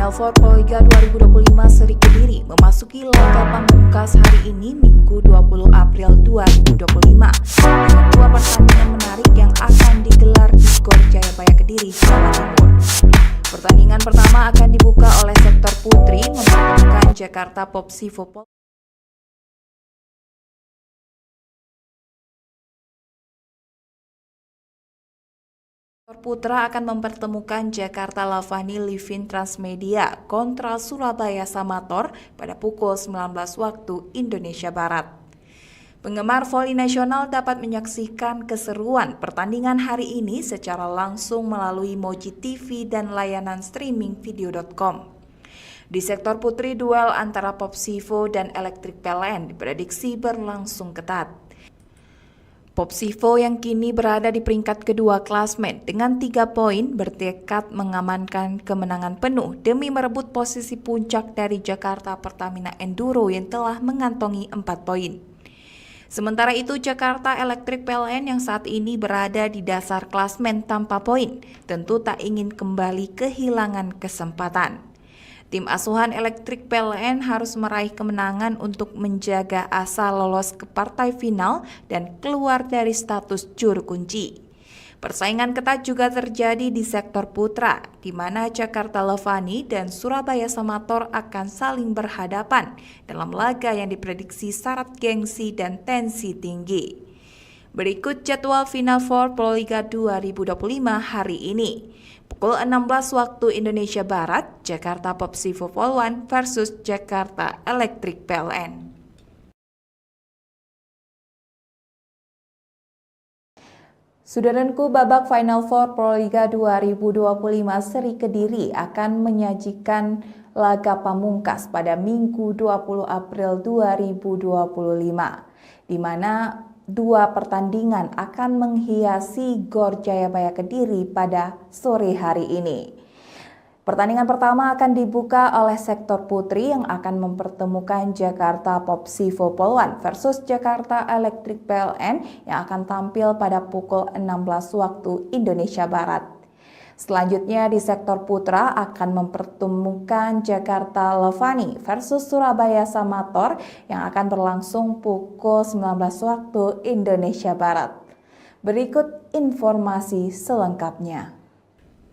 Final Four Proliga 2025 Seri Kediri memasuki laga pamungkas hari ini Minggu 20 April 2025 dengan dua pertandingan menarik yang akan digelar di Gor Jayabaya Kediri, Jawa Timur. Pertandingan pertama akan dibuka oleh sektor putri mempertemukan Jakarta Popsivo Putra akan mempertemukan Jakarta Lavani Livin Transmedia kontra Surabaya Samator pada pukul 19 waktu Indonesia Barat. Penggemar voli nasional dapat menyaksikan keseruan pertandingan hari ini secara langsung melalui Moji TV dan layanan streaming video.com. Di sektor putri, duel antara Popsivo dan Electric PLN diprediksi berlangsung ketat. Popsivo yang kini berada di peringkat kedua klasmen dengan 3 poin bertekad mengamankan kemenangan penuh demi merebut posisi puncak dari Jakarta Pertamina Enduro yang telah mengantongi 4 poin. Sementara itu Jakarta Electric PLN yang saat ini berada di dasar klasmen tanpa poin tentu tak ingin kembali kehilangan kesempatan. Tim asuhan Electric PLN harus meraih kemenangan untuk menjaga asa lolos ke partai final dan keluar dari status juru kunci. Persaingan ketat juga terjadi di sektor putra, di mana Jakarta Lavani dan Surabaya Samator akan saling berhadapan dalam laga yang diprediksi syarat gengsi dan tensi tinggi. Berikut jadwal Final Four Proliga 2025 hari ini. Pukul 16 waktu Indonesia Barat, Jakarta Popsivo Polwan versus Jakarta Electric PLN. Saudaraku, babak Final Four Proliga 2025 Seri Kediri akan menyajikan laga pamungkas pada Minggu 20 April 2025, di mana dua pertandingan akan menghiasi Gor Jayabaya Kediri pada sore hari ini. Pertandingan pertama akan dibuka oleh sektor putri yang akan mempertemukan Jakarta Popsivo Polwan versus Jakarta Electric PLN yang akan tampil pada pukul 16 waktu Indonesia Barat. Selanjutnya di sektor putra akan mempertemukan Jakarta Lavani versus Surabaya Samator yang akan berlangsung pukul 19 waktu Indonesia Barat. Berikut informasi selengkapnya.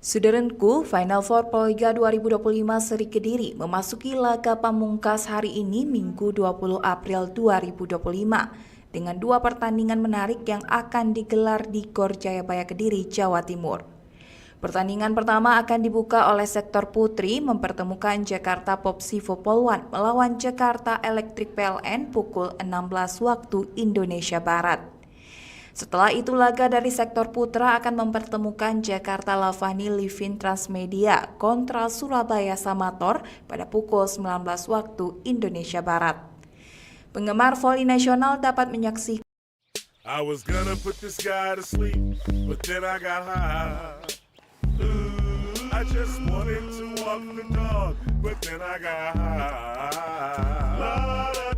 Saudaraku, Final Four Proliga 2025 Seri Kediri memasuki laga pamungkas hari ini Minggu 20 April 2025 dengan dua pertandingan menarik yang akan digelar di Gor Jayabaya Kediri, Jawa Timur. Pertandingan pertama akan dibuka oleh sektor putri mempertemukan Jakarta Popsivo Polwan melawan Jakarta Electric PLN pukul 16 waktu Indonesia Barat. Setelah itu laga dari sektor putra akan mempertemukan Jakarta Lavani Livin Transmedia kontra Surabaya Samator pada pukul 19 waktu Indonesia Barat. Penggemar voli nasional dapat menyaksikan I was gonna put this guy to sleep, but then I got high. I just wanted to walk the dog, but then I got high.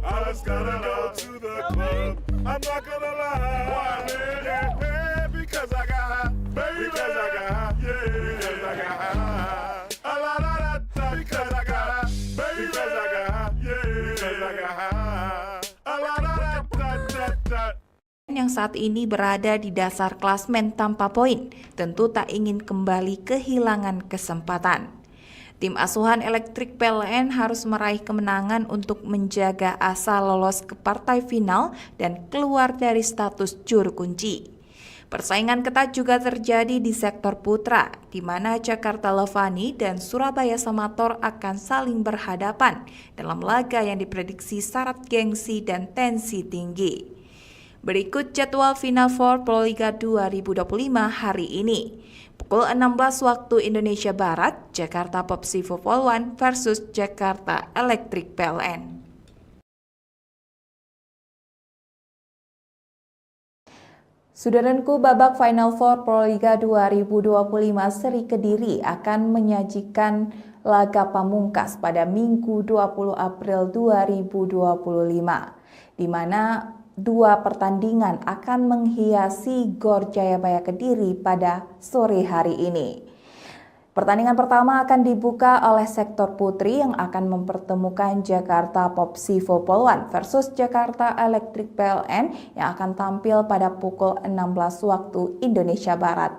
I was gonna go to the club, I'm not gonna lie. Why? Yeah, because I got high. Because I got high. Yeah, because I got high. Because I got high. Because I got high. Yeah, because I got high. yang saat ini berada di dasar klasmen tanpa poin, tentu tak ingin kembali kehilangan kesempatan. Tim asuhan Electric PLN harus meraih kemenangan untuk menjaga asa lolos ke partai final dan keluar dari status juru kunci. Persaingan ketat juga terjadi di sektor putra, di mana Jakarta Lavani dan Surabaya Samator akan saling berhadapan dalam laga yang diprediksi syarat gengsi dan tensi tinggi. Berikut jadwal Final Four Proliga 2025 hari ini. Pukul 16 waktu Indonesia Barat, Jakarta Popsivo Polwan versus Jakarta Electric PLN. Saudaraku, babak Final Four Proliga 2025 Seri Kediri akan menyajikan laga pamungkas pada Minggu 20 April 2025, di mana dua pertandingan akan menghiasi Gor Jayabaya Kediri pada sore hari ini. Pertandingan pertama akan dibuka oleh sektor putri yang akan mempertemukan Jakarta Popsivo Poluan versus Jakarta Electric PLN yang akan tampil pada pukul 16 waktu Indonesia Barat.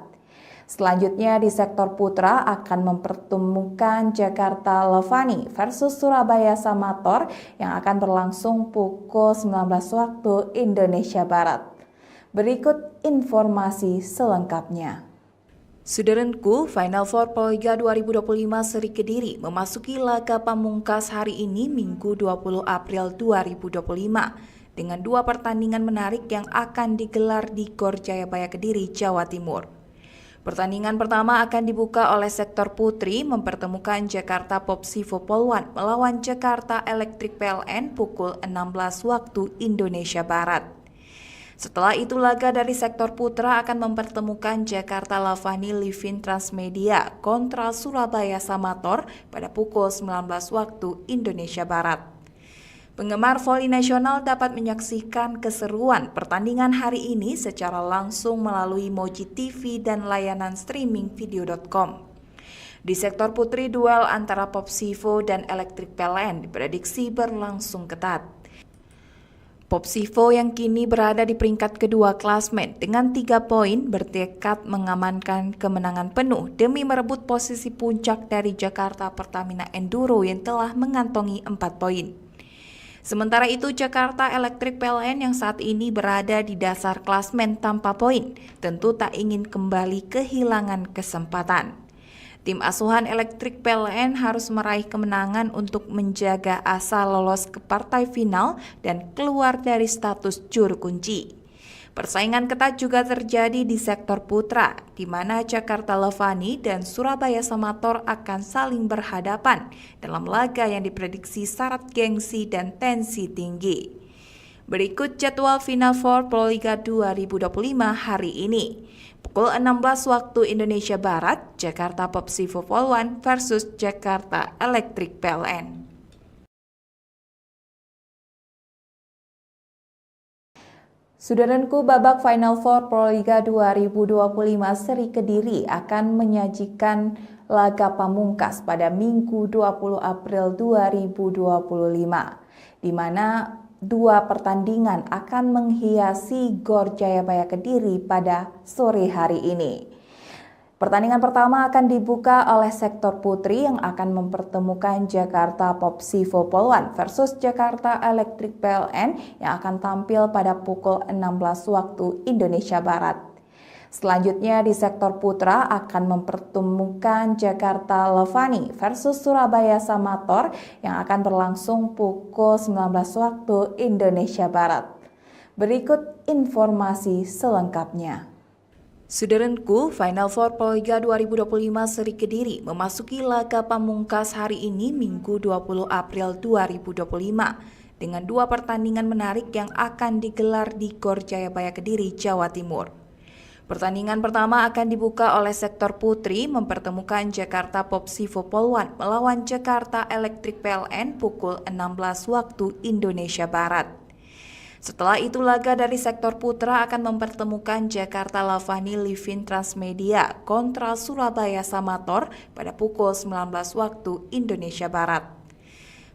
Selanjutnya di sektor putra akan mempertemukan Jakarta Levani versus Surabaya Samator yang akan berlangsung pukul 19 waktu Indonesia Barat. Berikut informasi selengkapnya. Saudaraku, Final Four Proliga 2025 Seri Kediri memasuki laga pamungkas hari ini Minggu 20 April 2025 dengan dua pertandingan menarik yang akan digelar di Gor Jayabaya Kediri, Jawa Timur. Pertandingan pertama akan dibuka oleh sektor putri mempertemukan Jakarta Popsivo Poluan melawan Jakarta Electric PLN pukul 16 waktu Indonesia Barat. Setelah itu laga dari sektor putra akan mempertemukan Jakarta Lavani Livin Transmedia kontra Surabaya Samator pada pukul 19 waktu Indonesia Barat. Penggemar voli nasional dapat menyaksikan keseruan pertandingan hari ini secara langsung melalui Moji TV dan layanan streaming video.com. Di sektor putri, duel antara Popsivo dan Electric PLN diprediksi berlangsung ketat. Popsivo yang kini berada di peringkat kedua klasmen dengan 3 poin bertekad mengamankan kemenangan penuh demi merebut posisi puncak dari Jakarta Pertamina Enduro yang telah mengantongi 4 poin. Sementara itu Jakarta Electric PLN yang saat ini berada di dasar klasmen tanpa poin tentu tak ingin kembali kehilangan kesempatan. Tim asuhan Electric PLN harus meraih kemenangan untuk menjaga asa lolos ke partai final dan keluar dari status juru kunci. Persaingan ketat juga terjadi di sektor putra, di mana Jakarta Levani dan Surabaya Samator akan saling berhadapan dalam laga yang diprediksi syarat gengsi dan tensi tinggi. Berikut jadwal Final Four Proliga 2025 hari ini. Pukul 16 waktu Indonesia Barat, Jakarta Popsivo Poluan versus Jakarta Electric PLN. Saudaraku, babak Final Four Proliga 2025 Seri Kediri akan menyajikan laga pamungkas pada Minggu 20 April 2025, di mana dua pertandingan akan menghiasi Gor Jayabaya Kediri pada sore hari ini. Pertandingan pertama akan dibuka oleh sektor putri yang akan mempertemukan Jakarta Popsivo Poluan versus Jakarta Electric PLN yang akan tampil pada pukul 16 waktu Indonesia Barat. Selanjutnya di sektor putra akan mempertemukan Jakarta Levani versus Surabaya Samator yang akan berlangsung pukul 19 waktu Indonesia Barat. Berikut informasi selengkapnya. Saudaraku, Final Four Proliga 2025 Seri Kediri memasuki laga pamungkas hari ini Minggu 20 April 2025 dengan dua pertandingan menarik yang akan digelar di Gor Jayabaya Kediri, Jawa Timur. Pertandingan pertama akan dibuka oleh sektor putri mempertemukan Jakarta Popsivo Poluan melawan Jakarta Electric PLN pukul 16 waktu Indonesia Barat. Setelah itu laga dari sektor putra akan mempertemukan Jakarta Lavani Livin Transmedia kontra Surabaya Samator pada pukul 19 waktu Indonesia Barat.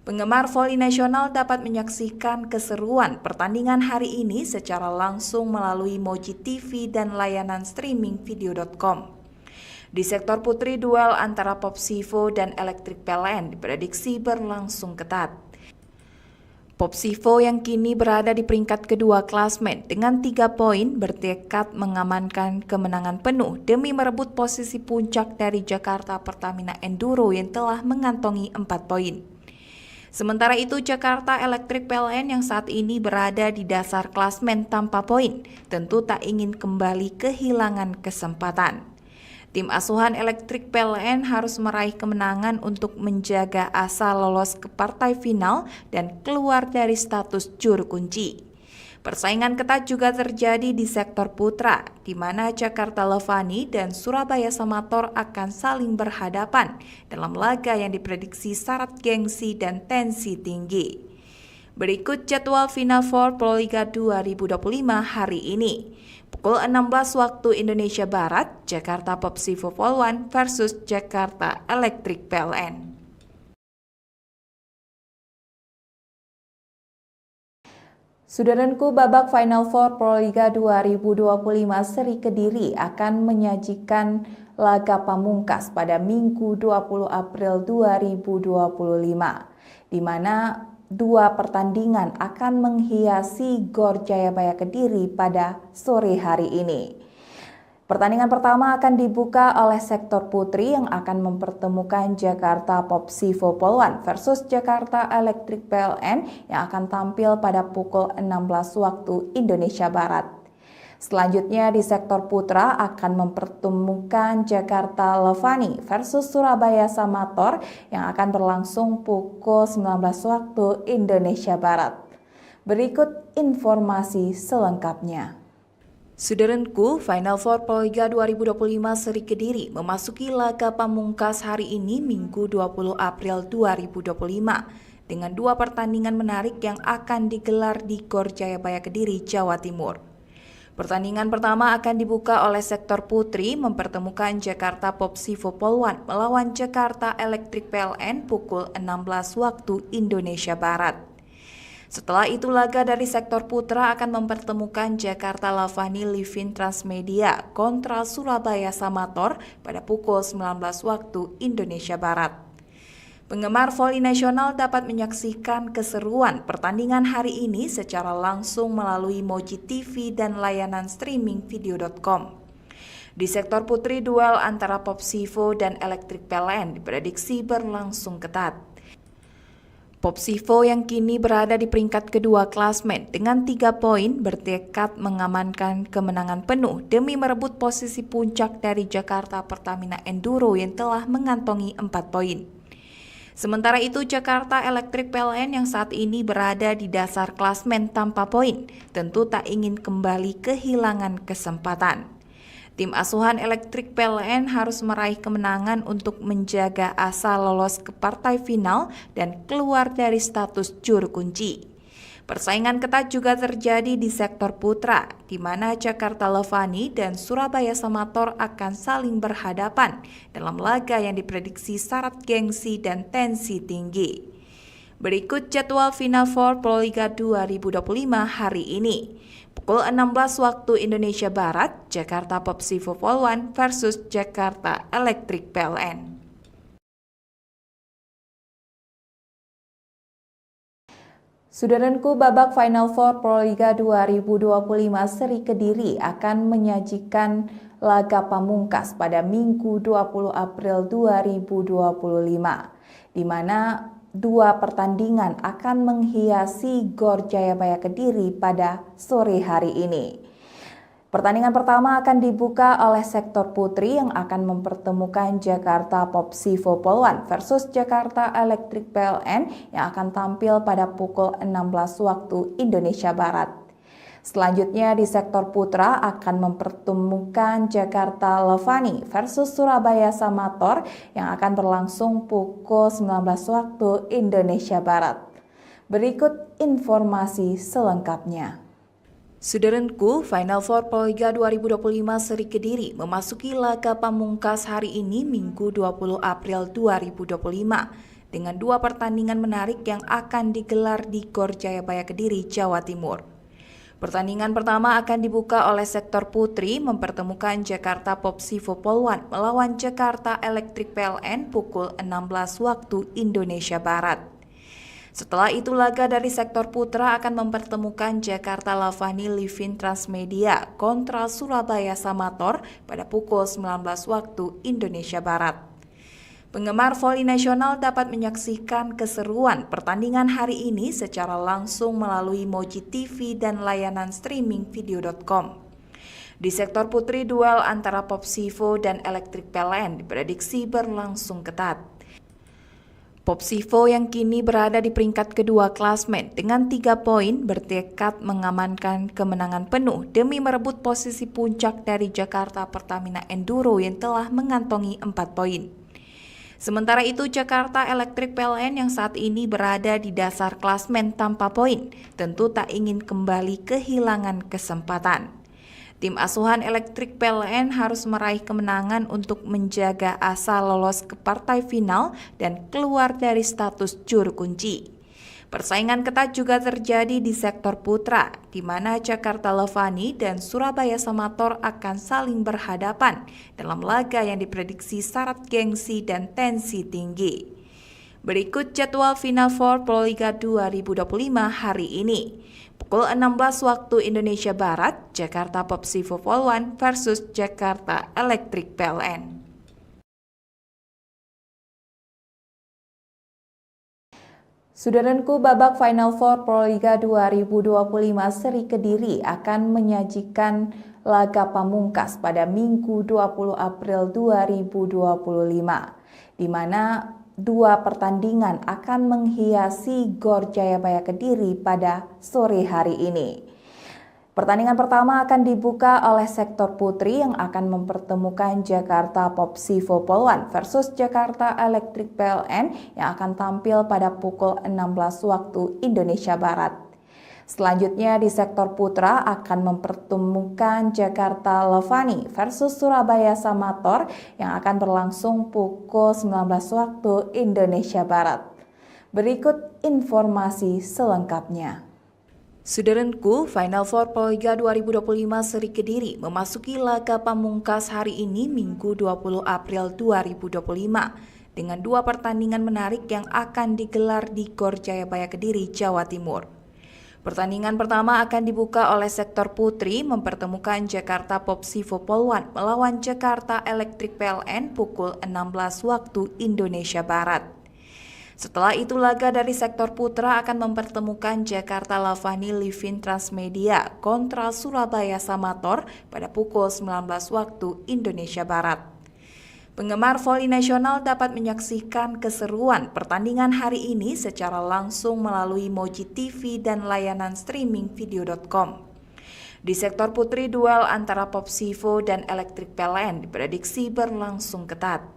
Penggemar voli nasional dapat menyaksikan keseruan pertandingan hari ini secara langsung melalui Moji TV dan layanan streaming video.com. Di sektor putri, duel antara Popsivo dan Electric PLN diprediksi berlangsung ketat. Popsivo yang kini berada di peringkat kedua klasmen dengan 3 poin bertekad mengamankan kemenangan penuh demi merebut posisi puncak dari Jakarta Pertamina Enduro yang telah mengantongi 4 poin. Sementara itu Jakarta Electric PLN yang saat ini berada di dasar klasmen tanpa poin tentu tak ingin kembali kehilangan kesempatan. Tim asuhan Electric PLN harus meraih kemenangan untuk menjaga asa lolos ke partai final dan keluar dari status juru kunci. Persaingan ketat juga terjadi di sektor putra, di mana Jakarta Levani dan Surabaya Samator akan saling berhadapan dalam laga yang diprediksi syarat gengsi dan tensi tinggi. Berikut jadwal Final Four Proliga 2025 hari ini. Pukul 16 waktu Indonesia Barat, Jakarta Popsivo Poluan versus Jakarta Electric PLN. Saudaraku, babak Final Four Proliga 2025 Seri Kediri akan menyajikan laga pamungkas pada Minggu 20 April 2025, di mana dua pertandingan akan menghiasi Gor Jayabaya Kediri pada sore hari ini. Pertandingan pertama akan dibuka oleh sektor putri yang akan mempertemukan Jakarta Popsivo Poluan versus Jakarta Electric PLN yang akan tampil pada pukul 16 waktu Indonesia Barat. Selanjutnya di sektor putra akan mempertemukan Jakarta Levani versus Surabaya Samator yang akan berlangsung pukul 19 waktu Indonesia Barat. Berikut informasi selengkapnya. Saudaraku, Final Four Proliga 2025 Seri Kediri memasuki laga pamungkas hari ini Minggu 20 April 2025 dengan dua pertandingan menarik yang akan digelar di Gor Jayabaya Kediri, Jawa Timur. Pertandingan pertama akan dibuka oleh sektor putri mempertemukan Jakarta Popsivo Poluan melawan Jakarta Electric PLN pukul 16 waktu Indonesia Barat. Setelah itu laga dari sektor putra akan mempertemukan Jakarta Lavani Livin Transmedia kontra Surabaya Samator pada pukul 19 waktu Indonesia Barat. Penggemar voli nasional dapat menyaksikan keseruan pertandingan hari ini secara langsung melalui Moji TV dan layanan streaming video.com. Di sektor putri, duel antara Popsivo dan Electric PLN diprediksi berlangsung ketat. Popsivo yang kini berada di peringkat kedua klasmen dengan 3 poin bertekad mengamankan kemenangan penuh demi merebut posisi puncak dari Jakarta Pertamina Enduro yang telah mengantongi 4 poin. Sementara itu Jakarta Electric PLN yang saat ini berada di dasar klasmen tanpa poin tentu tak ingin kembali kehilangan kesempatan. Tim asuhan Electric PLN harus meraih kemenangan untuk menjaga asa lolos ke partai final dan keluar dari status juru kunci. Persaingan ketat juga terjadi di sektor putra, di mana Jakarta Levani dan Surabaya Samator akan saling berhadapan dalam laga yang diprediksi syarat gengsi dan tensi tinggi. Berikut jadwal Final Four Proliga 2025 hari ini. Pukul 16 waktu Indonesia Barat, Jakarta Popsivo Poluan versus Jakarta Electric PLN. Saudaraku, babak Final Four Proliga 2025 Seri Kediri akan menyajikan laga pamungkas pada Minggu 20 April 2025, di mana dua pertandingan akan menghiasi Gor Jayabaya Kediri pada sore hari ini. Pertandingan pertama akan dibuka oleh sektor putri yang akan mempertemukan Jakarta Popsivo Poluan versus Jakarta Electric PLN yang akan tampil pada pukul 16 waktu Indonesia Barat. Selanjutnya di sektor putra akan mempertemukan Jakarta Levani versus Surabaya Samator yang akan berlangsung pukul 19 waktu Indonesia Barat. Berikut informasi selengkapnya. Saudaraku, Final Four Proliga 2025 Seri Kediri memasuki laga pamungkas hari ini Minggu 20 April 2025 dengan dua pertandingan menarik yang akan digelar di Gor Jayabaya Kediri, Jawa Timur. Pertandingan pertama akan dibuka oleh sektor putri mempertemukan Jakarta Popsivo Poluan melawan Jakarta Electric PLN pukul 16 waktu Indonesia Barat. Setelah itu laga dari sektor putra akan mempertemukan Jakarta Lavani Livin Transmedia kontra Surabaya Samator pada pukul 19 waktu Indonesia Barat. Penggemar voli nasional dapat menyaksikan keseruan pertandingan hari ini secara langsung melalui Moji TV dan layanan streaming video.com. Di sektor putri, duel antara Popsivo dan Electric PLN diprediksi berlangsung ketat. Popsivo yang kini berada di peringkat kedua klasmen dengan 3 poin bertekad mengamankan kemenangan penuh demi merebut posisi puncak dari Jakarta Pertamina Enduro yang telah mengantongi 4 poin. Sementara itu Jakarta Electric PLN yang saat ini berada di dasar klasmen tanpa poin tentu tak ingin kembali kehilangan kesempatan. Tim asuhan Elektrik PLN harus meraih kemenangan untuk menjaga asa lolos ke partai final dan keluar dari status juru kunci. Persaingan ketat juga terjadi di sektor putra, di mana Jakarta Levani dan Surabaya Samator akan saling berhadapan dalam laga yang diprediksi syarat gengsi dan tensi tinggi. Berikut jadwal Final Four Proliga 2025 hari ini. Pukul 16 waktu Indonesia Barat, Jakarta Popsivo Poluan versus Jakarta Elektrik PLN. Saudaraku, babak Final Four Proliga 2025 seri Kediri akan menyajikan laga pamungkas pada Minggu 20 April 2025, di mana dua pertandingan akan menghiasi GOR Jayabaya Kediri pada sore hari ini. Pertandingan pertama akan dibuka oleh sektor putri yang akan mempertemukan Jakarta Popsivo Poluan versus Jakarta Elektrik PLN yang akan tampil pada pukul 16 waktu Indonesia Barat. Selanjutnya di sektor putra akan mempertemukan Jakarta Levani versus Surabaya Samator yang akan berlangsung pukul 19 waktu Indonesia Barat. Berikut informasi selengkapnya. Saudaraku, Final Four Proliga 2025 seri Kediri memasuki laga pamungkas hari ini Minggu 20 April 2025 dengan dua pertandingan menarik yang akan digelar di GOR Jayabaya Kediri, Jawa Timur. Pertandingan pertama akan dibuka oleh sektor putri mempertemukan Jakarta Popsivo Poluan melawan Jakarta Elektrik PLN pukul 16 waktu Indonesia Barat. Setelah itu laga dari sektor putra akan mempertemukan Jakarta Levani Livin Transmedia kontra Surabaya Samator pada pukul 19 waktu Indonesia Barat. Penggemar voli nasional dapat menyaksikan keseruan pertandingan hari ini secara langsung melalui Moji TV dan layanan streaming video.com. Di sektor putri, duel antara Popsivo dan Elektrik PLN diprediksi berlangsung ketat.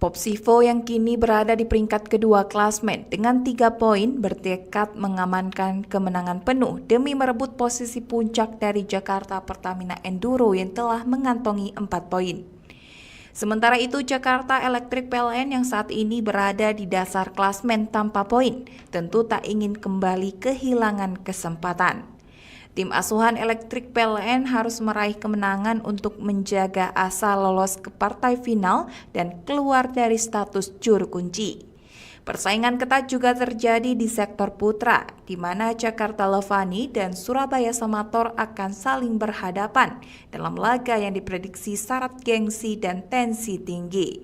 Popsivo yang kini berada di peringkat kedua klasmen dengan 3 poin bertekad mengamankan kemenangan penuh demi merebut posisi puncak dari Jakarta Pertamina Enduro yang telah mengantongi 4 poin. Sementara itu Jakarta Elektrik PLN yang saat ini berada di dasar klasmen tanpa poin tentu tak ingin kembali kehilangan kesempatan. Tim asuhan Elektrik PLN harus meraih kemenangan untuk menjaga asa lolos ke partai final dan keluar dari status juru kunci. Persaingan ketat juga terjadi di sektor putra, di mana Jakarta Levani dan Surabaya Samator akan saling berhadapan dalam laga yang diprediksi syarat gengsi dan tensi tinggi.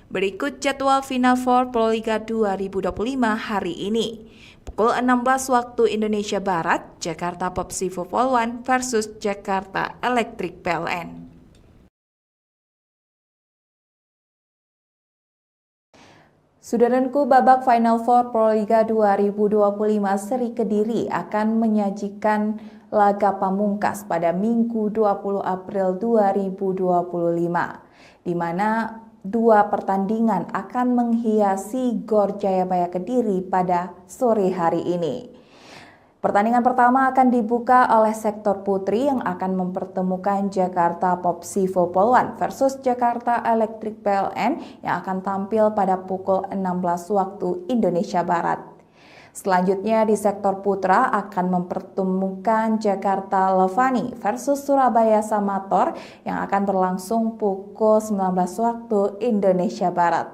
Berikut jadwal Final Four Proliga 2025 hari ini. Pukul 16 waktu Indonesia Barat, Jakarta Popsivo Poluan versus Jakarta Elektrik PLN. Saudaraku, babak Final Four Proliga 2025 seri Kediri akan menyajikan laga pamungkas pada Minggu 20 April 2025, di mana dua pertandingan akan menghiasi GOR Jayabaya Kediri pada sore hari ini. Pertandingan pertama akan dibuka oleh sektor putri yang akan mempertemukan Jakarta Popsivo Poluan versus Jakarta Elektrik PLN yang akan tampil pada pukul 16 waktu Indonesia Barat. Selanjutnya di sektor putra akan mempertemukan Jakarta Levani versus Surabaya Samator yang akan berlangsung pukul 19 waktu Indonesia Barat.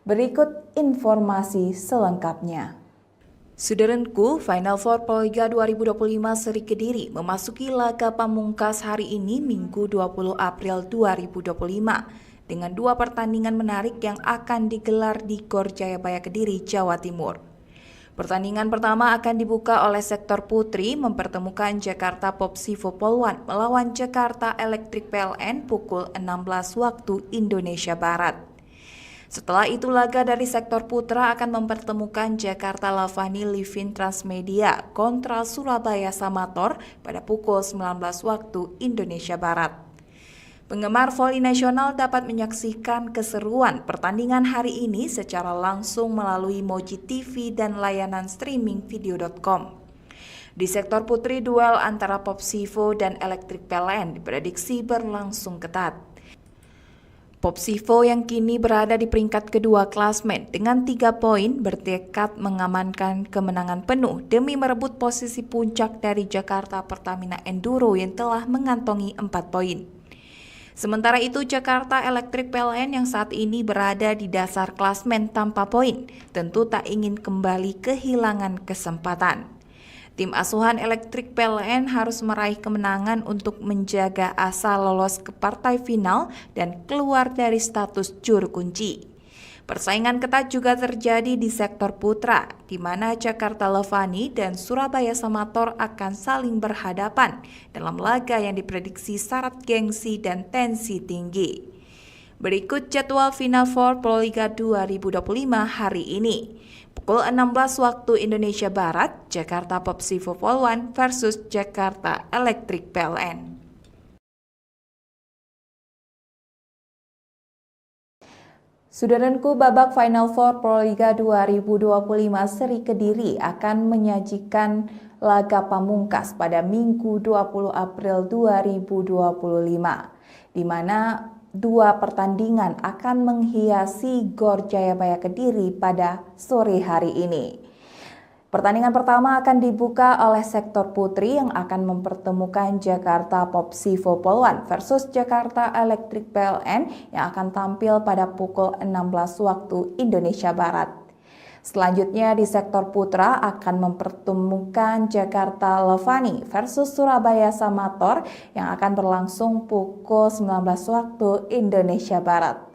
Berikut informasi selengkapnya. Saudaraku, Final Four Proliga 2025 seri Kediri memasuki laga pamungkas hari ini Minggu 20 April 2025 dengan dua pertandingan menarik yang akan digelar di GOR Jayabaya Kediri, Jawa Timur. Pertandingan pertama akan dibuka oleh sektor putri mempertemukan Jakarta Popsivo Poluan melawan Jakarta Elektrik PLN pukul 16 waktu Indonesia Barat. Setelah itu laga dari sektor putra akan mempertemukan Jakarta Levani Livin Transmedia kontra Surabaya Samator pada pukul 19 waktu Indonesia Barat. Penggemar voli nasional dapat menyaksikan keseruan pertandingan hari ini secara langsung melalui Moji TV dan layanan streaming video.com. Di sektor putri, duel antara Popsivo dan Electric PLN diprediksi berlangsung ketat. Popsivo yang kini berada di peringkat kedua klasmen dengan 3 poin bertekad mengamankan kemenangan penuh demi merebut posisi puncak dari Jakarta Pertamina Enduro yang telah mengantongi 4 poin. Sementara itu, Jakarta Electric PLN yang saat ini berada di dasar klasmen tanpa poin tentu tak ingin kembali kehilangan kesempatan. Tim asuhan Electric PLN harus meraih kemenangan untuk menjaga asa lolos ke partai final dan keluar dari status juru kunci. Persaingan ketat juga terjadi di sektor putra, di mana Jakarta Levani dan Surabaya Samator akan saling berhadapan dalam laga yang diprediksi syarat gengsi dan tensi tinggi. Berikut jadwal Final Four Proliga 2025 hari ini. Pukul 16 waktu Indonesia Barat, Jakarta Popsivo Polwan versus Jakarta Electric PLN. Saudaraku, babak Final Four Proliga 2025 Seri Kediri akan menyajikan laga pamungkas pada Minggu 20 April 2025, di mana 2 pertandingan akan menghiasi GOR Jayabaya Kediri pada sore hari ini. Pertandingan pertama akan dibuka oleh sektor putri yang akan mempertemukan Jakarta Popsivo Polwan versus Jakarta Electric PLN yang akan tampil pada pukul 16 waktu Indonesia Barat. Selanjutnya di sektor putra akan mempertemukan Jakarta Levani versus Surabaya Samator yang akan berlangsung pukul 19 waktu Indonesia Barat.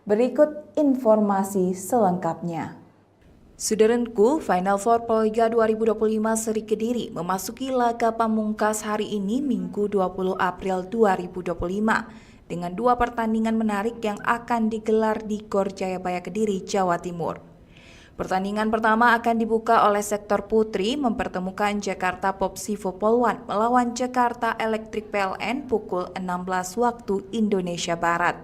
Berikut informasi selengkapnya. Saudaraku, Final Four Proliga 2025 Seri Kediri memasuki laga pamungkas hari ini Minggu 20 April 2025 dengan 2 pertandingan menarik yang akan digelar di GOR Jayabaya Kediri, Jawa Timur. Pertandingan pertama akan dibuka oleh sektor putri mempertemukan Jakarta Popsivo Polwan melawan Jakarta Electric PLN pukul 16 waktu Indonesia Barat.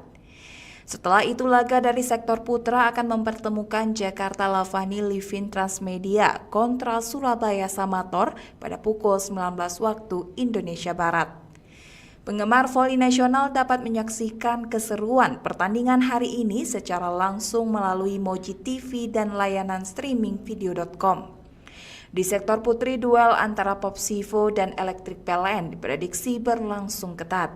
Setelah itu laga dari sektor putra akan mempertemukan Jakarta Levani Livin Transmedia kontra Surabaya Samator pada pukul 19 waktu Indonesia Barat. Penggemar voli nasional dapat menyaksikan keseruan pertandingan hari ini secara langsung melalui Moji TV dan layanan streaming video.com. Di sektor putri, duel antara Popsivo dan Electric PLN diprediksi berlangsung ketat.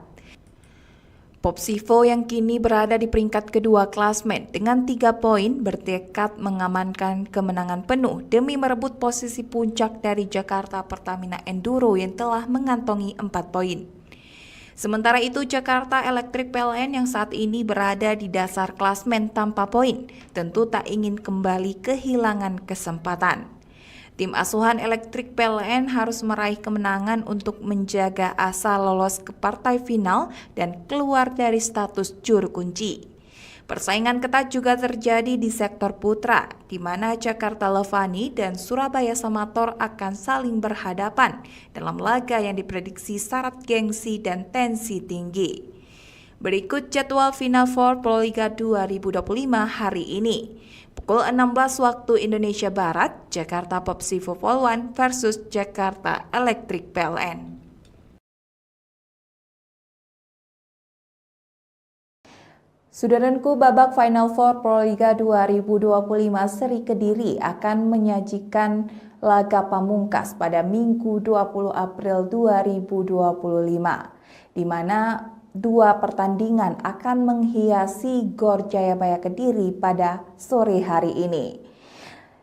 Popsivo yang kini berada di peringkat kedua klasmen dengan 3 poin bertekad mengamankan kemenangan penuh demi merebut posisi puncak dari Jakarta Pertamina Enduro yang telah mengantongi 4 poin. Sementara itu, Jakarta Electric PLN yang saat ini berada di dasar klasmen tanpa poin tentu tak ingin kembali kehilangan kesempatan. Tim asuhan Electric PLN harus meraih kemenangan untuk menjaga asa lolos ke partai final dan keluar dari status juru kunci. Persaingan ketat juga terjadi di sektor putra, di mana Jakarta Levani dan Surabaya Samator akan saling berhadapan dalam laga yang diprediksi syarat gengsi dan tensi tinggi. Berikut jadwal Final Four Proliga 2025 hari ini. Pukul 16 waktu Indonesia Barat, Jakarta Popsivo Polwan versus Jakarta Electric PLN. Saudaraku, babak Final Four Proliga 2025 Seri Kediri akan menyajikan laga pamungkas pada Minggu 20 April 2025, di mana 2 pertandingan akan menghiasi GOR Jayabaya Kediri pada sore hari ini.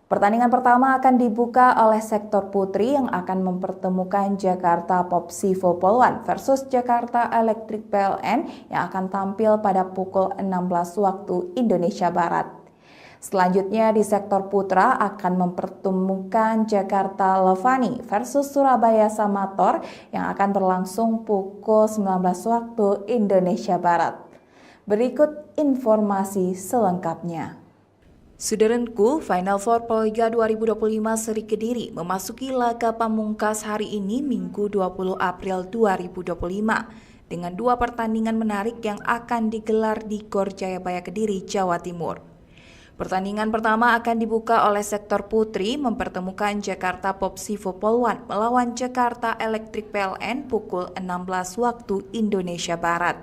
Pertandingan pertama akan dibuka oleh sektor putri yang akan mempertemukan Jakarta Popsivo Polwan versus Jakarta Electric PLN yang akan tampil pada pukul 16 waktu Indonesia Barat. Selanjutnya di sektor putra akan mempertemukan Jakarta Levani versus Surabaya Samator yang akan berlangsung pukul 19 waktu Indonesia Barat. Berikut informasi selengkapnya. Saudaraku, Final Four Proliga 2025 Seri Kediri memasuki laga pamungkas hari ini Minggu 20 April 2025 dengan 2 pertandingan menarik yang akan digelar di GOR Jayabaya Kediri, Jawa Timur. Pertandingan pertama akan dibuka oleh sektor putri mempertemukan Jakarta Popsivo Polwan melawan Jakarta Electric PLN pukul 16 waktu Indonesia Barat.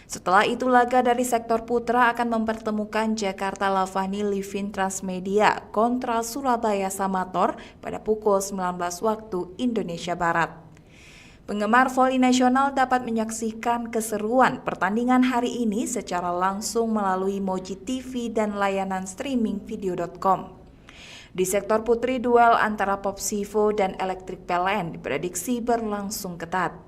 Setelah itu laga dari sektor putra akan mempertemukan Jakarta Lavani Livin Transmedia kontra Surabaya Samator pada pukul 19 waktu Indonesia Barat. Penggemar voli nasional dapat menyaksikan keseruan pertandingan hari ini secara langsung melalui Moji TV dan layanan streaming video.com. Di sektor putri, duel antara Popsivo dan Electric PLN diprediksi berlangsung ketat.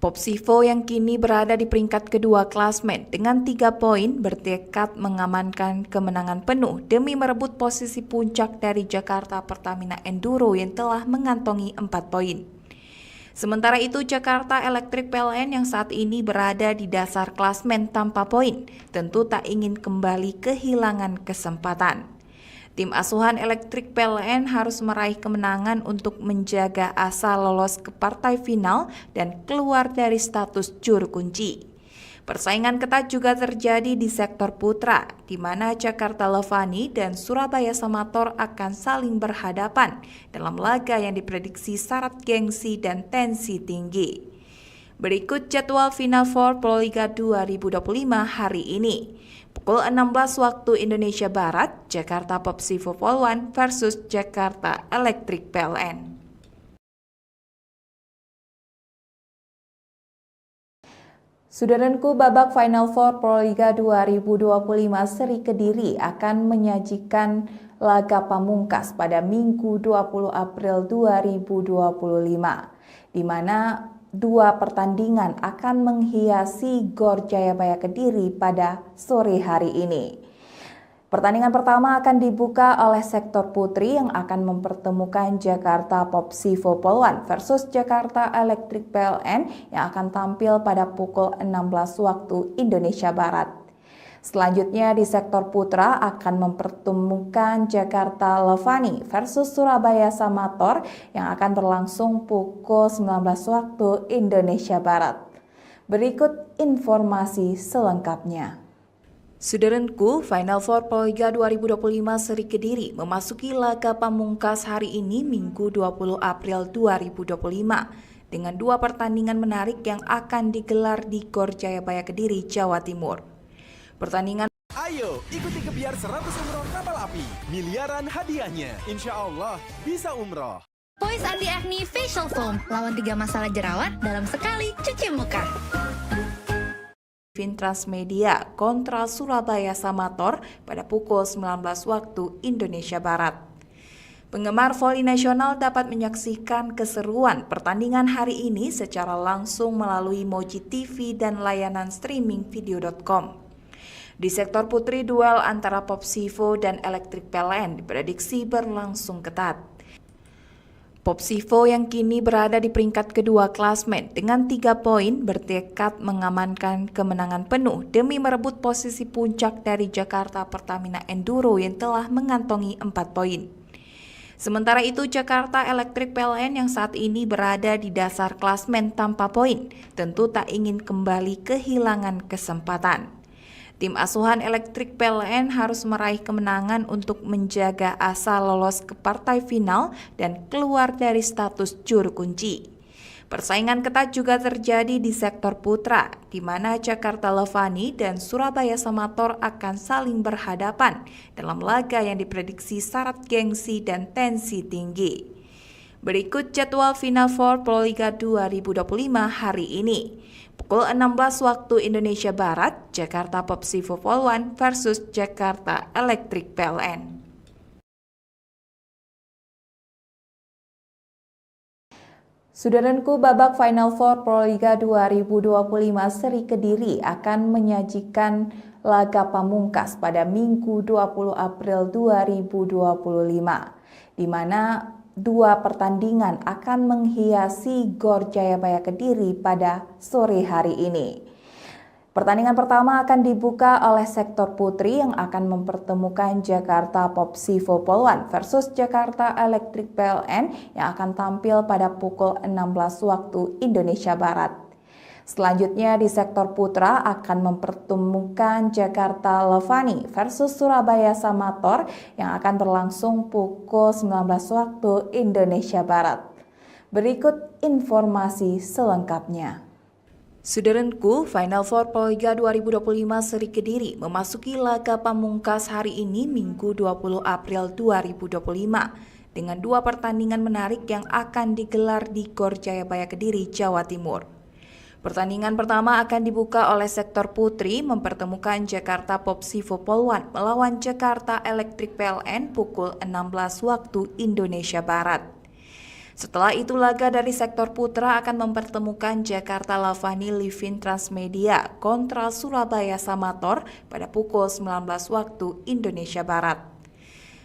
Popsivo yang kini berada di peringkat kedua klasmen dengan 3 poin bertekad mengamankan kemenangan penuh demi merebut posisi puncak dari Jakarta Pertamina Enduro yang telah mengantongi 4 poin. Sementara itu, Jakarta Electric PLN yang saat ini berada di dasar klasmen tanpa poin tentu tak ingin kembali kehilangan kesempatan. Tim asuhan Electric PLN harus meraih kemenangan untuk menjaga asa lolos ke partai final dan keluar dari status juru kunci. Persaingan ketat juga terjadi di sektor putra, di mana Jakarta Lavani dan Surabaya Samator akan saling berhadapan dalam laga yang diprediksi syarat gengsi dan tensi tinggi. Berikut jadwal Final Four Proliga 2025 hari ini. Pukul 16 waktu Indonesia Barat, Jakarta Popsivo Polwan versus Jakarta Electric PLN. Saudaraku, babak Final Four Proliga 2025 Seri Kediri akan menyajikan laga pamungkas pada Minggu 20 April 2025, di mana 2 pertandingan akan menghiasi GOR Jayabaya Kediri pada sore hari ini. Pertandingan pertama akan dibuka oleh sektor putri yang akan mempertemukan Jakarta Popsivo Polwan versus Jakarta Electric PLN yang akan tampil pada pukul 16 waktu Indonesia Barat. Selanjutnya di sektor putra akan mempertemukan Jakarta Lavani versus Surabaya Samator yang akan berlangsung pukul 19 waktu Indonesia Barat. Berikut informasi selengkapnya. Saudaraku, Final Four Proliga 2025 Seri Kediri memasuki laga pamungkas hari ini Minggu 20 April 2025 dengan 2 pertandingan menarik yang akan digelar di GOR Jayabaya Kediri, Jawa Timur. Pertandingan Ayo, ikuti kebiar 100 umroh kapal api. Miliaran hadiahnya. Insya Allah bisa umroh. Poise Anti-Acne Facial Foam, lawan 3 masalah jerawat dalam sekali cuci muka. Livin Transmedia kontra Surabaya Samator pada pukul 19 waktu Indonesia Barat. Penggemar voli nasional dapat menyaksikan keseruan pertandingan hari ini secara langsung melalui Moji TV dan layanan streaming video.com. Di sektor putri, duel antara Popsivo dan Electric PLN diprediksi berlangsung ketat. Popsivo yang kini berada di peringkat kedua klasmen dengan 3 poin bertekad mengamankan kemenangan penuh demi merebut posisi puncak dari Jakarta Pertamina Enduro yang telah mengantongi 4 poin. Sementara itu, Jakarta Electric PLN yang saat ini berada di dasar klasmen tanpa poin tentu tak ingin kembali kehilangan kesempatan. Tim asuhan Electric PLN harus meraih kemenangan untuk menjaga asa lolos ke partai final dan keluar dari status juru kunci. Persaingan ketat juga terjadi di sektor putra, di mana Jakarta Lavani dan Surabaya Samator akan saling berhadapan dalam laga yang diprediksi syarat gengsi dan tensi tinggi. Berikut jadwal Final Four Proliga 2025 hari ini. Pukul 16 waktu Indonesia Barat, Jakarta Popsivo Polwan versus Jakarta Electric PLN. Saudaraku, babak Final Four Proliga 2025 Seri Kediri akan menyajikan laga pamungkas pada Minggu 20 April 2025, di mana 2 pertandingan akan menghiasi GOR Jayabaya Kediri pada sore hari ini. Pertandingan pertama akan dibuka oleh sektor putri yang akan mempertemukan Jakarta Popsivo Polwan versus Jakarta Electric PLN yang akan tampil pada pukul 16 waktu Indonesia Barat. Selanjutnya di sektor putra akan mempertemukan Jakarta Levani versus Surabaya Samator yang akan berlangsung pukul 19 waktu Indonesia Barat. Berikut informasi selengkapnya. Saudaraku, Final Four Proliga 2025 Seri Kediri memasuki laga pamungkas hari ini Minggu 20 April 2025 dengan dua pertandingan menarik yang akan digelar di Gor Jayabaya Kediri, Jawa Timur. Pertandingan pertama akan dibuka oleh sektor putri mempertemukan Jakarta Popsivo Polwan melawan Jakarta Electric PLN pukul 16 waktu Indonesia Barat. Setelah itu laga dari sektor putra akan mempertemukan Jakarta Lavani Livin Transmedia kontra Surabaya Samator pada pukul 19 waktu Indonesia Barat.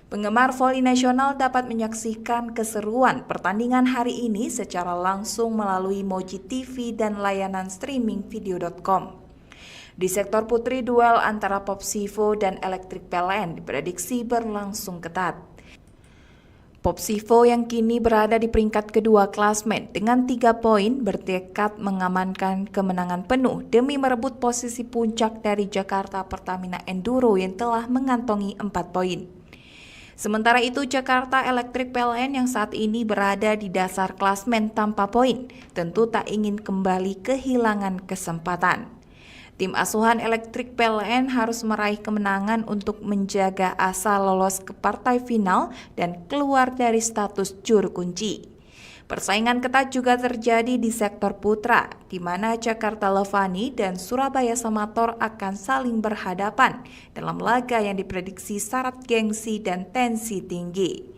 Penggemar voli nasional dapat menyaksikan keseruan pertandingan hari ini secara langsung melalui Moji TV dan layanan streaming video.com. Di sektor putri, duel antara Popsivo dan Electric PLN diprediksi berlangsung ketat. Popsivo yang kini berada di peringkat kedua klasmen dengan 3 poin bertekad mengamankan kemenangan penuh demi merebut posisi puncak dari Jakarta Pertamina Enduro yang telah mengantongi 4 poin. Sementara itu Jakarta Electric PLN yang saat ini berada di dasar klasmen tanpa poin tentu tak ingin kembali kehilangan kesempatan. Tim asuhan Electric PLN harus meraih kemenangan untuk menjaga asa lolos ke partai final dan keluar dari status juru kunci. Persaingan ketat juga terjadi di sektor putra, di mana Jakarta Levani dan Surabaya Samator akan saling berhadapan dalam laga yang diprediksi syarat gengsi dan tensi tinggi.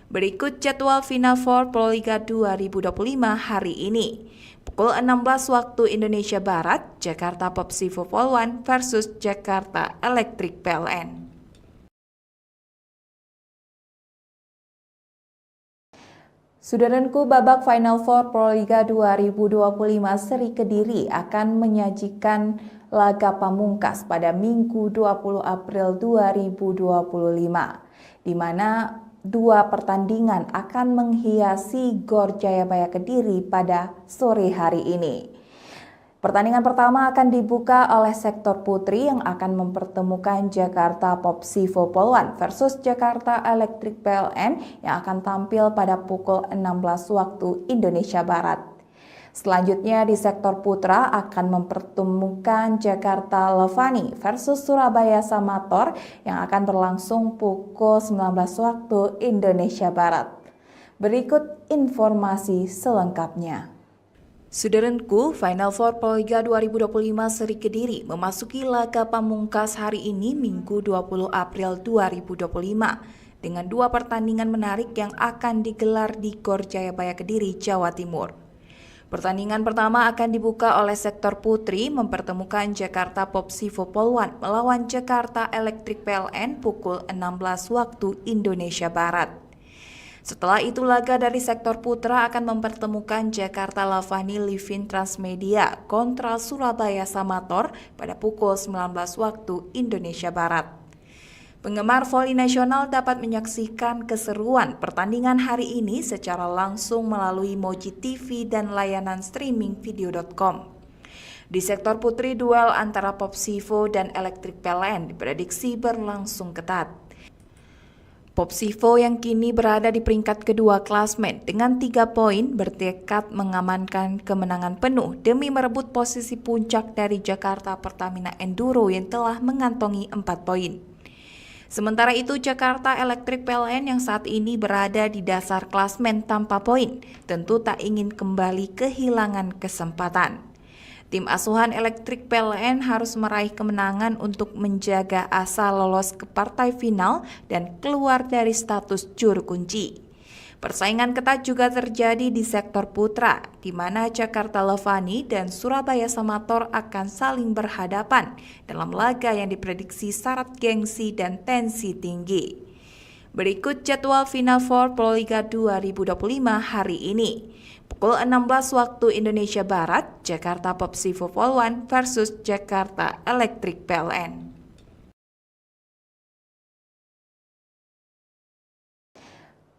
Berikut jadwal Final Four Proliga 2025 hari ini. Pukul 16 waktu Indonesia Barat, Jakarta Popsivo Polwan versus Jakarta Electric PLN. Saudaraku, babak Final Four Proliga 2025 Seri Kediri akan menyajikan laga pamungkas pada Minggu 20 April 2025, di mana dua pertandingan akan menghiasi Gor Jayabaya Kediri pada sore hari ini. Pertandingan pertama akan dibuka oleh sektor putri yang akan mempertemukan Jakarta Popsivo Polwan versus Jakarta Electric PLN yang akan tampil pada pukul 16 waktu Indonesia Barat. Selanjutnya di sektor putra akan mempertemukan Jakarta Levani versus Surabaya Samator yang akan berlangsung pukul 19 waktu Indonesia Barat. Berikut informasi selengkapnya. Saudaraku, Final Four Proliga 2025 Seri Kediri memasuki laga pamungkas hari ini Minggu 20 April 2025 dengan dua pertandingan menarik yang akan digelar di Gor Jayabaya Kediri, Jawa Timur. Pertandingan pertama akan dibuka oleh sektor putri mempertemukan Jakarta Popsivo Polwan melawan Jakarta Electric PLN pukul 16 waktu Indonesia Barat. Setelah itu laga dari sektor putra akan mempertemukan Jakarta Lavani Livin Transmedia kontra Surabaya Samator pada pukul 19 waktu Indonesia Barat. Penggemar voli nasional dapat menyaksikan keseruan pertandingan hari ini secara langsung melalui Moji TV dan layanan streaming video.com. Di sektor putri, duel antara Popsivo dan Electric PLN diprediksi berlangsung ketat. Popsivo yang kini berada di peringkat kedua klasmen dengan 3 poin bertekad mengamankan kemenangan penuh demi merebut posisi puncak dari Jakarta Pertamina Enduro yang telah mengantongi 4 poin. Sementara itu Jakarta Electric PLN yang saat ini berada di dasar klasmen tanpa poin tentu tak ingin kembali kehilangan kesempatan. Tim asuhan Electric PLN harus meraih kemenangan untuk menjaga asa lolos ke partai final dan keluar dari status juru kunci. Persaingan ketat juga terjadi di sektor putra, di mana Jakarta Levani dan Surabaya Samator akan saling berhadapan dalam laga yang diprediksi syarat gengsi dan tensi tinggi. Berikut jadwal Final Four Proliga 2025 hari ini. Pukul 16 waktu Indonesia Barat, Jakarta Popsivo Polwan versus Jakarta Electric PLN.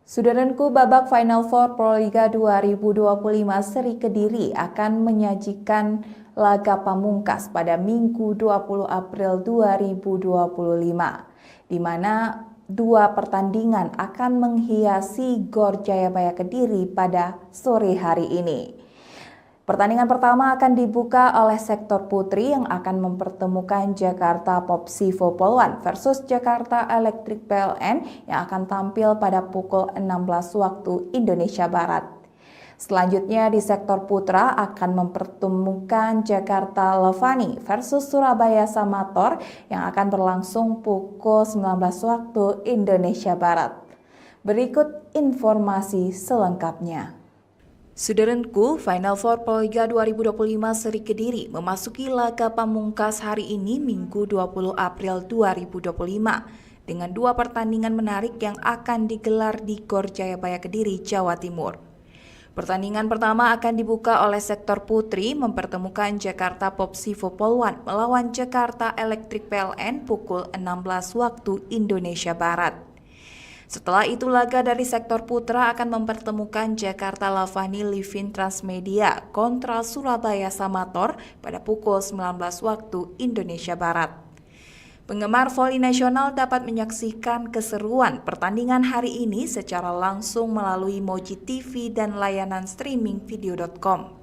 Sudaranku, babak Final Four Proliga 2025 seri Kediri akan menyajikan laga pamungkas pada Minggu 20 April 2025, di mana dua pertandingan akan menghiasi GOR Jayabaya Kediri pada sore hari ini. Pertandingan pertama akan dibuka oleh sektor putri yang akan mempertemukan Jakarta Popsivo Polwan versus Jakarta Electric PLN yang akan tampil pada pukul 16 waktu Indonesia Barat. Selanjutnya di sektor putra akan mempertemukan Jakarta Levani versus Surabaya Samator yang akan berlangsung pukul 19 waktu Indonesia Barat. Berikut informasi selengkapnya. Sudaranku, Final Four Proliga 2025 seri Kediri memasuki laga pamungkas hari ini Minggu 20 April 2025 dengan dua pertandingan menarik yang akan digelar di GOR Jayabaya Kediri, Jawa Timur. Pertandingan pertama akan dibuka oleh sektor putri mempertemukan Jakarta Popsivo Polwan melawan Jakarta Electric PLN pukul 16 waktu Indonesia Barat. Setelah itu laga dari sektor putra akan mempertemukan Jakarta Lavani Livin Transmedia kontra Surabaya Samator pada pukul 19 waktu Indonesia Barat. Penggemar voli nasional dapat menyaksikan keseruan pertandingan hari ini secara langsung melalui Moji TV dan layanan streaming video.com.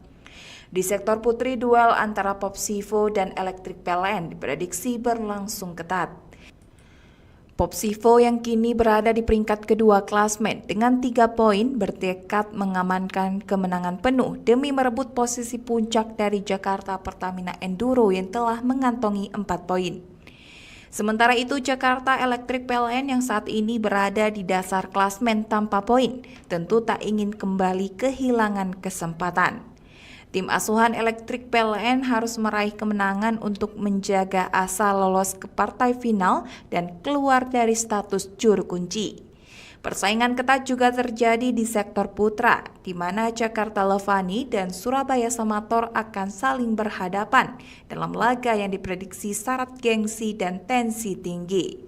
Di sektor putri, duel antara Popsivo dan Electric PLN diprediksi berlangsung ketat. Popsivo yang kini berada di peringkat kedua klasmen dengan 3 poin bertekad mengamankan kemenangan penuh demi merebut posisi puncak dari Jakarta Pertamina Enduro yang telah mengantongi 4 poin. Sementara itu Jakarta Electric PLN yang saat ini berada di dasar klasmen tanpa poin tentu tak ingin kembali kehilangan kesempatan. Tim asuhan Electric PLN harus meraih kemenangan untuk menjaga asa lolos ke partai final dan keluar dari status juru kunci. Persaingan ketat juga terjadi di sektor putra, di mana Jakarta Levani dan Surabaya Samator akan saling berhadapan dalam laga yang diprediksi syarat gengsi dan tensi tinggi.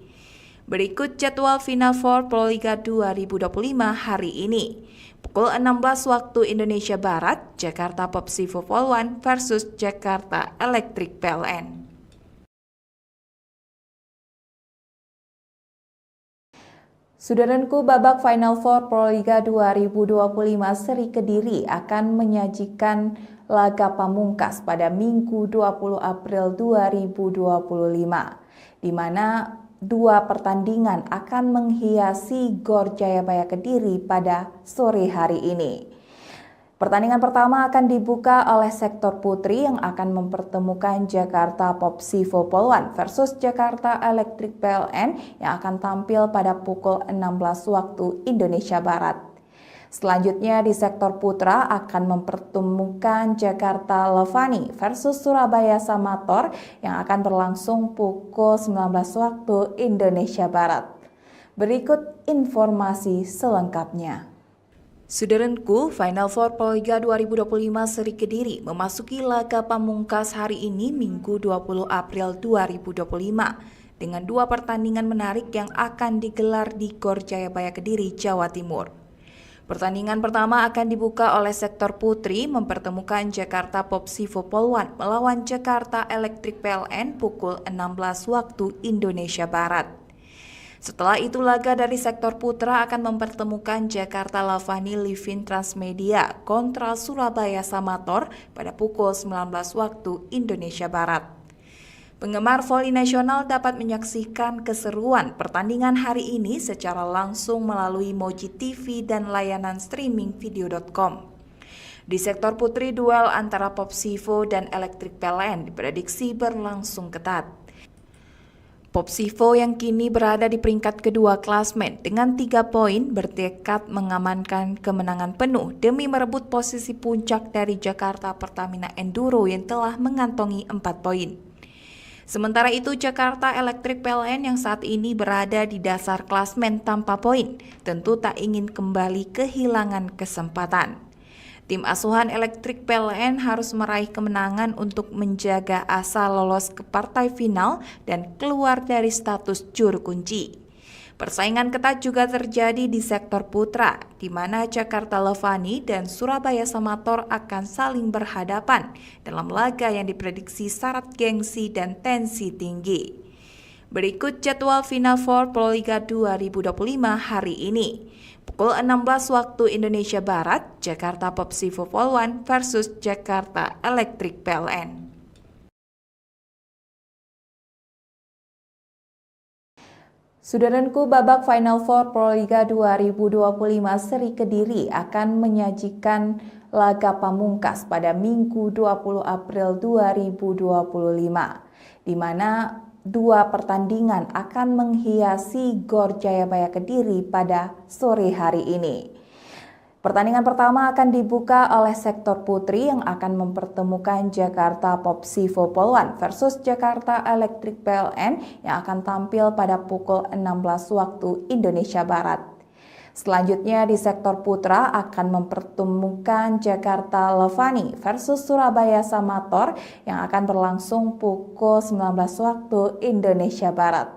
Berikut jadwal Final Four Proliga 2025 hari ini. Pukul 16 waktu Indonesia Barat, Jakarta Popsivo Polwan versus Jakarta Electric PLN. Sudaranku, babak Final Four Proliga 2025 seri Kediri akan menyajikan laga pamungkas pada Minggu 20 April 2025, di mana dua pertandingan akan menghiasi GOR Jayabaya Kediri pada sore hari ini. Pertandingan pertama akan dibuka oleh sektor putri yang akan mempertemukan Jakarta Popsivo Polwan versus Jakarta Electric PLN yang akan tampil pada pukul 16 waktu Indonesia Barat. Selanjutnya di sektor putra akan mempertemukan Jakarta Levani versus Surabaya Samator yang akan berlangsung pukul 19 waktu Indonesia Barat. Berikut informasi selengkapnya. Sudaranku, Final Four Proliga 2025 seri Kediri memasuki laga pamungkas hari ini Minggu 20 April 2025 dengan dua pertandingan menarik yang akan digelar di GOR Jayabaya Kediri, Jawa Timur. Pertandingan pertama akan dibuka oleh sektor putri mempertemukan Jakarta Popsivo Polwan melawan Jakarta Electric PLN pukul 16 waktu Indonesia Barat. Setelah itu laga dari sektor putra akan mempertemukan Jakarta Lavani Livin Transmedia kontra Surabaya Samator pada pukul 19 waktu Indonesia Barat. Penggemar voli nasional dapat menyaksikan keseruan pertandingan hari ini secara langsung melalui Moji TV dan layanan streaming video.com. Di sektor putri, duel antara Popsivo dan Electric PLN diprediksi berlangsung ketat. Popsivo yang kini berada di peringkat kedua klasmen dengan 3 poin bertekad mengamankan kemenangan penuh demi merebut posisi puncak dari Jakarta Pertamina Enduro yang telah mengantongi 4 poin. Sementara itu Jakarta Electric PLN yang saat ini berada di dasar klasmen tanpa poin tentu tak ingin kembali kehilangan kesempatan. Tim asuhan Electric PLN harus meraih kemenangan untuk menjaga asa lolos ke partai final dan keluar dari status juru kunci. Persaingan ketat juga terjadi di sektor putra, di mana Jakarta Levani dan Surabaya Samator akan saling berhadapan dalam laga yang diprediksi syarat gengsi dan tensi tinggi. Berikut jadwal Final Four Proliga 2025 hari ini. Pukul 16 waktu Indonesia Barat, Jakarta Popsivo Polwan versus Jakarta Electric PLN. Saudaraku, babak Final Four Proliga 2025 Seri Kediri akan menyajikan laga pamungkas pada Minggu 20 April 2025, di mana dua pertandingan akan menghiasi GOR Jayabaya Kediri pada sore hari ini. Pertandingan pertama akan dibuka oleh sektor putri yang akan mempertemukan Jakarta Popsivo Polwan versus Jakarta Electric PLN yang akan tampil pada pukul 16 waktu Indonesia Barat. Selanjutnya di sektor putra akan mempertemukan Jakarta Levani versus Surabaya Samator yang akan berlangsung pukul 19 waktu Indonesia Barat.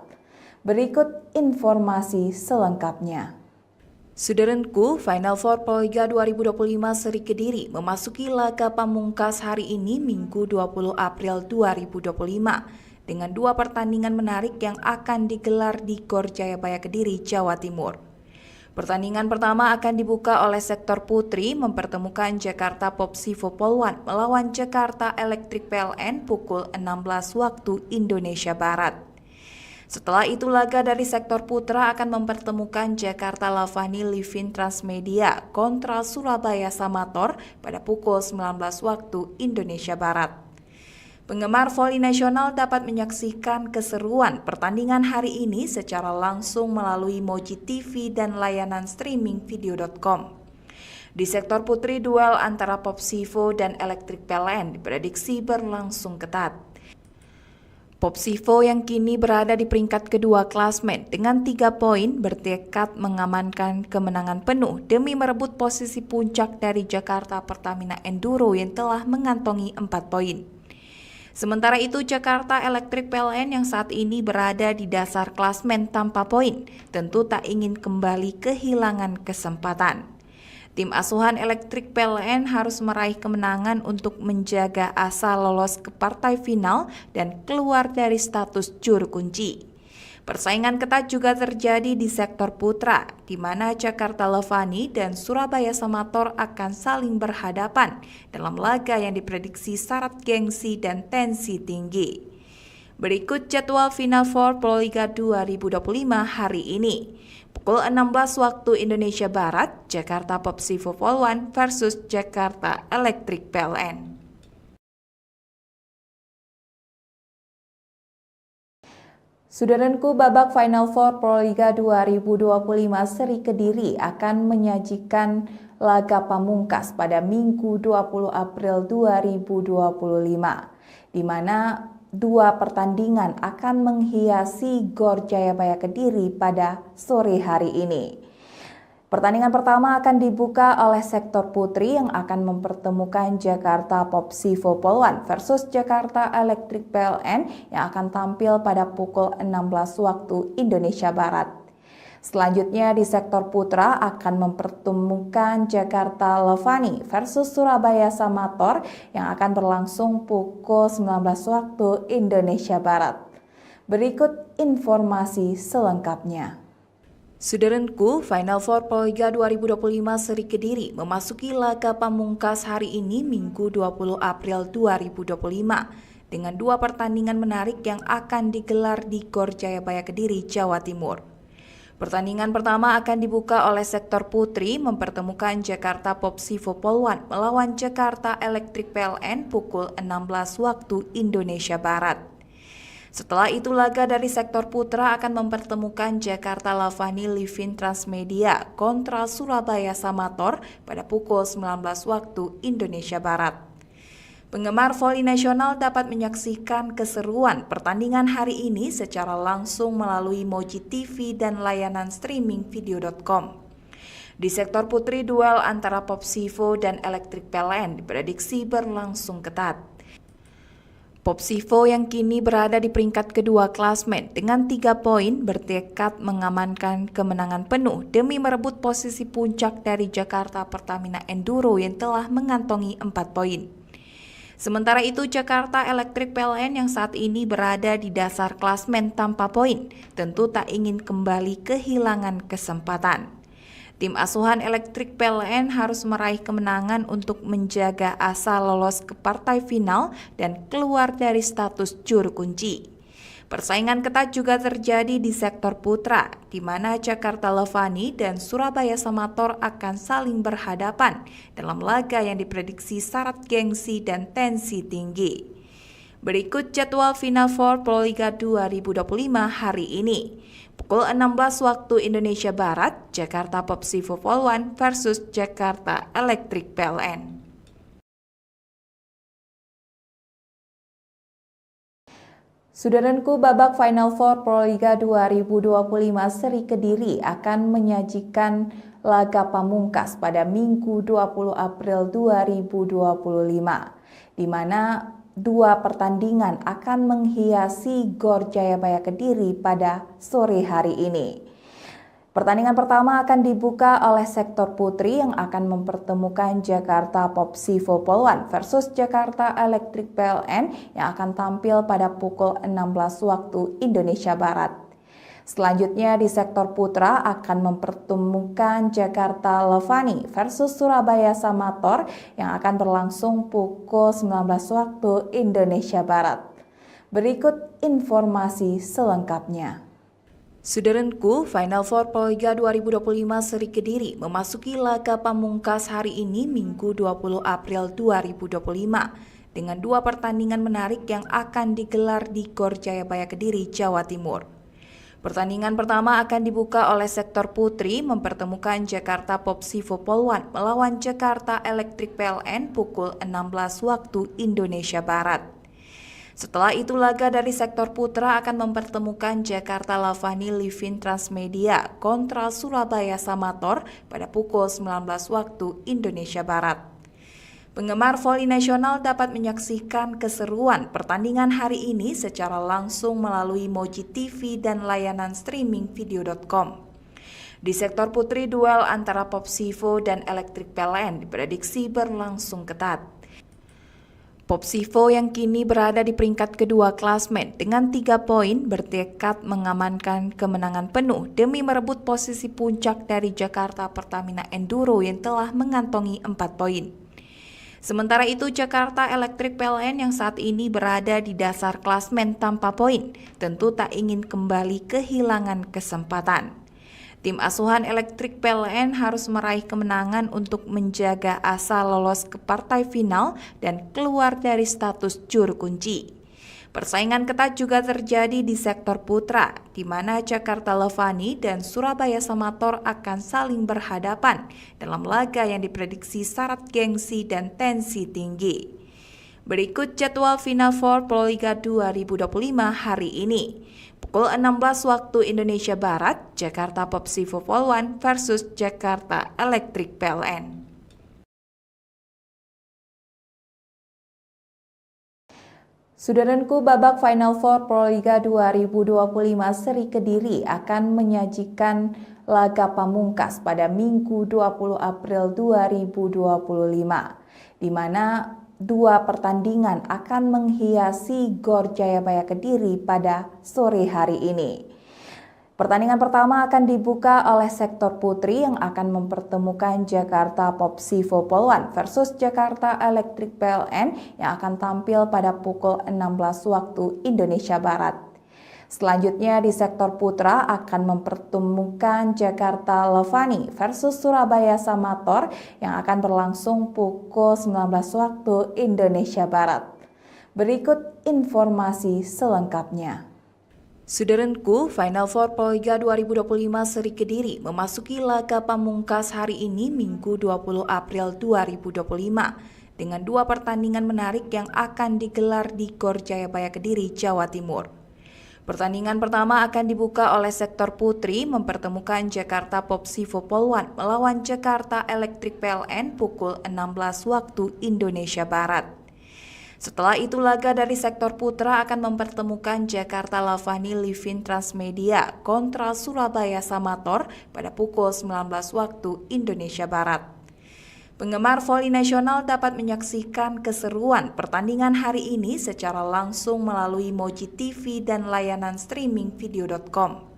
Berikut informasi selengkapnya. Saudaraku, Final Four Proliga 2025 Seri Kediri memasuki laga pamungkas hari ini Minggu 20 April 2025 dengan dua pertandingan menarik yang akan digelar di GOR Jayabaya Kediri, Jawa Timur. Pertandingan pertama akan dibuka oleh sektor putri mempertemukan Jakarta Popsivo Polwan melawan Jakarta Electric PLN pukul 16 waktu Indonesia Barat. Setelah itu laga dari sektor putra akan mempertemukan Jakarta Levani Livin Transmedia kontra Surabaya Samator pada pukul 19 waktu Indonesia Barat. Penggemar voli nasional dapat menyaksikan keseruan pertandingan hari ini secara langsung melalui Moji TV dan layanan streaming video.com. Di sektor putri, duel antara Popsivo dan Electric PLN diprediksi berlangsung ketat. Popsivo yang kini berada di peringkat kedua klasmen dengan 3 poin bertekad mengamankan kemenangan penuh demi merebut posisi puncak dari Jakarta Pertamina Enduro yang telah mengantongi 4 poin. Sementara itu Jakarta Electric PLN yang saat ini berada di dasar klasmen tanpa poin tentu tak ingin kembali kehilangan kesempatan. Tim asuhan Electric PLN harus meraih kemenangan untuk menjaga asa lolos ke partai final dan keluar dari status juru kunci. Persaingan ketat juga terjadi di sektor putra, di mana Jakarta Levani dan Surabaya Samator akan saling berhadapan dalam laga yang diprediksi syarat gengsi dan tensi tinggi. Berikut jadwal Final Four Proliga 2025 hari ini. Pukul 16 waktu Indonesia Barat, Jakarta Popsivo Polwan versus Jakarta Electric PLN. Saudaraku, babak Final Four Proliga 2025 Seri Kediri akan menyajikan laga pamungkas pada Minggu 20 April 2025, di mana dua pertandingan akan menghiasi GOR Jayabaya Kediri pada sore hari ini. Pertandingan pertama akan dibuka oleh sektor putri yang akan mempertemukan Jakarta Popsivo Polwan versus Jakarta Electric PLN yang akan tampil pada pukul 16 waktu Indonesia Barat. Selanjutnya di sektor putra akan mempertemukan Jakarta Levani versus Surabaya Samator yang akan berlangsung pukul 19 waktu Indonesia Barat. Berikut informasi selengkapnya. Saudaraku, Final Four Proliga 2025 Seri Kediri memasuki laga pamungkas hari ini Minggu 20 April 2025 dengan dua pertandingan menarik yang akan digelar di GOR Jayabaya Kediri, Jawa Timur. Pertandingan pertama akan dibuka oleh sektor putri mempertemukan Jakarta Popsivo Polwan melawan Jakarta Electric PLN pukul 16 waktu Indonesia Barat. Setelah itu laga dari sektor putra akan mempertemukan Jakarta Levani Livin Transmedia kontra Surabaya Samator pada pukul 19 waktu Indonesia Barat. Penggemar voli nasional dapat menyaksikan keseruan pertandingan hari ini secara langsung melalui Moji TV dan layanan streaming video.com. Di sektor putri, duel antara Popsivo dan Electric PLN diprediksi berlangsung ketat. Popsivo yang kini berada di peringkat kedua klasmen dengan 3 poin bertekad mengamankan kemenangan penuh demi merebut posisi puncak dari Jakarta Pertamina Enduro yang telah mengantongi 4 poin. Sementara itu Jakarta Electric PLN yang saat ini berada di dasar klasmen tanpa poin tentu tak ingin kembali kehilangan kesempatan. Tim asuhan Electric PLN harus meraih kemenangan untuk menjaga asa lolos ke partai final dan keluar dari status juru kunci. Persaingan ketat juga terjadi di sektor putra, di mana Jakarta Levani dan Surabaya Samator akan saling berhadapan dalam laga yang diprediksi syarat gengsi dan tensi tinggi. Berikut jadwal Final Four Proliga 2025 hari ini. Pukul 16 waktu Indonesia Barat, Jakarta Popsivo Poluan versus Jakarta Electric PLN. Saudaraku, babak Final Four Proliga 2025 Seri Kediri akan menyajikan laga pamungkas pada Minggu 20 April 2025, di mana 2 pertandingan akan menghiasi GOR Jayabaya Kediri pada sore hari ini. Pertandingan pertama akan dibuka oleh sektor putri yang akan mempertemukan Jakarta Popsivo Poluan versus Jakarta Electric PLN yang akan tampil pada pukul 16 waktu Indonesia Barat. Selanjutnya di sektor putra akan mempertemukan Jakarta Levani versus Surabaya Samator yang akan berlangsung pukul 19 waktu Indonesia Barat. Berikut informasi selengkapnya. Saudaraku, Final Four Proliga 2025 Seri Kediri memasuki laga pamungkas hari ini Minggu 20 April 2025 dengan 2 pertandingan menarik yang akan digelar di GOR Jayabaya Kediri, Jawa Timur. Pertandingan pertama akan dibuka oleh sektor putri mempertemukan Jakarta Popsivo Poluan melawan Jakarta Electric PLN pukul 16 waktu Indonesia Barat. Setelah itu laga dari sektor putra akan mempertemukan Jakarta Levani Livin Transmedia kontra Surabaya Samator pada pukul 19 waktu Indonesia Barat. Penggemar voli nasional dapat menyaksikan keseruan pertandingan hari ini secara langsung melalui Moji TV dan layanan streaming video.com. Di sektor putri, duel antara Popsivo dan Electric PLN diprediksi berlangsung ketat. Popsivo yang kini berada di peringkat kedua klasmen dengan 3 poin bertekad mengamankan kemenangan penuh demi merebut posisi puncak dari Jakarta Pertamina Enduro yang telah mengantongi 4 poin. Sementara itu Jakarta Electric PLN yang saat ini berada di dasar klasmen tanpa poin tentu tak ingin kembali kehilangan kesempatan. Tim asuhan Electric PLN harus meraih kemenangan untuk menjaga asa lolos ke partai final dan keluar dari status juru kunci. Persaingan ketat juga terjadi di sektor putra, di mana Jakarta Levani dan Surabaya Samator akan saling berhadapan dalam laga yang diprediksi syarat gengsi dan tensi tinggi. Berikut jadwal Final Four Proliga 2025 hari ini. Pukul 16 waktu Indonesia Barat, Jakarta Popsivo Poluan versus Jakarta Electric PLN. Saudaraku, babak Final Four Proliga 2025 Seri Kediri akan menyajikan laga pamungkas pada Minggu 20 April 2025, di mana 2 pertandingan akan menghiasi GOR Jayabaya Kediri pada sore hari ini. Pertandingan pertama akan dibuka oleh sektor putri yang akan mempertemukan Jakarta Popsivo Poluan versus Jakarta Electric PLN yang akan tampil pada pukul 16 waktu Indonesia Barat. Selanjutnya di sektor putra akan mempertemukan Jakarta Levani versus Surabaya Samator yang akan berlangsung pukul 19 waktu Indonesia Barat. Berikut informasi selengkapnya. Saudaraku, Final Four Proliga 2025 Seri Kediri memasuki laga pamungkas hari ini Minggu 20 April 2025 dengan 2 pertandingan menarik yang akan digelar di GOR Jayabaya Kediri, Jawa Timur. Pertandingan pertama akan dibuka oleh sektor putri mempertemukan Jakarta Popsivo Poluan melawan Jakarta Electric PLN pukul 16 waktu Indonesia Barat. Setelah itu laga dari sektor putra akan mempertemukan Jakarta Lavani Livin Transmedia kontra Surabaya Samator pada pukul 19 waktu Indonesia Barat. Penggemar voli nasional dapat menyaksikan keseruan pertandingan hari ini secara langsung melalui Moji TV dan layanan streaming video.com.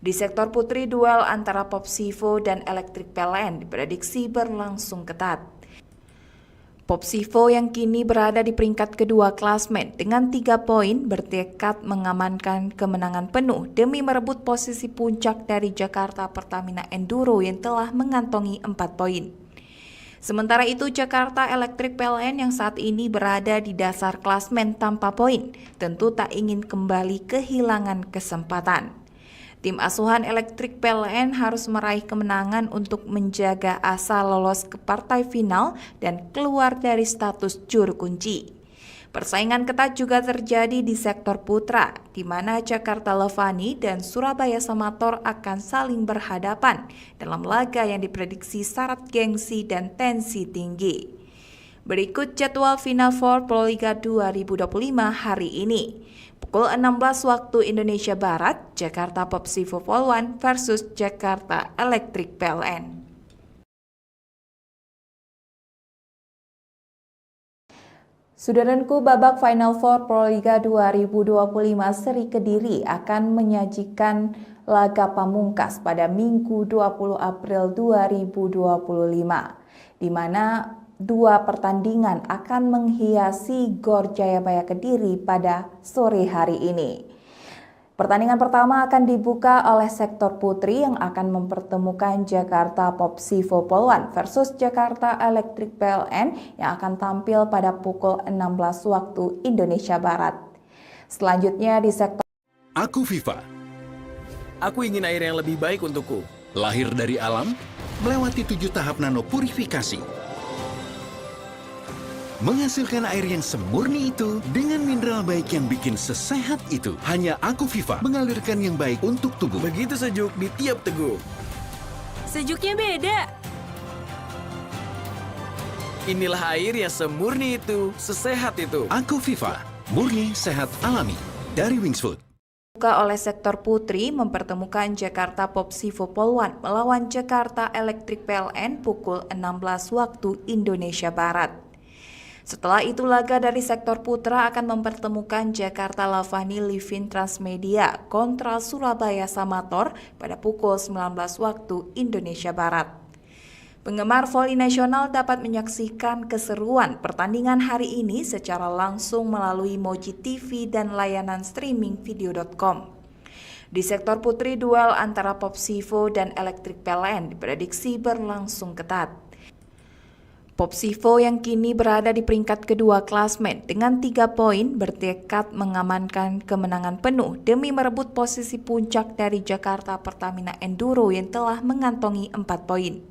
Di sektor putri, duel antara Popsivo dan Electric PLN diprediksi berlangsung ketat. Popsivo yang kini berada di peringkat kedua klasmen dengan 3 poin bertekad mengamankan kemenangan penuh demi merebut posisi puncak dari Jakarta Pertamina Enduro yang telah mengantongi 4 poin. Sementara itu Jakarta Electric PLN yang saat ini berada di dasar klasmen tanpa poin tentu tak ingin kembali kehilangan kesempatan. Tim asuhan Electric PLN harus meraih kemenangan untuk menjaga asa lolos ke partai final dan keluar dari status juru kunci. Persaingan ketat juga terjadi di sektor putra, di mana Jakarta Lavani dan Surabaya Samator akan saling berhadapan dalam laga yang diprediksi syarat gengsi dan tensi tinggi. Berikut jadwal Final Four Proliga 2025 hari ini. Pukul 16 waktu Indonesia Barat, Jakarta Popsivo Polwan versus Jakarta Electric PLN. Saudaraku, babak Final Four Proliga 2025 Seri Kediri akan menyajikan laga pamungkas pada Minggu 20 April 2025, di mana 2 pertandingan akan menghiasi GOR Jayabaya Kediri pada sore hari ini. Pertandingan pertama akan dibuka oleh sektor putri yang akan mempertemukan Jakarta Popsivo Polwan versus Jakarta Electric PLN yang akan tampil pada pukul 16 waktu Indonesia Barat. Selanjutnya di sektor Aku Viva. Aku ingin air yang lebih baik untukku. Lahir dari alam, melewati 7 tahap nano purifikasi. Menghasilkan air yang semurni itu dengan mineral baik yang bikin sesehat itu. Hanya Aku Viva mengalirkan yang baik untuk tubuh. Begitu sejuk di tiap teguk. Sejuknya beda. Inilah air yang semurni itu, sesehat itu. Aku Viva, murni sehat alami dari Wingsfood. Dibuka oleh sektor putri mempertemukan Jakarta Popsivo Polwan melawan Jakarta Electric PLN pukul 16 waktu Indonesia Barat. Setelah itu laga dari sektor putra akan mempertemukan Jakarta Lavani Livin Transmedia kontra Surabaya Samator pada pukul 19 waktu Indonesia Barat. Penggemar voli nasional dapat menyaksikan keseruan pertandingan hari ini secara langsung melalui Moji TV dan layanan streaming video.com. Di sektor putri, duel antara Popsivo dan Electric PLN diprediksi berlangsung ketat. Popsivo yang kini berada di peringkat kedua klasmen dengan 3 poin bertekad mengamankan kemenangan penuh demi merebut posisi puncak dari Jakarta Pertamina Enduro yang telah mengantongi 4 poin.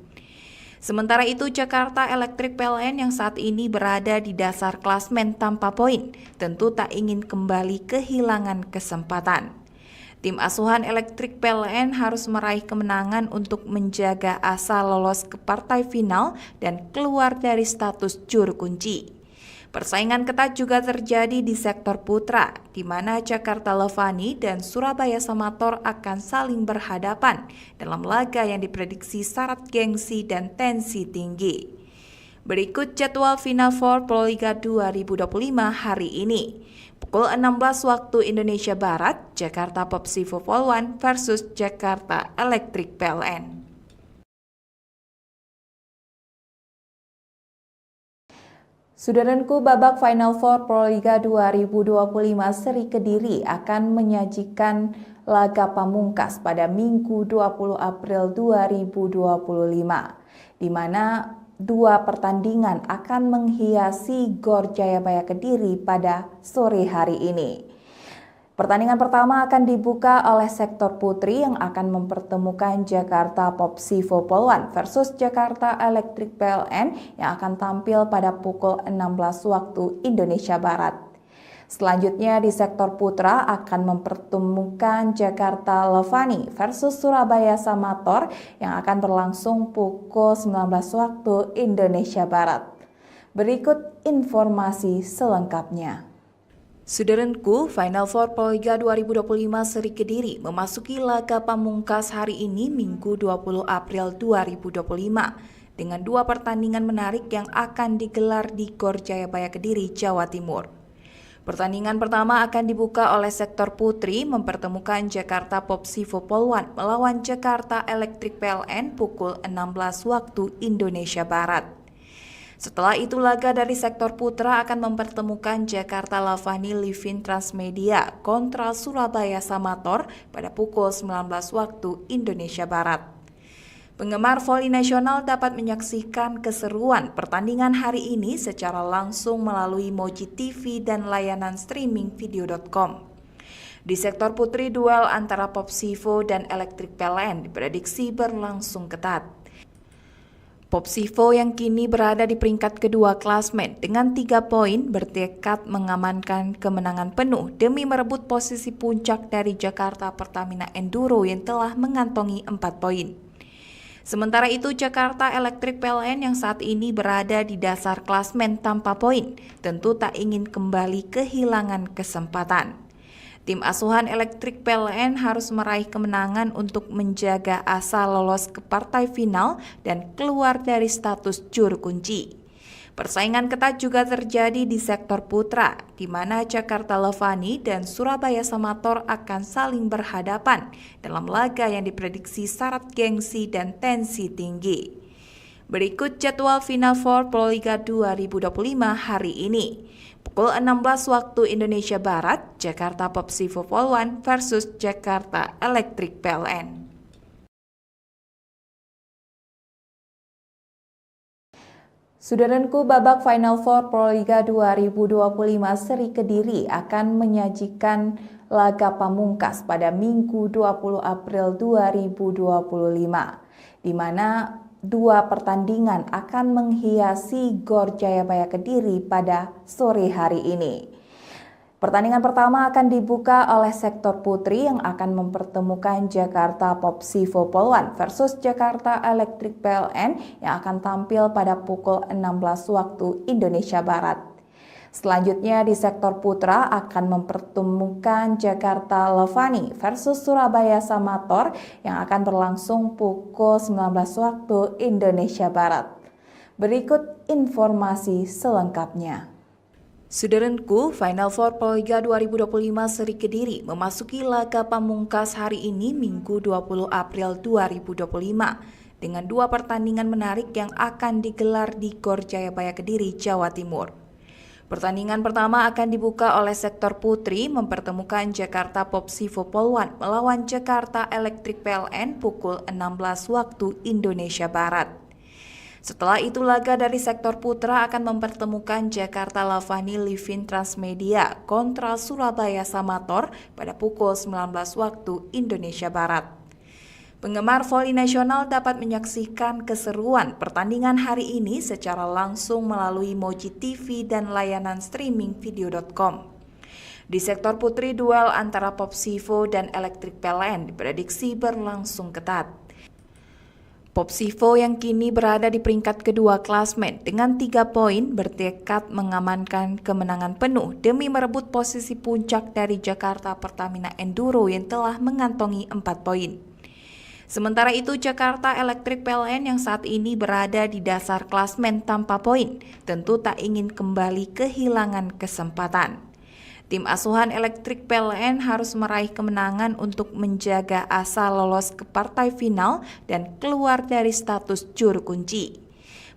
Sementara itu Jakarta Electric PLN yang saat ini berada di dasar klasmen tanpa poin tentu tak ingin kembali kehilangan kesempatan. Tim asuhan Electric PLN harus meraih kemenangan untuk menjaga asa lolos ke partai final dan keluar dari status juru kunci. Persaingan ketat juga terjadi di sektor putra, di mana Jakarta Lavani dan Surabaya Samator akan saling berhadapan dalam laga yang diprediksi syarat gengsi dan tensi tinggi. Berikut jadwal Final Four Proliga 2025 hari ini. Pukul 16 waktu Indonesia Barat, Jakarta Popsivo Polwan versus Jakarta Electric PLN. Saudaraku, babak Final Four Proliga 2025 Seri Kediri akan menyajikan laga pamungkas pada Minggu 20 April 2025, di mana 2 pertandingan akan menghiasi GOR Jayabaya Kediri pada sore hari ini. Pertandingan pertama akan dibuka oleh sektor putri yang akan mempertemukan Jakarta Popsivo Polwan versus Jakarta Electric PLN yang akan tampil pada pukul 16 waktu Indonesia Barat. Selanjutnya di sektor putra akan mempertemukan Jakarta Lavani versus Surabaya Samator yang akan berlangsung pukul 19 waktu Indonesia Barat. Berikut informasi selengkapnya. Saudaraku, Final Four Proliga 2025 Seri Kediri memasuki laga pamungkas hari ini Minggu 20 April 2025 dengan dua pertandingan menarik yang akan digelar di Gor Jayabaya Kediri, Jawa Timur. Pertandingan pertama akan dibuka oleh sektor putri mempertemukan Jakarta Popsivo Polwan melawan Jakarta Electric PLN pukul 16 waktu Indonesia Barat. Setelah itu laga dari sektor putra akan mempertemukan Jakarta Lavani Livin Transmedia kontra Surabaya Samator pada pukul 19 waktu Indonesia Barat. Penggemar voli nasional dapat menyaksikan keseruan pertandingan hari ini secara langsung melalui Moji TV dan layanan streaming video.com. Di sektor putri, duel antara Popsivo dan Electric PLN diprediksi berlangsung ketat. Popsivo yang kini berada di peringkat kedua klasmen dengan 3 poin bertekad mengamankan kemenangan penuh demi merebut posisi puncak dari Jakarta Pertamina Enduro yang telah mengantongi 4 poin. Sementara itu Jakarta Electric PLN yang saat ini berada di dasar klasmen tanpa poin tentu tak ingin kembali kehilangan kesempatan. Tim asuhan Electric PLN harus meraih kemenangan untuk menjaga asa lolos ke partai final dan keluar dari status juru kunci. Persaingan ketat juga terjadi di sektor putra, di mana Jakarta Lavani dan Surabaya Samator akan saling berhadapan dalam laga yang diprediksi syarat gengsi dan tensi tinggi. Berikut jadwal Final Four Proliga 2025 hari ini. Pukul 16 waktu Indonesia Barat, Jakarta Popsivo Polwan versus Jakarta Electric PLN. Saudaraku, babak Final Four Proliga 2025 Seri Kediri akan menyajikan laga pamungkas pada Minggu 20 April 2025, di mana dua pertandingan akan menghiasi Gor Jayabaya Kediri pada sore hari ini. Pertandingan pertama akan dibuka oleh sektor putri yang akan mempertemukan Jakarta Popsivo Polwan versus Jakarta Electric PLN yang akan tampil pada pukul 16 waktu Indonesia Barat. Selanjutnya di sektor putra akan mempertemukan Jakarta Lavani versus Surabaya Samator yang akan berlangsung pukul 19 waktu Indonesia Barat. Berikut informasi selengkapnya. Saudaraku, Final Four Proliga 2025 Seri Kediri memasuki laga pamungkas hari ini Minggu 20 April 2025 dengan dua pertandingan menarik yang akan digelar di Gor Jayabaya Kediri, Jawa Timur. Pertandingan pertama akan dibuka oleh sektor putri mempertemukan Jakarta Popsivo Polwan melawan Jakarta Electric PLN pukul 16 waktu Indonesia Barat. Setelah itu laga dari sektor putra akan mempertemukan Jakarta Lavani Livin Transmedia kontra Surabaya Samator pada pukul 19 waktu Indonesia Barat. Penggemar voli nasional dapat menyaksikan keseruan pertandingan hari ini secara langsung melalui Moji TV dan layanan streaming video.com. Di sektor putri, duel antara Popsivo dan Electric PLN diprediksi berlangsung ketat. Popsivo yang kini berada di peringkat kedua klasmen dengan 3 poin bertekad mengamankan kemenangan penuh demi merebut posisi puncak dari Jakarta Pertamina Enduro yang telah mengantongi 4 poin. Sementara itu Jakarta Electric PLN yang saat ini berada di dasar klasmen tanpa poin tentu tak ingin kembali kehilangan kesempatan. Tim asuhan Electric PLN harus meraih kemenangan untuk menjaga asa lolos ke partai final dan keluar dari status juru kunci.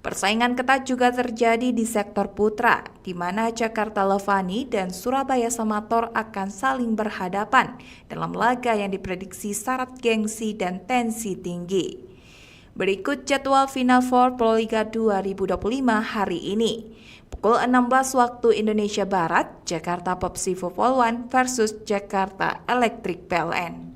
Persaingan ketat juga terjadi di sektor putra, di mana Jakarta Lavani dan Surabaya Samator akan saling berhadapan dalam laga yang diprediksi syarat gengsi dan tensi tinggi. Berikut jadwal Final Four Proliga 2025 hari ini. Pukul 16 waktu Indonesia Barat, Jakarta Popsivo Polwan versus Jakarta Electric PLN.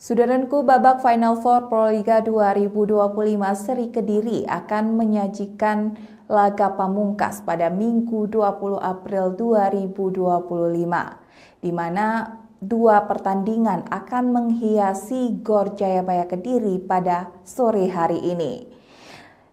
Saudaraku, babak Final Four Proliga 2025 Seri Kediri akan menyajikan laga pamungkas pada Minggu 20 April 2025, di mana dua pertandingan akan menghiasi GOR Jayabaya Kediri pada sore hari ini.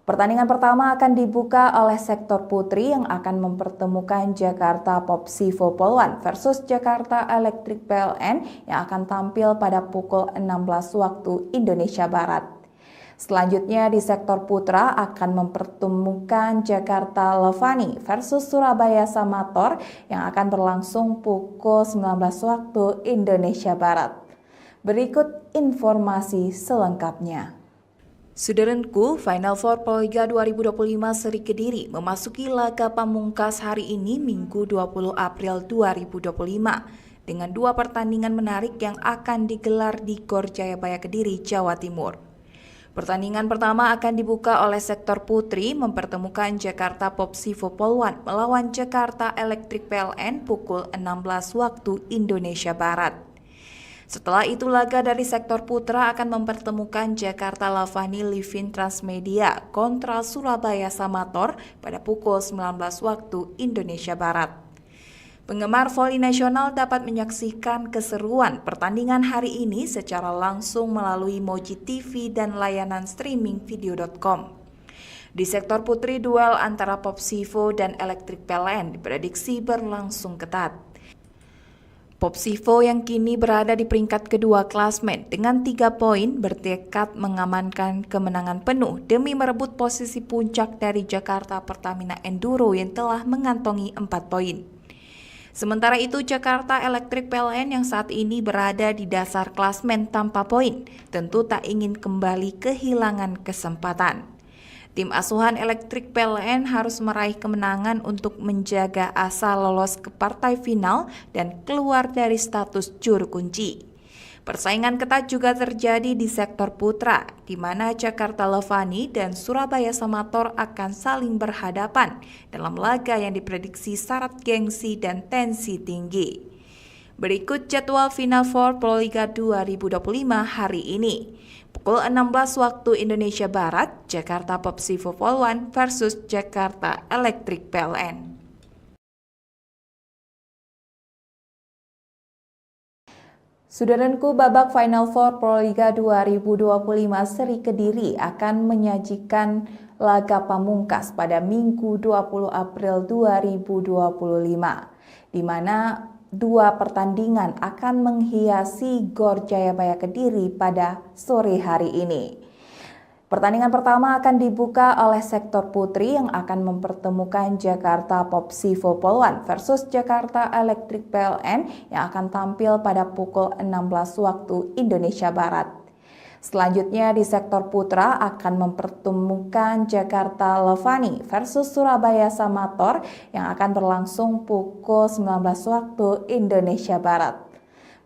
Pertandingan pertama akan dibuka oleh sektor putri yang akan mempertemukan Jakarta Popsivo Polwan versus Jakarta Electric PLN yang akan tampil pada pukul 16 waktu Indonesia Barat. Selanjutnya di sektor putra akan mempertemukan Jakarta Levani versus Surabaya Samator yang akan berlangsung pukul 19 waktu Indonesia Barat. Berikut informasi selengkapnya. Sudaranku, Final Four Proliga 2025 Seri Kediri memasuki laga pamungkas hari ini Minggu 20 April 2025 dengan dua pertandingan menarik yang akan digelar di GOR Jayabaya Kediri, Jawa Timur. Pertandingan pertama akan dibuka oleh sektor putri mempertemukan Jakarta Popsivo Polwan melawan Jakarta Electric PLN pukul 16 waktu Indonesia Barat. Setelah itu laga dari sektor putra akan mempertemukan Jakarta Lavani Livin Transmedia kontra Surabaya Samator pada pukul 19 waktu Indonesia Barat. Penggemar voli nasional dapat menyaksikan keseruan pertandingan hari ini secara langsung melalui Moji TV dan layanan streaming video.com. Di sektor putri, duel antara Popsivo dan Electric PLN diprediksi berlangsung ketat. Popsivo yang kini berada di peringkat kedua klasmen dengan 3 poin bertekad mengamankan kemenangan penuh demi merebut posisi puncak dari Jakarta Pertamina Enduro yang telah mengantongi 4 poin. Sementara itu Jakarta Electric PLN yang saat ini berada di dasar klasmen tanpa poin tentu tak ingin kembali kehilangan kesempatan. Tim asuhan Electric PLN harus meraih kemenangan untuk menjaga asa lolos ke partai final dan keluar dari status juru kunci. Persaingan ketat juga terjadi di sektor putra, di mana Jakarta Levani dan Surabaya Samator akan saling berhadapan dalam laga yang diprediksi syarat gengsi dan tensi tinggi. Berikut jadwal Final Four Proliga 2025 hari ini. Pukul 16 waktu Indonesia Barat, Jakarta Popsivo Polwan versus Jakarta Electric PLN. Sudaranku, babak Final Four Proliga 2025 Seri Kediri akan menyajikan laga pamungkas pada Minggu 20 April 2025, di mana dua pertandingan akan menghiasi GOR Jayabaya Kediri pada sore hari ini. Pertandingan pertama akan dibuka oleh sektor putri yang akan mempertemukan Jakarta Popsivo Polwan versus Jakarta Electric PLN yang akan tampil pada pukul 16 waktu Indonesia Barat. Selanjutnya di sektor putra akan mempertemukan Jakarta Levani versus Surabaya Samator yang akan berlangsung pukul 19 waktu Indonesia Barat.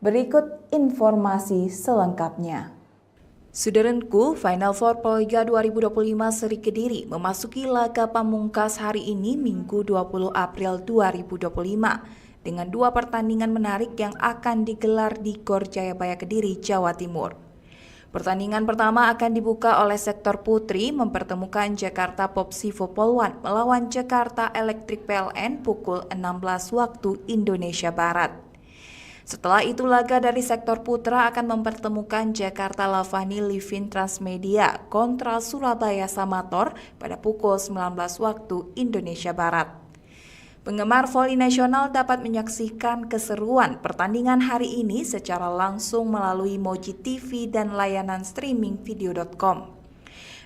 Berikut informasi selengkapnya. Sudaranku, Final Four Proliga 2025 Seri Kediri memasuki laga pamungkas hari ini Minggu 20 April 2025 dengan dua pertandingan menarik yang akan digelar di GOR Jayabaya Kediri, Jawa Timur. Pertandingan pertama akan dibuka oleh sektor putri mempertemukan Jakarta Popsivo Polwan melawan Jakarta Electric PLN pukul 16 waktu Indonesia Barat. Setelah itu laga dari sektor putra akan mempertemukan Jakarta Lavani Livin Transmedia kontra Surabaya Samator pada pukul 19 waktu Indonesia Barat. Penggemar voli nasional dapat menyaksikan keseruan pertandingan hari ini secara langsung melalui Moji TV dan layanan streaming video.com.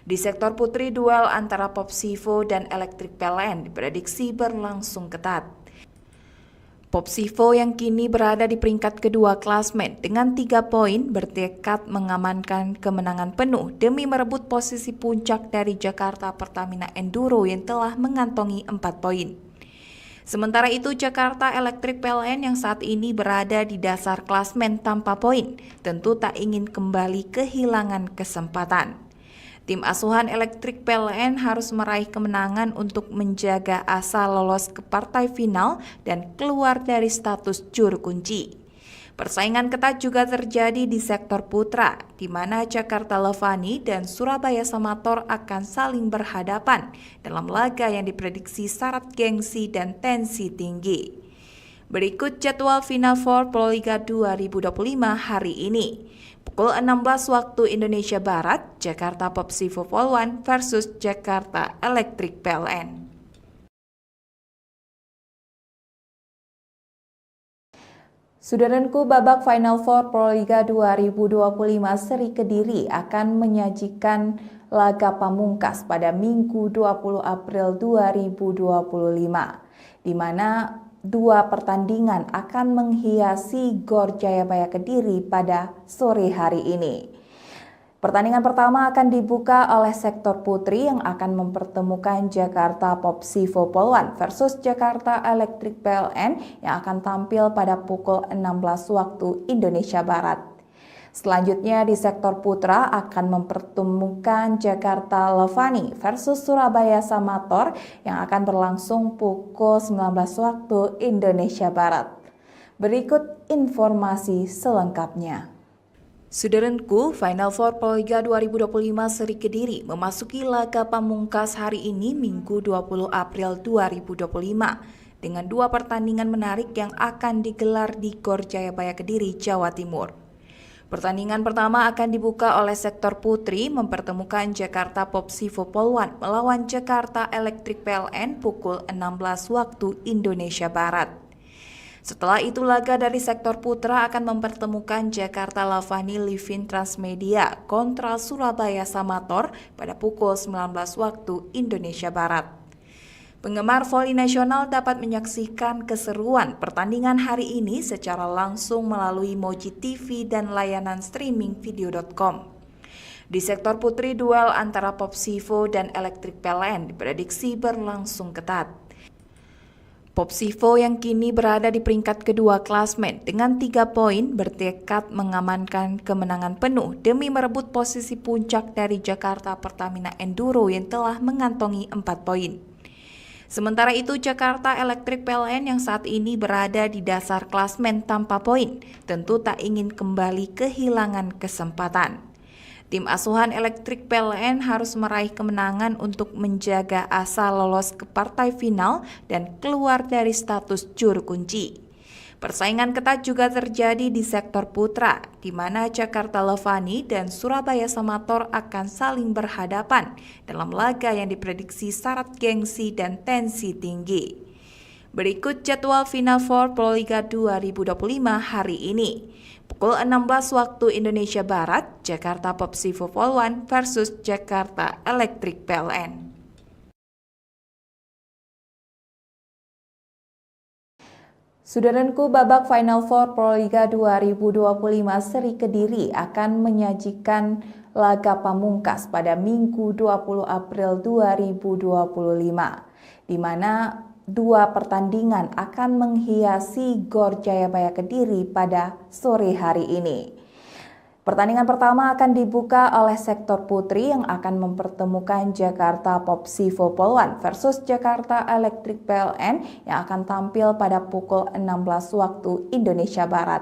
Di sektor putri, duel antara Popsivo dan Electric PLN diprediksi berlangsung ketat. Popsivo yang kini berada di peringkat kedua klasmen dengan 3 poin bertekad mengamankan kemenangan penuh demi merebut posisi puncak dari Jakarta Pertamina Enduro yang telah mengantongi 4 poin. Sementara itu Jakarta Electric PLN yang saat ini berada di dasar klasmen tanpa poin tentu tak ingin kembali kehilangan kesempatan. Tim asuhan Electric PLN harus meraih kemenangan untuk menjaga asa lolos ke partai final dan keluar dari status juru kunci. Persaingan ketat juga terjadi di sektor putra, di mana Jakarta Levani dan Surabaya Samator akan saling berhadapan dalam laga yang diprediksi syarat gengsi dan tensi tinggi. Berikut jadwal Final Four Proliga 2025 hari ini. Pukul 16 waktu Indonesia Barat, Jakarta Popsivo Poluan versus Jakarta Electric PLN. Saudaraku, babak Final Four Proliga 2025 Seri Kediri akan menyajikan laga pamungkas pada Minggu 20 April 2025, di mana dua pertandingan akan menghiasi GOR Jayabaya Kediri pada sore hari ini. Pertandingan pertama akan dibuka oleh sektor putri yang akan mempertemukan Jakarta Popsivo Poluan versus Jakarta Electric PLN yang akan tampil pada pukul 16 waktu Indonesia Barat. Selanjutnya di sektor putra akan mempertemukan Jakarta Levani versus Surabaya Samator yang akan berlangsung pukul 19 waktu Indonesia Barat. Berikut informasi selengkapnya. Saudaraku, Final Four Proliga 2025 Seri Kediri memasuki laga pamungkas hari ini Minggu 20 April 2025 dengan dua pertandingan menarik yang akan digelar di GOR Jayabaya Kediri, Jawa Timur. Pertandingan pertama akan dibuka oleh sektor putri mempertemukan Jakarta Popsivo Poluan melawan Jakarta Electric PLN pukul 16 waktu Indonesia Barat. Setelah itu laga dari sektor putra akan mempertemukan Jakarta Lavani Livin Transmedia kontra Surabaya Samator pada pukul 19 waktu Indonesia Barat. Penggemar voli nasional dapat menyaksikan keseruan pertandingan hari ini secara langsung melalui Moji TV dan layanan streaming video.com. Di sektor putri, duel antara Popsivo dan Electric PLN diprediksi berlangsung ketat. Popsivo yang kini berada di peringkat kedua klasmen dengan 3 poin bertekad mengamankan kemenangan penuh demi merebut posisi puncak dari Jakarta Pertamina Enduro yang telah mengantongi 4 poin. Sementara itu Jakarta Electric PLN yang saat ini berada di dasar klasmen tanpa poin tentu tak ingin kembali kehilangan kesempatan. Tim asuhan Electric PLN harus meraih kemenangan untuk menjaga asa lolos ke partai final dan keluar dari status juru kunci. Persaingan ketat juga terjadi di sektor putra, di mana Jakarta Levani dan Surabaya Samator akan saling berhadapan dalam laga yang diprediksi syarat gengsi dan tensi tinggi. Berikut jadwal Final Four Proliga 2025 hari ini. Pukul 16 waktu Indonesia Barat, Jakarta Popsivo Poluan versus Jakarta Electric PLN. Saudaraku, babak Final Four Proliga 2025 Seri Kediri akan menyajikan laga pamungkas pada Minggu 20 April 2025, di mana dua pertandingan akan menghiasi GOR Jayabaya Kediri pada sore hari ini. Pertandingan pertama akan dibuka oleh sektor putri yang akan mempertemukan Jakarta Popsivo Poluan versus Jakarta Electric PLN yang akan tampil pada pukul 16 waktu Indonesia Barat.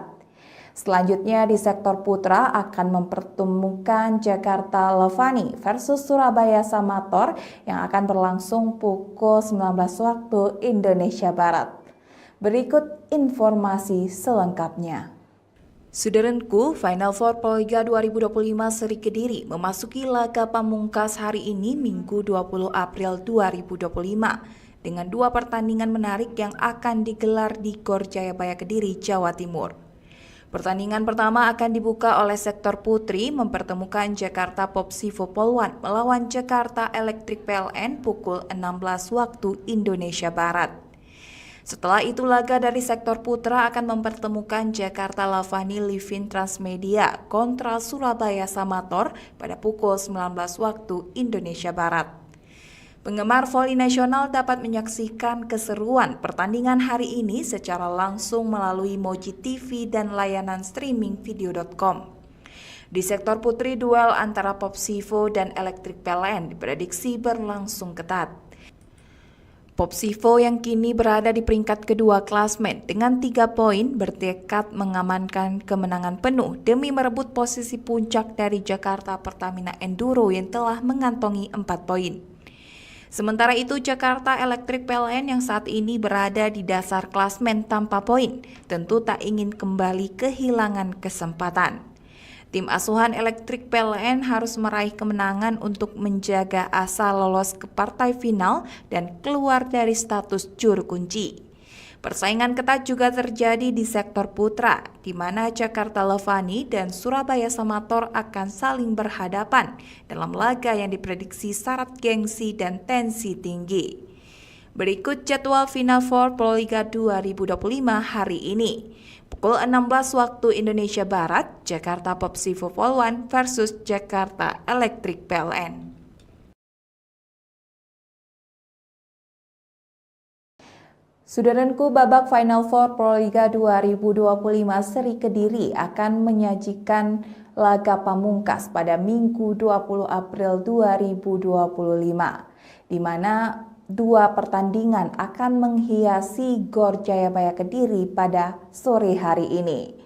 Selanjutnya di sektor putra akan mempertemukan Jakarta Levani versus Surabaya Samator yang akan berlangsung pukul 19 waktu Indonesia Barat. Berikut informasi selengkapnya. Saudaraku, Final Four Proliga 2025 Seri Kediri memasuki laga pamungkas hari ini Minggu 20 April 2025 dengan dua pertandingan menarik yang akan digelar di GOR Jayabaya Kediri, Jawa Timur. Pertandingan pertama akan dibuka oleh sektor putri mempertemukan Jakarta Popsivo Poluan melawan Jakarta Electric PLN pukul 16 waktu Indonesia Barat. Setelah itu laga dari sektor putra akan mempertemukan Jakarta Lavani Livin Transmedia kontra Surabaya Samator pada pukul 19 waktu Indonesia Barat. Penggemar voli nasional dapat menyaksikan keseruan pertandingan hari ini secara langsung melalui Moji TV dan layanan streaming video.com. Di sektor putri, duel antara Popsivo dan Electric PLN diprediksi berlangsung ketat. Popsivo yang kini berada di peringkat kedua klasmen dengan 3 poin bertekad mengamankan kemenangan penuh demi merebut posisi puncak dari Jakarta Pertamina Enduro yang telah mengantongi 4 poin. Sementara itu, Jakarta Electric PLN yang saat ini berada di dasar klasmen tanpa poin tentu tak ingin kembali kehilangan kesempatan. Tim asuhan Electric PLN harus meraih kemenangan untuk menjaga asa lolos ke partai final dan keluar dari status juru kunci. Persaingan ketat juga terjadi di sektor putra, di mana Jakarta Levani dan Surabaya Samator akan saling berhadapan dalam laga yang diprediksi syarat gengsi dan tensi tinggi. Berikut jadwal Final Four Proliga 2025 hari ini. Pukul 16 waktu Indonesia Barat, Jakarta Popsivo Polwan versus Jakarta Electric PLN. Saudaraku, babak Final Four Proliga 2025 seri Kediri akan menyajikan laga pamungkas pada Minggu 20 April 2025, di mana dua pertandingan akan menghiasi Gor Jayabaya Kediri pada sore hari ini.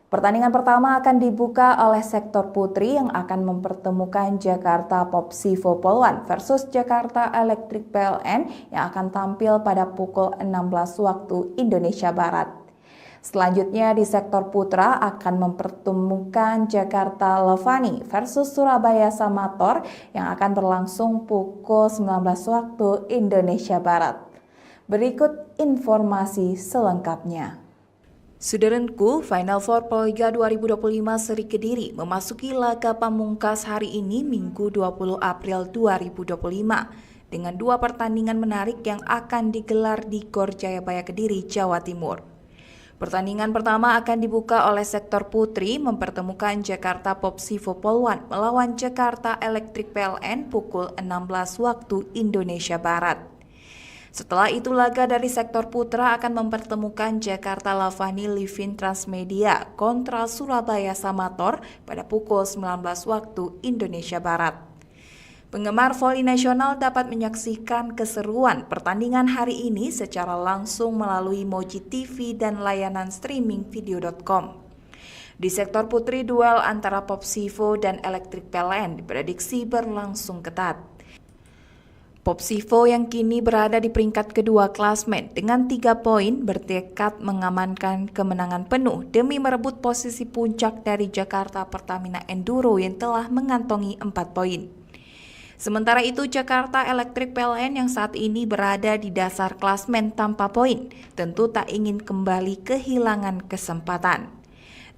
Pertandingan pertama akan dibuka oleh sektor putri yang akan mempertemukan Jakarta Popsivo Polwan versus Jakarta Electric PLN yang akan tampil pada pukul 16 waktu Indonesia Barat. Selanjutnya di sektor putra akan mempertemukan Jakarta Levani versus Surabaya Samator yang akan berlangsung pukul 19 waktu Indonesia Barat. Berikut informasi selengkapnya. Saudaraku, Final Four Proliga 2025 seri Kediri memasuki laga pamungkas hari ini Minggu 20 April 2025 dengan dua pertandingan menarik yang akan digelar di Gor Jayabaya Kediri, Jawa Timur. Pertandingan pertama akan dibuka oleh sektor putri mempertemukan Jakarta Popsivo Polwan melawan Jakarta Electric PLN pukul 16 waktu Indonesia Barat. Setelah itu laga dari sektor putra akan mempertemukan Jakarta Lavani Livin Transmedia kontra Surabaya Samator pada pukul 19 waktu Indonesia Barat. Penggemar voli nasional dapat menyaksikan keseruan pertandingan hari ini secara langsung melalui Moji TV dan layanan streaming video.com. Di sektor putri, duel antara Popsivo dan Electric PLN diprediksi berlangsung ketat. Popsivo yang kini berada di peringkat kedua klasmen dengan 3 poin bertekad mengamankan kemenangan penuh demi merebut posisi puncak dari Jakarta Pertamina Enduro yang telah mengantongi 4 poin. Sementara itu, Jakarta Electric PLN yang saat ini berada di dasar klasmen tanpa poin tentu tak ingin kembali kehilangan kesempatan.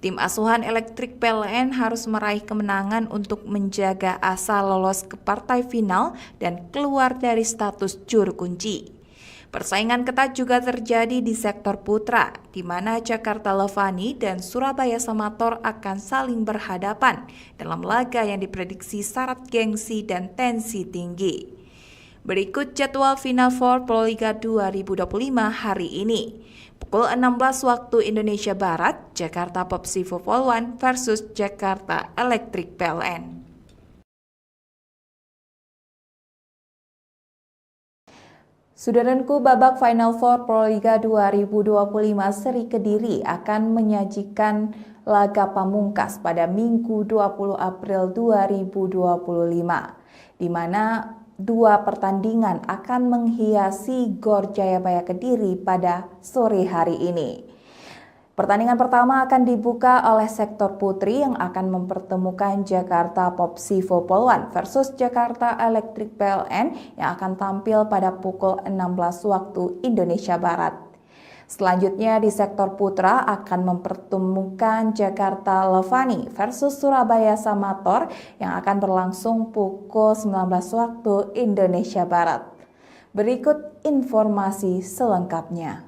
Tim asuhan Electric PLN harus meraih kemenangan untuk menjaga asa lolos ke partai final dan keluar dari status juru kunci. Persaingan ketat juga terjadi di sektor putra, di mana Jakarta Levani dan Surabaya Samator akan saling berhadapan dalam laga yang diprediksi syarat gengsi dan tensi tinggi. Berikut jadwal Final Four Proliga 2025 hari ini. Pukul 16 waktu Indonesia Barat, Jakarta Popsivo Polwan versus Jakarta Electric PLN. Saudaraku, babak Final Four Proliga 2025 seri Kediri akan menyajikan laga pamungkas pada Minggu 20 April 2025, di mana dua pertandingan akan menghiasi Gor Jayabaya Kediri pada sore hari ini. Pertandingan pertama akan dibuka oleh sektor putri yang akan mempertemukan Jakarta Popsivo Polwan versus Jakarta Electric PLN yang akan tampil pada pukul 16 waktu Indonesia Barat. Selanjutnya di sektor putra akan mempertemukan Jakarta Levani versus Surabaya Samator yang akan berlangsung pukul 19 waktu Indonesia Barat. Berikut informasi selengkapnya.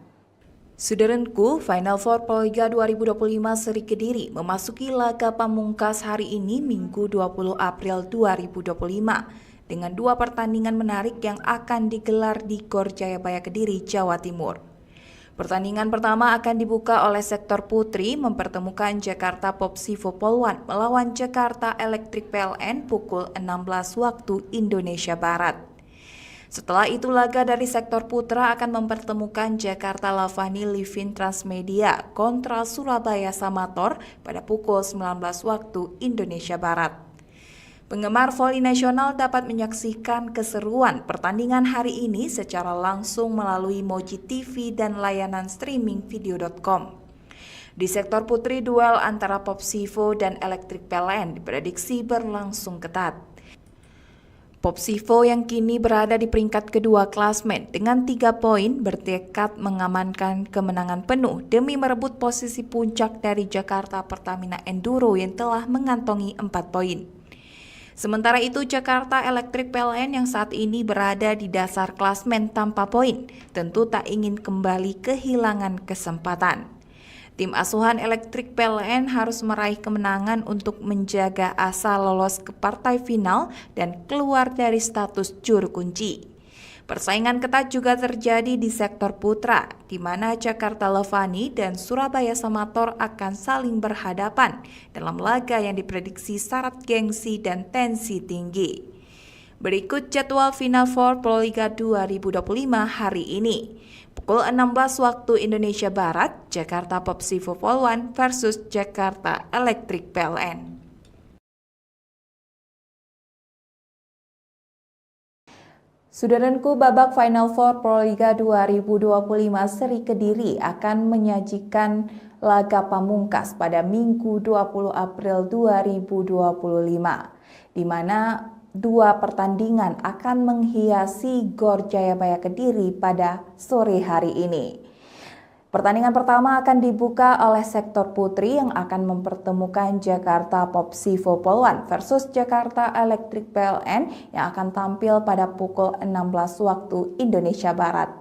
Saudaraku, Final Four Proliga 2025 seri Kediri memasuki laga pamungkas hari ini Minggu 20 April 2025 dengan dua pertandingan menarik yang akan digelar di Gor Jayabaya Kediri, Jawa Timur. Pertandingan pertama akan dibuka oleh sektor putri mempertemukan Jakarta Popsivo Polwan melawan Jakarta Electric PLN pukul 16 waktu Indonesia Barat. Setelah itu laga dari sektor putra akan mempertemukan Jakarta Lavani Livin Transmedia kontra Surabaya Samator pada pukul 19 waktu Indonesia Barat. Penggemar voli nasional dapat menyaksikan keseruan pertandingan hari ini secara langsung melalui Moji TV dan layanan streaming video.com. Di sektor putri, duel antara Popsivo dan Electric PLN diprediksi berlangsung ketat. Popsivo yang kini berada di peringkat kedua klasmen dengan 3 poin bertekad mengamankan kemenangan penuh demi merebut posisi puncak dari Jakarta Pertamina Enduro yang telah mengantongi 4 poin. Sementara itu, Jakarta Electric PLN yang saat ini berada di dasar klasmen tanpa poin tentu tak ingin kembali kehilangan kesempatan. Tim asuhan Electric PLN harus meraih kemenangan untuk menjaga asa lolos ke partai final dan keluar dari status juru kunci. Persaingan ketat juga terjadi di sektor putra, di mana Jakarta Levani dan Surabaya Samator akan saling berhadapan dalam laga yang diprediksi syarat gengsi dan tensi tinggi. Berikut jadwal Final Four Proliga 2025 hari ini. Pukul 16 waktu Indonesia Barat, Jakarta Popsivo Polwan versus Jakarta Electric PLN. Saudaraku, babak Final Four Proliga 2025 seri Kediri akan menyajikan laga pamungkas pada Minggu 20 April 2025, di mana 2 pertandingan akan menghiasi GOR Jayabaya Kediri pada sore hari ini. Pertandingan pertama akan dibuka oleh sektor putri yang akan mempertemukan Jakarta Popsivo Polwan versus Jakarta Electric PLN yang akan tampil pada pukul 16 waktu Indonesia Barat.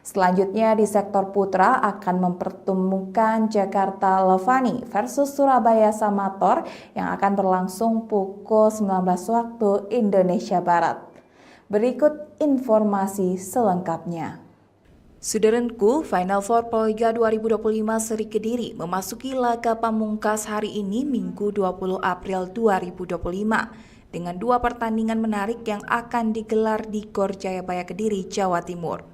Selanjutnya di sektor putra akan mempertemukan Jakarta Levani versus Surabaya Samator yang akan berlangsung pukul 19 waktu Indonesia Barat. Berikut informasi selengkapnya. Saudaraku, Final Four Proliga 2025 seri Kediri memasuki laga pamungkas hari ini Minggu 20 April 2025 dengan 2 pertandingan menarik yang akan digelar di GOR Jayabaya Kediri, Jawa Timur.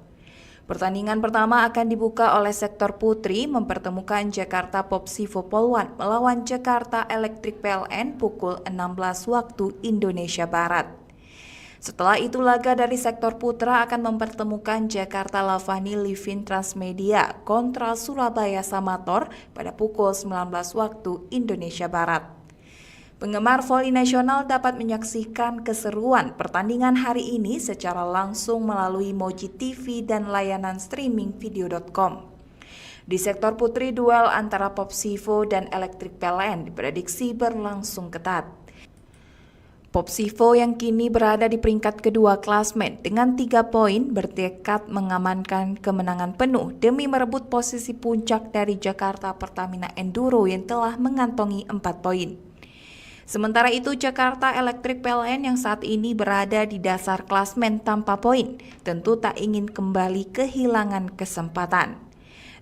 Pertandingan pertama akan dibuka oleh sektor putri mempertemukan Jakarta Popsivo Polwan melawan Jakarta Electric PLN pukul 16 waktu Indonesia Barat. Setelah itu laga dari sektor putra akan mempertemukan Jakarta Lavani Livin Transmedia kontra Surabaya Samator pada pukul 19 waktu Indonesia Barat. Penggemar voli nasional dapat menyaksikan keseruan pertandingan hari ini secara langsung melalui Moji TV dan layanan streaming video.com. Di sektor putri, duel antara Popsivo dan Electric PLN diprediksi berlangsung ketat. Popsivo yang kini berada di peringkat kedua klasmen dengan 3 poin bertekad mengamankan kemenangan penuh demi merebut posisi puncak dari Jakarta Pertamina Enduro yang telah mengantongi 4 poin. Sementara itu, Jakarta Electric PLN yang saat ini berada di dasar klasmen tanpa poin tentu tak ingin kembali kehilangan kesempatan.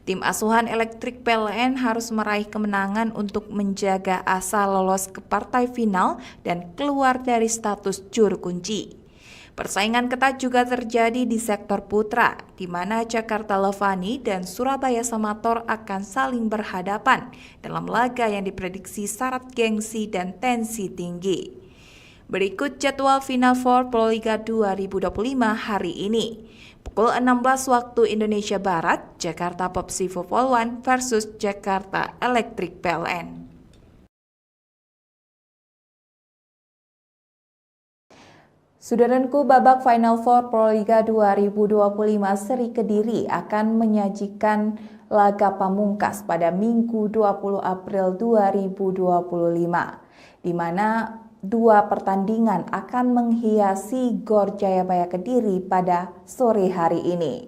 Tim asuhan Electric PLN harus meraih kemenangan untuk menjaga asa lolos ke partai final dan keluar dari status juru kunci. Persaingan ketat juga terjadi di sektor putra, di mana Jakarta Levani dan Surabaya Samator akan saling berhadapan dalam laga yang diprediksi syarat gengsi dan tensi tinggi. Berikut jadwal Final Four Proliga 2025 hari ini. Pukul 16 waktu Indonesia Barat, Jakarta Popsivo Polwan versus Jakarta Electric PLN. Saudaraku, babak Final Four Proliga 2025 seri Kediri akan menyajikan laga pamungkas pada Minggu 20 April 2025, di mana 2 pertandingan akan menghiasi GOR Jayabaya Kediri pada sore hari ini.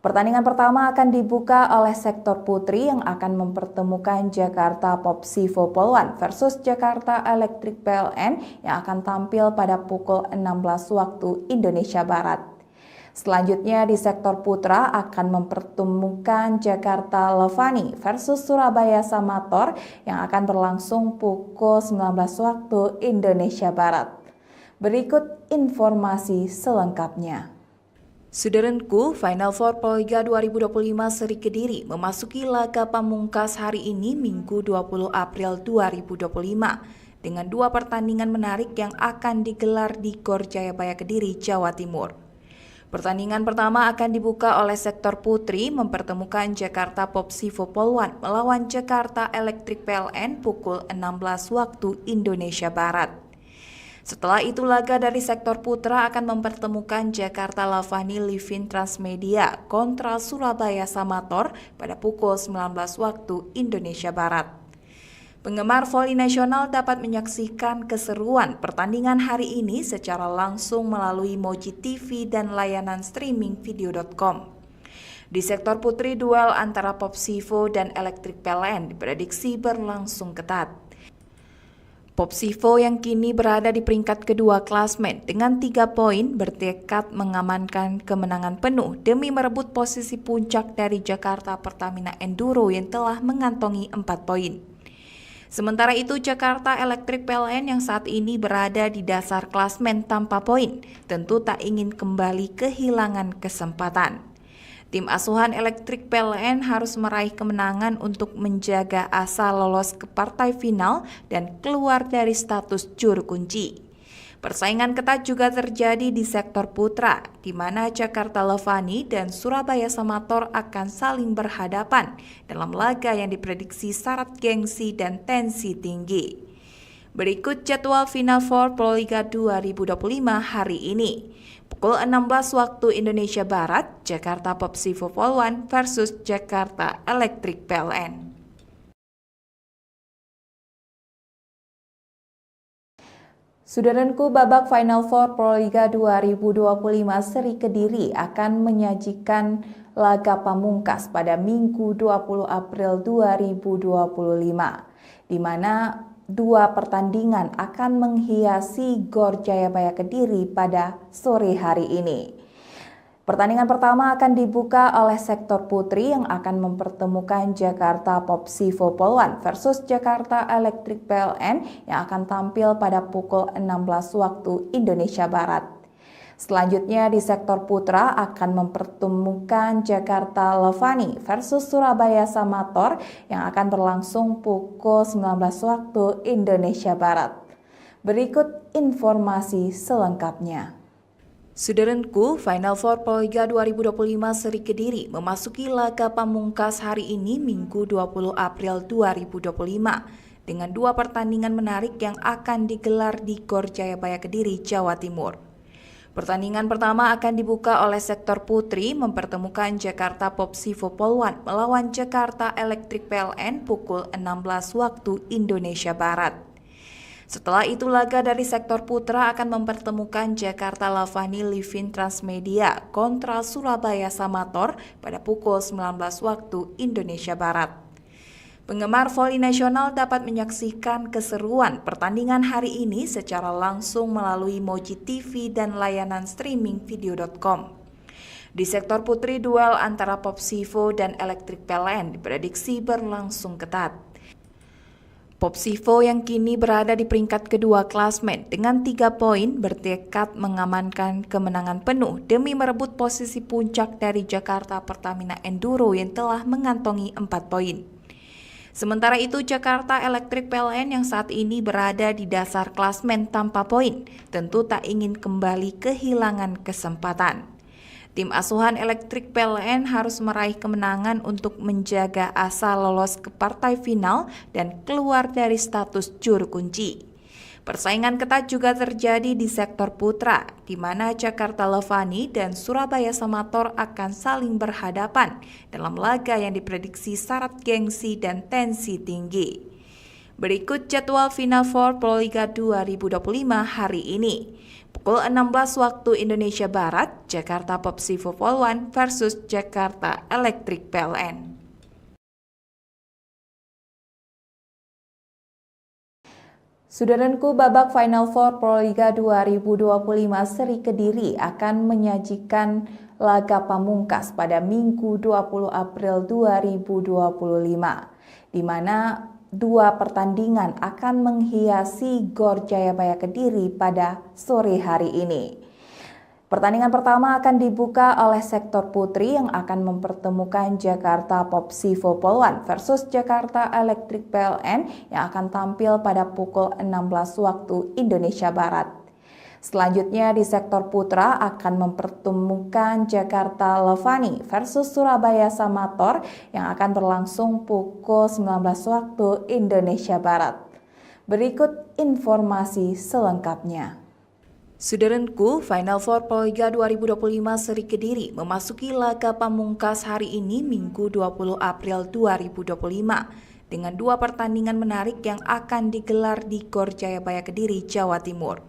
Pertandingan pertama akan dibuka oleh sektor putri yang akan mempertemukan Jakarta Popsivo Polwan versus Jakarta Electric PLN yang akan tampil pada pukul 16 waktu Indonesia Barat. Selanjutnya di sektor putra akan mempertemukan Jakarta Levani versus Surabaya Samator yang akan berlangsung pukul 19 waktu Indonesia Barat. Berikut informasi selengkapnya. Saudaraku, Final Four Proliga 2025 seri Kediri memasuki laga pamungkas hari ini Minggu 20 April 2025 dengan 2 pertandingan menarik yang akan digelar di Gor Jayabaya Kediri, Jawa Timur. Pertandingan pertama akan dibuka oleh sektor putri mempertemukan Jakarta Popsivo Polwan melawan Jakarta Electric PLN pukul 16 waktu Indonesia Barat. Setelah itu laga dari sektor putra akan mempertemukan Jakarta Lavani Livin Transmedia kontra Surabaya Samator pada pukul 19 waktu Indonesia Barat. Penggemar voli nasional dapat menyaksikan keseruan pertandingan hari ini secara langsung melalui Moji TV dan layanan streaming video.com. Di sektor putri, duel antara Popsivo dan Electric PLN diprediksi berlangsung ketat. Popsivo yang kini berada di peringkat kedua klasmen dengan 3 poin bertekad mengamankan kemenangan penuh demi merebut posisi puncak dari Jakarta Pertamina Enduro yang telah mengantongi 4 poin. Sementara itu Jakarta Electric PLN yang saat ini berada di dasar klasmen tanpa poin tentu tak ingin kembali kehilangan kesempatan. Tim asuhan Electric PLN harus meraih kemenangan untuk menjaga asa lolos ke partai final dan keluar dari status juru kunci. Persaingan ketat juga terjadi di sektor putra, di mana Jakarta Lavani dan Surabaya Samator akan saling berhadapan dalam laga yang diprediksi syarat gengsi dan tensi tinggi. Berikut jadwal Final Four Proliga 2025 hari ini. Pukul 16 waktu Indonesia Barat, Jakarta Popsivo Polwan versus Jakarta Electric PLN. Saudaraku, babak Final Four Proliga 2025 Seri Kediri akan menyajikan laga pamungkas pada Minggu 20 April 2025, di mana 2 pertandingan akan menghiasi Gor Jayabaya Kediri pada sore hari ini. Pertandingan pertama akan dibuka oleh sektor putri yang akan mempertemukan Jakarta Popsivo Polwan versus Jakarta Electric PLN yang akan tampil pada pukul 16 waktu Indonesia Barat. Selanjutnya di sektor putra akan mempertemukan Jakarta Lavani versus Surabaya Samator yang akan berlangsung pukul 19 waktu Indonesia Barat. Berikut informasi selengkapnya. Saudaraku, Final Four Proliga 2025 Seri Kediri memasuki laga pamungkas hari ini Minggu 20 April 2025 dengan 2 pertandingan menarik yang akan digelar di Gor Jayabaya Kediri, Jawa Timur. Pertandingan pertama akan dibuka oleh sektor putri mempertemukan Jakarta Popsivo Polwan melawan Jakarta Electric PLN pukul 16 waktu Indonesia Barat. Setelah itu laga dari sektor putra akan mempertemukan Jakarta Lavani Livin Transmedia kontra Surabaya Samator pada pukul 19 waktu Indonesia Barat. Penggemar voli nasional dapat menyaksikan keseruan pertandingan hari ini secara langsung melalui Moji TV dan layanan streaming video.com. Di sektor putri, duel antara Popsivo dan Electric PLN diprediksi berlangsung ketat. Popsivo yang kini berada di peringkat kedua klasmen dengan 3 poin bertekad mengamankan kemenangan penuh demi merebut posisi puncak dari Jakarta Pertamina Enduro yang telah mengantongi 4 poin. Sementara itu Jakarta Electric PLN yang saat ini berada di dasar klasmen tanpa poin tentu tak ingin kembali kehilangan kesempatan. Tim asuhan Electric PLN harus meraih kemenangan untuk menjaga asa lolos ke partai final dan keluar dari status juru kunci. Persaingan ketat juga terjadi di sektor putra, di mana Jakarta Lavani dan Surabaya Samator akan saling berhadapan dalam laga yang diprediksi syarat gengsi dan tensi tinggi. Berikut jadwal Final Four Proliga 2025 hari ini. Pukul 16 waktu Indonesia Barat, Jakarta Popsivo Polwan versus Jakarta Electric PLN. Saudaraku, babak Final Four Proliga 2025 Seri Kediri akan menyajikan laga pamungkas pada Minggu 20 April 2025, di mana 2 pertandingan akan menghiasi Gor Jayabaya Kediri pada sore hari ini. Pertandingan pertama akan dibuka oleh sektor putri yang akan mempertemukan Jakarta Popsivo Poluan versus Jakarta Electric PLN yang akan tampil pada pukul 16 waktu Indonesia Barat. Selanjutnya di sektor putra akan mempertemukan Jakarta Levani versus Surabaya Samator yang akan berlangsung pukul 19 waktu Indonesia Barat. Berikut informasi selengkapnya. Saudaraku, Final Four Proliga 2025 Seri Kediri memasuki laga pamungkas hari ini Minggu 20 April 2025 dengan dua pertandingan menarik yang akan digelar di Gor Jayabaya Kediri, Jawa Timur.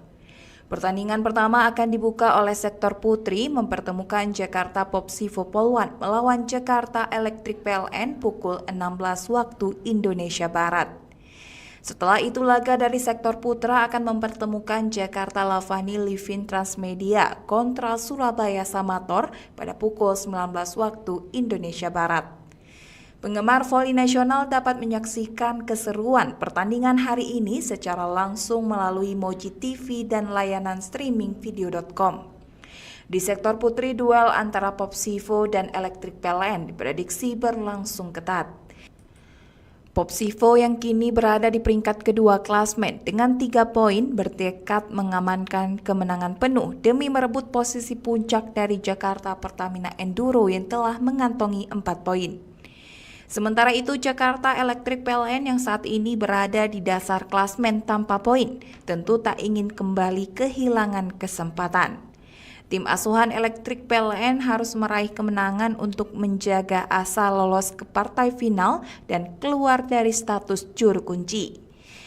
Pertandingan pertama akan dibuka oleh sektor putri mempertemukan Jakarta Popsivo Poluan melawan Jakarta Electric PLN pukul 16 waktu Indonesia Barat. Setelah itu laga dari sektor putra akan mempertemukan Jakarta Lavani Livin Transmedia kontra Surabaya Samator pada pukul 19 waktu Indonesia Barat. Penggemar voli nasional dapat menyaksikan keseruan pertandingan hari ini secara langsung melalui Moji TV dan layanan streaming video.com. Di sektor putri, duel antara Popsivo dan Electric PLN diprediksi berlangsung ketat. Popsivo yang kini berada di peringkat kedua klasmen dengan 3 poin bertekad mengamankan kemenangan penuh demi merebut posisi puncak dari Jakarta Pertamina Enduro yang telah mengantongi 4 poin. Sementara itu Jakarta Electric PLN yang saat ini berada di dasar klasmen tanpa poin tentu tak ingin kembali kehilangan kesempatan. Tim asuhan Electric PLN harus meraih kemenangan untuk menjaga asa lolos ke partai final dan keluar dari status juru kunci.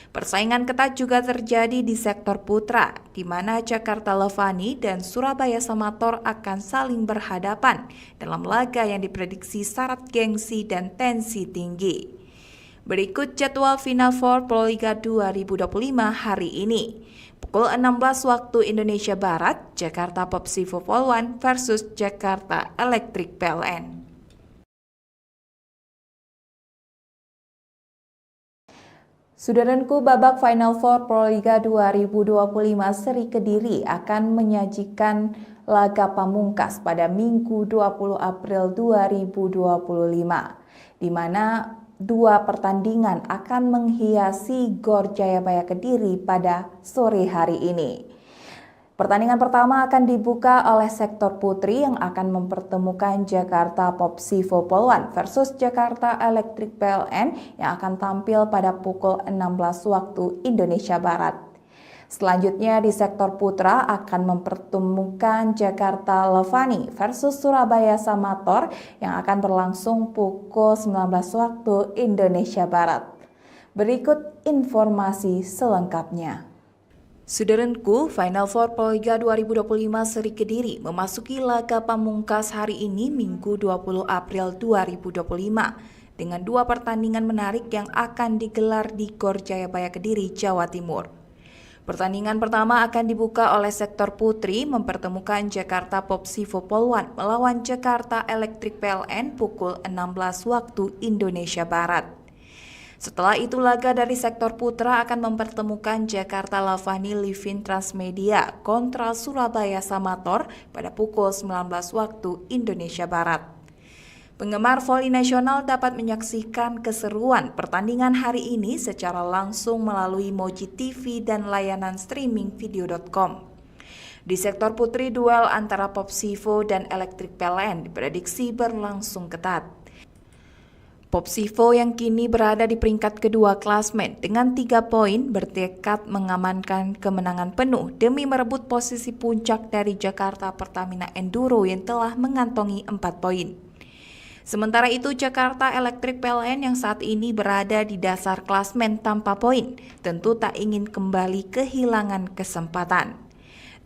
Persaingan ketat juga terjadi di sektor putra, di mana Jakarta Levani dan Surabaya Samator akan saling berhadapan dalam laga yang diprediksi syarat gengsi dan tensi tinggi. Berikut jadwal Final Four Proliga 2025 hari ini. Pukul 16 waktu Indonesia Barat, Jakarta Popsivo Poluan versus Jakarta Electric PLN. Saudaraku, babak Final Four Proliga 2025 Seri Kediri akan menyajikan laga pamungkas pada Minggu 20 April 2025, di mana dua pertandingan akan menghiasi Gor Jayabaya Kediri pada sore hari ini. Pertandingan pertama akan dibuka oleh sektor putri yang akan mempertemukan Jakarta Popsivo Poluan versus Jakarta Electric PLN yang akan tampil pada pukul 16 waktu Indonesia Barat. Selanjutnya di sektor putra akan mempertemukan Jakarta Levani versus Surabaya Samator yang akan berlangsung pukul 19 waktu Indonesia Barat. Berikut informasi selengkapnya. Saudaraku, Final Four Proliga 2025 Seri Kediri memasuki laga pamungkas hari ini Minggu 20 April 2025 dengan dua pertandingan menarik yang akan digelar di Gor Jayabaya Kediri, Jawa Timur. Pertandingan pertama akan dibuka oleh sektor putri mempertemukan Jakarta Popsivo Poluan melawan Jakarta Electric PLN pukul 16 waktu Indonesia Barat. Setelah itu laga dari sektor putra akan mempertemukan Jakarta Lavani Livin Transmedia kontra Surabaya Samator pada pukul 19 waktu Indonesia Barat. Penggemar voli nasional dapat menyaksikan keseruan pertandingan hari ini secara langsung melalui Moji TV dan layanan streaming video.com. Di sektor putri, duel antara Popsivo dan Electric PLN diprediksi berlangsung ketat. Popsivo yang kini berada di peringkat kedua klasmen dengan 3 poin bertekad mengamankan kemenangan penuh demi merebut posisi puncak dari Jakarta Pertamina Enduro yang telah mengantongi 4 poin. Sementara itu Jakarta Electric PLN yang saat ini berada di dasar klasmen tanpa poin tentu tak ingin kembali kehilangan kesempatan.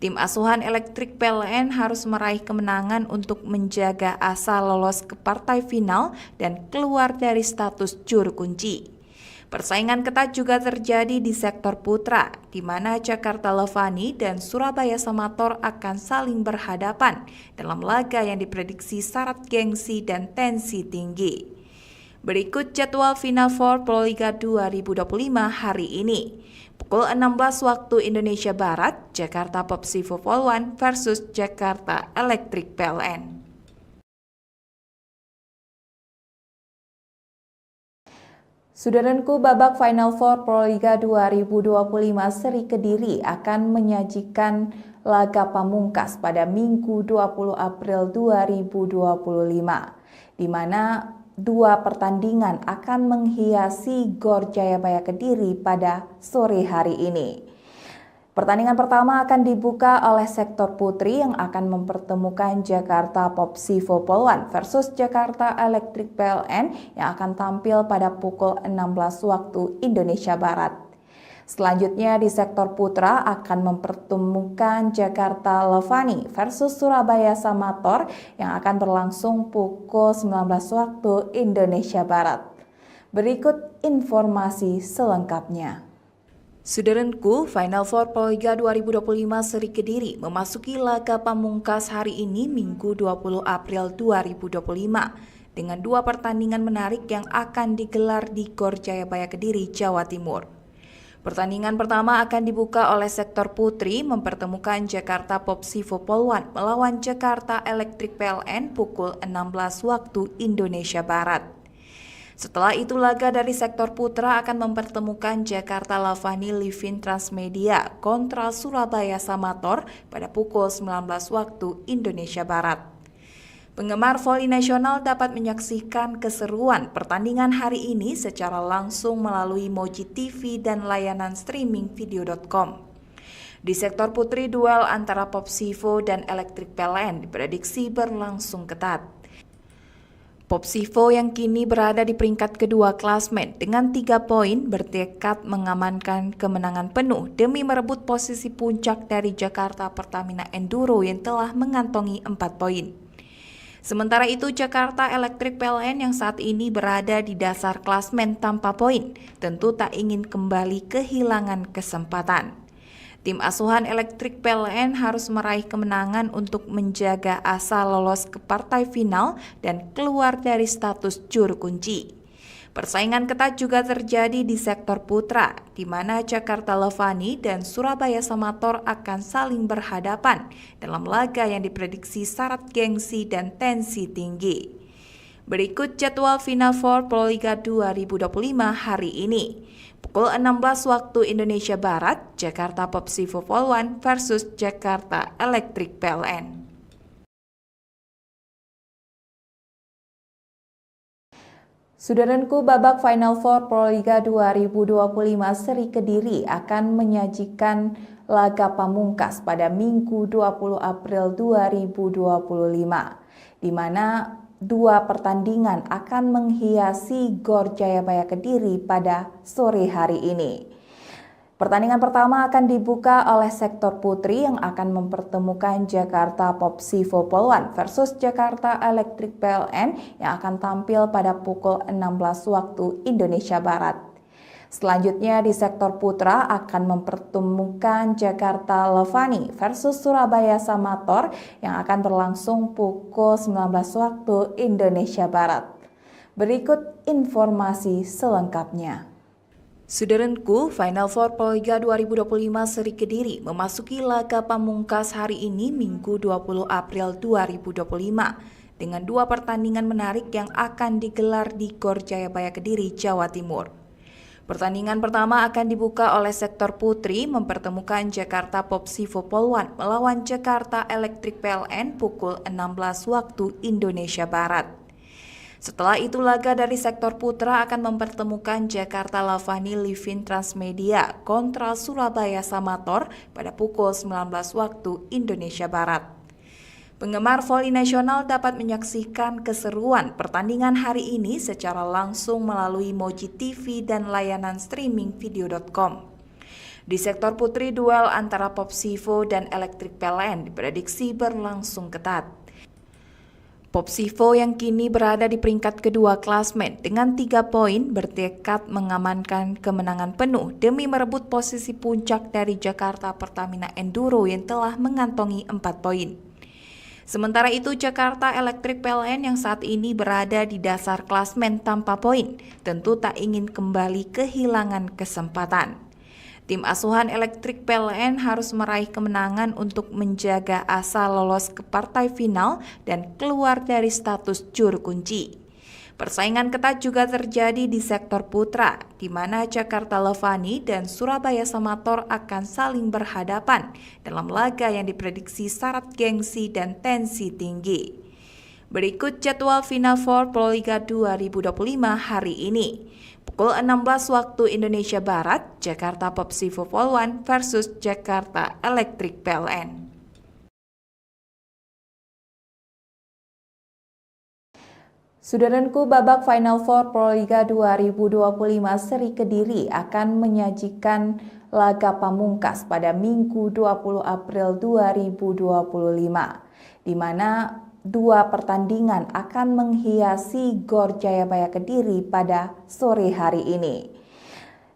Tim asuhan Electric PLN harus meraih kemenangan untuk menjaga asa lolos ke partai final dan keluar dari status juru kunci. Persaingan ketat juga terjadi di sektor putra, di mana Jakarta Levani dan Surabaya Samator akan saling berhadapan dalam laga yang diprediksi syarat gengsi dan tensi tinggi. Berikut jadwal Final Four Proliga 2025 hari ini. Pukul 16 waktu Indonesia Barat, Jakarta Popsivo Poluan versus Jakarta Electric PLN. Saudaraku, babak Final Four Proliga 2025 Seri Kediri akan menyajikan laga pamungkas pada Minggu 20 April 2025, di mana dua pertandingan akan menghiasi GOR Jayabaya Kediri pada sore hari ini. Pertandingan pertama akan dibuka oleh sektor putri yang akan mempertemukan Jakarta Popsivo Poluan versus Jakarta Electric PLN yang akan tampil pada pukul 16 waktu Indonesia Barat. Selanjutnya di sektor putra akan mempertemukan Jakarta Levani versus Surabaya Samator yang akan berlangsung pukul 19 waktu Indonesia Barat. Berikut informasi selengkapnya. Saudaraku, Final Four Proliga 2025 Seri Kediri memasuki laga pamungkas hari ini Minggu 20 April 2025 dengan dua pertandingan menarik yang akan digelar di GOR Jayabaya Kediri, Jawa Timur. Pertandingan pertama akan dibuka oleh sektor putri mempertemukan Jakarta Popsivo Poluan melawan Jakarta Electric PLN pukul 16 waktu Indonesia Barat. Setelah itu laga dari sektor putra akan mempertemukan Jakarta Lavani Livin Transmedia kontra Surabaya Samator pada pukul 19 waktu Indonesia Barat. Penggemar voli nasional dapat menyaksikan keseruan pertandingan hari ini secara langsung melalui Moji TV dan layanan streaming video.com. Di sektor putri, duel antara Popsivo dan Electric PLN diprediksi berlangsung ketat. Popsivo yang kini berada di peringkat kedua klasmen dengan 3 poin bertekad mengamankan kemenangan penuh demi merebut posisi puncak dari Jakarta Pertamina Enduro yang telah mengantongi 4 poin. Sementara itu Jakarta Electric PLN yang saat ini berada di dasar klasmen tanpa poin tentu tak ingin kembali kehilangan kesempatan. Tim asuhan Electric PLN harus meraih kemenangan untuk menjaga asa lolos ke partai final dan keluar dari status juru kunci. Persaingan ketat juga terjadi di sektor putra, di mana Jakarta Levani dan Surabaya Samator akan saling berhadapan dalam laga yang diprediksi syarat gengsi dan tensi tinggi. Berikut jadwal Final Four Proliga 2025 hari ini. Pukul 16 waktu Indonesia Barat, Jakarta Popsivo Poluan versus Jakarta Electric PLN. Saudaraku, babak Final Four Proliga 2025 Seri Kediri akan menyajikan laga pamungkas pada Minggu 20 April 2025, di mana dua pertandingan akan menghiasi GOR Jayabaya Kediri pada sore hari ini. Pertandingan pertama akan dibuka oleh sektor putri yang akan mempertemukan Jakarta Popsivo Poluan versus Jakarta Electric PLN yang akan tampil pada pukul 16 waktu Indonesia Barat. Selanjutnya di sektor putra akan mempertemukan Jakarta Levani versus Surabaya Samator yang akan berlangsung pukul 19 waktu Indonesia Barat. Berikut informasi selengkapnya. Saudaraku, Final Four Proliga 2025 Seri Kediri memasuki laga pamungkas hari ini Minggu 20 April 2025 dengan dua pertandingan menarik yang akan digelar di GOR Jayabaya Kediri, Jawa Timur. Pertandingan pertama akan dibuka oleh sektor putri mempertemukan Jakarta Popsivo Poluan melawan Jakarta Electric PLN pukul 16 waktu Indonesia Barat. Setelah itu laga dari sektor putra akan mempertemukan Jakarta Lavani Livin Transmedia kontra Surabaya Samator pada pukul 19 waktu Indonesia Barat. Penggemar voli nasional dapat menyaksikan keseruan pertandingan hari ini secara langsung melalui Moji TV dan layanan streaming video.com. Di sektor putri, duel antara Popsivo dan Electric PLN diprediksi berlangsung ketat. Popsivo yang kini berada di peringkat kedua klasmen dengan 3 poin bertekad mengamankan kemenangan penuh demi merebut posisi puncak dari Jakarta Pertamina Enduro yang telah mengantongi 4 poin. Sementara itu Jakarta Electric PLN yang saat ini berada di dasar klasmen tanpa poin tentu tak ingin kembali kehilangan kesempatan. Tim asuhan Elektrik PLN harus meraih kemenangan untuk menjaga asa lolos ke partai final dan keluar dari status juru kunci. Persaingan ketat juga terjadi di sektor putra, di mana Jakarta Levani dan Surabaya Samator akan saling berhadapan dalam laga yang diprediksi syarat gengsi dan tensi tinggi. Berikut jadwal Final Four Proliga 2025 hari ini. Pukul 16 waktu Indonesia Barat, Jakarta Popsivo Polwan versus Jakarta Elektrik PLN. Saudaraku, babak Final Four Proliga 2025 seri Kediri akan menyajikan laga pamungkas pada Minggu 20 April 2025, di mana dua pertandingan akan menghiasi Gor Jayabaya Kediri pada sore hari ini.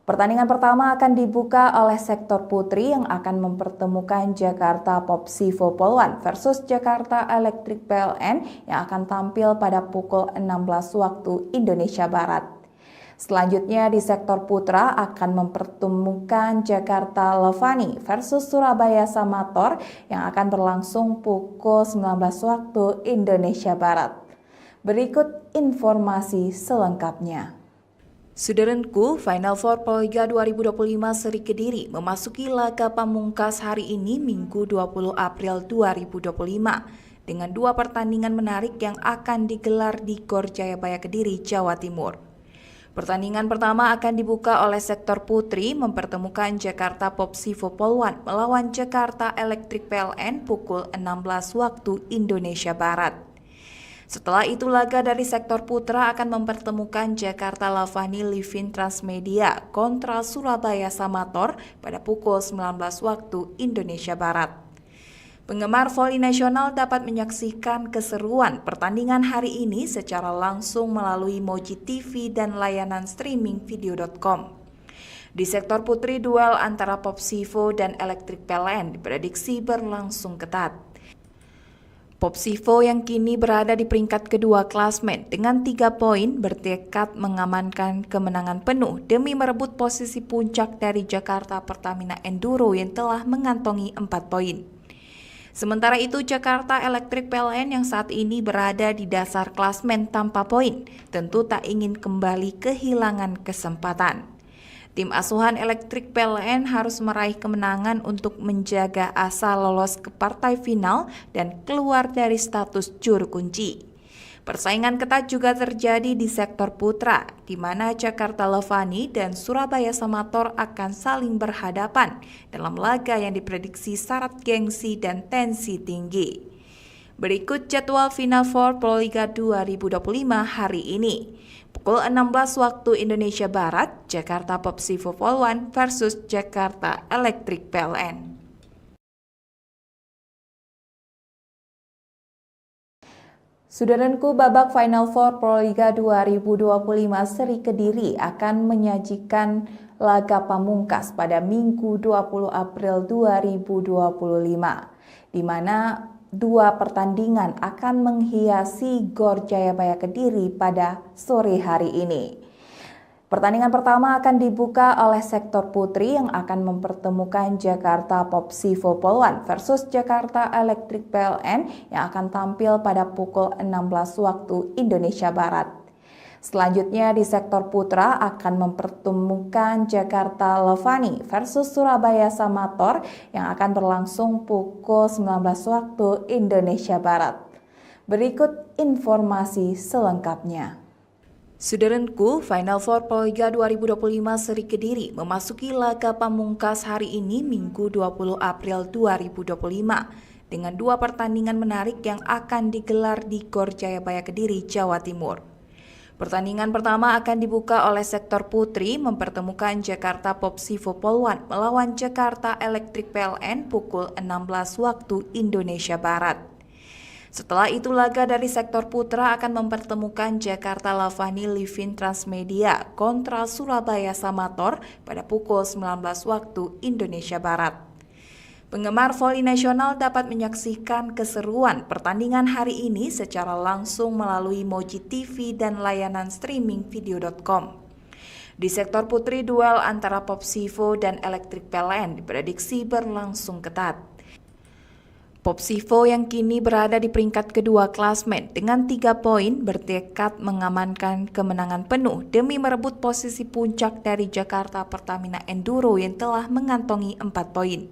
Pertandingan pertama akan dibuka oleh sektor putri yang akan mempertemukan Jakarta Popsivo Polwan versus Jakarta Elektrik PLN yang akan tampil pada pukul 16 waktu Indonesia Barat. Selanjutnya di sektor putra akan mempertemukan Jakarta Levani versus Surabaya Samator yang akan berlangsung pukul 19 waktu Indonesia Barat. Berikut informasi selengkapnya. Saudaraku, Final Four Proliga 2025 seri Kediri memasuki laga pamungkas hari ini Minggu 20 April 2025 dengan dua pertandingan menarik yang akan digelar di Gor Jayabaya Kediri, Jawa Timur. Pertandingan pertama akan dibuka oleh sektor putri mempertemukan Jakarta Popsivo Polwan melawan Jakarta Elektrik PLN pukul 16 waktu Indonesia Barat. Setelah itu laga dari sektor putra akan mempertemukan Jakarta Levani Livin Transmedia kontra Surabaya Samator pada pukul 19 waktu Indonesia Barat. Penggemar voli nasional dapat menyaksikan keseruan pertandingan hari ini secara langsung melalui Moji TV dan layanan streaming video.com. Di sektor putri, duel antara Popsivo dan Elektrik PLN diprediksi berlangsung ketat. Popsivo yang kini berada di peringkat kedua klasmen dengan 3 poin bertekad mengamankan kemenangan penuh demi merebut posisi puncak dari Jakarta Pertamina Enduro yang telah mengantongi 4 poin. Sementara itu Jakarta Elektrik PLN yang saat ini berada di dasar klasmen tanpa poin tentu tak ingin kembali kehilangan kesempatan. Tim asuhan Elektrik PLN harus meraih kemenangan untuk menjaga asa lolos ke partai final dan keluar dari status juru kunci. Persaingan ketat juga terjadi di sektor putra, di mana Jakarta Levani dan Surabaya Samator akan saling berhadapan dalam laga yang diprediksi syarat gengsi dan tensi tinggi. Berikut jadwal Final Four Proliga 2025 hari ini. Pukul 16 waktu Indonesia Barat, Jakarta Popsivo Polwan versus Jakarta Elektrik PLN. Saudaraku, babak Final Four Proliga 2025 seri Kediri akan menyajikan laga pamungkas pada Minggu 20 April 2025, di mana dua pertandingan akan menghiasi Gor Jayabaya Kediri pada sore hari ini. Pertandingan pertama akan dibuka oleh sektor putri yang akan mempertemukan Jakarta Popsivo Polwan versus Jakarta Elektrik PLN yang akan tampil pada pukul 16 waktu Indonesia Barat. Selanjutnya di sektor putra akan mempertemukan Jakarta Levani versus Surabaya Samator yang akan berlangsung pukul 19 waktu Indonesia Barat. Berikut informasi selengkapnya. Saudaraku, Final Four Proliga 2025 seri Kediri memasuki laga pamungkas hari ini Minggu 20 April 2025 dengan dua pertandingan menarik yang akan digelar di Gor Jayabaya Kediri, Jawa Timur. Pertandingan pertama akan dibuka oleh sektor putri mempertemukan Jakarta Popsivo Polwan melawan Jakarta Elektrik PLN pukul 16 waktu Indonesia Barat. Setelah itu laga dari sektor putra akan mempertemukan Jakarta Levani Livin Transmedia kontra Surabaya Samator pada pukul 19 waktu Indonesia Barat. Penggemar voli nasional dapat menyaksikan keseruan pertandingan hari ini secara langsung melalui Moji TV dan layanan streaming video.com. Di sektor putri, duel antara Popsivo dan Electric PLN diprediksi berlangsung ketat. Popsivo yang kini berada di peringkat kedua klasmen dengan 3 poin bertekad mengamankan kemenangan penuh demi merebut posisi puncak dari Jakarta Pertamina Enduro yang telah mengantongi 4 poin.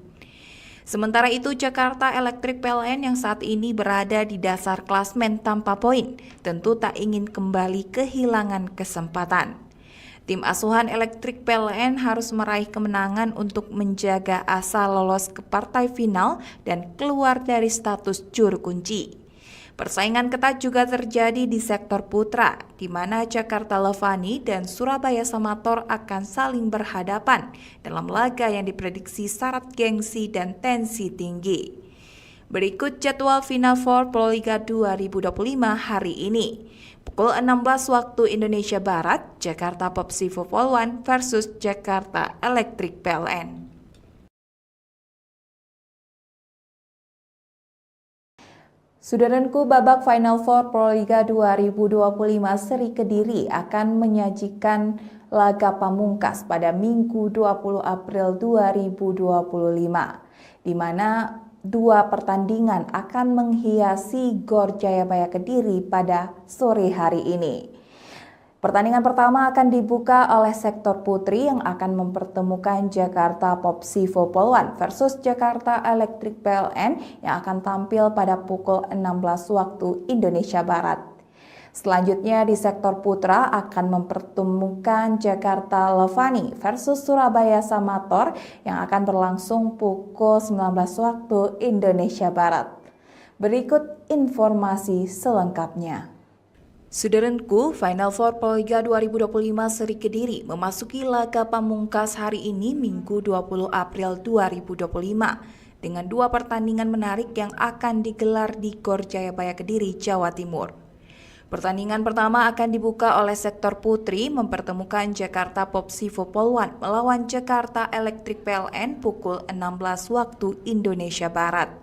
Sementara itu, Jakarta Electric PLN yang saat ini berada di dasar klasmen tanpa poin tentu tak ingin kembali kehilangan kesempatan. Tim asuhan Electric PLN harus meraih kemenangan untuk menjaga asa lolos ke partai final dan keluar dari status juru kunci. Persaingan ketat juga terjadi di sektor putra, di mana Jakarta Levani dan Surabaya Samator akan saling berhadapan dalam laga yang diprediksi syarat gengsi dan tensi tinggi. Berikut jadwal Final Four Proliga 2025 hari ini. Pukul 16 waktu Indonesia Barat, Jakarta Popsivo Polwan versus Jakarta Electric PLN. Saudaraku, babak Final Four Proliga 2025 Seri Kediri akan menyajikan laga pamungkas pada Minggu 20 April 2025, di mana 2 pertandingan akan menghiasi GOR Jayabaya Kediri pada sore hari ini. Pertandingan pertama akan dibuka oleh sektor putri yang akan mempertemukan Jakarta Popsivo Polwan versus Jakarta Electric PLN yang akan tampil pada pukul 16 waktu Indonesia Barat. Selanjutnya di sektor putra akan mempertemukan Jakarta Levani versus Surabaya Samator yang akan berlangsung pukul 19 waktu Indonesia Barat. Berikut informasi selengkapnya. Saudaraku, Final Four Proliga 2025 Seri Kediri memasuki laga pamungkas hari ini Minggu 20 April 2025 dengan 2 pertandingan menarik yang akan digelar di GOR Jayabaya Kediri, Jawa Timur. Pertandingan pertama akan dibuka oleh sektor putri mempertemukan Jakarta Popsivo Polwan melawan Jakarta Electric PLN pukul 16 waktu Indonesia Barat.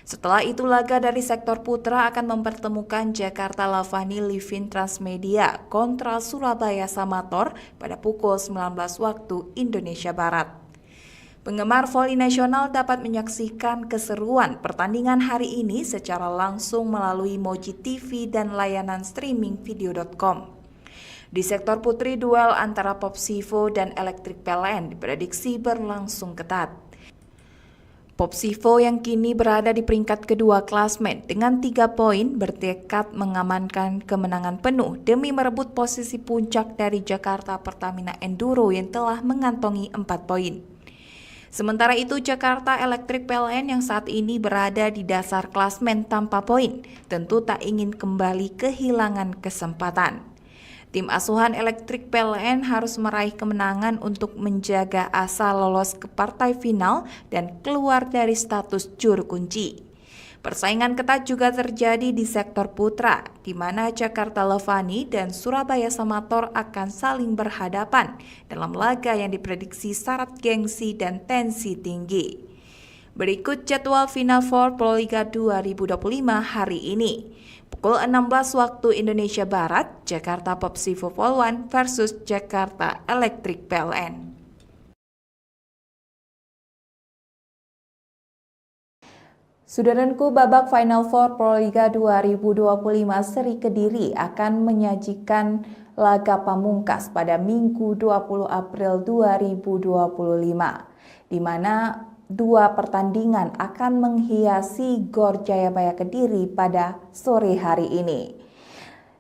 Setelah itu laga dari sektor putra akan mempertemukan Jakarta Lavani Livin Transmedia kontra Surabaya Samator pada pukul 19 waktu Indonesia Barat. Penggemar voli nasional dapat menyaksikan keseruan pertandingan hari ini secara langsung melalui Moji TV dan layanan streaming video.com. Di sektor putri, duel antara Popsivo dan Electric PLN diprediksi berlangsung ketat. Popsivo yang kini berada di peringkat kedua klasmen dengan 3 poin bertekad mengamankan kemenangan penuh demi merebut posisi puncak dari Jakarta Pertamina Enduro yang telah mengantongi 4 poin. Sementara itu, Jakarta Electric PLN yang saat ini berada di dasar klasmen tanpa poin tentu tak ingin kembali kehilangan kesempatan. Tim asuhan Electric PLN harus meraih kemenangan untuk menjaga asa lolos ke partai final dan keluar dari status juru kunci. Persaingan ketat juga terjadi di sektor putra, di mana Jakarta Levani dan Surabaya Samator akan saling berhadapan dalam laga yang diprediksi syarat gengsi dan tensi tinggi. Berikut jadwal Final Four Proliga 2025 hari ini. Pukul 16 waktu Indonesia Barat, Jakarta Popsivo Polwan versus Jakarta Electric PLN. Saudaraku, babak Final Four Proliga 2025 Seri Kediri akan menyajikan laga pamungkas pada Minggu 20 April 2025, di mana 2 pertandingan akan menghiasi GOR Jayabaya Kediri pada sore hari ini.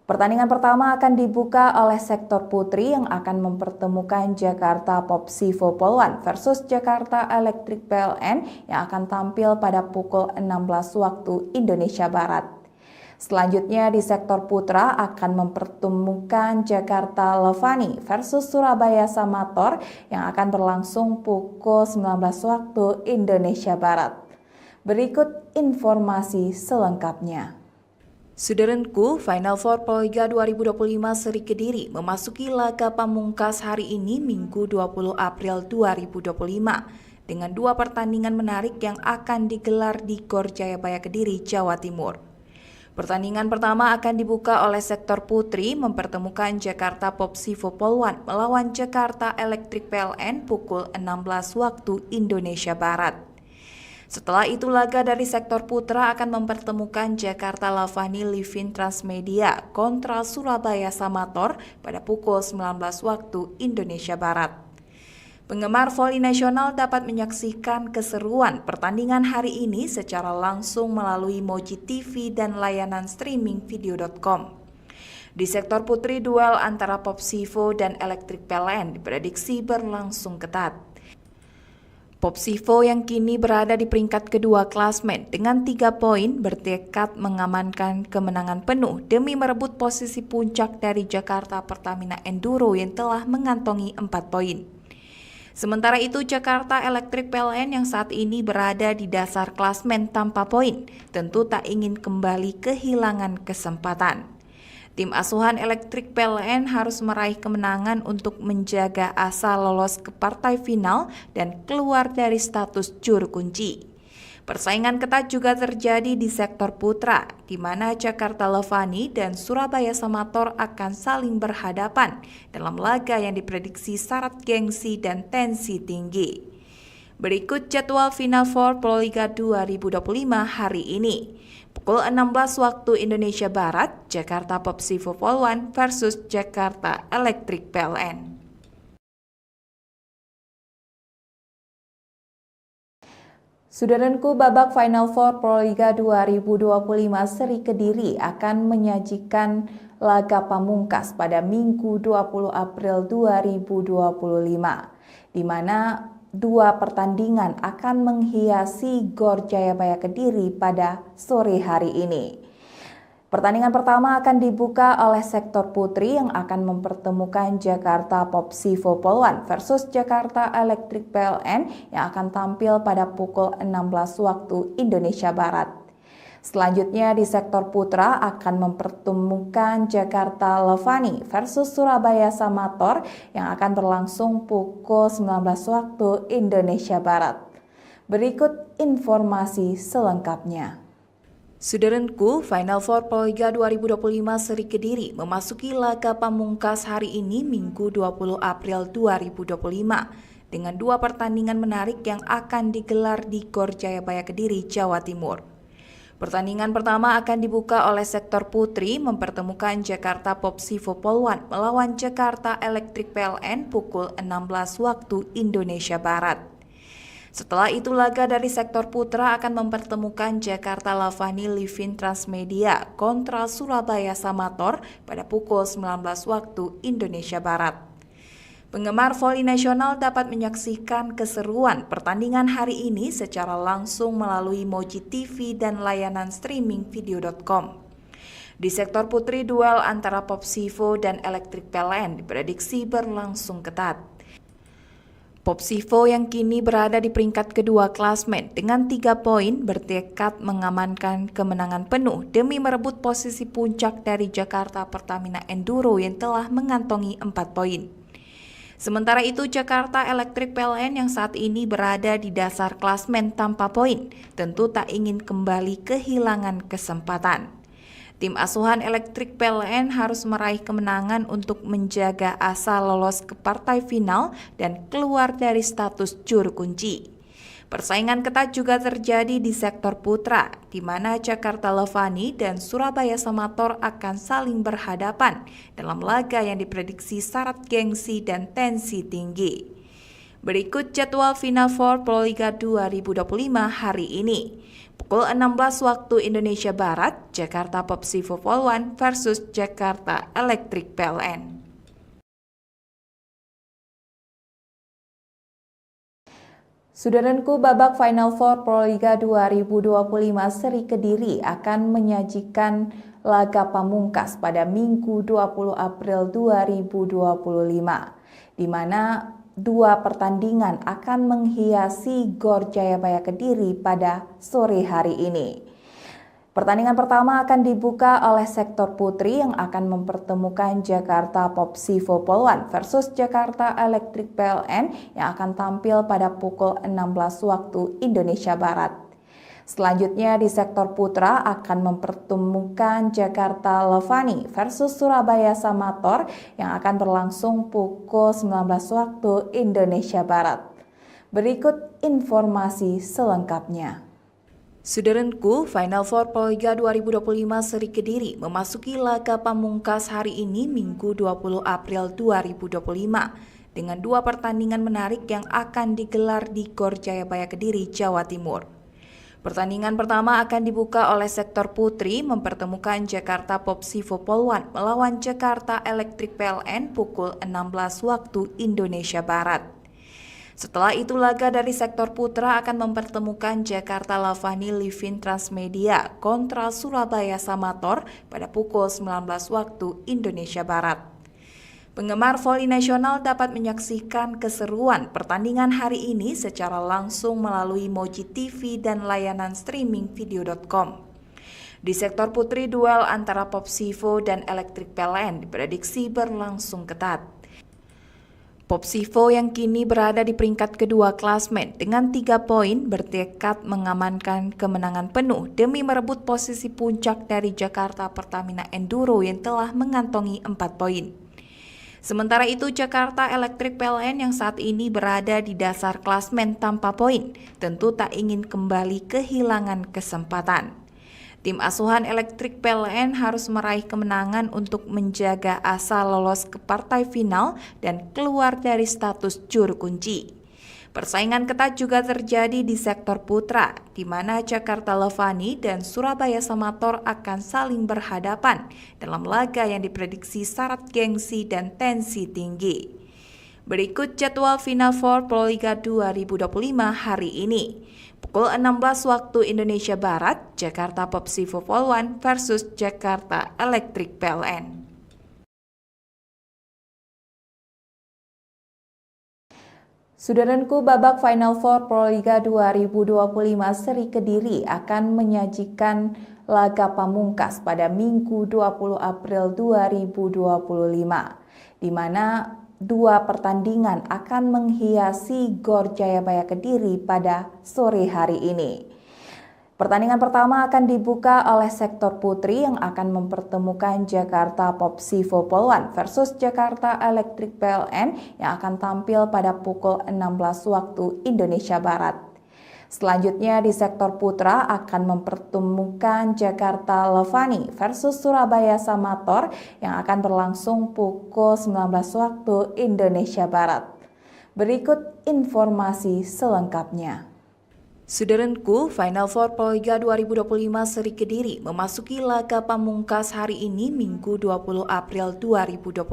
Pertandingan pertama akan dibuka oleh sektor putri yang akan mempertemukan Jakarta Popsivo Polwan versus Jakarta Electric PLN yang akan tampil pada pukul 16 waktu Indonesia Barat. Selanjutnya di sektor putra akan mempertemukan Jakarta Levani versus Surabaya Samator yang akan berlangsung pukul 19 waktu Indonesia Barat. Berikut informasi selengkapnya. Saudaraku, Final Four Proliga 2025 Seri Kediri memasuki laga pamungkas hari ini Minggu 20 April 2025 dengan 2 pertandingan menarik yang akan digelar di GOR Jayabaya Kediri, Jawa Timur. Pertandingan pertama akan dibuka oleh sektor putri mempertemukan Jakarta Popsivo Polwan melawan Jakarta Electric PLN pukul 16 waktu Indonesia Barat. Setelah itu laga dari sektor putra akan mempertemukan Jakarta Lavani Livin Transmedia kontra Surabaya Samator pada pukul 19 waktu Indonesia Barat. Penggemar voli nasional dapat menyaksikan keseruan pertandingan hari ini secara langsung melalui Moji TV dan layanan streaming video.com. Di sektor putri, duel antara Popsivo dan Electric PLN diprediksi berlangsung ketat. Popsivo yang kini berada di peringkat kedua klasmen dengan 3 poin bertekad mengamankan kemenangan penuh demi merebut posisi puncak dari Jakarta Pertamina Enduro yang telah mengantongi 4 poin. Sementara itu Jakarta Electric PLN yang saat ini berada di dasar klasmen tanpa poin tentu tak ingin kembali kehilangan kesempatan. Tim asuhan Electric PLN harus meraih kemenangan untuk menjaga asa lolos ke partai final dan keluar dari status juru kunci. Persaingan ketat juga terjadi di sektor putra, di mana Jakarta Lavani dan Surabaya Samator akan saling berhadapan dalam laga yang diprediksi syarat gengsi dan tensi tinggi. Berikut jadwal Final Four Proliga 2025 hari ini. Pukul 16 waktu Indonesia Barat, Jakarta Popsivo Polwan versus Jakarta Electric PLN. Saudaraku, babak Final Four Proliga 2025 seri Kediri akan menyajikan laga pamungkas pada Minggu 20 April 2025, di mana 2 pertandingan akan menghiasi GOR Jayabaya Kediri pada sore hari ini. Pertandingan pertama akan dibuka oleh sektor putri yang akan mempertemukan Jakarta Popsivo Polwan versus Jakarta Electric PLN yang akan tampil pada pukul 16 waktu Indonesia Barat. Selanjutnya di sektor putra akan mempertemukan Jakarta Lavani versus Surabaya Samator yang akan berlangsung pukul 19 waktu Indonesia Barat. Berikut informasi selengkapnya. Saudaraku, Final Four Proliga 2025 seri Kediri memasuki laga pamungkas hari ini Minggu 20 April 2025 dengan 2 pertandingan menarik yang akan digelar di GOR Jayabaya Kediri, Jawa Timur. Pertandingan pertama akan dibuka oleh sektor putri mempertemukan Jakarta Popsivo Polwan melawan Jakarta Electric PLN pukul 16 waktu Indonesia Barat. Setelah itu laga dari sektor putra akan mempertemukan Jakarta Lavani Livin Transmedia kontra Surabaya Samator pada pukul 19 waktu Indonesia Barat. Penggemar voli nasional dapat menyaksikan keseruan pertandingan hari ini secara langsung melalui Moji TV dan layanan streaming video.com. Di sektor putri, duel antara Popsivo dan Electric PLN diprediksi berlangsung ketat. Popsivo yang kini berada di peringkat kedua klasmen dengan 3 poin bertekad mengamankan kemenangan penuh demi merebut posisi puncak dari Jakarta Pertamina Enduro yang telah mengantongi 4 poin. Sementara itu Jakarta Electric PLN yang saat ini berada di dasar klasmen tanpa poin tentu tak ingin kembali kehilangan kesempatan. Tim asuhan Electric PLN harus meraih kemenangan untuk menjaga asa lolos ke partai final dan keluar dari status juru kunci. Persaingan ketat juga terjadi di sektor putra, di mana Jakarta Lavani dan Surabaya Samator akan saling berhadapan dalam laga yang diprediksi syarat gengsi dan tensi tinggi. Berikut jadwal Final Four Proliga 2025 hari ini. Pukul 16 waktu Indonesia Barat, Jakarta Popsivo Polwan versus Jakarta Electric PLN. Saudaraku, babak Final Four Proliga 2025 seri Kediri akan menyajikan laga pamungkas pada Minggu 20 April 2025, di mana 2 pertandingan akan menghiasi GOR Jayabaya Kediri pada sore hari ini. Pertandingan pertama akan dibuka oleh sektor putri yang akan mempertemukan Jakarta Popsivo Polwan versus Jakarta Electric PLN yang akan tampil pada pukul 16 waktu Indonesia Barat. Selanjutnya di sektor putra akan mempertemukan Jakarta Levani versus Surabaya Samator yang akan berlangsung pukul 19 waktu Indonesia Barat. Berikut informasi selengkapnya. Saudaraku, Final Four Proliga 2025 Seri Kediri memasuki laga pamungkas hari ini Minggu 20 April 2025 dengan dua pertandingan menarik yang akan digelar di Gor Jayabaya Kediri, Jawa Timur. Pertandingan pertama akan dibuka oleh sektor putri mempertemukan Jakarta Popsivo Polwan melawan Jakarta Electric PLN pukul 16 waktu Indonesia Barat. Setelah itu laga dari sektor putra akan mempertemukan Jakarta Lavani Livin Transmedia kontra Surabaya Samator pada pukul 19 waktu Indonesia Barat. Penggemar voli nasional dapat menyaksikan keseruan pertandingan hari ini secara langsung melalui Moji TV dan layanan streaming video.com. Di sektor putri, duel antara Popsivo dan Electric PLN diprediksi berlangsung ketat. Popsivo yang kini berada di peringkat kedua klasmen dengan 3 poin bertekad mengamankan kemenangan penuh demi merebut posisi puncak dari Jakarta Pertamina Enduro yang telah mengantongi 4 poin. Sementara itu Jakarta Electric PLN yang saat ini berada di dasar klasmen tanpa poin tentu tak ingin kembali kehilangan kesempatan. Tim asuhan Electric PLN harus meraih kemenangan untuk menjaga asa lolos ke partai final dan keluar dari status juru kunci. Persaingan ketat juga terjadi di sektor putra, di mana Jakarta Levani dan Surabaya Samator akan saling berhadapan dalam laga yang diprediksi syarat gengsi dan tensi tinggi. Berikut jadwal Final Four Proliga 2025 hari ini. Pukul 16 waktu Indonesia Barat, Jakarta Popsivo Polwan versus Jakarta Electric PLN. Saudaraku, babak Final Four Proliga 2025 Seri Kediri akan menyajikan laga pamungkas pada Minggu 20 April 2025, di mana dua pertandingan akan menghiasi Gor Jayabaya Kediri pada sore hari ini. Pertandingan pertama akan dibuka oleh sektor putri yang akan mempertemukan Jakarta Popsivo Polwan versus Jakarta Electric PLN yang akan tampil pada pukul 16 waktu Indonesia Barat. Selanjutnya di sektor putra akan mempertemukan Jakarta Levani versus Surabaya Samator yang akan berlangsung pukul 19 waktu Indonesia Barat. Berikut informasi selengkapnya. Saudaraku, Final Four Proliga 2025 Seri Kediri memasuki laga pamungkas hari ini Minggu 20 April 2025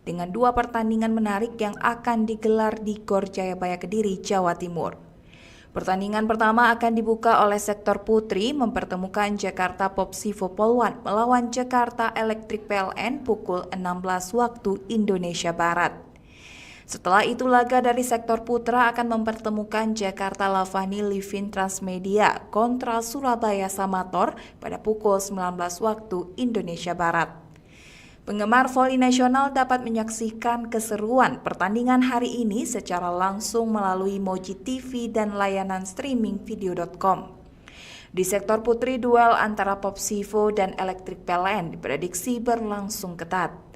dengan dua pertandingan menarik yang akan digelar di Gor Jayabaya Kediri, Jawa Timur. Pertandingan pertama akan dibuka oleh sektor putri mempertemukan Jakarta Popsivo Polwan melawan Jakarta Electric PLN pukul 16 waktu Indonesia Barat. Setelah itu laga dari sektor putra akan mempertemukan Jakarta Lavani Livin Transmedia kontra Surabaya Samator pada pukul 19 waktu Indonesia Barat. Penggemar voli nasional dapat menyaksikan keseruan pertandingan hari ini secara langsung melalui Moji TV dan layanan streaming video.com. Di sektor putri, duel antara Popsivo dan Electric PLN diprediksi berlangsung ketat.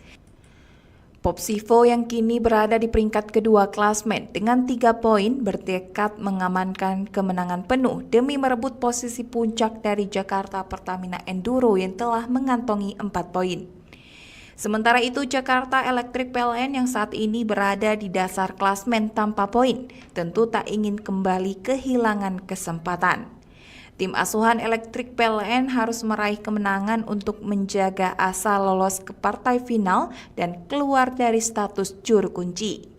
Popsivo yang kini berada di peringkat kedua klasmen dengan 3 poin bertekad mengamankan kemenangan penuh demi merebut posisi puncak dari Jakarta Pertamina Enduro yang telah mengantongi 4 poin. Sementara itu Jakarta Electric PLN yang saat ini berada di dasar klasmen tanpa poin tentu tak ingin kembali kehilangan kesempatan. Tim asuhan Electric PLN harus meraih kemenangan untuk menjaga asa lolos ke partai final dan keluar dari status juru kunci.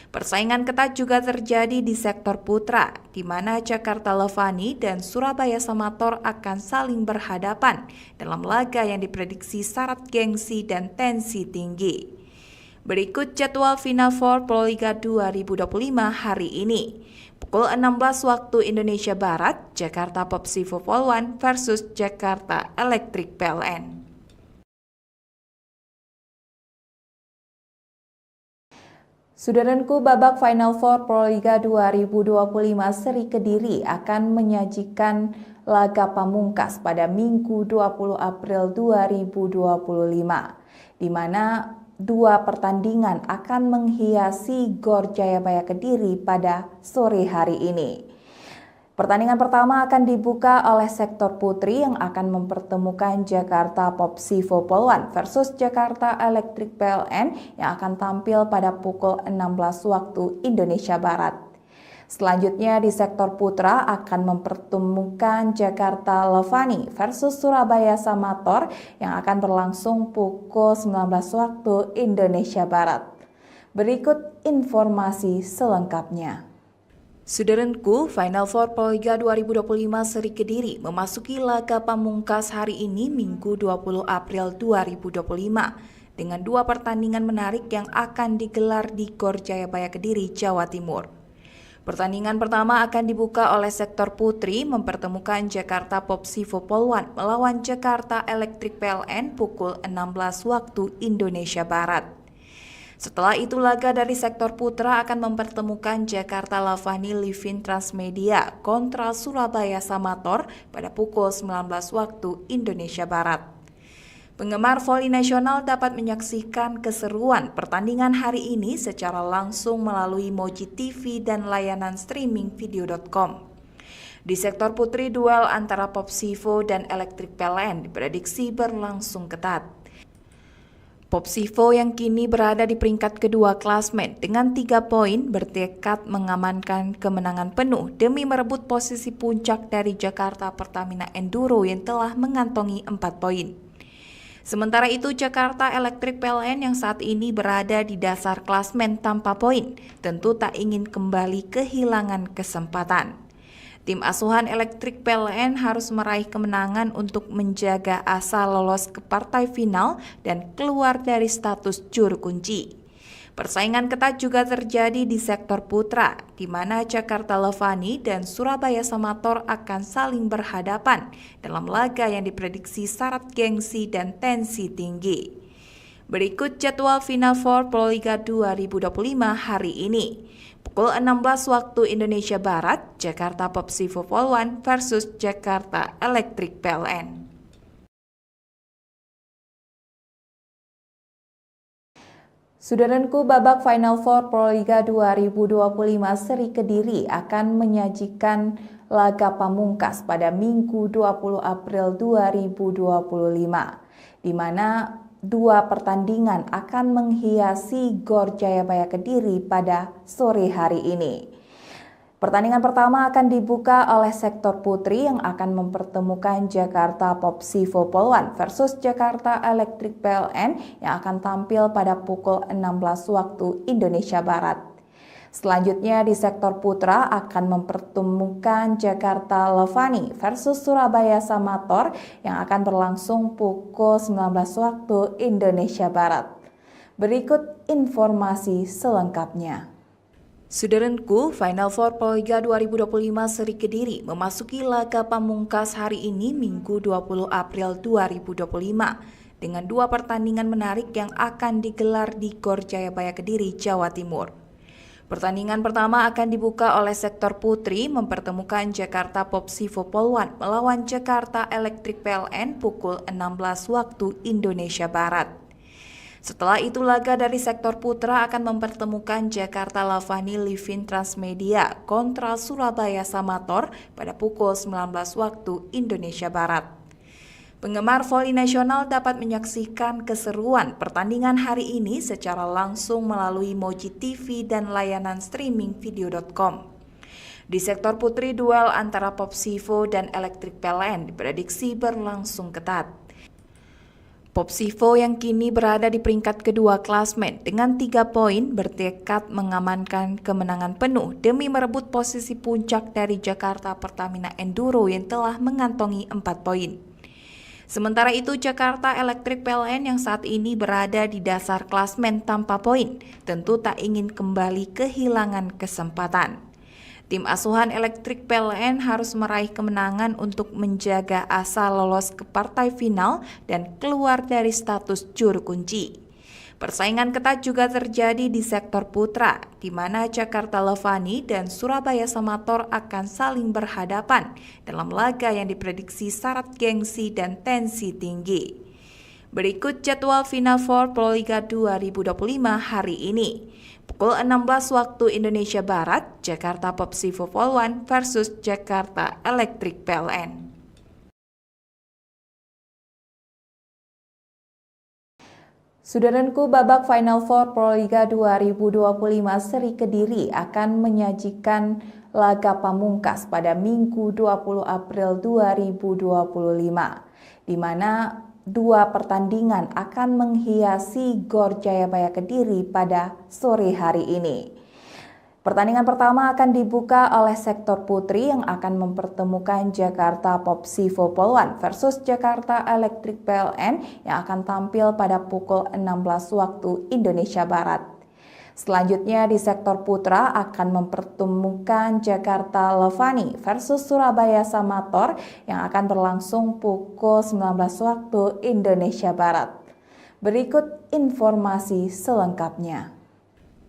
Persaingan ketat juga terjadi di sektor putra, di mana Jakarta Levani dan Surabaya Samator akan saling berhadapan dalam laga yang diprediksi syarat gengsi dan tensi tinggi. Berikut jadwal Final Four Proliga 2025 hari ini. Pukul 16 waktu Indonesia Barat, Jakarta Popsivo Polwan versus Jakarta Electric PLN. Saudaraku, babak Final Four Proliga 2025 Seri Kediri akan menyajikan laga pamungkas pada Minggu 20 April 2025, di mana dua pertandingan akan menghiasi GOR Jayabaya Kediri pada sore hari ini. Pertandingan pertama akan dibuka oleh sektor putri yang akan mempertemukan Jakarta Popsivo Polwan versus Jakarta Electric PLN yang akan tampil pada pukul 16 waktu Indonesia Barat. Selanjutnya di sektor putra akan mempertemukan Jakarta Levani versus Surabaya Samator yang akan berlangsung pukul 19 waktu Indonesia Barat. Berikut informasi selengkapnya. Saudaraku, Final Four Proliga 2025 Seri Kediri memasuki laga pamungkas hari ini Minggu 20 April 2025 dengan dua pertandingan menarik yang akan digelar di GOR Jayabaya Kediri, Jawa Timur. Pertandingan pertama akan dibuka oleh sektor putri mempertemukan Jakarta Popsivo Polwan melawan Jakarta Electric PLN pukul 16 waktu Indonesia Barat. Setelah itu laga dari sektor putra akan mempertemukan Jakarta Lavani Livin Transmedia kontra Surabaya Samator pada pukul 19 waktu Indonesia Barat. Penggemar voli nasional dapat menyaksikan keseruan pertandingan hari ini secara langsung melalui Moji TV dan layanan streaming video.com. Di sektor putri, duel antara Popsivo dan Electric PLN diprediksi berlangsung ketat. Popsivo yang kini berada di peringkat kedua klasmen dengan 3 poin bertekad mengamankan kemenangan penuh demi merebut posisi puncak dari Jakarta Pertamina Enduro yang telah mengantongi 4 poin. Sementara itu Jakarta Electric PLN yang saat ini berada di dasar klasmen tanpa poin tentu tak ingin kembali kehilangan kesempatan. Tim asuhan Electric PLN harus meraih kemenangan untuk menjaga asa lolos ke partai final dan keluar dari status juru kunci. Persaingan ketat juga terjadi di sektor putra, di mana Jakarta Levani dan Surabaya Samator akan saling berhadapan dalam laga yang diprediksi syarat gengsi dan tensi tinggi. Berikut jadwal Final Four Proliga 2025 hari ini. Pukul 16 waktu Indonesia Barat, Jakarta Popsivo Polwan versus Jakarta Electric PLN. Saudaraku, babak Final Four Proliga 2025 Seri Kediri akan menyajikan laga pamungkas pada Minggu 20 April 2025, di mana dua pertandingan akan menghiasi GOR Jayabaya Kediri pada sore hari ini. Pertandingan pertama akan dibuka oleh sektor putri yang akan mempertemukan Jakarta Popsivo Polwan versus Jakarta Electric PLN yang akan tampil pada pukul 16 waktu Indonesia Barat. Selanjutnya di sektor putra akan mempertemukan Jakarta Levani versus Surabaya Samator yang akan berlangsung pukul 19 waktu Indonesia Barat. Berikut informasi selengkapnya. Saudaraku, Final Four Proliga 2025 Seri Kediri memasuki laga pamungkas hari ini Minggu 20 April 2025 dengan dua pertandingan menarik yang akan digelar di GOR Jayabaya Kediri, Jawa Timur. Pertandingan pertama akan dibuka oleh sektor putri mempertemukan Jakarta Popsivo Polwan melawan Jakarta Electric PLN pukul 16 waktu Indonesia Barat. Setelah itu laga dari sektor putra akan mempertemukan Jakarta Lavani Livin Transmedia kontra Surabaya Samator pada pukul 19 waktu Indonesia Barat. Penggemar voli nasional dapat menyaksikan keseruan pertandingan hari ini secara langsung melalui Moji TV dan layanan streaming video.com. Di sektor putri, duel antara Popsivo dan Electric PLN diprediksi berlangsung ketat. Popsivo yang kini berada di peringkat kedua klasmen dengan 3 poin bertekad mengamankan kemenangan penuh demi merebut posisi puncak dari Jakarta Pertamina Enduro yang telah mengantongi 4 poin. Sementara itu Jakarta Electric PLN yang saat ini berada di dasar klasmen tanpa poin tentu tak ingin kembali kehilangan kesempatan. Tim asuhan Electric PLN harus meraih kemenangan untuk menjaga asa lolos ke partai final dan keluar dari status juru kunci. Persaingan ketat juga terjadi di sektor putra, di mana Jakarta Levani dan Surabaya Samator akan saling berhadapan dalam laga yang diprediksi syarat gengsi dan tensi tinggi. Berikut jadwal Final Four Proliga 2025 hari ini. Pukul 16 waktu Indonesia Barat, Jakarta Popsivo Polwan versus Jakarta Electric PLN. Saudaraku, babak Final Four Proliga 2025 seri Kediri akan menyajikan laga pamungkas pada Minggu 20 April 2025, di mana dua pertandingan akan menghiasi GOR Jayabaya Kediri pada sore hari ini. Pertandingan pertama akan dibuka oleh sektor putri yang akan mempertemukan Jakarta Popsivo Polwan versus Jakarta Electric PLN yang akan tampil pada pukul 16 waktu Indonesia Barat. Selanjutnya di sektor putra akan mempertemukan Jakarta Levani versus Surabaya Samator yang akan berlangsung pukul 19 waktu Indonesia Barat. Berikut informasi selengkapnya.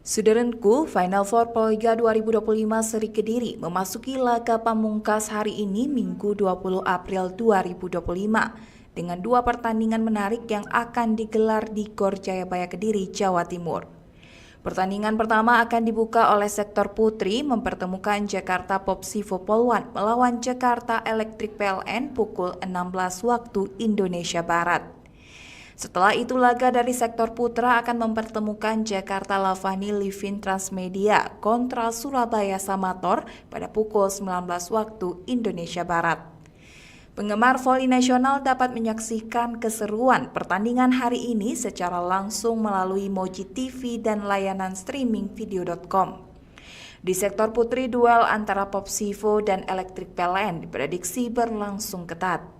Saudaraku, Final Four Proliga 2025 seri Kediri memasuki laga pamungkas hari ini Minggu 20 April 2025 dengan dua pertandingan menarik yang akan digelar di GOR Jayabaya Kediri, Jawa Timur. Pertandingan pertama akan dibuka oleh sektor putri mempertemukan Jakarta Popsivo Polwan melawan Jakarta Electric PLN pukul 16 waktu Indonesia Barat. Setelah itu laga dari sektor putra akan mempertemukan Jakarta Levani Livin Transmedia kontra Surabaya Samator pada pukul 19 waktu Indonesia Barat. Penggemar voli nasional dapat menyaksikan keseruan pertandingan hari ini secara langsung melalui Moji TV dan layanan streaming video.com. Di sektor putri, duel antara Popsivo dan Electric PLN diprediksi berlangsung ketat.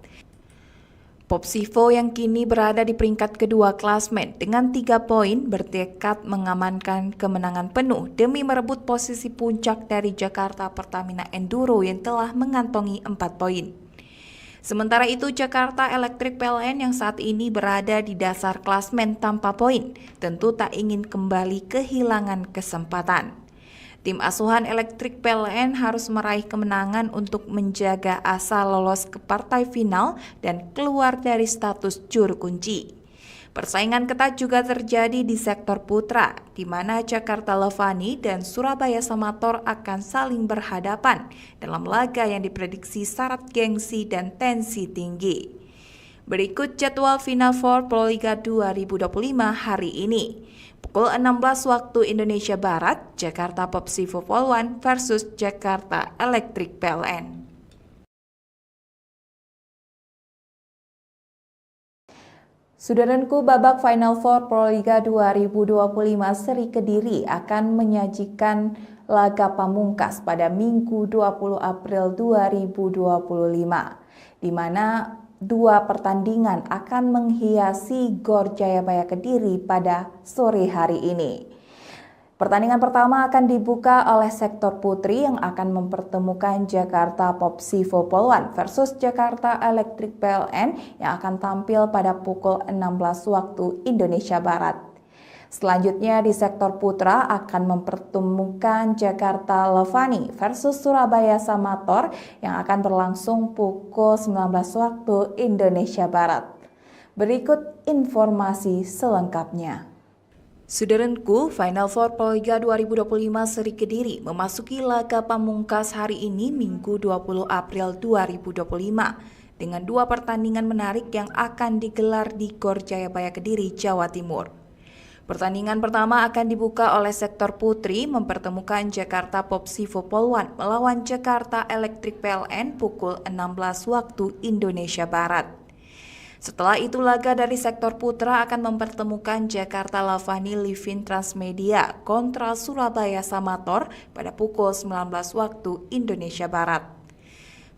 Popsivo yang kini berada di peringkat kedua klasmen dengan 3 poin bertekad mengamankan kemenangan penuh demi merebut posisi puncak dari Jakarta Pertamina Enduro yang telah mengantongi 4 poin. Sementara itu Jakarta Electric PLN yang saat ini berada di dasar klasmen tanpa poin tentu tak ingin kembali kehilangan kesempatan. Tim asuhan Electric PLN harus meraih kemenangan untuk menjaga asa lolos ke partai final dan keluar dari status juru kunci. Persaingan ketat juga terjadi di sektor putra, di mana Jakarta Levani dan Surabaya Samator akan saling berhadapan dalam laga yang diprediksi syarat gengsi dan tensi tinggi. Berikut jadwal Final Four Proliga 2025 hari ini. Pukul 16 waktu Indonesia Barat, Jakarta Popsivo Polwan versus Jakarta Electric PLN. Saudaraku, babak Final Four Proliga 2025 seri Kediri akan menyajikan laga pamungkas pada Minggu 20 April 2025, di mana dua pertandingan akan menghiasi GOR Jayabaya Kediri pada sore hari ini. Pertandingan pertama akan dibuka oleh sektor putri yang akan mempertemukan Jakarta Popsivo Polwan versus Jakarta Electric PLN yang akan tampil pada pukul 16 waktu Indonesia Barat. Selanjutnya di sektor putra akan mempertemukan Jakarta Levani versus Surabaya Samator yang akan berlangsung pukul 19 waktu Indonesia Barat. Berikut informasi selengkapnya. Saudaraku, Final Four Proliga 2025 seri Kediri memasuki laga pamungkas hari ini Minggu 20 April 2025 dengan dua pertandingan menarik yang akan digelar di GOR Jayabaya Kediri, Jawa Timur. Pertandingan pertama akan dibuka oleh sektor putri mempertemukan Jakarta Popsivo Polwan melawan Jakarta Electric PLN pukul 16 waktu Indonesia Barat. Setelah itu laga dari sektor putra akan mempertemukan Jakarta Levani Livin Transmedia kontra Surabaya Samator pada pukul 19 waktu Indonesia Barat.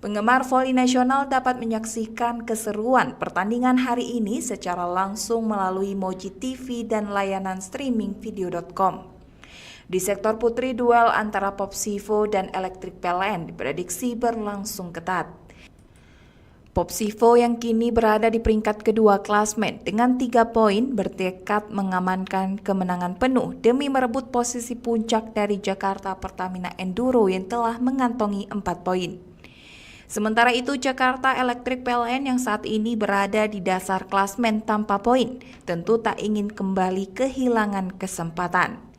Penggemar voli nasional dapat menyaksikan keseruan pertandingan hari ini secara langsung melalui Moji TV dan layanan streaming video.com. Di sektor putri, duel antara Popsivo dan Electric PLN diprediksi berlangsung ketat. Popsivo yang kini berada di peringkat kedua klasmen dengan 3 poin bertekad mengamankan kemenangan penuh demi merebut posisi puncak dari Jakarta Pertamina Enduro yang telah mengantongi 4 poin. Sementara itu Jakarta Electric PLN yang saat ini berada di dasar klasmen tanpa poin tentu tak ingin kembali kehilangan kesempatan.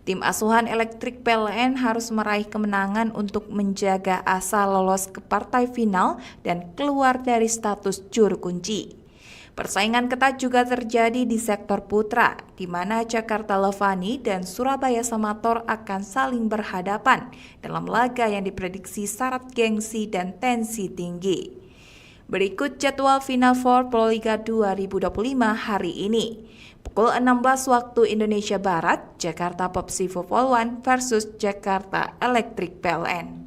Tim asuhan Electric PLN harus meraih kemenangan untuk menjaga asa lolos ke partai final dan keluar dari status juru kunci. Persaingan ketat juga terjadi di sektor putra, di mana Jakarta Levani dan Surabaya Samator akan saling berhadapan dalam laga yang diprediksi syarat gengsi dan tensi tinggi. Berikut jadwal Final Four Proliga 2025 hari ini. Pukul 16 waktu Indonesia Barat, Jakarta Popsivo Poluan versus Jakarta Electric PLN.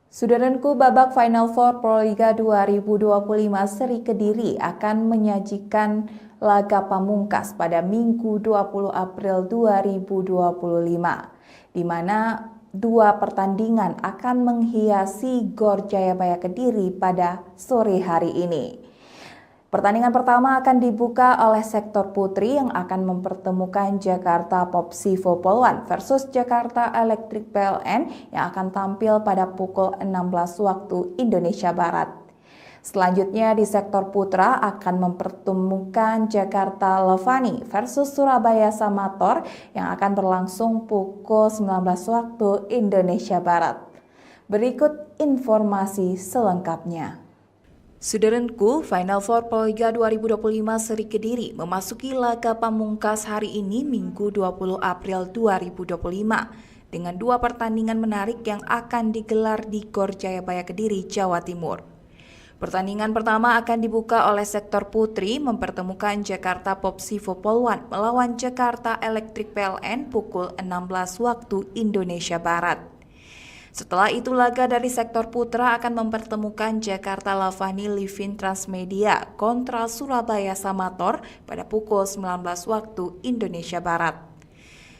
Saudaraku, babak Final Four Proliga 2025 Seri Kediri akan menyajikan laga pamungkas pada Minggu 20 April 2025, di mana 2 pertandingan akan menghiasi GOR Jayabaya Kediri pada sore hari ini. Pertandingan pertama akan dibuka oleh sektor putri yang akan mempertemukan Jakarta Popsivo Poluan versus Jakarta Electric PLN yang akan tampil pada pukul 16 waktu Indonesia Barat. Selanjutnya di sektor putra akan mempertemukan Jakarta Levani versus Surabaya Samator yang akan berlangsung pukul 19 waktu Indonesia Barat. Berikut informasi selengkapnya. Saudaraku, Final Four Proliga 2025 Seri Kediri memasuki laga pamungkas hari ini Minggu 20 April 2025 dengan 2 pertandingan menarik yang akan digelar di GOR Jayabaya Kediri, Jawa Timur. Pertandingan pertama akan dibuka oleh sektor putri mempertemukan Jakarta Popsivo Poluan melawan Jakarta Electric PLN pukul 16 waktu Indonesia Barat. Setelah itu laga dari sektor putra akan mempertemukan Jakarta Levani Livin Transmedia kontra Surabaya Samator pada pukul 19 waktu Indonesia Barat.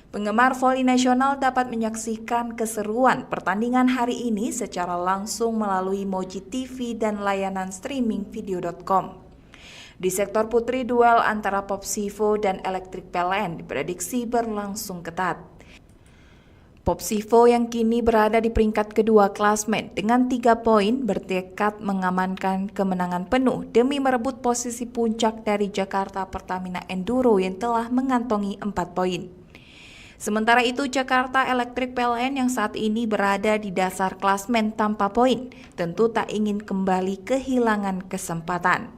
Penggemar voli nasional dapat menyaksikan keseruan pertandingan hari ini secara langsung melalui Moji TV dan layanan streaming video.com. Di sektor putri, duel antara Popsivo dan Electric PLN diprediksi berlangsung ketat. Popsivo yang kini berada di peringkat kedua klasmen dengan 3 poin bertekad mengamankan kemenangan penuh demi merebut posisi puncak dari Jakarta Pertamina Enduro yang telah mengantongi 4 poin. Sementara itu Jakarta Electric PLN yang saat ini berada di dasar klasmen tanpa poin tentu tak ingin kembali kehilangan kesempatan.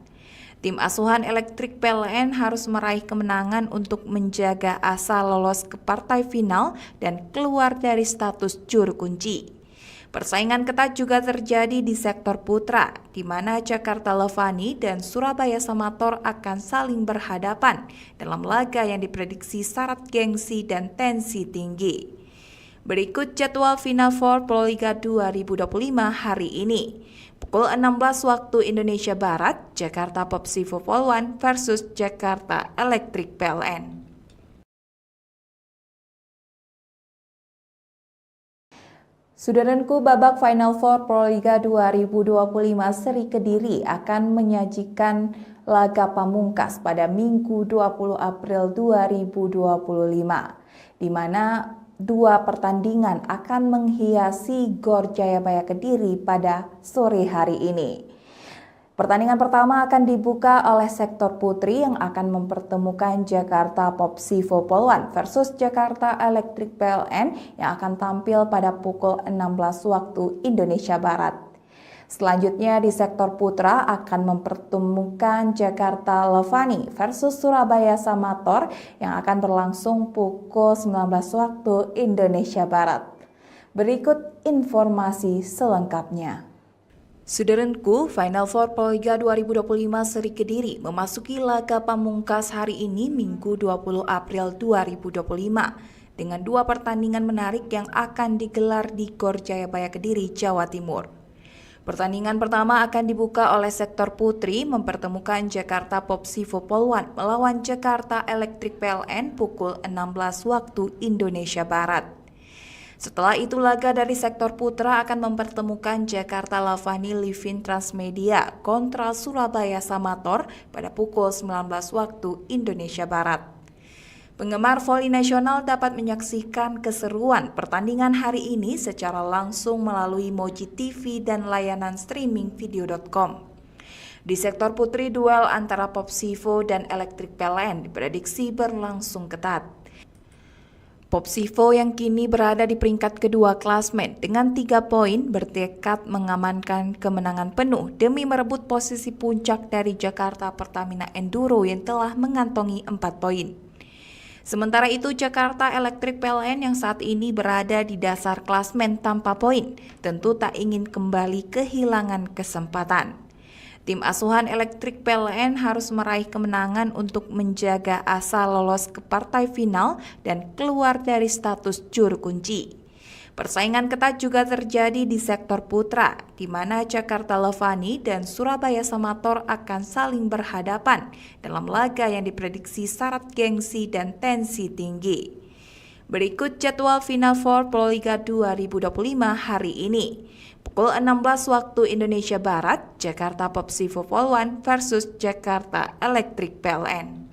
Tim asuhan Electric PLN harus meraih kemenangan untuk menjaga asa lolos ke partai final dan keluar dari status juru kunci. Persaingan ketat juga terjadi di sektor putra, di mana Jakarta Levani dan Surabaya Samator akan saling berhadapan dalam laga yang diprediksi syarat gengsi dan tensi tinggi. Berikut jadwal Final Four Proliga 2025 hari ini. Pukul 16 waktu Indonesia Barat, Jakarta Popsivo Poluan versus Jakarta Electric PLN. Saudaraku, babak Final Four Proliga 2025 Seri Kediri akan menyajikan laga pamungkas pada Minggu 20 April 2025, di mana 2 pertandingan akan menghiasi GOR Jayabaya Kediri pada sore hari ini. Pertandingan pertama akan dibuka oleh sektor putri yang akan mempertemukan Jakarta Popsivo Poluan versus Jakarta Electric PLN yang akan tampil pada pukul 16 waktu Indonesia Barat. Selanjutnya di sektor putra akan mempertemukan Jakarta Levani versus Surabaya Samator yang akan berlangsung pukul 19 waktu Indonesia Barat. Berikut informasi selengkapnya. Saudaraku, Final Four Proliga 2025 Seri Kediri memasuki laga pamungkas hari ini Minggu 20 April 2025 dengan 2 pertandingan menarik yang akan digelar di GOR Jayabaya Kediri, Jawa Timur. Pertandingan pertama akan dibuka oleh sektor putri mempertemukan Jakarta Popsivo Poluan melawan Jakarta Electric PLN pukul 16 waktu Indonesia Barat. Setelah itu laga dari sektor putra akan mempertemukan Jakarta Lavani Livin Transmedia kontra Surabaya Samator pada pukul 19 waktu Indonesia Barat. Penggemar voli nasional dapat menyaksikan keseruan pertandingan hari ini secara langsung melalui Moji TV dan layanan streaming video.com. Di sektor putri, duel antara Popsivo dan Electric PLN diprediksi berlangsung ketat. Popsivo yang kini berada di peringkat kedua klasmen dengan 3 poin bertekad mengamankan kemenangan penuh demi merebut posisi puncak dari Jakarta Pertamina Enduro yang telah mengantongi 4 poin. Sementara itu Jakarta Electric PLN yang saat ini berada di dasar klasmen tanpa poin tentu tak ingin kembali kehilangan kesempatan. Tim asuhan Electric PLN harus meraih kemenangan untuk menjaga asa lolos ke partai final dan keluar dari status juru kunci. Persaingan ketat juga terjadi di sektor putra, di mana Jakarta Lavani dan Surabaya Samator akan saling berhadapan dalam laga yang diprediksi syarat gengsi dan tensi tinggi. Berikut jadwal Final Four Proliga 2025 hari ini. Pukul 16 waktu Indonesia Barat, Jakarta Popsivo Polwan versus Jakarta Electric PLN.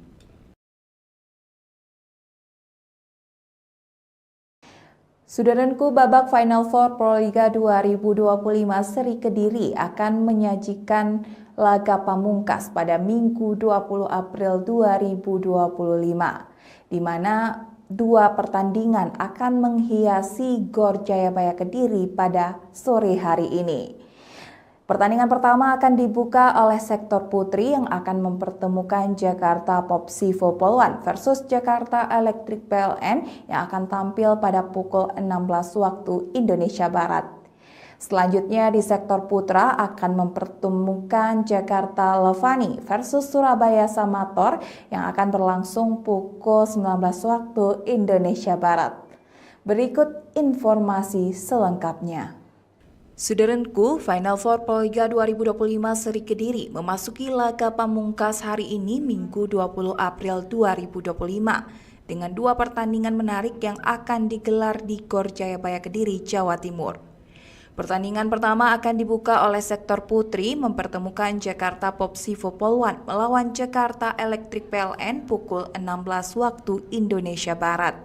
Saudaraku, babak Final Four Proliga 2025 Seri Kediri akan menyajikan laga pamungkas pada Minggu 20 April 2025, di mana 2 pertandingan akan menghiasi GOR Jayabaya Kediri pada sore hari ini. Pertandingan pertama akan dibuka oleh sektor putri yang akan mempertemukan Jakarta Popsivo Polwan versus Jakarta Electric PLN yang akan tampil pada pukul 16 waktu Indonesia Barat. Selanjutnya di sektor putra akan mempertemukan Jakarta Lavani versus Surabaya Samator yang akan berlangsung pukul 19 waktu Indonesia Barat. Berikut informasi selengkapnya. Saudaraku, Final Four Proliga 2025 Seri Kediri memasuki laga pamungkas hari ini Minggu 20 April 2025 dengan 2 pertandingan menarik yang akan digelar di GOR Jayabaya Kediri, Jawa Timur. Pertandingan pertama akan dibuka oleh sektor putri mempertemukan Jakarta Popsivo Polwan melawan Jakarta Electric PLN pukul 16 waktu Indonesia Barat.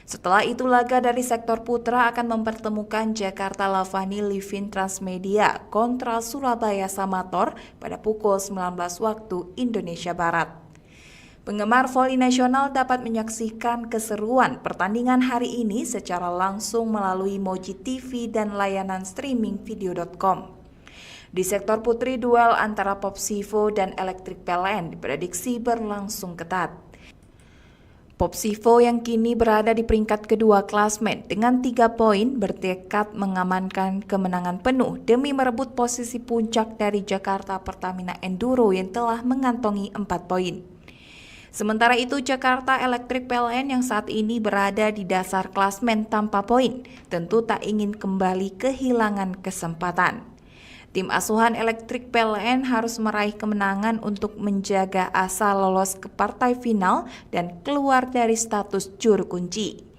Setelah itu laga dari sektor putra akan mempertemukan Jakarta Lavani Livin Transmedia kontra Surabaya Samator pada pukul 19 waktu Indonesia Barat. Penggemar voli nasional dapat menyaksikan keseruan pertandingan hari ini secara langsung melalui Moji TV dan layanan streaming video.com. Di sektor putri, duel antara Popsivo dan Electric PLN diprediksi berlangsung ketat. Popsivo yang kini berada di peringkat kedua klasmen dengan 3 poin bertekad mengamankan kemenangan penuh demi merebut posisi puncak dari Jakarta Pertamina Enduro yang telah mengantongi 4 poin. Sementara itu Jakarta Electric PLN yang saat ini berada di dasar klasmen tanpa poin tentu tak ingin kembali kehilangan kesempatan. Tim asuhan Electric PLN harus meraih kemenangan untuk menjaga asa lolos ke partai final dan keluar dari status juru kunci.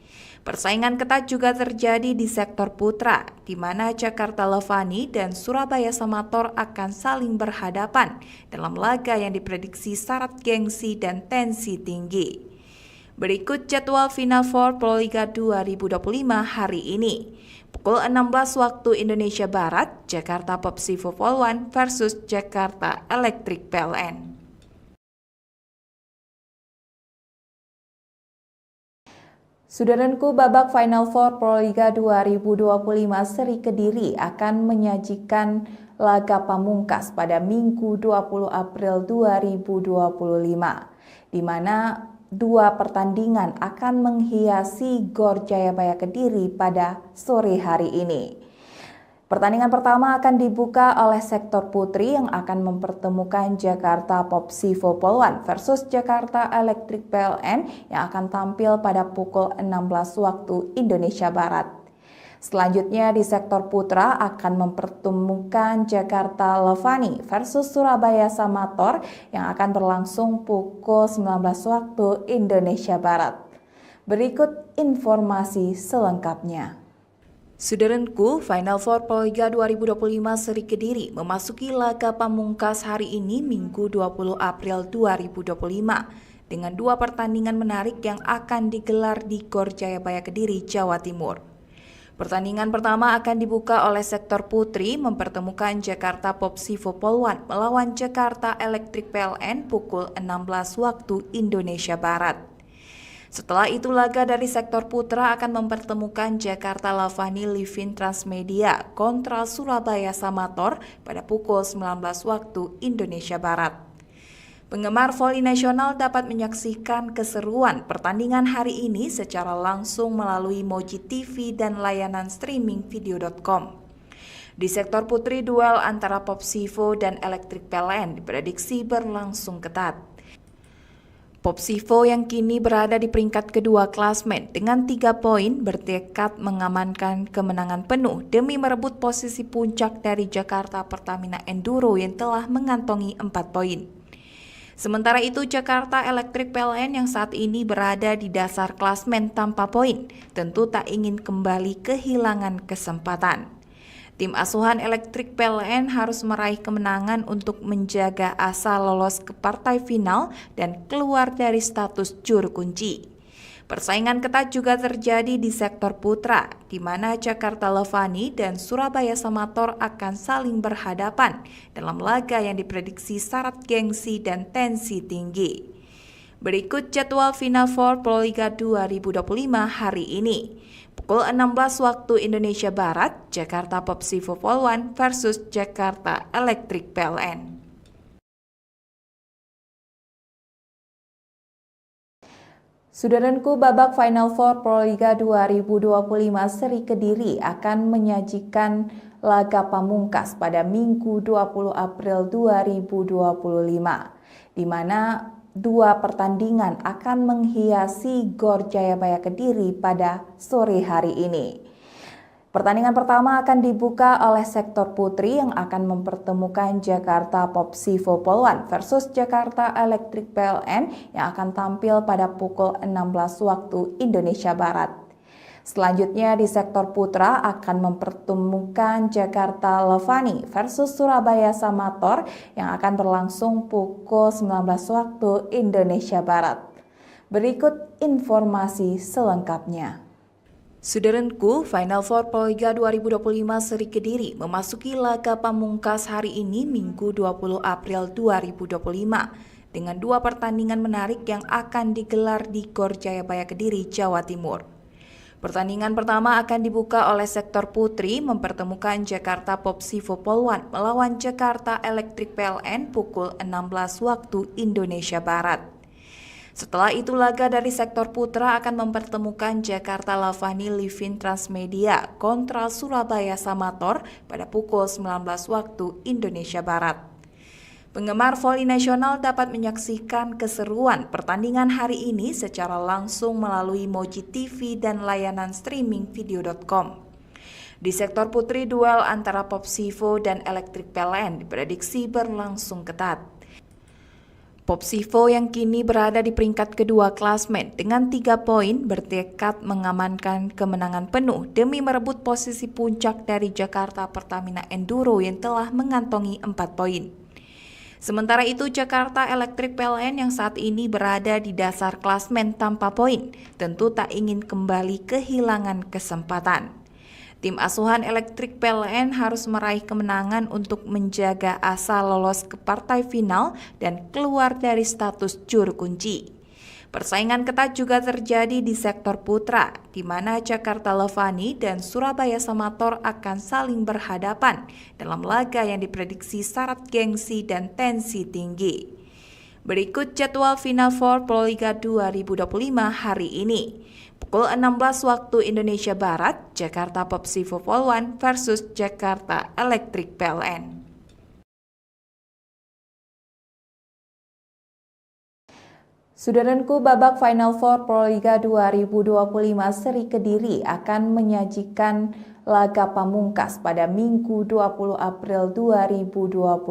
Persaingan ketat juga terjadi di sektor putra, di mana Jakarta Lavani dan Surabaya Samator akan saling berhadapan dalam laga yang diprediksi syarat gengsi dan tensi tinggi. Berikut jadwal Final Four Proliga 2025 hari ini. Pukul 16 waktu Indonesia Barat, Jakarta Popsivo Polwan versus Jakarta Electric PLN. Saudaraku, babak Final Four Proliga 2025 Seri Kediri akan menyajikan laga pamungkas pada Minggu 20 April 2025, di mana 2 pertandingan akan menghiasi GOR Jayabaya Kediri pada sore hari ini. Pertandingan pertama akan dibuka oleh sektor putri yang akan mempertemukan Jakarta Popsivo Polwan versus Jakarta Electric PLN yang akan tampil pada pukul 16 waktu Indonesia Barat. Selanjutnya di sektor putra akan mempertemukan Jakarta Lavani versus Surabaya Samator yang akan berlangsung pukul 19 waktu Indonesia Barat. Berikut informasi selengkapnya. Saudaraku, Final Four Proliga 2025 Seri Kediri memasuki laga pamungkas hari ini Minggu 20 April 2025 dengan dua pertandingan menarik yang akan digelar di Gor Jayabaya Kediri, Jawa Timur. Pertandingan pertama akan dibuka oleh sektor putri mempertemukan Jakarta Popsivo Polwan melawan Jakarta Electric PLN pukul 16 waktu Indonesia Barat. Setelah itu laga dari sektor putra akan mempertemukan Jakarta Lavani Livin Transmedia kontra Surabaya Samator pada pukul 19 waktu Indonesia Barat. Penggemar voli nasional dapat menyaksikan keseruan pertandingan hari ini secara langsung melalui Moji TV dan layanan streaming video.com. Di sektor putri, duel antara Popsivo dan Electric PLN diprediksi berlangsung ketat. Popsivo yang kini berada di peringkat kedua klasmen dengan 3 poin bertekad mengamankan kemenangan penuh demi merebut posisi puncak dari Jakarta Pertamina Enduro yang telah mengantongi 4 poin. Sementara itu Jakarta Electric PLN yang saat ini berada di dasar klasmen tanpa poin tentu tak ingin kembali kehilangan kesempatan. Tim asuhan Electric PLN harus meraih kemenangan untuk menjaga asa lolos ke partai final dan keluar dari status juru kunci. Persaingan ketat juga terjadi di sektor putra, di mana Jakarta Lavani dan Surabaya Samator akan saling berhadapan dalam laga yang diprediksi syarat gengsi dan tensi tinggi. Berikut jadwal Final Four Proliga 2025 hari ini. Pukul 16 waktu Indonesia Barat, Jakarta Popsivo Polwan versus Jakarta Electric PLN. Saudaraku, babak Final Four Proliga 2025 Seri Kediri akan menyajikan laga pamungkas pada Minggu 20 April 2025, di mana dua pertandingan akan menghiasi Gor Jayabaya Kediri pada sore hari ini. Pertandingan pertama akan dibuka oleh sektor putri yang akan mempertemukan Jakarta Popsivo Polwan versus Jakarta Electric PLN yang akan tampil pada pukul 16 waktu Indonesia Barat. Selanjutnya di sektor putra akan mempertemukan Jakarta Lavani versus Surabaya Samator yang akan berlangsung pukul 19 waktu Indonesia Barat. Berikut informasi selengkapnya. Saudaraku, Final Four Proliga 2025 Seri Kediri memasuki laga pamungkas hari ini Minggu 20 April 2025 dengan dua pertandingan menarik yang akan digelar di Gor Jayabaya Kediri, Jawa Timur. Pertandingan pertama akan dibuka oleh sektor putri mempertemukan Jakarta Popsivo Polwan melawan Jakarta Electric PLN pukul 16 waktu Indonesia Barat. Setelah itu laga dari sektor putra akan mempertemukan Jakarta Lavani Livin Transmedia kontra Surabaya Samator pada pukul 19 waktu Indonesia Barat. Penggemar voli nasional dapat menyaksikan keseruan pertandingan hari ini secara langsung melalui Moji TV dan layanan streaming video.com. Di sektor putri, duel antara Popsivo dan Electric PLN diprediksi berlangsung ketat. Popsivo yang kini berada di peringkat kedua klasmen dengan 3 poin bertekad mengamankan kemenangan penuh demi merebut posisi puncak dari Jakarta Pertamina Enduro yang telah mengantongi 4 poin. Sementara itu Jakarta Electric PLN yang saat ini berada di dasar klasmen tanpa poin tentu tak ingin kembali kehilangan kesempatan. Tim asuhan Electric PLN harus meraih kemenangan untuk menjaga asa lolos ke partai final dan keluar dari status juru kunci. Persaingan ketat juga terjadi di sektor putra, di mana Jakarta Lavani dan Surabaya Samator akan saling berhadapan dalam laga yang diprediksi syarat gengsi dan tensi tinggi. Berikut jadwal Final Four Proliga 2025 hari ini. Pukul 16 waktu Indonesia Barat, Jakarta Popsivo Polwan versus Jakarta Electric PLN. Saudaraku, babak Final Four Proliga 2025 Seri Kediri akan menyajikan laga pamungkas pada Minggu 20 April 2025,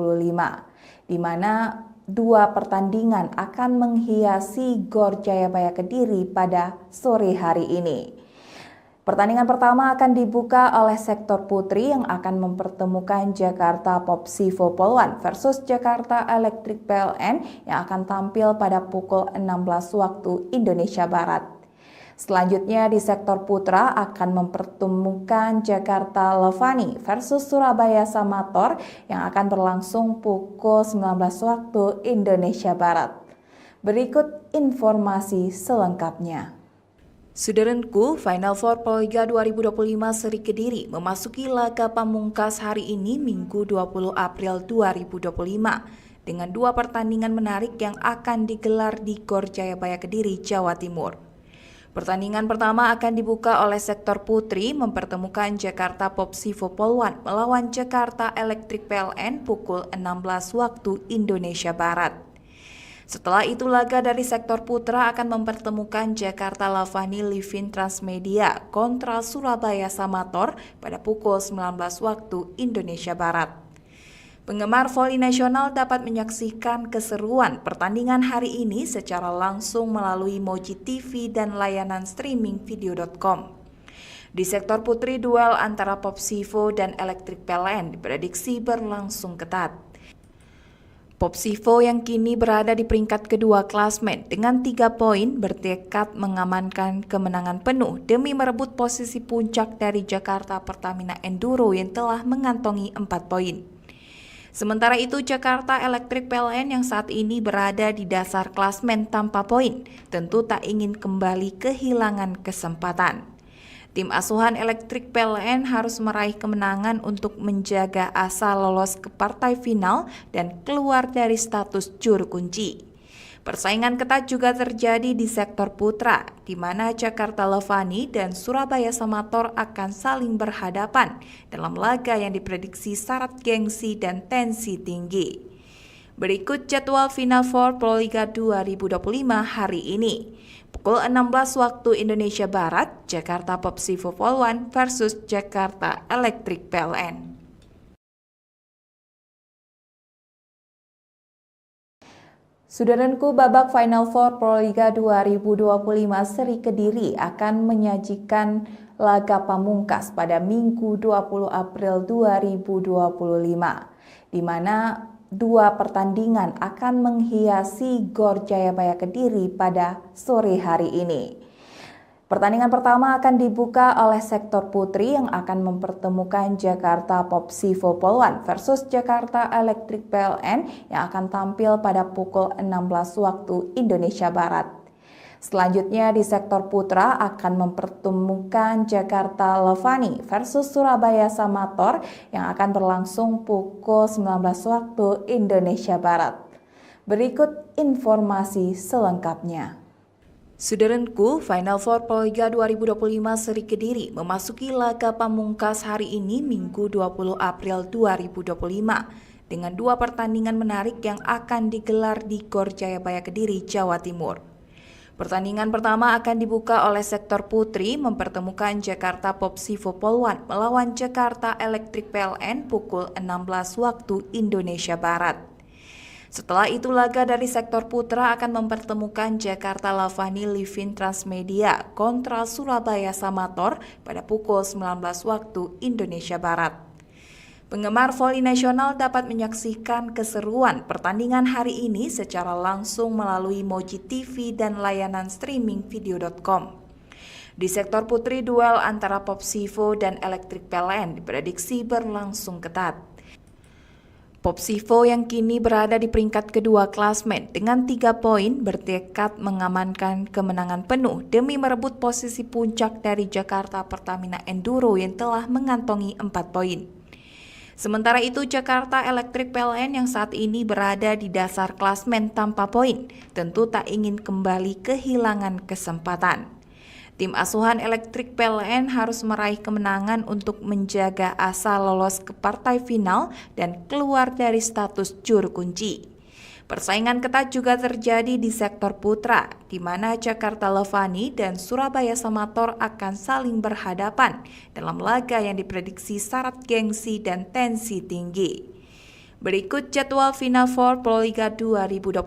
di mana dua pertandingan akan menghiasi GOR Jayabaya Kediri pada sore hari ini. Pertandingan pertama akan dibuka oleh sektor putri yang akan mempertemukan Jakarta Popsivo Poluan versus Jakarta Electric PLN yang akan tampil pada pukul 16 waktu Indonesia Barat. Selanjutnya di sektor putra akan mempertemukan Jakarta Levani versus Surabaya Samator yang akan berlangsung pukul 19 waktu Indonesia Barat. Berikut informasi selengkapnya. Saudaraku, Final Four Proliga 2025 Seri Kediri memasuki laga pamungkas hari ini Minggu 20 April 2025 dengan dua pertandingan menarik yang akan digelar di GOR Jayabaya Kediri, Jawa Timur. Pertandingan pertama akan dibuka oleh sektor putri mempertemukan Jakarta Popsivo Poluan melawan Jakarta Electric PLN pukul 16 waktu Indonesia Barat. Setelah itu laga dari sektor putra akan mempertemukan Jakarta Lavani Livin Transmedia kontra Surabaya Samator pada pukul 19 waktu Indonesia Barat. Penggemar voli nasional dapat menyaksikan keseruan pertandingan hari ini secara langsung melalui Moji TV dan layanan streaming video.com. Di sektor putri, duel antara Popsivo dan Electric PLN diprediksi berlangsung ketat. Popsivo yang kini berada di peringkat kedua klasmen dengan 3 poin bertekad mengamankan kemenangan penuh demi merebut posisi puncak dari Jakarta Pertamina Enduro yang telah mengantongi 4 poin. Sementara itu Jakarta Electric PLN yang saat ini berada di dasar klasmen tanpa poin tentu tak ingin kembali kehilangan kesempatan. Tim asuhan Electric PLN harus meraih kemenangan untuk menjaga asa lolos ke partai final dan keluar dari status juru kunci. Persaingan ketat juga terjadi di sektor putra, di mana Jakarta Levani dan Surabaya Samator akan saling berhadapan dalam laga yang diprediksi syarat gengsi dan tensi tinggi. Berikut jadwal Final Four Proliga 2025 hari ini. Pukul 16 waktu Indonesia Barat, Jakarta Popsivo Poluan versus Jakarta Electric PLN. Saudaraku, babak Final Four Proliga 2025 Seri Kediri akan menyajikan laga pamungkas pada Minggu 20 April 2025, di mana dua pertandingan akan menghiasi GOR Jayabaya Kediri pada sore hari ini. Pertandingan pertama akan dibuka oleh sektor putri yang akan mempertemukan Jakarta Popsivo Poluan versus Jakarta Electric PLN yang akan tampil pada pukul 16 waktu Indonesia Barat. Selanjutnya di sektor putra akan mempertemukan Jakarta Levani versus Surabaya Samator yang akan berlangsung pukul 19 waktu Indonesia Barat. Berikut informasi selengkapnya. Saudaraku, Final Four Proliga 2025 Seri Kediri memasuki laga pamungkas hari ini Minggu 20 April 2025 dengan dua pertandingan menarik yang akan digelar di GOR Jayabaya Kediri, Jawa Timur. Pertandingan pertama akan dibuka oleh sektor putri mempertemukan Jakarta Popsivo Poluan melawan Jakarta Electric PLN pukul 16 waktu Indonesia Barat. Setelah itu laga dari sektor putra akan mempertemukan Jakarta Lavani Livin Transmedia kontra Surabaya Samator pada pukul 19 waktu Indonesia Barat. Penggemar voli nasional dapat menyaksikan keseruan pertandingan hari ini secara langsung melalui Moji TV dan layanan streaming video.com. Di sektor putri, duel antara Popsivo dan Electric PLN diprediksi berlangsung ketat. Popsivo yang kini berada di peringkat kedua klasmen dengan 3 poin bertekad mengamankan kemenangan penuh demi merebut posisi puncak dari Jakarta Pertamina Enduro yang telah mengantongi 4 poin. Sementara itu Jakarta Electric PLN yang saat ini berada di dasar klasmen tanpa poin tentu tak ingin kembali kehilangan kesempatan. Tim asuhan Electric PLN harus meraih kemenangan untuk menjaga asa lolos ke partai final dan keluar dari status juru kunci. Persaingan ketat juga terjadi di sektor putra, di mana Jakarta Levani dan Surabaya Samator akan saling berhadapan dalam laga yang diprediksi syarat gengsi dan tensi tinggi. Berikut jadwal Final Four Proliga 2025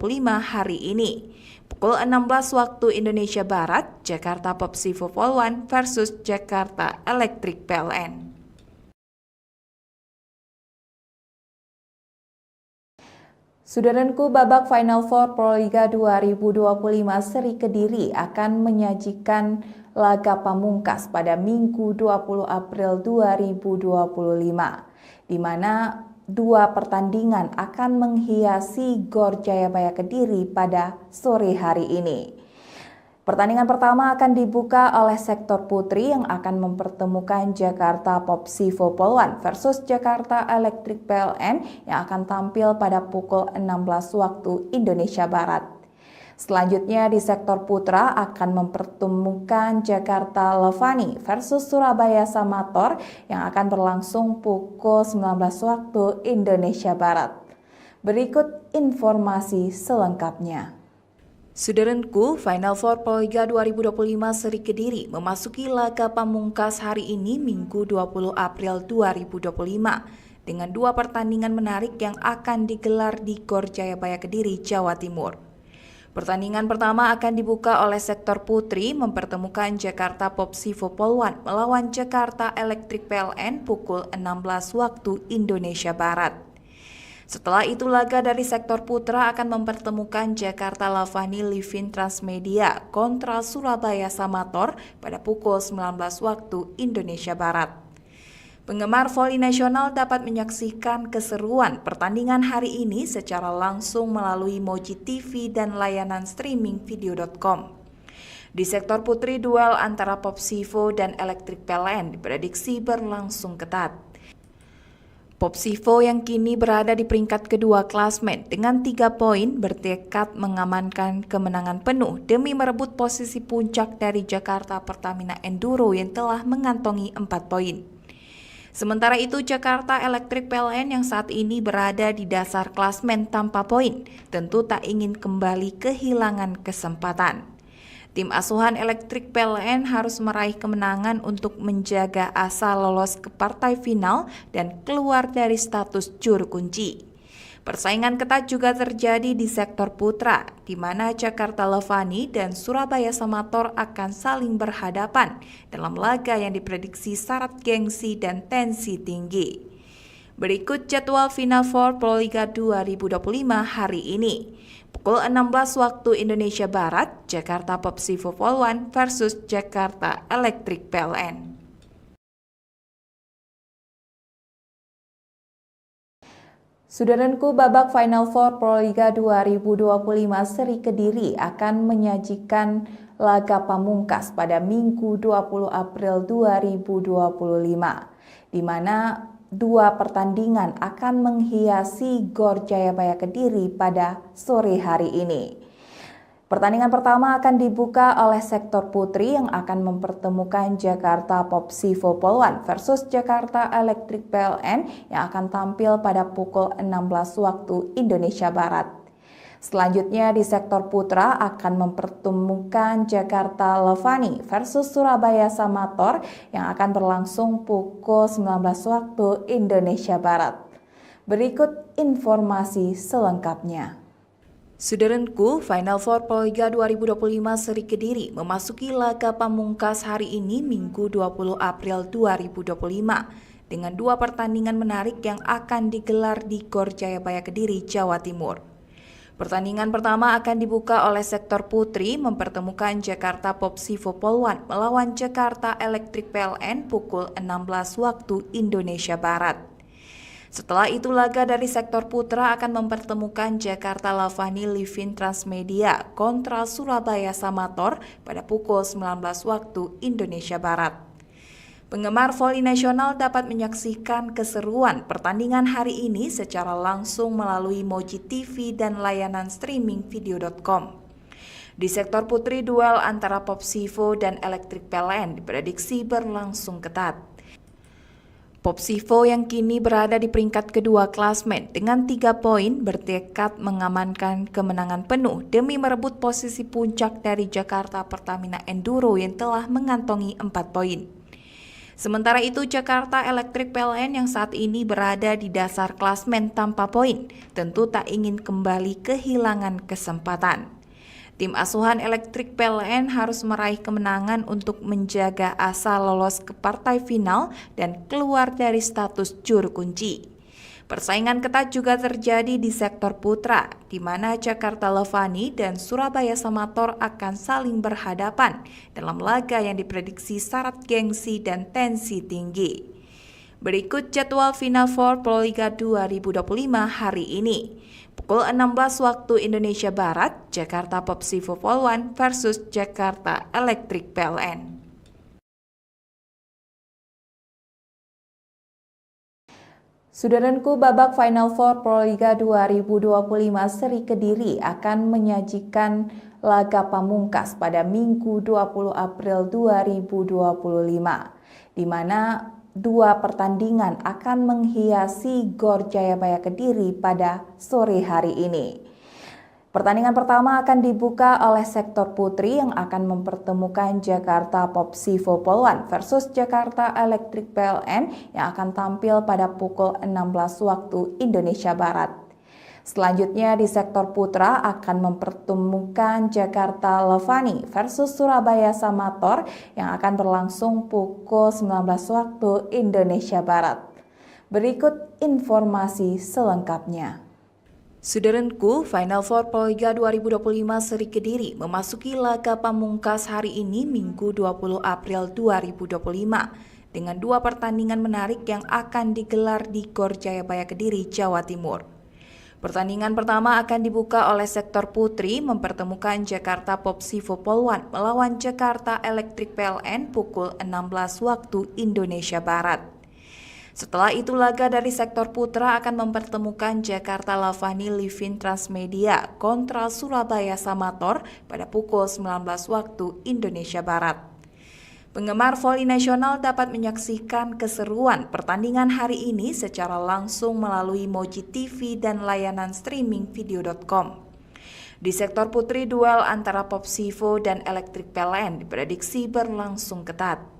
hari ini. Pukul 16 waktu Indonesia Barat, Jakarta Popsivo Polwan versus Jakarta Electric PLN. Saudaraku, babak Final Four Proliga 2025 seri Kediri akan menyajikan laga pamungkas pada Minggu 20 April 2025, di mana dua pertandingan akan menghiasi GOR Jayabaya Kediri pada sore hari ini. Pertandingan pertama akan dibuka oleh sektor putri yang akan mempertemukan Jakarta Popsivo Polwan versus Jakarta Electric PLN yang akan tampil pada pukul 16 waktu Indonesia Barat. Selanjutnya di sektor putra akan mempertemukan Jakarta Levani versus Surabaya Samator yang akan berlangsung pukul 19 waktu Indonesia Barat. Berikut informasi selengkapnya. Saudaraku, Final Four Proliga 2025 seri Kediri memasuki laga pamungkas hari ini Minggu 20 April 2025 dengan dua pertandingan menarik yang akan digelar di GOR Jayabaya Kediri, Jawa Timur. Pertandingan pertama akan dibuka oleh sektor putri mempertemukan Jakarta Popsivo Polwan melawan Jakarta Electric PLN pukul 16 waktu Indonesia Barat. Setelah itu laga dari sektor putra akan mempertemukan Jakarta Lavani Livin Transmedia kontra Surabaya Samator pada pukul 19 waktu Indonesia Barat. Penggemar voli nasional dapat menyaksikan keseruan pertandingan hari ini secara langsung melalui Moji TV dan layanan streaming video.com. Di sektor putri, duel antara Popsivo dan Electric PLN diprediksi berlangsung ketat. Popsivo yang kini berada di peringkat kedua klasmen dengan 3 poin bertekad mengamankan kemenangan penuh demi merebut posisi puncak dari Jakarta Pertamina Enduro yang telah mengantongi 4 poin. Sementara itu Jakarta Electric PLN yang saat ini berada di dasar klasmen tanpa poin tentu tak ingin kembali kehilangan kesempatan. Tim asuhan Electric PLN harus meraih kemenangan untuk menjaga asa lolos ke partai final dan keluar dari status juru kunci. Persaingan ketat juga terjadi di sektor putra, di mana Jakarta Levani dan Surabaya Samator akan saling berhadapan dalam laga yang diprediksi syarat gengsi dan tensi tinggi. Berikut jadwal Final Four Proliga 2025 hari ini. Pukul 16 waktu Indonesia Barat, Jakarta Popsivo Polwan versus Jakarta Electric PLN. Saudaraku, babak Final Four Proliga 2025 seri Kediri akan menyajikan laga pamungkas pada Minggu 20 April 2025, di mana dua pertandingan akan menghiasi GOR Jayabaya Kediri pada sore hari ini. Pertandingan pertama akan dibuka oleh sektor putri yang akan mempertemukan Jakarta Popsivo Polwan versus Jakarta Electric PLN yang akan tampil pada pukul 16 waktu Indonesia Barat. Selanjutnya di sektor putra akan mempertemukan Jakarta Levani versus Surabaya Samator yang akan berlangsung pukul 19 waktu Indonesia Barat. Berikut informasi selengkapnya. Saudaraku, Final Four Proliga 2025 seri Kediri memasuki laga pamungkas hari ini Minggu 20 April 2025 dengan dua pertandingan menarik yang akan digelar di GOR Jayabaya Kediri, Jawa Timur. Pertandingan pertama akan dibuka oleh sektor putri mempertemukan Jakarta Popsivo Polwan melawan Jakarta Electric PLN pukul 16 waktu Indonesia Barat. Setelah itu laga dari sektor putra akan mempertemukan Jakarta Lavani Livin Transmedia kontra Surabaya Samator pada pukul 19 waktu Indonesia Barat. Penggemar voli nasional dapat menyaksikan keseruan pertandingan hari ini secara langsung melalui Moji TV dan layanan streaming video.com. Di sektor putri, duel antara Popsivo dan Electric PLN diprediksi berlangsung ketat. Popsivo yang kini berada di peringkat kedua klasmen dengan 3 poin bertekad mengamankan kemenangan penuh demi merebut posisi puncak dari Jakarta Pertamina Enduro yang telah mengantongi 4 poin. Sementara itu, Jakarta Electric PLN yang saat ini berada di dasar klasmen tanpa poin tentu tak ingin kembali kehilangan kesempatan. Tim asuhan Electric PLN harus meraih kemenangan untuk menjaga asa lolos ke partai final dan keluar dari status juru kunci. Persaingan ketat juga terjadi di sektor putra, di mana Jakarta Levani dan Surabaya Samator akan saling berhadapan dalam laga yang diprediksi syarat gengsi dan tensi tinggi. Berikut jadwal Final Four Proliga 2025 hari ini. Pukul 16 waktu Indonesia Barat, Jakarta Popsivo Polwan versus Jakarta Electric PLN. Saudaraku, babak Final Four Proliga 2025 seri Kediri akan menyajikan laga pamungkas pada Minggu 20 April 2025, di mana dua pertandingan akan menghiasi GOR Jayabaya Kediri pada sore hari ini. Pertandingan pertama akan dibuka oleh sektor putri yang akan mempertemukan Jakarta Popsivo Polwan versus Jakarta Electric PLN yang akan tampil pada pukul 16 waktu Indonesia Barat. Selanjutnya di sektor putra akan mempertemukan Jakarta Levani versus Surabaya Samator yang akan berlangsung pukul 19 waktu Indonesia Barat. Berikut informasi selengkapnya. Saudaraku, Final Four Proliga 2025 seri Kediri memasuki laga pamungkas hari ini Minggu 20 April 2025 dengan dua pertandingan menarik yang akan digelar di GOR Jayabaya Kediri, Jawa Timur. Pertandingan pertama akan dibuka oleh sektor putri mempertemukan Jakarta Popsivo Polwan melawan Jakarta Electric PLN pukul 16 waktu Indonesia Barat. Setelah itu laga dari sektor putra akan mempertemukan Jakarta Lavani Livin Transmedia kontra Surabaya Samator pada pukul 19 waktu Indonesia Barat. Penggemar voli nasional dapat menyaksikan keseruan pertandingan hari ini secara langsung melalui Moji TV dan layanan streaming video.com. Di sektor putri, duel antara Popsivo dan Electric PLN diprediksi berlangsung ketat.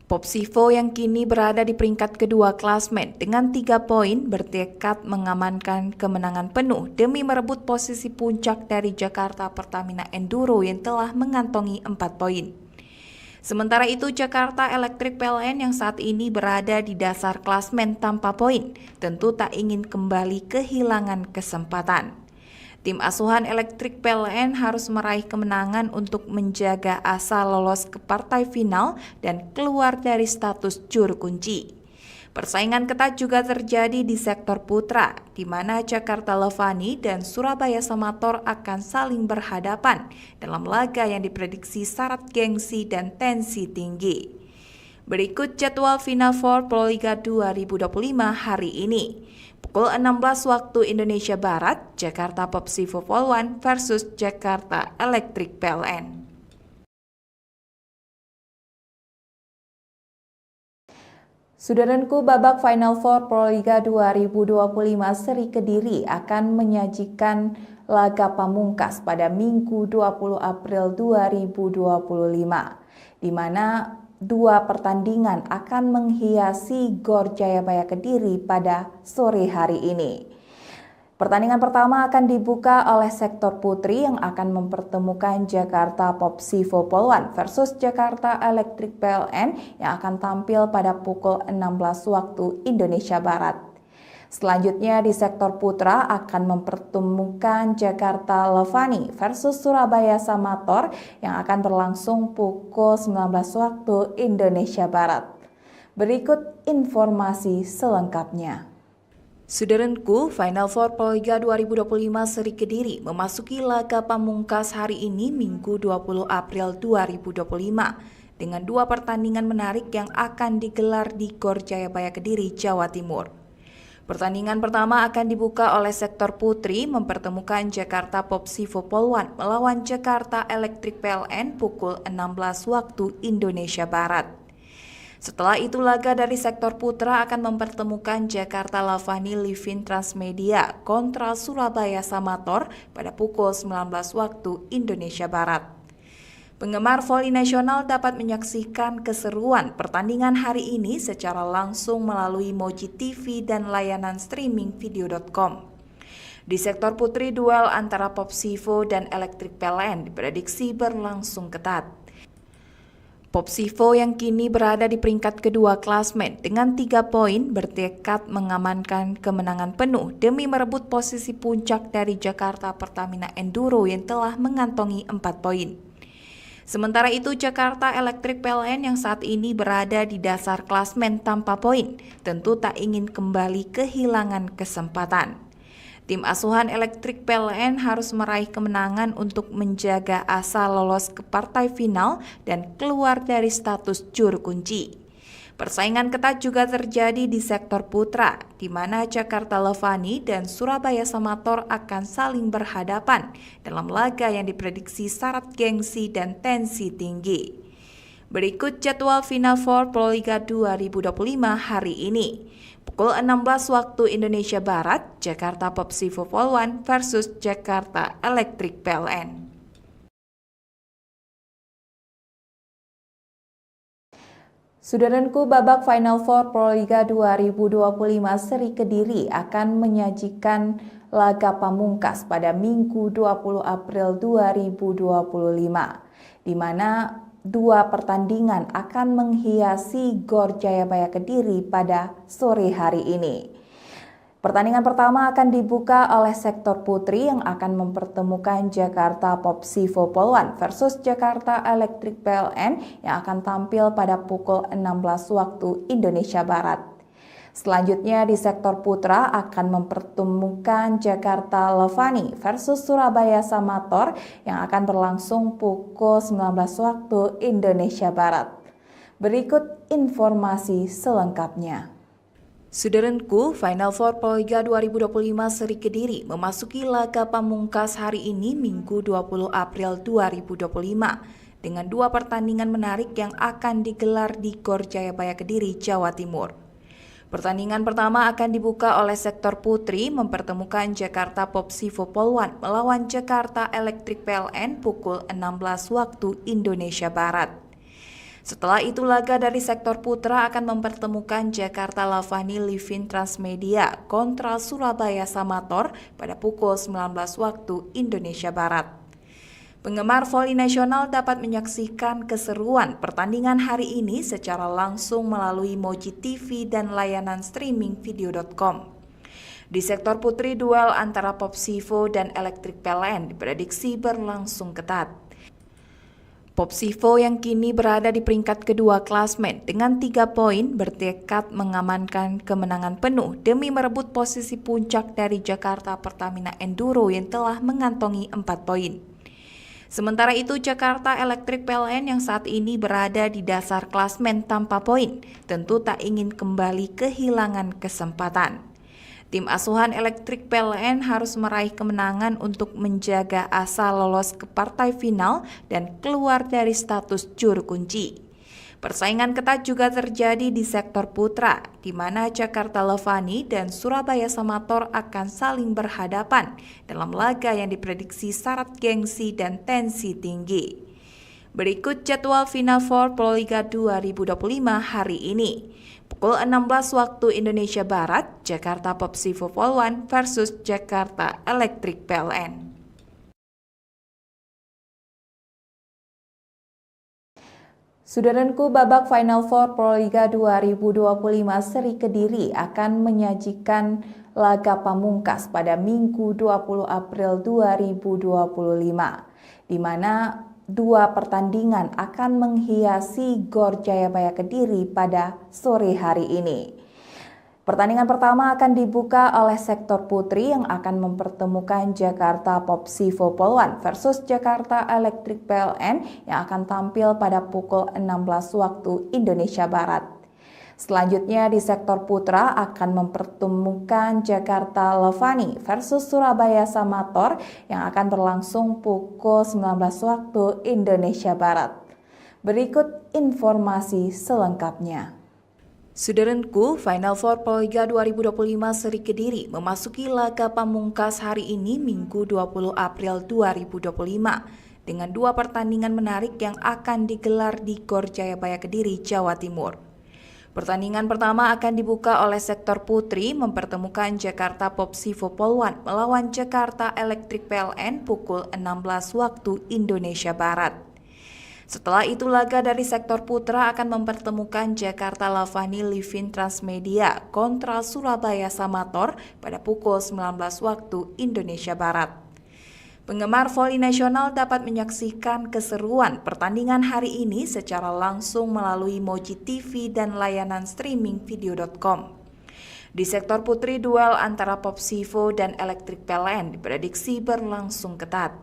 Popsivo yang kini berada di peringkat kedua klasmen dengan 3 poin bertekad mengamankan kemenangan penuh demi merebut posisi puncak dari Jakarta Pertamina Enduro yang telah mengantongi 4 poin. Sementara itu, Jakarta Electric PLN yang saat ini berada di dasar klasmen tanpa poin tentu tak ingin kembali kehilangan kesempatan. Tim asuhan Electric PLN harus meraih kemenangan untuk menjaga asa lolos ke partai final dan keluar dari status juru kunci. Persaingan ketat juga terjadi di sektor putra, di mana Jakarta Levani dan Surabaya Samator akan saling berhadapan dalam laga yang diprediksi syarat gengsi dan tensi tinggi. Berikut jadwal Final Four Proliga 2025 hari ini. Pukul 16 waktu Indonesia Barat, Jakarta Popsivo Polwan versus Jakarta Electric PLN. Saudaraku, babak Final Four Proliga 2025 seri Kediri akan menyajikan laga pamungkas pada Minggu 20 April 2025, di mana dua pertandingan akan menghiasi GOR Jayabaya Kediri pada sore hari ini. Pertandingan pertama akan dibuka oleh sektor putri yang akan mempertemukan Jakarta Popsivo Polwan versus Jakarta Electric PLN yang akan tampil pada pukul 16 waktu Indonesia Barat. Selanjutnya di sektor putra akan mempertemukan Jakarta Levani versus Surabaya Samator yang akan berlangsung pukul 19 waktu Indonesia Barat. Berikut informasi selengkapnya. Saudaraku, Final Four Proliga 2025 seri Kediri memasuki laga pamungkas hari ini Minggu 20 April 2025 dengan dua pertandingan menarik yang akan digelar di GOR Jayabaya Kediri, Jawa Timur. Pertandingan pertama akan dibuka oleh sektor putri mempertemukan Jakarta Popsivo Polwan melawan Jakarta Electric PLN pukul 16 waktu Indonesia Barat. Setelah itu laga dari sektor putra akan mempertemukan Jakarta Lavani Livin Transmedia kontra Surabaya Samator pada pukul 19 waktu Indonesia Barat. Penggemar voli nasional dapat menyaksikan keseruan pertandingan hari ini secara langsung melalui Moji TV dan layanan streaming video.com. Di sektor putri, duel antara Popsivo dan Electric PLN diprediksi berlangsung ketat. Popsivo yang kini berada di peringkat kedua klasmen dengan 3 poin bertekad mengamankan kemenangan penuh demi merebut posisi puncak dari Jakarta Pertamina Enduro yang telah mengantongi 4 poin. Sementara itu, Jakarta Electric PLN yang saat ini berada di dasar klasmen tanpa poin tentu tak ingin kembali kehilangan kesempatan. Tim asuhan Electric PLN harus meraih kemenangan untuk menjaga asa lolos ke partai final dan keluar dari status juru kunci. Persaingan ketat juga terjadi di sektor putra, di mana Jakarta Levani dan Surabaya Samator akan saling berhadapan dalam laga yang diprediksi syarat gengsi dan tensi tinggi. Berikut jadwal Final Four Proliga 2025 hari ini. Pukul 16 waktu Indonesia Barat, Jakarta Popsivo Polwan versus Jakarta Electric PLN. Saudaraku, babak Final Four Proliga 2025 Seri Kediri akan menyajikan laga pamungkas pada Minggu 20 April 2025, di mana 2 pertandingan akan menghiasi Gor Jayabaya Kediri pada sore hari ini. Pertandingan pertama akan dibuka oleh sektor putri yang akan mempertemukan Jakarta Popsivo Polwan versus Jakarta Electric PLN yang akan tampil pada pukul 16 waktu Indonesia Barat. Selanjutnya di sektor putra akan mempertemukan Jakarta Levani versus Surabaya Samator yang akan berlangsung pukul 19 waktu Indonesia Barat. Berikut informasi selengkapnya. Saudaraku, Final Four Proliga 2025 Seri Kediri memasuki laga pamungkas hari ini Minggu 20 April 2025 dengan 2 pertandingan menarik yang akan digelar di Gor Jayabaya Kediri, Jawa Timur. Pertandingan pertama akan dibuka oleh sektor putri mempertemukan Jakarta Popsivo Polwan melawan Jakarta Electric PLN pukul 16 waktu Indonesia Barat. Setelah itu laga dari sektor putra akan mempertemukan Jakarta Lavani Livin Transmedia kontra Surabaya Samator pada pukul 19 waktu Indonesia Barat. Penggemar voli nasional dapat menyaksikan keseruan pertandingan hari ini secara langsung melalui Moji TV dan layanan streaming video.com. Di sektor putri, duel antara Popsivo dan Electric PLN diprediksi berlangsung ketat. Popsivo yang kini berada di peringkat kedua klasmen dengan 3 poin bertekad mengamankan kemenangan penuh demi merebut posisi puncak dari Jakarta Pertamina Enduro yang telah mengantongi 4 poin. Sementara itu, Jakarta Electric PLN yang saat ini berada di dasar klasmen tanpa poin tentu tak ingin kembali kehilangan kesempatan. Tim asuhan Electric PLN harus meraih kemenangan untuk menjaga asa lolos ke partai final dan keluar dari status juru kunci. Persaingan ketat juga terjadi di sektor putra, di mana Jakarta Levani dan Surabaya Samator akan saling berhadapan dalam laga yang diprediksi syarat gengsi dan tensi tinggi. Berikut jadwal Final Four Proliga 2025 hari ini. Pukul 16 waktu Indonesia Barat, Jakarta Popsivo Polwan versus Jakarta Electric PLN. Saudaraku, babak Final Four Proliga 2025 Seri Kediri akan menyajikan laga pamungkas pada Minggu 20 April 2025, di mana 2 pertandingan akan menghiasi Gor Jayabaya Kediri pada sore hari ini. Pertandingan pertama akan dibuka oleh sektor putri yang akan mempertemukan Jakarta Popsivo Polwan versus Jakarta Electric PLN yang akan tampil pada pukul 16 waktu Indonesia Barat. Selanjutnya di sektor putra akan mempertemukan Jakarta Levani versus Surabaya Samator yang akan berlangsung pukul 19 waktu Indonesia Barat. Berikut informasi selengkapnya. Saudaraku, Final Four Proliga 2025 Seri Kediri memasuki laga pamungkas hari ini Minggu 20 April 2025 dengan 2 pertandingan menarik yang akan digelar di Gor Jayabaya Kediri, Jawa Timur. Pertandingan pertama akan dibuka oleh sektor putri mempertemukan Jakarta Popsivo Polwan melawan Jakarta Electric PLN pukul 16 waktu Indonesia Barat. Setelah itu laga dari sektor putra akan mempertemukan Jakarta Lavani Livin Transmedia kontra Surabaya Samator pada pukul 19 waktu Indonesia Barat. Penggemar voli nasional dapat menyaksikan keseruan pertandingan hari ini secara langsung melalui Moji TV dan layanan streaming video.com. Di sektor putri, duel antara Popsivo dan Electric PLN diprediksi berlangsung ketat.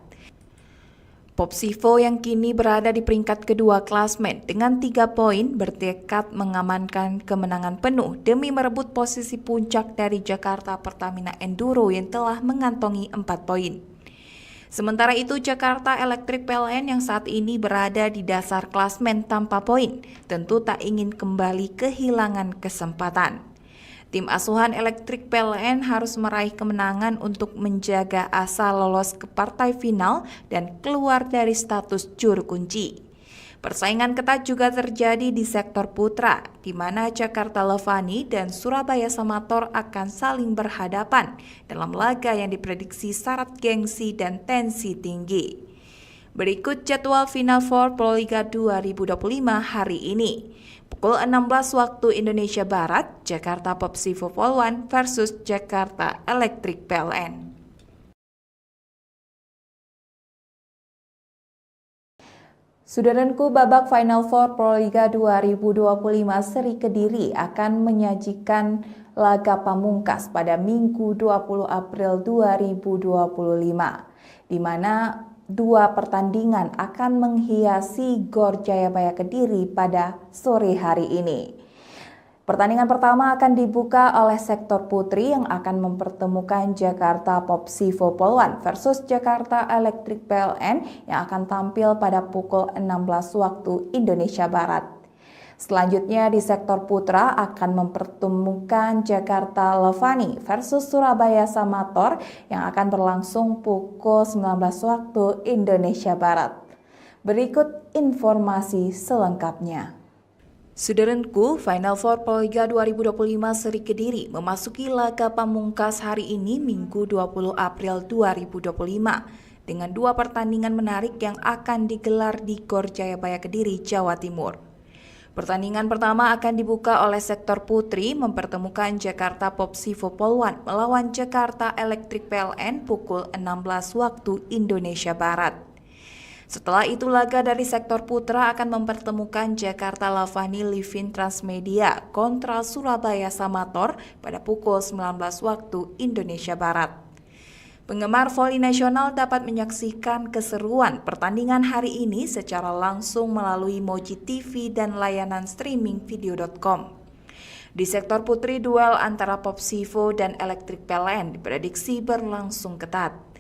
Popsivo yang kini berada di peringkat kedua klasmen dengan 3 poin bertekad mengamankan kemenangan penuh demi merebut posisi puncak dari Jakarta Pertamina Enduro yang telah mengantongi 4 poin. Sementara itu, Jakarta Electric PLN yang saat ini berada di dasar klasmen tanpa poin tentu tak ingin kembali kehilangan kesempatan. Tim asuhan Electric PLN harus meraih kemenangan untuk menjaga asa lolos ke partai final dan keluar dari status juru kunci. Persaingan ketat juga terjadi di sektor putra, di mana Jakarta Lavani dan Surabaya Samator akan saling berhadapan dalam laga yang diprediksi syarat gengsi dan tensi tinggi. Berikut jadwal Final Four Proliga 2025 hari ini. Pukul 16 waktu Indonesia Barat, Jakarta Popsivo Polwan versus Jakarta Electric PLN. Saudaraku, babak Final Four Proliga 2025 Seri Kediri akan menyajikan laga pamungkas pada Minggu 20 April 2025, di mana 2 pertandingan akan menghiasi Gor Jayabaya Kediri pada sore hari ini. Pertandingan pertama akan dibuka oleh sektor putri yang akan mempertemukan Jakarta Popsivo Polwan versus Jakarta Electric PLN yang akan tampil pada pukul 16 waktu Indonesia Barat. Selanjutnya di sektor putra akan mempertemukan Jakarta Lavani versus Surabaya Samator yang akan berlangsung pukul 19 waktu Indonesia Barat. Berikut informasi selengkapnya. Saudaraku, Final Four Proliga 2025 Seri Kediri memasuki laga pamungkas hari ini Minggu 20 April 2025 dengan 2 pertandingan menarik yang akan digelar di Gor Jayabaya Kediri, Jawa Timur. Pertandingan pertama akan dibuka oleh sektor putri mempertemukan Jakarta Popsivo Polwan melawan Jakarta Electric PLN pukul 16 waktu Indonesia Barat. Setelah itu laga dari sektor putra akan mempertemukan Jakarta Lavani Livin Transmedia kontra Surabaya Samator pada pukul 19 waktu Indonesia Barat. Penggemar voli nasional dapat menyaksikan keseruan pertandingan hari ini secara langsung melalui Moji TV dan layanan streaming video.com. Di sektor putri, duel antara Popsivo dan Electric PLN diprediksi berlangsung ketat.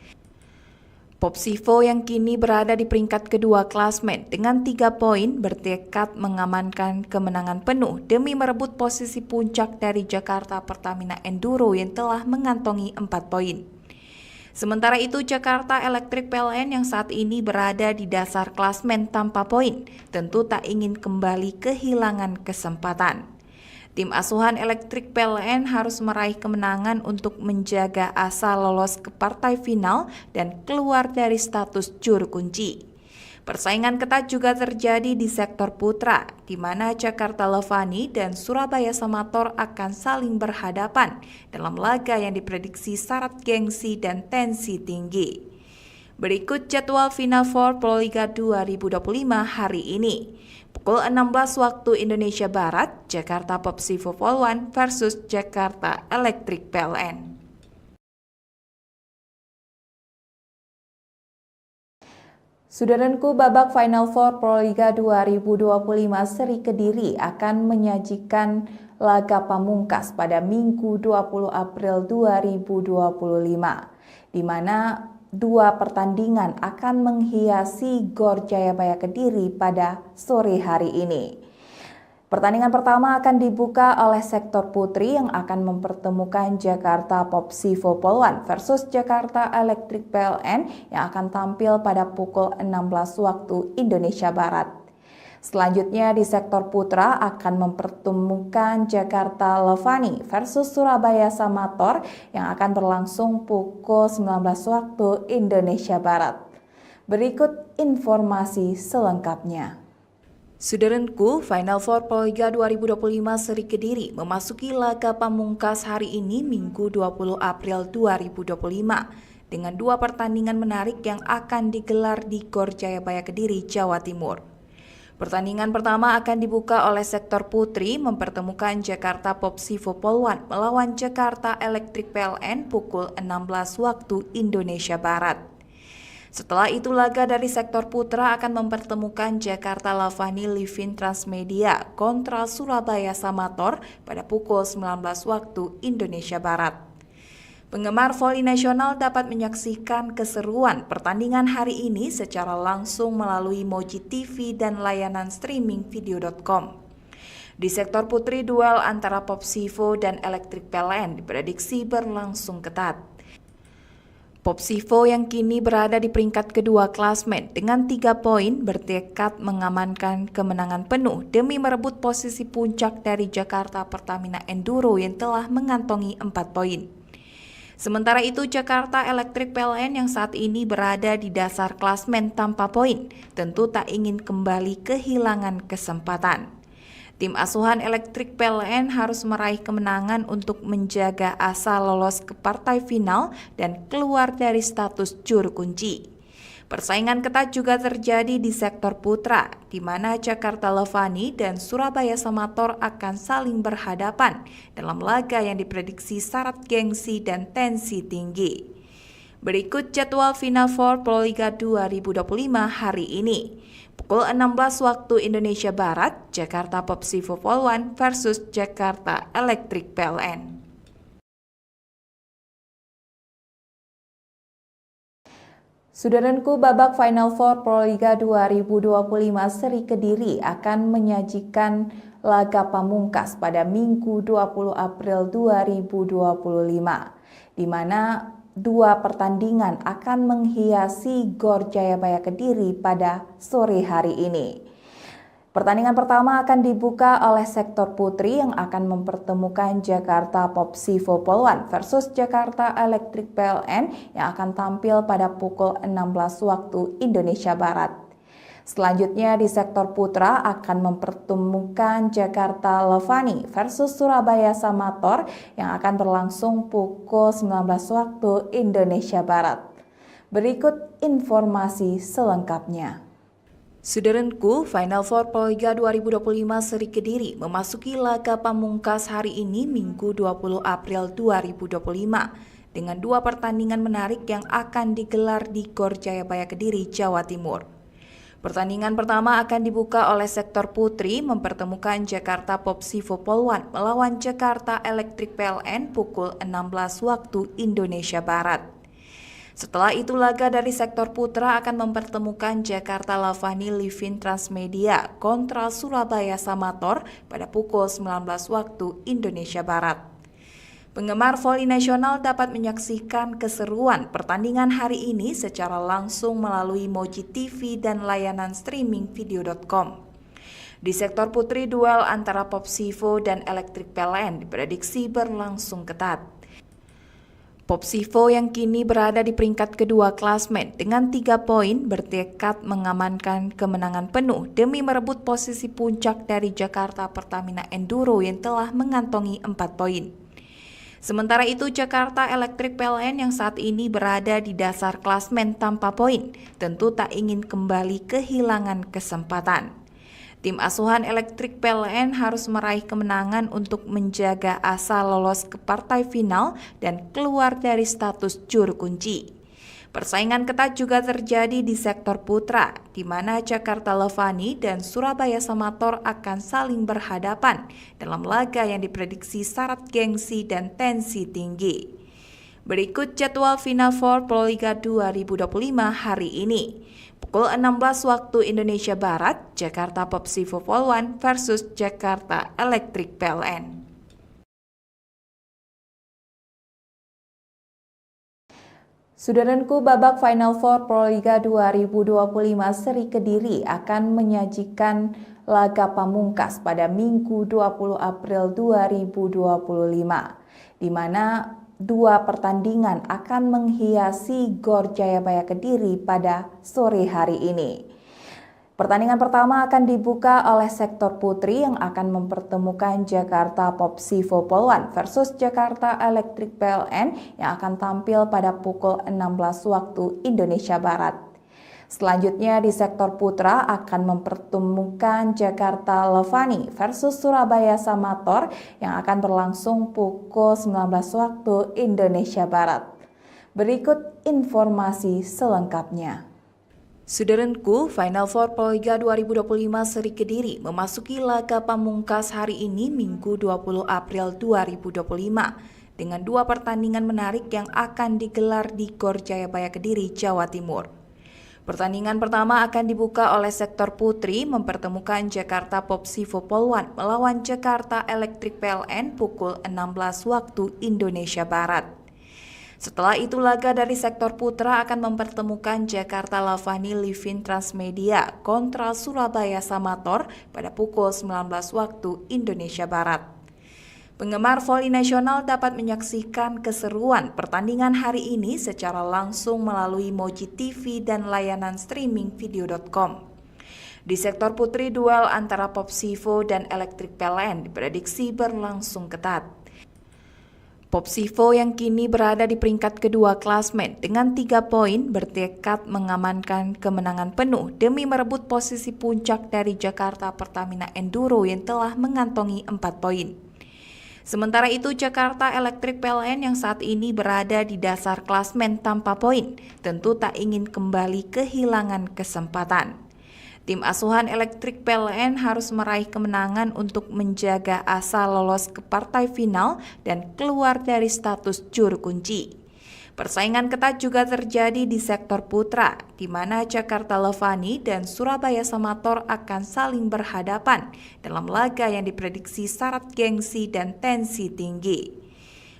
Popsivo yang kini berada di peringkat kedua klasmen dengan 3 poin bertekad mengamankan kemenangan penuh demi merebut posisi puncak dari Jakarta Pertamina Enduro yang telah mengantongi 4 poin. Sementara itu, Jakarta Electric PLN yang saat ini berada di dasar klasmen tanpa poin tentu tak ingin kembali kehilangan kesempatan. Tim asuhan Electric PLN harus meraih kemenangan untuk menjaga asa lolos ke partai final dan keluar dari status juru kunci. Persaingan ketat juga terjadi di sektor putra, di mana Jakarta Lavani dan Surabaya Samator akan saling berhadapan dalam laga yang diprediksi syarat gengsi dan tensi tinggi. Berikut jadwal Final Four Proliga 2025 hari ini. Pukul 16 waktu Indonesia Barat, Jakarta Popsivo Polwan versus Jakarta Electric PLN. Saudaraku, babak Final Four Proliga 2025 Seri Kediri akan menyajikan laga pamungkas pada Minggu 20 April 2025, di mana 2 pertandingan akan menghiasi Gor Jayabaya Kediri pada sore hari ini. Pertandingan pertama akan dibuka oleh sektor putri yang akan mempertemukan Jakarta Popsivo Polwan versus Jakarta Electric PLN yang akan tampil pada pukul 16 waktu Indonesia Barat. Selanjutnya di sektor putra akan mempertemukan Jakarta Levani versus Surabaya Samator yang akan berlangsung pukul 19 waktu Indonesia Barat. Berikut informasi selengkapnya. Saudaraku, Final Four Proliga 2025 Seri Kediri memasuki laga pamungkas hari ini Minggu 20 April 2025 dengan dua pertandingan menarik yang akan digelar di Gor Jayabaya Kediri, Jawa Timur. Pertandingan pertama akan dibuka oleh sektor putri mempertemukan Jakarta Popsivo Polwan melawan Jakarta Electric PLN pukul 16 waktu Indonesia Barat. Setelah itu laga dari sektor putra akan mempertemukan Jakarta Lavani Livin Transmedia kontra Surabaya Samator pada pukul 19 waktu Indonesia Barat. Penggemar voli nasional dapat menyaksikan keseruan pertandingan hari ini secara langsung melalui Moji TV dan layanan streaming video.com. Di sektor putri, duel antara Popsivo dan Electric PLN diprediksi berlangsung ketat. Popsivo yang kini berada di peringkat kedua klasmen dengan 3 poin bertekad mengamankan kemenangan penuh demi merebut posisi puncak dari Jakarta Pertamina Enduro yang telah mengantongi 4 poin. Sementara itu Jakarta Electric PLN yang saat ini berada di dasar klasmen tanpa poin tentu tak ingin kembali kehilangan kesempatan. Tim asuhan Electric PLN harus meraih kemenangan untuk menjaga asa lolos ke partai final dan keluar dari status juru kunci. Persaingan ketat juga terjadi di sektor putra, di mana Jakarta Levani dan Surabaya Samator akan saling berhadapan dalam laga yang diprediksi syarat gengsi dan tensi tinggi. Berikut jadwal Final Four Proliga 2025 hari ini. Pukul 16 waktu Indonesia Barat, Jakarta Popsivo Polwan versus Jakarta Electric PLN. Saudaraku, babak Final Four Proliga 2025 Seri Kediri akan menyajikan laga pamungkas pada Minggu 20 April 2025, di mana dua pertandingan akan menghiasi Gor Jayabaya Kediri pada sore hari ini. Pertandingan pertama akan dibuka oleh sektor putri yang akan mempertemukan Jakarta Popsivo Polwan versus Jakarta Electric PLN yang akan tampil pada pukul 16 waktu Indonesia Barat. Selanjutnya di sektor putra akan mempertemukan Jakarta Levani versus Surabaya Samator yang akan berlangsung pukul 19 waktu Indonesia Barat. Berikut informasi selengkapnya. Saudaraku, Final Four Proliga 2025 Seri Kediri memasuki laga pamungkas hari ini Minggu 20 April 2025 dengan dua pertandingan menarik yang akan digelar di Gor Jayabaya Kediri, Jawa Timur. Pertandingan pertama akan dibuka oleh sektor putri mempertemukan Jakarta Popsivo Polwan melawan Jakarta Electric PLN pukul 16 waktu Indonesia Barat. Setelah itu laga dari sektor putra akan mempertemukan Jakarta Lavani Livin Transmedia kontra Surabaya Samator pada pukul 19 waktu Indonesia Barat. Penggemar voli nasional dapat menyaksikan keseruan pertandingan hari ini secara langsung melalui Moji TV dan layanan streaming video.com. Di sektor putri, duel antara Popsivo dan Electric PLN diprediksi berlangsung ketat. Popsivo yang kini berada di peringkat kedua klasmen dengan 3 poin bertekad mengamankan kemenangan penuh demi merebut posisi puncak dari Jakarta Pertamina Enduro yang telah mengantongi 4 poin. Sementara itu Jakarta Electric PLN yang saat ini berada di dasar klasmen tanpa poin tentu tak ingin kembali kehilangan kesempatan. Tim asuhan Electric PLN harus meraih kemenangan untuk menjaga asa lolos ke partai final dan keluar dari status juru kunci. Persaingan ketat juga terjadi di sektor putra, di mana Jakarta Levani dan Surabaya Samator akan saling berhadapan dalam laga yang diprediksi syarat gengsi dan tensi tinggi. Berikut jadwal Final Four Proliga 2025 hari ini. Pukul 16 waktu Indonesia Barat, Jakarta Popsivo Poluan versus Jakarta Electric PLN. Saudaraku, babak Final Four Proliga 2025 seri Kediri akan menyajikan laga pamungkas pada Minggu 20 April 2025, di mana dua pertandingan akan menghiasi GOR Jayabaya Kediri pada sore hari ini. Pertandingan pertama akan dibuka oleh sektor putri yang akan mempertemukan Jakarta Popsivo Poluan versus Jakarta Electric PLN yang akan tampil pada pukul 16 waktu Indonesia Barat. Selanjutnya di sektor putra akan mempertemukan Jakarta Levani versus Surabaya Samator yang akan berlangsung pukul 19 waktu Indonesia Barat. Berikut informasi selengkapnya. Saudaraku, Final Four Proliga 2025 seri Kediri memasuki laga pamungkas hari ini Minggu 20 April 2025 dengan dua pertandingan menarik yang akan digelar di GOR Jayabaya Kediri, Jawa Timur. Pertandingan pertama akan dibuka oleh sektor putri mempertemukan Jakarta Popsivo Poluan melawan Jakarta Electric PLN pukul 16 waktu Indonesia Barat. Setelah itu laga dari sektor putra akan mempertemukan Jakarta Lavani Livin Transmedia kontra Surabaya Samator pada pukul 19 waktu Indonesia Barat. Penggemar voli nasional dapat menyaksikan keseruan pertandingan hari ini secara langsung melalui Moji TV dan layanan streaming video.com. Di sektor putri, duel antara Popsivo dan Electric PLN diprediksi berlangsung ketat. Popsivo yang kini berada di peringkat kedua klasmen dengan 3 poin bertekad mengamankan kemenangan penuh demi merebut posisi puncak dari Jakarta Pertamina Enduro yang telah mengantongi 4 poin. Sementara itu Jakarta Electric PLN yang saat ini berada di dasar klasmen tanpa poin tentu tak ingin kembali kehilangan kesempatan. Tim asuhan Electric PLN harus meraih kemenangan untuk menjaga asa lolos ke partai final dan keluar dari status juru kunci. Persaingan ketat juga terjadi di sektor putra, di mana Jakarta Levani dan Surabaya Samator akan saling berhadapan dalam laga yang diprediksi syarat gengsi dan tensi tinggi.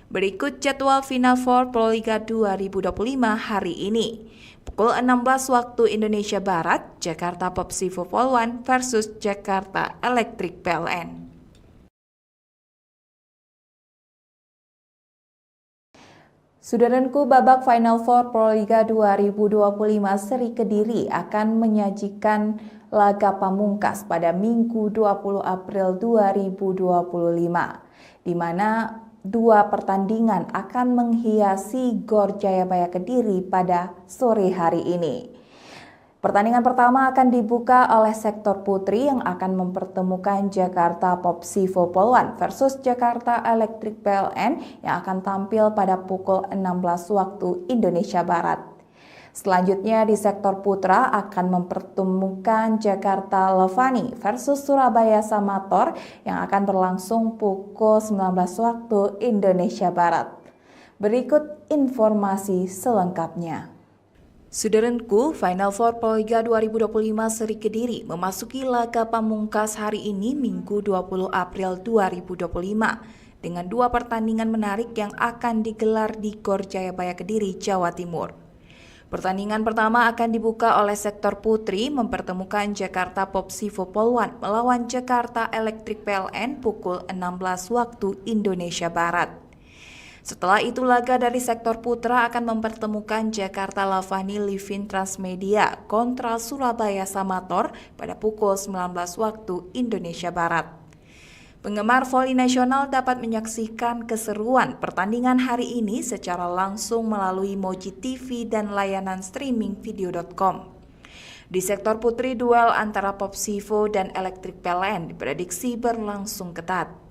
Berikut jadwal Final Four Proliga 2025 hari ini. Pukul 16 waktu Indonesia Barat, Jakarta Popsivo Poluan versus Jakarta Electric PLN. Saudaraku, babak Final Four Proliga 2025 seri Kediri akan menyajikan laga pamungkas pada Minggu 20 April 2025, di mana dua pertandingan akan menghiasi GOR Jayabaya Kediri pada sore hari ini. Pertandingan pertama akan dibuka oleh sektor putri yang akan mempertemukan Jakarta Popsivo Poluan versus Jakarta Electric PLN yang akan tampil pada pukul 16 waktu Indonesia Barat. Selanjutnya di sektor putra akan mempertemukan Jakarta Levani versus Surabaya Samator yang akan berlangsung pukul 19 waktu Indonesia Barat. Berikut informasi selengkapnya. Saudaraku, Final Four Proliga 2025 seri Kediri memasuki laga pamungkas hari ini Minggu 20 April 2025 dengan dua pertandingan menarik yang akan digelar di GOR Jayabaya Kediri, Jawa Timur. Pertandingan pertama akan dibuka oleh sektor putri mempertemukan Jakarta Popsivo Poluan melawan Jakarta Electric PLN pukul 16 waktu Indonesia Barat. Setelah itu laga dari sektor putra akan mempertemukan Jakarta Lavani Livin Transmedia kontra Surabaya Samator pada pukul 19 waktu Indonesia Barat. Penggemar voli nasional dapat menyaksikan keseruan pertandingan hari ini secara langsung melalui Moji TV dan layanan streaming video.com. Di sektor putri, duel antara Popsivo dan Electric PLN diprediksi berlangsung ketat.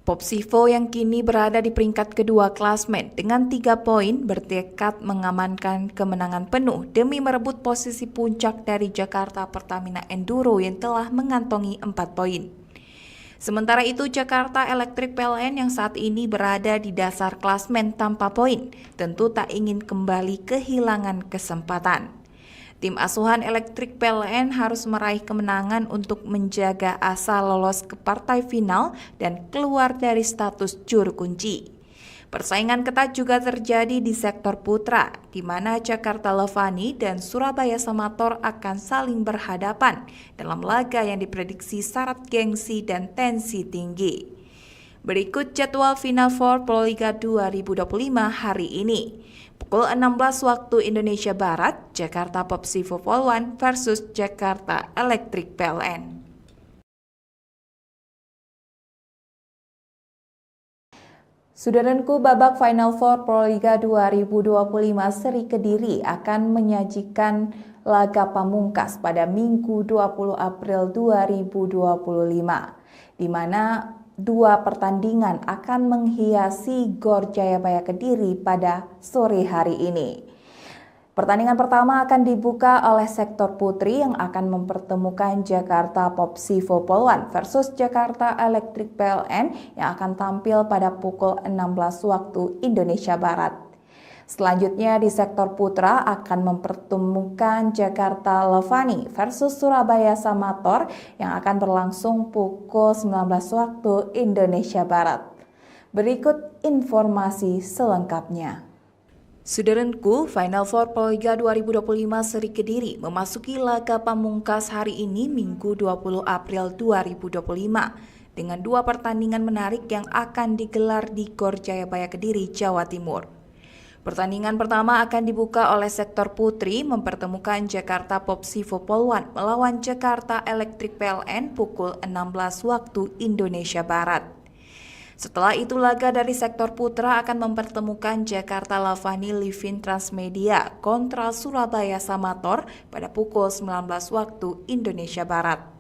Popsivo yang kini berada di peringkat kedua klasmen dengan 3 poin bertekad mengamankan kemenangan penuh demi merebut posisi puncak dari Jakarta Pertamina Enduro yang telah mengantongi 4 poin. Sementara itu Jakarta Electric PLN yang saat ini berada di dasar klasmen tanpa poin tentu tak ingin kembali kehilangan kesempatan. Tim asuhan Elektrik PLN harus meraih kemenangan untuk menjaga asa lolos ke partai final dan keluar dari status juru kunci. Persaingan ketat juga terjadi di sektor putra, di mana Jakarta Levani dan Surabaya Samator akan saling berhadapan dalam laga yang diprediksi syarat gengsi dan tensi tinggi. Berikut jadwal Final Four Proliga 2025 hari ini. Pukul 16 waktu Indonesia Barat, Jakarta Popsivo Polwan versus Jakarta Elektrik PLN. Saudaraku, babak Final Four Proliga 2025 Seri Kediri akan menyajikan laga pamungkas pada Minggu 20 April 2025, di mana dua pertandingan akan menghiasi GOR Jayabaya Kediri pada sore hari ini. Pertandingan pertama akan dibuka oleh sektor putri yang akan mempertemukan Jakarta Popsivo Polwan versus Jakarta Elektrik PLN yang akan tampil pada pukul 16 waktu Indonesia Barat. Selanjutnya di sektor putra akan mempertemukan Jakarta Levani versus Surabaya Samator yang akan berlangsung pukul 19 waktu Indonesia Barat. Berikut informasi selengkapnya. Saudaraku, Final Four Proliga 2025 Seri Kediri memasuki laga pamungkas hari ini Minggu 20 April 2025 dengan dua pertandingan menarik yang akan digelar di GOR Jayabaya Kediri, Jawa Timur. Pertandingan pertama akan dibuka oleh sektor putri mempertemukan Jakarta Popsivo Polwan melawan Jakarta Elektrik PLN pukul 16 waktu Indonesia Barat. Setelah itu laga dari sektor putra akan mempertemukan Jakarta Lavani Livin Transmedia kontra Surabaya Samator pada pukul 19 waktu Indonesia Barat.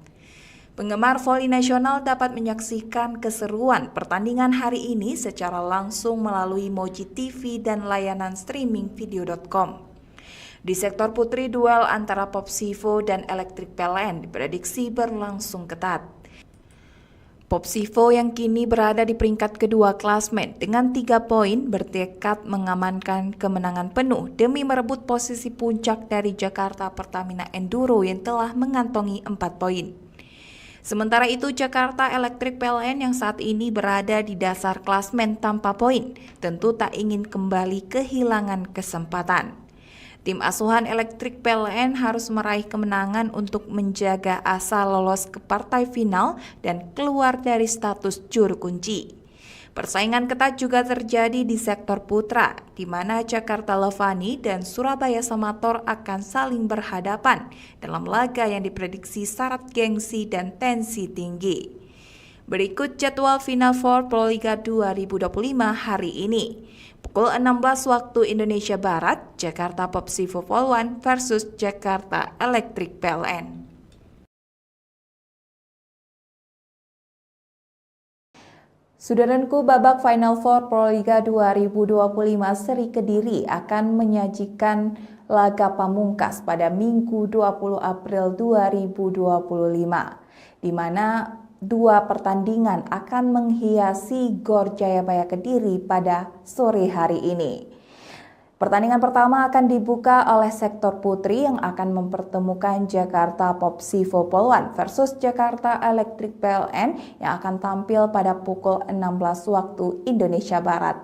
Penggemar voli nasional dapat menyaksikan keseruan pertandingan hari ini secara langsung melalui Moji TV dan layanan streaming video.com. Di sektor putri, duel antara Popsivo dan Elektrik PLN diprediksi berlangsung ketat. Popsivo yang kini berada di peringkat kedua klasmen dengan 3 poin bertekad mengamankan kemenangan penuh demi merebut posisi puncak dari Jakarta Pertamina Enduro yang telah mengantongi 4 poin. Sementara itu Jakarta Elektrik PLN yang saat ini berada di dasar klasmen tanpa poin tentu tak ingin kembali kehilangan kesempatan. Tim asuhan Elektrik PLN harus meraih kemenangan untuk menjaga asa lolos ke partai final dan keluar dari status juru kunci. Persaingan ketat juga terjadi di sektor putra, di mana Jakarta Levani dan Surabaya Samator akan saling berhadapan dalam laga yang diprediksi syarat gengsi dan tensi tinggi. Berikut jadwal Final Four Proliga 2025 hari ini. Pukul 16 waktu Indonesia Barat, Jakarta Popsivo Polwan versus Jakarta Elektrik PLN. Saudaraku, babak Final Four Proliga 2025 Seri Kediri akan menyajikan laga pamungkas pada Minggu 20 April 2025, di mana dua pertandingan akan menghiasi GOR Jayabaya Kediri pada sore hari ini. Pertandingan pertama akan dibuka oleh sektor putri yang akan mempertemukan Jakarta Popsivo Polwan versus Jakarta Elektrik PLN yang akan tampil pada pukul 16 waktu Indonesia Barat.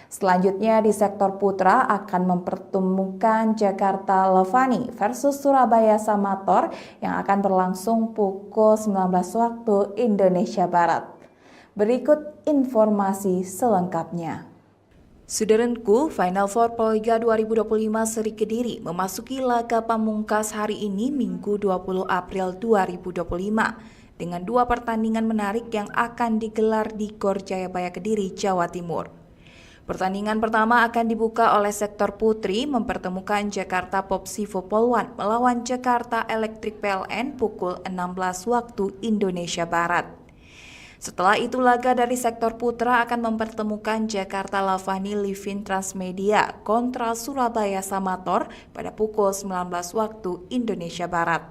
Selanjutnya di sektor putra akan mempertemukan Jakarta Levani versus Surabaya Samator yang akan berlangsung pukul 19 waktu Indonesia Barat. Berikut informasi selengkapnya. Saudaraku, Final Four Proliga 2025 Seri Kediri memasuki laga pamungkas hari ini Minggu 20 April 2025 dengan dua pertandingan menarik yang akan digelar di GOR Jayabaya Kediri, Jawa Timur. Pertandingan pertama akan dibuka oleh sektor putri mempertemukan Jakarta Popsivo Polwan melawan Jakarta Elektrik PLN pukul 16 waktu Indonesia Barat. Setelah itu laga dari sektor putra akan mempertemukan Jakarta Lavani Livin Transmedia kontra Surabaya Samator pada pukul 19 waktu Indonesia Barat.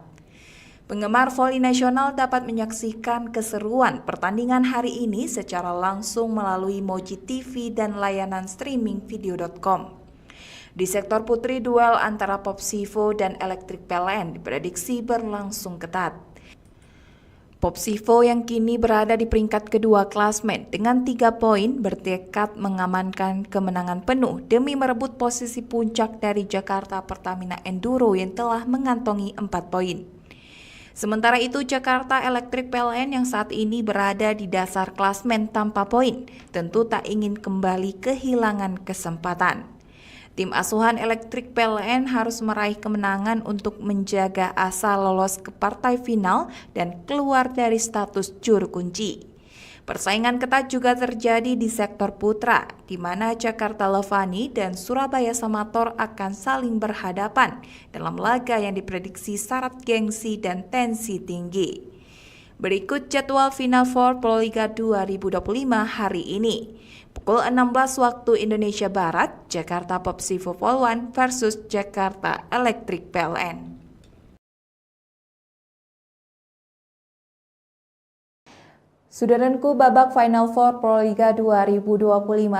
Penggemar voli nasional dapat menyaksikan keseruan pertandingan hari ini secara langsung melalui Moji TV dan layanan streaming video.com. Di sektor putri, duel antara Popsivo dan Electric PLN diprediksi berlangsung ketat. Popsivo yang kini berada di peringkat kedua klasmen dengan 3 poin bertekad mengamankan kemenangan penuh demi merebut posisi puncak dari Jakarta Pertamina Enduro yang telah mengantongi 4 poin. Sementara itu, Jakarta Electric PLN yang saat ini berada di dasar klasmen tanpa poin tentu tak ingin kembali kehilangan kesempatan. Tim asuhan Electric PLN harus meraih kemenangan untuk menjaga asa lolos ke partai final dan keluar dari status juru kunci. Persaingan ketat juga terjadi di sektor putra, di mana Jakarta Levani dan Surabaya Samator akan saling berhadapan dalam laga yang diprediksi syarat gengsi dan tensi tinggi. Berikut jadwal Final Four Proliga 2025 hari ini. Pukul 16 waktu Indonesia Barat, Jakarta Popsivo Polwan versus Jakarta Electric PLN. Saudaraku, babak Final Four Proliga 2025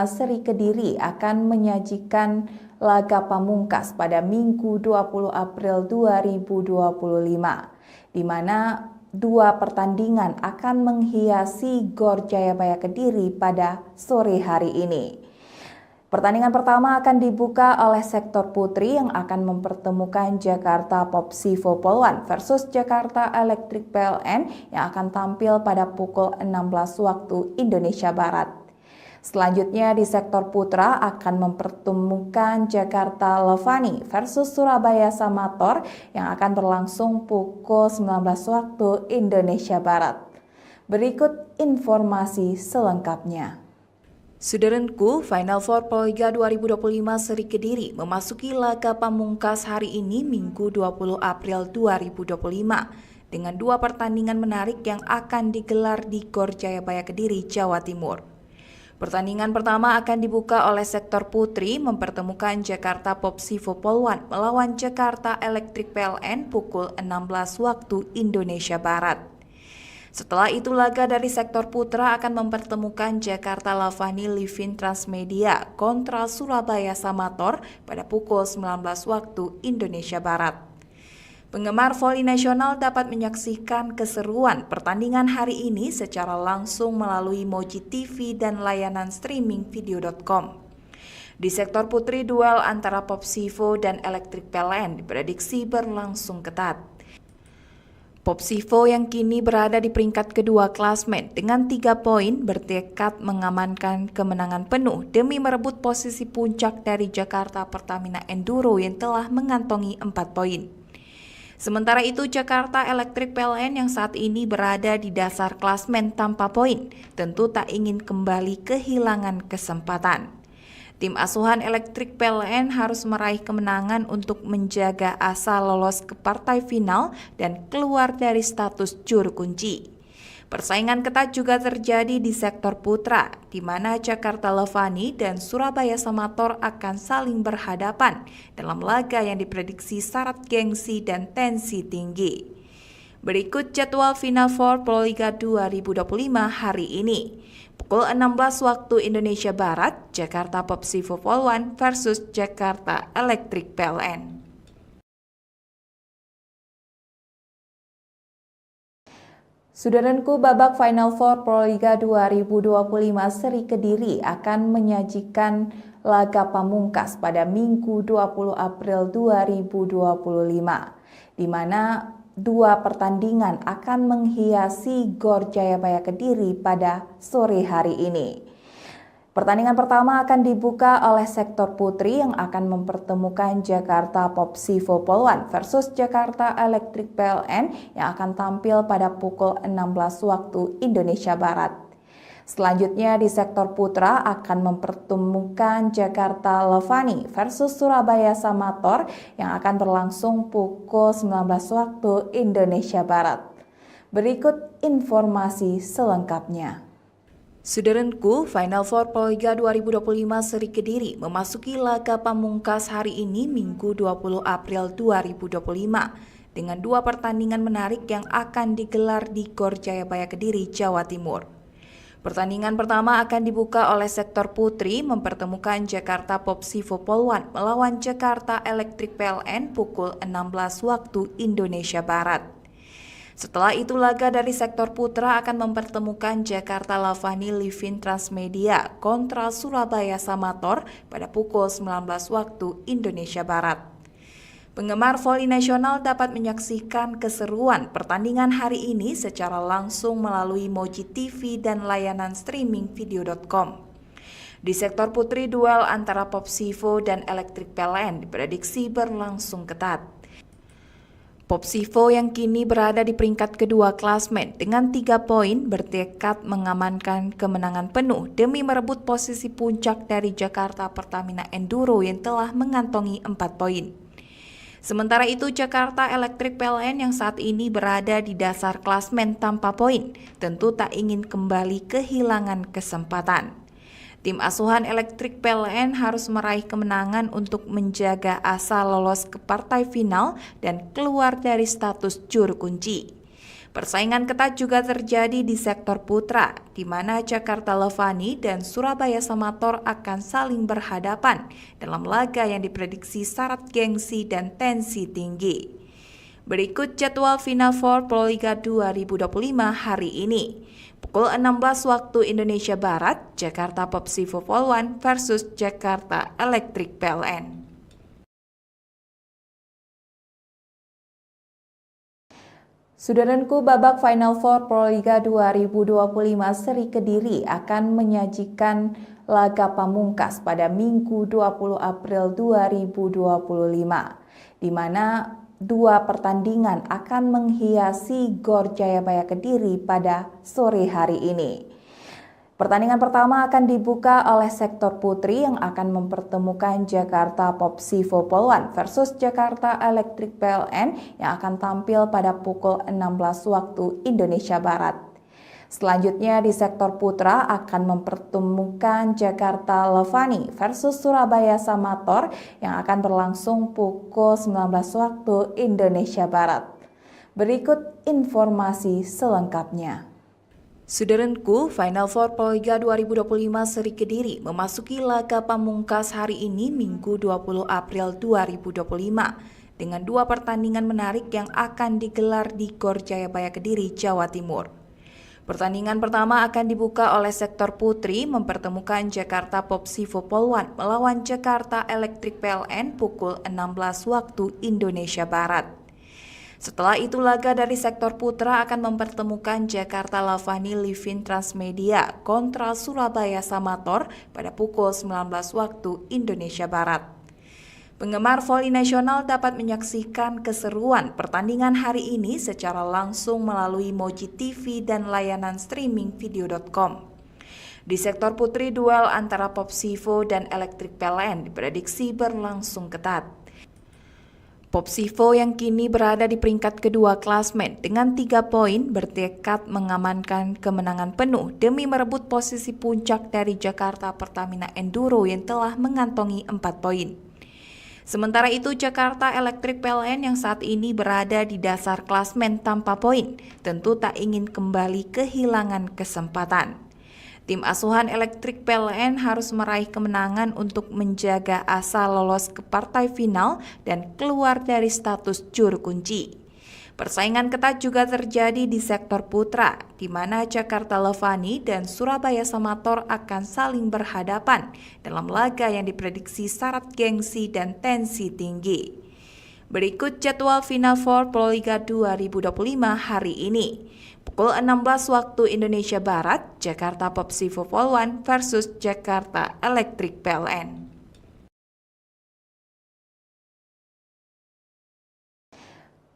Seri Kediri akan menyajikan laga pamungkas pada Minggu 20 April 2025, di mana 2 pertandingan akan menghiasi Gor Jayabaya Kediri pada sore hari ini. Pertandingan pertama akan dibuka oleh sektor putri yang akan mempertemukan Jakarta Popsivo Polwan versus Jakarta Electric PLN yang akan tampil pada pukul 16 waktu Indonesia Barat. Selanjutnya di sektor putra akan mempertemukan Jakarta Levani versus Surabaya Samator yang akan berlangsung pukul 19 waktu Indonesia Barat. Berikut informasi selengkapnya. Saudaraku, Final Four Proliga 2025 Seri Kediri memasuki laga pamungkas hari ini Minggu 20 April 2025 dengan 2 pertandingan menarik yang akan digelar di Gor Jayabaya Kediri, Jawa Timur. Pertandingan pertama akan dibuka oleh sektor putri mempertemukan Jakarta Popsivo Polwan melawan Jakarta Electric PLN pukul 16 waktu Indonesia Barat. Setelah itu laga dari sektor putra akan mempertemukan Jakarta Lavani Livin Transmedia kontra Surabaya Samator pada pukul 19 waktu Indonesia Barat. Penggemar voli nasional dapat menyaksikan keseruan pertandingan hari ini secara langsung melalui Moji TV dan layanan streaming video.com. Di sektor putri, duel antara Popsivo dan Electric PLN diprediksi berlangsung ketat. Popsivo yang kini berada di peringkat kedua klasmen dengan 3 poin bertekad mengamankan kemenangan penuh demi merebut posisi puncak dari Jakarta Pertamina Enduro yang telah mengantongi 4 poin. Sementara itu, Jakarta Electric PLN yang saat ini berada di dasar klasmen tanpa poin tentu tak ingin kembali kehilangan kesempatan. Tim asuhan Electric PLN harus meraih kemenangan untuk menjaga asa lolos ke partai final dan keluar dari status juru kunci. Persaingan ketat juga terjadi di sektor putra, di mana Jakarta Levani dan Surabaya Samator akan saling berhadapan dalam laga yang diprediksi syarat gengsi dan tensi tinggi. Berikut jadwal Final Four Proliga 2025 hari ini. Pukul 16 waktu Indonesia Barat, Jakarta Popsivo Polwan versus Jakarta Electric PLN. Saudaraku, babak Final Four Proliga 2025 Seri Kediri akan menyajikan laga pamungkas pada Minggu 20 April 2025, di mana 2 pertandingan akan menghiasi Gor Jayabaya Kediri pada sore hari ini. Pertandingan pertama akan dibuka oleh sektor putri yang akan mempertemukan Jakarta Popsivo Polwan versus Jakarta Electric PLN yang akan tampil pada pukul 16 waktu Indonesia Barat. Selanjutnya di sektor putra akan mempertemukan Jakarta Levani versus Surabaya Samator yang akan berlangsung pukul 19 waktu Indonesia Barat. Berikut informasi selengkapnya. Saudaraku, Final Four Proliga 2025 Seri Kediri memasuki laga pamungkas hari ini Minggu 20 April 2025 dengan 2 pertandingan menarik yang akan digelar di Gor Jayabaya Kediri, Jawa Timur. Pertandingan pertama akan dibuka oleh sektor putri mempertemukan Jakarta Popsivo Polwan melawan Jakarta Electric PLN pukul 16 waktu Indonesia Barat. Setelah itu laga dari sektor putra akan mempertemukan Jakarta Lavani Livin Transmedia kontra Surabaya Samator pada pukul 19 waktu Indonesia Barat. Penggemar voli nasional dapat menyaksikan keseruan pertandingan hari ini secara langsung melalui Moji TV dan layanan streaming video.com. Di sektor putri, duel antara Popsivo dan Electric PLN diprediksi berlangsung ketat. Popsivo yang kini berada di peringkat kedua klasmen dengan 3 poin bertekad mengamankan kemenangan penuh demi merebut posisi puncak dari Jakarta Pertamina Enduro yang telah mengantongi 4 poin. Sementara itu, Jakarta Electric PLN yang saat ini berada di dasar klasmen tanpa poin tentu tak ingin kembali kehilangan kesempatan. Tim asuhan Electric PLN harus meraih kemenangan untuk menjaga asa lolos ke partai final dan keluar dari status juru kunci. Persaingan ketat juga terjadi di sektor putra, di mana Jakarta Lavani dan Surabaya Samator akan saling berhadapan dalam laga yang diprediksi syarat gengsi dan tensi tinggi. Berikut jadwal Final Four Proliga 2025 hari ini. Pukul 16 waktu Indonesia Barat, Jakarta Popsivo Polwan versus Jakarta Electric PLN. Saudaraku, babak Final Four Proliga 2025 seri Kediri akan menyajikan laga pamungkas pada Minggu 20 April 2025, di mana 2 pertandingan akan menghiasi Gor Jayabaya Kediri pada sore hari ini. Pertandingan pertama akan dibuka oleh sektor putri yang akan mempertemukan Jakarta Popsivo Polwan versus Jakarta Electric PLN yang akan tampil pada pukul 16 waktu Indonesia Barat. Selanjutnya di sektor putra akan mempertemukan Jakarta Lavani versus Surabaya Samator yang akan berlangsung pukul 19 waktu Indonesia Barat. Berikut informasi selengkapnya. Saudaraku, Final Four Proliga 2025 seri Kediri memasuki laga pamungkas hari ini Minggu 20 April 2025 dengan 2 pertandingan menarik yang akan digelar di Gor Jayabaya Kediri, Jawa Timur. Pertandingan pertama akan dibuka oleh sektor putri mempertemukan Jakarta Popsivo Polwan melawan Jakarta Electric PLN pukul 16 waktu Indonesia Barat. Setelah itu laga dari sektor putra akan mempertemukan Jakarta Lavani Livin Transmedia kontra Surabaya Samator pada pukul 19 waktu Indonesia Barat. Penggemar voli nasional dapat menyaksikan keseruan pertandingan hari ini secara langsung melalui Moji TV dan layanan streaming video.com. Di sektor putri, duel antara Popsivo dan Electric PLN diprediksi berlangsung ketat. Popsivo yang kini berada di peringkat kedua klasmen dengan 3 poin bertekad mengamankan kemenangan penuh demi merebut posisi puncak dari Jakarta Pertamina Enduro yang telah mengantongi 4 poin. Sementara itu, Jakarta Electric PLN yang saat ini berada di dasar klasmen tanpa poin tentu tak ingin kembali kehilangan kesempatan. Tim asuhan Electric PLN harus meraih kemenangan untuk menjaga asa lolos ke partai final dan keluar dari status juru kunci. Persaingan ketat juga terjadi di sektor putra, di mana Jakarta Lavani dan Surabaya Samator akan saling berhadapan dalam laga yang diprediksi syarat gengsi dan tensi tinggi. Berikut jadwal Final Four Proliga 2025 hari ini. Pukul 16 waktu Indonesia Barat, Jakarta Popsivo Polwan versus Jakarta Electric PLN.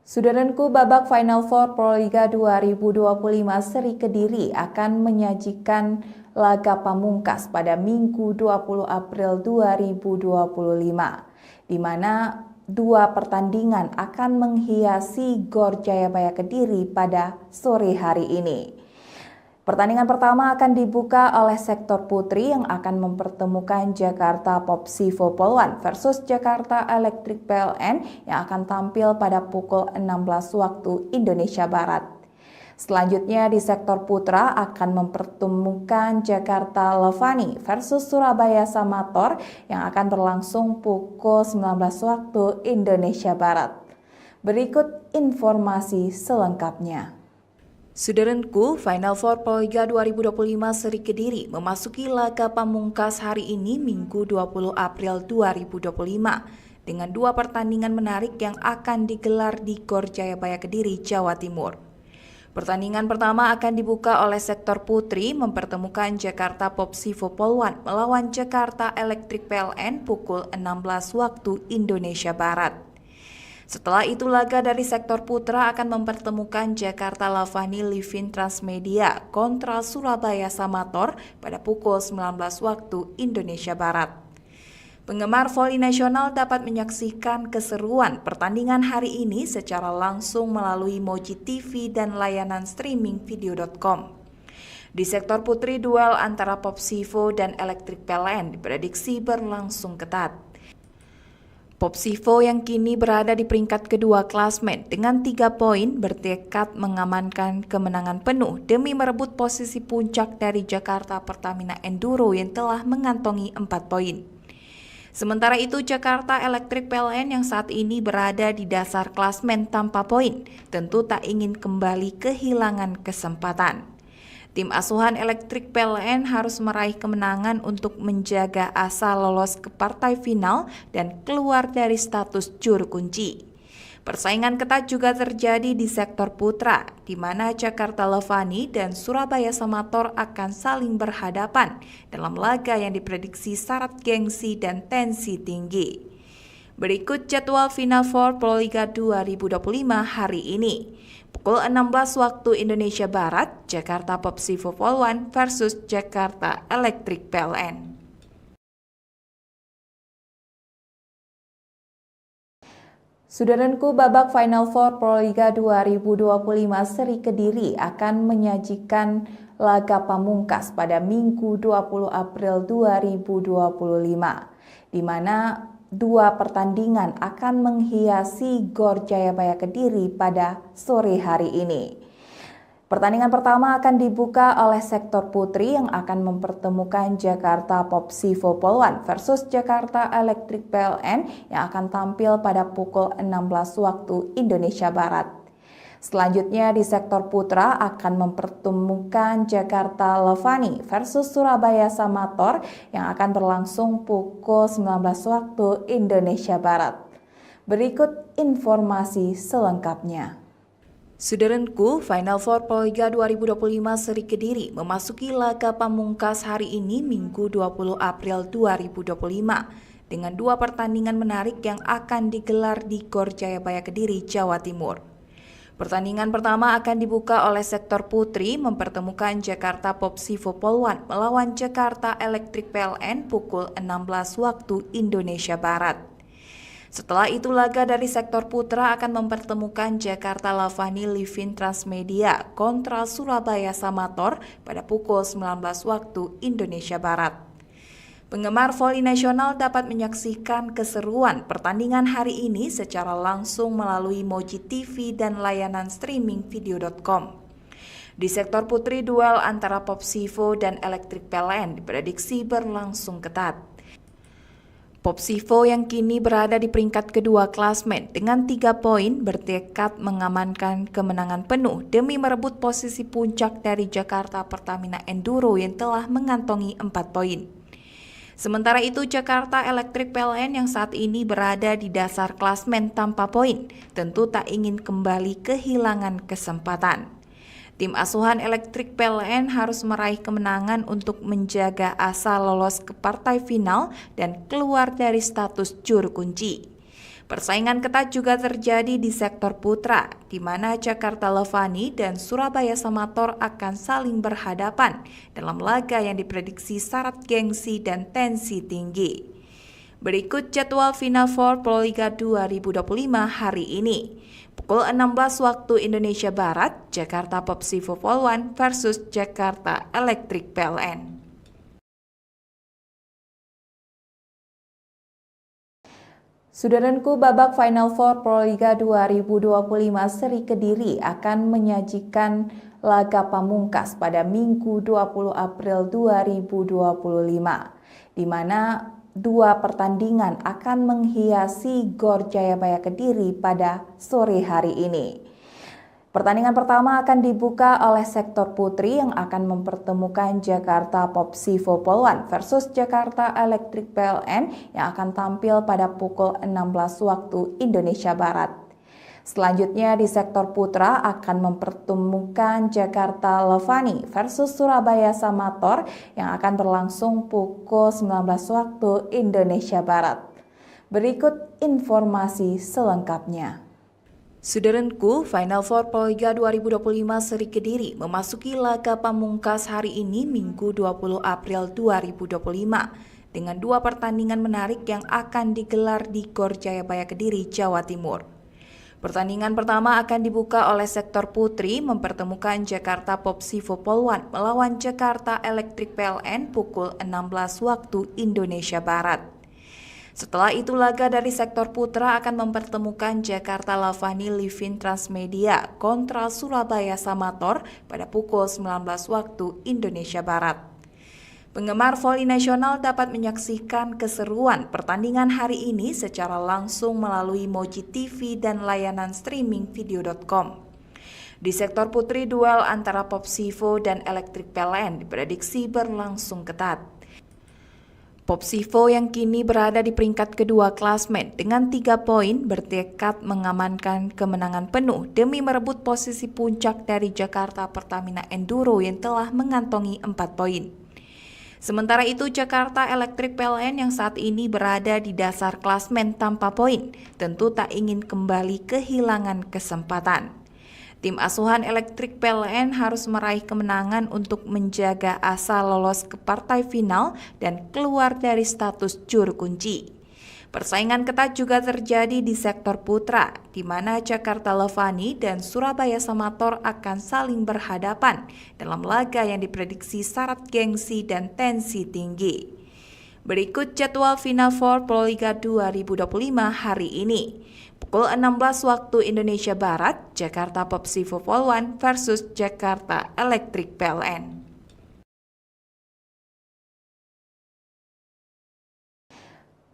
Saudaraku, babak Final Four Proliga 2025 seri Kediri akan menyajikan laga pamungkas pada Minggu 20 April 2025, di mana 2 pertandingan akan menghiasi Gor Jayabaya Kediri pada sore hari ini. Pertandingan pertama akan dibuka oleh sektor putri yang akan mempertemukan Jakarta Popsivo Polwan versus Jakarta Electric PLN yang akan tampil pada pukul 16 waktu Indonesia Barat. Selanjutnya di sektor putra akan mempertemukan Jakarta Levani versus Surabaya Samator yang akan berlangsung pukul 19 waktu Indonesia Barat. Berikut informasi selengkapnya. Saudaraku, Final Four Proliga 2025 Seri Kediri memasuki laga pamungkas hari ini Minggu 20 April 2025 dengan dua pertandingan menarik yang akan digelar di Gor Jayabaya Kediri, Jawa Timur. Pertandingan pertama akan dibuka oleh sektor putri mempertemukan Jakarta Popsivo Polwan melawan Jakarta Electric PLN pukul 16 waktu Indonesia Barat. Setelah itu laga dari sektor putra akan mempertemukan Jakarta Lavani Livin Transmedia kontra Surabaya Samator pada pukul 19 waktu Indonesia Barat. Penggemar voli nasional dapat menyaksikan keseruan pertandingan hari ini secara langsung melalui Moji TV dan layanan streaming video.com. Di sektor putri, duel antara Popsivo dan Electric PLN diprediksi berlangsung ketat. Popsivo yang kini berada di peringkat kedua klasmen dengan 3 poin bertekad mengamankan kemenangan penuh demi merebut posisi puncak dari Jakarta Pertamina Enduro yang telah mengantongi 4 poin. Sementara itu Jakarta Electric PLN yang saat ini berada di dasar klasmen tanpa poin tentu tak ingin kembali kehilangan kesempatan. Tim asuhan Electric PLN harus meraih kemenangan untuk menjaga asa lolos ke partai final dan keluar dari status juru kunci. Persaingan ketat juga terjadi di sektor putra, di mana Jakarta Levani dan Surabaya Samator akan saling berhadapan dalam laga yang diprediksi syarat gengsi dan tensi tinggi. Berikut jadwal Final Four Proliga 2025 hari ini. Pukul 16 waktu Indonesia Barat, Jakarta Popsivo Polwan versus Jakarta Electric PLN. Saudaraku, babak Final Four Proliga 2025 Seri Kediri akan menyajikan laga pamungkas pada Minggu 20 April 2025, di mana dua pertandingan akan menghiasi Gor Jayabaya Kediri pada sore hari ini. Pertandingan pertama akan dibuka oleh sektor putri yang akan mempertemukan Jakarta Popsivo Polwan versus Jakarta Electric PLN yang akan tampil pada pukul 16 waktu Indonesia Barat. Selanjutnya di sektor putra akan mempertemukan Jakarta Levani versus Surabaya Samator yang akan berlangsung pukul 19 waktu Indonesia Barat. Berikut informasi selengkapnya. Saudaraku, Final Four Proliga 2025 Seri Kediri memasuki laga pamungkas hari ini Minggu 20 April 2025 dengan dua pertandingan menarik yang akan digelar di Gor Jayabaya Kediri, Jawa Timur. Pertandingan pertama akan dibuka oleh sektor putri mempertemukan Jakarta Popsivo Polwan melawan Jakarta Electric PLN pukul 16 waktu Indonesia Barat. Setelah itu laga dari sektor putra akan mempertemukan Jakarta Lavani Livin Transmedia kontra Surabaya Samator pada pukul 19 waktu Indonesia Barat. Penggemar voli nasional dapat menyaksikan keseruan pertandingan hari ini secara langsung melalui Moji TV dan layanan streaming video.com. Di sektor putri, duel antara Popsivo dan Electric PLN diprediksi berlangsung ketat. Popsivo yang kini berada di peringkat kedua klasmen dengan 3 poin bertekad mengamankan kemenangan penuh demi merebut posisi puncak dari Jakarta Pertamina Enduro yang telah mengantongi 4 poin. Sementara itu Jakarta Electric PLN yang saat ini berada di dasar klasmen tanpa poin tentu tak ingin kembali kehilangan kesempatan. Tim asuhan Electric PLN harus meraih kemenangan untuk menjaga asa lolos ke partai final dan keluar dari status juru kunci. Persaingan ketat juga terjadi di sektor putra, di mana Jakarta Levani dan Surabaya Samator akan saling berhadapan dalam laga yang diprediksi syarat gengsi dan tensi tinggi. Berikut jadwal Final Four Proliga 2025 hari ini. Pukul 16 waktu Indonesia Barat, Jakarta Popsivo Polwan versus Jakarta Electric PLN. Saudaraku, babak Final Four Proliga 2025 Seri Kediri akan menyajikan laga pamungkas pada Minggu 20 April 2025, di mana 2 pertandingan akan menghiasi GOR Jayabaya Kediri pada sore hari ini. Pertandingan pertama akan dibuka oleh sektor putri yang akan mempertemukan Jakarta Popsivo Polwan versus Jakarta Electric PLN yang akan tampil pada pukul 16 waktu Indonesia Barat. Selanjutnya di sektor putra akan mempertemukan Jakarta Levani versus Surabaya Samator yang akan berlangsung pukul 19 waktu Indonesia Barat. Berikut informasi selengkapnya. Saudaraku, Final Four Proliga 2025 Seri Kediri memasuki laga pamungkas hari ini Minggu 20 April 2025 dengan 2 pertandingan menarik yang akan digelar di GOR Jayabaya Kediri, Jawa Timur. Pertandingan pertama akan dibuka oleh sektor putri mempertemukan Jakarta Popsivo Polwan melawan Jakarta Electric PLN pukul 16 waktu Indonesia Barat. Setelah itu laga dari sektor putra akan mempertemukan Jakarta Lavani Livin Transmedia kontra Surabaya Samator pada pukul 19 waktu Indonesia Barat. Penggemar voli nasional dapat menyaksikan keseruan pertandingan hari ini secara langsung melalui Moji TV dan layanan streaming video.com. Di sektor putri, duel antara Popsivo dan Electric PLN diprediksi berlangsung ketat. Popsivo yang kini berada di peringkat kedua klasmen dengan 3 poin bertekad mengamankan kemenangan penuh demi merebut posisi puncak dari Jakarta Pertamina Enduro yang telah mengantongi 4 poin. Sementara itu Jakarta Electric PLN yang saat ini berada di dasar klasmen tanpa poin tentu tak ingin kembali kehilangan kesempatan. Tim asuhan Electric PLN harus meraih kemenangan untuk menjaga asa lolos ke partai final dan keluar dari status juru kunci. Persaingan ketat juga terjadi di sektor putra, di mana Jakarta Levani dan Surabaya Samator akan saling berhadapan dalam laga yang diprediksi syarat gengsi dan tensi tinggi. Berikut jadwal Final Four Proliga 2025 hari ini. Pukul 16 waktu Indonesia Barat, Jakarta Popsivo Polwan versus Jakarta Electric PLN.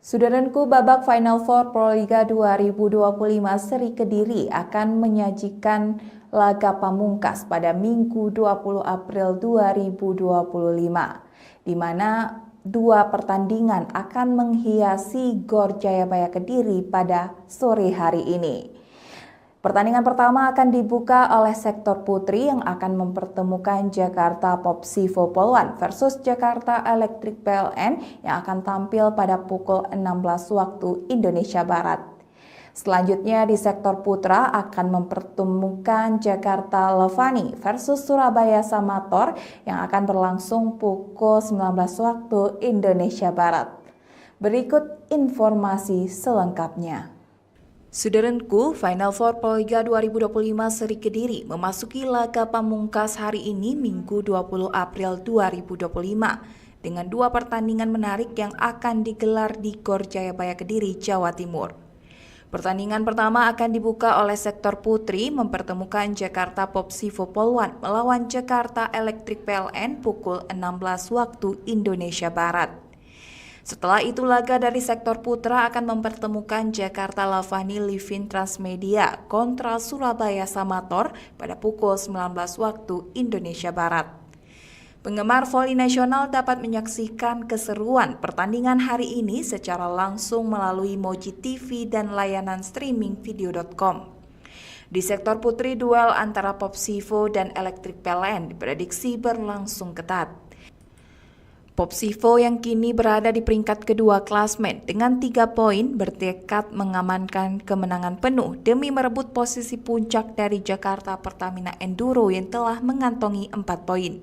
Saudaraku, babak Final Four Proliga 2025 Seri Kediri akan menyajikan laga pamungkas pada Minggu 20 April 2025, di mana 2 pertandingan akan menghiasi GOR Jayabaya Kediri pada sore hari ini. Pertandingan pertama akan dibuka oleh sektor putri yang akan mempertemukan Jakarta Popsivo Polwan versus Jakarta Electric PLN yang akan tampil pada pukul 16 waktu Indonesia Barat. Selanjutnya di sektor putra akan mempertemukan Jakarta Levani versus Surabaya Samator yang akan berlangsung pukul 19 waktu Indonesia Barat. Berikut informasi selengkapnya. Saudaraku, Final Four Proliga 2025 Seri Kediri memasuki laga pamungkas hari ini Minggu 20 April 2025 dengan 2 pertandingan menarik yang akan digelar di GOR Jayabaya Kediri, Jawa Timur. Pertandingan pertama akan dibuka oleh sektor putri mempertemukan Jakarta Popsivo Polwan melawan Jakarta Electric PLN pukul 16 waktu Indonesia Barat. Setelah itu laga dari sektor putra akan mempertemukan Jakarta Lavani Livin Transmedia kontra Surabaya Samator pada pukul 19 waktu Indonesia Barat. Penggemar voli nasional dapat menyaksikan keseruan pertandingan hari ini secara langsung melalui Moji TV dan layanan streaming video.com. Di sektor putri, duel antara Popsivo dan Electric PLN diprediksi berlangsung ketat. Popsivo yang kini berada di peringkat kedua klasmen dengan 3 poin bertekad mengamankan kemenangan penuh demi merebut posisi puncak dari Jakarta Pertamina Enduro yang telah mengantongi 4 poin.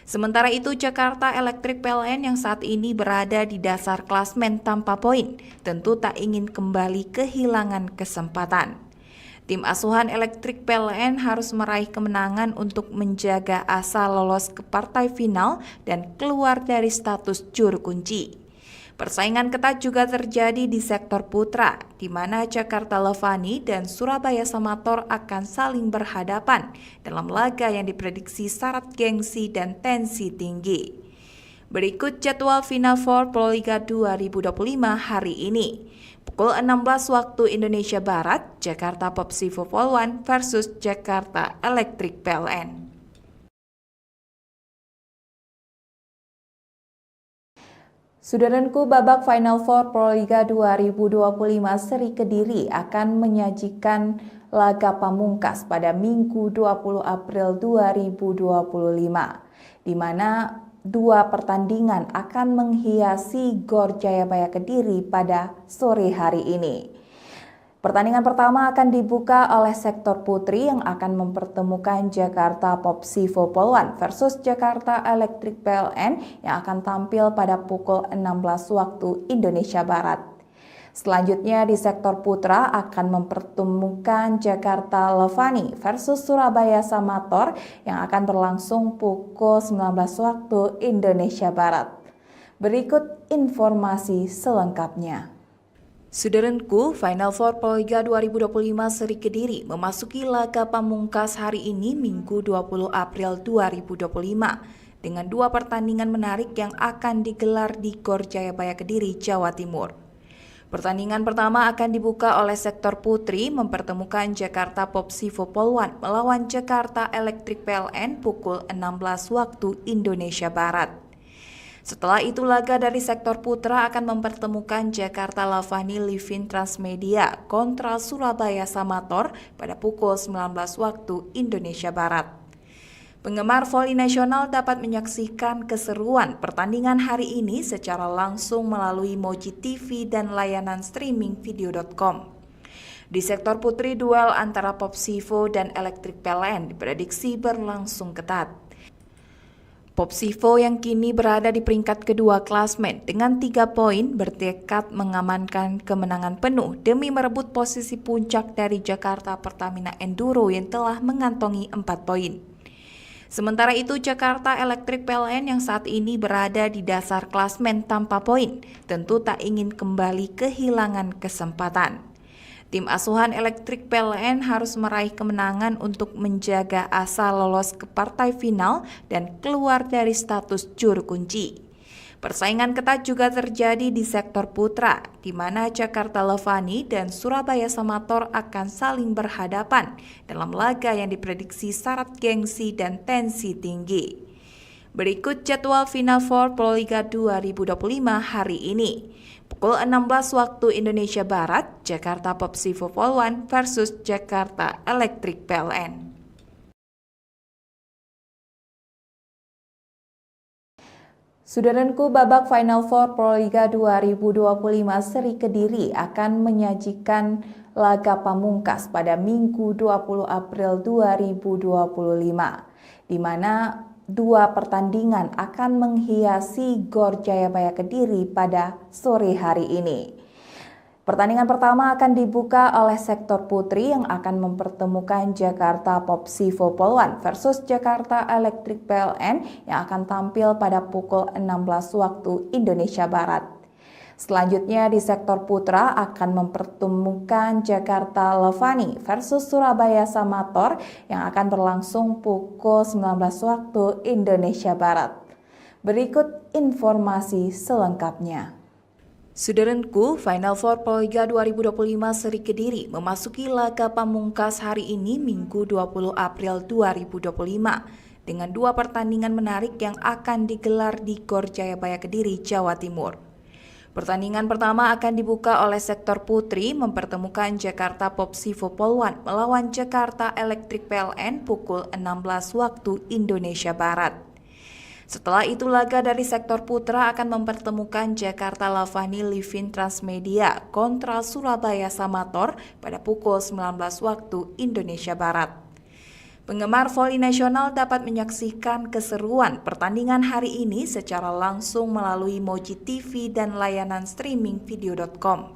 Sementara itu Jakarta Electric PLN yang saat ini berada di dasar klasmen tanpa poin tentu tak ingin kembali kehilangan kesempatan. Tim asuhan Electric PLN harus meraih kemenangan untuk menjaga asa lolos ke partai final dan keluar dari status juru kunci. Persaingan ketat juga terjadi di sektor putra, di mana Jakarta Levani dan Surabaya Samator akan saling berhadapan dalam laga yang diprediksi syarat gengsi dan tensi tinggi. Berikut jadwal Final Four Proliga 2025 hari ini. Pukul 16 waktu Indonesia Barat, Jakarta Popsivo Polwan versus Jakarta Electric PLN. Saudaraku, babak Final Four Proliga 2025 seri Kediri akan menyajikan laga pamungkas pada Minggu 20 April 2025, di mana dua pertandingan akan menghiasi Gor Jayabaya Kediri pada sore hari ini. Pertandingan pertama akan dibuka oleh sektor putri yang akan mempertemukan Jakarta Popsivo Polwan versus Jakarta Electric PLN yang akan tampil pada pukul 16 waktu Indonesia Barat. Selanjutnya di sektor putra akan mempertemukan Jakarta Levani versus Surabaya Samator yang akan berlangsung pukul 19 waktu Indonesia Barat. Berikut informasi selengkapnya. Saudaraku, Final Four Proliga 2025 seri Kediri memasuki laga pamungkas hari ini Minggu 20 April 2025 dengan dua pertandingan menarik yang akan digelar di Gor Jayabaya Kediri, Jawa Timur. Pertandingan pertama akan dibuka oleh sektor putri mempertemukan Jakarta Popsivo Polwan melawan Jakarta Electric PLN pukul 16 waktu Indonesia Barat. Setelah itu laga dari sektor putra akan mempertemukan Jakarta Levani Livin Transmedia kontra Surabaya Samator pada pukul 19 waktu Indonesia Barat. Penggemar voli nasional dapat menyaksikan keseruan pertandingan hari ini secara langsung melalui Moji TV dan layanan streaming video.com. Di sektor putri, duel antara Popsivo dan Electric PLN diprediksi berlangsung ketat. Popsivo yang kini berada di peringkat kedua klasmen dengan 3 poin bertekad mengamankan kemenangan penuh demi merebut posisi puncak dari Jakarta Pertamina Enduro yang telah mengantongi 4 poin. Sementara itu Jakarta Electric PLN yang saat ini berada di dasar klasmen tanpa poin tentu tak ingin kembali kehilangan kesempatan. Tim asuhan Electric PLN harus meraih kemenangan untuk menjaga asa lolos ke partai final dan keluar dari status juru kunci. Persaingan ketat juga terjadi di sektor putra, di mana Jakarta Levani dan Surabaya Samator akan saling berhadapan dalam laga yang diprediksi syarat gengsi dan tensi tinggi. Berikut jadwal Final Four Proliga 2025 hari ini. Pukul 16 waktu Indonesia Barat, Jakarta Popsivo Polwan versus Jakarta Electric PLN. Saudaraku, babak Final Four Proliga 2025 seri Kediri akan menyajikan laga pamungkas pada Minggu 20 April 2025, di mana dua pertandingan akan menghiasi Gor Jayabaya Kediri pada sore hari ini. Pertandingan pertama akan dibuka oleh sektor putri yang akan mempertemukan Jakarta Popsivo Polwan versus Jakarta Electric PLN yang akan tampil pada pukul 16 waktu Indonesia Barat. Selanjutnya di sektor putra akan mempertemukan Jakarta Levani versus Surabaya Samator yang akan berlangsung pukul 19 waktu Indonesia Barat. Berikut informasi selengkapnya. Saudaraku, Final Four Proliga 2025 seri Kediri memasuki laga pamungkas hari ini Minggu 20 April 2025 dengan dua pertandingan menarik yang akan digelar di Gor Jayabaya Kediri, Jawa Timur. Pertandingan pertama akan dibuka oleh sektor putri mempertemukan Jakarta Popsivo Polwan melawan Jakarta Electric PLN pukul 16 waktu Indonesia Barat. Setelah itu laga dari sektor putra akan mempertemukan Jakarta Levani Livin Transmedia kontra Surabaya Samator pada pukul 19 waktu Indonesia Barat. Penggemar voli nasional dapat menyaksikan keseruan pertandingan hari ini secara langsung melalui Moji TV dan layanan streaming video.com.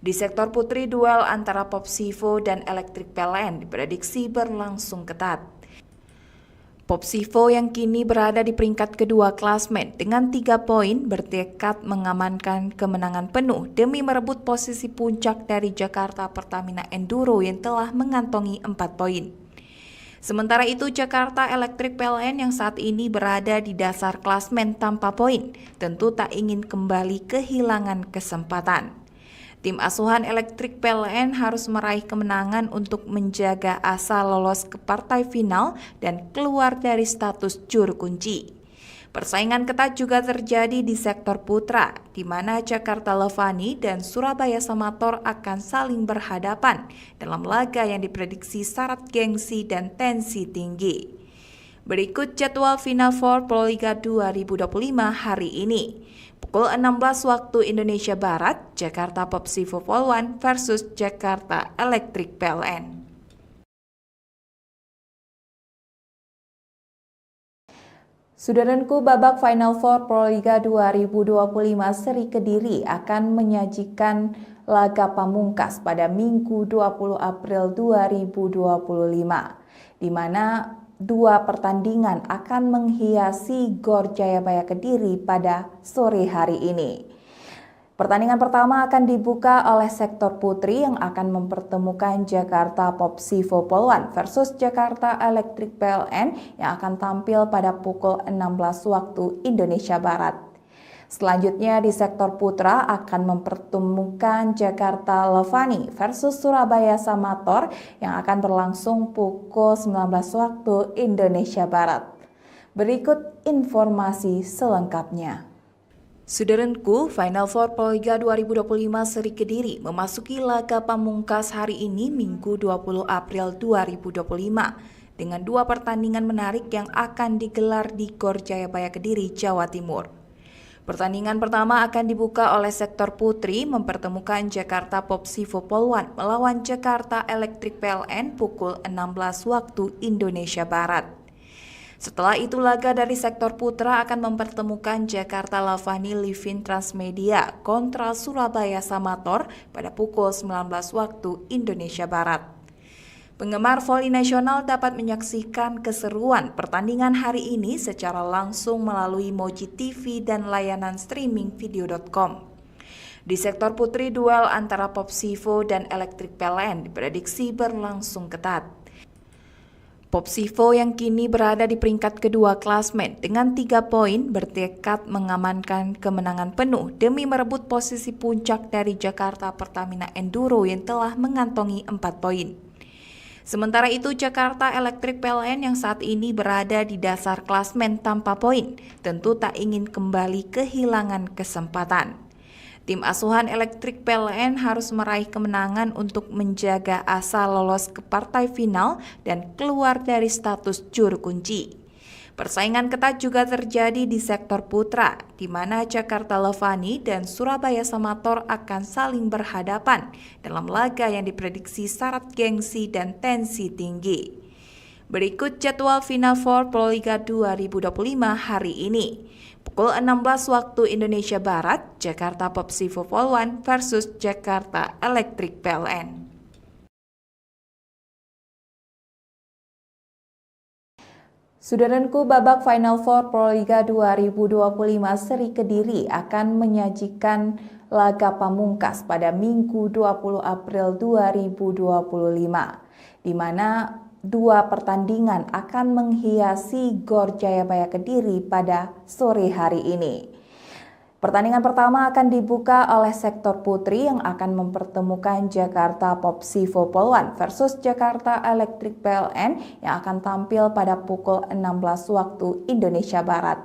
Di sektor putri, duel antara Popsivo dan Electric PLN diprediksi berlangsung ketat. Popsivo yang kini berada di peringkat kedua klasmen dengan 3 poin bertekad mengamankan kemenangan penuh demi merebut posisi puncak dari Jakarta Pertamina Enduro yang telah mengantongi 4 poin. Sementara itu Jakarta Electric PLN yang saat ini berada di dasar klasmen tanpa poin tentu tak ingin kembali kehilangan kesempatan. Tim asuhan Electric PLN harus meraih kemenangan untuk menjaga asa lolos ke partai final dan keluar dari status juru kunci. Persaingan ketat juga terjadi di sektor putra, di mana Jakarta Levani dan Surabaya Samator akan saling berhadapan dalam laga yang diprediksi syarat gengsi dan tensi tinggi. Berikut jadwal Final Four Proliga 2025 hari ini. Pukul 16 waktu Indonesia Barat, Jakarta Popsivo Polwan versus Jakarta Electric PLN. Saudaraku, babak Final Four Proliga 2025 Seri Kediri akan menyajikan laga pamungkas pada Minggu 20 April 2025, di mana 2 pertandingan akan menghiasi GOR Jayabaya Kediri pada sore hari ini. Pertandingan pertama akan dibuka oleh sektor putri yang akan mempertemukan Jakarta Popsivo Polwan versus Jakarta Electric PLN yang akan tampil pada pukul 16 waktu Indonesia Barat. Selanjutnya di sektor putra akan mempertemukan Jakarta Levani versus Surabaya Samator yang akan berlangsung pukul 19 waktu Indonesia Barat. Berikut informasi selengkapnya. Saudaraku, Final Four Proliga 2025 Seri Kediri memasuki laga pamungkas hari ini Minggu 20 April 2025 dengan 2 pertandingan menarik yang akan digelar di GOR Jayabaya Kediri, Jawa Timur. Pertandingan pertama akan dibuka oleh sektor putri mempertemukan Jakarta Popsivo Polwan melawan Jakarta Electric PLN pukul 16 waktu Indonesia Barat. Setelah itu laga dari sektor putra akan mempertemukan Jakarta Lavani Livin Transmedia kontra Surabaya Samator pada pukul 19 waktu Indonesia Barat. Penggemar voli nasional dapat menyaksikan keseruan pertandingan hari ini secara langsung melalui Moji TV dan layanan streaming video.com. Di sektor putri, duel antara Popsivo dan Electric PLN diprediksi berlangsung ketat. Popsivo yang kini berada di peringkat kedua klasmen dengan 3 poin bertekad mengamankan kemenangan penuh demi merebut posisi puncak dari Jakarta Pertamina Enduro yang telah mengantongi 4 poin. Sementara itu Jakarta Electric PLN yang saat ini berada di dasar klasmen tanpa poin tentu tak ingin kembali kehilangan kesempatan. Tim asuhan Electric PLN harus meraih kemenangan untuk menjaga asa lolos ke partai final dan keluar dari status juru kunci. Persaingan ketat juga terjadi di sektor putra, di mana Jakarta Levani dan Surabaya Samator akan saling berhadapan dalam laga yang diprediksi syarat gengsi dan tensi tinggi. Berikut jadwal Final Four Proliga 2025 hari ini. Pukul 16 waktu Indonesia Barat, Jakarta Popsivo Polwan versus Jakarta Electric PLN. Saudaraku, babak Final Four Proliga 2025 Seri Kediri akan menyajikan laga pamungkas pada Minggu 20 April 2025, di mana 2 pertandingan akan menghiasi GOR Jayabaya Kediri pada sore hari ini. Pertandingan pertama akan dibuka oleh sektor putri yang akan mempertemukan Jakarta Popsivo Polwan versus Jakarta Electric PLN yang akan tampil pada pukul 16 waktu Indonesia Barat.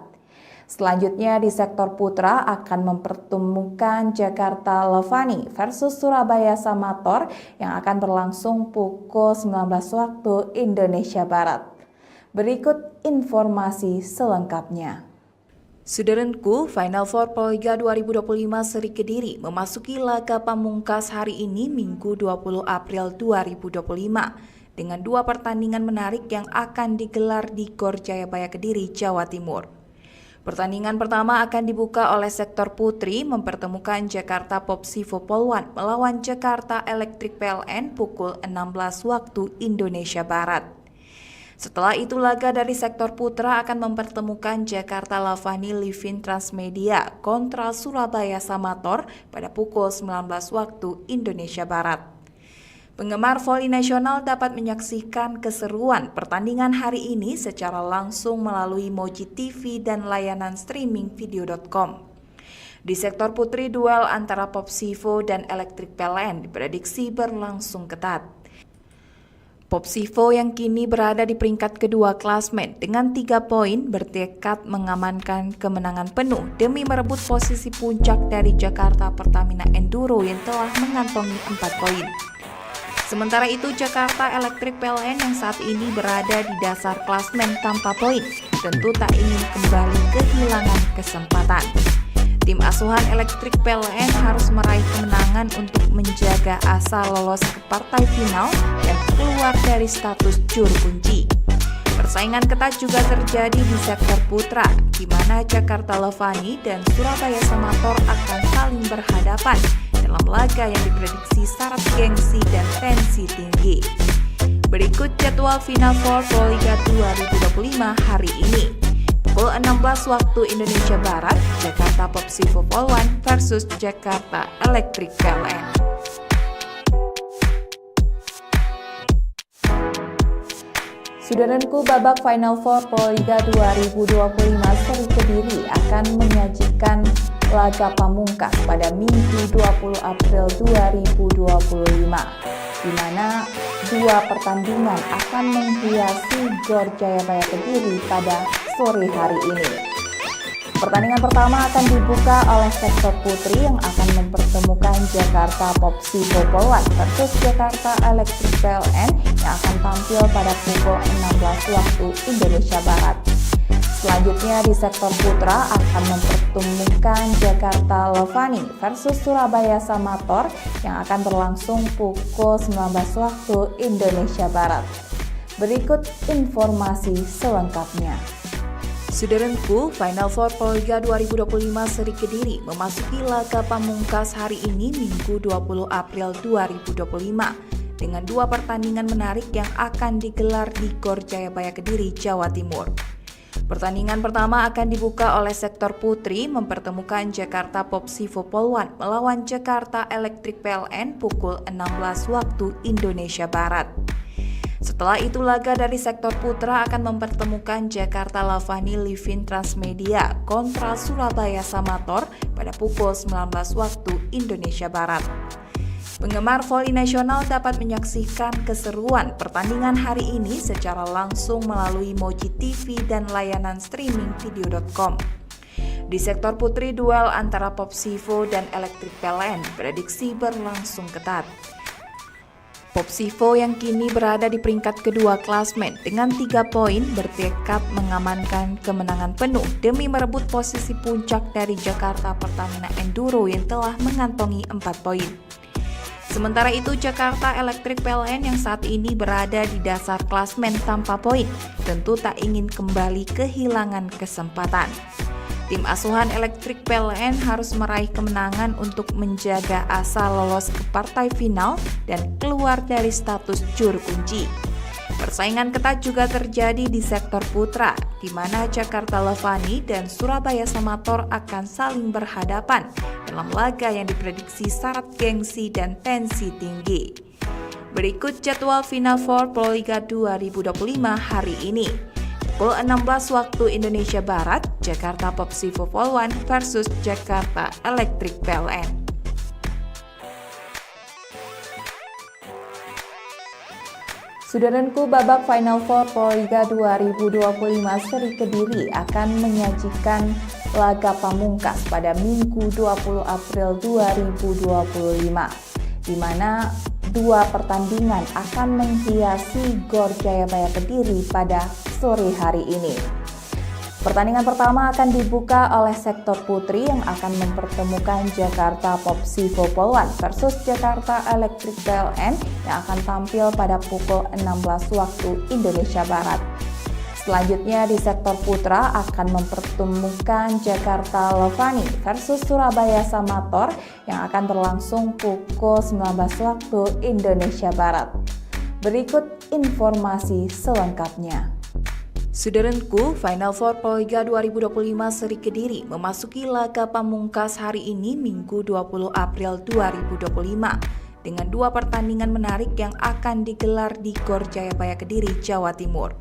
Selanjutnya di sektor putra akan mempertemukan Jakarta Levani versus Surabaya Samator yang akan berlangsung pukul 19 waktu Indonesia Barat. Berikut informasi selengkapnya. Saudaraku, Final Four Proliga 2025 Seri Kediri memasuki laga pamungkas hari ini Minggu 20 April 2025 dengan 2 pertandingan menarik yang akan digelar di GOR Jayabaya Kediri, Jawa Timur. Pertandingan pertama akan dibuka oleh sektor putri mempertemukan Jakarta Popsivo Polwan melawan Jakarta Electric PLN pukul 16 waktu Indonesia Barat. Setelah itu laga dari sektor putra akan mempertemukan Jakarta Lavani Livin Transmedia kontra Surabaya Samator pada pukul 19 waktu Indonesia Barat. Penggemar voli nasional dapat menyaksikan keseruan pertandingan hari ini secara langsung melalui Moji TV dan layanan streaming video.com. Di sektor putri, duel antara Popsivo dan Electric PLN diprediksi berlangsung ketat. Popsivo yang kini berada di peringkat kedua klasmen dengan 3 poin bertekad mengamankan kemenangan penuh demi merebut posisi puncak dari Jakarta Pertamina Enduro yang telah mengantongi 4 poin. Sementara itu Jakarta Electric PLN yang saat ini berada di dasar klasmen tanpa poin tentu tak ingin kembali kehilangan kesempatan. Tim asuhan Electric PLN harus meraih kemenangan untuk menjaga asa lolos ke partai final dan keluar dari status juru kunci. Persaingan ketat juga terjadi di sektor putra, di mana Jakarta Lavani dan Surabaya Samator akan saling berhadapan dalam laga yang diprediksi syarat gengsi dan tensi tinggi. Berikut jadwal Final Four Proliga 2025 hari ini. Pukul 16 waktu Indonesia Barat, Jakarta Popsivo Polwan versus Jakarta Electric PLN. Saudaraku, babak Final Four Proliga 2025 seri Kediri akan menyajikan laga pamungkas pada Minggu 20 April 2025, di mana 2 pertandingan akan menghiasi Gor Jayabaya Kediri pada sore hari ini. Pertandingan pertama akan dibuka oleh sektor putri yang akan mempertemukan Jakarta Popsivo Polwan versus Jakarta Electric PLN yang akan tampil pada pukul 16 waktu Indonesia Barat. Selanjutnya di sektor putra akan mempertemukan Jakarta Lavani versus Surabaya Samator yang akan berlangsung pukul 19 waktu Indonesia Barat. Berikut informasi selengkapnya. Saudaraku, Final Four Proliga 2025 seri Kediri memasuki laga pamungkas hari ini Minggu 20 April 2025 dengan 2 pertandingan menarik yang akan digelar di Gor Jayabaya Kediri, Jawa Timur. Pertandingan pertama akan dibuka oleh sektor putri mempertemukan Jakarta Popsivo Polwan melawan Jakarta Electric PLN pukul 16 waktu Indonesia Barat. Setelah itu laga dari sektor putra akan mempertemukan Jakarta Lavani Livin Transmedia kontra Surabaya Samator pada pukul 19 waktu Indonesia Barat. Penggemar voli nasional dapat menyaksikan keseruan pertandingan hari ini secara langsung melalui Moji TV dan layanan streaming video.com. Di sektor putri, duel antara Popsivo dan Electric PLN diprediksi berlangsung ketat. Popsivo yang kini berada di peringkat kedua klasmen dengan 3 poin bertekad mengamankan kemenangan penuh demi merebut posisi puncak dari Jakarta Pertamina Enduro yang telah mengantongi 4 poin. Sementara itu Jakarta Electric PLN yang saat ini berada di dasar klasmen tanpa poin tentu tak ingin kembali kehilangan kesempatan. Tim asuhan Electric PLN harus meraih kemenangan untuk menjaga asa lolos ke partai final dan keluar dari status juru kunci. Persaingan ketat juga terjadi di sektor putra, di mana Jakarta Lavani dan Surabaya Samator akan saling berhadapan dalam laga yang diprediksi syarat gengsi dan tensi tinggi. Berikut jadwal Final Four Proliga 2025 hari ini. Pukul 16 waktu Indonesia Barat, Jakarta Popsivo Polwan versus Jakarta Electric PLN. Saudaraku, babak Final Four Proliga 2025 seri Kediri akan menyajikan laga pamungkas pada Minggu 20 April 2025, di mana 2 pertandingan akan menghiasi Gor Jayabaya Kediri pada sore hari ini. Pertandingan pertama akan dibuka oleh sektor putri yang akan mempertemukan Jakarta Popsivo Polwan versus Jakarta Electric PLN yang akan tampil pada pukul 16 waktu Indonesia Barat. Selanjutnya di sektor putra akan mempertemukan Jakarta Lavani versus Surabaya Samator yang akan berlangsung pukul 19 waktu Indonesia Barat. Berikut informasi selengkapnya. Saudaraku, Final Four Proliga 2025 Seri Kediri memasuki laga pamungkas hari ini Minggu 20 April 2025 dengan dua pertandingan menarik yang akan digelar di Gor Jayabaya Kediri, Jawa Timur.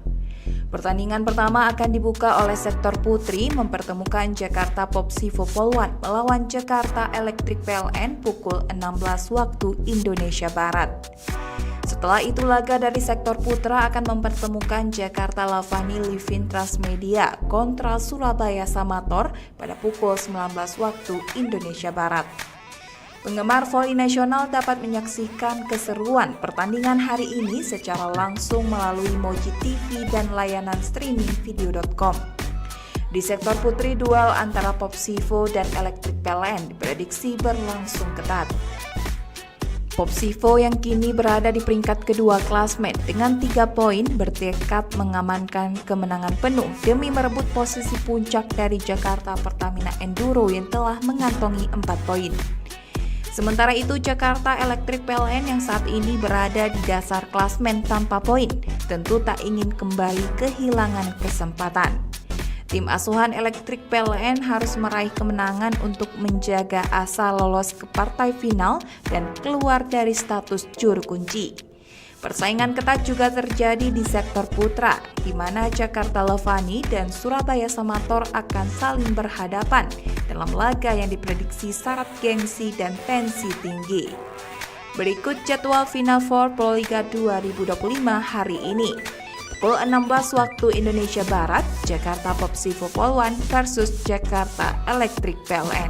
Pertandingan pertama akan dibuka oleh sektor putri mempertemukan Jakarta Popsivo Polwan melawan Jakarta Electric PLN pukul 16 waktu Indonesia Barat. Setelah itu laga dari sektor putra akan mempertemukan Jakarta Lavani Livin Transmedia kontra Surabaya Samator pada pukul 19 waktu Indonesia Barat. Penggemar voli nasional dapat menyaksikan keseruan pertandingan hari ini secara langsung melalui Moji TV dan layanan streaming video.com. Di sektor putri, duel antara Popsivo dan Electric PLN diprediksi berlangsung ketat. Popsivo yang kini berada di peringkat kedua klasmen dengan 3 poin bertekad mengamankan kemenangan penuh demi merebut posisi puncak dari Jakarta Pertamina Enduro yang telah mengantongi 4 poin. Sementara itu Jakarta Electric PLN yang saat ini berada di dasar klasmen tanpa poin tentu tak ingin kembali kehilangan kesempatan. Tim asuhan Electric PLN harus meraih kemenangan untuk menjaga asa lolos ke partai final dan keluar dari status juru kunci. Persaingan ketat juga terjadi di sektor putra, di mana Jakarta Lavani dan Surabaya Samator akan saling berhadapan dalam laga yang diprediksi syarat gengsi dan tensi tinggi. Berikut jadwal Final Four Proliga 2025 hari ini. Pukul 16 waktu Indonesia Barat, Jakarta Popsivo Polwan versus Jakarta Electric PLN.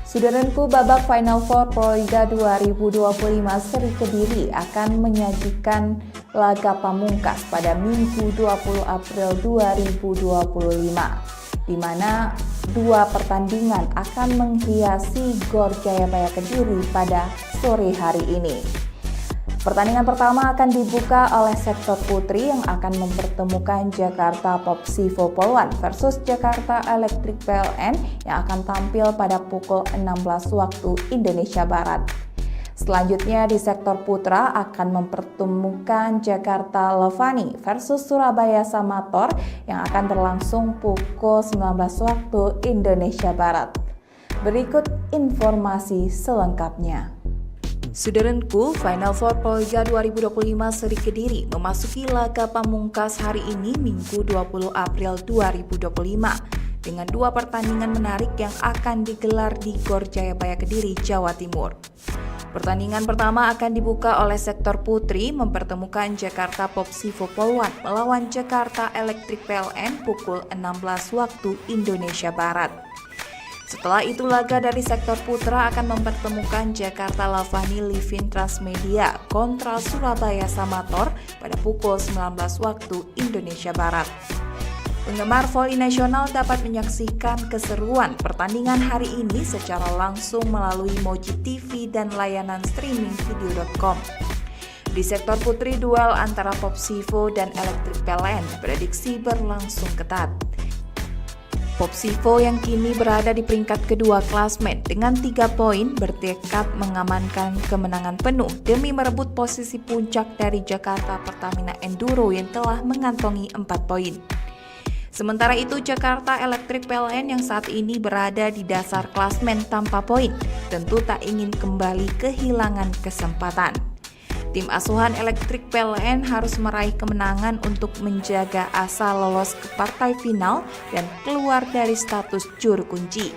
Saudaraku, babak Final Four Proliga 2025 Seri Kediri akan menyajikan laga pamungkas pada Minggu 20 April 2025, di mana dua pertandingan akan menghiasi Gor Jayabaya Kediri pada sore hari ini. Pertandingan pertama akan dibuka oleh sektor putri yang akan mempertemukan Jakarta Popsivo Polwan versus Jakarta Electric PLN yang akan tampil pada pukul 16 waktu Indonesia Barat. Selanjutnya di sektor putra akan mempertemukan Jakarta Lavani versus Surabaya Samator yang akan berlangsung pukul 19 waktu Indonesia Barat. Berikut informasi selengkapnya. Saudaraku, Final Four Proliga 2025 Seri Kediri memasuki laga pamungkas hari ini Minggu 20 April 2025 dengan dua pertandingan menarik yang akan digelar di Gor Jayabaya Kediri, Jawa Timur. Pertandingan pertama akan dibuka oleh sektor putri mempertemukan Jakarta Popsivo Polwan melawan Jakarta Electric PLN pukul 16 waktu Indonesia Barat. Setelah itu laga dari sektor putra akan mempertemukan Jakarta Lavani Livin Transmedia kontra Surabaya Samator pada pukul 19 waktu Indonesia Barat. Penggemar voli nasional dapat menyaksikan keseruan pertandingan hari ini secara langsung melalui Moji TV dan layanan streaming video.com. Di sektor putri, duel antara Popsivo dan Electric PLN diprediksi berlangsung ketat. Popsivo yang kini berada di peringkat kedua klasmen dengan 3 poin bertekad mengamankan kemenangan penuh demi merebut posisi puncak dari Jakarta Pertamina Enduro yang telah mengantongi 4 poin. Sementara itu Jakarta Electric PLN yang saat ini berada di dasar klasmen tanpa poin tentu tak ingin kembali kehilangan kesempatan. Tim asuhan Electric PLN harus meraih kemenangan untuk menjaga asa lolos ke partai final dan keluar dari status juru kunci.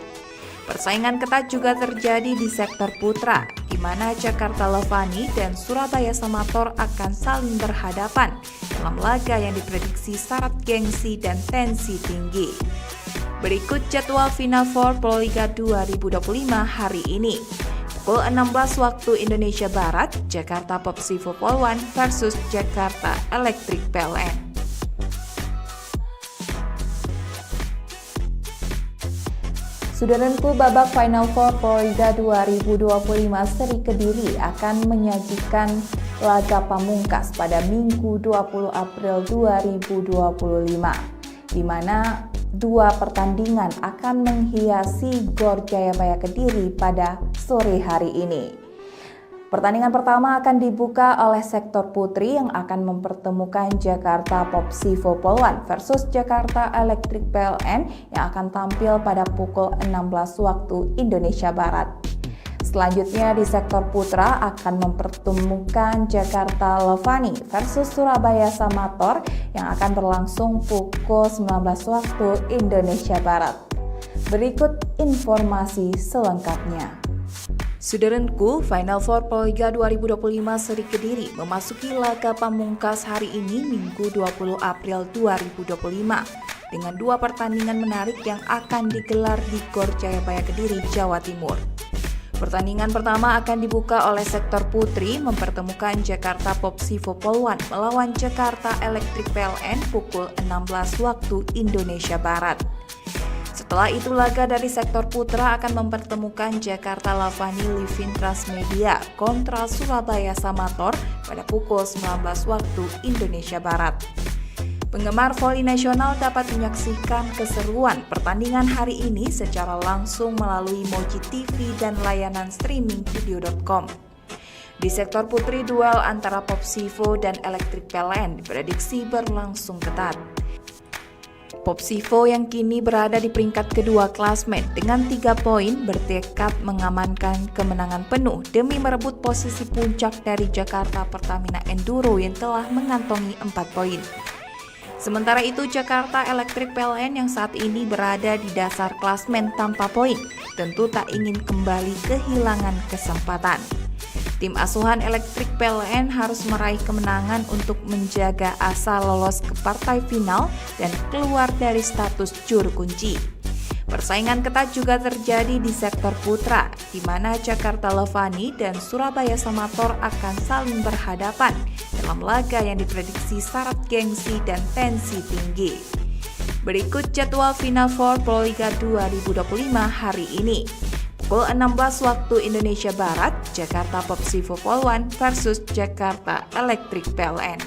Persaingan ketat juga terjadi di sektor putra, di mana Jakarta Lavani dan Surabaya Samator akan saling berhadapan dalam laga yang diprediksi syarat gengsi dan tensi tinggi. Berikut jadwal Final Four Proliga 2025 hari ini. Pukul 16 waktu Indonesia Barat, Jakarta Popsivo Polwan versus Jakarta Electric PLN. Saudaraku, babak Final Four Proliga 2025 Seri Kediri akan menyajikan laga pamungkas pada Minggu 20 April 2025, di mana dua pertandingan akan menghiasi Gor Jayabaya Kediri pada sore hari ini. Pertandingan pertama akan dibuka oleh sektor putri yang akan mempertemukan Jakarta Popsivo Polwan versus Jakarta Electric PLN yang akan tampil pada pukul 16 waktu Indonesia Barat. Selanjutnya di sektor putra akan mempertemukan Jakarta Levani versus Surabaya Samator yang akan berlangsung pukul 19 waktu Indonesia Barat. Berikut informasi selengkapnya. Saudaraku, Final Four Proliga 2025 Seri Kediri memasuki laga pamungkas hari ini Minggu 20 April 2025 dengan dua pertandingan menarik yang akan digelar di Gor Jayabaya Kediri, Jawa Timur. Pertandingan pertama akan dibuka oleh sektor putri mempertemukan Jakarta Popsivo Polwan melawan Jakarta Electric PLN pukul 16 waktu Indonesia Barat. Setelah itu laga dari sektor putra akan mempertemukan Jakarta Lavani Livin Transmedia kontra Surabaya Samator pada pukul 19 waktu Indonesia Barat. Penggemar voli nasional dapat menyaksikan keseruan pertandingan hari ini secara langsung melalui Moji TV dan layanan streaming video.com. Di sektor putri, duel antara Popsivo dan Electric PLN diprediksi berlangsung ketat. Popsivo yang kini berada di peringkat kedua klasmen dengan 3 poin bertekad mengamankan kemenangan penuh demi merebut posisi puncak dari Jakarta Pertamina Enduro yang telah mengantongi 4 poin. Sementara itu Jakarta Electric PLN yang saat ini berada di dasar klasmen tanpa poin tentu tak ingin kembali kehilangan kesempatan. Tim asuhan Electric PLN harus meraih kemenangan untuk menjaga asa lolos ke partai final dan keluar dari status juru kunci. Persaingan ketat juga terjadi di sektor putra, di mana Jakarta Levani dan Surabaya Samator akan saling berhadapan dalam laga yang diprediksi syarat gengsi dan tensi tinggi. Berikut jadwal Final Four Proliga 2025 hari ini. Pukul 16 waktu Indonesia Barat, Jakarta Popsivo Polwan versus Jakarta Electric PLN.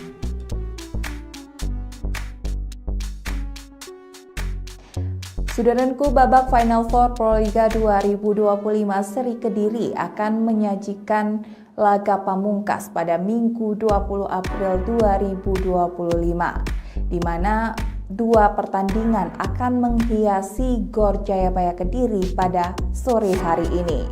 Saudaraku, babak Final Four Proliga 2025 Seri Kediri akan menyajikan laga pamungkas pada Minggu 20 April 2025, di mana dua pertandingan akan menghiasi Gor Jayabaya Kediri pada sore hari ini.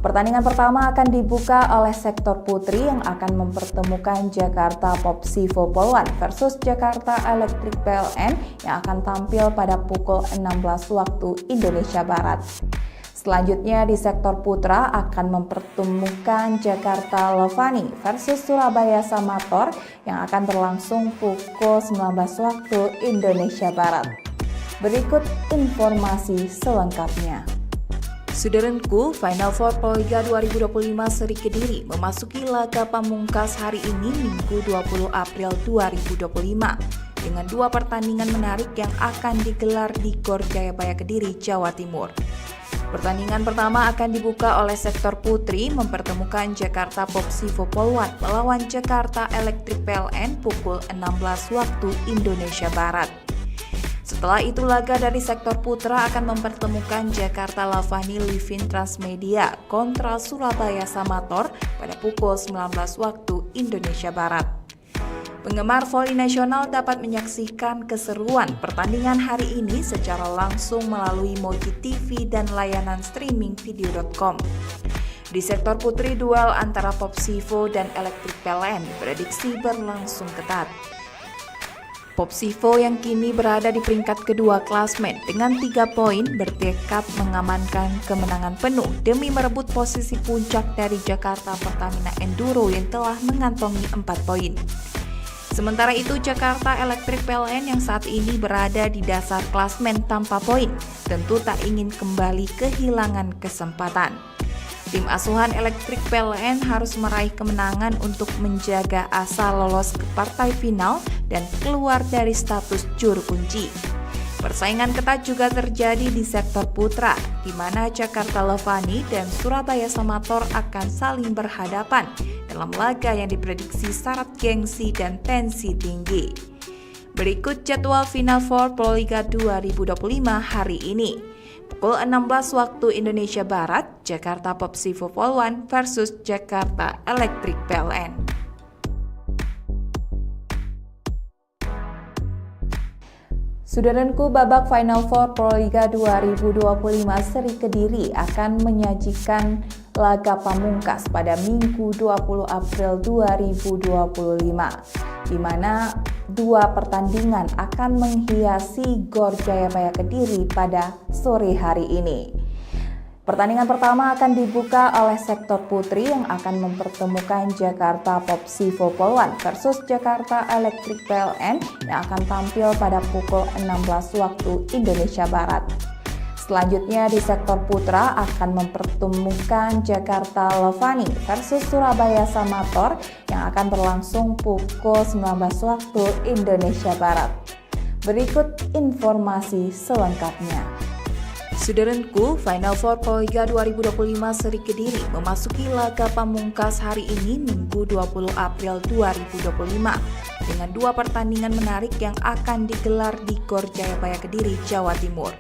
Pertandingan pertama akan dibuka oleh sektor putri yang akan mempertemukan Jakarta Popsivo Polwan versus Jakarta Electric PLN yang akan tampil pada pukul 16 waktu Indonesia Barat. Selanjutnya di sektor putra akan mempertemukan Jakarta Levani versus Surabaya Samator yang akan berlangsung pukul 19 waktu Indonesia Barat. Berikut informasi selengkapnya. Saudaraku, Final Four Proliga 2025 Seri Kediri memasuki laga pamungkas hari ini Minggu 20 April 2025 dengan dua pertandingan menarik yang akan digelar di Gor Jayabaya Kediri, Jawa Timur. Pertandingan pertama akan dibuka oleh sektor putri mempertemukan Jakarta Popsivo Polwan melawan Jakarta Electric PLN pukul 16 waktu Indonesia Barat. Setelah itu laga dari sektor putra akan mempertemukan Jakarta Lavani Livin Transmedia kontra Surabaya Samator pada pukul 19 waktu Indonesia Barat. Penggemar voli nasional dapat menyaksikan keseruan pertandingan hari ini secara langsung melalui Moji TV dan layanan streaming video.com. Di sektor putri, duel antara Popsivo dan Electric PLN diprediksi berlangsung ketat. Popsivo yang kini berada di peringkat kedua klasmen dengan 3 poin bertekad mengamankan kemenangan penuh demi merebut posisi puncak dari Jakarta Pertamina Enduro yang telah mengantongi 4 poin. Sementara itu Jakarta Electric PLN yang saat ini berada di dasar klasmen tanpa poin tentu tak ingin kembali kehilangan kesempatan. Tim asuhan Electric PLN harus meraih kemenangan untuk menjaga asa lolos ke partai final dan keluar dari status juru kunci. Persaingan ketat juga terjadi di sektor putra, di mana Jakarta Levani dan Surabaya Samator akan saling berhadapan dalam laga yang diprediksi syarat gengsi dan tensi tinggi. Berikut jadwal Final Four Proliga 2025 hari ini. Pukul 16 waktu Indonesia Barat, Jakarta Popsivo Polwan versus Jakarta Electric PLN. Saudaraku, babak Final Four Proliga 2025 Seri Kediri akan menyajikan laga pamungkas pada Minggu 20 April 2025, di mana dua pertandingan akan menghiasi Gor Jayabaya Kediri pada sore hari ini. Pertandingan pertama akan dibuka oleh sektor putri yang akan mempertemukan Jakarta Popsivo Polwan versus Jakarta Electric PLN yang akan tampil pada pukul 16 waktu Indonesia Barat. Selanjutnya di sektor putra akan mempertemukan Jakarta Levani versus Surabaya Samator yang akan berlangsung pukul 19 waktu Indonesia Barat. Berikut informasi selengkapnya. Saudaraku, Final Four Proliga 2025 Seri Kediri memasuki laga pamungkas hari ini Minggu 20 April 2025 dengan dua pertandingan menarik yang akan digelar di Gor Jayabaya Kediri, Jawa Timur.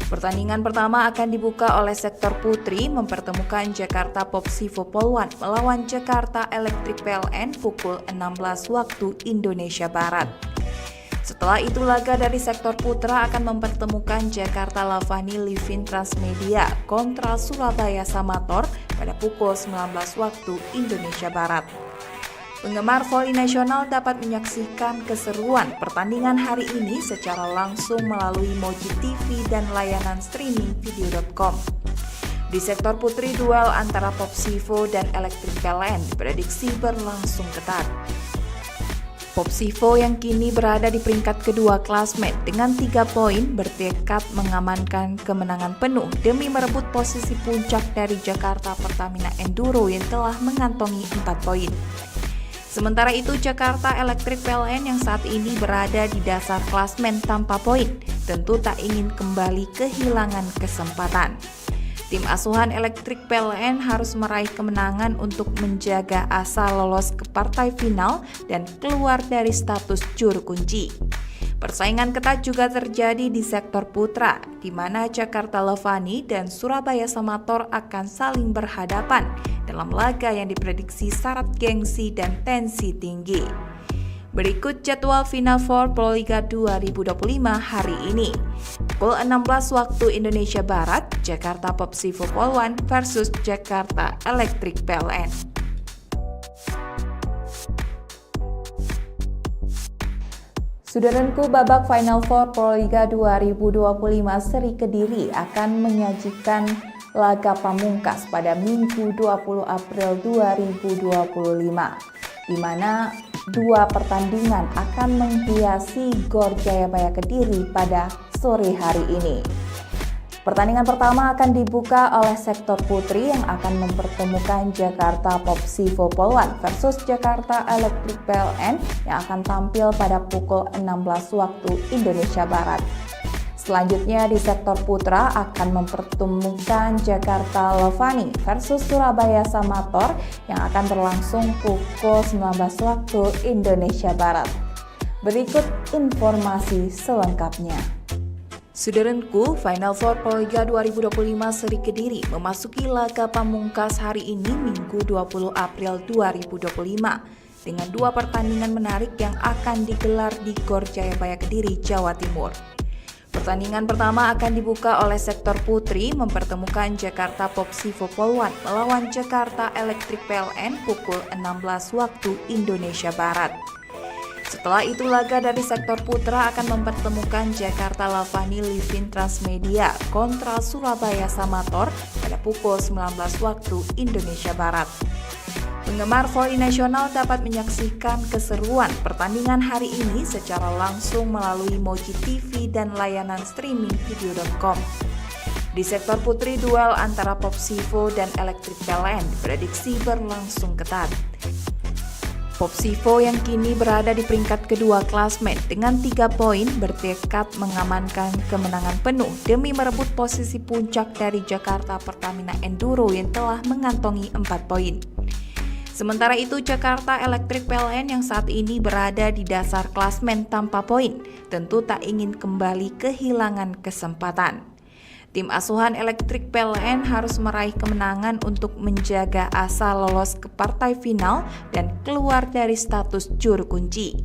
Pertandingan pertama akan dibuka oleh sektor putri mempertemukan Jakarta Popsivo Polwan melawan Jakarta Electric PLN pukul 16 waktu Indonesia Barat. Setelah itu laga dari sektor putra akan mempertemukan Jakarta Lavani Livin Transmedia kontra Surabaya Samator pada pukul 19 waktu Indonesia Barat. Penggemar voli nasional dapat menyaksikan keseruan pertandingan hari ini secara langsung melalui Moji TV dan layanan streaming video.com. Di sektor putri, duel antara Popsivo dan Electric PLN diprediksi berlangsung ketat. Popsivo yang kini berada di peringkat kedua klasmen dengan 3 poin bertekad mengamankan kemenangan penuh demi merebut posisi puncak dari Jakarta Pertamina Enduro yang telah mengantongi 4 poin. Sementara itu Jakarta Electric PLN yang saat ini berada di dasar klasmen tanpa poin tentu tak ingin kembali kehilangan kesempatan. Tim asuhan Electric PLN harus meraih kemenangan untuk menjaga asa lolos ke partai final dan keluar dari status juru kunci. Persaingan ketat juga terjadi di sektor putra, di mana Jakarta Levani dan Surabaya Samator akan saling berhadapan dalam laga yang diprediksi syarat gengsi dan tensi tinggi. Berikut jadwal Final Four Proliga 2025 hari ini. Pukul 16 waktu Indonesia Barat, Jakarta Popsivo Polwan versus Jakarta Electric PLN. Saudaraku, babak Final Four Proliga 2025 Seri Kediri akan menyajikan laga pamungkas pada Minggu 20 April 2025, di mana dua pertandingan akan menghiasi Gor Jayabaya Kediri pada sore hari ini. Pertandingan pertama akan dibuka oleh sektor putri yang akan mempertemukan Jakarta Popsivo Polwan versus Jakarta Electric PLN yang akan tampil pada pukul 16 waktu Indonesia Barat. Selanjutnya di sektor putra akan mempertemukan Jakarta Levani versus Surabaya Samator yang akan berlangsung pukul 19 waktu Indonesia Barat. Berikut informasi selengkapnya. Saudaraku, Final Four Proliga 2025 Seri Kediri memasuki laga pamungkas hari ini Minggu 20 April 2025 dengan dua pertandingan menarik yang akan digelar di Gor Jayabaya Kediri, Jawa Timur. Pertandingan pertama akan dibuka oleh sektor putri mempertemukan Jakarta Popsivo Polwan melawan Jakarta Electric PLN pukul 16 waktu Indonesia Barat. Setelah itu laga dari sektor putra akan mempertemukan Jakarta Lavani Livin Transmedia kontra Surabaya Samator pada pukul 19 waktu Indonesia Barat. Penggemar voli nasional dapat menyaksikan keseruan pertandingan hari ini secara langsung melalui Moji TV dan layanan streaming video.com. Di sektor putri, duel antara Popsivo dan Electric PLN diprediksi berlangsung ketat. Popsivo yang kini berada di peringkat kedua klasmen dengan 3 poin bertekad mengamankan kemenangan penuh demi merebut posisi puncak dari Jakarta Pertamina Enduro yang telah mengantongi 4 poin. Sementara itu Jakarta Electric PLN yang saat ini berada di dasar klasmen tanpa poin tentu tak ingin kembali kehilangan kesempatan. Tim asuhan Elektrik PLN harus meraih kemenangan untuk menjaga asa lolos ke partai final dan keluar dari status juru kunci.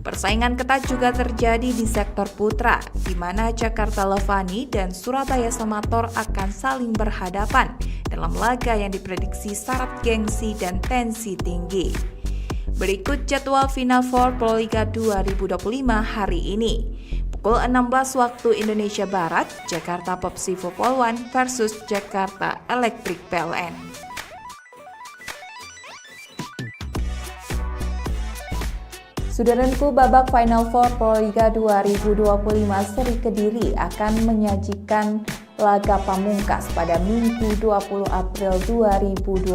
Persaingan ketat juga terjadi di sektor putra, di mana Jakarta Levani dan Surabaya Samator akan saling berhadapan dalam laga yang diprediksi syarat gengsi dan tensi tinggi. Berikut jadwal Final Four Proliga 2025 hari ini. Pukul 16 waktu Indonesia Barat, Jakarta Popsivo Polwan versus Jakarta Elektrik PLN. Saudaraku, babak Final Four Proliga 2025 seri Kediri akan menyajikan laga pamungkas pada Minggu 20 April 2025,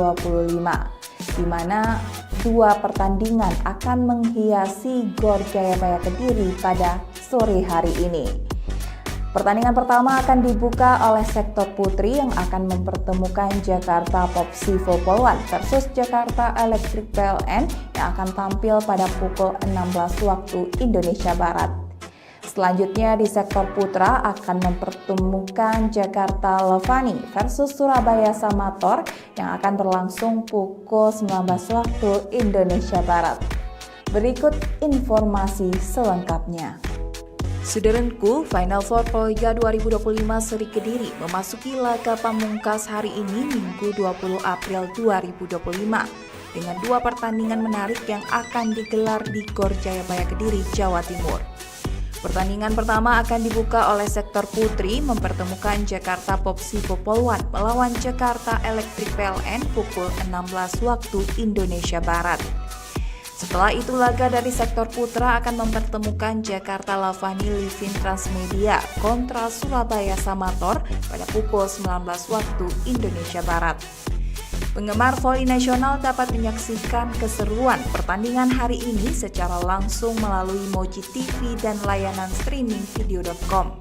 di mana dua pertandingan akan menghiasi Gor Jayabaya Kediri pada sore hari ini. Pertandingan pertama akan dibuka oleh sektor putri yang akan mempertemukan Jakarta Popsivo Polwan versus Jakarta Elektrik PLN yang akan tampil pada pukul 16 waktu Indonesia Barat. Selanjutnya di sektor putra akan mempertemukan Jakarta Levani versus Surabaya Samator yang akan berlangsung pukul 19 waktu Indonesia Barat. Berikut informasi selengkapnya. Saudaraku, Final Four Proliga 2025 seri Kediri memasuki laga pamungkas hari ini Minggu 20 April 2025 dengan dua pertandingan menarik yang akan digelar di Gor Jayabaya Kediri, Jawa Timur. Pertandingan pertama akan dibuka oleh sektor putri mempertemukan Jakarta Popsivo Polwan melawan Jakarta Elektrik PLN pukul 16 waktu Indonesia Barat. Setelah itu laga dari sektor putra akan mempertemukan Jakarta Levani Livin Transmedia kontra Surabaya Samator pada pukul 19 waktu Indonesia Barat. Penggemar voli nasional dapat menyaksikan keseruan pertandingan hari ini secara langsung melalui Moji TV dan layanan streaming video.com.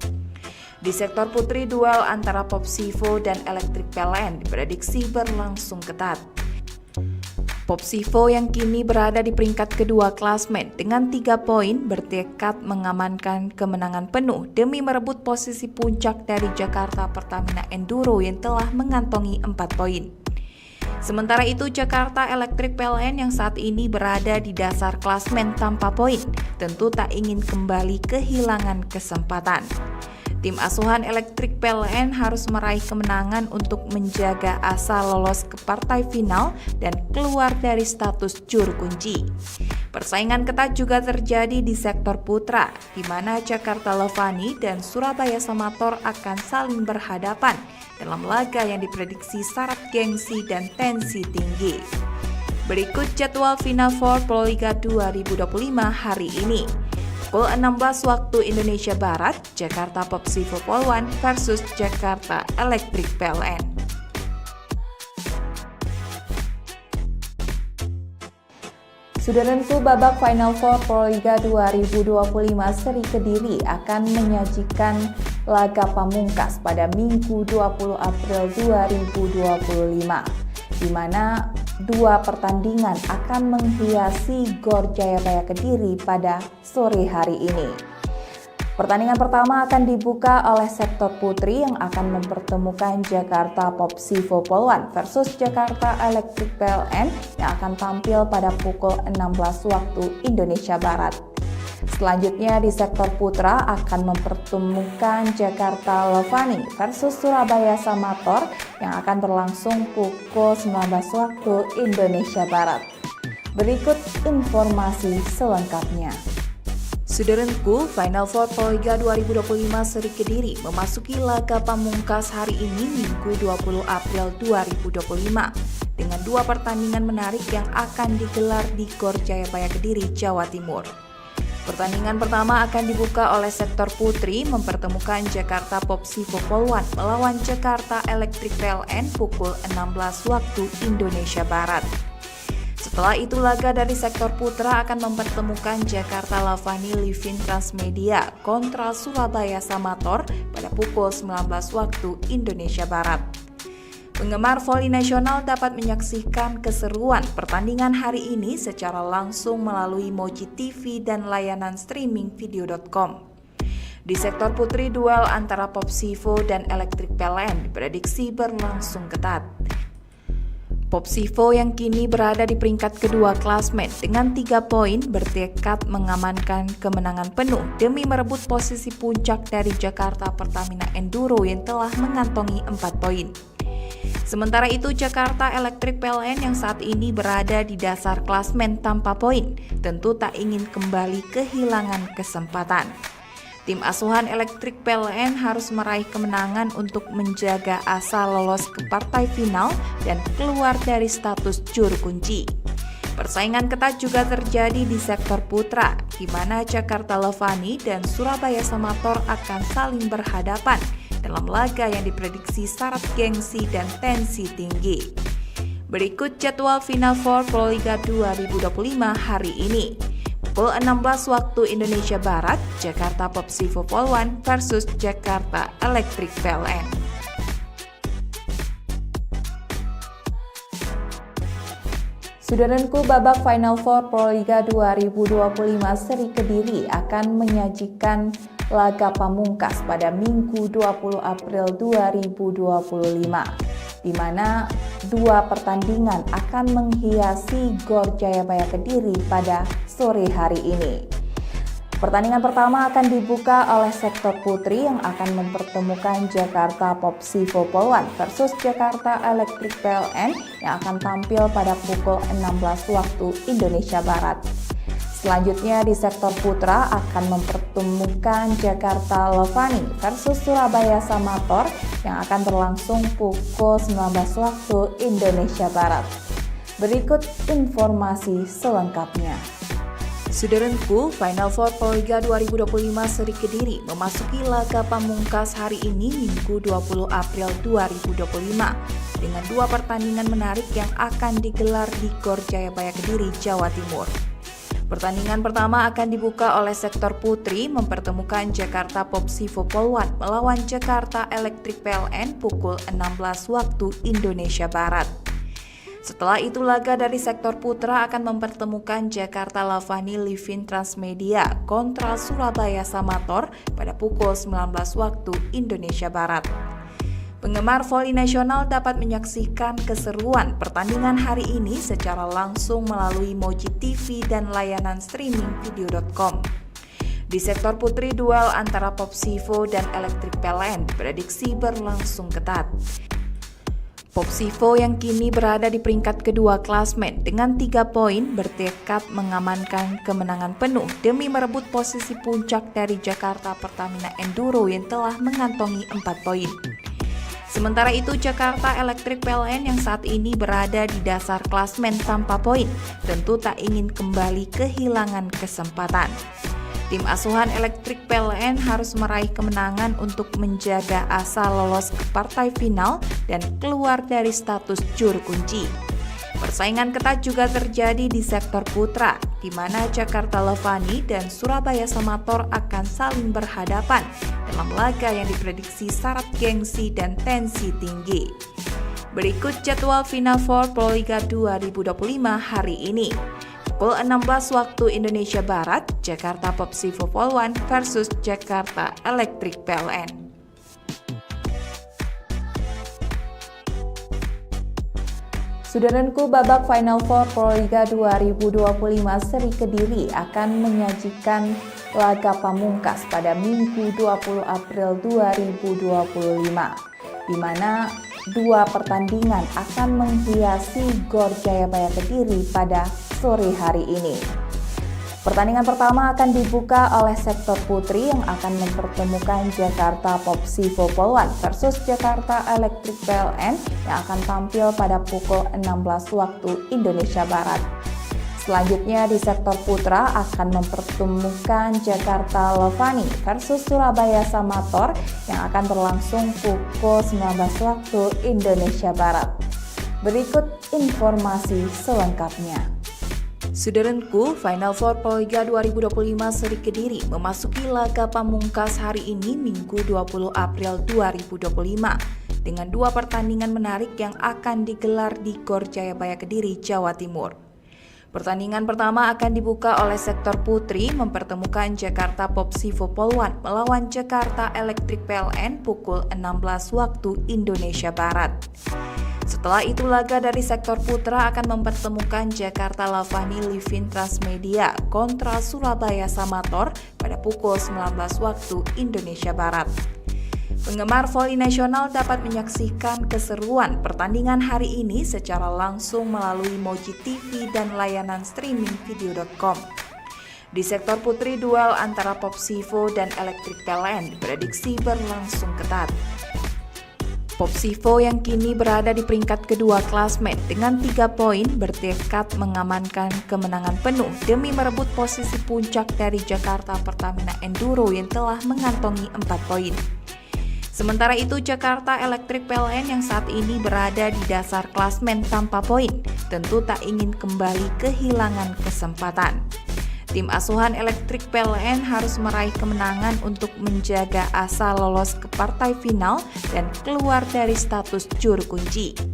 Di sektor putri, duel antara Popsivo dan Elektrik PLN diprediksi berlangsung ketat. Popsivo yang kini berada di peringkat kedua klasmen dengan 3 poin bertekad mengamankan kemenangan penuh demi merebut posisi puncak dari Jakarta Pertamina Enduro yang telah mengantongi 4 poin. Sementara itu Jakarta Elektrik PLN yang saat ini berada di dasar klasmen tanpa poin tentu tak ingin kembali kehilangan kesempatan. Tim asuhan Elektrik PLN harus meraih kemenangan untuk menjaga asa lolos ke partai final dan keluar dari status juru kunci. Persaingan ketat juga terjadi di sektor putra, di mana Jakarta Levani dan Surabaya Samator akan saling berhadapan dalam laga yang diprediksi syarat gengsi dan tensi tinggi. Berikut jadwal Final Four Proliga 2025 hari ini. Pukul 16 waktu Indonesia Barat, Jakarta Popsivo Polwan versus Jakarta Elektrik PLN. Saudaraku, babak Final Four Proliga 2025 seri Kediri akan menyajikan laga pamungkas pada Minggu 20 April 2025, di mana dua pertandingan akan menghiasi Gor Jayabaya Kediri pada sore hari ini. Pertandingan pertama akan dibuka oleh sektor putri yang akan mempertemukan Jakarta Popsivo Polwan versus Jakarta Elektrik PLN yang akan tampil pada pukul 16 waktu Indonesia Barat. Selanjutnya di sektor putra akan mempertemukan Jakarta Levani versus Surabaya Samator yang akan berlangsung pukul 19 waktu Indonesia Barat. Berikut informasi selengkapnya. Saudaraku, Final Four Proliga 2025 seri Kediri memasuki laga pamungkas hari ini Minggu 20 April 2025 dengan dua pertandingan menarik yang akan digelar di Gor Jayabaya Kediri, Jawa Timur. Pertandingan pertama akan dibuka oleh sektor putri mempertemukan Jakarta Popsivo Polwan melawan Jakarta Elektrik PLN pukul 16 waktu Indonesia Barat. Setelah itu laga dari sektor putra akan mempertemukan Jakarta Levani Livin Transmedia kontra Surabaya Samator pada pukul 19 waktu Indonesia Barat. Penggemar voli nasional dapat menyaksikan keseruan pertandingan hari ini secara langsung melalui Moji TV dan layanan streaming video.com. Di sektor putri, duel antara Popsivo dan Electric PLN diprediksi berlangsung ketat. Popsivo yang kini berada di peringkat kedua klasmen dengan 3 poin bertekad mengamankan kemenangan penuh demi merebut posisi puncak dari Jakarta Pertamina Enduro yang telah mengantongi 4 poin. Sementara itu, Jakarta Electric PLN yang saat ini berada di dasar klasmen tanpa poin tentu tak ingin kembali kehilangan kesempatan. Tim asuhan Electric PLN harus meraih kemenangan untuk menjaga asa lolos ke partai final dan keluar dari status juru kunci. Persaingan ketat juga terjadi di sektor putra, di mana Jakarta Levani dan Surabaya Samator akan saling berhadapan dalam laga yang diprediksi syarat gengsi dan tensi tinggi. Berikut jadwal Final Four Proliga 2025 hari ini. Pukul 16 waktu Indonesia Barat, Jakarta Popsivo Polwan versus Jakarta Electric PLN. Saudaraku, babak Final Four Proliga 2025 Seri Kediri akan menyajikan laga pamungkas pada Minggu 20 April 2025, di mana 2 pertandingan akan menghiasi Gor Jayabaya Kediri pada sore hari ini. Pertandingan pertama akan dibuka oleh sektor putri yang akan mempertemukan Jakarta Popsivo Polwan versus Jakarta Electric PLN yang akan tampil pada pukul 16 waktu Indonesia Barat. Selanjutnya di sektor putra akan mempertemukan Jakarta Levani versus Surabaya Samator yang akan berlangsung pukul 19 waktu Indonesia Barat. Berikut informasi selengkapnya. Saudaraku, Final Four Proliga 2025 Seri Kediri memasuki laga pamungkas hari ini Minggu 20 April 2025 dengan 2 pertandingan menarik yang akan digelar di Gor Jayabaya Kediri, Jawa Timur. Pertandingan pertama akan dibuka oleh sektor putri mempertemukan Jakarta Popsivo Polwan melawan Jakarta Electric PLN pukul 16 waktu Indonesia Barat. Setelah itu laga dari sektor putra akan mempertemukan Jakarta Lavani Livin Transmedia kontra Surabaya Samator pada pukul 19 waktu Indonesia Barat. Penggemar voli nasional dapat menyaksikan keseruan pertandingan hari ini secara langsung melalui Moji TV dan layanan streaming video.com. Di sektor putri, duel antara Popsivo dan Electric PLN diprediksi berlangsung ketat. Popsivo yang kini berada di peringkat kedua klasmen dengan 3 poin bertekad mengamankan kemenangan penuh demi merebut posisi puncak dari Jakarta Pertamina Enduro yang telah mengantongi 4 poin. Sementara itu, Jakarta Electric PLN yang saat ini berada di dasar klasmen tanpa poin tentu tak ingin kembali kehilangan kesempatan. Tim asuhan Electric PLN harus meraih kemenangan untuk menjaga asa lolos ke partai final dan keluar dari status juru kunci. Persaingan ketat juga terjadi di sektor putra, di mana Jakarta Levani dan Surabaya Samator akan saling berhadapan dalam laga yang diprediksi syarat gengsi dan tensi tinggi. Berikut jadwal Final Four Proliga 2025 hari ini. Pukul 16 waktu Indonesia Barat, Jakarta Popsivo Polwan versus Jakarta Electric PLN. Saudaraku, babak Final Four Proliga 2025 Seri Kediri akan menyajikan laga pamungkas pada Minggu 20 April 2025, di mana 2 pertandingan akan menghiasi Gor Jayabaya Kediri pada sore hari ini. Pertandingan pertama akan dibuka oleh sektor putri yang akan mempertemukan Jakarta Popsivo Polwan versus Jakarta Electric PLN yang akan tampil pada pukul 16 waktu Indonesia Barat. Selanjutnya di sektor putra akan mempertemukan Jakarta Levani versus Surabaya Samator yang akan berlangsung pukul 19 waktu Indonesia Barat. Berikut informasi selengkapnya. Saudaraku, Final Four Proliga 2025 Seri Kediri memasuki laga pamungkas hari ini Minggu 20 April 2025 dengan 2 pertandingan menarik yang akan digelar di Gor Jayabaya Kediri, Jawa Timur. Pertandingan pertama akan dibuka oleh sektor putri mempertemukan Jakarta Popsivo Polwan melawan Jakarta Electric PLN pukul 16 waktu Indonesia Barat. Setelah itu laga dari sektor putra akan mempertemukan Jakarta Lavani Livin Transmedia kontra Surabaya Samator pada pukul 19 waktu Indonesia Barat. Penggemar voli nasional dapat menyaksikan keseruan pertandingan hari ini secara langsung melalui Moji TV dan layanan streaming video.com. Di sektor putri, duel antara Popsivo dan Electric PLN diprediksi berlangsung ketat. Popsivo yang kini berada di peringkat kedua klasmen dengan 3 poin bertekad mengamankan kemenangan penuh demi merebut posisi puncak dari Jakarta Pertamina Enduro yang telah mengantongi 4 poin. Sementara itu, Jakarta Electric PLN yang saat ini berada di dasar klasmen tanpa poin, tentu tak ingin kembali kehilangan kesempatan. Tim asuhan Electric PLN harus meraih kemenangan untuk menjaga asa lolos ke partai final dan keluar dari status juru kunci.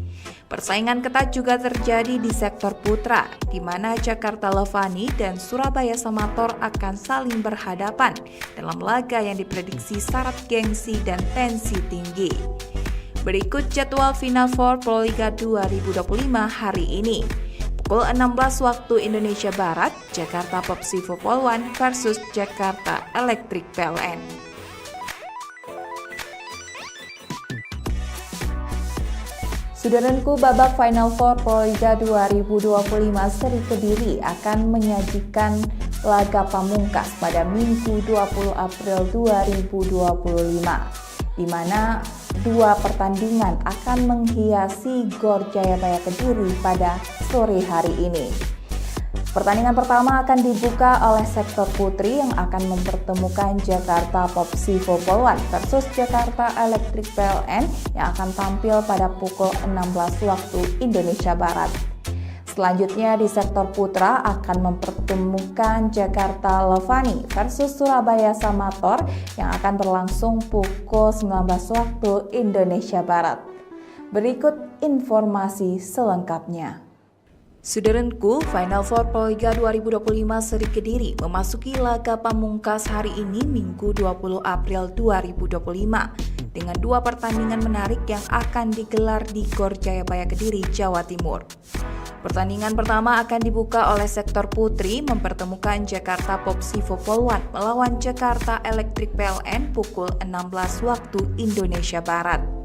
Persaingan ketat juga terjadi di sektor putra, di mana Jakarta Lavani dan Surabaya Samator akan saling berhadapan dalam laga yang diprediksi syarat gengsi dan tensi tinggi. Berikut jadwal Final Four Proliga 2025 hari ini. Pukul 16 waktu Indonesia Barat, Jakarta Popsivo Polwan versus Jakarta Electric PLN. Sudaranku, babak Final Four Proliga 2025 seri Kediri akan menyajikan laga pamungkas pada Minggu 20 April 2025, di mana 2 pertandingan akan menghiasi Gor Jayabaya Kediri pada sore hari ini. Pertandingan pertama akan dibuka oleh sektor putri yang akan mempertemukan Jakarta Popsivo Polwan versus Jakarta Electric PLN yang akan tampil pada pukul 16 waktu Indonesia Barat. Selanjutnya di sektor putra akan mempertemukan Jakarta Lavani versus Surabaya Samator yang akan berlangsung pukul 19 waktu Indonesia Barat. Berikut informasi selengkapnya. Sudaranku, Final Four Proliga 2025 seri Kediri memasuki laga pamungkas hari ini Minggu 20 April 2025 dengan 2 pertandingan menarik yang akan digelar di Gor Jayabaya Kediri, Jawa Timur. Pertandingan pertama akan dibuka oleh sektor putri mempertemukan Jakarta Popsivo Polwan melawan Jakarta Electric PLN pukul 16 waktu Indonesia Barat.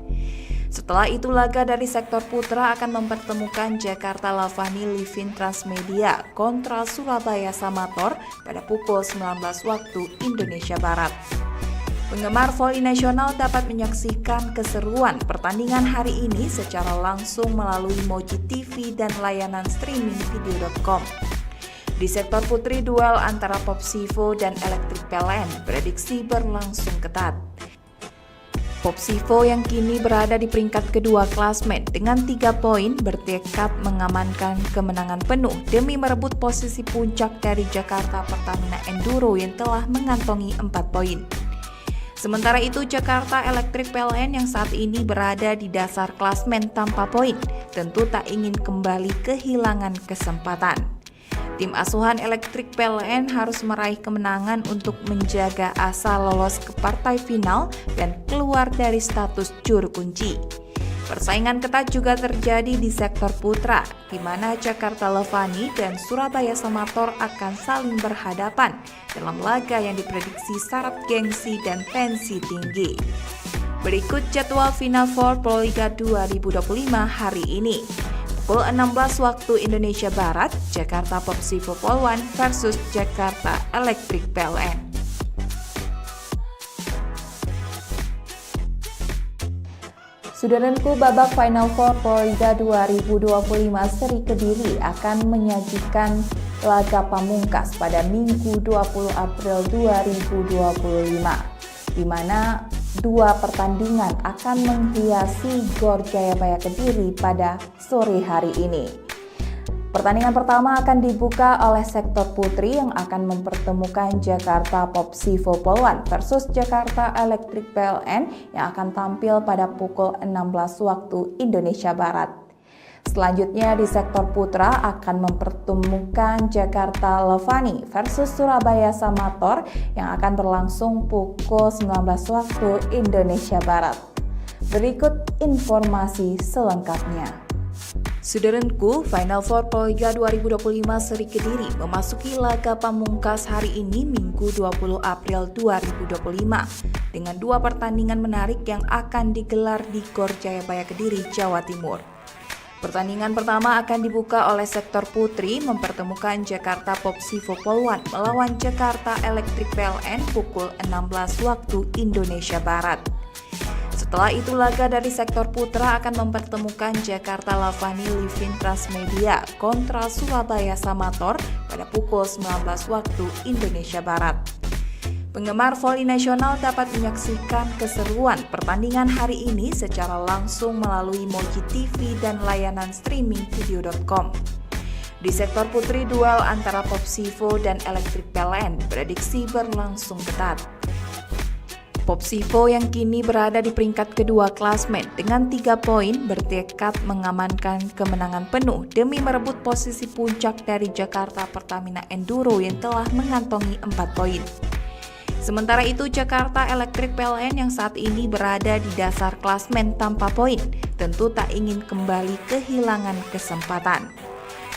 Setelah itu laga dari sektor putra akan mempertemukan Jakarta Lavani Livin Transmedia kontra Surabaya Samator pada pukul 19 waktu Indonesia Barat. Penggemar voli nasional dapat menyaksikan keseruan pertandingan hari ini secara langsung melalui Moji TV dan layanan streaming video.com. Di sektor putri, duel antara Popsivo dan Electric PLN prediksi berlangsung ketat. Popsivo yang kini berada di peringkat kedua klasmen dengan 3 poin bertekad mengamankan kemenangan penuh demi merebut posisi puncak dari Jakarta Pertamina Enduro yang telah mengantongi 4 poin. Sementara itu, Jakarta Electric PLN yang saat ini berada di dasar klasmen tanpa poin tentu tak ingin kembali kehilangan kesempatan. Tim asuhan Electric PLN harus meraih kemenangan untuk menjaga asa lolos ke partai final dan keluar dari status juru kunci. Persaingan ketat juga terjadi di sektor putra, di mana Jakarta Lavani dan Surabaya Samator akan saling berhadapan dalam laga yang diprediksi syarat gengsi dan tensi tinggi. Berikut jadwal Final Four Proliga 2025 hari ini. Pukul 16 waktu Indonesia Barat, Jakarta Popsivo Polwan versus Jakarta Electric PLN. Sudaranku, babak Final Four Proliga 2025 seri Kediri akan menyajikan laga pamungkas pada Minggu 20 April 2025, di mana 2 pertandingan akan menghiasi Gor Jayabaya Kediri pada sore hari ini. Pertandingan pertama akan dibuka oleh sektor putri yang akan mempertemukan Jakarta Popsivo Polwan versus Jakarta Electric PLN yang akan tampil pada pukul 16 waktu Indonesia Barat. Selanjutnya di sektor putra akan mempertemukan Jakarta Levani versus Surabaya Samator yang akan berlangsung pukul 19 waktu Indonesia Barat. Berikut informasi selengkapnya. Saudaraku, Final Four Proliga 2025 Seri Kediri memasuki laga pamungkas hari ini Minggu 20 April 2025 dengan dua pertandingan menarik yang akan digelar di Gor Jayabaya Kediri, Jawa Timur. Pertandingan pertama akan dibuka oleh sektor putri mempertemukan Jakarta Popsivo Polwan melawan Jakarta Electric PLN pukul 16 waktu Indonesia Barat. Setelah itu laga dari sektor putra akan mempertemukan Jakarta Lavani Livin Transmedia kontra Surabaya Samator pada pukul 19 waktu Indonesia Barat. Penggemar voli nasional dapat menyaksikan keseruan pertandingan hari ini secara langsung melalui Moji TV dan layanan streaming video.com. Di sektor putri, duel antara Popsivo dan Electric PLN diprediksi berlangsung ketat. Popsivo yang kini berada di peringkat kedua klasmen dengan 3 poin bertekad mengamankan kemenangan penuh demi merebut posisi puncak dari Jakarta Pertamina Enduro yang telah mengantongi 4 poin. Sementara itu Jakarta Electric PLN yang saat ini berada di dasar klasmen tanpa poin tentu tak ingin kembali kehilangan kesempatan.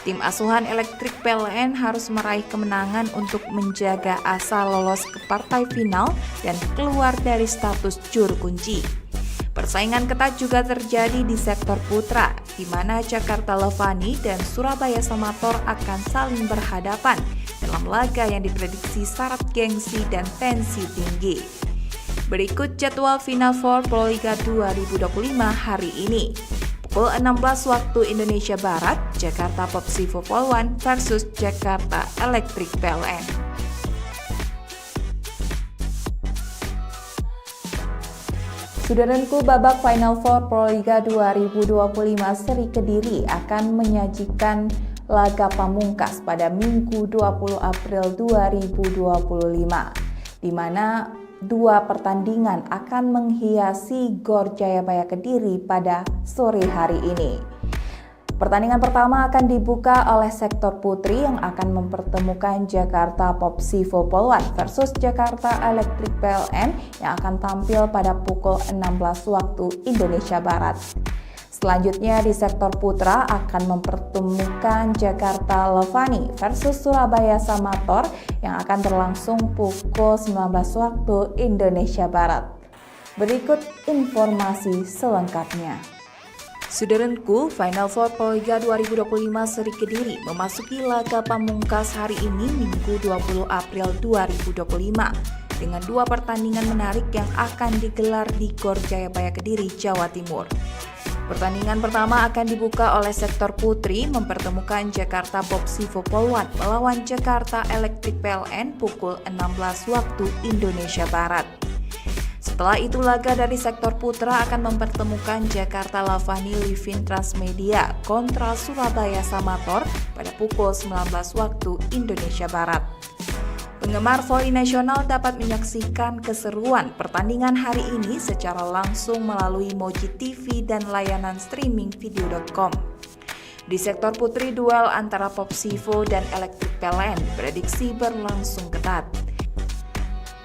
Tim asuhan Electric PLN harus meraih kemenangan untuk menjaga asa lolos ke partai final dan keluar dari status juru kunci. Persaingan ketat juga terjadi di sektor putra, di mana Jakarta Levani dan Surabaya Samator akan saling berhadapan dalam laga yang diprediksi syarat gengsi dan tensi tinggi. Berikut jadwal Final Four Proliga 2025 hari ini. Pukul 16 waktu Indonesia Barat, Jakarta Popsivo Polwan versus Jakarta Electric PLN. Saudaraku, babak Final Four Proliga 2025 Seri Kediri akan menyajikan laga pamungkas pada Minggu 20 April 2025, di mana dua pertandingan akan menghiasi Gor Jayabaya Kediri pada sore hari ini. Pertandingan pertama akan dibuka oleh sektor putri yang akan mempertemukan Jakarta Popsivo Polwan versus Jakarta Electric PLN yang akan tampil pada pukul 16 waktu Indonesia Barat. Selanjutnya di sektor putra akan mempertemukan Jakarta Levani versus Surabaya Samator yang akan berlangsung pukul 19 waktu Indonesia Barat. Berikut informasi selengkapnya. Saudaraku, Final Four Proliga 2025 Seri Kediri memasuki laga pamungkas hari ini Minggu 20 April 2025 dengan dua pertandingan menarik yang akan digelar di Gor Jayabaya Kediri, Jawa Timur. Pertandingan pertama akan dibuka oleh sektor putri mempertemukan Jakarta Popsivo Polwan melawan Jakarta Electric PLN pukul 16 waktu Indonesia Barat. Setelah itu laga dari sektor putra akan mempertemukan Jakarta Lavani Livin Transmedia kontra Surabaya Samator pada pukul 19 waktu Indonesia Barat. Penggemar voli nasional dapat menyaksikan keseruan pertandingan hari ini secara langsung melalui Moji TV dan layanan streaming video.com. Di sektor putri, duel antara Popsivo dan Electric PLN diprediksi berlangsung ketat.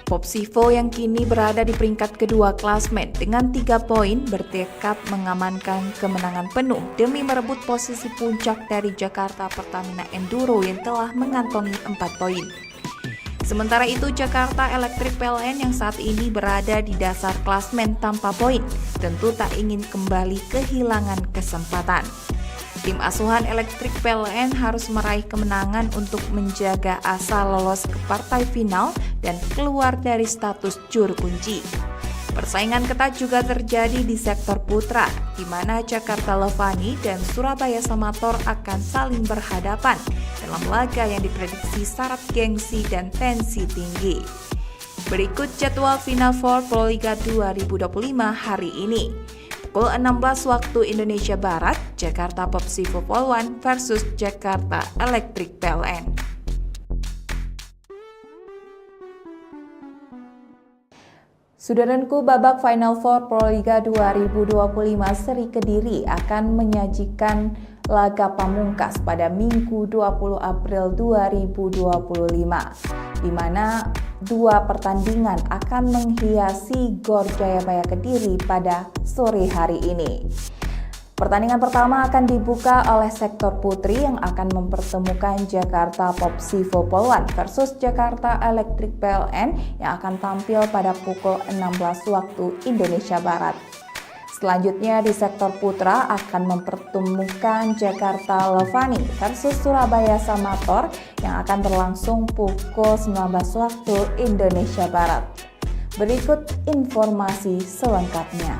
Popsivo yang kini berada di peringkat kedua klasmen dengan 3 poin bertekad mengamankan kemenangan penuh demi merebut posisi puncak dari Jakarta Pertamina Enduro yang telah mengantongi 4 poin. Sementara itu Jakarta Electric PLN yang saat ini berada di dasar klasmen tanpa poin tentu tak ingin kembali kehilangan kesempatan. Tim asuhan Electric PLN harus meraih kemenangan untuk menjaga asa lolos ke partai final dan keluar dari status juru kunci. Persaingan ketat juga terjadi di sektor putra, di mana Jakarta Levani dan Surabaya Samator akan saling berhadapan dalam laga yang diprediksi syarat gengsi dan tensi tinggi. Berikut jadwal Final Four Proliga 2025 hari ini. Pukul 16 waktu Indonesia Barat, Jakarta Popsivo Polwan versus Jakarta Electric PLN. Saudaraku, babak Final Four Proliga 2025 Seri Kediri akan menyajikan laga pamungkas pada Minggu 20 April 2025, di mana 2 pertandingan akan menghiasi GOR Jayabaya Kediri pada sore hari ini. Pertandingan pertama akan dibuka oleh sektor putri yang akan mempertemukan Jakarta Popsivo Polwan versus Jakarta Electric PLN yang akan tampil pada pukul 16 waktu Indonesia Barat. Selanjutnya di sektor putra akan mempertemukan Jakarta Levani versus Surabaya Samator yang akan berlangsung pukul 19 waktu Indonesia Barat. Berikut informasi selengkapnya.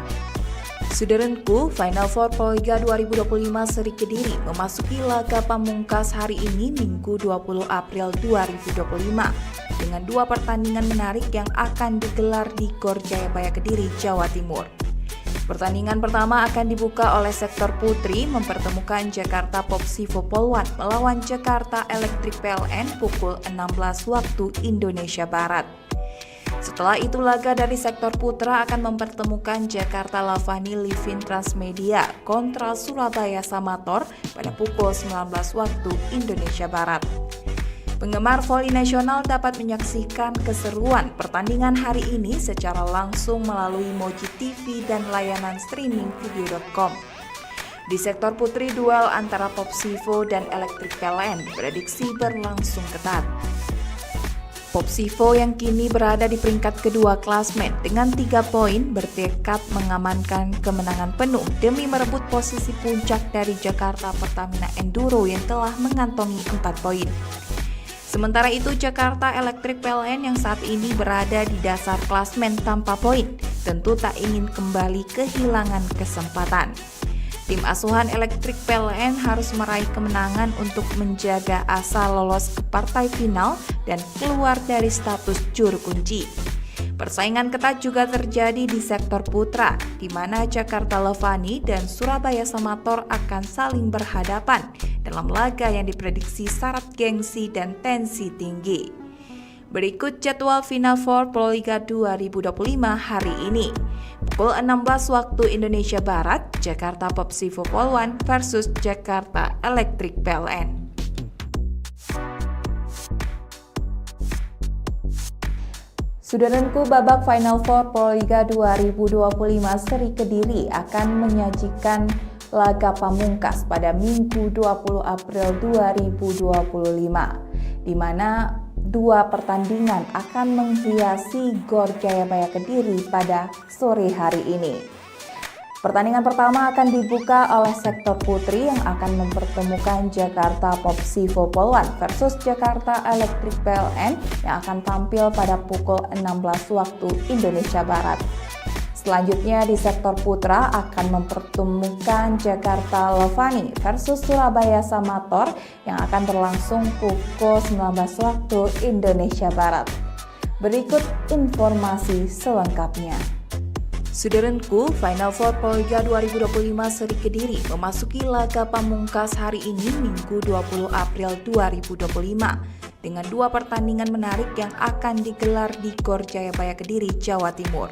Saudaraku, Final Four Proliga 2025 Seri Kediri memasuki laga pamungkas hari ini Minggu 20 April 2025 dengan 2 pertandingan menarik yang akan digelar di GOR Jayabaya Kediri, Jawa Timur. Pertandingan pertama akan dibuka oleh sektor putri mempertemukan Jakarta Popsivo Polwan melawan Jakarta Electric PLN pukul 16 waktu Indonesia Barat. Setelah itu laga dari sektor putra akan mempertemukan Jakarta Lavani Livin Transmedia kontra Surabaya Samator pada pukul 19 waktu Indonesia Barat. Penggemar voli nasional dapat menyaksikan keseruan pertandingan hari ini secara langsung melalui Moji TV dan layanan streaming video.com. Di sektor putri, duel antara Popsivo dan Electric PLN diprediksi berlangsung ketat. Popsivo yang kini berada di peringkat kedua klasmen dengan 3 poin bertekad mengamankan kemenangan penuh demi merebut posisi puncak dari Jakarta Pertamina Enduro yang telah mengantongi 4 poin. Sementara itu Jakarta Electric PLN yang saat ini berada di dasar klasmen tanpa poin tentu tak ingin kembali kehilangan kesempatan. Tim asuhan Electric PLN harus meraih kemenangan untuk menjaga asa lolos ke partai final dan keluar dari status juru kunci. Persaingan ketat juga terjadi di sektor putra, di mana Jakarta Levani dan Surabaya Samator akan saling berhadapan dalam laga yang diprediksi syarat gengsi dan tensi tinggi. Berikut jadwal Final Four Proliga 2025 hari ini. Pukul 16 waktu Indonesia Barat, Jakarta Popsivo Polwan versus Jakarta Electric PLN. Saudaraku, babak Final Four Proliga 2025 Seri Kediri akan menyajikan laga pamungkas pada Minggu 20 April 2025, di mana 2 pertandingan akan menghiasi GOR Jayabaya Kediri pada sore hari ini. Pertandingan pertama akan dibuka oleh sektor putri yang akan mempertemukan Jakarta Popsivo Polwan versus Jakarta Electric PLN yang akan tampil pada pukul 16 waktu Indonesia Barat. Selanjutnya di sektor putra akan mempertemukan Jakarta Levani versus Surabaya Samator yang akan berlangsung pukul 19 waktu Indonesia Barat. Berikut informasi selengkapnya. Saudaraku, Final Four Proliga 2025 Seri Kediri memasuki laga pamungkas hari ini Minggu 20 April 2025 dengan 2 pertandingan menarik yang akan digelar di GOR Jayabaya Kediri, Jawa Timur.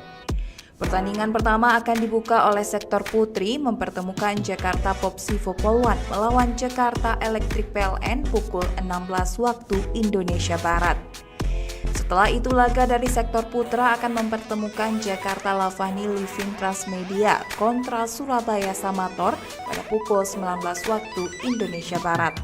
Pertandingan pertama akan dibuka oleh sektor putri mempertemukan Jakarta Popsivo Polwan melawan Jakarta Electric PLN pukul 16 waktu Indonesia Barat. Setelah itu laga dari sektor putra akan mempertemukan Jakarta Lavani Livin Transmedia kontra Surabaya Samator pada pukul 19 waktu Indonesia Barat.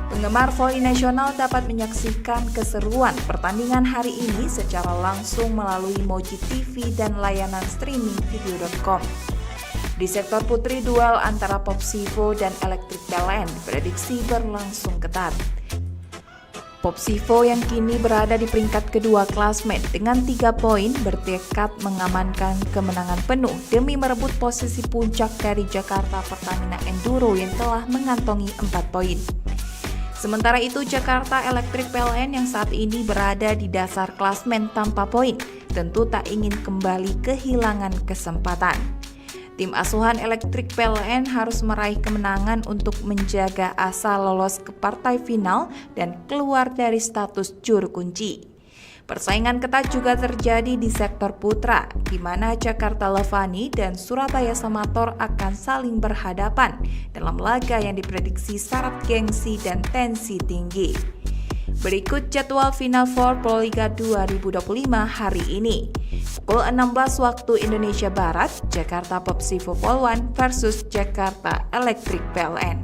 Penggemar voli nasional dapat menyaksikan keseruan pertandingan hari ini secara langsung melalui Moji TV dan layanan streaming video.com. Di sektor putri, duel antara Popsivo dan Electric PLN diprediksi berlangsung ketat. Popsivo yang kini berada di peringkat kedua klasmen dengan 3 poin bertekad mengamankan kemenangan penuh demi merebut posisi puncak dari Jakarta Pertamina Enduro yang telah mengantongi 4 poin. Sementara itu Jakarta Electric PLN yang saat ini berada di dasar klasmen tanpa poin tentu tak ingin kembali kehilangan kesempatan. Tim asuhan Electric PLN harus meraih kemenangan untuk menjaga asa lolos ke partai final dan keluar dari status juru kunci. Persaingan ketat juga terjadi di sektor putra, di mana Jakarta Levani dan Surabaya Samator akan saling berhadapan dalam laga yang diprediksi syarat gengsi dan tensi tinggi. Berikut jadwal Final Four Proliga 2025 hari ini. Pukul 16 waktu Indonesia Barat, Jakarta Popsivo Polwan versus Jakarta Electric PLN.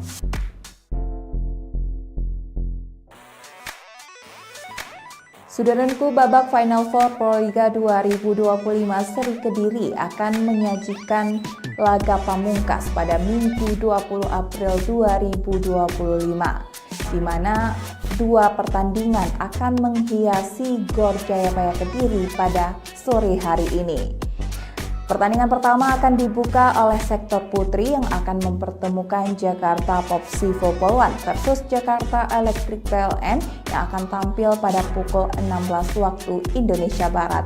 Saudaraku, babak Final Four Proliga 2025 seri Kediri akan menyajikan laga pamungkas pada Minggu 20 April 2025, di mana dua pertandingan akan menghiasi Gor Jayabaya Kediri pada sore hari ini. Pertandingan pertama akan dibuka oleh sektor putri yang akan mempertemukan Jakarta Popsivo Polwan versus Jakarta Electric PLN yang akan tampil pada pukul 16 waktu Indonesia Barat.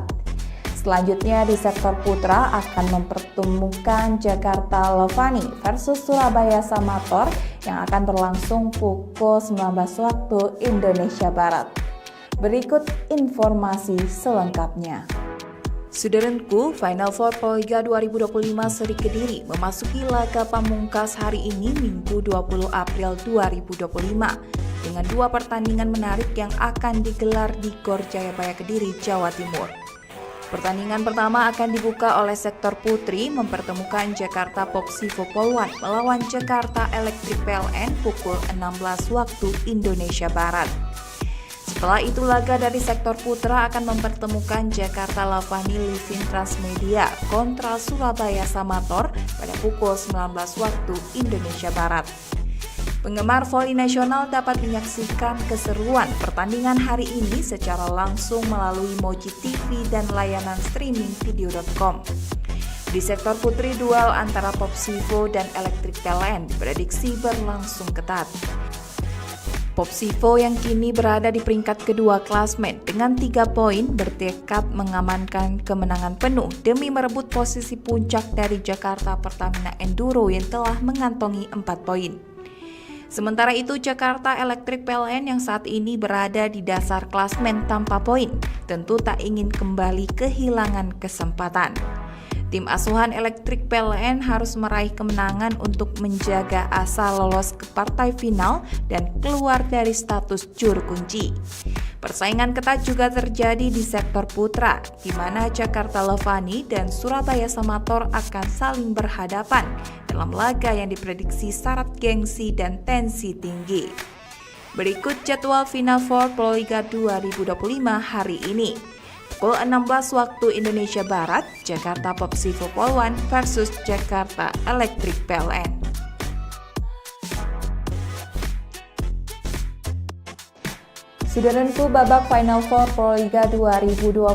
Selanjutnya di sektor putra akan mempertemukan Jakarta Levani versus Surabaya Samator yang akan berlangsung pukul 19 waktu Indonesia Barat. Berikut informasi selengkapnya. Saudaraku, Final Four Proliga 2025 seri Kediri memasuki laga pamungkas hari ini Minggu 20 April 2025 dengan dua pertandingan menarik yang akan digelar di Gor Jayabaya Kediri, Jawa Timur. Pertandingan pertama akan dibuka oleh sektor putri mempertemukan Jakarta Popsivo Polwan melawan Jakarta Electric PLN pukul 16 waktu Indonesia Barat. Setelah itu laga dari sektor putra akan mempertemukan Jakarta Levani Livin Transmedia kontra Surabaya Samator pada pukul 19 waktu Indonesia Barat. Penggemar voli nasional dapat menyaksikan keseruan pertandingan hari ini secara langsung melalui Moji TV dan layanan streaming video.com. Di sektor putri, duel antara Popsivo dan Electric PLN diprediksi berlangsung ketat. Popsivo yang kini berada di peringkat kedua klasmen dengan 3 poin bertekad mengamankan kemenangan penuh demi merebut posisi puncak dari Jakarta Pertamina Enduro yang telah mengantongi 4 poin. Sementara itu Jakarta Electric PLN yang saat ini berada di dasar klasmen tanpa poin tentu tak ingin kembali kehilangan kesempatan. Tim asuhan Electric PLN harus meraih kemenangan untuk menjaga asa lolos ke partai final dan keluar dari status juru kunci. Persaingan ketat juga terjadi di sektor putra, di mana Jakarta Levani dan Surabaya Samator akan saling berhadapan dalam laga yang diprediksi syarat gengsi dan tensi tinggi. Berikut jadwal Final Four Proliga 2025 hari ini. Pukul 16 waktu Indonesia Barat, Jakarta Popsivo Polwan versus Jakarta Electric PLN. Saudaraku, babak Final Four Proliga 2025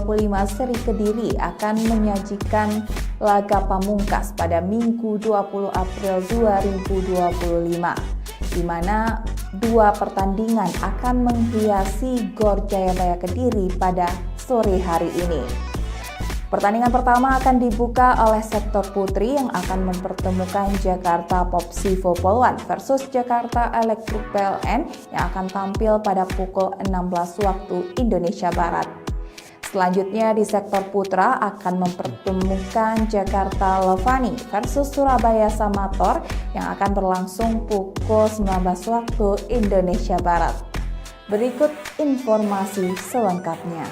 seri Kediri akan menyajikan laga pamungkas pada Minggu 20 April 2025, di mana dua pertandingan akan menghiasi Gor Jayabaya Kediri pada sore hari ini. Pertandingan pertama akan dibuka oleh sektor putri yang akan mempertemukan Jakarta Popsivo Polwan versus Jakarta Electric PLN yang akan tampil pada pukul 16 waktu Indonesia Barat. Selanjutnya di sektor putra akan mempertemukan Jakarta Levani versus Surabaya Samator yang akan berlangsung pukul 19 waktu Indonesia Barat. Berikut informasi selengkapnya.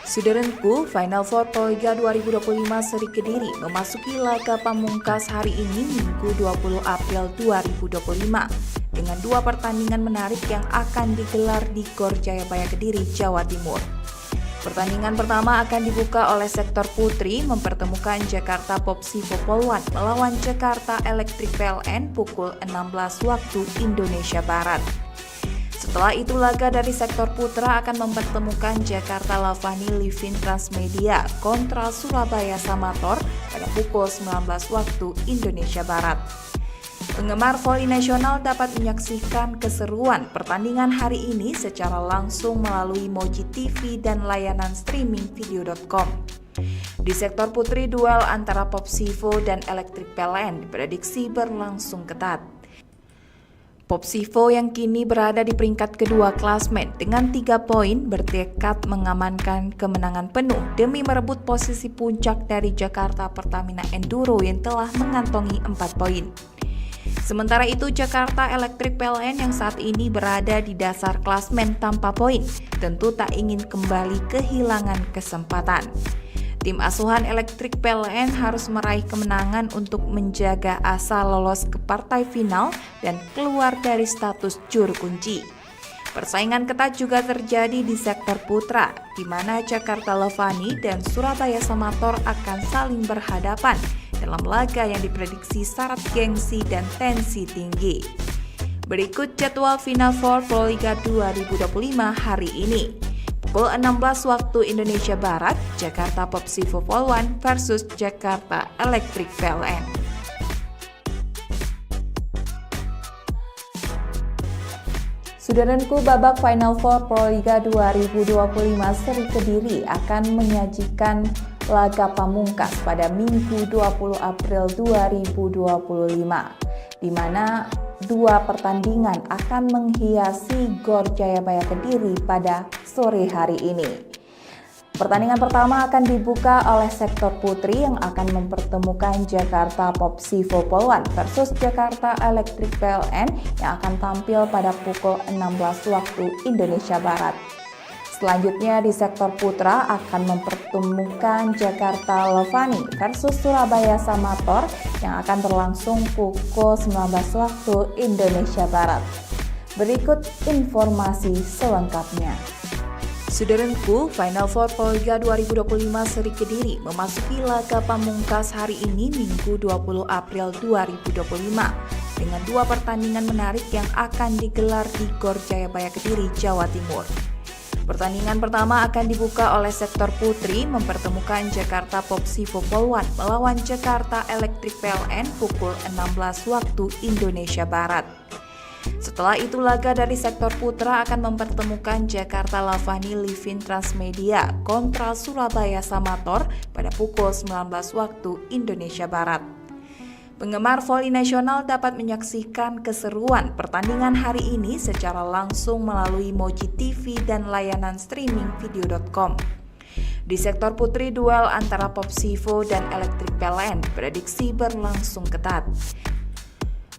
Saudaraku, Final Four Proliga 2025 seri Kediri memasuki laga pamungkas hari ini Minggu 20 April 2025 dengan dua pertandingan menarik yang akan digelar di Gor Jayabaya Kediri, Jawa Timur. Pertandingan pertama akan dibuka oleh sektor putri mempertemukan Jakarta Popsivo Polwan melawan Jakarta Electric PLN pukul 16 waktu Indonesia Barat. Setelah itu laga dari sektor putra akan mempertemukan Jakarta Levani Livin Transmedia kontra Surabaya Samator pada pukul 19 waktu Indonesia Barat. Penggemar voli nasional dapat menyaksikan keseruan pertandingan hari ini secara langsung melalui Moji TV dan layanan streaming video.com. Di sektor putri, duel antara Popsivo dan Electric PLN diprediksi berlangsung ketat. Popsivo yang kini berada di peringkat kedua klasmen dengan 3 poin bertekad mengamankan kemenangan penuh demi merebut posisi puncak dari Jakarta Pertamina Enduro yang telah mengantongi 4 poin. Sementara itu, Jakarta Electric PLN yang saat ini berada di dasar klasmen tanpa poin tentu tak ingin kembali kehilangan kesempatan. Tim asuhan Electric PLN harus meraih kemenangan untuk menjaga asa lolos ke partai final dan keluar dari status juru kunci. Persaingan ketat juga terjadi di sektor putra, di mana Jakarta Levani dan Surabaya Samator akan saling berhadapan dalam laga yang diprediksi syarat gengsi dan tensi tinggi. Berikut jadwal Final Four Proliga 2025 hari ini. Pukul 16 waktu Indonesia Barat, Jakarta Popsivo Polwan versus Jakarta Electric PLN. Saudaraku, babak Final Four Proliga 2025 seri Kediri akan menyajikan laga pamungkas pada Minggu 20 April 2025, di mana 2 pertandingan akan menghiasi Gor Jayabaya Kediri pada sore hari ini. Pertandingan pertama akan dibuka oleh sektor putri yang akan mempertemukan Jakarta Popsivo Polwan versus Jakarta Electric PLN yang akan tampil pada pukul 16 waktu Indonesia Barat. Selanjutnya di sektor putra akan mempertemukan Jakarta Levani versus Surabaya Samator yang akan berlangsung pukul 19 waktu Indonesia Barat. Berikut informasi selengkapnya. Saudaraku, Final Four Proliga 2025 seri Kediri memasuki laga pamungkas hari ini Minggu 20 April 2025 dengan 2 pertandingan menarik yang akan digelar di Gor Jayabaya Kediri, Jawa Timur. Pertandingan pertama akan dibuka oleh sektor putri mempertemukan Jakarta Popsivo Polwan melawan Jakarta Electric PLN pukul 16 waktu Indonesia Barat. Setelah itu laga dari sektor putra akan mempertemukan Jakarta Lavani Livin Transmedia kontra Surabaya Samator pada pukul 19 waktu Indonesia Barat. Penggemar voli nasional dapat menyaksikan keseruan pertandingan hari ini secara langsung melalui Moji TV dan layanan streaming video.com. Di sektor putri, duel antara Popsivo dan Electric PLN prediksi berlangsung ketat.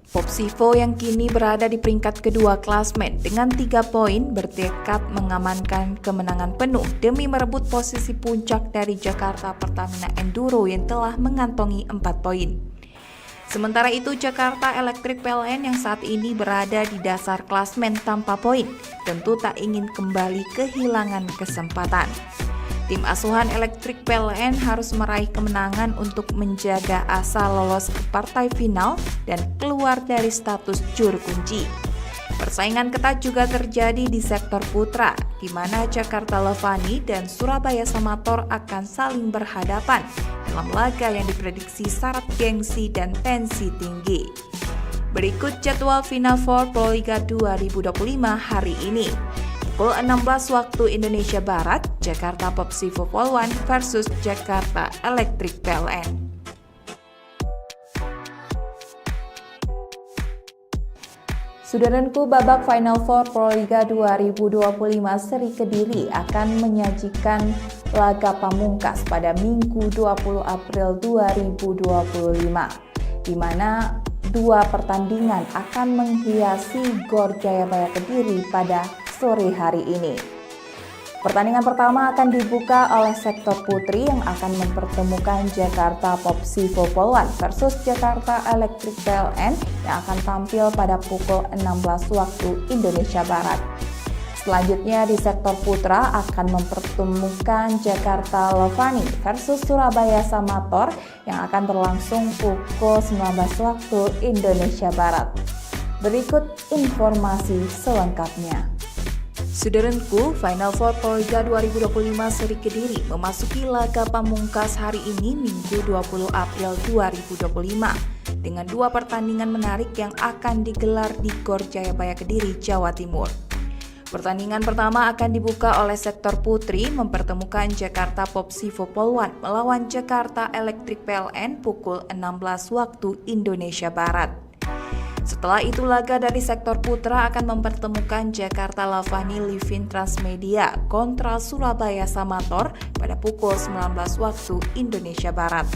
Popsivo yang kini berada di peringkat kedua klasmen dengan 3 poin bertekad mengamankan kemenangan penuh demi merebut posisi puncak dari Jakarta Pertamina Enduro yang telah mengantongi 4 poin. Sementara itu, Jakarta Electric PLN yang saat ini berada di dasar klasmen tanpa poin tentu tak ingin kembali kehilangan kesempatan. Tim asuhan Electric PLN harus meraih kemenangan untuk menjaga asa lolos ke partai final dan keluar dari status juru kunci. Persaingan ketat juga terjadi di sektor putra, di mana Jakarta Levani dan Surabaya Samator akan saling berhadapan dalam laga yang diprediksi syarat gengsi dan tensi tinggi. Berikut jadwal Final Four Proliga 2025 hari ini. Pukul 16 waktu Indonesia Barat, Jakarta Popsivo Polwan versus Jakarta Electric PLN. Saudaraku, babak Final Four Proliga 2025 seri Kediri akan menyajikan laga pamungkas pada Minggu 20 April 2025, di mana 2 pertandingan akan menghiasi Gor Jayabaya Kediri pada sore hari ini. Pertandingan pertama akan dibuka oleh sektor putri yang akan mempertemukan Jakarta Popsivo Polwan versus Jakarta Electric PLN yang akan tampil pada pukul 16 waktu Indonesia Barat. Selanjutnya di sektor putra akan mempertemukan Jakarta Levani versus Surabaya Samator yang akan berlangsung pukul 19 waktu Indonesia Barat. Berikut informasi selengkapnya. Saudaraku, Final Four Proliga 2025 seri Kediri memasuki laga pamungkas hari ini Minggu 20 April 2025 dengan 2 pertandingan menarik yang akan digelar di Gor Jayabaya Kediri, Jawa Timur. Pertandingan pertama akan dibuka oleh sektor putri mempertemukan Jakarta Popsivo Polwan melawan Jakarta Electric PLN pukul 16 waktu Indonesia Barat. Setelah itu laga dari sektor putra akan mempertemukan Jakarta Lavani Livin Transmedia kontra Surabaya Samator pada pukul 19 waktu Indonesia Barat.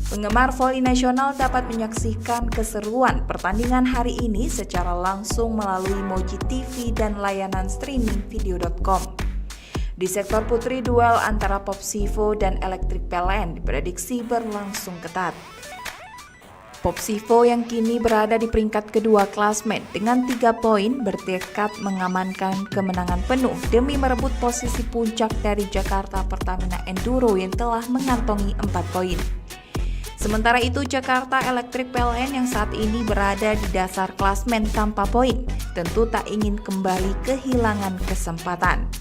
Penggemar voli nasional dapat menyaksikan keseruan pertandingan hari ini secara langsung melalui Moji TV dan layanan streaming video.com. Di sektor putri, duel antara Popsivo dan Electric PLN diprediksi berlangsung ketat. Popsivo yang kini berada di peringkat kedua klasmen dengan 3 poin bertekad mengamankan kemenangan penuh demi merebut posisi puncak dari Jakarta Pertamina Enduro yang telah mengantongi 4 poin. Sementara itu, Jakarta Electric PLN yang saat ini berada di dasar klasmen tanpa poin tentu tak ingin kembali kehilangan kesempatan.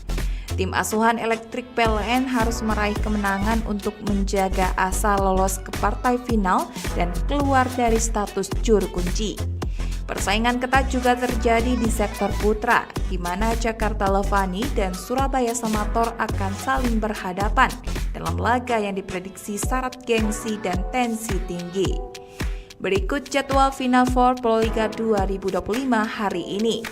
Tim asuhan Electric PLN harus meraih kemenangan untuk menjaga asa lolos ke partai final dan keluar dari status juru kunci. Persaingan ketat juga terjadi di sektor putra, di mana Jakarta Lavani dan Surabaya Samator akan saling berhadapan dalam laga yang diprediksi syarat gengsi dan tensi tinggi. Berikut jadwal Final Four Proliga 2025 hari ini.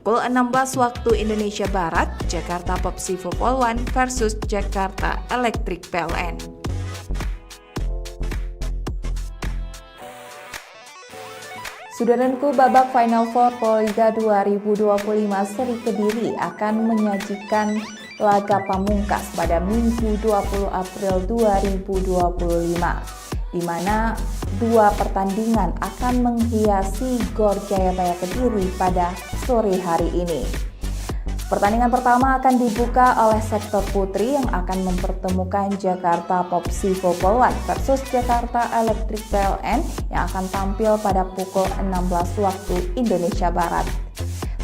Pukul 16 waktu Indonesia Barat, Jakarta Popsivo Polwan versus Jakarta Electric PLN. Saudaraku, babak Final Four Proliga 2025 seri Kediri akan menyajikan laga pamungkas pada Minggu 20 April 2025. Di mana 2 pertandingan akan menghiasi Gor Jayabaya Kediri pada sore hari ini. Pertandingan pertama akan dibuka oleh sektor putri yang akan mempertemukan Jakarta Popsivo Polwan versus Jakarta Electric PLN yang akan tampil pada pukul 16 waktu Indonesia Barat.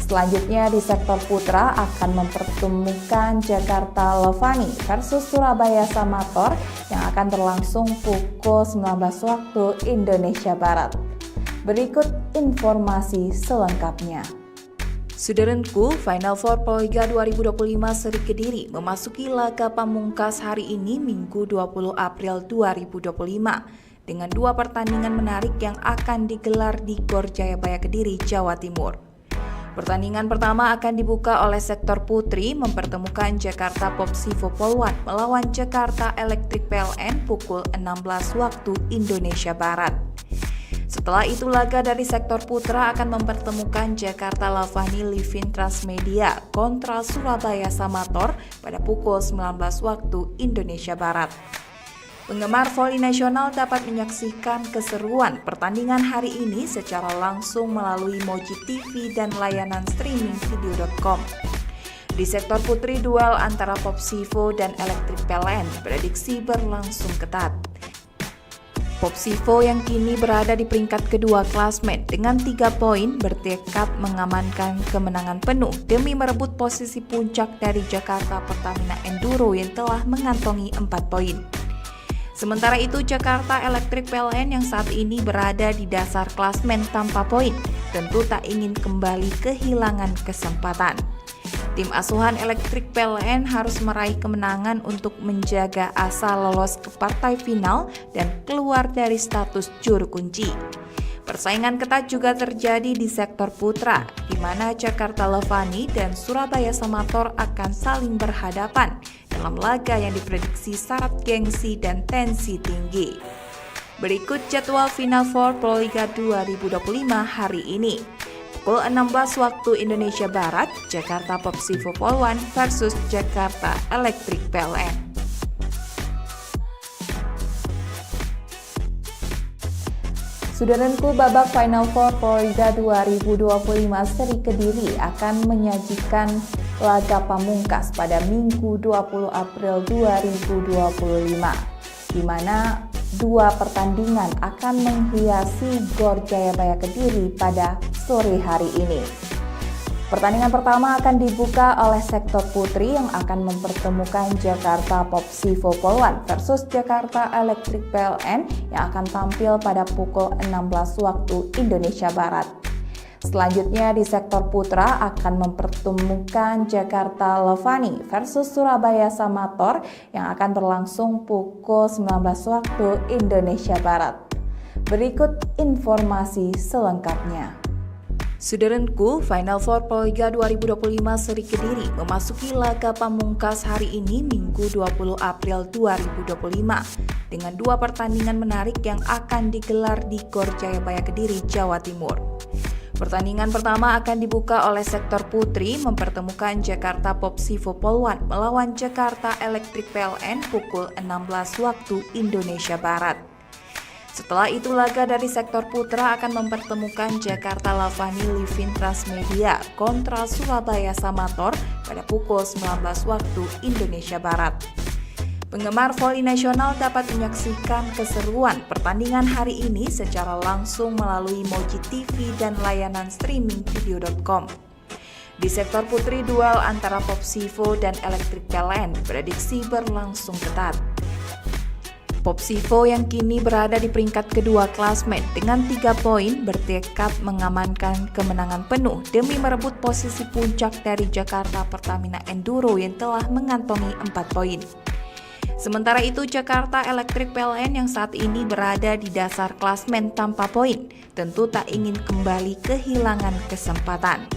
Selanjutnya di sektor putra akan mempertemukan Jakarta Lavani versus Surabaya Samator yang akan berlangsung pukul 19 waktu Indonesia Barat. Berikut informasi selengkapnya. Saudaraku, Final Four Proliga 2025 seri Kediri memasuki laga pamungkas hari ini Minggu 20 April 2025 dengan 2 pertandingan menarik yang akan digelar di Gor Jayabaya Kediri, Jawa Timur. Pertandingan pertama akan dibuka oleh sektor putri mempertemukan Jakarta Popsivo Polwan melawan Jakarta Electric PLN pukul 16 waktu Indonesia Barat. Setelah itu laga dari sektor putra akan mempertemukan Jakarta Lavani Livin Transmedia kontra Surabaya Samator pada pukul 19 waktu Indonesia Barat. Penggemar voli nasional dapat menyaksikan keseruan pertandingan hari ini secara langsung melalui Moji TV dan layanan streaming video.com. Di sektor putri, duel antara Popsivo dan Electric PLN diprediksi berlangsung ketat. Popsivo yang kini berada di peringkat kedua klasmen dengan 3 poin bertekad mengamankan kemenangan penuh demi merebut posisi puncak dari Jakarta Pertamina Enduro yang telah mengantongi 4 poin. Sementara itu, Jakarta Electric PLN yang saat ini berada di dasar klasmen tanpa poin tentu tak ingin kembali kehilangan kesempatan. Tim asuhan Electric PLN harus meraih kemenangan untuk menjaga asa lolos ke partai final dan keluar dari status juru kunci. Persaingan ketat juga terjadi di sektor putra, di mana Jakarta Lavani dan Surabaya Samator akan saling berhadapan dalam laga yang diprediksi syarat gengsi dan tensi tinggi. Berikut jadwal Final Four Proliga 2025 hari ini. Pukul 16 waktu Indonesia Barat, Jakarta Popsivo Polwan versus Jakarta Electric PLN. Saudaraku, babak Final Four Proliga 2025 seri Kediri akan menyajikan laga pamungkas pada Minggu 20 April 2025, di mana 2 pertandingan akan menghiasi Gor Jayabaya Kediri pada sore hari ini. Pertandingan pertama akan dibuka oleh sektor putri yang akan mempertemukan Jakarta Popsivo Polwan versus Jakarta Electric PLN yang akan tampil pada pukul 16 waktu Indonesia Barat. Selanjutnya di sektor putra akan mempertemukan Jakarta Lavani versus Surabaya Samator yang akan berlangsung pukul 19 waktu Indonesia Barat. Berikut informasi selengkapnya. Saudaraku, Final Four Proliga 2025 Seri Kediri memasuki laga pamungkas hari ini Minggu 20 April 2025 dengan dua pertandingan menarik yang akan digelar di Gor Jayabaya Kediri, Jawa Timur. Pertandingan pertama akan dibuka oleh sektor putri mempertemukan Jakarta Popsivo Polwan melawan Jakarta Electric PLN pukul 16 waktu Indonesia Barat. Setelah itu laga dari sektor putra akan mempertemukan Jakarta Lavani Livin Transmedia kontra Surabaya Samator pada pukul 19 waktu Indonesia Barat. Penggemar voli nasional dapat menyaksikan keseruan pertandingan hari ini secara langsung melalui Moji TV dan layanan streaming video.com. Di sektor putri, duel antara Popsivo dan Electric PLN diprediksi berlangsung ketat. Popsivo yang kini berada di peringkat kedua klasmen dengan 3 poin bertekad mengamankan kemenangan penuh demi merebut posisi puncak dari Jakarta Pertamina Enduro yang telah mengantongi 4 poin. Sementara itu Jakarta Electric PLN yang saat ini berada di dasar klasmen tanpa poin tentu tak ingin kembali kehilangan kesempatan.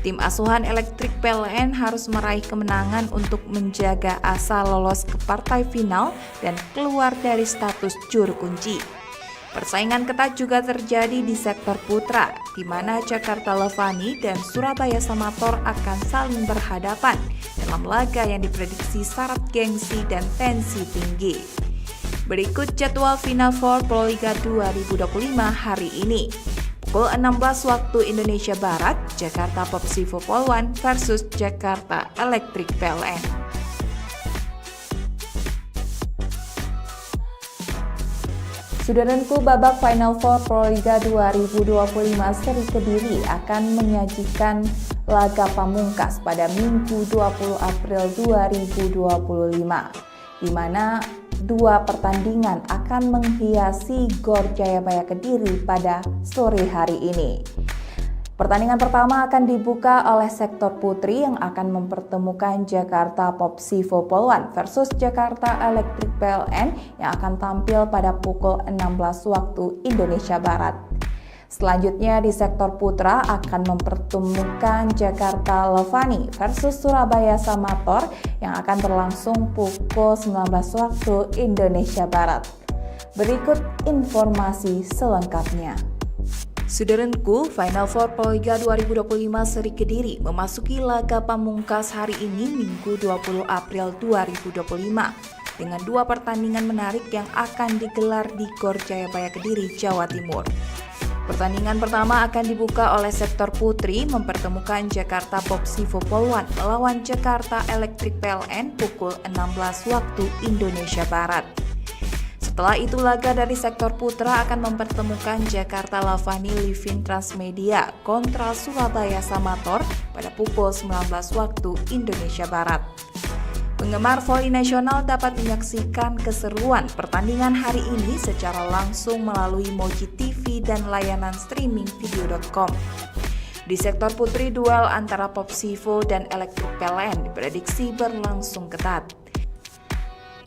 Tim asuhan Electric PLN harus meraih kemenangan untuk menjaga asa lolos ke partai final dan keluar dari status juru kunci. Persaingan ketat juga terjadi di sektor putra, di mana Jakarta Lavani dan Surabaya Samator akan saling berhadapan dalam laga yang diprediksi syarat gengsi dan tensi tinggi. Berikut jadwal Final Four Proliga 2025 hari ini. Pukul 16 waktu Indonesia Barat, Jakarta Popsivo Polwan versus Jakarta Electric PLN. Saudaraku, babak Final Four Proliga 2025 Seri Kediri akan menyajikan laga pamungkas pada Minggu 20 April 2025, di mana dua pertandingan akan menghiasi Gor Jayabaya Kediri pada sore hari ini. Pertandingan pertama akan dibuka oleh sektor putri yang akan mempertemukan Jakarta Popsivo Polwan versus Jakarta Electric PLN yang akan tampil pada pukul 16 waktu Indonesia Barat. Selanjutnya di sektor putra akan mempertemukan Jakarta Lavani versus Surabaya Samator yang akan berlangsung pukul 19 waktu Indonesia Barat. Berikut informasi selengkapnya. Saudaraku, Final Four Proliga 2025 Seri Kediri memasuki laga pamungkas hari ini Minggu 20 April 2025 dengan dua pertandingan menarik yang akan digelar di Gor Jayabaya Kediri, Jawa Timur. Pertandingan pertama akan dibuka oleh sektor putri mempertemukan Jakarta Popsivo Polwan melawan Jakarta Electric PLN pukul 16 waktu Indonesia Barat. Setelah itu laga dari sektor putra akan mempertemukan Jakarta Lavani Livin Transmedia kontra Surabaya Samator pada pukul 19 waktu Indonesia Barat. Penggemar voli nasional dapat menyaksikan keseruan pertandingan hari ini secara langsung melalui Moji TV dan layanan streaming video.com. Di sektor putri, duel antara Popsivo dan Electric PLN diprediksi berlangsung ketat.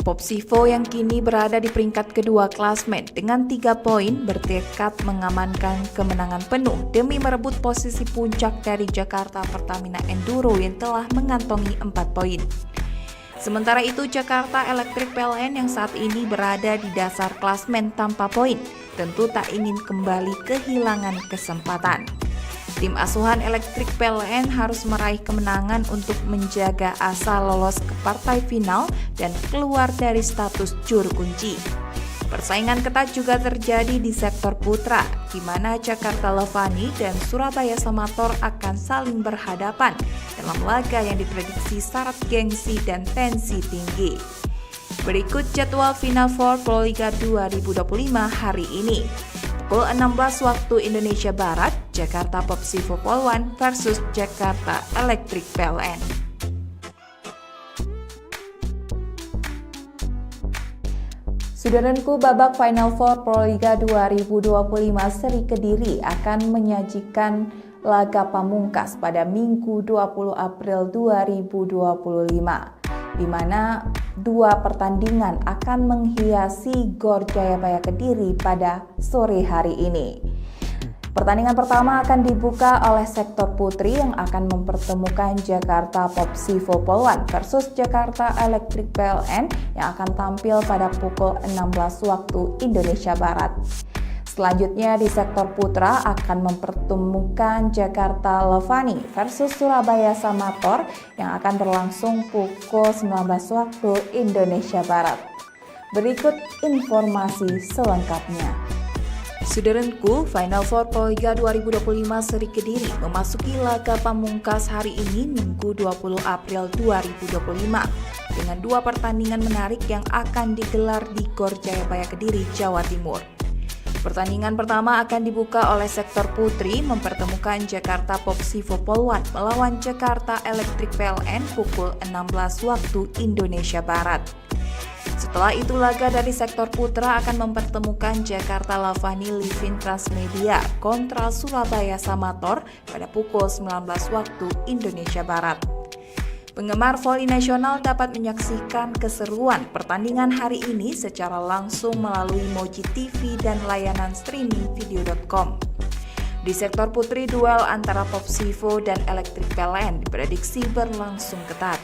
Popsivo yang kini berada di peringkat kedua klasmen dengan 3 poin bertekad mengamankan kemenangan penuh demi merebut posisi puncak dari Jakarta Pertamina Enduro yang telah mengantongi 4 poin. Sementara itu Jakarta Electric PLN yang saat ini berada di dasar klasmen tanpa poin tentu tak ingin kembali kehilangan kesempatan. Tim asuhan Electric PLN harus meraih kemenangan untuk menjaga asa lolos ke partai final dan keluar dari status juru kunci. Persaingan ketat juga terjadi di sektor putra, di mana Jakarta Lavani dan Surabaya Samator akan saling berhadapan dalam laga yang diprediksi syarat gengsi dan tensi tinggi. Berikut jadwal Final Four Proliga 2025 hari ini. Pukul 16 waktu Indonesia Barat, Jakarta Popsivo Polwan versus Jakarta Electric PLN. Saudaraku, babak Final Four Proliga 2025 Seri Kediri akan menyajikan laga pamungkas pada Minggu 20 April 2025, di mana dua pertandingan akan menghiasi Gor Jayabaya Kediri pada sore hari ini. Pertandingan pertama akan dibuka oleh sektor putri yang akan mempertemukan Jakarta Popsivo Polwan versus Jakarta Electric PLN yang akan tampil pada pukul 16 waktu Indonesia Barat. Selanjutnya di sektor putra akan mempertemukan Jakarta Levani versus Surabaya Samator yang akan berlangsung pukul 19 waktu Indonesia Barat. Berikut informasi selengkapnya. Saudaraku, Final Four Proliga 2025 Seri Kediri memasuki laga pamungkas hari ini Minggu 20 April 2025 dengan dua pertandingan menarik yang akan digelar di Gor Jayabaya Kediri, Jawa Timur. Pertandingan pertama akan dibuka oleh sektor putri mempertemukan Jakarta Popsivo Polwan melawan Jakarta Electric PLN pukul 16 waktu Indonesia Barat. Setelah itu laga dari sektor putra akan mempertemukan Jakarta Lavani Livin Transmedia kontra Surabaya Samator pada pukul 19 waktu Indonesia Barat. Penggemar voli nasional dapat menyaksikan keseruan pertandingan hari ini secara langsung melalui Moji TV dan layanan streaming video.com. Di sektor putri, duel antara Popsivo dan Electric PLN diprediksi berlangsung ketat.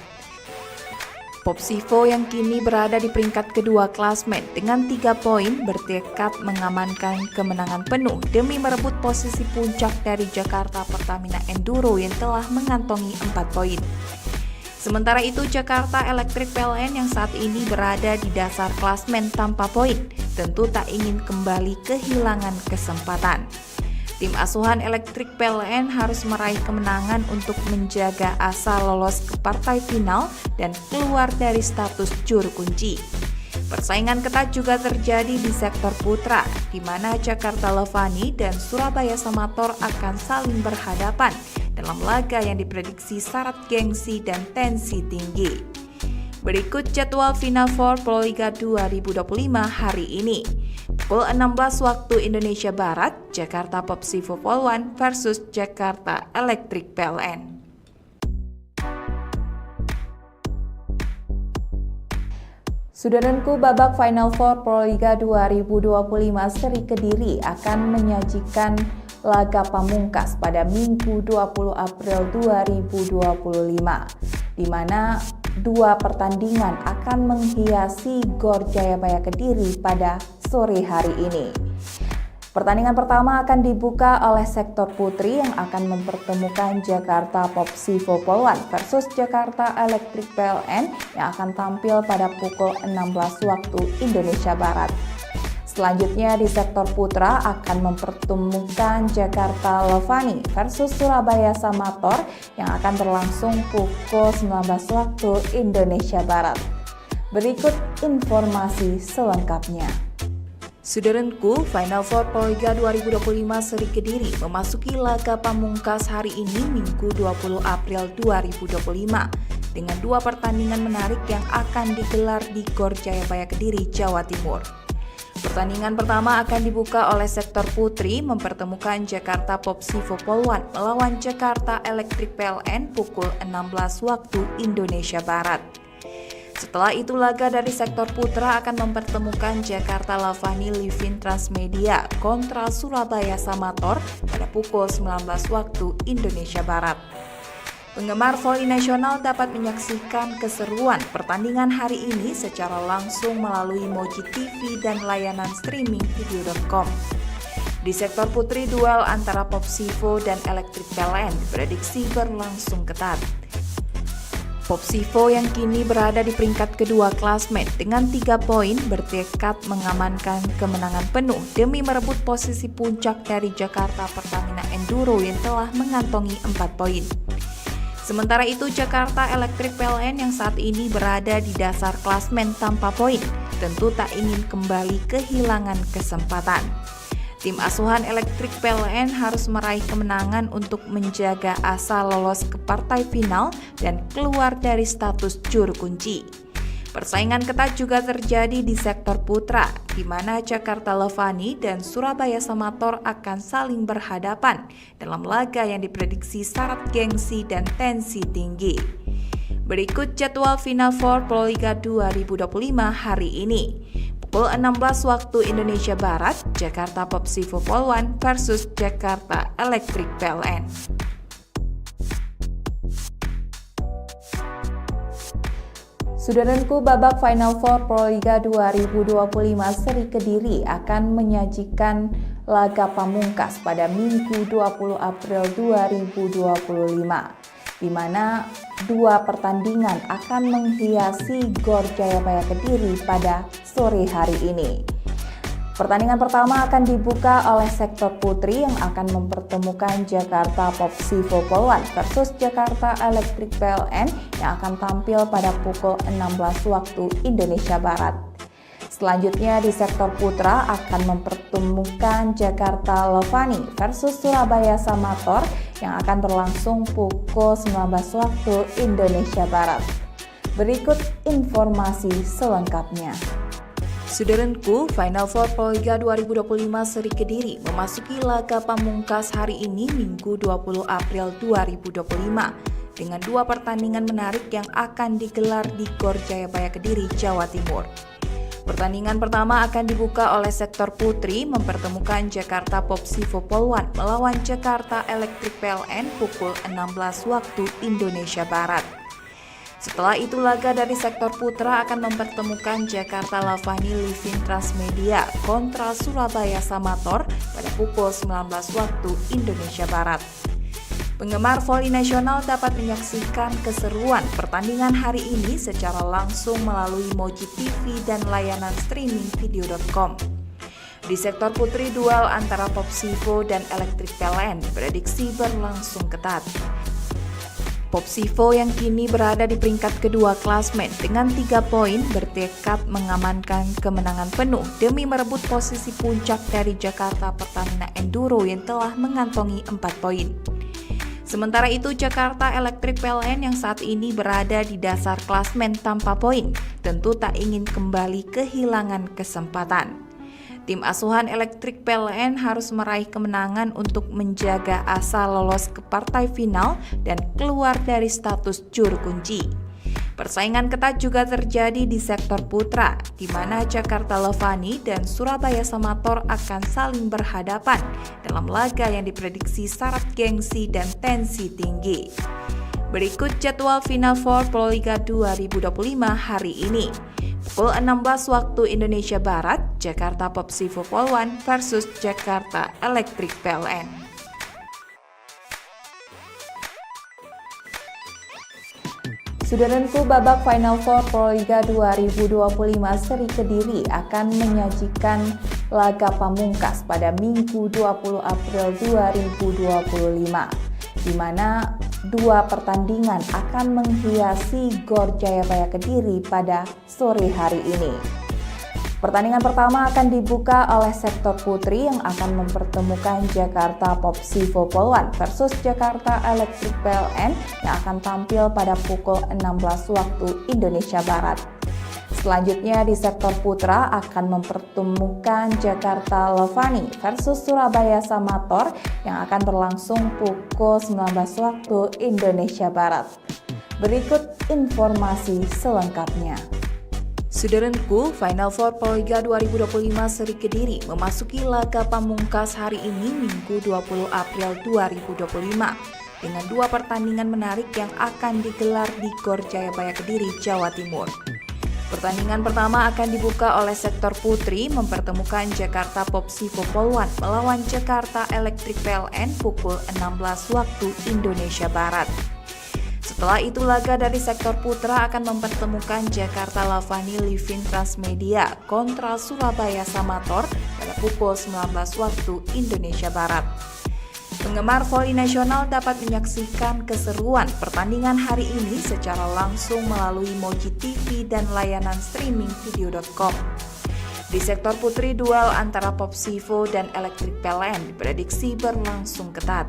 Popsivo yang kini berada di peringkat kedua klasmen dengan 3 poin bertekad mengamankan kemenangan penuh demi merebut posisi puncak dari Jakarta Pertamina Enduro yang telah mengantongi 4 poin. Sementara itu Jakarta Electric PLN yang saat ini berada di dasar klasmen tanpa poin tentu tak ingin kembali kehilangan kesempatan. Tim asuhan Electric PLN harus meraih kemenangan untuk menjaga asa lolos ke partai final dan keluar dari status juru kunci. Persaingan ketat juga terjadi di sektor putra, di mana Jakarta Levani dan Surabaya Samator akan saling berhadapan dalam laga yang diprediksi syarat gengsi dan tensi tinggi. Berikut jadwal Final Four Proliga 2025 hari ini. Pukul 16 waktu Indonesia Barat, Jakarta Popsivo Polwan versus Jakarta Electric PLN. Saudaraku, babak Final Four Proliga 2025 Seri Kediri akan menyajikan laga pamungkas pada Minggu 20 April 2025, di mana dua pertandingan akan menghiasi Gor Jayabaya Kediri pada sore hari ini. Pertandingan pertama akan dibuka oleh sektor putri yang akan mempertemukan Jakarta Popsivo Polwan versus Jakarta Electric PLN yang akan tampil pada pukul 16 waktu Indonesia Barat. Selanjutnya di sektor putra akan mempertemukan Jakarta Levani versus Surabaya Samator yang akan berlangsung pukul 19 waktu Indonesia Barat. Berikut informasi selengkapnya. Saudaraku, Final Four Proliga 2025 Seri Kediri memasuki laga pamungkas hari ini Minggu 20 April 2025 dengan dua pertandingan menarik yang akan digelar di Gor Jayabaya Kediri, Jawa Timur. Pertandingan pertama akan dibuka oleh sektor putri mempertemukan Jakarta Popsivo Polwan melawan Jakarta Electric PLN pukul 16 waktu Indonesia Barat. Setelah itu laga dari sektor putra akan mempertemukan Jakarta Lavani Livin Transmedia kontra Surabaya Samator pada pukul 19 waktu Indonesia Barat. Penggemar voli nasional dapat menyaksikan keseruan pertandingan hari ini secara langsung melalui Moji TV dan layanan streaming video.com. Di sektor putri, duel antara Popsivo dan Electric PLN diprediksi berlangsung ketat. Popsivo yang kini berada di peringkat kedua klasmen dengan 3 poin bertekad mengamankan kemenangan penuh demi merebut posisi puncak dari Jakarta Pertamina Enduro yang telah mengantongi 4 poin. Sementara itu Jakarta Electric PLN yang saat ini berada di dasar klasmen tanpa poin tentu tak ingin kembali kehilangan kesempatan. Tim asuhan Electric PLN harus meraih kemenangan untuk menjaga asa lolos ke partai final dan keluar dari status juru kunci. Persaingan ketat juga terjadi di sektor putra, di mana Jakarta Levani dan Surabaya Samator akan saling berhadapan dalam laga yang diprediksi syarat gengsi dan tensi tinggi. Berikut jadwal Final Four Proliga 2025 hari ini. Pukul 16 waktu Indonesia Barat, Jakarta Popsivo Polwan versus Jakarta Electric PLN. Saudaraku, babak Final Four Proliga 2025 Seri Kediri akan menyajikan laga pamungkas pada Minggu 20 April 2025, di mana dua pertandingan akan menghiasi Gor Jayabaya Kediri pada sore hari ini. Pertandingan pertama akan dibuka oleh sektor putri yang akan mempertemukan Jakarta Popsivo Polwan versus Jakarta Electric PLN yang akan tampil pada pukul 16 waktu Indonesia Barat. Selanjutnya di sektor putra akan mempertemukan Jakarta Lovani versus Surabaya Samator yang akan berlangsung pukul 19 waktu Indonesia Barat. Berikut informasi selengkapnya. Saudaraku, Final Four Proliga 2025 Seri Kediri memasuki laga pamungkas hari ini Minggu 20 April 2025 dengan dua pertandingan menarik yang akan digelar di Gor Jayabaya Kediri, Jawa Timur. Pertandingan pertama akan dibuka oleh sektor putri mempertemukan Jakarta Popsivo Polwan melawan Jakarta Electric PLN pukul 16 waktu Indonesia Barat. Setelah itu laga dari sektor putra akan mempertemukan Jakarta Lavani Livin Transmedia kontra Surabaya Samator pada pukul 19 waktu Indonesia Barat. Penggemar voli nasional dapat menyaksikan keseruan pertandingan hari ini secara langsung melalui Moji TV dan layanan streaming video.com. Di sektor putri, duel antara Popsivo dan Electric PLN diprediksi berlangsung ketat. Popsivo yang kini berada di peringkat kedua klasmen dengan 3 poin bertekad mengamankan kemenangan penuh demi merebut posisi puncak dari Jakarta Pertamina Enduro yang telah mengantongi 4 poin. Sementara itu Jakarta Electric PLN yang saat ini berada di dasar klasmen tanpa poin tentu tak ingin kembali kehilangan kesempatan. Tim asuhan Electric PLN harus meraih kemenangan untuk menjaga asa lolos ke partai final dan keluar dari status juru kunci. Persaingan ketat juga terjadi di sektor putra, di mana Jakarta Lovani dan Surabaya Samator akan saling berhadapan dalam laga yang diprediksi syarat gengsi dan tensi tinggi. Berikut jadwal Final Four Proliga 2025 hari ini. Pukul 16 waktu Indonesia Barat, Jakarta Popsivo Polwan versus Jakarta Electric PLN. Saudaraku, babak Final Four Proliga 2025 Seri Kediri akan menyajikan laga pamungkas pada Minggu 20 April 2025, di mana dua pertandingan akan menghiasi Gor Jayabaya Kediri pada sore hari ini. Pertandingan pertama akan dibuka oleh sektor putri yang akan mempertemukan Jakarta Popsivo Polwan versus Jakarta Electric PLN yang akan tampil pada pukul 16 waktu Indonesia Barat. Selanjutnya di sektor putra akan mempertemukan Jakarta Lovani versus Surabaya Samator yang akan berlangsung pukul 19 waktu Indonesia Barat. Berikut informasi selengkapnya. Saudaraku, Final Four Proliga 2025 Seri Kediri memasuki laga pamungkas hari ini Minggu 20 April 2025 dengan dua pertandingan menarik yang akan digelar di Gor Jayabaya Kediri, Jawa Timur. Pertandingan pertama akan dibuka oleh sektor putri mempertemukan Jakarta Popsivo Polwan melawan Jakarta Electric PLN pukul 16 waktu Indonesia Barat. Setelah itu laga dari sektor putra akan mempertemukan Jakarta Lavani Livin Transmedia kontra Surabaya Samator pada pukul 19 waktu Indonesia Barat. Penggemar voli nasional dapat menyaksikan keseruan pertandingan hari ini secara langsung melalui Moji TV dan layanan streaming video.com. Di sektor putri, duel antara Popsivo dan Electric PLN diprediksi berlangsung ketat.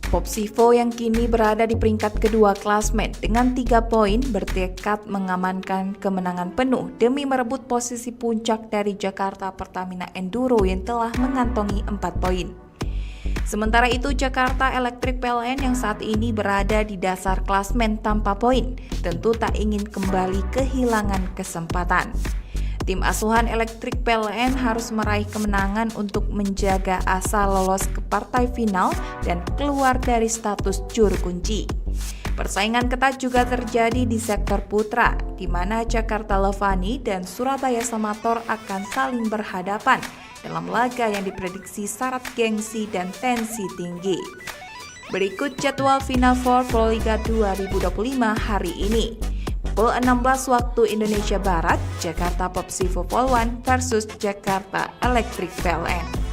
Popsivo yang kini berada di peringkat kedua klasmen dengan 3 poin bertekad mengamankan kemenangan penuh demi merebut posisi puncak dari Jakarta Pertamina Enduro yang telah mengantongi 4 poin. Sementara itu, Jakarta Electric PLN yang saat ini berada di dasar klasmen tanpa poin, tentu tak ingin kembali kehilangan kesempatan. Tim asuhan Electric PLN harus meraih kemenangan untuk menjaga asa lolos ke partai final dan keluar dari status juru kunci. Persaingan ketat juga terjadi di sektor putra, di mana Jakarta Levani dan Surabaya Samator akan saling berhadapan dalam laga yang diprediksi syarat gengsi dan tensi tinggi. Berikut jadwal Final Four Proliga 2025 hari ini. Pukul 16 waktu Indonesia Barat, Jakarta Popsivo Polwan versus Jakarta Electric PLN.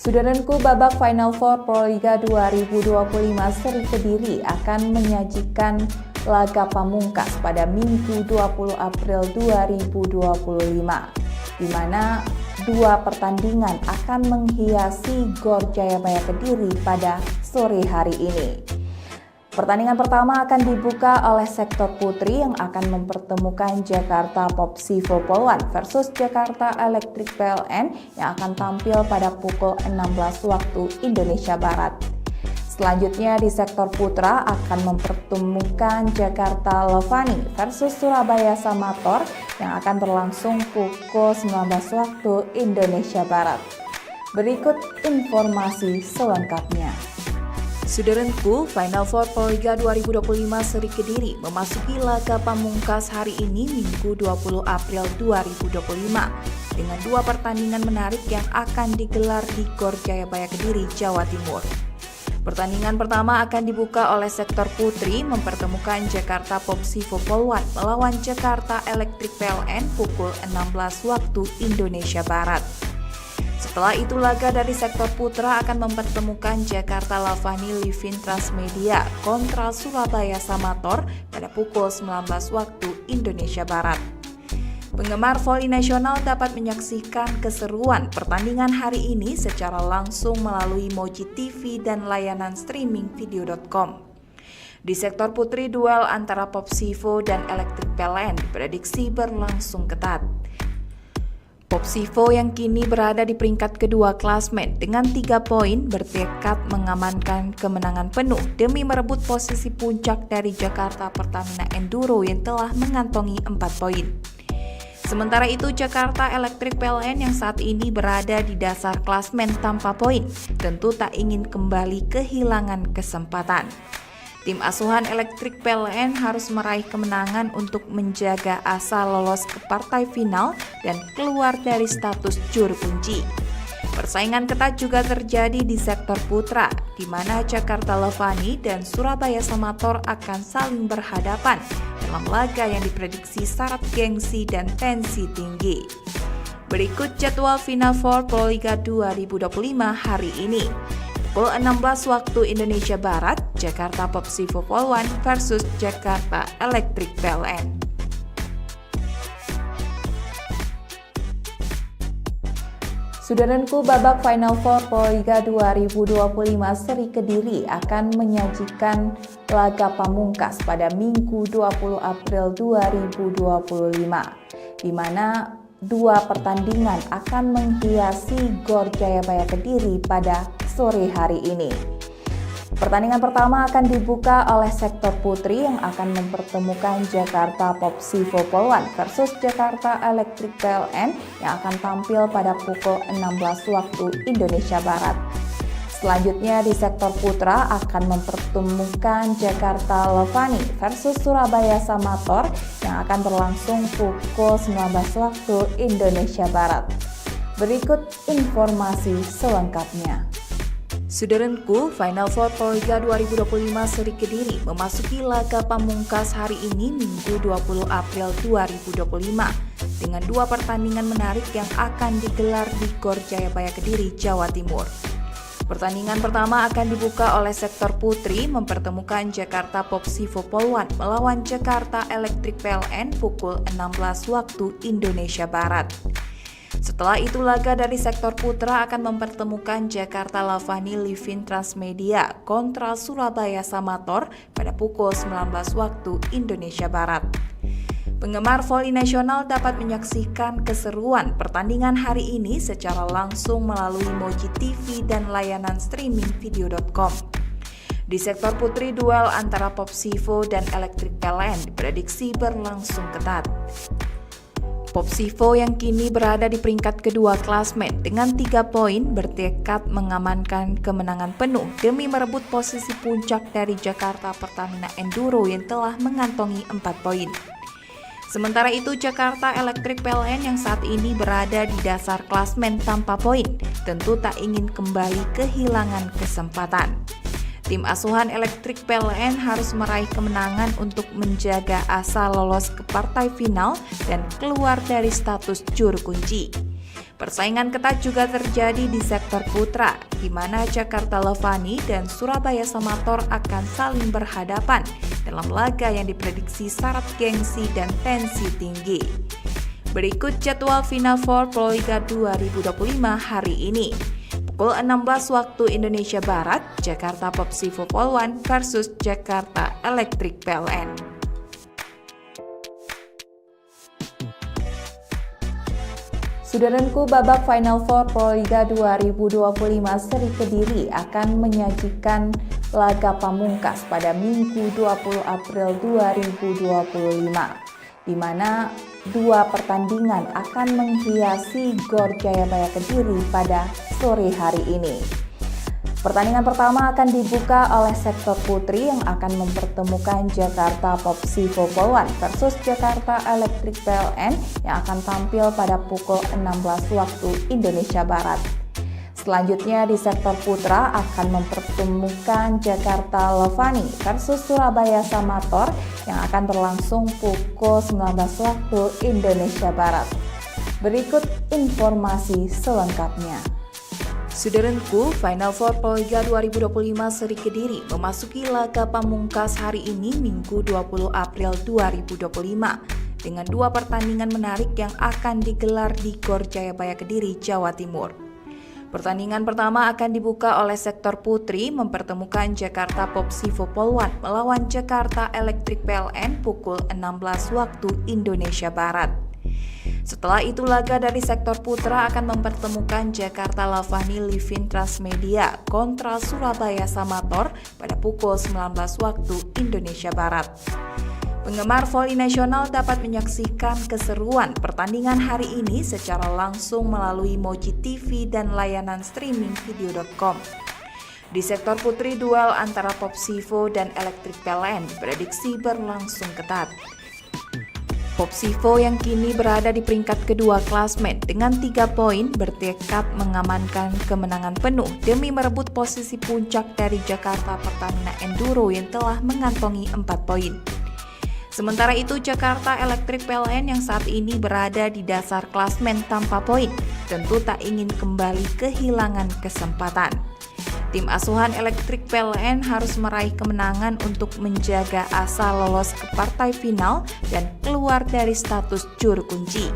Saudaraku, babak Final Four Proliga 2025 seri Kediri akan menyajikan laga pamungkas pada Minggu 20 April 2025, di mana dua pertandingan akan menghiasi Gor Jayabaya Kediri pada sore hari ini. Pertandingan pertama akan dibuka oleh sektor putri yang akan mempertemukan Jakarta Popsivo Polwan versus Jakarta Electric PLN yang akan tampil pada pukul 16 waktu Indonesia Barat. Selanjutnya di sektor putra akan mempertemukan Jakarta Levani versus Surabaya Samator yang akan berlangsung pukul 19 waktu Indonesia Barat. Berikut informasi selengkapnya. Saudaraku, Final Four Proliga 2025 seri Kediri memasuki laga pamungkas hari ini Minggu 20 April 2025 dengan dua pertandingan menarik yang akan digelar di Gor Jayabaya Kediri, Jawa Timur. Pertandingan pertama akan dibuka oleh sektor putri mempertemukan Jakarta Popsivo Polwan melawan Jakarta Electric PLN pukul 16 waktu Indonesia Barat. Setelah itu laga dari sektor putra akan mempertemukan Jakarta Lavani Livin Transmedia kontra Surabaya Samator pada pukul 19 waktu Indonesia Barat. Penggemar voli nasional dapat menyaksikan keseruan pertandingan hari ini secara langsung melalui Moji TV dan layanan streaming video.com. Di sektor putri, duel antara Popsivo dan Electric PLN diprediksi berlangsung ketat. Popsivo yang kini berada di peringkat kedua klasmen dengan 3 poin bertekad mengamankan kemenangan penuh demi merebut posisi puncak dari Jakarta Pertamina Enduro yang telah mengantongi 4 poin. Sementara itu, Jakarta Electric PLN yang saat ini berada di dasar klasmen tanpa poin tentu tak ingin kembali kehilangan kesempatan. Tim asuhan Electric PLN harus meraih kemenangan untuk menjaga asa lolos ke partai final dan keluar dari status juru kunci. Persaingan ketat juga terjadi di sektor putra, di mana Jakarta Levani dan Surabaya Samator akan saling berhadapan dalam laga yang diprediksi syarat gengsi dan tensi tinggi. Berikut jadwal Final Four Proliga 2025 hari ini. Pukul 16 waktu Indonesia Barat, Jakarta Popsivo Polwan versus Jakarta Electric PLN. Saudaraku, babak Final Four Proliga 2025 seri Kediri akan menyajikan laga pamungkas pada Minggu 20 April 2025, di mana dua pertandingan akan menghiasi Gor Jayabaya Kediri pada sore hari ini. Pertandingan pertama akan dibuka oleh sektor putri yang akan mempertemukan Jakarta Popsivo Polwan versus Jakarta Electric PLN yang akan tampil pada pukul 16 waktu Indonesia Barat. Selanjutnya di sektor putra akan mempertemukan Jakarta Levani versus Surabaya Samator yang akan berlangsung pukul 19 waktu Indonesia Barat. Berikut informasi selengkapnya. Saudaraku, Final Four Proliga 2025 seri Kediri memasuki laga pamungkas hari ini Minggu 20 April 2025 dengan dua pertandingan menarik yang akan digelar di Gor Jayabaya Kediri, Jawa Timur. Pertandingan pertama akan dibuka oleh sektor putri mempertemukan Jakarta Popsivo Polwan melawan Jakarta Electric PLN pukul 16 waktu Indonesia Barat. Setelah itu laga dari sektor putra akan mempertemukan Jakarta Lavani Livin Transmedia kontra Surabaya Samator pada pukul 19 waktu Indonesia Barat. Penggemar voli nasional dapat menyaksikan keseruan pertandingan hari ini secara langsung melalui Moji TV dan layanan streaming video.com. Di sektor putri, duel antara Popsivo dan Electric PLN diprediksi berlangsung ketat. Popsivo yang kini berada di peringkat kedua klasmen dengan 3 poin bertekad mengamankan kemenangan penuh demi merebut posisi puncak dari Jakarta Pertamina Enduro yang telah mengantongi 4 poin. Sementara itu, Jakarta Electric PLN yang saat ini berada di dasar klasmen tanpa poin tentu tak ingin kembali kehilangan kesempatan. Tim asuhan Electric PLN harus meraih kemenangan untuk menjaga asa lolos ke partai final dan keluar dari status juru kunci. Persaingan ketat juga terjadi di sektor putra, di mana Jakarta Levani dan Surabaya Samator akan saling berhadapan dalam laga yang diprediksi syarat gengsi dan tensi tinggi. Berikut jadwal Final Four Proliga 2025 hari ini. Pukul 16 waktu Indonesia Barat, Jakarta Popsivo Polwan versus Jakarta Electric PLN. Saudaraku, babak Final Four Proliga 2025 seri Kediri akan menyajikan laga pamungkas pada Minggu 20 April 2025, di mana 2 pertandingan akan menghiasi Gor Jayabaya Kediri pada sore hari ini. Pertandingan pertama akan dibuka oleh sektor putri yang akan mempertemukan Jakarta Popsivo Polwan versus Jakarta Electric PLN yang akan tampil pada pukul 16 waktu Indonesia Barat. Selanjutnya di sektor putra akan mempertemukan Jakarta Levani versus Surabaya Samator yang akan berlangsung pukul 19 waktu Indonesia Barat. Berikut informasi selengkapnya. Saudaraku, Final Four Proliga 2025 seri Kediri memasuki laga pamungkas hari ini Minggu 20 April 2025 dengan 2 pertandingan menarik yang akan digelar di Gor Jayabaya Kediri, Jawa Timur. Pertandingan pertama akan dibuka oleh sektor putri mempertemukan Jakarta Popsivo Polwan melawan Jakarta Electric PLN pukul 16 waktu Indonesia Barat. Setelah itu laga dari sektor putra akan mempertemukan Jakarta Levani Livin Transmedia kontra Surabaya Samator pada pukul 19 waktu Indonesia Barat. Penggemar voli nasional dapat menyaksikan keseruan pertandingan hari ini secara langsung melalui Moji TV dan layanan streaming video.com. Di sektor putri, duel antara Popsivo dan Electric PLN diprediksi berlangsung ketat. Popsivo yang kini berada di peringkat kedua klasmen dengan 3 poin bertekad mengamankan kemenangan penuh demi merebut posisi puncak dari Jakarta Pertamina Enduro yang telah mengantongi 4 poin. Sementara itu, Jakarta Electric PLN yang saat ini berada di dasar klasmen tanpa poin tentu tak ingin kembali kehilangan kesempatan. Tim asuhan Electric PLN harus meraih kemenangan untuk menjaga asa lolos ke partai final dan keluar dari status juru kunci.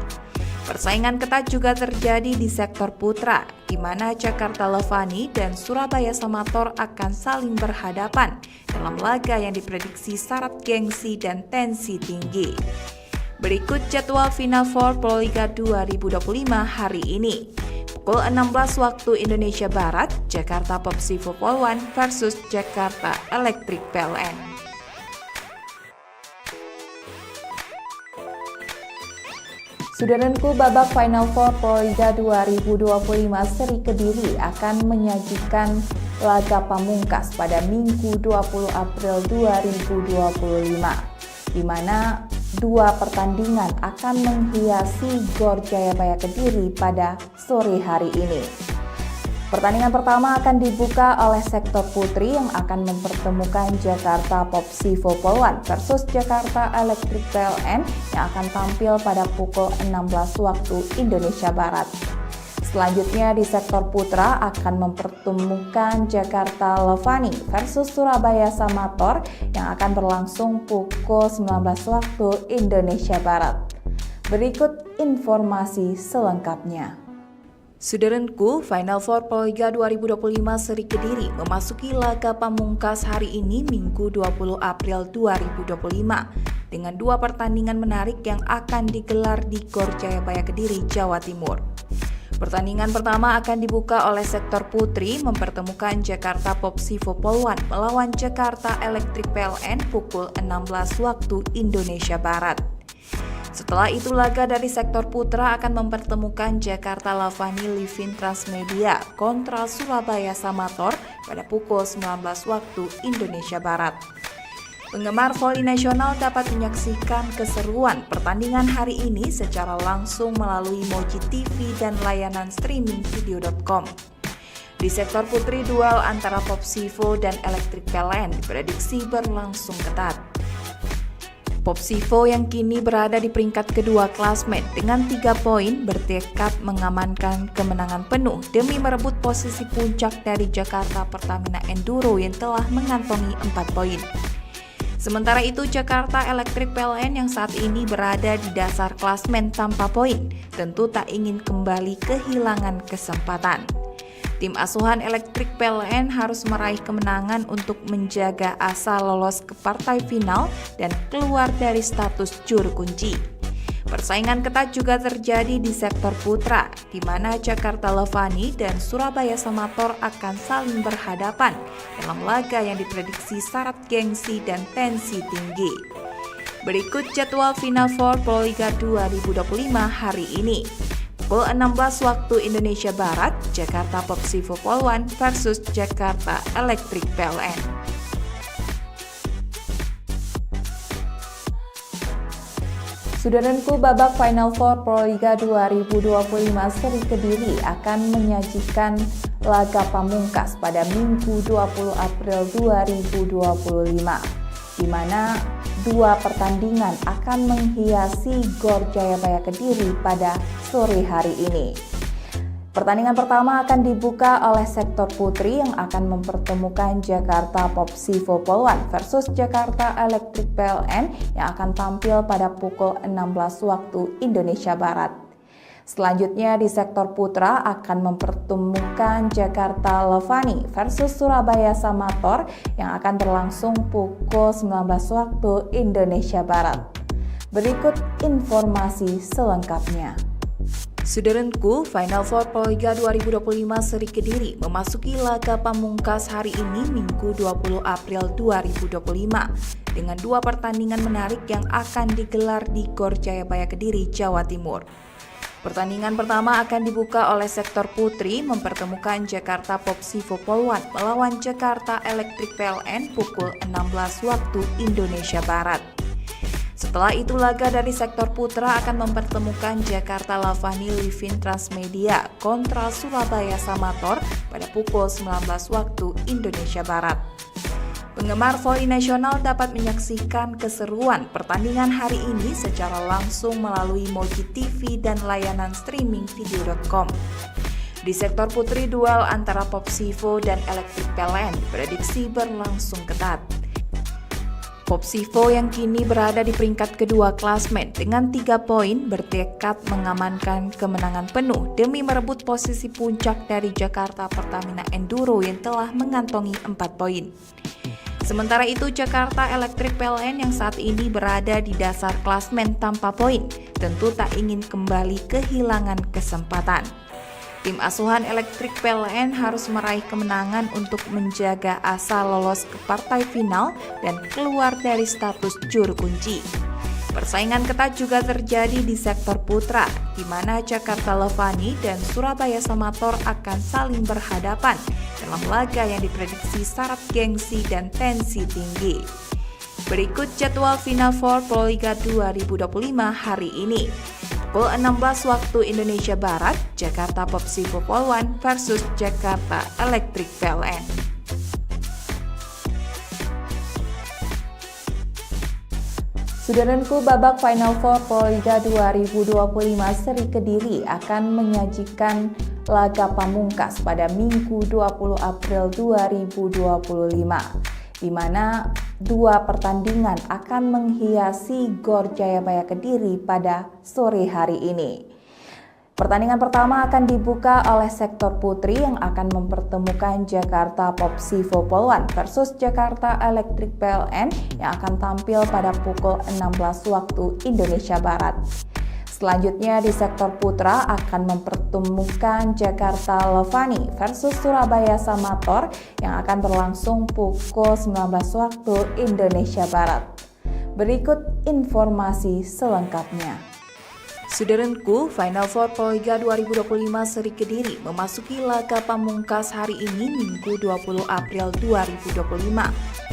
Persaingan ketat juga terjadi di sektor putra, di mana Jakarta Levani dan Surabaya Samator akan saling berhadapan dalam laga yang diprediksi syarat gengsi dan tensi tinggi. Berikut jadwal Final Four Proliga 2025 hari ini. Pukul 16 waktu Indonesia Barat, Jakarta Popsivo Polwan versus Jakarta Electric PLN. Saudaraku, babak Final Four Proliga 2025 seri Kediri akan menyajikan laga pamungkas pada Minggu 20 April 2025, di mana 2 pertandingan akan menghiasi Gor Jayabaya Kediri pada sore hari ini. Pertandingan pertama akan dibuka oleh sektor putri yang akan mempertemukan Jakarta Popsivo Polwan versus Jakarta Electric PLN yang akan tampil pada pukul 16 waktu Indonesia Barat. Selanjutnya di sektor putra akan mempertemukan Jakarta Levani versus Surabaya Samator yang akan berlangsung pukul 19 waktu Indonesia Barat. Berikut informasi selengkapnya. Saudaraku, Final Four Proliga 2025 seri Kediri memasuki laga pamungkas hari ini Minggu 20 April 2025 dengan 2 pertandingan menarik yang akan digelar di Gor Jayabaya Kediri, Jawa Timur. Pertandingan pertama akan dibuka oleh sektor putri mempertemukan Jakarta Popsivo Polwan melawan Jakarta Electric PLN pukul 16 waktu Indonesia Barat. Setelah itu laga dari sektor putra akan mempertemukan Jakarta Lavani Livin Transmedia kontra Surabaya Samator pada pukul 19 waktu Indonesia Barat. Penggemar voli nasional dapat menyaksikan keseruan pertandingan hari ini secara langsung melalui Moji TV dan layanan streaming video.com. Di sektor putri, duel antara Popsivo dan Electric PLN diprediksi berlangsung ketat. Popsivo yang kini berada di peringkat kedua klasmen dengan 3 poin bertekad mengamankan kemenangan penuh demi merebut posisi puncak dari Jakarta Pertamina Enduro yang telah mengantongi 4 poin. Sementara itu, Jakarta Electric PLN yang saat ini berada di dasar klasmen tanpa poin tentu tak ingin kembali kehilangan kesempatan. Tim asuhan Electric PLN harus meraih kemenangan untuk menjaga asa lolos ke partai final dan keluar dari status juru kunci. Persaingan ketat juga terjadi di sektor putra, di mana Jakarta Lavani dan Surabaya Samator akan saling berhadapan dalam laga yang diprediksi syarat gengsi dan tensi tinggi. Berikut jadwal Final Four Proliga 2025 hari ini. Pukul 16 waktu Indonesia Barat, Jakarta Popsivo Polwan versus Jakarta Electric PLN. Saudaraku, babak Final Four Proliga 2025 Seri Kediri akan menyajikan laga pamungkas pada Minggu 20 April 2025, di mana 2 pertandingan akan menghiasi Gor Jayabaya Kediri pada sore hari ini. Pertandingan pertama akan dibuka oleh sektor putri yang akan mempertemukan Jakarta Popsivo Polwan versus Jakarta Electric PLN yang akan tampil pada pukul 16 waktu Indonesia Barat. Selanjutnya di sektor putra akan mempertemukan Jakarta Lavani versus Surabaya Samator yang akan berlangsung pukul 19 waktu Indonesia Barat. Berikut informasi selengkapnya. Saudaraku, Final Four Proliga 2025 Seri Kediri memasuki laga pamungkas hari ini Minggu 20 April 2025 dengan 2 pertandingan menarik yang akan digelar di Gor Jayabaya Kediri, Jawa Timur. Pertandingan pertama akan dibuka oleh sektor putri mempertemukan Jakarta Popsivo Polwan melawan Jakarta Electric PLN pukul 16 waktu Indonesia Barat. Setelah itu laga dari sektor putra akan mempertemukan Jakarta Lavani Livin Transmedia kontra Surabaya Samator pada pukul 19 waktu Indonesia Barat. Penggemar voli nasional dapat menyaksikan keseruan pertandingan hari ini secara langsung melalui Moji TV dan layanan streaming video.com. Di sektor putri, duel antara Popsivo dan Electric PLN diprediksi berlangsung ketat. Popsivo yang kini berada di peringkat kedua klasmen dengan 3 poin bertekad mengamankan kemenangan penuh demi merebut posisi puncak dari Jakarta Pertamina Enduro yang telah mengantongi 4 poin. Sementara itu, Jakarta Electric PLN yang saat ini berada di dasar klasmen tanpa poin tentu tak ingin kembali kehilangan kesempatan. Tim asuhan Electric PLN harus meraih kemenangan untuk menjaga asa lolos ke partai final dan keluar dari status juru kunci. Persaingan ketat juga terjadi di sektor putra, di mana Jakarta Lavani dan Surabaya Samator akan saling berhadapan dalam laga yang diprediksi syarat gengsi dan tensi tinggi. Berikut jadwal Final Four Proliga 2025 hari ini. Pukul 16 waktu Indonesia Barat, Jakarta Popsivo Polwan versus Jakarta Electric PLN. Saudaraku, babak Final Four Proliga 2025 Seri Kediri akan menyajikan laga pamungkas pada Minggu 20 April 2025, di mana 2 pertandingan akan menghiasi Gor Jayabaya Kediri pada sore hari ini. Pertandingan pertama akan dibuka oleh sektor putri yang akan mempertemukan Jakarta Popsivo Polwan versus Jakarta Electric PLN yang akan tampil pada pukul 16 waktu Indonesia Barat. Selanjutnya di sektor putra akan mempertemukan Jakarta Levani versus Surabaya Samator yang akan berlangsung pukul 19 waktu Indonesia Barat. Berikut informasi selengkapnya. Saudaraku, Final Four Proliga 2025 Seri Kediri memasuki laga pamungkas hari ini Minggu 20 April 2025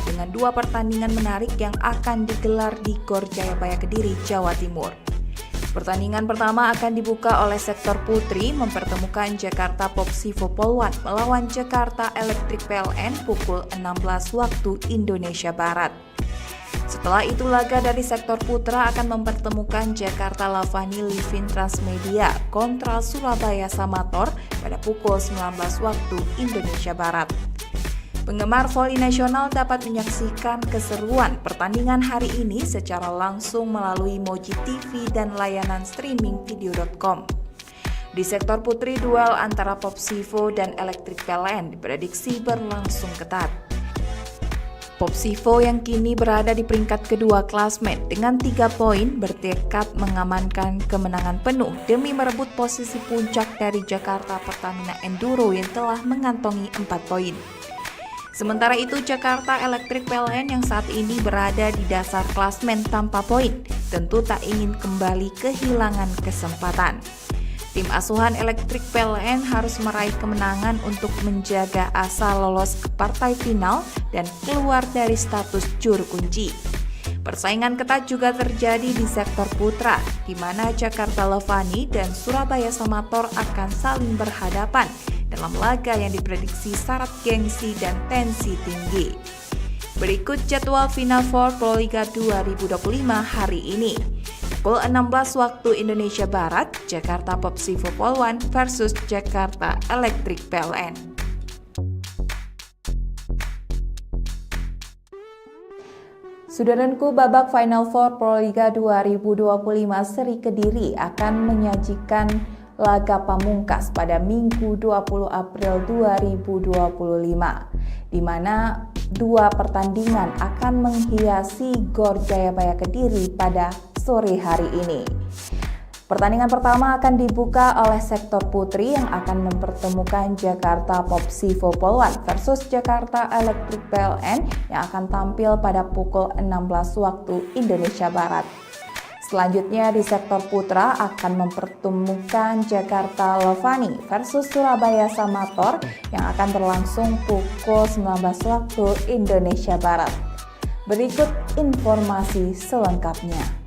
dengan dua pertandingan menarik yang akan digelar di Gor Jayabaya Kediri, Jawa Timur. Pertandingan pertama akan dibuka oleh sektor putri mempertemukan Jakarta Popsivo Polwan melawan Jakarta Electric PLN pukul 16 waktu Indonesia Barat. Setelah itu laga dari sektor putra akan mempertemukan Jakarta Lavani Livin Transmedia kontra Surabaya Samator pada pukul 19 waktu Indonesia Barat. Penggemar voli nasional dapat menyaksikan keseruan pertandingan hari ini secara langsung melalui Moji TV dan layanan streaming video.com. Di sektor putri, duel antara Popsivo dan Electric PLN diprediksi berlangsung ketat. Popsivo yang kini berada di peringkat kedua klasmen dengan 3 poin bertekad mengamankan kemenangan penuh demi merebut posisi puncak dari Jakarta Pertamina Enduro yang telah mengantongi 4 poin. Sementara itu Jakarta Electric PLN yang saat ini berada di dasar klasmen tanpa poin tentu tak ingin kembali kehilangan kesempatan. Tim asuhan Electric PLN harus meraih kemenangan untuk menjaga asa lolos ke partai final dan keluar dari status juru kunci. Persaingan ketat juga terjadi di sektor putra, di mana Jakarta Levani dan Surabaya Samator akan saling berhadapan dalam laga yang diprediksi syarat gengsi dan tensi tinggi. Berikut jadwal Final Four Proliga 2025 hari ini. Pukul 16 waktu Indonesia Barat, Jakarta Popsivo Polwan versus Jakarta Electric PLN. Saudaraku, babak Final Four Proliga 2025 Seri Kediri akan menyajikan laga pamungkas pada Minggu 20 April 2025, di mana dua pertandingan akan menghiasi Gor Jayabaya Kediri pada sore hari ini. Pertandingan pertama akan dibuka oleh sektor putri yang akan mempertemukan Jakarta Popsivo Polwan versus Jakarta Electric PLN yang akan tampil pada pukul 16 waktu Indonesia Barat. Selanjutnya di sektor putra akan mempertemukan Jakarta Levani versus Surabaya Samator yang akan berlangsung pukul 19 waktu Indonesia Barat. Berikut informasi selengkapnya.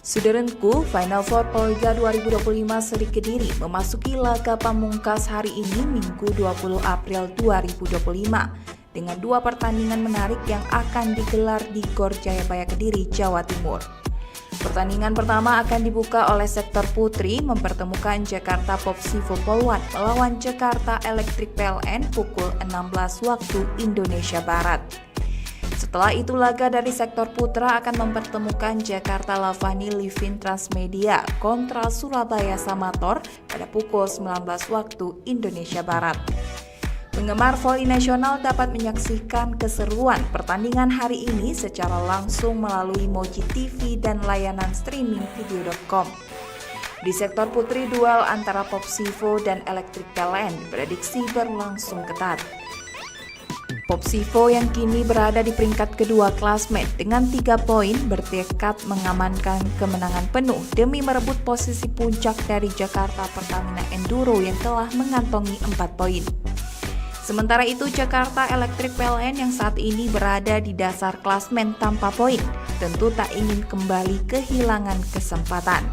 Saudaraku, Final Four Proliga 2025 Seri Kediri memasuki laga pamungkas hari ini Minggu 20 April 2025 dengan dua pertandingan menarik yang akan digelar di Gor Jayabaya Kediri, Jawa Timur. Pertandingan pertama akan dibuka oleh sektor putri mempertemukan Jakarta Popsivo Polwan melawan Jakarta Electric PLN pukul 16 waktu Indonesia Barat. Setelah itu laga dari sektor putra akan mempertemukan Jakarta Lavani Livin Transmedia kontra Surabaya Samator pada pukul 19 waktu Indonesia Barat. Penggemar voli nasional dapat menyaksikan keseruan pertandingan hari ini secara langsung melalui Moji TV dan layanan streaming video.com. Di sektor putri, duel antara Popsivo dan Electric PLN diprediksi berlangsung ketat. Popsivo yang kini berada di peringkat kedua klasmen dengan 3 poin bertekad mengamankan kemenangan penuh demi merebut posisi puncak dari Jakarta Pertamina Enduro yang telah mengantongi 4 poin. Sementara itu Jakarta Electric PLN yang saat ini berada di dasar klasmen tanpa poin tentu tak ingin kembali kehilangan kesempatan.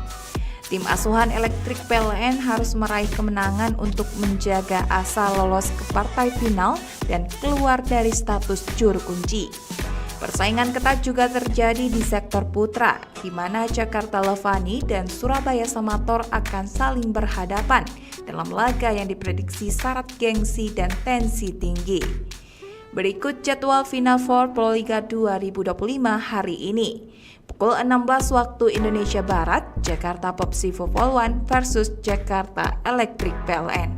Tim asuhan Electric PLN harus meraih kemenangan untuk menjaga asa lolos ke partai final dan keluar dari status juru kunci. Persaingan ketat juga terjadi di sektor putra, di mana Jakarta Levani dan Surabaya Samator akan saling berhadapan dalam laga yang diprediksi syarat gengsi dan tensi tinggi. Berikut jadwal Final Four Proliga 2025 hari ini. Pukul 16 waktu Indonesia Barat, Jakarta Popsivo Poluan versus Jakarta Electric PLN.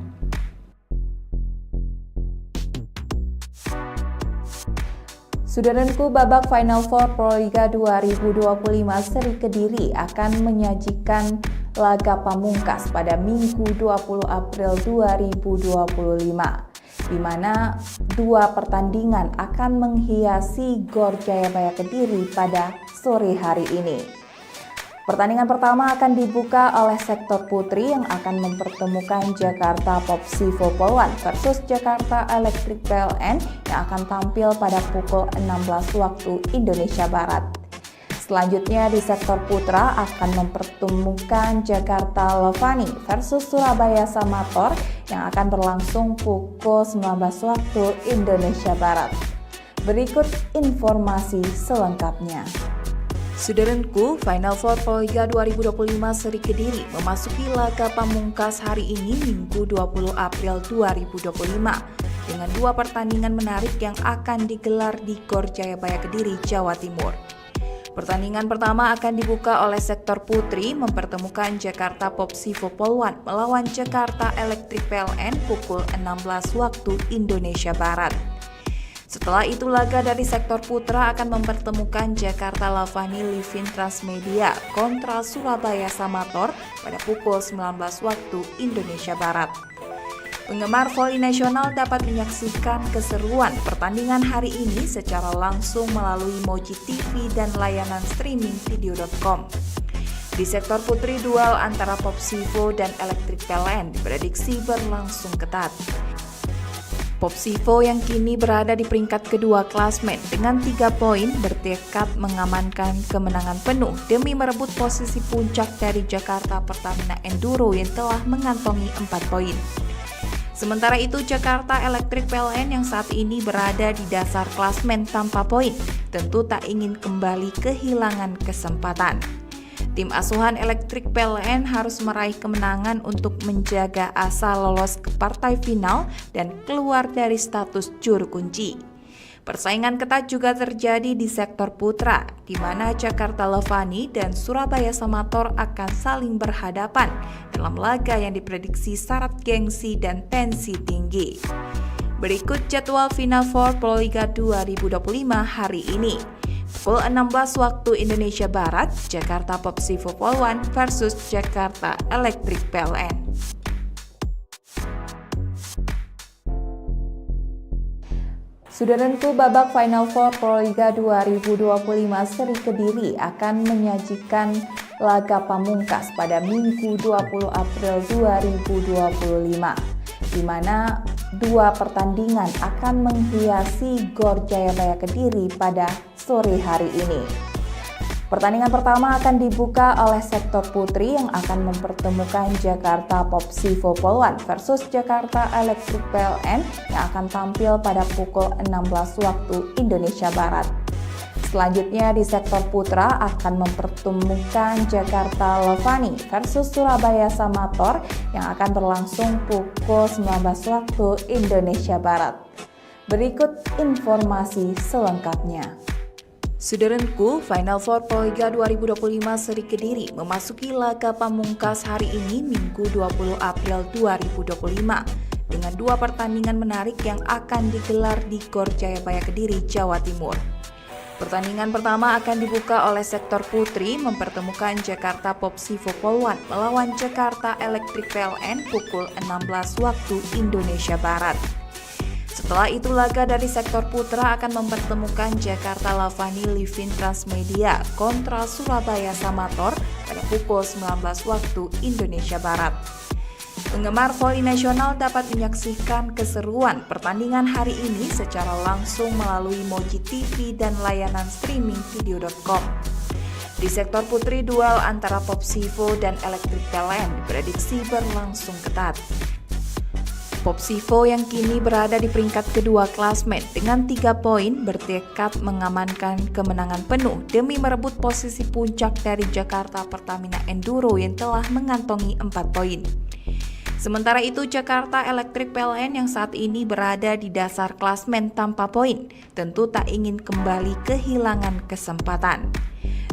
Saudaraku, babak Final Four Proliga 2025 seri Kediri akan menyajikan laga pamungkas pada Minggu 20 April 2025, di mana dua pertandingan akan menghiasi Gor Jayabaya Kediri pada sore hari ini. Pertandingan pertama akan dibuka oleh sektor putri yang akan mempertemukan Jakarta Popsivo Poluan versus Jakarta Electric PLN yang akan tampil pada pukul 16 waktu Indonesia Barat. Selanjutnya di sektor putra akan mempertemukan Jakarta Lovani versus Surabaya Samator yang akan berlangsung pukul 19 waktu Indonesia Barat. Berikut informasi selengkapnya. Saudaraku, Final Four Proliga 2025 seri Kediri memasuki laga pamungkas hari ini Minggu 20 April 2025 dengan dua pertandingan menarik yang akan digelar di Gor Jayabaya Kediri, Jawa Timur. Pertandingan pertama akan dibuka oleh sektor putri mempertemukan Jakarta Popsivo Poluan melawan Jakarta Electric PLN pukul 16 waktu Indonesia Barat. Setelah itu laga dari sektor putra akan mempertemukan Jakarta Lavani Livin Transmedia kontra Surabaya Samator pada pukul 19 waktu Indonesia Barat. Penggemar voli nasional dapat menyaksikan keseruan pertandingan hari ini secara langsung melalui Moji TV dan layanan streaming video.com. Di sektor putri, duel antara Popsivo dan Electric PLN diprediksi berlangsung ketat. Popsivo yang kini berada di peringkat kedua klasmen dengan 3 poin bertekad mengamankan kemenangan penuh demi merebut posisi puncak dari Jakarta Pertamina Enduro yang telah mengantongi 4 poin. Sementara itu Jakarta Electric PLN yang saat ini berada di dasar klasmen tanpa poin tentu tak ingin kembali kehilangan kesempatan. Tim asuhan Electric PLN harus meraih kemenangan untuk menjaga asa lolos ke partai final dan keluar dari status juru kunci. Persaingan ketat juga terjadi di sektor putra, di mana Jakarta Lovani dan Surabaya Samator akan saling berhadapan dalam laga yang diprediksi syarat gengsi dan tensi tinggi. Berikut jadwal Final Four Proliga 2025 hari ini. Pukul 16 waktu Indonesia Barat, Jakarta Popsivo Poluan versus Jakarta Electric PLN. Saudaraku, babak Final Four Proliga 2025 seri Kediri akan menyajikan laga pamungkas pada Minggu 20 April 2025, di mana dua pertandingan akan menghiasi Gor Jayabaya Kediri pada sore hari ini. Pertandingan pertama akan dibuka oleh sektor putri yang akan mempertemukan Jakarta Popsivo Poluan versus Jakarta Electric PLN yang akan tampil pada pukul 16 waktu Indonesia Barat. Selanjutnya di sektor putra akan mempertemukan Jakarta Lovani versus Surabaya Samator yang akan berlangsung pukul 19 waktu Indonesia Barat. Berikut informasi selengkapnya. Saudaraku, Final Four Proliga 2025 seri Kediri memasuki laga pamungkas hari ini Minggu 20 April 2025 dengan dua pertandingan menarik yang akan digelar di Gor Jayabaya Kediri, Jawa Timur. Pertandingan pertama akan dibuka oleh sektor putri mempertemukan Jakarta Popsivo Poluan melawan Jakarta Electric PLN pukul 16 waktu Indonesia Barat. Setelah itu laga dari sektor putra akan mempertemukan Jakarta Lavani Livin Transmedia kontra Surabaya Samator pada pukul 19 waktu Indonesia Barat. Penggemar voli nasional dapat menyaksikan keseruan pertandingan hari ini secara langsung melalui Moji TV dan layanan streaming video.com. Di sektor putri, duel antara Popsivo dan Electric PLN diprediksi berlangsung ketat. Popsivo yang kini berada di peringkat kedua klasmen dengan 3 poin bertekad mengamankan kemenangan penuh demi merebut posisi puncak dari Jakarta Pertamina Enduro yang telah mengantongi 4 poin. Sementara itu Jakarta Electric PLN yang saat ini berada di dasar klasmen tanpa poin tentu tak ingin kembali kehilangan kesempatan.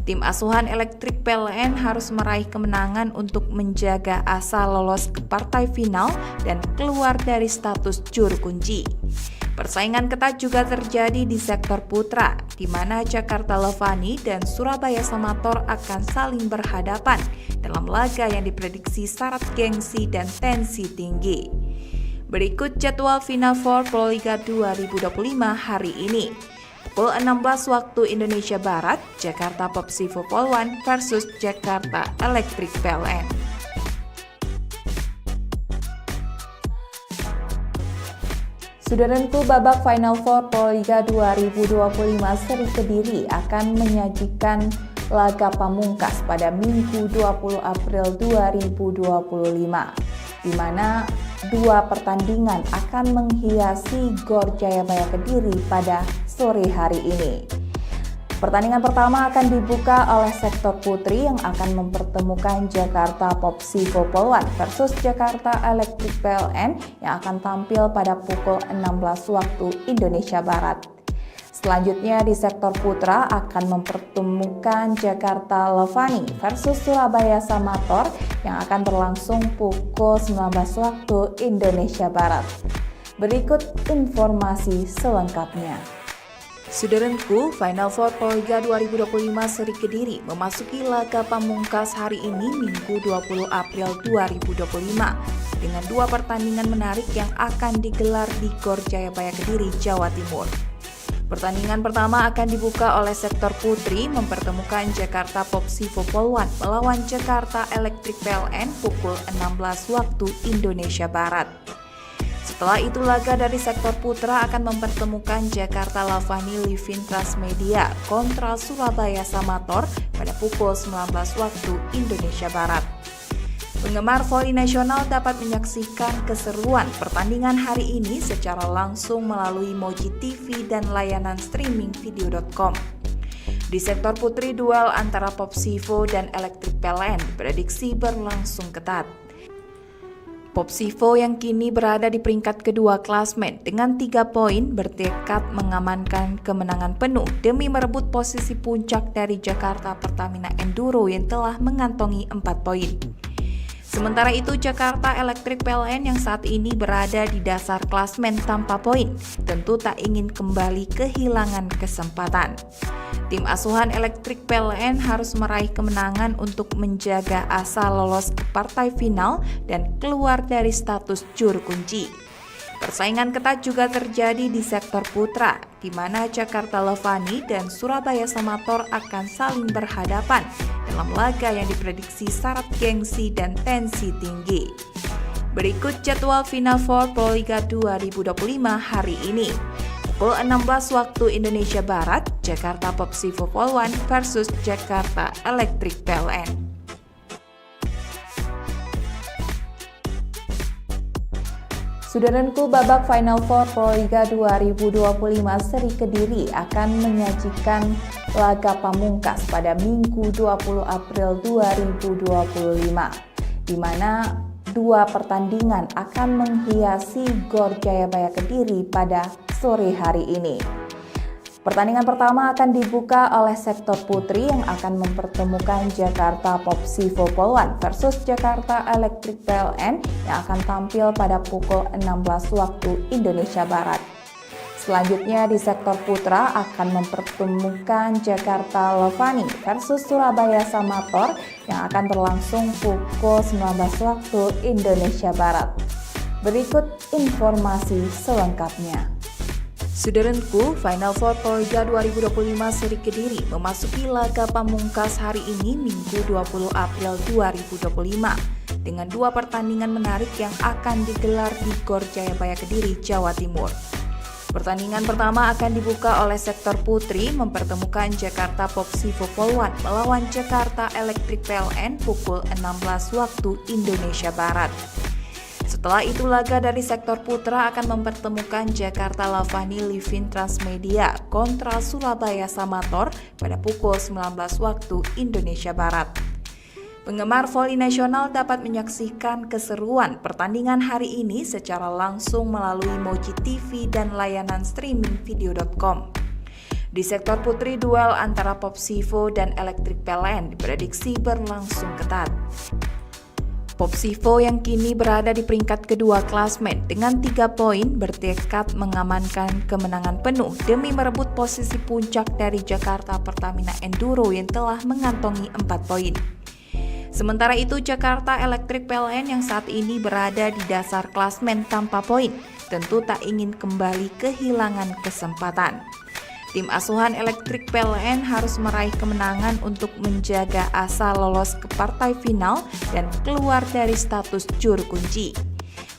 Tim asuhan Elektrik PLN harus meraih kemenangan untuk menjaga asa lolos ke partai final dan keluar dari status juru kunci. Persaingan ketat juga terjadi di sektor putra, di mana Jakarta Levani dan Surabaya Samator akan saling berhadapan dalam laga yang diprediksi syarat gengsi dan tensi tinggi. Berikut jadwal Final Four Proliga 2025 hari ini. Pukul 16 waktu Indonesia Barat, Jakarta Popsivo Polwan versus Jakarta Elektrik PLN. Saudaraku, babak Final Four Proliga 2025 seri Kediri akan menyajikan laga pamungkas pada Minggu 20 April 2025, di mana dua pertandingan akan menghiasi Gor Jayabaya Kediri pada sore hari ini. Pertandingan pertama akan dibuka oleh sektor putri yang akan mempertemukan Jakarta Popsivo Polwan versus Jakarta Elektrik PLN yang akan tampil pada pukul 16 waktu Indonesia Barat. Selanjutnya di sektor putra akan mempertemukan Jakarta Levani versus Surabaya Samator yang akan berlangsung pukul 19 waktu Indonesia Barat. Berikut informasi selengkapnya. Saudaraku, Final Four Proliga 2025 seri Kediri memasuki laga pamungkas hari ini Minggu 20 April 2025 dengan dua pertandingan menarik yang akan digelar di Gor Jayabaya Kediri, Jawa Timur. Pertandingan pertama akan dibuka oleh sektor putri mempertemukan Jakarta Popsivo Polwan melawan Jakarta Elektrik PLN pukul 16 waktu Indonesia Barat. Setelah itu laga dari sektor putra akan mempertemukan Jakarta Levani Livin Transmedia kontra Surabaya Samator pada pukul 19 waktu Indonesia Barat. Penggemar voli nasional dapat menyaksikan keseruan pertandingan hari ini secara langsung melalui Moji TV dan layanan streaming video.com. Di sektor putri, duel antara Popsivo dan Elektrik PLN diprediksi berlangsung ketat. Popsivo yang kini berada di peringkat kedua klasmen dengan 3 poin bertekad mengamankan kemenangan penuh demi merebut posisi puncak dari Jakarta Pertamina Enduro yang telah mengantongi 4 poin. Sementara itu Jakarta Elektrik PLN yang saat ini berada di dasar klasmen tanpa poin tentu tak ingin kembali kehilangan kesempatan. Tim asuhan Elektrik PLN harus meraih kemenangan untuk menjaga asa lolos ke partai final dan keluar dari status juru kunci. Persaingan ketat juga terjadi di sektor putra, di mana Jakarta Levani dan Surabaya Samator akan saling berhadapan dalam laga yang diprediksi syarat gengsi dan tensi tinggi. Berikut jadwal Final Four Proliga 2025 hari ini. Pukul 16 waktu Indonesia Barat, Jakarta Popsivo Polwan versus Jakarta Elektrik PLN. Saudaraku, babak Final Four Proliga 2025 seri Kediri akan menyajikan laga pamungkas pada Minggu 20 April 2025, di mana dua pertandingan akan menghiasi Gor Jayabaya Kediri pada sore hari ini. Pertandingan pertama akan dibuka oleh sektor putri yang akan mempertemukan Jakarta Popsivo Polwan versus Jakarta Elektrik PLN yang akan tampil pada pukul 16 waktu Indonesia Barat. Selanjutnya di sektor putra akan mempertemukan Jakarta Levani versus Surabaya Samator yang akan berlangsung pukul 19 waktu Indonesia Barat. Berikut informasi selengkapnya. Saudaraku, Final Four Proliga 2025 seri Kediri memasuki laga pamungkas hari ini Minggu 20 April 2025 dengan dua pertandingan menarik yang akan digelar di Gor Jayabaya Kediri, Jawa Timur. Pertandingan pertama akan dibuka oleh sektor putri mempertemukan Jakarta Popsivo Polwan melawan Jakarta Elektrik PLN pukul 16 waktu Indonesia Barat. Setelah itu laga dari sektor putra akan mempertemukan Jakarta Levani Livin Transmedia kontra Surabaya Samator pada pukul 19 waktu Indonesia Barat. Penggemar voli nasional dapat menyaksikan keseruan pertandingan hari ini secara langsung melalui Moji TV dan layanan streaming video.com. Di sektor putri, duel antara Popsivo dan Electric PLN diprediksi berlangsung ketat. Popsivo yang kini berada di peringkat kedua klasmen dengan 3 poin bertekad mengamankan kemenangan penuh demi merebut posisi puncak dari Jakarta Pertamina Enduro yang telah mengantongi 4 poin. Sementara itu, Jakarta Electric PLN yang saat ini berada di dasar klasmen tanpa poin tentu tak ingin kembali kehilangan kesempatan. Tim asuhan Electric PLN harus meraih kemenangan untuk menjaga asa lolos ke partai final dan keluar dari status juru kunci.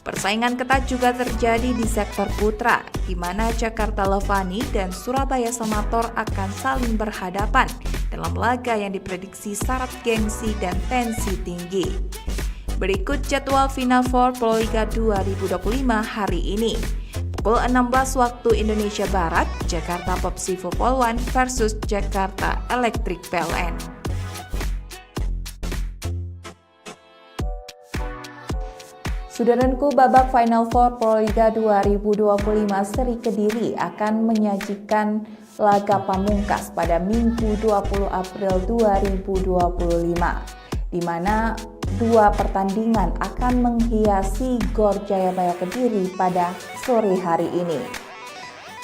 Persaingan ketat juga terjadi di sektor putra, di mana Jakarta Levani dan Surabaya Samator akan saling berhadapan dalam laga yang diprediksi syarat gengsi dan tensi tinggi. Berikut jadwal Final Four Proliga 2025 hari ini. Pukul 16 waktu Indonesia Barat, Jakarta Popsivo Polwan versus Jakarta Electric PLN. Saudaraku, babak Final Four Proliga 2025 Seri Kediri akan menyajikan laga pamungkas pada Minggu 20 April 2025, di mana 2 pertandingan akan menghiasi Gor Jayabaya Kediri pada sore hari ini.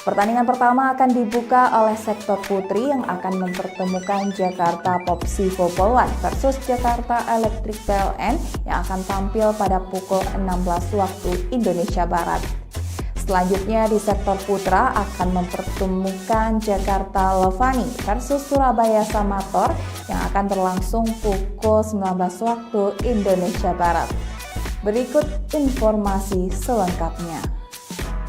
Pertandingan pertama akan dibuka oleh sektor putri yang akan mempertemukan Jakarta Popsivo Polwan versus Jakarta Electric PLN yang akan tampil pada pukul 16 waktu Indonesia Barat. Selanjutnya di sektor putra akan mempertemukan Jakarta Levani versus Surabaya Samator yang akan berlangsung pukul 19 waktu Indonesia Barat. Berikut informasi selengkapnya.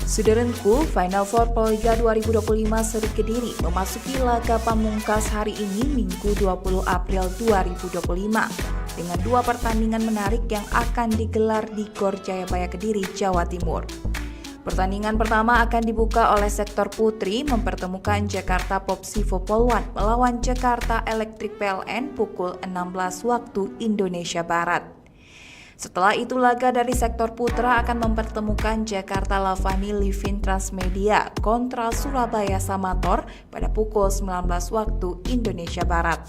Saudaraku, Final Four Proliga 2025 Seri Kediri memasuki laga pamungkas hari ini Minggu 20 April 2025 dengan 2 pertandingan menarik yang akan digelar di Gor Jayabaya Kediri, Jawa Timur. Pertandingan pertama akan dibuka oleh sektor putri mempertemukan Jakarta Popsivo Polwan melawan Jakarta Electric PLN pukul 16 waktu Indonesia Barat. Setelah itu laga dari sektor putra akan mempertemukan Jakarta Levani Livin Transmedia kontra Surabaya Samator pada pukul 19 waktu Indonesia Barat.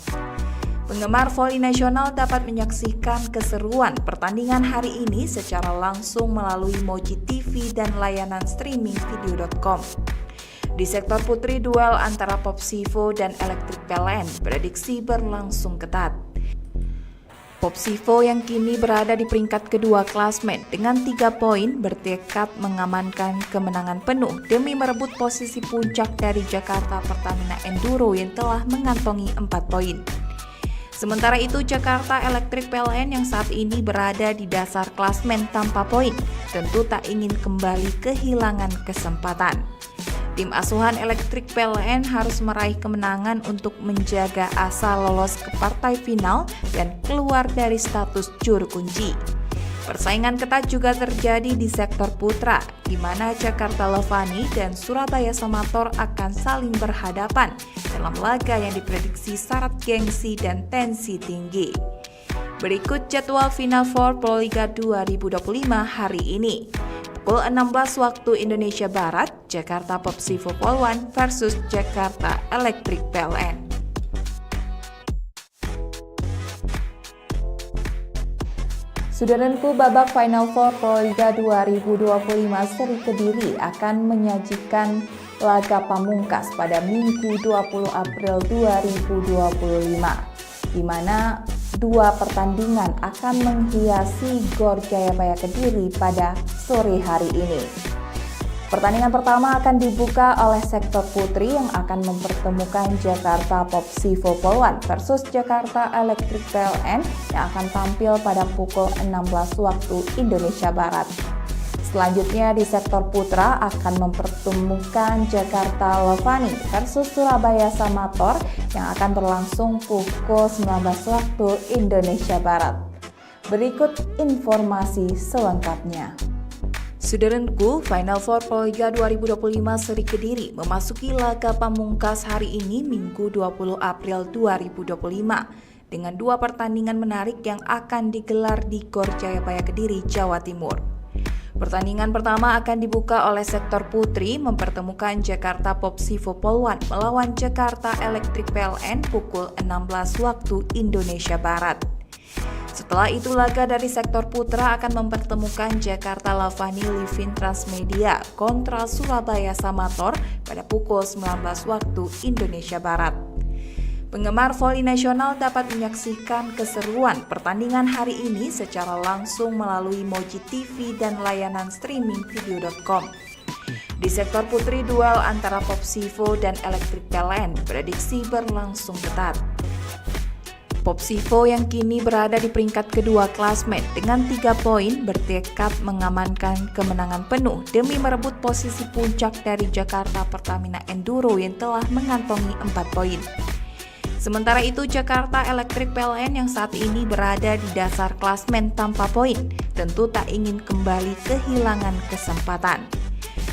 Penggemar voli nasional dapat menyaksikan keseruan pertandingan hari ini secara langsung melalui Moji TV dan layanan streaming video.com. Di sektor putri, duel antara Popsivo dan Electric PLN prediksi berlangsung ketat. Popsivo yang kini berada di peringkat kedua klasmen dengan 3 poin bertekad mengamankan kemenangan penuh demi merebut posisi puncak dari Jakarta Pertamina Enduro yang telah mengantongi 4 poin. Sementara itu, Jakarta Electric PLN yang saat ini berada di dasar klasmen tanpa poin tentu tak ingin kembali kehilangan kesempatan. Tim asuhan Electric PLN harus meraih kemenangan untuk menjaga asa lolos ke partai final dan keluar dari status juru kunci. Persaingan ketat juga terjadi di sektor putra, di mana Jakarta Levani dan Surabaya Samator akan saling berhadapan dalam laga yang diprediksi syarat gengsi dan tensi tinggi. Berikut jadwal Final Four Proliga 2025 hari ini. Pukul 16 waktu Indonesia Barat, Jakarta Popsivo Polwan versus Jakarta Electric PLN. Saudaraku, babak Final Four Proliga 2025 Seri Kediri akan menyajikan laga pamungkas pada Minggu 20 April 2025, di mana 2 pertandingan akan menghiasi Gor Jayabaya Kediri pada sore hari ini. Pertandingan pertama akan dibuka oleh sektor putri yang akan mempertemukan Jakarta Popsivo Polwan versus Jakarta Electric PLN yang akan tampil pada pukul 16 waktu Indonesia Barat. Selanjutnya di sektor putra akan mempertemukan Jakarta Levani versus Surabaya Samator yang akan berlangsung pukul 19 waktu Indonesia Barat. Berikut informasi selengkapnya. Saudaraku, Final Four Proliga 2025 Seri Kediri memasuki laga pamungkas hari ini Minggu 20 April 2025 dengan 2 pertandingan menarik yang akan digelar di Gor Jayabaya Kediri, Jawa Timur. Pertandingan pertama akan dibuka oleh sektor putri mempertemukan Jakarta Popsivo Polwan melawan Jakarta Electric PLN pukul 16 waktu Indonesia Barat. Setelah itu laga dari sektor putra akan mempertemukan Jakarta Lavani Livin Transmedia kontra Surabaya Samator pada pukul 19 waktu Indonesia Barat. Penggemar voli nasional dapat menyaksikan keseruan pertandingan hari ini secara langsung melalui Moji TV dan layanan streaming video.com. Di sektor putri, duel antara Popsivo dan Electric PLN prediksi berlangsung ketat. Popsivo yang kini berada di peringkat kedua klasmen dengan 3 poin bertekad mengamankan kemenangan penuh demi merebut posisi puncak dari Jakarta Pertamina Enduro yang telah mengantongi 4 poin. Sementara itu, Jakarta Electric PLN yang saat ini berada di dasar klasmen tanpa poin tentu tak ingin kembali kehilangan kesempatan.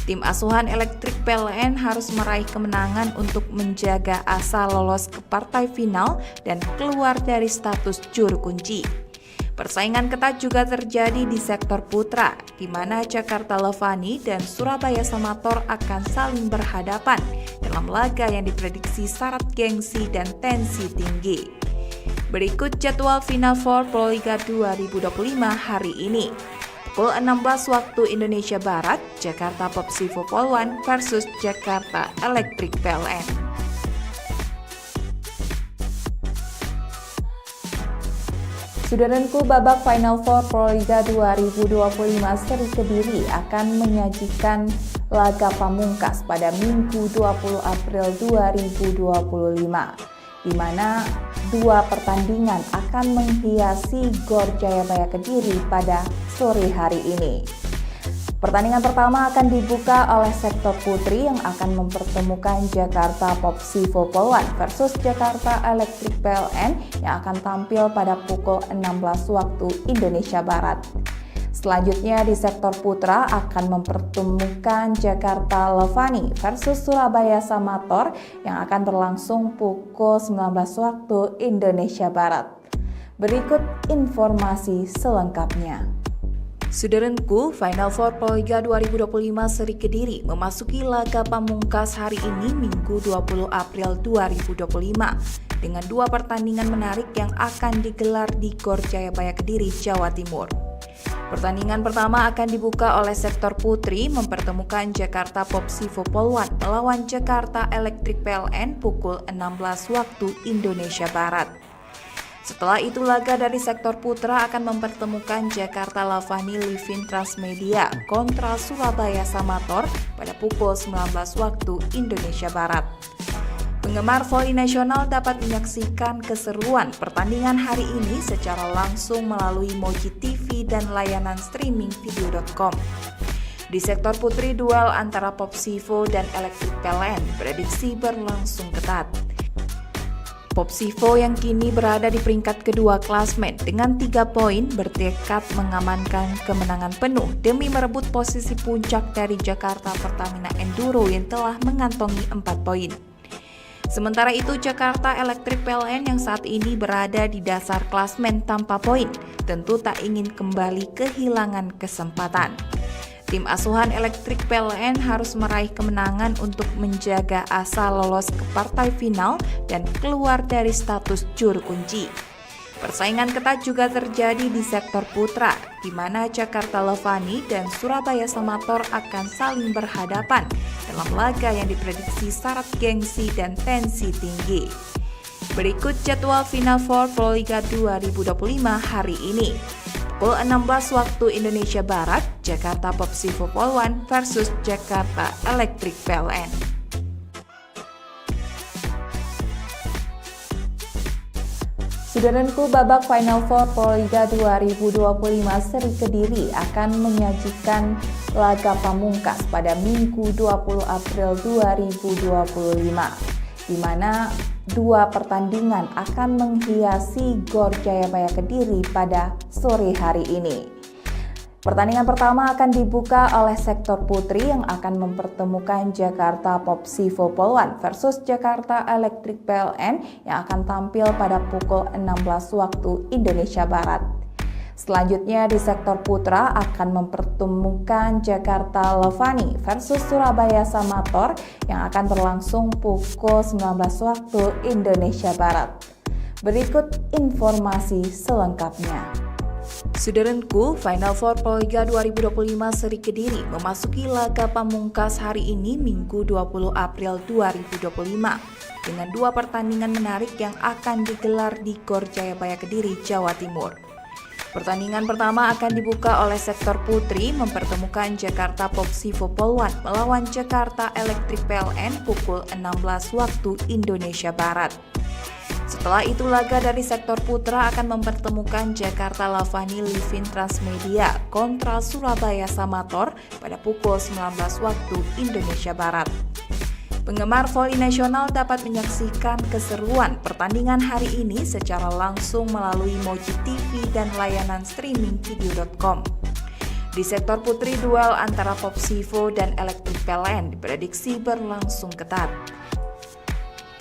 Tim asuhan Electric PLN harus meraih kemenangan untuk menjaga asa lolos ke partai final dan keluar dari status juru kunci. Persaingan ketat juga terjadi di sektor putra, di mana Jakarta Lavani dan Surabaya Samator akan saling berhadapan dalam laga yang diprediksi syarat gengsi dan tensi tinggi. Berikut jadwal Final Four Proliga 2025 hari ini. Pukul 16 waktu Indonesia Barat, Jakarta Popsivo Polwan versus Jakarta Electric PLN. Saudaraku, babak Final Four Proliga 2025 seri Kediri akan menyajikan laga pamungkas pada Minggu 20 April 2025, di mana 2 pertandingan akan menghiasi Gor Jayabaya Kediri pada sore hari ini. Pertandingan pertama akan dibuka oleh sektor putri yang akan mempertemukan Jakarta Popsivo Polwan versus Jakarta Electric PLN yang akan tampil pada pukul 16 waktu Indonesia Barat. Selanjutnya di sektor putra akan mempertemukan Jakarta Lavani versus Surabaya Samator yang akan berlangsung pukul 19 waktu Indonesia Barat. Berikut informasi selengkapnya. Saudaraku, Final Four Proliga 2025 seri Kediri memasuki laga pamungkas hari ini Minggu 20 April 2025 dengan 2 pertandingan menarik yang akan digelar di Gor Jayabaya Kediri, Jawa Timur. Pertandingan pertama akan dibuka oleh sektor putri mempertemukan Jakarta Popsivo Polwan melawan Jakarta Electric PLN pukul 16 waktu Indonesia Barat. Setelah itu laga dari sektor putra akan mempertemukan Jakarta Lavani Livin Transmedia kontra Surabaya Samator pada pukul 19 waktu Indonesia Barat. Penggemar voli nasional dapat menyaksikan keseruan pertandingan hari ini secara langsung melalui Moji TV dan layanan streaming video.com. Di sektor putri, duel antara Popsivo dan Electric PLN prediksi berlangsung ketat. Popsivo yang kini berada di peringkat kedua klasmen dengan 3 poin bertekad mengamankan kemenangan penuh demi merebut posisi puncak dari Jakarta Pertamina Enduro yang telah mengantongi 4 poin. Sementara itu, Jakarta Electric PLN yang saat ini berada di dasar klasmen tanpa poin tentu tak ingin kembali kehilangan kesempatan. Tim asuhan Electric PLN harus meraih kemenangan untuk menjaga asa lolos ke partai final dan keluar dari status juru kunci. Persaingan ketat juga terjadi di sektor putra, di mana Jakarta Lavani dan Surabaya Samator akan saling berhadapan dalam laga yang diprediksi syarat gengsi dan tensi tinggi. Berikut jadwal Final Four Proliga 2025 hari ini. Pukul 16 waktu Indonesia Barat, Jakarta Popsivo Polwan versus Jakarta Electric PLN. Saudaraku, babak Final Four Proliga 2025 seri Kediri akan menyajikan laga pamungkas pada Minggu 20 April 2025, di mana 2 pertandingan akan menghiasi Gor Jayabaya Kediri pada sore hari ini. Pertandingan pertama akan dibuka oleh sektor putri yang akan mempertemukan Jakarta Popsivo Polwan versus Jakarta Electric PLN yang akan tampil pada pukul 16 waktu Indonesia Barat. Selanjutnya di sektor putra akan mempertemukan Jakarta Levani versus Surabaya Samator yang akan berlangsung pukul 19 waktu Indonesia Barat. Berikut informasi selengkapnya. Saudaraku, Final Four Proliga 2025 Seri Kediri memasuki laga pamungkas hari ini Minggu 20 April 2025 dengan dua pertandingan menarik yang akan digelar di Gor Jayabaya Kediri, Jawa Timur. Pertandingan pertama akan dibuka oleh sektor putri mempertemukan Jakarta Popsivo Polwan melawan Jakarta Electric PLN pukul 16 waktu Indonesia Barat. Setelah itu laga dari sektor putra akan mempertemukan Jakarta Lavani Livin Transmedia kontra Surabaya Samator pada pukul 19 waktu Indonesia Barat. Penggemar voli nasional dapat menyaksikan keseruan pertandingan hari ini secara langsung melalui Moji TV dan layanan streaming video.com. Di sektor putri, duel antara Popsivo dan Electric PLN diprediksi berlangsung ketat.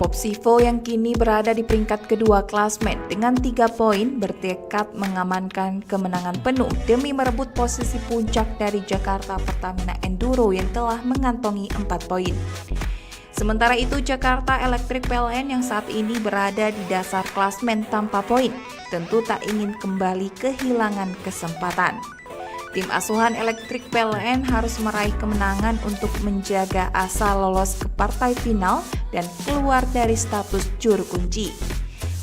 Popsivo yang kini berada di peringkat kedua klasmen dengan 3 poin bertekad mengamankan kemenangan penuh demi merebut posisi puncak dari Jakarta Pertamina Enduro yang telah mengantongi 4 poin. Sementara itu Jakarta Electric PLN yang saat ini berada di dasar klasmen tanpa poin tentu tak ingin kembali kehilangan kesempatan. Tim asuhan Electric PLN harus meraih kemenangan untuk menjaga asa lolos ke partai final dan keluar dari status juru kunci.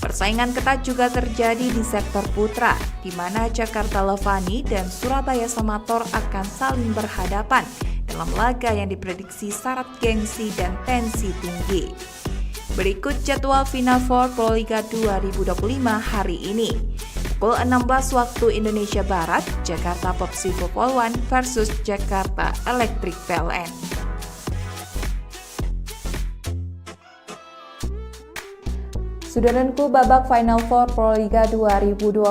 Persaingan ketat juga terjadi di sektor putra, di mana Jakarta Levani dan Surabaya Samator akan saling berhadapan dalam laga yang diprediksi syarat gengsi dan tensi tinggi. Berikut jadwal Final Four Proliga 2025 hari ini. Pukul 16 waktu Indonesia Barat, Jakarta Popsivo Polwan versus Jakarta Electric PLN. Saudaraku, babak Final Four Proliga 2025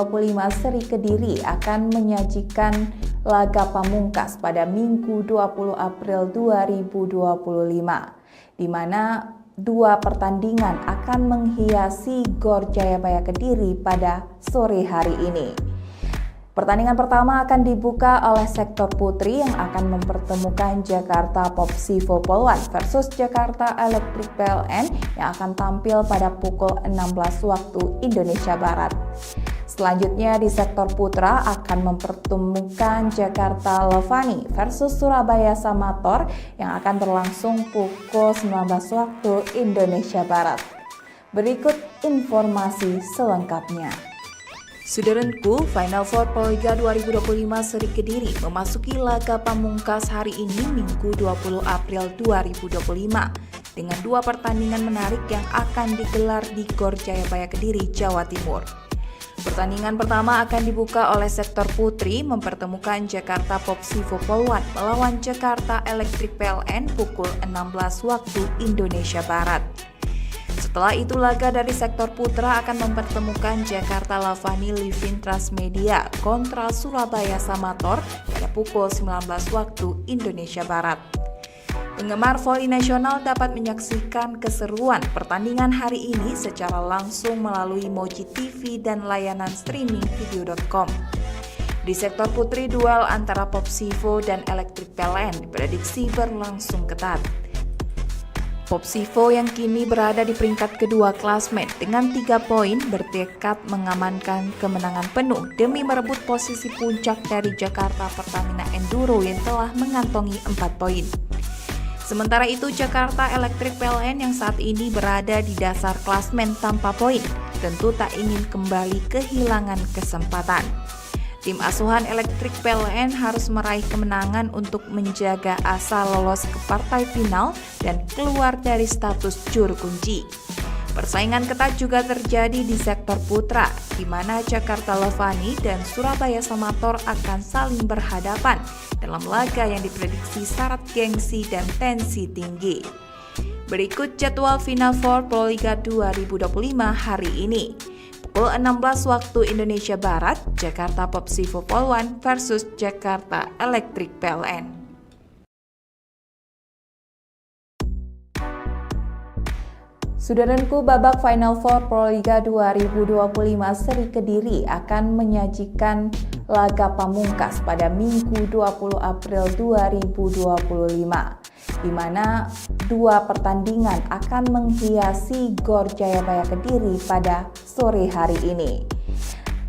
Seri Kediri akan menyajikan laga pamungkas pada Minggu 20 April 2025, di mana dua pertandingan akan menghiasi Gor Jayabaya Kediri pada sore hari ini. Pertandingan pertama akan dibuka oleh sektor putri yang akan mempertemukan Jakarta Popsivo Polwan versus Jakarta Electric PLN yang akan tampil pada pukul 16 waktu Indonesia Barat. Selanjutnya di sektor putra akan mempertemukan Jakarta Levani versus Surabaya Samator yang akan berlangsung pukul 19 waktu Indonesia Barat. Berikut informasi selengkapnya. Saudaraku, Final Four Proliga 2025 Seri Kediri memasuki laga pamungkas hari ini Minggu 20 April 2025 dengan dua pertandingan menarik yang akan digelar di Gor Jayabaya Kediri, Jawa Timur. Pertandingan pertama akan dibuka oleh sektor putri mempertemukan Jakarta Popsivo Polwan melawan Jakarta Electric PLN pukul 16 waktu Indonesia Barat. Setelah itu laga dari sektor putra akan mempertemukan Jakarta Lavani Livin Transmedia kontra Surabaya Samator pada pukul 19 waktu Indonesia Barat. Penggemar voli nasional dapat menyaksikan keseruan pertandingan hari ini secara langsung melalui Moji TV dan layanan streaming video.com. Di sektor putri, duel antara Popsivo dan Electric PLN diprediksi berlangsung ketat. Popsivo yang kini berada di peringkat kedua klasmen dengan 3 poin bertekad mengamankan kemenangan penuh demi merebut posisi puncak dari Jakarta Pertamina Enduro yang telah mengantongi 4 poin. Sementara itu Jakarta Electric PLN yang saat ini berada di dasar klasmen tanpa poin tentu tak ingin kembali kehilangan kesempatan. Tim asuhan Electric PLN harus meraih kemenangan untuk menjaga asa lolos ke partai final dan keluar dari status juru kunci. Persaingan ketat juga terjadi di sektor putra, di mana Jakarta Levani dan Surabaya Samator akan saling berhadapan dalam laga yang diprediksi syarat gengsi dan tensi tinggi. Berikut jadwal Final Four Proliga 2025 hari ini. Pukul 16 waktu Indonesia Barat, Jakarta Popsivo Polwan versus Jakarta Electric PLN. Saudaraku, babak Final Four Proliga 2025 seri Kediri akan menyajikan laga pamungkas pada Minggu 20 April 2025, di mana dua pertandingan akan menghiasi Gor Jayabaya Kediri pada sore hari ini.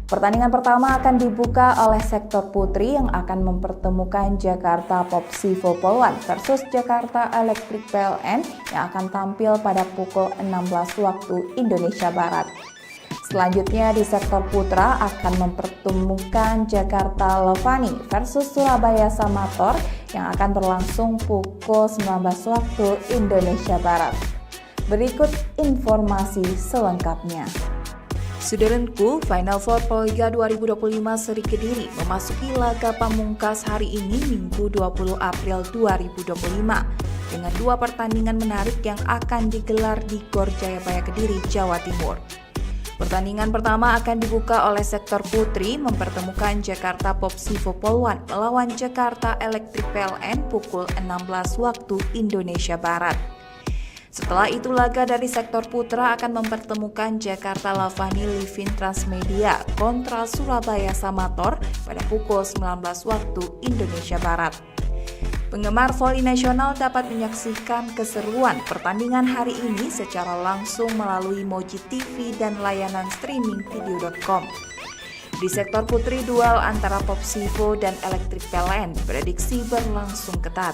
Pertandingan pertama akan dibuka oleh sektor putri yang akan mempertemukan Jakarta Popsivo Polwan versus Jakarta Electric PLN yang akan tampil pada pukul 16 waktu Indonesia Barat. Selanjutnya di sektor putra akan mempertemukan Jakarta Levani versus Surabaya Samator yang akan berlangsung pukul 19 waktu Indonesia Barat. Berikut informasi selengkapnya. Saudaraku, Final Four Proliga 2025 seri Kediri memasuki laga pamungkas hari ini Minggu 20 April 2025 dengan dua pertandingan menarik yang akan digelar di Gor Jayabaya Kediri, Jawa Timur. Pertandingan pertama akan dibuka oleh sektor putri mempertemukan Jakarta Popsivo Polwan melawan Jakarta Electric PLN pukul 16 waktu Indonesia Barat. Setelah itu laga dari sektor putra akan mempertemukan Jakarta Lavani Livin Transmedia kontra Surabaya Samator pada pukul 19 waktu Indonesia Barat. Penggemar voli nasional dapat menyaksikan keseruan pertandingan hari ini secara langsung melalui Moji TV dan layanan streaming video.com. Di sektor putri, duel antara Popsivo dan Electric PLN diprediksi berlangsung ketat.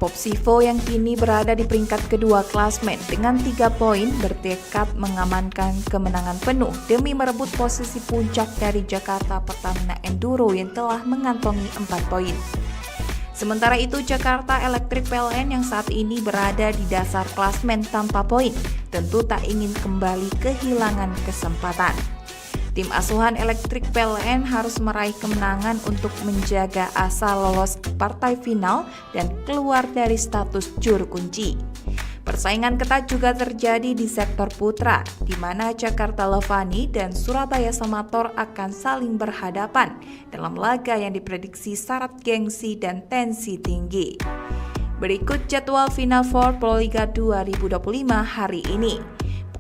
Popsivo yang kini berada di peringkat kedua klasmen dengan 3 poin bertekad mengamankan kemenangan penuh demi merebut posisi puncak dari Jakarta Pertamina Enduro yang telah mengantongi 4 poin. Sementara itu Jakarta Electric PLN yang saat ini berada di dasar klasmen tanpa poin tentu tak ingin kembali kehilangan kesempatan. Tim asuhan Electric PLN harus meraih kemenangan untuk menjaga asa lolos ke partai final dan keluar dari status juru kunci. Persaingan ketat juga terjadi di sektor putra, di mana Jakarta Levani dan Surabaya Samator akan saling berhadapan dalam laga yang diprediksi syarat gengsi dan tensi tinggi. Berikut jadwal Final Four Proliga 2025 hari ini.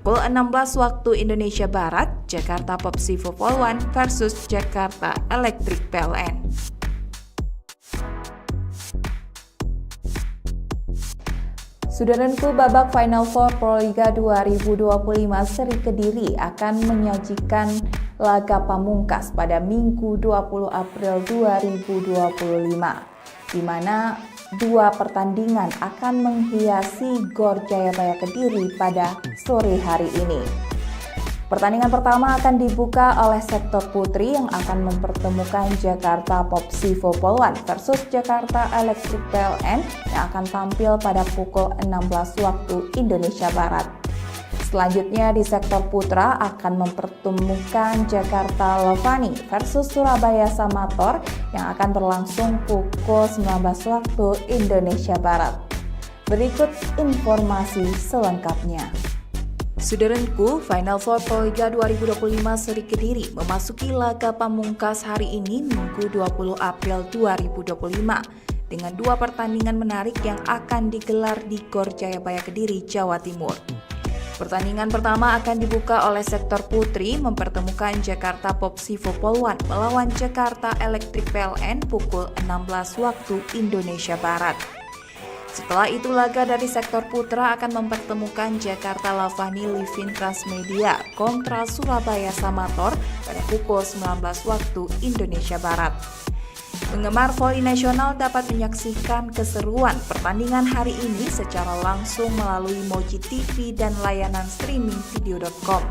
Pukul 16 waktu Indonesia Barat, Jakarta Popsivo Polwan versus Jakarta Electric PLN. Saudaraku, babak Final Four Proliga 2025 seri Kediri akan menyajikan laga pamungkas pada Minggu 20 April 2025, di mana dua pertandingan akan menghiasi Gor Jayabaya Kediri pada sore hari ini. Pertandingan pertama akan dibuka oleh sektor putri yang akan mempertemukan Jakarta Popsivo Polwan versus Jakarta Electric PLN yang akan tampil pada pukul 16 waktu Indonesia Barat. Selanjutnya di sektor putra akan mempertemukan Jakarta Levani versus Surabaya Samator yang akan berlangsung pukul 19 waktu Indonesia Barat. Berikut informasi selengkapnya. Saudaraku, Final Four Proliga 2025 seri Kediri memasuki laga pamungkas hari ini Minggu 20 April 2025 dengan dua pertandingan menarik yang akan digelar di Gor Jayabaya Kediri, Jawa Timur. Pertandingan pertama akan dibuka oleh sektor putri mempertemukan Jakarta Popsivo Polwan melawan Jakarta Electric PLN pukul 16 waktu Indonesia Barat. Setelah itu laga dari sektor putra akan mempertemukan Jakarta Lavani Livin Transmedia kontra Surabaya Samator pada pukul 19 waktu Indonesia Barat. Penggemar voli nasional dapat menyaksikan keseruan pertandingan hari ini secara langsung melalui Moji TV dan layanan streaming video.com.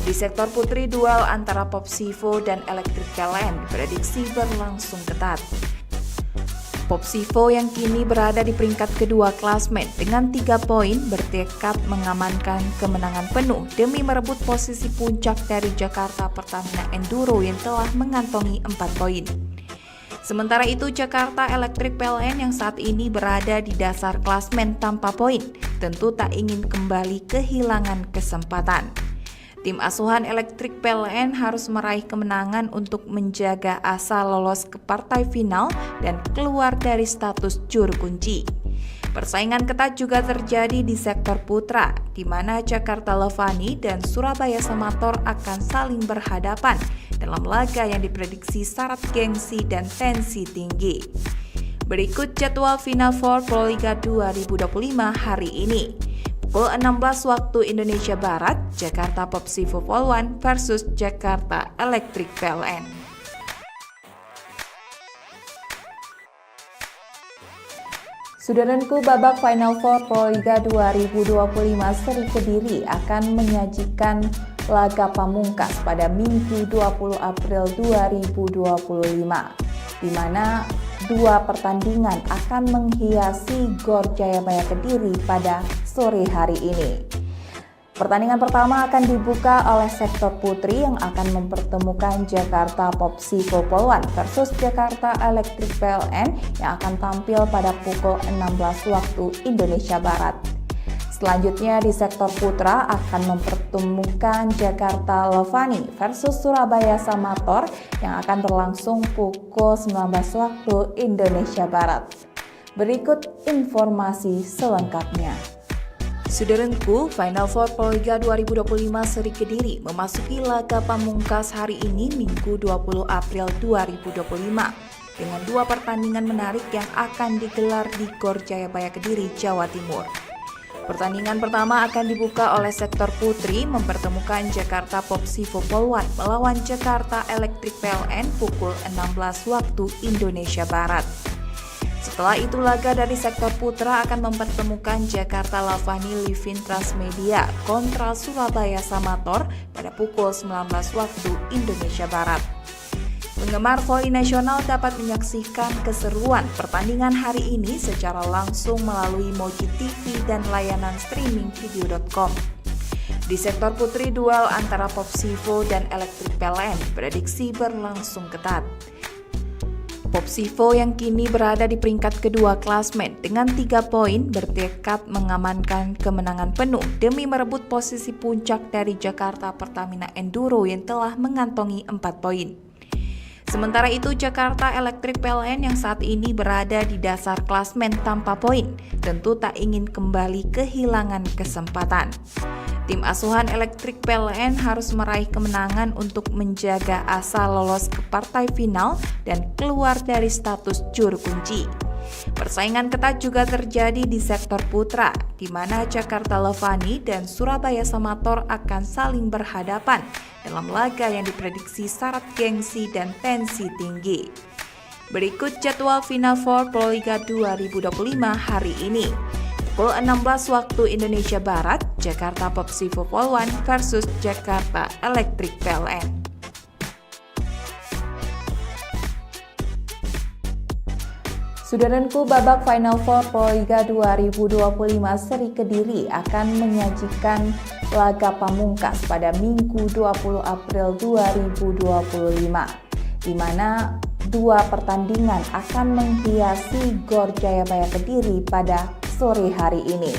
Di sektor putri, duel antara Popsivo dan Electric PLN diprediksi berlangsung ketat. Popsivo yang kini berada di peringkat kedua klasmen dengan 3 poin bertekad mengamankan kemenangan penuh demi merebut posisi puncak dari Jakarta Pertamina Enduro yang telah mengantongi 4 poin. Sementara itu Jakarta Electric PLN yang saat ini berada di dasar klasmen tanpa poin tentu tak ingin kembali kehilangan kesempatan. Tim asuhan Electric PLN harus meraih kemenangan untuk menjaga asa lolos ke partai final dan keluar dari status juru kunci. Persaingan ketat juga terjadi di sektor putra, di mana Jakarta Levani dan Surabaya Samator akan saling berhadapan dalam laga yang diprediksi syarat gengsi dan tensi tinggi. Berikut jadwal Final Four Proliga 2025 hari ini. Pukul 16 waktu Indonesia Barat, Jakarta Popsivo Polwan versus Jakarta Electric PLN. Saudaraku, babak Final Four Proliga 2025 seri Kediri akan menyajikan laga pamungkas pada Minggu 20 April 2025, di mana dua pertandingan akan menghiasi Gor Jayabaya Kediri pada sore hari ini. Pertandingan pertama akan dibuka oleh sektor putri yang akan mempertemukan Jakarta Popsivo Polwan versus Jakarta Electric PLN yang akan tampil pada pukul 16 waktu Indonesia Barat. Selanjutnya di sektor putra akan mempertemukan Jakarta Levani versus Surabaya Samator yang akan berlangsung pukul 19 waktu Indonesia Barat. Berikut informasi selengkapnya. Saudaraku, Final Four Proliga 2025 seri Kediri memasuki laga pamungkas hari ini Minggu 20 April 2025 dengan dua pertandingan menarik yang akan digelar di Gor Jayabaya Kediri, Jawa Timur. Pertandingan pertama akan dibuka oleh sektor putri mempertemukan Jakarta Popsivo Polwan melawan Jakarta Electric PLN pukul 16 waktu Indonesia Barat. Setelah itu laga dari sektor putra akan mempertemukan Jakarta Levani Livin Transmedia kontra Surabaya Samator pada pukul 19 waktu Indonesia Barat. Penggemar voli nasional dapat menyaksikan keseruan pertandingan hari ini secara langsung melalui Moji TV dan layanan streaming video.com. Di sektor putri, duel antara Popsivo dan Electric PLN diprediksi berlangsung ketat. Popsivo yang kini berada di peringkat kedua klasmen dengan 3 poin bertekad mengamankan kemenangan penuh demi merebut posisi puncak dari Jakarta Pertamina Enduro yang telah mengantongi 4 poin. Sementara itu Jakarta Electric PLN yang saat ini berada di dasar klasmen tanpa poin tentu tak ingin kembali kehilangan kesempatan. Tim asuhan Electric PLN harus meraih kemenangan untuk menjaga asa lolos ke partai final dan keluar dari status juru kunci. Persaingan ketat juga terjadi di sektor putra, di mana Jakarta Levani dan Surabaya Samator akan saling berhadapan dalam laga yang diprediksi syarat gengsi dan tensi tinggi. Berikut jadwal Final Four Proliga 2025 hari ini. Pukul 16 waktu Indonesia Barat, Jakarta Popsivo Polwan versus Jakarta Electric PLN. Saudaraku, babak Final Four Proliga 2025 seri Kediri akan menyajikan laga pamungkas pada Minggu 20 April 2025, di mana dua pertandingan akan menghiasi Gor Jayabaya Kediri pada sore hari ini.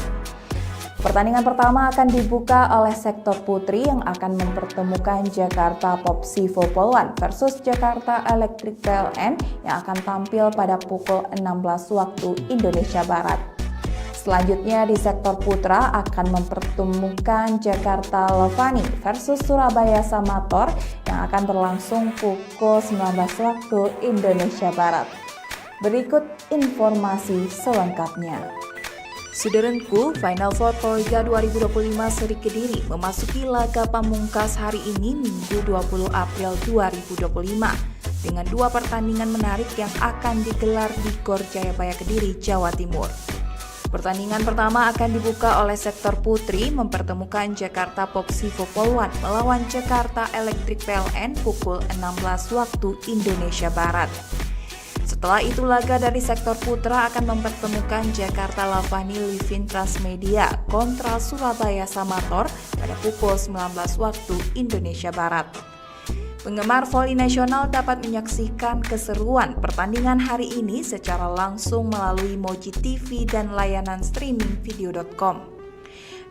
Pertandingan pertama akan dibuka oleh sektor putri yang akan mempertemukan Jakarta Popsivo Polwan versus Jakarta Electric PLN yang akan tampil pada pukul 16 waktu Indonesia Barat. Selanjutnya di sektor putra akan mempertemukan Jakarta Levani versus Surabaya Samator yang akan berlangsung pukul 19 waktu Indonesia Barat. Berikut informasi selengkapnya. Saudaraku, Final Four Proliga 2025 seri Kediri memasuki laga pamungkas hari ini Minggu 20 April 2025 dengan dua pertandingan menarik yang akan digelar di Gor Jayabaya Kediri, Jawa Timur. Pertandingan pertama akan dibuka oleh sektor putri mempertemukan Jakarta Popsivo Polwan melawan Jakarta Electric PLN pukul 16 waktu Indonesia Barat. Setelah itu laga dari sektor putra akan mempertemukan Jakarta Levani Livin Transmedia kontra Surabaya Samator pada pukul 19 waktu Indonesia Barat. Penggemar voli nasional dapat menyaksikan keseruan pertandingan hari ini secara langsung melalui Moji TV dan layanan streaming video.com.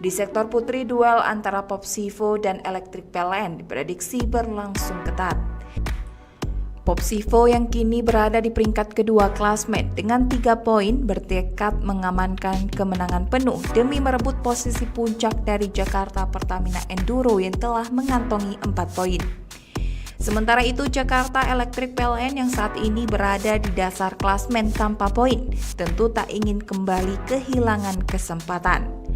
Di sektor putri, duel antara Popsivo dan Electric PLN diprediksi berlangsung ketat. Popsivo yang kini berada di peringkat kedua klasmen dengan 3 poin bertekad mengamankan kemenangan penuh demi merebut posisi puncak dari Jakarta Pertamina Enduro yang telah mengantongi 4 poin. Sementara itu Jakarta Electric PLN yang saat ini berada di dasar klasmen tanpa poin tentu tak ingin kembali kehilangan kesempatan.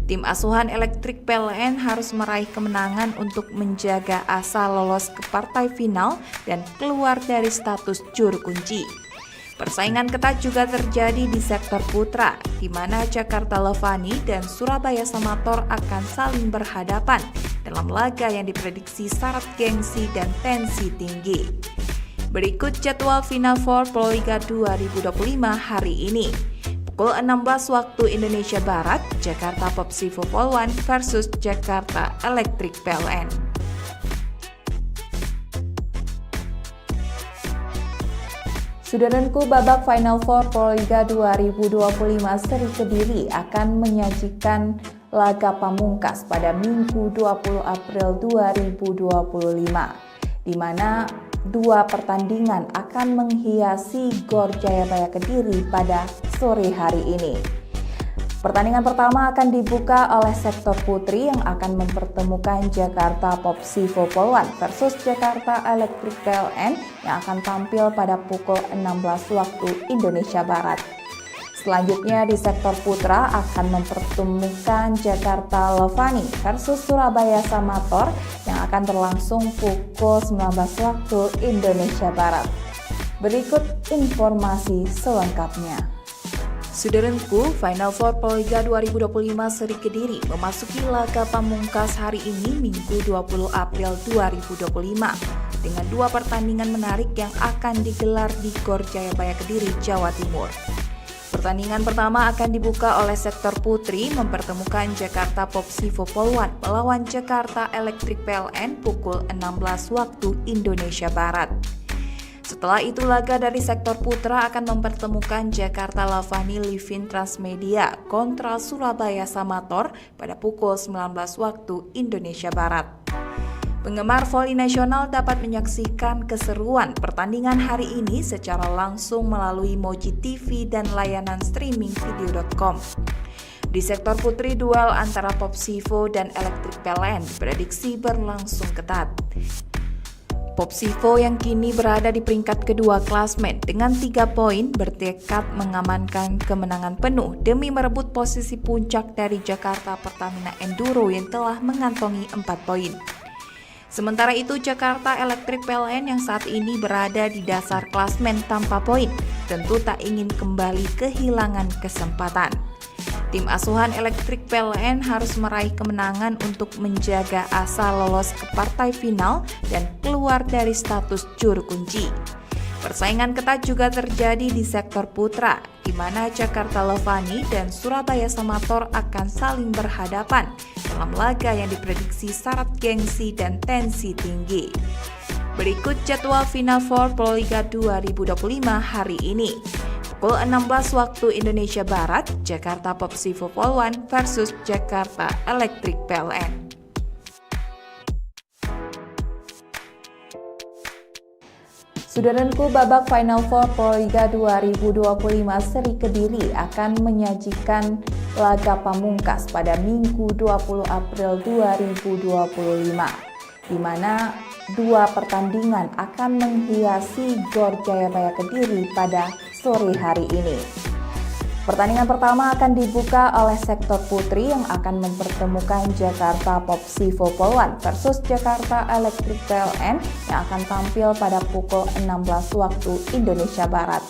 Tim asuhan Electric PLN harus meraih kemenangan untuk menjaga asa lolos ke partai final dan keluar dari status juru kunci. Persaingan ketat juga terjadi di sektor putra, di mana Jakarta Levani dan Surabaya Samator akan saling berhadapan dalam laga yang diprediksi syarat gengsi dan tensi tinggi. Berikut jadwal Final Four Proliga 2025 hari ini. Pukul 16 waktu Indonesia Barat, Jakarta Popsivo Polwan versus Jakarta Electric PLN. Saudaraku, babak Final Four Proliga 2025 seri Kediri akan menyajikan laga pamungkas pada Minggu 20 April 2025, di mana 2 pertandingan akan menghiasi Gor Jayabaya Kediri pada sore hari ini. Pertandingan pertama akan dibuka oleh sektor putri yang akan mempertemukan Jakarta Popsivo Polwan versus Jakarta Electric PLN yang akan tampil pada pukul 16 waktu Indonesia Barat. Selanjutnya di sektor putra akan mempertemukan Jakarta Levani versus Surabaya Samator yang akan berlangsung pukul 19 waktu Indonesia Barat. Berikut informasi selengkapnya. Saudaraku, Final Four Proliga 2025 seri Kediri memasuki laga pamungkas hari ini Minggu 20 April 2025 dengan 2 pertandingan menarik yang akan digelar di Gor Jayabaya Kediri, Jawa Timur. Pertandingan pertama akan dibuka oleh sektor putri mempertemukan Jakarta Popsivo Polwan melawan Jakarta Electric PLN pukul 16 waktu Indonesia Barat. Setelah itu laga dari sektor putra akan mempertemukan Jakarta Levani Livin Transmedia kontra Surabaya Samator pada pukul 19 waktu Indonesia Barat. Penggemar voli nasional dapat menyaksikan keseruan pertandingan hari ini secara langsung melalui Moji TV dan layanan streaming video.com. Di sektor putri, duel antara Popsivo dan Electric PLN diprediksi berlangsung ketat. Popsivo yang kini berada di peringkat kedua klasmen dengan 3 poin bertekad mengamankan kemenangan penuh demi merebut posisi puncak dari Jakarta Pertamina Enduro yang telah mengantongi 4 poin. Sementara itu Jakarta Electric PLN yang saat ini berada di dasar klasmen tanpa poin tentu tak ingin kembali kehilangan kesempatan. Tim asuhan Electric PLN harus meraih kemenangan untuk menjaga asa lolos ke partai final dan keluar dari status juru kunci. Persaingan ketat juga terjadi di sektor putra, di mana Jakarta Levani dan Surabaya Samator akan saling berhadapan dalam laga yang diprediksi syarat gengsi dan tensi tinggi. Berikut jadwal Final Four Proliga 2025 hari ini. Pukul 16 waktu Indonesia Barat, Jakarta Popsivo Polwan versus Jakarta Electric PLN. Saudaraku, babak Final Four Proliga 2025 seri Kediri akan menyajikan laga pamungkas pada Minggu 20 April 2025, di mana 2 pertandingan akan menghiasi Gor Jayabaya Kediri pada sore hari ini. Pertandingan pertama akan dibuka oleh sektor putri yang akan mempertemukan Jakarta Popsivo Polwan versus Jakarta Electric PLN yang akan tampil pada pukul 16 waktu Indonesia Barat.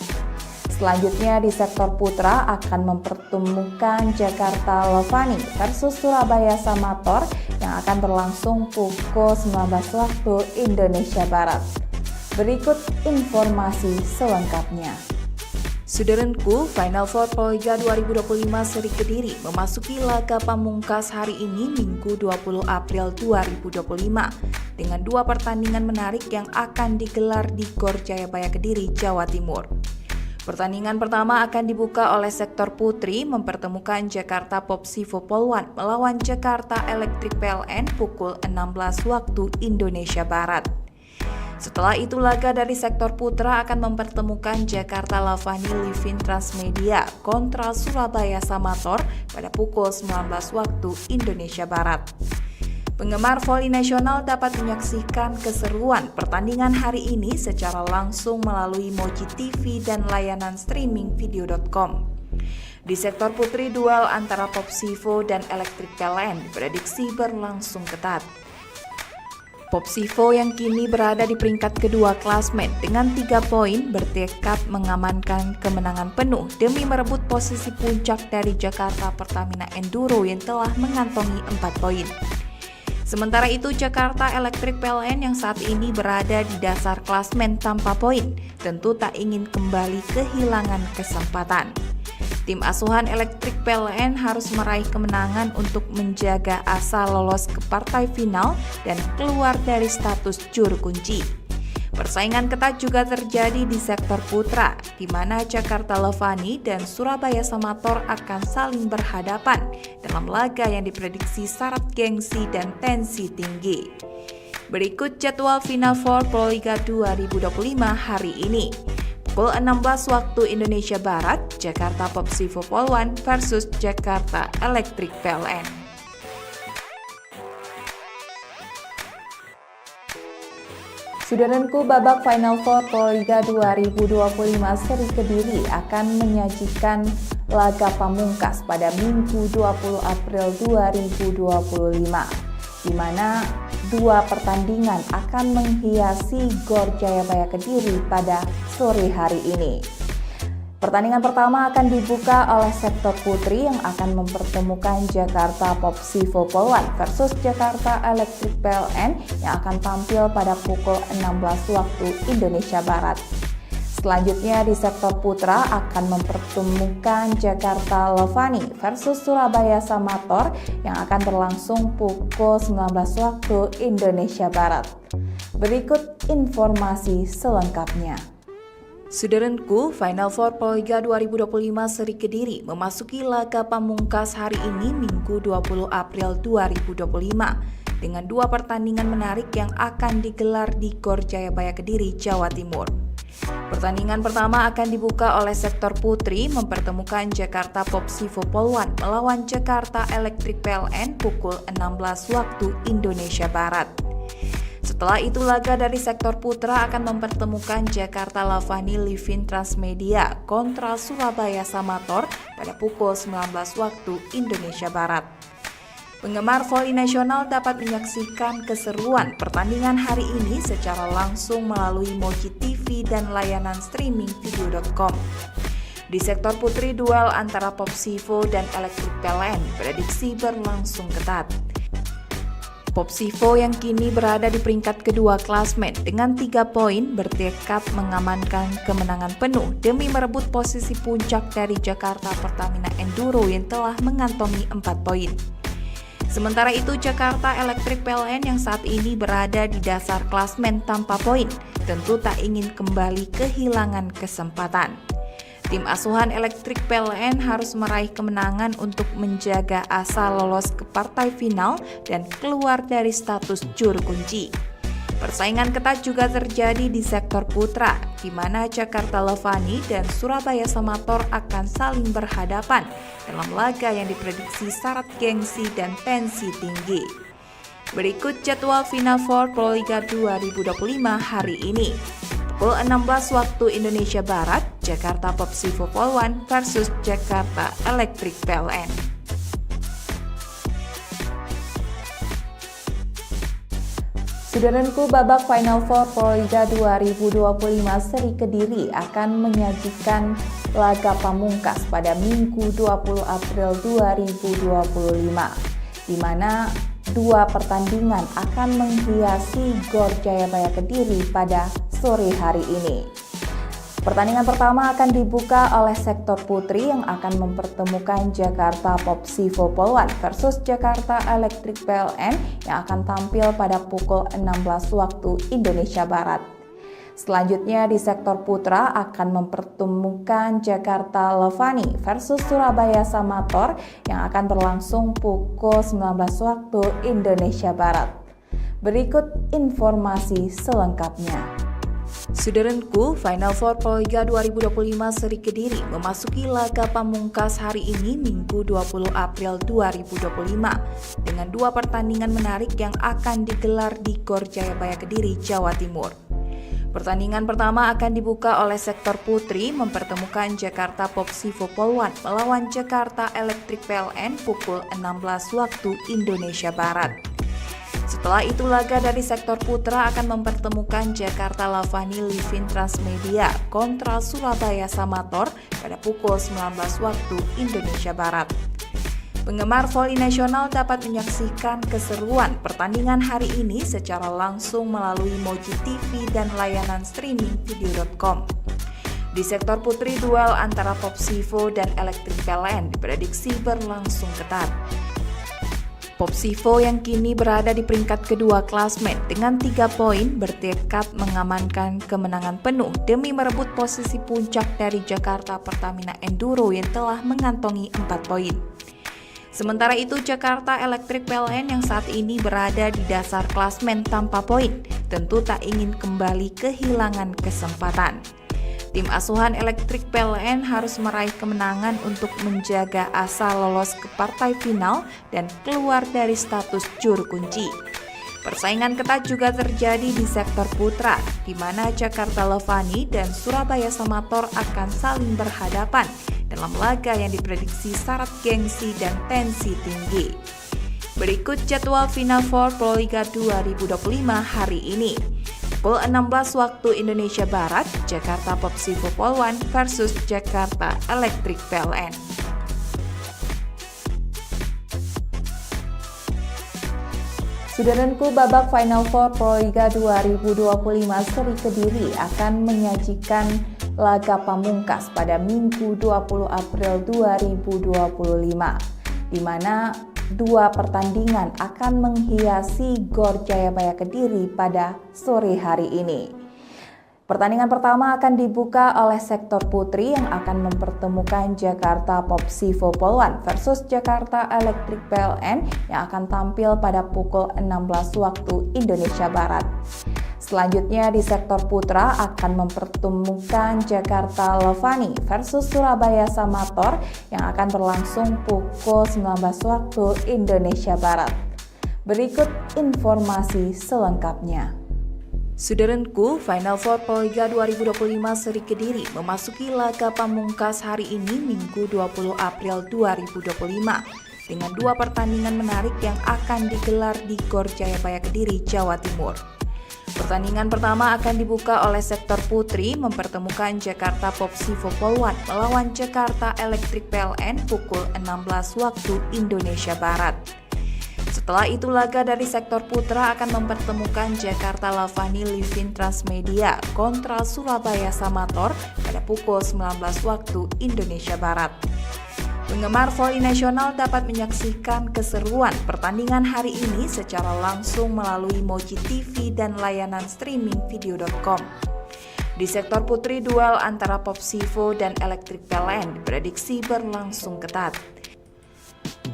Selanjutnya di sektor putra akan mempertemukan Jakarta Levani versus Surabaya Samator yang akan berlangsung pukul 19 waktu Indonesia Barat. Berikut informasi selengkapnya. Saudaraku, Final Four Proliga 2025 seri Kediri memasuki laga pamungkas hari ini Minggu 20 April 2025 dengan 2 pertandingan menarik yang akan digelar di Gor Jayabaya Kediri, Jawa Timur. Pertandingan pertama akan dibuka oleh sektor putri mempertemukan Jakarta Popsivo Polwan melawan Jakarta Electric PLN pukul 16 waktu Indonesia Barat. Setelah itu laga dari sektor putra akan mempertemukan Jakarta Lavani Livin Transmedia kontra Surabaya Samator pada pukul 19 waktu Indonesia Barat. Penggemar voli nasional dapat menyaksikan keseruan pertandingan hari ini secara langsung melalui Moji TV dan layanan streaming video.com. Di sektor putri, duel antara Popsivo dan Electric PLN diprediksi berlangsung ketat. Popsivo yang kini berada di peringkat kedua klasmen dengan 3 poin bertekad mengamankan kemenangan penuh demi merebut posisi puncak dari Jakarta Pertamina Enduro yang telah mengantongi 4 poin. Sementara itu, Jakarta Electric PLN yang saat ini berada di dasar klasmen tanpa poin tentu tak ingin kembali kehilangan kesempatan. Tim asuhan Electric PLN harus meraih kemenangan untuk menjaga asa lolos ke partai final dan keluar dari status juru kunci. Persaingan ketat juga terjadi di sektor putra, di mana Jakarta Lavani dan Surabaya Samator akan saling berhadapan dalam laga yang diprediksi syarat gengsi dan tensi tinggi. Berikut jadwal Final Four Proliga 2025 hari ini. Pukul 16 waktu Indonesia Barat, Jakarta Popsivo Polwan versus Jakarta Electric PLN. Saudaraku, babak Final Four Proliga 2025 seri Kediri akan menyajikan laga pamungkas pada Minggu 20 April 2025, di mana 2 pertandingan akan menghiasi Gor Jayabaya Kediri pada sore hari ini. Pertandingan pertama akan dibuka oleh sektor putri yang akan mempertemukan Jakarta Popsivo Polwan versus Jakarta Electric PLN yang akan tampil pada pukul 16 waktu Indonesia Barat. Selanjutnya di sektor putra akan mempertemukan Jakarta Lavani versus Surabaya Samator yang akan berlangsung pukul 19 waktu Indonesia Barat. Berikut informasi selengkapnya. Saudaraku, Final Four Proliga 2025 seri Kediri memasuki laga pamungkas hari ini Minggu 20 April 2025 dengan 2 pertandingan menarik yang akan digelar di Gor Jayabaya Kediri, Jawa Timur. Pertandingan pertama akan dibuka oleh sektor putri mempertemukan Jakarta Popsivo Polwan melawan Jakarta Electric PLN pukul 16 waktu Indonesia Barat. Setelah itu laga dari sektor putra akan mempertemukan Jakarta Lavani Livin Transmedia kontra Surabaya Samator pada pukul 19 waktu Indonesia Barat. Penggemar voli nasional dapat menyaksikan keseruan pertandingan hari ini secara langsung melalui Moji TV dan layanan streaming video.com. Di sektor putri, duel antara Popsivo dan Electric PLN diprediksi berlangsung ketat. Popsivo yang kini berada di peringkat kedua klasmen dengan 3 poin bertekad mengamankan kemenangan penuh demi merebut posisi puncak dari Jakarta Pertamina Enduro yang telah mengantongi 4 poin. Sementara itu, Jakarta Electric PLN yang saat ini berada di dasar klasmen tanpa poin tentu tak ingin kembali kehilangan kesempatan. Tim asuhan Electric PLN harus meraih kemenangan untuk menjaga asa lolos ke partai final dan keluar dari status juru kunci. Persaingan ketat juga terjadi di sektor putra, di mana Jakarta Lavani dan Surabaya Samator akan saling berhadapan dalam laga yang diprediksi syarat gengsi dan tensi tinggi. Berikut jadwal Final Four Proliga 2025 hari ini. Pukul 16 waktu Indonesia Barat, Jakarta Popsivo Polwan versus Jakarta Electric PLN. Saudaraku, babak Final Four Proliga 2025 seri Kediri akan menyajikan laga pamungkas pada Minggu 20 April 2025, di mana 2 pertandingan akan menghiasi Gor Jayabaya Kediri pada sore hari ini. Pertandingan pertama akan dibuka oleh sektor putri yang akan mempertemukan Jakarta Popsivo Polwan versus Jakarta Electric PLN yang akan tampil pada pukul 16 waktu Indonesia Barat. Selanjutnya di sektor putra akan mempertemukan Jakarta Lavani versus Surabaya Samator yang akan berlangsung pukul 19 waktu Indonesia Barat. Berikut informasi selengkapnya. Saudaraku, Final Four Proliga 2025 Seri Kediri memasuki laga pamungkas hari ini Minggu 20 April 2025 dengan dua pertandingan menarik yang akan digelar di Gor Jayabaya Kediri, Jawa Timur. Pertandingan pertama akan dibuka oleh sektor putri mempertemukan Jakarta Popsivo Polwan melawan Jakarta Electric PLN pukul 16 waktu Indonesia Barat. Setelah itu laga dari sektor putra akan mempertemukan Jakarta Lavani Livin Transmedia kontra Surabaya Samator pada pukul 19 waktu Indonesia Barat. Penggemar voli nasional dapat menyaksikan keseruan pertandingan hari ini secara langsung melalui Moji TV dan layanan streaming video.com. Di sektor putri, duel antara Popsivo dan Electric PLN diprediksi berlangsung ketat. Popsivo yang kini berada di peringkat kedua klasmen dengan 3 poin bertekad mengamankan kemenangan penuh demi merebut posisi puncak dari Jakarta Pertamina Enduro yang telah mengantongi 4 poin. Sementara itu Jakarta Electric PLN yang saat ini berada di dasar klasmen tanpa poin tentu tak ingin kembali kehilangan kesempatan. Tim asuhan Electric PLN harus meraih kemenangan untuk menjaga asa lolos ke partai final dan keluar dari status juru kunci. Persaingan ketat juga terjadi di sektor putra, di mana Jakarta Lavani dan Surabaya Samator akan saling berhadapan dalam laga yang diprediksi syarat gengsi dan tensi tinggi. Berikut jadwal Final Four Proliga 2025 hari ini. Pukul 16 waktu Indonesia Barat, Jakarta Popsivo Polwan versus Jakarta Electric PLN. Saudaraku, babak Final Four Proliga 2025 Seri Kediri akan menyajikan laga pamungkas pada Minggu 20 April 2025, di mana dua pertandingan akan menghiasi Gor Jayabaya Kediri pada sore hari ini. Pertandingan pertama akan dibuka oleh sektor putri yang akan mempertemukan Jakarta Popsivo Polwan versus Jakarta Electric PLN yang akan tampil pada pukul 16 waktu Indonesia Barat. Selanjutnya di sektor putra akan mempertemukan Jakarta Lavani versus Surabaya Samator yang akan berlangsung pukul 19 waktu Indonesia Barat. Berikut informasi selengkapnya. Saudaraku, Final Four Proliga 2025 Seri Kediri memasuki laga pamungkas hari ini Minggu 20 April 2025 dengan dua pertandingan menarik yang akan digelar di Gor Jayabaya Kediri, Jawa Timur. Pertandingan pertama akan dibuka oleh sektor putri mempertemukan Jakarta Popsivo Polwan melawan Jakarta Electric PLN pukul 16 waktu Indonesia Barat. Setelah itu laga dari sektor putra akan mempertemukan Jakarta Lavani Livin Transmedia kontra Surabaya Samator pada pukul 19 waktu Indonesia Barat. Penggemar voli nasional dapat menyaksikan keseruan pertandingan hari ini secara langsung melalui Moji TV dan layanan streaming video.com. Di sektor putri, duel antara Popsivo dan Electric PLN diprediksi berlangsung ketat.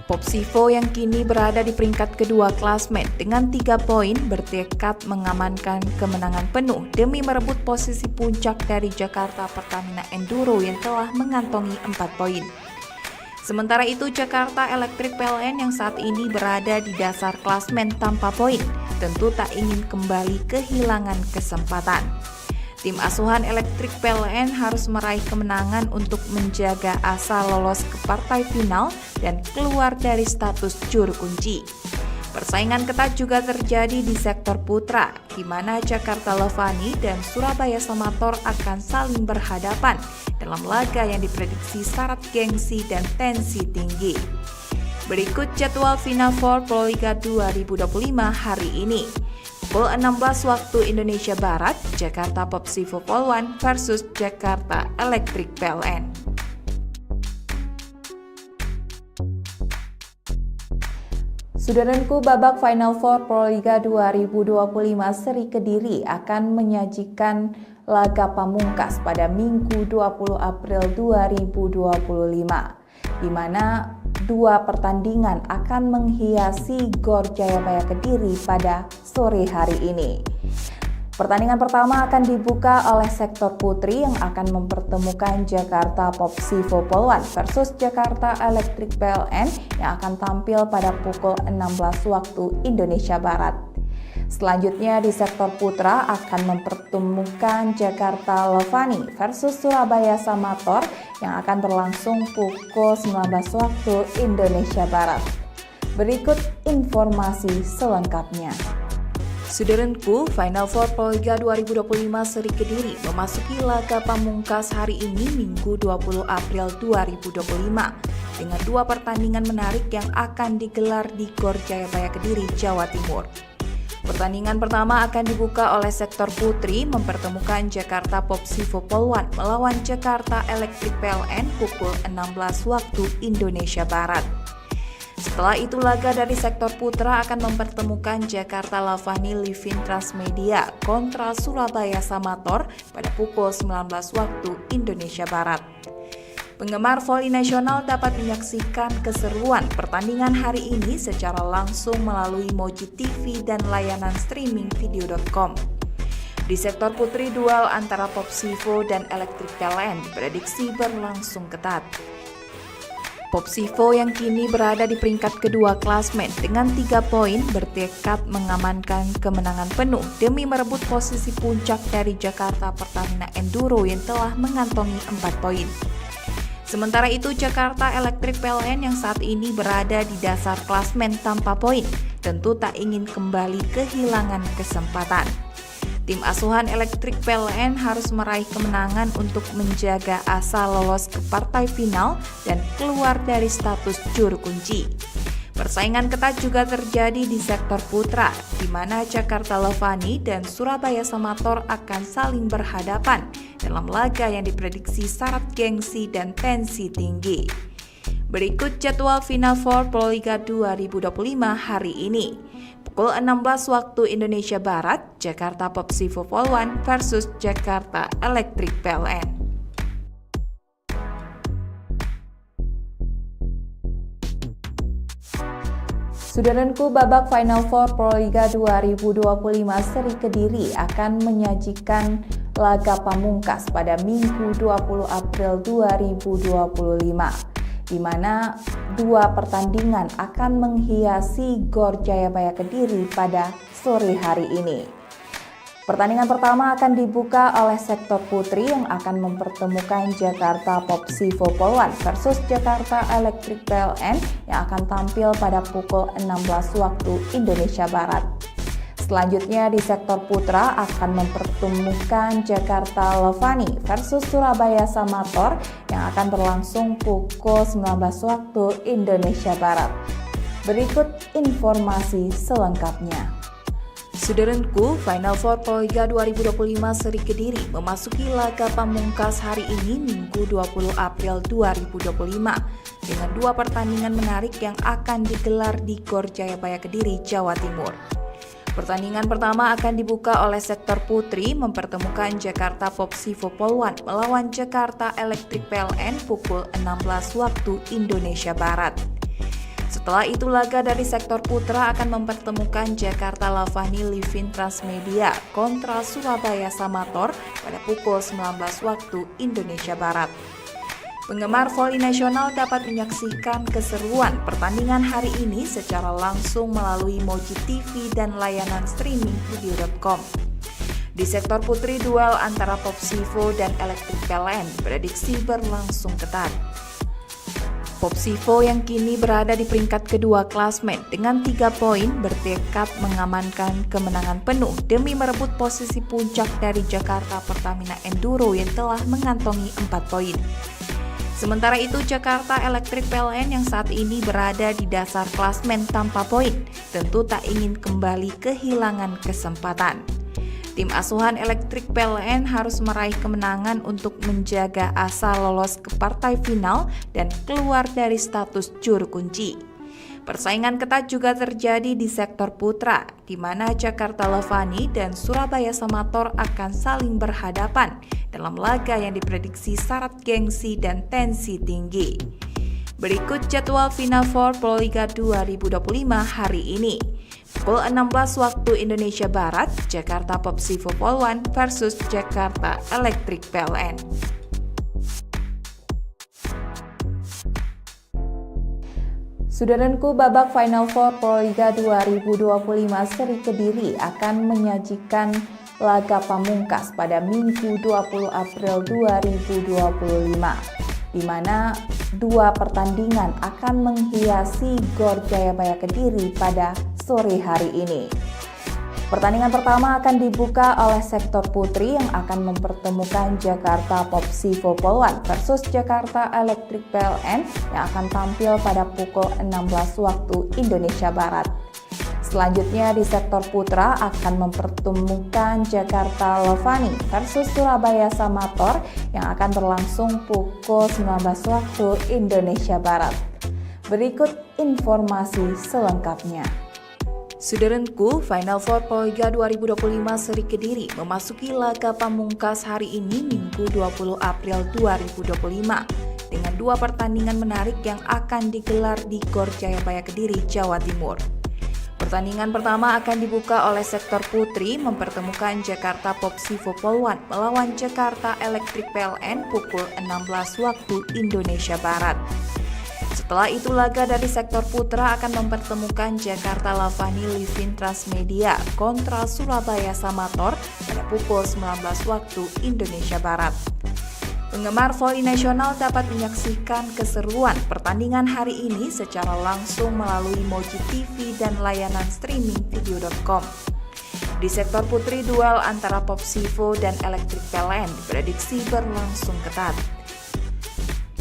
Popsivo yang kini berada di peringkat kedua klasmen dengan 3 poin bertekad mengamankan kemenangan penuh demi merebut posisi puncak dari Jakarta Pertamina Enduro yang telah mengantongi 4 poin. Sementara itu Jakarta Electric PLN yang saat ini berada di dasar klasmen tanpa poin tentu tak ingin kembali kehilangan kesempatan. Tim asuhan Electric PLN harus meraih kemenangan untuk menjaga asa lolos ke partai final dan keluar dari status juru kunci. Persaingan ketat juga terjadi di sektor putra, di mana Jakarta Lavani dan Surabaya Samator akan saling berhadapan dalam laga yang diprediksi syarat gengsi dan tensi tinggi. Berikut jadwal Final Four Proliga 2025 hari ini. Pukul 16 waktu Indonesia Barat, Jakarta Popsivo Polwan versus Jakarta Electric PLN. Saudaraku, babak Final Four Proliga 2025 Seri Kediri akan menyajikan laga pamungkas pada Minggu 20 April 2025, di mana dua pertandingan akan menghiasi Gor Jayabaya Kediri pada sore hari ini. Pertandingan pertama akan dibuka oleh sektor putri yang akan mempertemukan Jakarta Popsivo Polwan versus Jakarta Electric PLN yang akan tampil pada pukul 16 waktu Indonesia Barat. Selanjutnya di sektor putra akan mempertemukan Jakarta Lovani versus Surabaya Samator yang akan berlangsung pukul 19 waktu Indonesia Barat. Berikut informasi selengkapnya. Saudaraku, Final Four Proliga 2025 Seri Kediri memasuki laga pamungkas hari ini Minggu 20 April 2025 dengan dua pertandingan menarik yang akan digelar di Gor Jayabaya Kediri, Jawa Timur. Pertandingan pertama akan dibuka oleh sektor putri mempertemukan Jakarta Popsivo Polwan melawan Jakarta Electric PLN pukul 16 waktu Indonesia Barat. Setelah itu laga dari sektor putra akan mempertemukan Jakarta Lavani Livin Transmedia kontra Surabaya Samator pada pukul 19 waktu Indonesia Barat. Penggemar voli nasional dapat menyaksikan keseruan pertandingan hari ini secara langsung melalui Moji TV dan layanan streaming video.com. Di sektor putri, duel antara Popsivo dan Electric PLN diprediksi berlangsung ketat. Popsivo yang kini berada di peringkat kedua klasmen dengan 3 poin bertekad mengamankan kemenangan penuh demi merebut posisi puncak dari Jakarta Pertamina Enduro yang telah mengantongi 4 poin. Sementara itu Jakarta Electric PLN yang saat ini berada di dasar klasmen tanpa poin tentu tak ingin kembali kehilangan kesempatan. Tim asuhan Electric PLN harus meraih kemenangan untuk menjaga asa lolos ke partai final dan keluar dari status juru kunci. Persaingan ketat juga terjadi di sektor putra, di mana Jakarta Lovani dan Surabaya Samator akan saling berhadapan dalam laga yang diprediksi syarat gengsi dan tensi tinggi. Berikut jadwal Final Four Proliga 2025 hari ini. Pukul 16 waktu Indonesia Barat, Jakarta Popsivo Polwan versus Jakarta Electric PLN. Saudaraku, babak Final Four Proliga 2025 Seri Kediri akan menyajikan laga pamungkas pada Minggu 20 April 2025. Di mana dua pertandingan akan menghiasi Gor Jayabaya Kediri pada sore hari ini. Pertandingan pertama akan dibuka oleh sektor putri yang akan mempertemukan Jakarta Popsivo Polwan versus Jakarta Electric PLN yang akan tampil pada pukul 16 waktu Indonesia Barat. Selanjutnya di sektor putra akan mempertemukan Jakarta Lovani versus Surabaya Samator yang akan berlangsung pukul 19 waktu Indonesia Barat. Berikut informasi selengkapnya. Saudaraku, Final Four Proliga 2025 Seri Kediri memasuki laga pamungkas hari ini Minggu 20 April 2025 dengan dua pertandingan menarik yang akan digelar di Gor Jayabaya Kediri, Jawa Timur. Pertandingan pertama akan dibuka oleh sektor putri mempertemukan Jakarta Popsivo Polwan melawan Jakarta Electric PLN pukul 16 waktu Indonesia Barat. Setelah itu laga dari sektor putra akan mempertemukan Jakarta Lavani Livin Transmedia kontra Surabaya Samator pada pukul 19 waktu Indonesia Barat. Penggemar voli nasional dapat menyaksikan keseruan pertandingan hari ini secara langsung melalui Moji TV dan layanan streaming video.com. Di sektor putri, duel antara Popsivo dan Electric PLN diprediksi berlangsung ketat. Popsivo yang kini berada di peringkat kedua klasmen dengan 3 poin bertekad mengamankan kemenangan penuh demi merebut posisi puncak dari Jakarta Pertamina Enduro yang telah mengantongi 4 poin. Sementara itu Jakarta Electric PLN yang saat ini berada di dasar klasmen tanpa poin tentu tak ingin kembali kehilangan kesempatan. Tim asuhan Electric PLN harus meraih kemenangan untuk menjaga asa lolos ke partai final dan keluar dari status juru kunci. Persaingan ketat juga terjadi di sektor putra, di mana Jakarta Lovani dan Surabaya Samator akan saling berhadapan dalam laga yang diprediksi syarat gengsi dan tensi tinggi. Berikut jadwal Final Four Proliga 2025 hari ini. Pukul 16 waktu Indonesia Barat, Jakarta Popsivo Polwan versus Jakarta Electric PLN. Saudaraku, babak Final Four Proliga 2025 seri Kediri akan menyajikan laga pamungkas pada Minggu 20 April 2025, di mana dua pertandingan akan menghiasi Gor Jayabaya Kediri pada sore hari ini. Pertandingan pertama akan dibuka oleh sektor putri yang akan mempertemukan Jakarta Popsivo Polwan versus Jakarta Electric PLN yang akan tampil pada pukul 16 waktu Indonesia Barat. Selanjutnya di sektor putra akan mempertemukan Jakarta Lovani versus Surabaya Samator yang akan berlangsung pukul 19 waktu Indonesia Barat. Berikut informasi selengkapnya. Saudaraku, Final Four Proliga 2025 seri Kediri memasuki laga pamungkas hari ini Minggu 20 April 2025 dengan dua pertandingan menarik yang akan digelar di Gor Jayabaya Kediri, Jawa Timur. Pertandingan pertama akan dibuka oleh sektor putri mempertemukan Jakarta Popsivo Polwan melawan Jakarta Electric PLN pukul 16 waktu Indonesia Barat. Setelah itu laga dari sektor putra akan mempertemukan Jakarta Lavani Livin Transmedia kontra Surabaya Samator pada pukul 19 waktu Indonesia Barat. Penggemar voli nasional dapat menyaksikan keseruan pertandingan hari ini secara langsung melalui Moji TV dan layanan streaming video.com. Di sektor putri, duel antara Popsivo dan Electric PLN diprediksi berlangsung ketat.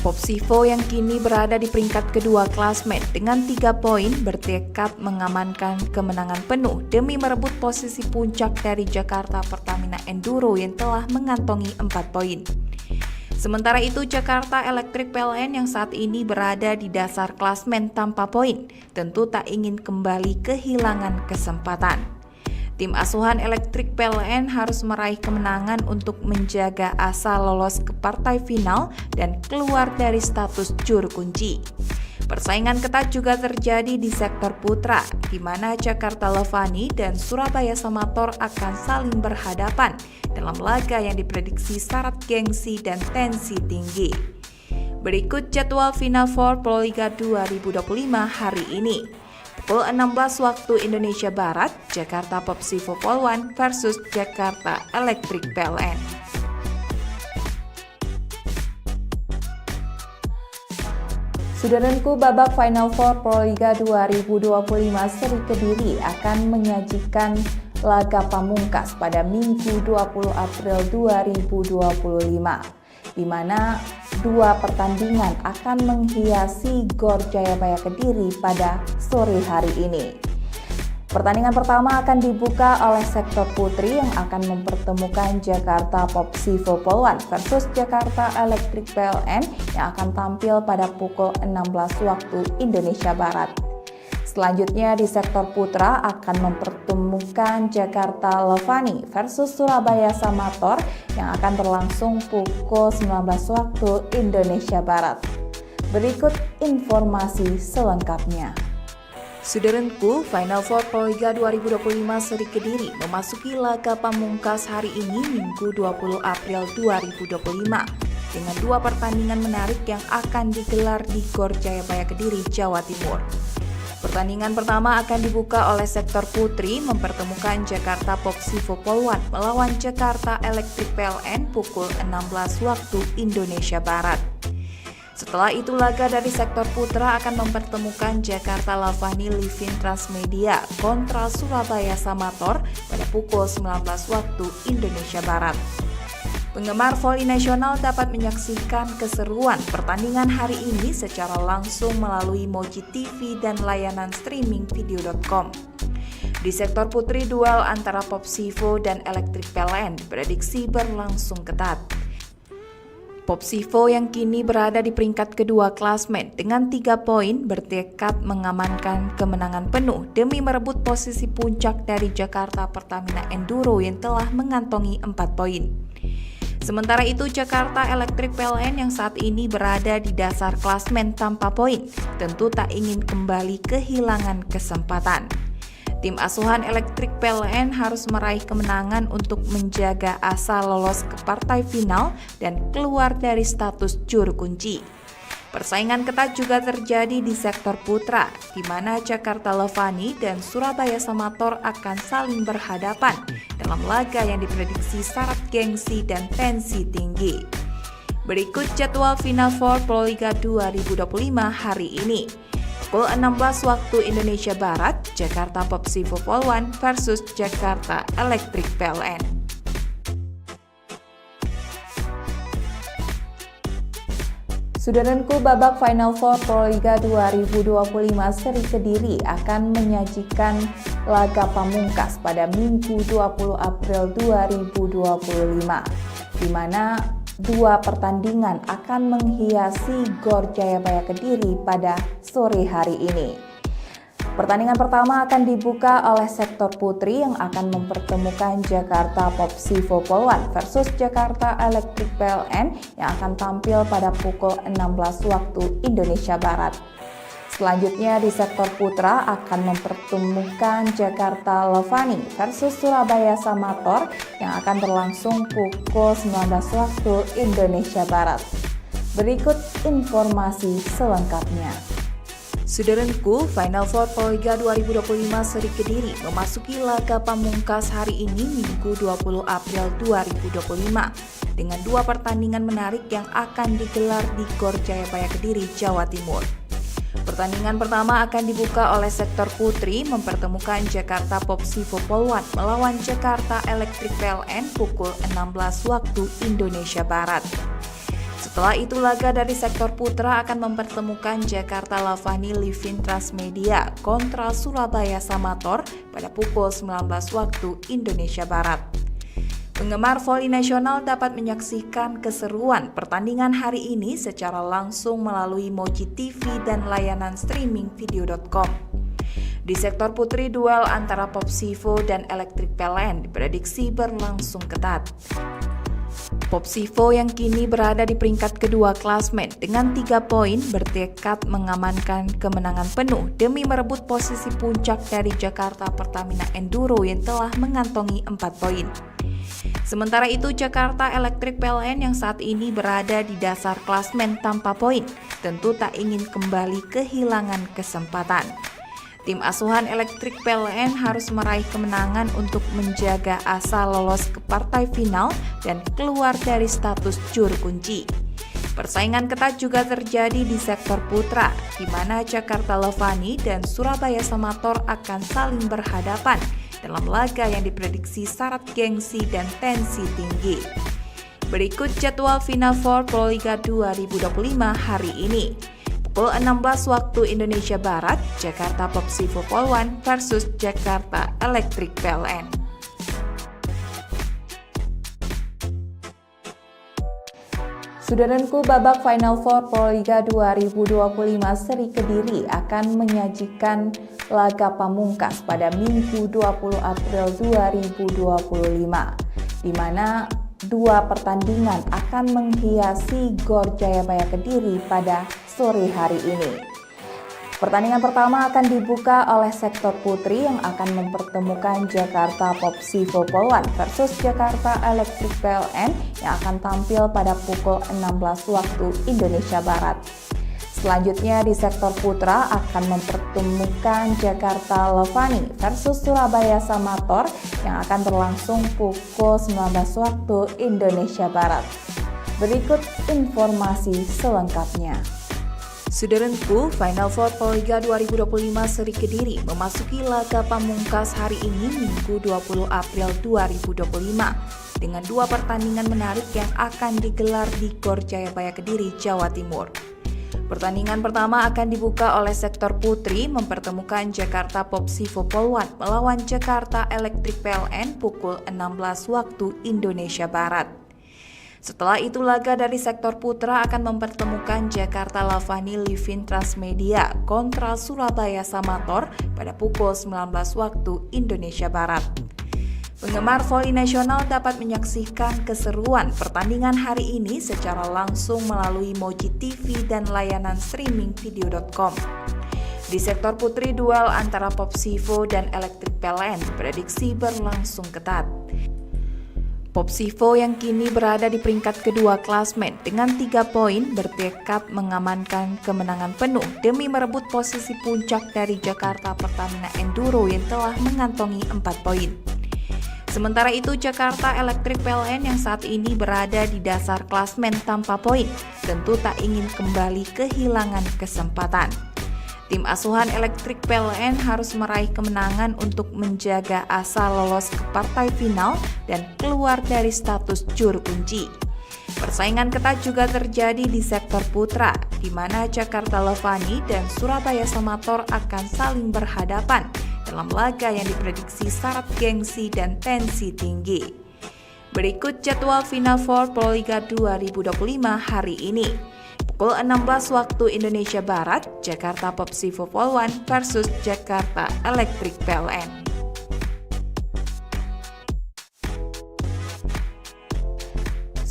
Popsivo yang kini berada di peringkat kedua klasmen dengan 3 poin bertekad mengamankan kemenangan penuh demi merebut posisi puncak dari Jakarta Pertamina Enduro yang telah mengantongi 4 poin. Sementara itu Jakarta Electric PLN yang saat ini berada di dasar klasmen tanpa poin tentu tak ingin kembali kehilangan kesempatan. Tim asuhan Electric PLN harus meraih kemenangan untuk menjaga asa lolos ke partai final dan keluar dari status juru kunci. Persaingan ketat juga terjadi di sektor putra, di mana Jakarta Lovani dan Surabaya Samator akan saling berhadapan dalam laga yang diprediksi syarat gengsi dan tensi tinggi. Berikut jadwal Final Four Proliga 2025 hari ini. Pukul 16 waktu Indonesia Barat, Jakarta Popsivo Polwan versus Jakarta Electric PLN. Saudaraku, babak Final Four Proliga 2025 seri Kediri akan menyajikan laga pamungkas pada Minggu 20 April 2025, di mana dua pertandingan akan menghiasi Gor Jayabaya Kediri pada sore hari ini. Pertandingan pertama akan dibuka oleh sektor putri yang akan mempertemukan Jakarta Popsivo Polwan versus Jakarta Electric PLN yang akan tampil pada pukul 16 waktu Indonesia Barat. Selanjutnya di sektor putra akan mempertemukan Jakarta Lovani versus Surabaya Samator yang akan berlangsung pukul 19 waktu Indonesia Barat. Berikut informasi selengkapnya. Saudaraku, Final Four Proliga 2025 seri Kediri memasuki laga pamungkas hari ini Minggu 20 April 2025 dengan dua pertandingan menarik yang akan digelar di Gor Jayabaya Kediri, Jawa Timur. Pertandingan pertama akan dibuka oleh sektor putri mempertemukan Jakarta Popsivo Polwan melawan Jakarta Electric PLN pukul 16 waktu Indonesia Barat. Setelah itu laga dari sektor putra akan mempertemukan Jakarta Lavani Livin Transmedia kontra Surabaya Samator pada pukul 19 waktu Indonesia Barat. Penggemar voli nasional dapat menyaksikan keseruan pertandingan hari ini secara langsung melalui Moji TV dan layanan streaming video.com. Di sektor putri, duel antara Popsivo dan Electric PLN diprediksi berlangsung ketat. Popsivo yang kini berada di peringkat kedua klasmen dengan 3 poin bertekad mengamankan kemenangan penuh demi merebut posisi puncak dari Jakarta Pertamina Enduro yang telah mengantongi 4 poin. Sementara itu, Jakarta Electric PLN yang saat ini berada di dasar klasmen tanpa poin, tentu tak ingin kembali kehilangan kesempatan. Tim asuhan Electric PLN harus meraih kemenangan untuk menjaga asa lolos ke partai final dan keluar dari status juru kunci. Persaingan ketat juga terjadi di sektor putra, di mana Jakarta Levani dan Surabaya Samator akan saling berhadapan dalam laga yang diprediksi syarat gengsi dan tensi tinggi. Berikut jadwal Final Four Proliga 2025 hari ini. Pukul 16 waktu Indonesia Barat, Jakarta Popsivo Polwan versus Jakarta Electric PLN. Saudaraku, babak Final Four Proliga 2025 seri Kediri akan menyajikan laga pamungkas pada Minggu 20 April 2025, di mana dua pertandingan akan menghiasi Gor Jayabaya Kediri pada sore hari ini. Pertandingan pertama akan dibuka oleh sektor putri yang akan mempertemukan Jakarta Popsivo Polwan versus Jakarta Electric PLN yang akan tampil pada pukul 16 waktu Indonesia Barat. Selanjutnya di sektor putra akan mempertemukan Jakarta Levani versus Surabaya Samator yang akan berlangsung pukul 19 waktu Indonesia Barat. Berikut informasi selengkapnya. Saudaraku, Final Four Proliga 2025 seri Kediri memasuki laga pamungkas hari ini Minggu 20 April 2025 dengan dua pertandingan menarik yang akan digelar di Gor Jayabaya Kediri, Jawa Timur. Pertandingan pertama akan dibuka oleh sektor putri mempertemukan Jakarta Popsivo Polwan melawan Jakarta Electric PLN pukul 16 waktu Indonesia Barat. Setelah itu laga dari sektor putra akan mempertemukan Jakarta Lavani Livin Transmedia kontra Surabaya Samator pada pukul 19 waktu Indonesia Barat. Penggemar voli nasional dapat menyaksikan keseruan pertandingan hari ini secara langsung melalui Moji TV dan layanan streaming video.com. Di sektor putri, duel antara Popsivo dan Electric PLN diprediksi berlangsung ketat. Popsivo yang kini berada di peringkat kedua klasmen dengan 3 poin bertekad mengamankan kemenangan penuh demi merebut posisi puncak dari Jakarta Pertamina Enduro yang telah mengantongi 4 poin. Sementara itu, Jakarta Electric PLN yang saat ini berada di dasar klasmen tanpa poin tentu tak ingin kembali kehilangan kesempatan. Tim asuhan Electric PLN harus meraih kemenangan untuk menjaga asa lolos ke partai final dan keluar dari status juru kunci. Persaingan ketat juga terjadi di sektor putra, di mana Jakarta Levani dan Surabaya Samator akan saling berhadapan dalam laga yang diprediksi syarat gengsi dan tensi tinggi. Berikut jadwal Final Four Proliga 2025 hari ini. Pukul 16 waktu Indonesia Barat, Jakarta Popsivo Polwan versus Jakarta Electric PLN. Saudaraku, babak Final Four Proliga 2025 seri Kediri akan menyajikan laga pamungkas pada Minggu 20 April 2025, di mana dua pertandingan akan menghiasi Gor Jayabaya Kediri pada sore hari ini. Pertandingan pertama akan dibuka oleh sektor putri yang akan mempertemukan Jakarta Popsivo Polwan versus Jakarta Electric PLN yang akan tampil pada pukul 16 waktu Indonesia Barat. Selanjutnya di sektor putra akan mempertemukan Jakarta Levani versus Surabaya Samator yang akan berlangsung pukul 19 waktu Indonesia Barat. Berikut informasi selengkapnya. Saudaraku, Final Four Proliga 2025 seri Kediri memasuki laga pamungkas hari ini Minggu 20 April 2025 dengan dua pertandingan menarik yang akan digelar di Gor Jayabaya Kediri, Jawa Timur. Pertandingan pertama akan dibuka oleh sektor putri mempertemukan Jakarta Popsivo Polwan melawan Jakarta Electric PLN pukul 16 waktu Indonesia Barat. Setelah itu laga dari sektor putra akan mempertemukan Jakarta Lavani Livin Transmedia kontra Surabaya Samator pada pukul 19 waktu Indonesia Barat. Penggemar voli nasional dapat menyaksikan keseruan pertandingan hari ini secara langsung melalui Moji TV dan layanan streaming video.com. Di sektor putri, duel antara Popsivo dan Electric PLN diprediksi berlangsung ketat. Popsivo yang kini berada di peringkat kedua klasmen dengan 3 poin bertekad mengamankan kemenangan penuh demi merebut posisi puncak dari Jakarta Pertamina Enduro yang telah mengantongi 4 poin. Sementara itu, Jakarta Electric PLN yang saat ini berada di dasar klasmen tanpa poin tentu tak ingin kembali kehilangan kesempatan. Tim asuhan Electric PLN harus meraih kemenangan untuk menjaga asa lolos ke partai final dan keluar dari status juru kunci. Persaingan ketat juga terjadi di sektor putra, di mana Jakarta Levani dan Surabaya Samator akan saling berhadapan dalam laga yang diprediksi syarat gengsi dan tensi tinggi. Berikut jadwal Final Four Proliga 2025 hari ini. Pukul 16 waktu Indonesia Barat, Jakarta Popsivo Polwan versus Jakarta Electric PLN.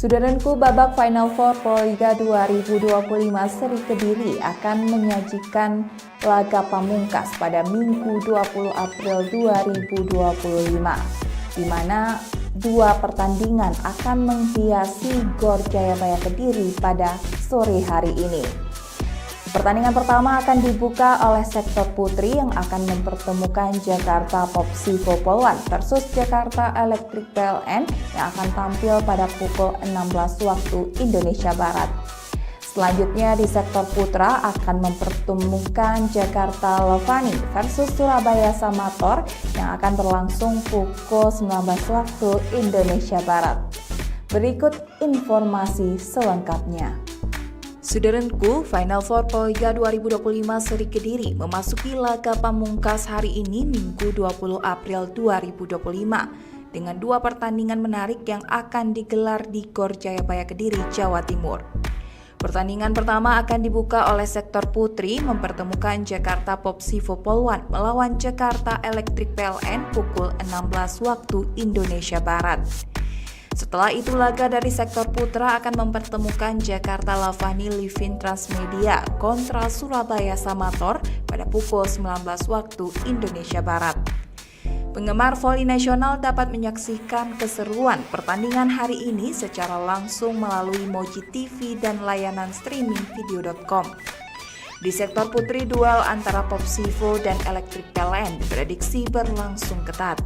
Saudaraku, babak Final Four Proliga 2025 seri Kediri akan menyajikan laga pamungkas pada Minggu 20 April 2025, di mana 2 pertandingan akan menghiasi Gor Jayabaya Kediri pada sore hari ini. Pertandingan pertama akan dibuka oleh sektor putri yang akan mempertemukan Jakarta Popsivo Polwan versus Jakarta Electric PLN yang akan tampil pada pukul 16 waktu Indonesia Barat. Selanjutnya di sektor putra akan mempertemukan Jakarta Levani versus Surabaya Samator yang akan berlangsung pukul 19 waktu Indonesia Barat. Berikut informasi selengkapnya. Saudaraku, Final Four Proliga 2025 seri Kediri memasuki laga pamungkas hari ini Minggu 20 April 2025 dengan 2 pertandingan menarik yang akan digelar di Gor Jayabaya Kediri, Jawa Timur. Pertandingan pertama akan dibuka oleh sektor putri mempertemukan Jakarta Popsivo Polwan melawan Jakarta Electric PLN pukul 16 waktu Indonesia Barat. Setelah itu laga dari sektor putra akan mempertemukan Jakarta Levani Livin Transmedia kontra Surabaya Samator pada pukul 19 waktu Indonesia Barat. Penggemar voli nasional dapat menyaksikan keseruan pertandingan hari ini secara langsung melalui Moji TV dan layanan streaming video.com. Di sektor putri, duel antara Popsivo dan Electric PLN diprediksi berlangsung ketat.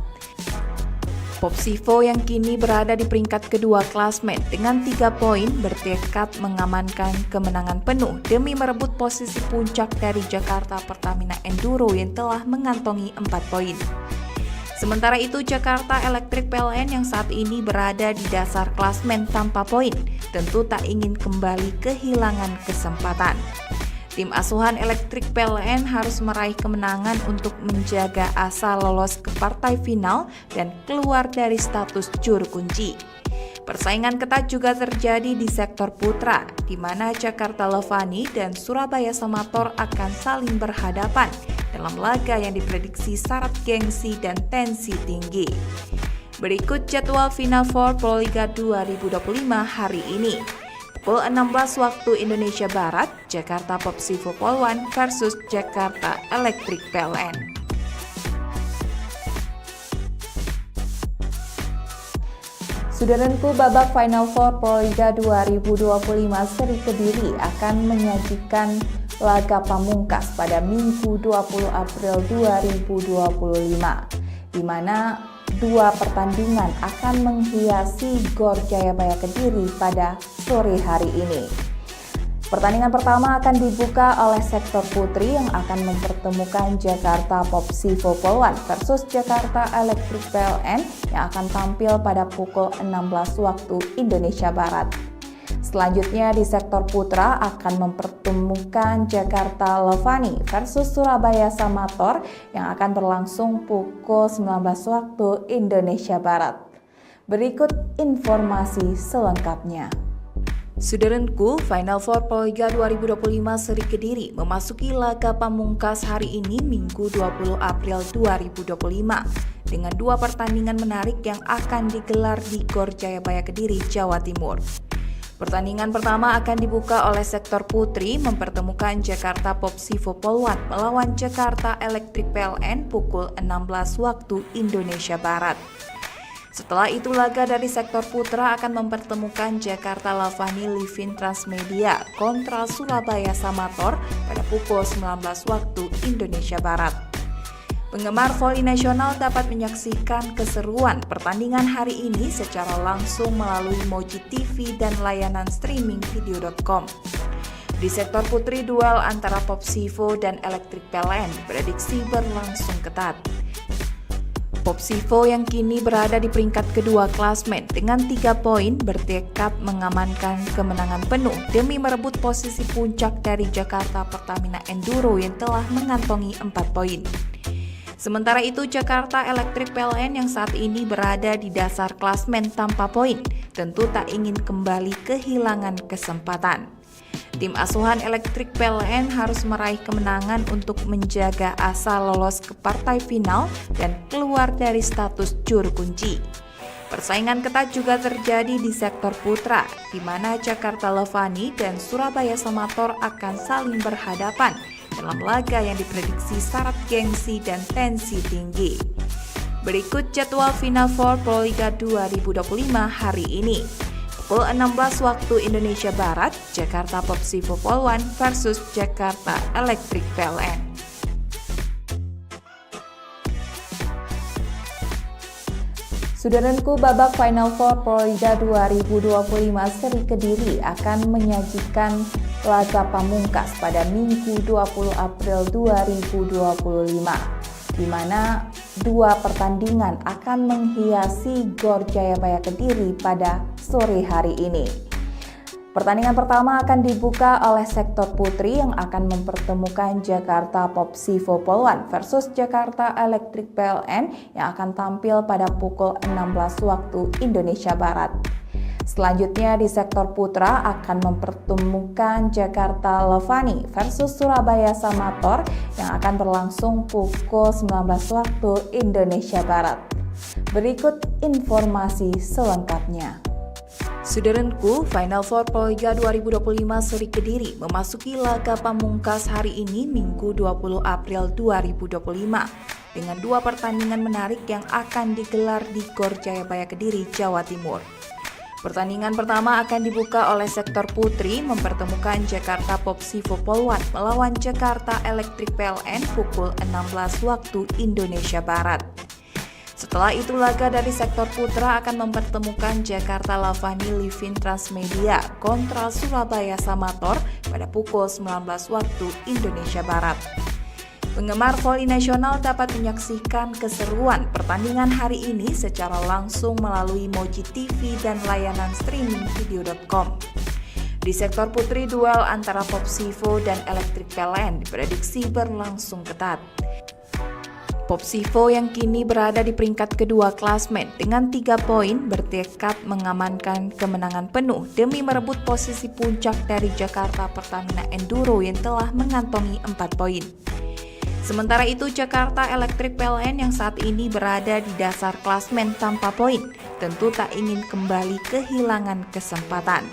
Popsivo yang kini berada di peringkat kedua klasmen dengan 3 poin bertekad mengamankan kemenangan penuh demi merebut posisi puncak dari Jakarta Pertamina Enduro yang telah mengantongi 4 poin. Sementara itu, Jakarta Electric PLN yang saat ini berada di dasar klasmen tanpa poin tentu tak ingin kembali kehilangan kesempatan. Tim asuhan Electric PLN harus meraih kemenangan untuk menjaga asa lolos ke partai final dan keluar dari status juru kunci. Persaingan ketat juga terjadi di sektor putra, di mana Jakarta Levani dan Surabaya Samator akan saling berhadapan dalam laga yang diprediksi syarat gengsi dan tensi tinggi. Berikut jadwal Final Four Proliga 2025 hari ini. Pukul 16 waktu Indonesia Barat, Jakarta Popsivo Polwan versus Jakarta Electric PLN. Saudaraku, babak Final Four Proliga 2025 seri Kediri akan menyajikan laga pamungkas pada Minggu 20 April 2025, di mana 2 pertandingan akan menghiasi Gor Jayabaya Kediri pada sore hari ini. Pertandingan pertama akan dibuka oleh sektor putri yang akan mempertemukan Jakarta Popsivo Polwan versus Jakarta Electric PLN yang akan tampil pada pukul 16 waktu Indonesia Barat. Selanjutnya di sektor putra akan mempertemukan Jakarta Levani versus Surabaya Samator yang akan berlangsung pukul 19 waktu Indonesia Barat. Berikut informasi selengkapnya. Saudaraku, Final Four Proliga 2025 seri Kediri memasuki laga pamungkas hari ini Minggu 20 April 2025 dengan 2 pertandingan menarik yang akan digelar di Gor Jayabaya Kediri, Jawa Timur. Pertandingan pertama akan dibuka oleh sektor putri mempertemukan Jakarta Popsivo Polwan melawan Jakarta Electric PLN pukul 16 waktu Indonesia Barat. Setelah itu laga dari sektor putra akan mempertemukan Jakarta Lavani Livin Transmedia kontra Surabaya Samator pada pukul 19 waktu Indonesia Barat. Penggemar voli nasional dapat menyaksikan keseruan pertandingan hari ini secara langsung melalui Moji TV dan layanan streaming video.com. Di sektor putri, duel antara Popsivo dan Electric PLN diprediksi berlangsung ketat. Popsivo yang kini berada di peringkat kedua klasmen dengan 3 poin bertekad mengamankan kemenangan penuh demi merebut posisi puncak dari Jakarta Pertamina Enduro yang telah mengantongi 4 poin. Sementara itu, Jakarta Electric PLN yang saat ini berada di dasar klasmen tanpa poin tentu tak ingin kembali kehilangan kesempatan. Tim asuhan Electric PLN harus meraih kemenangan untuk menjaga asa lolos ke partai final dan keluar dari status juru kunci. Persaingan ketat juga terjadi di sektor putra, di mana Jakarta Lavani dan Surabaya Samator akan saling berhadapan dalam laga yang diprediksi syarat gengsi dan tensi tinggi. Berikut jadwal Final Four Proliga 2025 hari ini. Pukul 16 waktu Indonesia Barat, Jakarta Popsivo Polwan versus Jakarta Electric PLN. Saudaraku, babak Final Four Proliga 2025 seri Kediri akan menyajikan laga pamungkas pada Minggu 20 April 2025, di mana 2 pertandingan akan menghiasi Gor Jayabaya Kediri pada sore hari ini. Pertandingan pertama akan dibuka oleh sektor putri yang akan mempertemukan Jakarta Popsivo Polwan versus Jakarta Electric PLN yang akan tampil pada pukul 16 waktu Indonesia Barat. Selanjutnya di sektor putra akan mempertemukan Jakarta Lavani versus Surabaya Samator yang akan berlangsung pukul 19 waktu Indonesia Barat. Berikut informasi selengkapnya. Saudaraku, Final Four Proliga 2025 seri Kediri memasuki laga pamungkas hari ini Minggu 20 April 2025 dengan 2 pertandingan menarik yang akan digelar di Gor Jayabaya Kediri, Jawa Timur. Pertandingan pertama akan dibuka oleh sektor putri mempertemukan Jakarta Popsivo Polwan melawan Jakarta Electric PLN pukul 16 waktu Indonesia Barat. Setelah itu laga dari sektor putra akan mempertemukan Jakarta Lavani Livin Transmedia kontra Surabaya Samator pada pukul 19 waktu Indonesia Barat. Penggemar voli nasional dapat menyaksikan keseruan pertandingan hari ini secara langsung melalui Moji TV dan layanan streaming video.com. Di sektor putri, duel antara Popsivo dan Electric PLN diprediksi berlangsung ketat. Popsivo yang kini berada di peringkat kedua klasmen dengan 3 poin bertekad mengamankan kemenangan penuh demi merebut posisi puncak dari Jakarta Pertamina Enduro yang telah mengantongi 4 poin. Sementara itu, Jakarta Electric PLN yang saat ini berada di dasar klasmen tanpa poin tentu tak ingin kembali kehilangan kesempatan.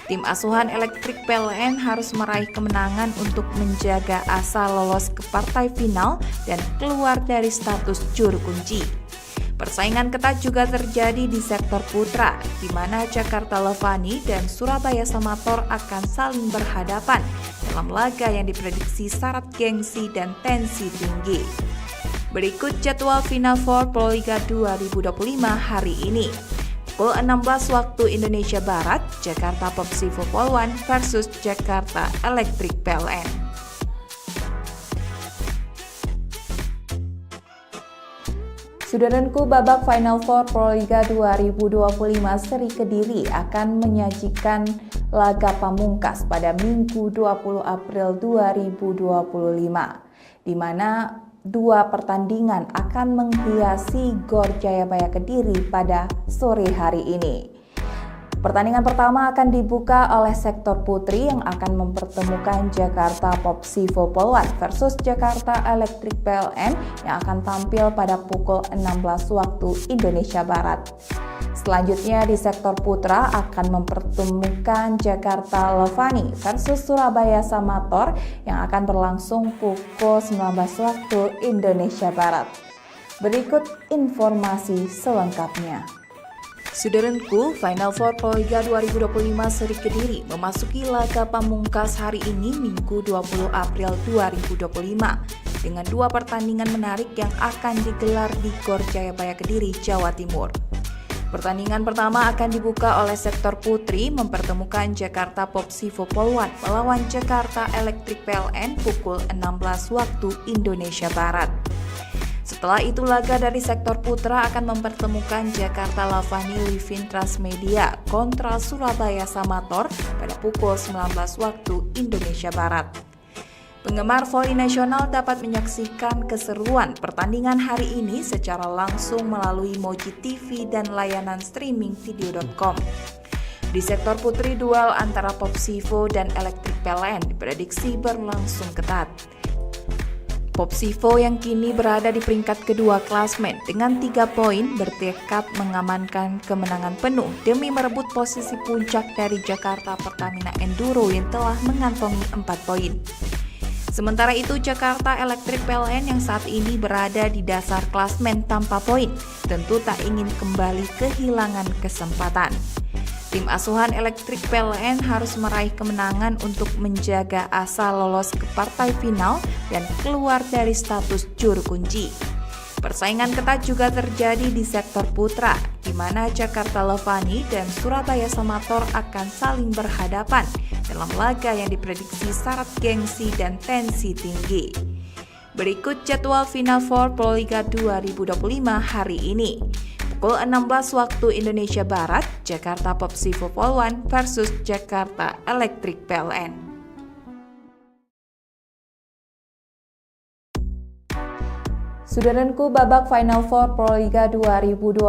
Tim asuhan Electric PLN harus meraih kemenangan untuk menjaga asa lolos ke partai final dan keluar dari status juru kunci. Persaingan ketat juga terjadi di sektor putra, di mana Jakarta Lavani dan Surabaya Samator akan saling berhadapan dalam laga yang diprediksi syarat gengsi dan tensi tinggi. Berikut jadwal Final Four Proliga 2025 hari ini. Pukul 16 waktu Indonesia Barat, Jakarta Popsivo Polwan versus Jakarta Electric PLN. Saudaraku, babak Final Four Proliga 2025 seri Kediri akan menyajikan laga pamungkas pada Minggu 20 April 2025, di mana 2 pertandingan akan menghiasi Gor Jayabaya Kediri pada sore hari ini. Pertandingan pertama akan dibuka oleh sektor putri yang akan mempertemukan Jakarta Popsivo Polwan versus Jakarta Electric PLN yang akan tampil pada pukul 16 waktu Indonesia Barat. Selanjutnya di sektor putra akan mempertemukan Jakarta Levani versus Surabaya Samator yang akan berlangsung pukul 19 waktu Indonesia Barat. Berikut informasi selengkapnya. Saudaraku, Final Four Proliga 2025 Seri Kediri memasuki laga pamungkas hari ini Minggu 20 April 2025 dengan dua pertandingan menarik yang akan digelar di Gor Jayabaya Kediri, Jawa Timur. Pertandingan pertama akan dibuka oleh sektor putri mempertemukan Jakarta Popsivo Polwan melawan Jakarta Electric PLN pukul 16 waktu Indonesia Barat. Setelah itu laga dari sektor putra akan mempertemukan Jakarta Lavani Livin Transmedia kontra Surabaya Samator pada pukul 19 waktu Indonesia Barat. Penggemar voli nasional dapat menyaksikan keseruan pertandingan hari ini secara langsung melalui Moji TV dan layanan streaming video.com. Di sektor putri, duel antara Popsivo dan Electric PLN diprediksi berlangsung ketat. Popsivo yang kini berada di peringkat kedua klasmen dengan 3 poin bertekad mengamankan kemenangan penuh demi merebut posisi puncak dari Jakarta Pertamina Enduro yang telah mengantongi 4 poin. Sementara itu Jakarta Electric PLN yang saat ini berada di dasar klasmen tanpa poin tentu tak ingin kembali kehilangan kesempatan. Tim asuhan Electric PLN harus meraih kemenangan untuk menjaga asa lolos ke partai final dan keluar dari status juru kunci. Persaingan ketat juga terjadi di sektor putra, di mana Jakarta Levani dan Surabaya Samator akan saling berhadapan dalam laga yang diprediksi syarat gengsi dan tensi tinggi. Berikut jadwal Final Four Proliga 2025 hari ini. Pukul 16 waktu Indonesia Barat, Jakarta Popsivo Polwan versus Jakarta Electric PLN. Saudaraku, babak Final Four Proliga 2025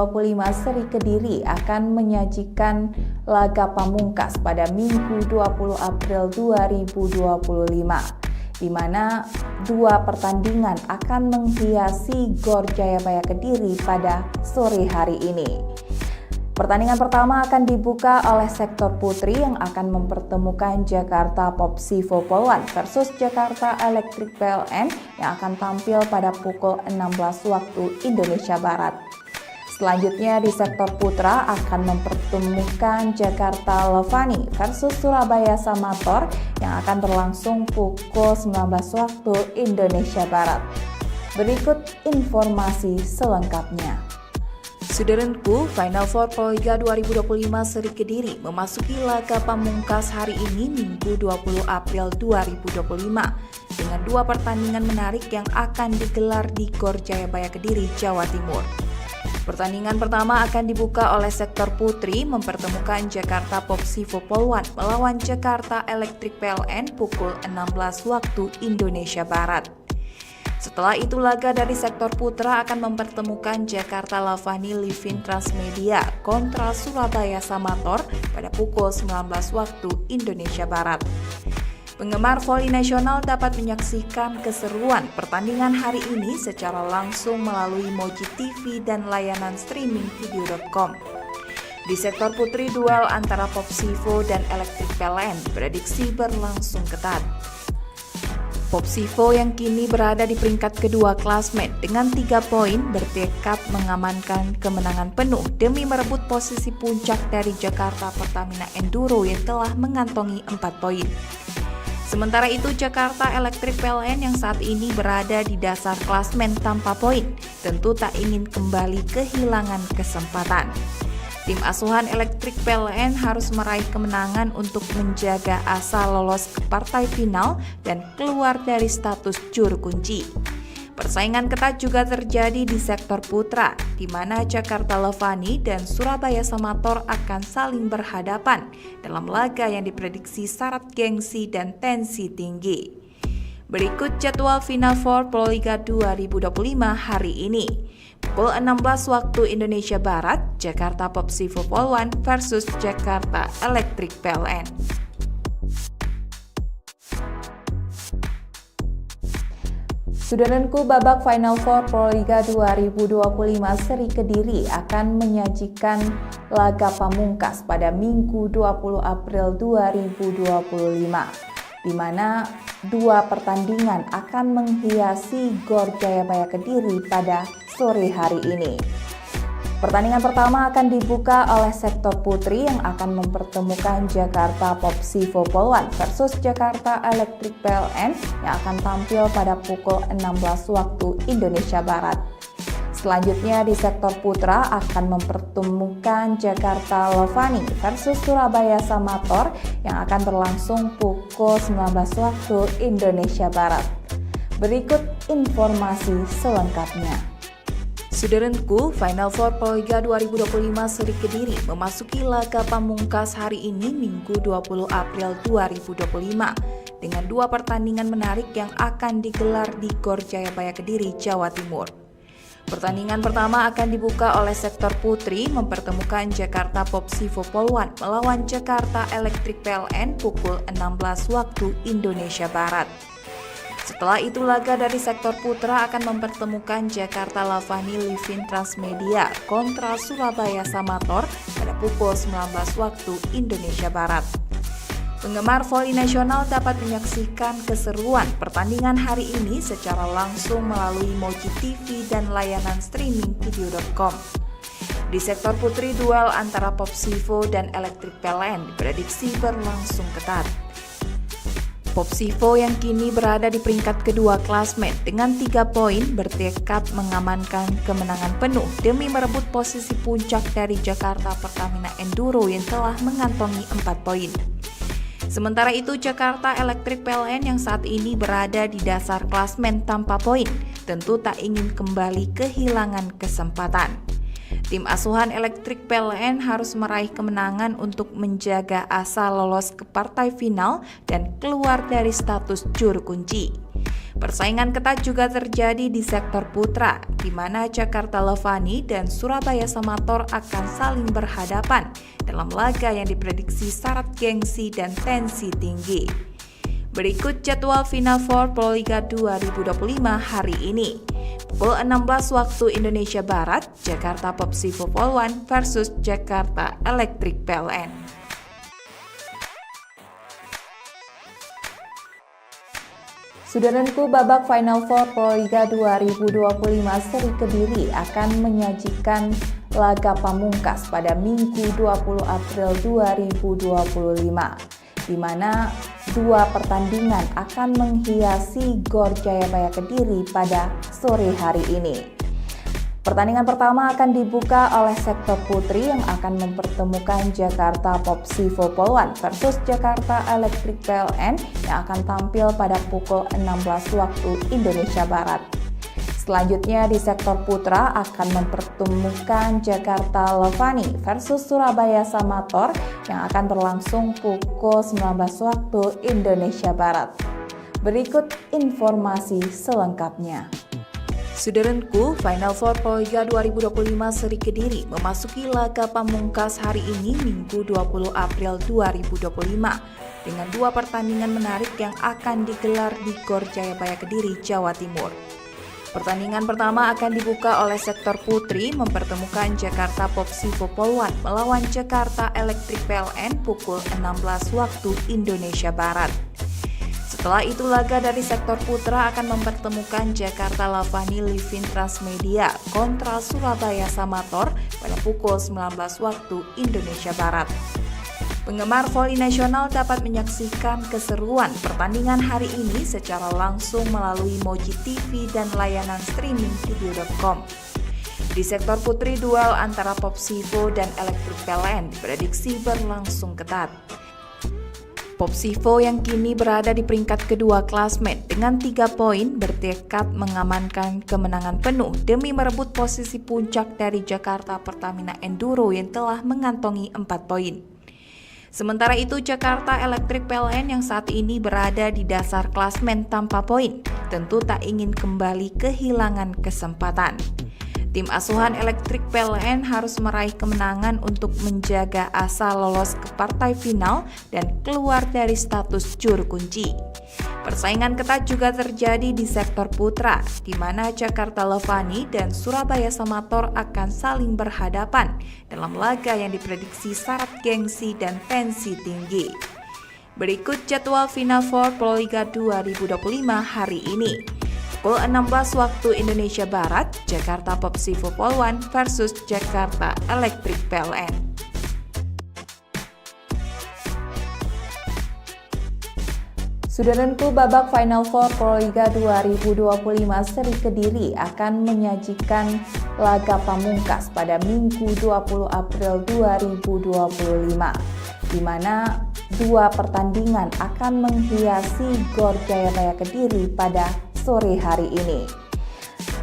Seri Kediri akan menyajikan laga pamungkas pada Minggu 20 April 2025. Di mana dua pertandingan akan menghiasi Gor Jayabaya Kediri pada sore hari ini. Pertandingan pertama akan dibuka oleh sektor putri yang akan mempertemukan Jakarta Popsivo Polwan versus Jakarta Electric PLN yang akan tampil pada pukul 16 waktu Indonesia Barat. Selanjutnya di sektor putra akan mempertemukan Jakarta Levani versus Surabaya Samator yang akan berlangsung pukul 19 waktu Indonesia Barat. Berikut informasi selengkapnya. Saudaraku, Final Four Proliga 2025 Seri Kediri memasuki laga pamungkas hari ini Minggu 20 April 2025 dengan dua pertandingan menarik yang akan digelar di Gor Jayabaya Kediri, Jawa Timur. Pertandingan pertama akan dibuka oleh sektor putri mempertemukan Jakarta Popsivo Polwan melawan Jakarta Electric PLN pukul 16 waktu Indonesia Barat. Setelah itu laga dari sektor putra akan mempertemukan Jakarta Lavani Livin Transmedia kontra Surabaya Samator pada pukul 19 waktu Indonesia Barat. Penggemar voli nasional dapat menyaksikan keseruan pertandingan hari ini secara langsung melalui Moji TV dan layanan streaming video.com. Di sektor putri, duel antara Popsivo dan Electric PLN diprediksi berlangsung ketat. Popsivo yang kini berada di peringkat kedua klasmen dengan 3 poin bertekad mengamankan kemenangan penuh demi merebut posisi puncak dari Jakarta Pertamina Enduro yang telah mengantongi 4 poin. Sementara itu Jakarta Electric PLN yang saat ini berada di dasar klasmen tanpa poin tentu tak ingin kembali kehilangan kesempatan. Tim asuhan Electric PLN harus meraih kemenangan untuk menjaga asa lolos ke partai final dan keluar dari status juru kunci. Persaingan ketat juga terjadi di sektor putra, di mana Jakarta Levani dan Surabaya Samator akan saling berhadapan dalam laga yang diprediksi syarat gengsi dan tensi tinggi. Berikut jadwal Final Four Proliga 2025 hari ini. Pukul 16 waktu Indonesia Barat, Jakarta Popsivo Polwan versus Jakarta Electric PLN. Saudaraku, babak Final Four Proliga 2025 seri Kediri akan menyajikan laga pamungkas pada Minggu 20 April 2025. Di mana dua pertandingan akan menghiasi Gor Jayabaya Kediri pada sore hari ini. Pertandingan pertama akan dibuka oleh sektor putri yang akan mempertemukan Jakarta Popsivo Polwan versus Jakarta Electric PLN yang akan tampil pada pukul 16 waktu Indonesia Barat. Selanjutnya di sektor putra akan mempertemukan Jakarta Lovani versus Surabaya Samator yang akan berlangsung pukul 19 waktu Indonesia Barat. Berikut informasi selengkapnya. Saudaraku, Final Four Proliga 2025 seri Kediri memasuki laga pamungkas hari ini Minggu 20 April 2025 dengan dua pertandingan menarik yang akan digelar di Gor Jayabaya Kediri, Jawa Timur. Pertandingan pertama akan dibuka oleh sektor putri mempertemukan Jakarta Popsivo Polwan melawan Jakarta Electric PLN pukul 16 waktu Indonesia Barat. Setelah itu laga dari sektor putra akan mempertemukan Jakarta Lavani Livin Transmedia kontra Surabaya Samator pada pukul 19 waktu Indonesia Barat. Penggemar voli nasional dapat menyaksikan keseruan pertandingan hari ini secara langsung melalui Moji TV dan layanan streaming video.com. Di sektor putri, duel antara Popsivo dan Electric PLN diprediksi berlangsung ketat. Popsivo yang kini berada di peringkat kedua klasmen dengan 3 poin bertekad mengamankan kemenangan penuh demi merebut posisi puncak dari Jakarta Pertamina Enduro yang telah mengantongi 4 poin. Sementara itu Jakarta Electric PLN yang saat ini berada di dasar klasmen tanpa poin tentu tak ingin kembali kehilangan kesempatan. Tim asuhan Electric PLN harus meraih kemenangan untuk menjaga asa lolos ke partai final dan keluar dari status juru kunci. Persaingan ketat juga terjadi di sektor putra, di mana Jakarta Lovani dan Surabaya Samator akan saling berhadapan dalam laga yang diprediksi syarat gengsi dan tensi tinggi. Berikut jadwal Final Four Proliga 2025 hari ini. Pukul 16 waktu Indonesia Barat, Jakarta Popsivo Polwan versus Jakarta Electric PLN. Saudaraku, babak Final Four Proliga 2025 seri Kediri akan menyajikan laga pamungkas pada Minggu 20 April 2025, di mana dua pertandingan akan menghiasi Gor Jayabaya Kediri pada sore hari ini. Pertandingan pertama akan dibuka oleh sektor putri yang akan mempertemukan Jakarta Popsivo Polwan versus Jakarta Electric PLN yang akan tampil pada pukul 16 waktu Indonesia Barat. Selanjutnya di sektor putra akan mempertemukan Jakarta Lovani versus Surabaya Samator yang akan berlangsung pukul 19 waktu Indonesia Barat. Berikut informasi selengkapnya. Saudaraku, Final Four Proliga 2025 seri Kediri memasuki laga pamungkas hari ini Minggu 20 April 2025 dengan dua pertandingan menarik yang akan digelar di Gor Jayabaya Kediri, Jawa Timur. Pertandingan pertama akan dibuka oleh sektor putri mempertemukan Jakarta Popsivo Polwan melawan Jakarta Electric PLN pukul 16 waktu Indonesia Barat. Setelah itu laga dari sektor putra akan mempertemukan Jakarta Lavani Livin Transmedia kontra Surabaya Samator pada pukul 19 waktu Indonesia Barat. Penggemar voli nasional dapat menyaksikan keseruan pertandingan hari ini secara langsung melalui Moji TV dan layanan streaming video.com. Di sektor putri, duel antara Popsivo dan Electric PLN diprediksi berlangsung ketat. Popsivo yang kini berada di peringkat kedua klasmen dengan 3 poin bertekad mengamankan kemenangan penuh demi merebut posisi puncak dari Jakarta Pertamina Enduro yang telah mengantongi 4 poin. Sementara itu, Jakarta Electric PLN yang saat ini berada di dasar klasmen tanpa poin, tentu tak ingin kembali kehilangan kesempatan. Tim asuhan Electric PLN harus meraih kemenangan untuk menjaga asa lolos ke partai final dan keluar dari status juru kunci. Persaingan ketat juga terjadi di sektor putra, di mana Jakarta Levani dan Surabaya Samator akan saling berhadapan dalam laga yang diprediksi syarat gengsi dan tensi tinggi. Berikut jadwal Final Four Proliga 2025 hari ini. Pukul 16 waktu Indonesia Barat, Jakarta Popsivo Polwan versus Jakarta Electric PLN. Saudaraku, babak Final Four Proliga 2025 seri Kediri akan menyajikan laga pamungkas pada Minggu 20 April 2025, di mana dua pertandingan akan menghiasi Gor Jayabaya Kediri pada sore hari ini.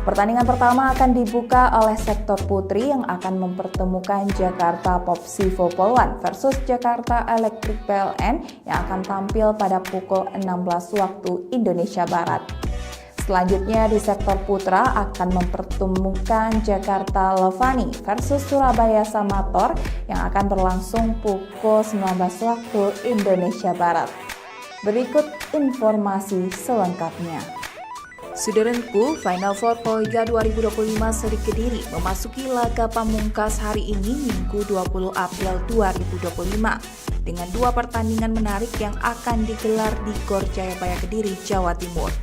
Pertandingan pertama akan dibuka oleh sektor putri yang akan mempertemukan Jakarta Popsivo Polwan versus Jakarta Electric PLN yang akan tampil pada pukul 16 waktu Indonesia Barat. Selanjutnya di sektor putra akan mempertemukan Jakarta Levani versus Surabaya Samator yang akan berlangsung pukul 19 waktu Indonesia Barat. Berikut informasi selengkapnya. Saudaraku, Final Four Proliga 2025 seri Kediri memasuki laga pamungkas hari ini Minggu 20 April 2025 dengan dua pertandingan menarik yang akan digelar di Gor Jayabaya Kediri, Jawa Timur.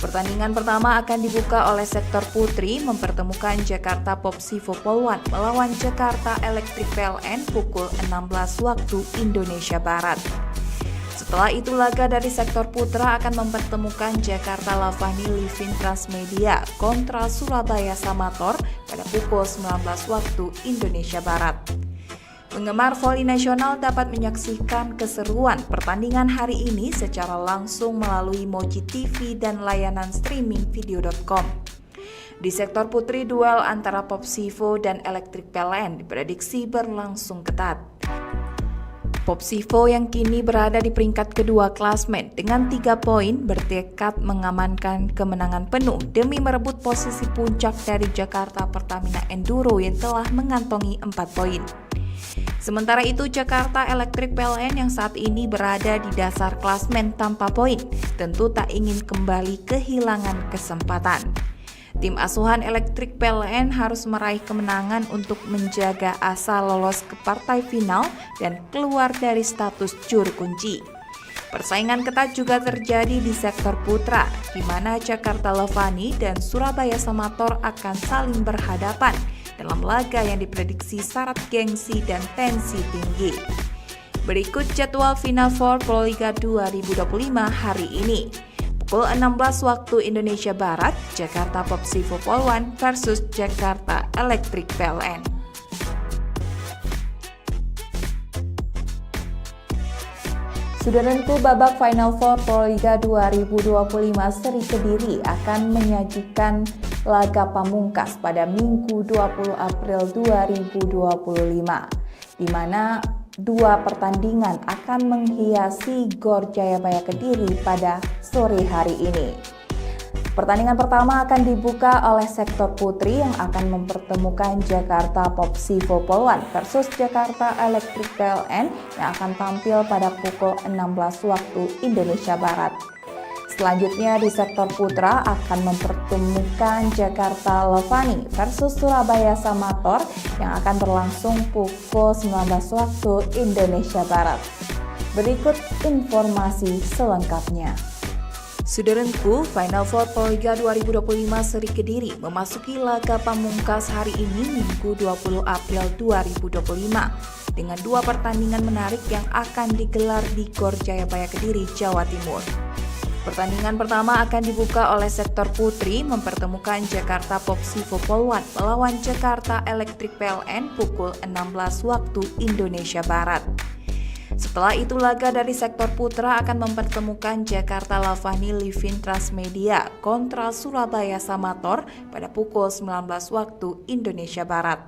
Pertandingan pertama akan dibuka oleh sektor putri mempertemukan Jakarta Popsivo Polwan melawan Jakarta Electric PLN pukul 16 waktu Indonesia Barat. Setelah itu laga dari sektor putra akan mempertemukan Jakarta Lavani Livin Transmedia kontra Surabaya Samator pada pukul 19 waktu Indonesia Barat. Penggemar voli nasional dapat menyaksikan keseruan pertandingan hari ini secara langsung melalui Moji TV dan layanan streaming video.com. Di sektor putri, duel antara Popsivo dan Electric PLN diprediksi berlangsung ketat. Popsivo yang kini berada di peringkat kedua klasmen dengan 3 poin bertekad mengamankan kemenangan penuh demi merebut posisi puncak dari Jakarta Pertamina Enduro yang telah mengantongi 4 poin. Sementara itu, Jakarta Electric PLN yang saat ini berada di dasar klasmen tanpa poin tentu tak ingin kembali kehilangan kesempatan. Tim asuhan Electric PLN harus meraih kemenangan untuk menjaga asa lolos ke partai final dan keluar dari status juru kunci. Persaingan ketat juga terjadi di sektor putra, di mana Jakarta Levani dan Surabaya Samator akan saling berhadapan dalam laga yang diprediksi syarat gengsi dan tensi tinggi. Berikut jadwal Final Four Proliga 2025 hari ini. Pukul 16 waktu Indonesia Barat, Jakarta Popsivo Polwan versus Jakarta Electric PLN. Saudaraku, babak Final Four Proliga 2025 seri Kediri akan menyajikan laga pamungkas pada Minggu 20 April 2025, di mana dua pertandingan akan menghiasi Gor Jayabaya Kediri pada sore hari ini. Pertandingan pertama akan dibuka oleh sektor putri yang akan mempertemukan Jakarta Popsivo Polwan versus Jakarta Electric PLN yang akan tampil pada pukul 16 waktu Indonesia Barat. Selanjutnya di sektor putra akan mempertemukan Jakarta Levani versus Surabaya Samator yang akan berlangsung pukul 19 waktu Indonesia Barat. Berikut informasi selengkapnya. Saudaraku, Final Four Proliga 2025 seri Kediri memasuki laga pamungkas hari ini Minggu 20 April 2025 dengan dua pertandingan menarik yang akan digelar di Gor Jayabaya Kediri, Jawa Timur. Pertandingan pertama akan dibuka oleh sektor putri mempertemukan Jakarta Popsivo Polwan melawan Jakarta Electric PLN pukul 16 waktu Indonesia Barat. Setelah itu laga dari sektor putra akan mempertemukan Jakarta Lavani Livin Transmedia kontra Surabaya Samator pada pukul 19 waktu Indonesia Barat.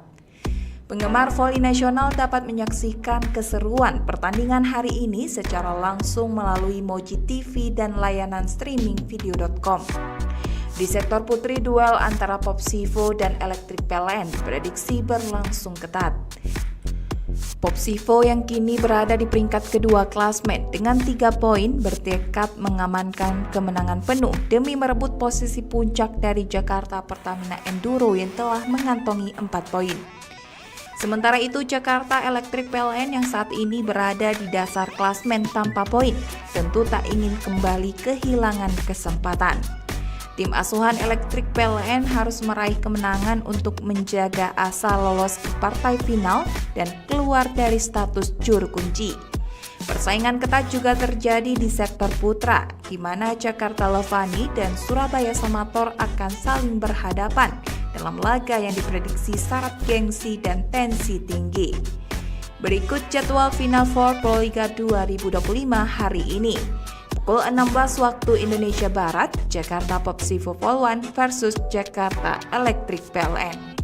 Penggemar voli nasional dapat menyaksikan keseruan pertandingan hari ini secara langsung melalui Moji TV dan layanan streaming video.com. Di sektor putri, duel antara Popsivo dan Electric PLN diprediksi berlangsung ketat. Popsivo yang kini berada di peringkat kedua klasmen dengan 3 poin bertekad mengamankan kemenangan penuh demi merebut posisi puncak dari Jakarta Pertamina Enduro yang telah mengantongi 4 poin. Sementara itu, Jakarta Electric PLN yang saat ini berada di dasar klasmen tanpa poin tentu tak ingin kembali kehilangan kesempatan. Tim asuhan Electric PLN harus meraih kemenangan untuk menjaga asa lolos ke partai final dan keluar dari status juru kunci. Persaingan ketat juga terjadi di sektor putra, di mana Jakarta Levani dan Surabaya Samator akan saling berhadapan dalam laga yang diprediksi syarat gengsi dan tensi tinggi. Berikut jadwal Final Four Proliga 2025 hari ini. Pukul 16 waktu Indonesia Barat, Jakarta Popsivo Polwan versus Jakarta Electric PLN.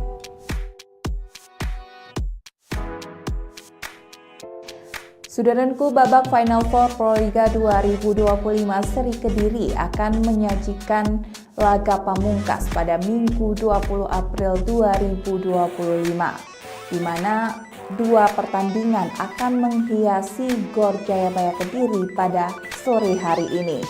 Saudaraku, babak Final Four Proliga 2025 seri Kediri akan menyajikan laga pamungkas pada Minggu 20 April 2025, di mana 2 pertandingan akan menghiasi Gor Jayabaya Kediri pada sore hari ini.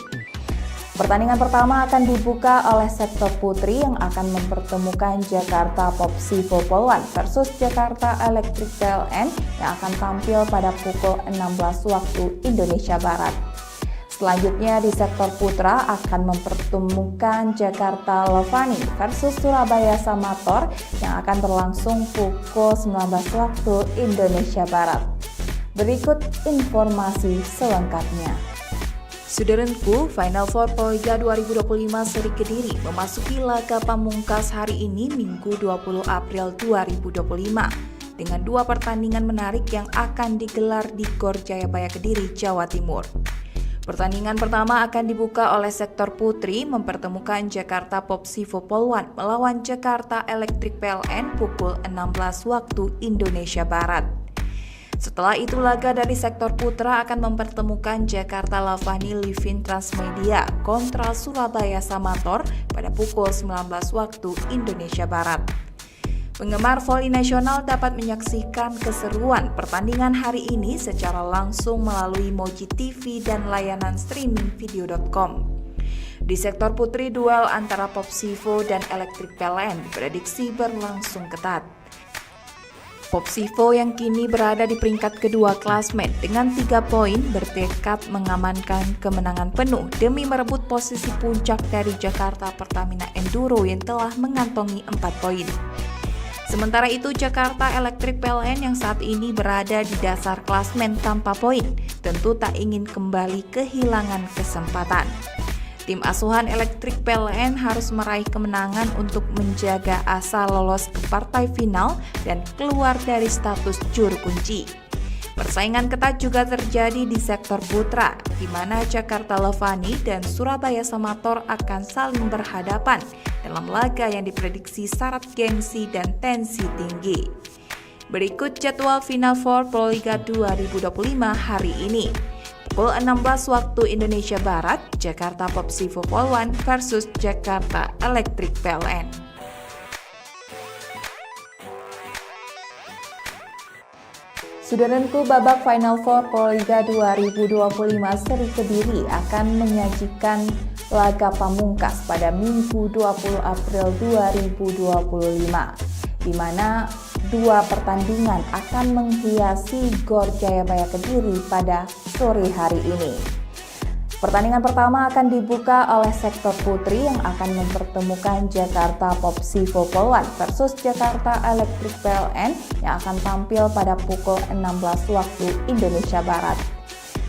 Pertandingan pertama akan dibuka oleh sektor putri yang akan mempertemukan Jakarta Popsivo Polwan versus Jakarta Electric PLN yang akan tampil pada pukul 16 waktu Indonesia Barat. Selanjutnya di sektor putra akan mempertemukan Jakarta Levani versus Surabaya Samator yang akan berlangsung pukul 19 waktu Indonesia Barat. Berikut informasi selengkapnya. Saudaraku, Final Four Proliga 2025 seri Kediri memasuki laga pamungkas hari ini Minggu 20 April 2025 dengan 2 pertandingan menarik yang akan digelar di Gor Jayabaya Kediri, Jawa Timur. Pertandingan pertama akan dibuka oleh sektor putri mempertemukan Jakarta Popsivo Polwan melawan Jakarta Electric PLN pukul 16 waktu Indonesia Barat. Setelah itu laga dari sektor putra akan mempertemukan Jakarta Lavani Livin Transmedia kontra Surabaya Samator pada pukul 19 waktu Indonesia Barat. Penggemar voli nasional dapat menyaksikan keseruan pertandingan hari ini secara langsung melalui Moji TV dan layanan streaming video.com. Di sektor putri, duel antara Popsivo dan Electric PLN diprediksi berlangsung ketat. Popsivo yang kini berada di peringkat kedua klasmen dengan 3 poin bertekad mengamankan kemenangan penuh demi merebut posisi puncak dari Jakarta Pertamina Enduro yang telah mengantongi 4 poin. Sementara itu, Jakarta Electric PLN yang saat ini berada di dasar klasmen tanpa poin tentu tak ingin kembali kehilangan kesempatan. Tim asuhan Electric PLN harus meraih kemenangan untuk menjaga asa lolos ke partai final dan keluar dari status juru kunci. Persaingan ketat juga terjadi di sektor putra, di mana Jakarta Levani dan Surabaya Samator akan saling berhadapan dalam laga yang diprediksi syarat gengsi dan tensi tinggi. Berikut jadwal Final Four Proliga 2025 hari ini. Pukul 16 waktu Indonesia Barat, Jakarta Popsivo Polwan versus Jakarta Electric PLN. Saudaraku, babak Final Four Proliga 2025 seri Kediri akan menyajikan laga pamungkas pada Minggu 20 April 2025, di mana 2 pertandingan akan menghiasi Gor Jayabaya Kediri pada sore hari ini. Pertandingan pertama akan dibuka oleh sektor putri yang akan mempertemukan Jakarta Popsivo Polwan versus Jakarta Electric PLN yang akan tampil pada pukul 16 waktu Indonesia Barat.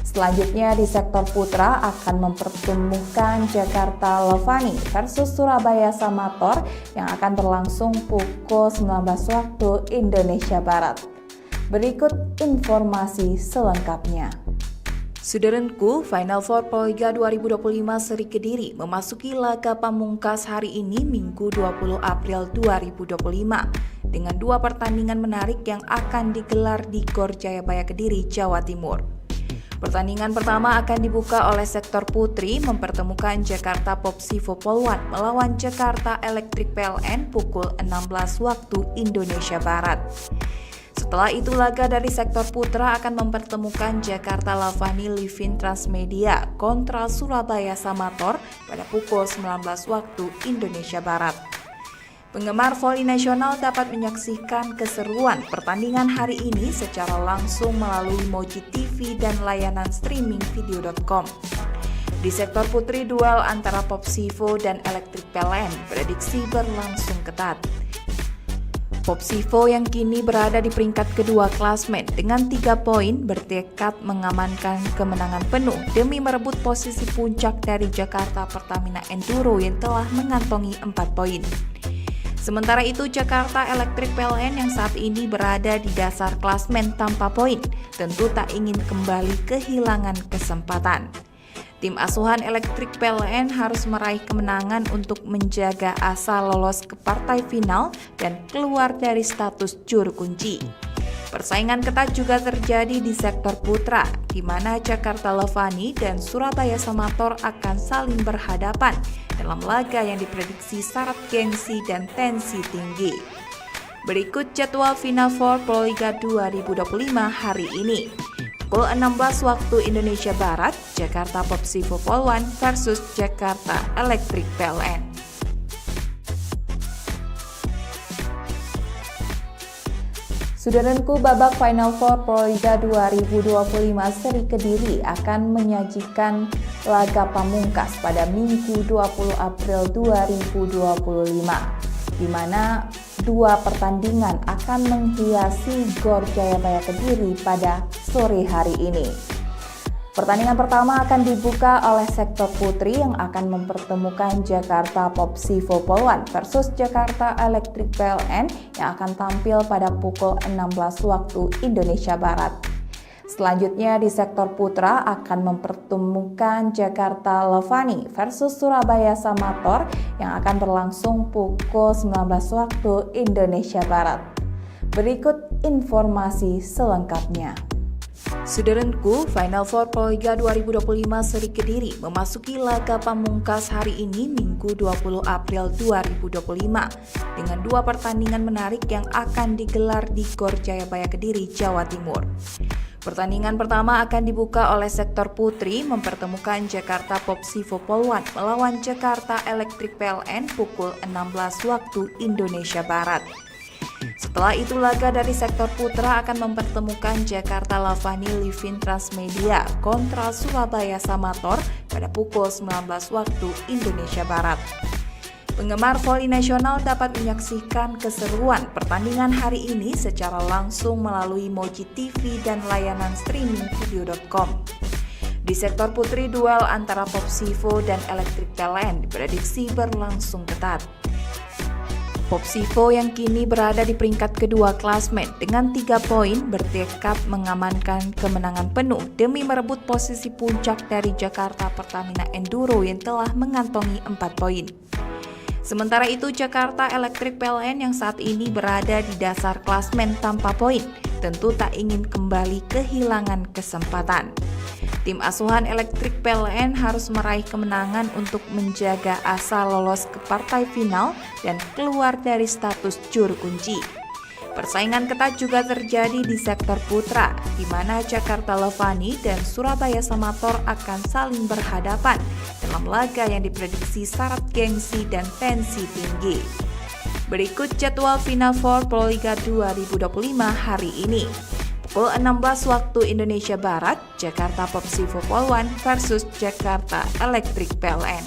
Selanjutnya di sektor putra akan mempertemukan Jakarta Levani versus Surabaya Samator yang akan berlangsung pukul 19 waktu Indonesia Barat. Berikut informasi selengkapnya. Saudaraku, Final Four Proliga 2025 seri Kediri memasuki laga pamungkas hari ini Minggu 20 April 2025 dengan 2 pertandingan menarik yang akan digelar di Gor Jayabaya Kediri, Jawa Timur. Pertandingan pertama akan dibuka oleh sektor putri mempertemukan Jakarta Popsivo Polwan melawan Jakarta Electric PLN pukul 16 waktu Indonesia Barat. Setelah itu laga dari sektor putra akan mempertemukan Jakarta Lavani Livin Transmedia kontra Surabaya Samator pada pukul 19 waktu Indonesia Barat. Penggemar voli nasional dapat menyaksikan keseruan pertandingan hari ini secara langsung melalui Moji TV dan layanan streaming video.com. Di sektor putri, duel antara Popsivo dan Electric PLN diprediksi berlangsung ketat. Popsivo yang kini berada di peringkat kedua klasmen dengan 3 poin bertekad mengamankan kemenangan penuh demi merebut posisi puncak dari Jakarta Pertamina Enduro yang telah mengantongi 4 poin. Sementara itu, Jakarta Electric PLN yang saat ini berada di dasar klasmen tanpa poin tentu tak ingin kembali kehilangan kesempatan. Tim asuhan Electric PLN harus meraih kemenangan untuk menjaga asa lolos ke partai final dan keluar dari status juru kunci. Persaingan ketat juga terjadi di sektor putra, di mana Jakarta Lavani dan Surabaya Samator akan saling berhadapan dalam laga yang diprediksi syarat gengsi dan tensi tinggi. Berikut jadwal Final Four Proliga 2025 hari ini. Pukul 16 waktu Indonesia Barat, Jakarta Popsivo Polwan versus Jakarta Electric PLN. Saudaraku, babak Final Four Proliga 2025 seri Kediri akan menyajikan laga pamungkas pada Minggu 20 April 2025, di mana 2 pertandingan akan menghiasi Gor Jayabaya Kediri pada sore hari ini. Pertandingan pertama akan dibuka oleh sektor putri yang akan mempertemukan Jakarta Popsivo Polwan versus Jakarta Electric PLN yang akan tampil pada pukul 16 waktu Indonesia Barat. Selanjutnya di sektor putra akan mempertemukan Jakarta Lavani versus Surabaya Samator yang akan berlangsung pukul 19 waktu Indonesia Barat. Berikut informasi selengkapnya. Saudaraku, Final Four Proliga 2025 seri Kediri memasuki laga pamungkas hari ini Minggu 20 April 2025 dengan 2 pertandingan menarik yang akan digelar di Gor Jayabaya Kediri, Jawa Timur. Pertandingan pertama akan dibuka oleh sektor putri mempertemukan Jakarta Popsivo Polwan melawan Jakarta Electric PLN pukul 16 waktu Indonesia Barat. Setelah itu laga dari sektor putra akan mempertemukan Jakarta Lavani Livin Transmedia kontra Surabaya Samator pada pukul 19 waktu Indonesia Barat. Penggemar voli nasional dapat menyaksikan keseruan pertandingan hari ini secara langsung melalui Moji TV dan layanan streaming video.com. Di sektor putri, duel antara Popsivo dan Electric PLN diprediksi berlangsung ketat. Popsivo yang kini berada di peringkat kedua klasmen dengan 3 poin bertekad mengamankan kemenangan penuh demi merebut posisi puncak dari Jakarta Pertamina Enduro yang telah mengantongi 4 poin. Sementara itu, Jakarta Electric PLN yang saat ini berada di dasar klasmen tanpa poin tentu tak ingin kembali kehilangan kesempatan. Tim asuhan Electric PLN harus meraih kemenangan untuk menjaga asa lolos ke partai final dan keluar dari status juru kunci. Persaingan ketat juga terjadi di sektor putra, di mana Jakarta Lavani dan Surabaya Samator akan saling berhadapan dalam laga yang diprediksi syarat gengsi dan tensi tinggi. Berikut jadwal Final Four Proliga 2025 hari ini. Pukul 16 waktu Indonesia Barat, Jakarta Popsivo Polwan versus Jakarta Electric PLN.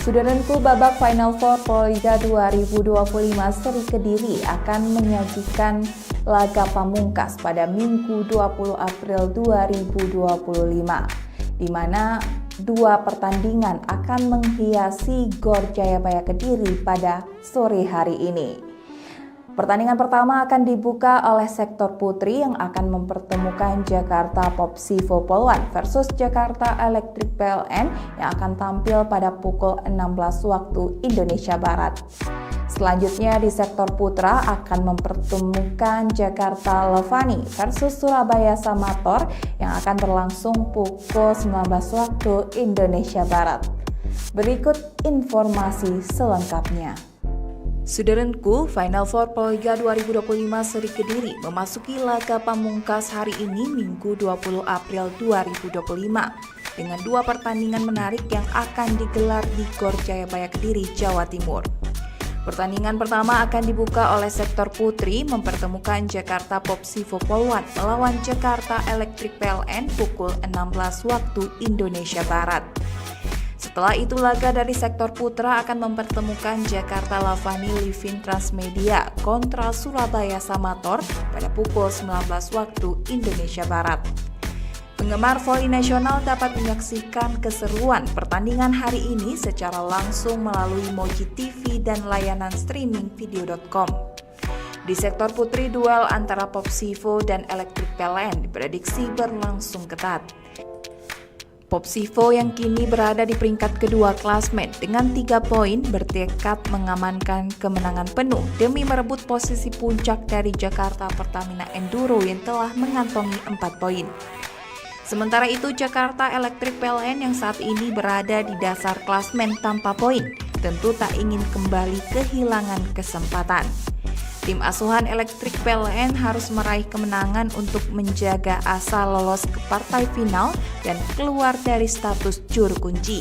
Saudaraku, babak Final Four Proliga 2025 seri Kediri akan menyajikan laga pamungkas pada Minggu 20 April 2025, di mana 2 pertandingan akan menghiasi Gor Jayabaya Kediri pada sore hari ini. Pertandingan pertama akan dibuka oleh sektor putri yang akan mempertemukan Jakarta Popsivo Polwan versus Jakarta Electric PLN yang akan tampil pada pukul 16 waktu Indonesia Barat. Selanjutnya di sektor putra akan mempertemukan Jakarta Levani versus Surabaya Samator yang akan berlangsung pukul 19 waktu Indonesia Barat. Berikut informasi selengkapnya. Sudaranku, Final Four Proliga 2025 Seri Kediri memasuki laga pamungkas hari ini Minggu 20 April 2025 dengan dua pertandingan menarik yang akan digelar di Gor Jayabaya Kediri, Jawa Timur. Pertandingan pertama akan dibuka oleh sektor putri mempertemukan Jakarta Popsivo Polwan melawan Jakarta Electric PLN pukul 16 waktu Indonesia Barat. Setelah itu laga dari sektor putra akan mempertemukan Jakarta Lavani Livin Transmedia kontra Surabaya Samator pada pukul 19 waktu Indonesia Barat. Penggemar voli nasional dapat menyaksikan keseruan pertandingan hari ini secara langsung melalui Moji TV dan layanan streaming video.com. Di sektor putri, duel antara Popsivo dan Electric PLN diprediksi berlangsung ketat. Popsivo yang kini berada di peringkat kedua klasmen dengan 3 poin bertekad mengamankan kemenangan penuh demi merebut posisi puncak dari Jakarta Pertamina Enduro yang telah mengantongi 4 poin. Sementara itu Jakarta Electric PLN yang saat ini berada di dasar klasmen tanpa poin tentu tak ingin kembali kehilangan kesempatan. Tim asuhan Electric PLN harus meraih kemenangan untuk menjaga asa lolos ke partai final dan keluar dari status juru kunci.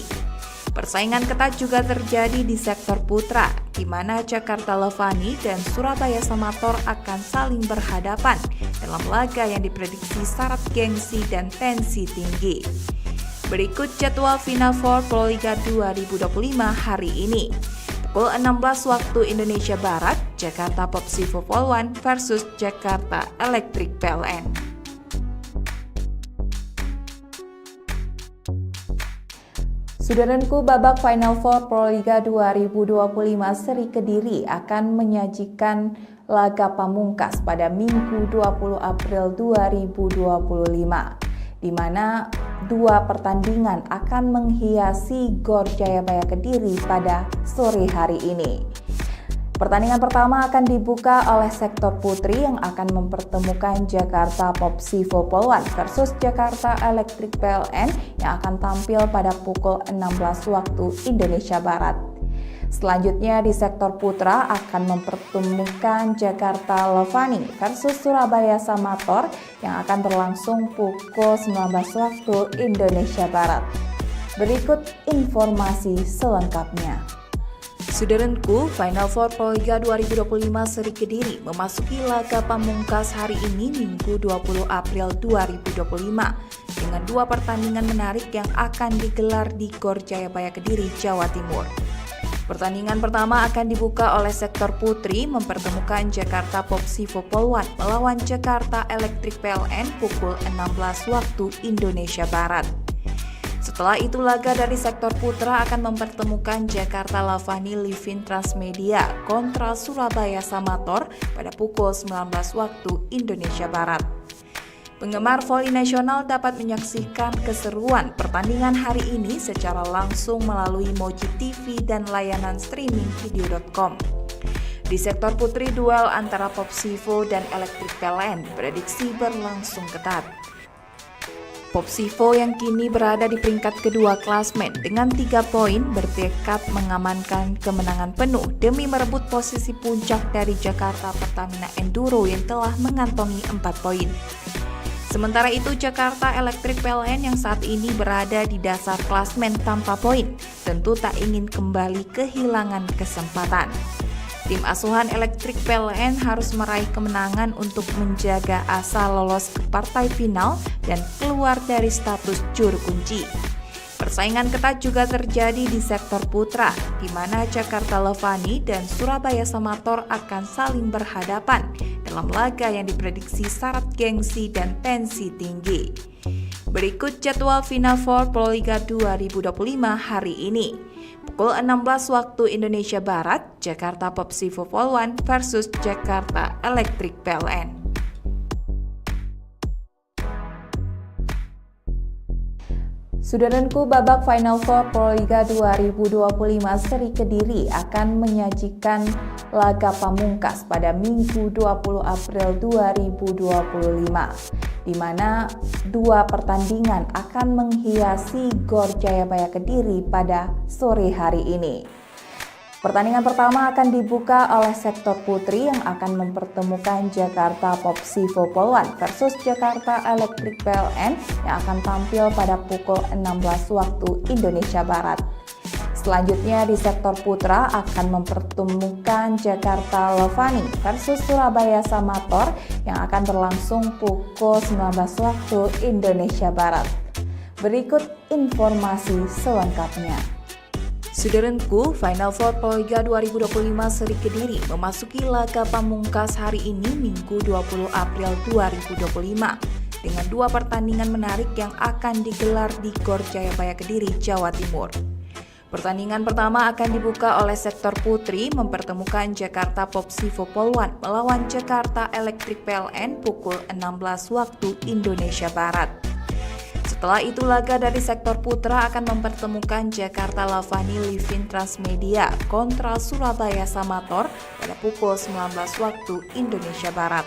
Persaingan ketat juga terjadi di sektor putra, di mana Jakarta Levani dan Surabaya Samator akan saling berhadapan dalam laga yang diprediksi syarat gengsi dan tensi tinggi. Berikut jadwal Final Four Proliga 2025 hari ini. Pukul 16 waktu Indonesia Barat, Jakarta Popsivo Polwan versus Jakarta Electric PLN. Sudaranku, babak Final Four Proliga 2025 Seri Kediri akan menyajikan laga pamungkas pada Minggu 20 April 2025. Di mana dua pertandingan akan menghiasi Gor Jayabaya Kediri pada sore hari ini. Pertandingan pertama akan dibuka oleh sektor putri yang akan mempertemukan Jakarta Popsivo Polwan versus Jakarta Electric PLN yang akan tampil pada pukul 16 waktu Indonesia Barat. Selanjutnya di sektor putra akan mempertemukan Jakarta Levani versus Surabaya Samator yang akan berlangsung pukul 19 waktu Indonesia Barat. Berikut informasi selengkapnya. Sudaranku, Final Four Proliga 2025 Seri Kediri memasuki laga pamungkas hari ini Minggu 20 April 2025 dengan dua pertandingan menarik yang akan digelar di Gor Jayabaya Kediri, Jawa Timur. Pertandingan pertama akan dibuka oleh sektor putri mempertemukan Jakarta Popsivo Polwan melawan Jakarta Electric PLN pukul 16 waktu Indonesia Barat. Setelah itu laga dari sektor putra akan mempertemukan Jakarta Lavani Livin Transmedia kontra Surabaya Samator pada pukul 19 waktu Indonesia Barat. Penggemar voli nasional dapat menyaksikan keseruan pertandingan hari ini secara langsung melalui Moji TV dan layanan streaming video.com. Di sektor putri, duel antara Popsivo dan Electric PLN diprediksi berlangsung ketat. Popsivo yang kini berada di peringkat kedua klasmen dengan 3 poin bertekad mengamankan kemenangan penuh demi merebut posisi puncak dari Jakarta Pertamina Enduro yang telah mengantongi 4 poin. Sementara itu Jakarta Electric PLN yang saat ini berada di dasar klasmen tanpa poin tentu tak ingin kembali kehilangan kesempatan. Tim asuhan Electric PLN harus meraih kemenangan untuk menjaga asa lolos ke partai final dan keluar dari status juru kunci. Persaingan ketat juga terjadi di sektor putra, di mana Jakarta Levani dan Surabaya Samator akan saling berhadapan dalam laga yang diprediksi syarat gengsi dan tensi tinggi. Berikut jadwal Final Four Proliga 2025 hari ini. Pukul 16 waktu Indonesia Barat, Jakarta Popsivo Poluan versus Jakarta Electric PLN. Saudaraku, babak Final Four Proliga 2025 seri Kediri akan menyajikan laga pamungkas pada Minggu 20 April 2025, di mana dua pertandingan akan menghiasi Gor Jayabaya Kediri pada sore hari ini. Pertandingan pertama akan dibuka oleh sektor putri yang akan mempertemukan Jakarta Popsivo Poluan versus Jakarta Electric PLN yang akan tampil pada pukul 16 waktu Indonesia Barat. Selanjutnya di sektor putra akan mempertemukan Jakarta Levani versus Surabaya Samator yang akan berlangsung pukul 19 waktu Indonesia Barat. Berikut informasi selengkapnya. Saudaraku, Final Four Proliga 2025 seri Kediri memasuki laga pamungkas hari ini Minggu 20 April 2025 dengan dua pertandingan menarik yang akan digelar di Gor Jayabaya Kediri, Jawa Timur. Pertandingan pertama akan dibuka oleh sektor putri mempertemukan Jakarta Popsivo Poluan melawan Jakarta Electric PLN pukul 16 waktu Indonesia Barat. Setelah itu laga dari sektor putra akan mempertemukan Jakarta Lavani Livin Transmedia kontra Surabaya Samator pada pukul 19 waktu Indonesia Barat.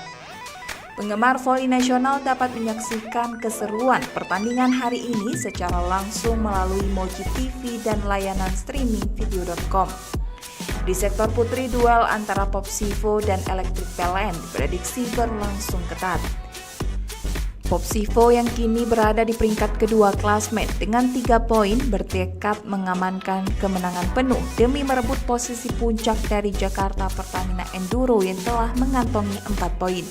Penggemar voli nasional dapat menyaksikan keseruan pertandingan hari ini secara langsung melalui Moji TV dan layanan streaming video.com. Di sektor putri, duel antara Popsivo dan Electric PLN diprediksi berlangsung ketat. Popsivo yang kini berada di peringkat kedua klasmen dengan 3 poin bertekad mengamankan kemenangan penuh demi merebut posisi puncak dari Jakarta Pertamina Enduro yang telah mengantongi 4 poin.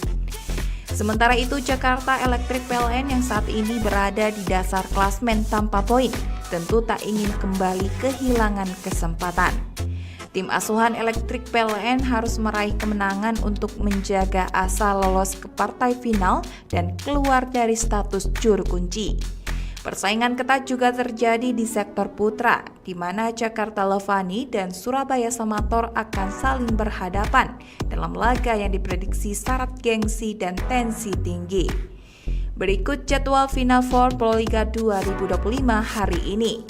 Sementara itu Jakarta Electric PLN yang saat ini berada di dasar klasmen tanpa poin tentu tak ingin kembali kehilangan kesempatan. Tim asuhan Electric PLN harus meraih kemenangan untuk menjaga asa lolos ke partai final dan keluar dari status juru kunci. Persaingan ketat juga terjadi di sektor putra, di mana Jakarta Levani dan Surabaya Samator akan saling berhadapan dalam laga yang diprediksi syarat gengsi dan tensi tinggi. Berikut jadwal Final Four Proliga 2025 hari ini.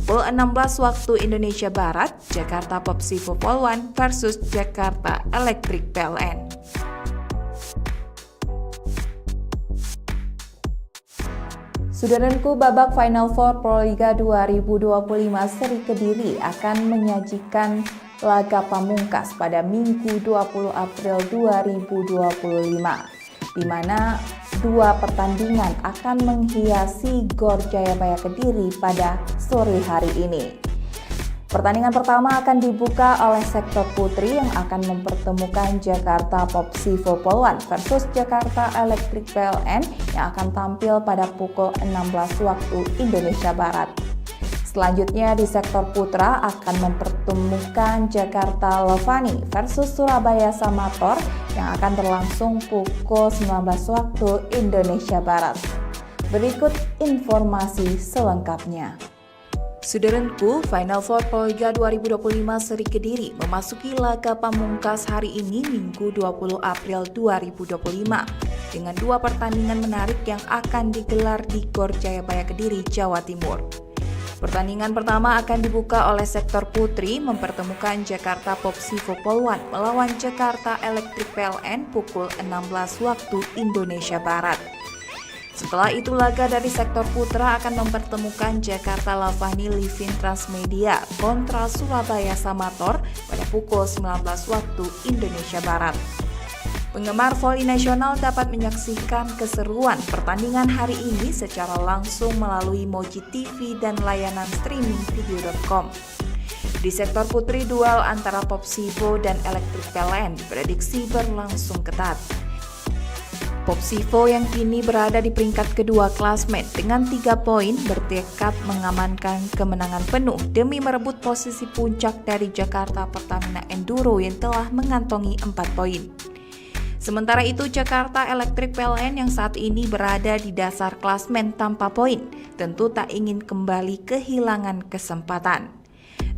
Pukul 16 waktu Indonesia Barat, Jakarta Popsivo Poluan versus Jakarta Electric PLN. Saudaraku, babak Final Four Proliga 2025 seri Kediri akan menyajikan laga pamungkas pada Minggu 20 April 2025, di mana dua pertandingan akan menghiasi Gor Jayabaya Kediri pada sore hari ini. Pertandingan pertama akan dibuka oleh sektor putri yang akan mempertemukan Jakarta Popsivo Poluan versus Jakarta Electric PLN yang akan tampil pada pukul 16 waktu Indonesia Barat. Selanjutnya di sektor putra akan mempertemukan Jakarta Levani versus Surabaya Samator yang akan berlangsung pukul 19 waktu Indonesia Barat. Berikut informasi selengkapnya. Saudaraku, Final Four Proliga 2025 seri Kediri memasuki laga pamungkas hari ini Minggu 20 April 2025 dengan dua pertandingan menarik yang akan digelar di Gor Jayabaya Kediri, Jawa Timur. Pertandingan pertama akan dibuka oleh sektor putri mempertemukan Jakarta Popsivo Poluan melawan Jakarta Electric PLN pukul 16 waktu Indonesia Barat. Setelah itu laga dari sektor putra akan mempertemukan Jakarta Lavani Livin Transmedia kontra Surabaya Samator pada pukul 19 waktu Indonesia Barat. Penggemar voli nasional dapat menyaksikan keseruan pertandingan hari ini secara langsung melalui Moji TV dan layanan streaming video.com. Di sektor putri, duel antara Popsivo dan Electric PLN diprediksi berlangsung ketat. Popsivo yang kini berada di peringkat kedua klasmen dengan 3 poin bertekad mengamankan kemenangan penuh demi merebut posisi puncak dari Jakarta Pertamina Enduro yang telah mengantongi 4 poin. Sementara itu, Jakarta Electric PLN yang saat ini berada di dasar klasmen tanpa poin, tentu tak ingin kembali kehilangan kesempatan.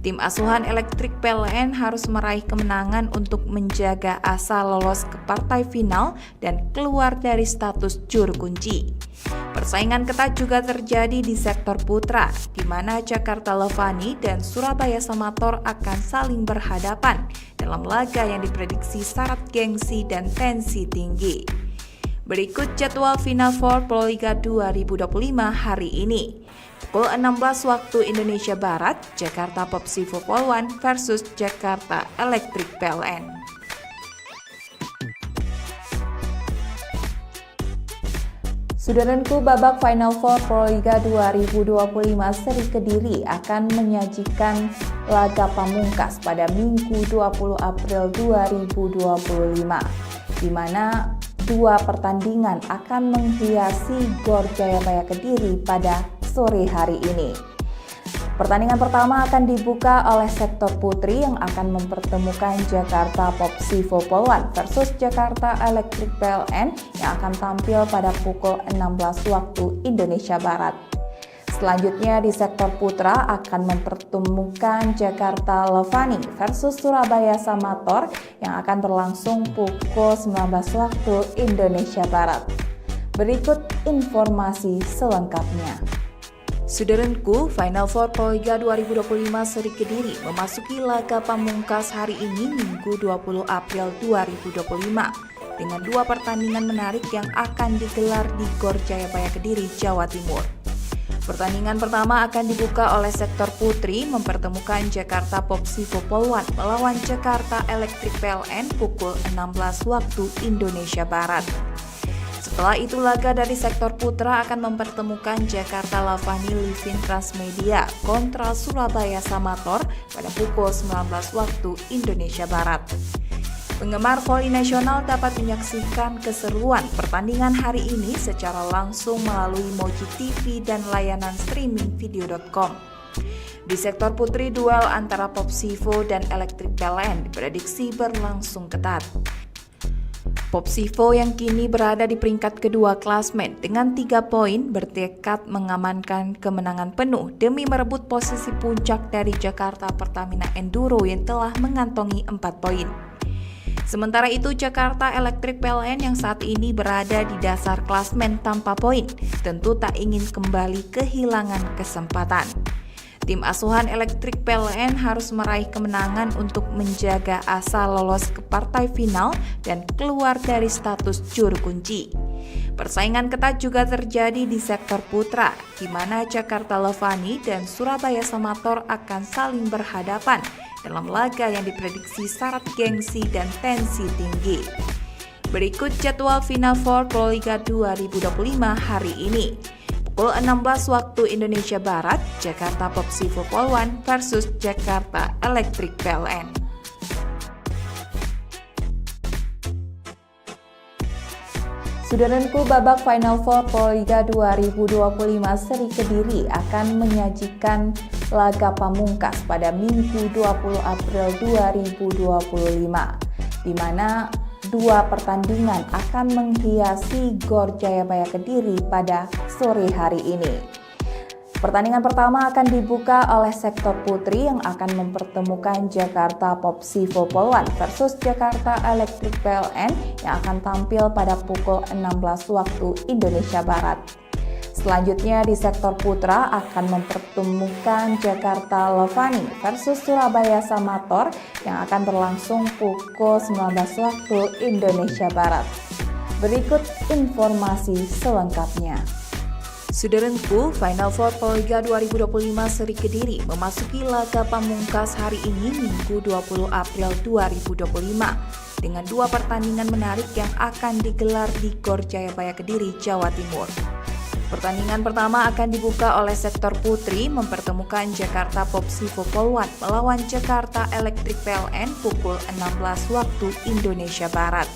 Tim asuhan Electric PLN harus meraih kemenangan untuk menjaga asa lolos ke partai final dan keluar dari status juru kunci. Persaingan ketat juga terjadi di sektor putra, di mana Jakarta Levani dan Surabaya Samator akan saling berhadapan dalam laga yang diprediksi syarat gengsi dan tensi tinggi. Berikut jadwal Final Four Proliga 2025 hari ini. Pukul 16 waktu Indonesia Barat, Jakarta Popsivo Polwan versus Jakarta Electric PLN. Saudaraku, babak Final Four Proliga 2025 seri Kediri akan menyajikan laga pamungkas pada Minggu 20 April 2025, di mana dua pertandingan akan menghiasi Gor Jayabaya Kediri pada sore hari ini. Pertandingan pertama akan dibuka oleh sektor putri yang akan mempertemukan Jakarta Popsivo Polwan versus Jakarta Electric PLN yang akan tampil pada pukul 16 waktu Indonesia Barat. Selanjutnya di sektor putra akan mempertemukan Jakarta Levani versus Surabaya Samator yang akan berlangsung pukul 19 waktu Indonesia Barat. Berikut informasi selengkapnya. Saudaraku, Final Four Proliga 2025 seri Kediri memasuki laga pamungkas hari ini Minggu 20 April 2025 dengan dua pertandingan menarik yang akan digelar di Gor Jayabaya Kediri, Jawa Timur. Pertandingan pertama akan dibuka oleh sektor putri mempertemukan Jakarta Popsivo Polwan melawan Jakarta Electric PLN pukul 16 waktu Indonesia Barat. Setelah itu laga dari sektor putra akan mempertemukan Jakarta Levani Livin Transmedia kontra Surabaya Samator pada pukul 19 waktu Indonesia Barat. Penggemar voli nasional dapat menyaksikan keseruan pertandingan hari ini secara langsung melalui Moji TV dan layanan streaming video.com. Di sektor putri, duel antara Popsivo dan Electric PLN diprediksi berlangsung ketat. Popsivo yang kini berada di peringkat kedua klasmen dengan 3 poin bertekad mengamankan kemenangan penuh demi merebut posisi puncak dari Jakarta Pertamina Enduro yang telah mengantongi 4 poin. Sementara itu, Jakarta Electric PLN yang saat ini berada di dasar klasmen tanpa poin tentu tak ingin kembali kehilangan kesempatan. Tim asuhan Electric PLN harus meraih kemenangan untuk menjaga asa lolos ke partai final dan keluar dari status juru kunci. Persaingan ketat juga terjadi di sektor putra, di mana Jakarta Levani dan Surabaya Samator akan saling berhadapan dalam laga yang diprediksi syarat gengsi dan tensi tinggi. Berikut jadwal Final Four Proliga 2025 hari ini. Pukul 16 waktu Indonesia Barat, Jakarta Popsivo Polwan versus Jakarta Electric PLN. Saudaraku, babak Final Four Proliga 2025 seri Kediri akan menyajikan laga pamungkas pada Minggu 20 April 2025, di mana dua pertandingan akan menghiasi Gor Jayabaya Kediri pada sore hari ini. Pertandingan pertama akan dibuka oleh sektor putri yang akan mempertemukan Jakarta Popsivo Polwan versus Jakarta Electric PLN yang akan tampil pada pukul 16 waktu Indonesia Barat. Selanjutnya di sektor putra akan mempertemukan Jakarta Levani versus Surabaya Samator yang akan berlangsung pukul 19 waktu Indonesia Barat. Berikut informasi selengkapnya. Saudaraku, Final Four Proliga 2025 seri Kediri memasuki laga pamungkas hari ini Minggu 20 April 2025 dengan dua pertandingan menarik yang akan digelar di Gor Jayabaya Kediri, Jawa Timur. Pertandingan pertama akan dibuka oleh sektor putri mempertemukan Jakarta Popsivo Polwan melawan Jakarta Electric PLN pukul 16 waktu Indonesia Barat.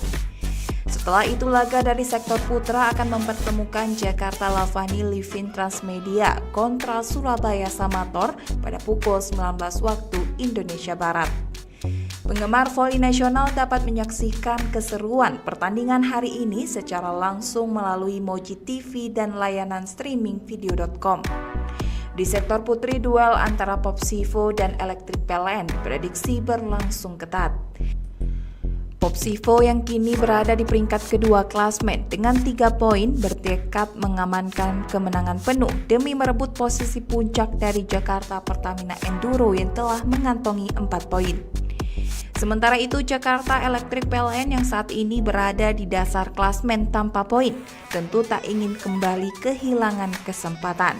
Setelah itu laga dari sektor putra akan mempertemukan Jakarta Levani Livin Transmedia kontra Surabaya Samator pada pukul 19 waktu Indonesia Barat. Penggemar voli nasional dapat menyaksikan keseruan pertandingan hari ini secara langsung melalui Moji TV dan layanan streaming video.com. Di sektor putri, duel antara Popsivo dan Electric PLN diprediksi berlangsung ketat. Popsivo yang kini berada di peringkat kedua klasmen dengan 3 poin bertekad mengamankan kemenangan penuh demi merebut posisi puncak dari Jakarta Pertamina Enduro yang telah mengantongi 4 poin. Sementara itu, Jakarta Electric PLN yang saat ini berada di dasar klasmen tanpa poin tentu tak ingin kembali kehilangan kesempatan.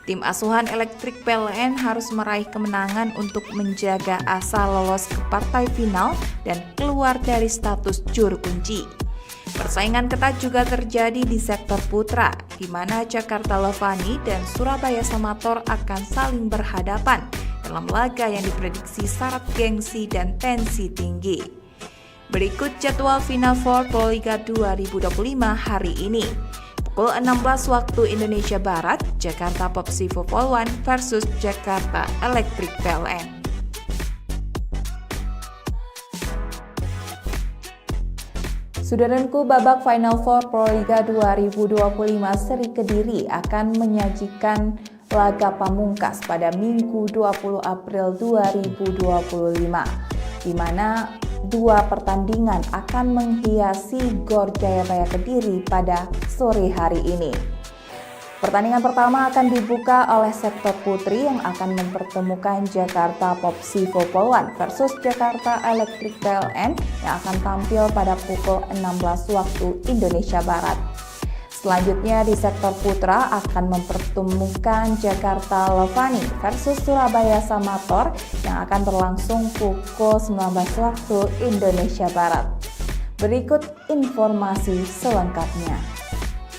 Tim asuhan Electric PLN harus meraih kemenangan untuk menjaga asa lolos ke partai final dan keluar dari status juru kunci. Persaingan ketat juga terjadi di sektor putra, di mana Jakarta Levani dan Surabaya Samator akan saling berhadapan dalam laga yang diprediksi syarat gengsi dan tensi tinggi. Berikut jadwal Final Four Proliga 2025 hari ini. Pukul 16 waktu Indonesia Barat, Jakarta Popsivo Polwan versus Jakarta Electric PLN. Saudaraku, babak Final Four Proliga 2025 seri Kediri akan menyajikan laga pamungkas pada Minggu 20 April 2025, di mana 2 pertandingan akan menghiasi Gor Jayabaya Kediri pada sore hari ini. Pertandingan pertama akan dibuka oleh sektor putri yang akan mempertemukan Jakarta Popsivo Polwan versus Jakarta Electric PLN yang akan tampil pada pukul 16 waktu Indonesia Barat. Selanjutnya di sektor putra akan mempertemukan Jakarta Levani versus Surabaya Samator yang akan berlangsung pukul 19 waktu Indonesia Barat. Berikut informasi selengkapnya.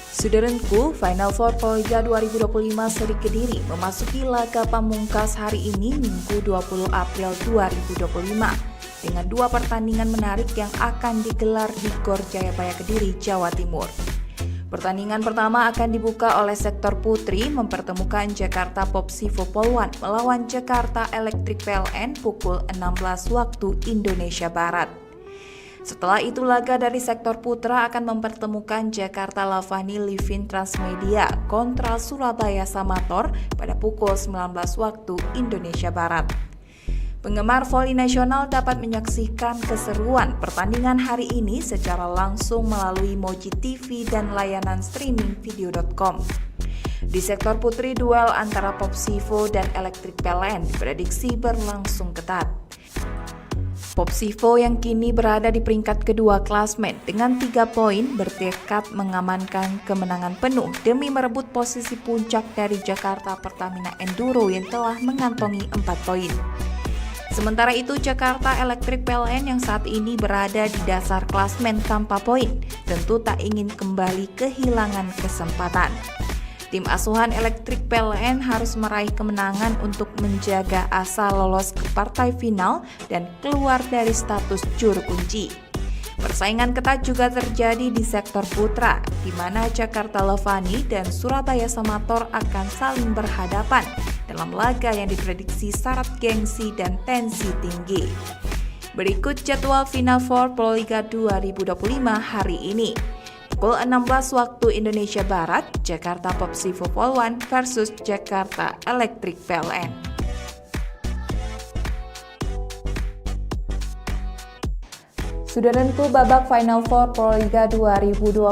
Saudaraku, Final Four Proliga 2025 seri Kediri memasuki laga pamungkas hari ini Minggu 20 April 2025 dengan 2 pertandingan menarik yang akan digelar di Gor Jayabaya Kediri, Jawa Timur. Pertandingan pertama akan dibuka oleh sektor putri mempertemukan Jakarta Popsivo Polwan melawan Jakarta Electric PLN pukul 16 waktu Indonesia Barat. Setelah itu laga dari sektor putra akan mempertemukan Jakarta Lavani Livin Transmedia kontra Surabaya Samator pada pukul 19 waktu Indonesia Barat. Penggemar voli nasional dapat menyaksikan keseruan pertandingan hari ini secara langsung melalui Moji TV dan layanan streaming video.com. Di sektor putri, duel antara Popsivo dan Electric PLN diprediksi berlangsung ketat. Popsivo yang kini berada di peringkat kedua klasmen dengan 3 poin bertekad mengamankan kemenangan penuh demi merebut posisi puncak dari Jakarta Pertamina Enduro yang telah mengantongi 4 poin. Sementara itu, Jakarta Electric PLN yang saat ini berada di dasar klasmen tanpa poin tentu tak ingin kembali kehilangan kesempatan. Tim asuhan Electric PLN harus meraih kemenangan untuk menjaga asa lolos ke partai final dan keluar dari status juru kunci. Persaingan ketat juga terjadi di sektor putra, di mana Jakarta Levani dan Surabaya Samator akan saling berhadapan dalam laga yang diprediksi syarat gengsi dan tensi tinggi. Berikut jadwal Final Four Proliga 2025 hari ini. Pukul 16 waktu Indonesia Barat, Jakarta Popsivo Polwan versus Jakarta Electric PLN. Saudaraku, babak Final Four Proliga 2025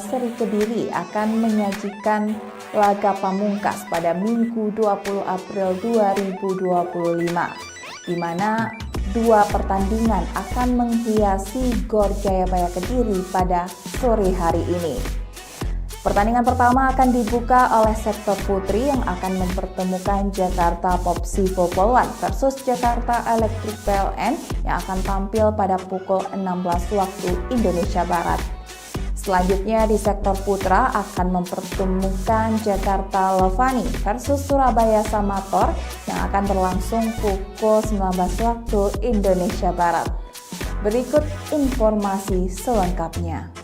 seri Kediri akan menyajikan laga pamungkas pada Minggu 20 April 2025, di mana 2 pertandingan akan menghiasi Gor Jayabaya Kediri pada sore hari ini. Pertandingan pertama akan dibuka oleh sektor putri yang akan mempertemukan Jakarta Popsivo Polwan versus Jakarta Electric PLN yang akan tampil pada pukul 16 waktu Indonesia Barat. Selanjutnya di sektor putra akan mempertemukan Jakarta Levani versus Surabaya Samator yang akan berlangsung pukul 19 waktu Indonesia Barat. Berikut informasi selengkapnya.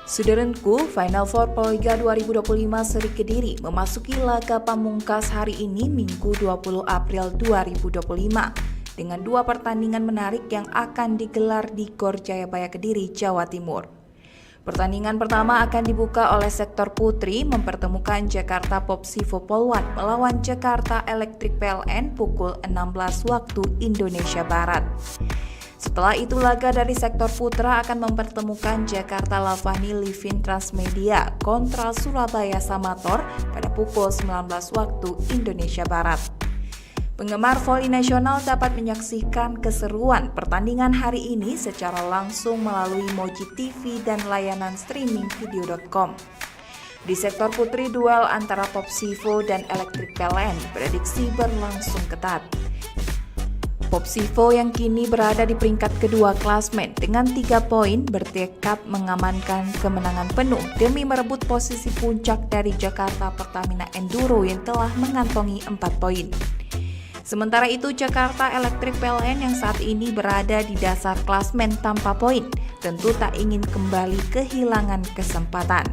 Saudaraku, Final Four Proliga 2025 seri Kediri memasuki laga pamungkas hari ini Minggu 20 April 2025 dengan 2 pertandingan menarik yang akan digelar di Gor Jayabaya Kediri, Jawa Timur. Pertandingan pertama akan dibuka oleh sektor putri mempertemukan Jakarta Popsivo Polwan melawan Jakarta Electric PLN pukul 16 waktu Indonesia Barat. Setelah itu laga dari sektor putra akan mempertemukan Jakarta Lavani Livin Transmedia kontra Surabaya Samator pada pukul 19 waktu Indonesia Barat. Penggemar voli nasional dapat menyaksikan keseruan pertandingan hari ini secara langsung melalui Moji TV dan layanan streaming video.com. Di sektor putri, duel antara Popsivo dan Electric PLN diprediksi berlangsung ketat. Popsivo yang kini berada di peringkat kedua klasmen dengan 3 poin bertekad mengamankan kemenangan penuh demi merebut posisi puncak dari Jakarta Pertamina Enduro yang telah mengantongi 4 poin. Sementara itu, Jakarta Electric PLN yang saat ini berada di dasar klasmen tanpa poin tentu tak ingin kembali kehilangan kesempatan.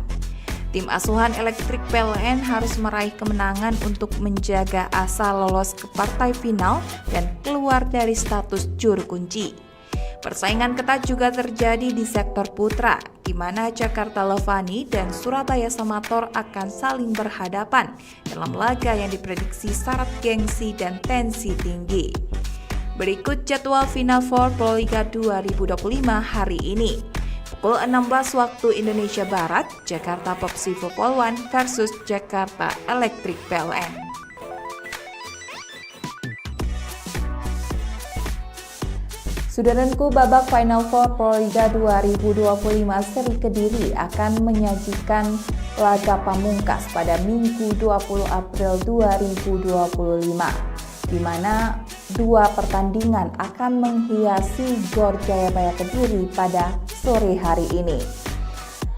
Tim asuhan Electric PLN harus meraih kemenangan untuk menjaga asa lolos ke partai final dan keluar dari status juru kunci. Persaingan ketat juga terjadi di sektor putra, di mana Jakarta Lavani dan Surabaya Samator akan saling berhadapan dalam laga yang diprediksi syarat gengsi dan tensi tinggi. Berikut jadwal Final Four Proliga 2025 hari ini. Pukul 16 waktu Indonesia Barat, Jakarta Popsivo Polwan versus Jakarta Electric PLN. Saudaraku, babak Final Four Proliga 2025 Seri Kediri akan menyajikan laga pamungkas pada Minggu 20 April 2025, di mana 2 pertandingan akan menghiasi Gor Jayabaya Kediri pada sore hari ini.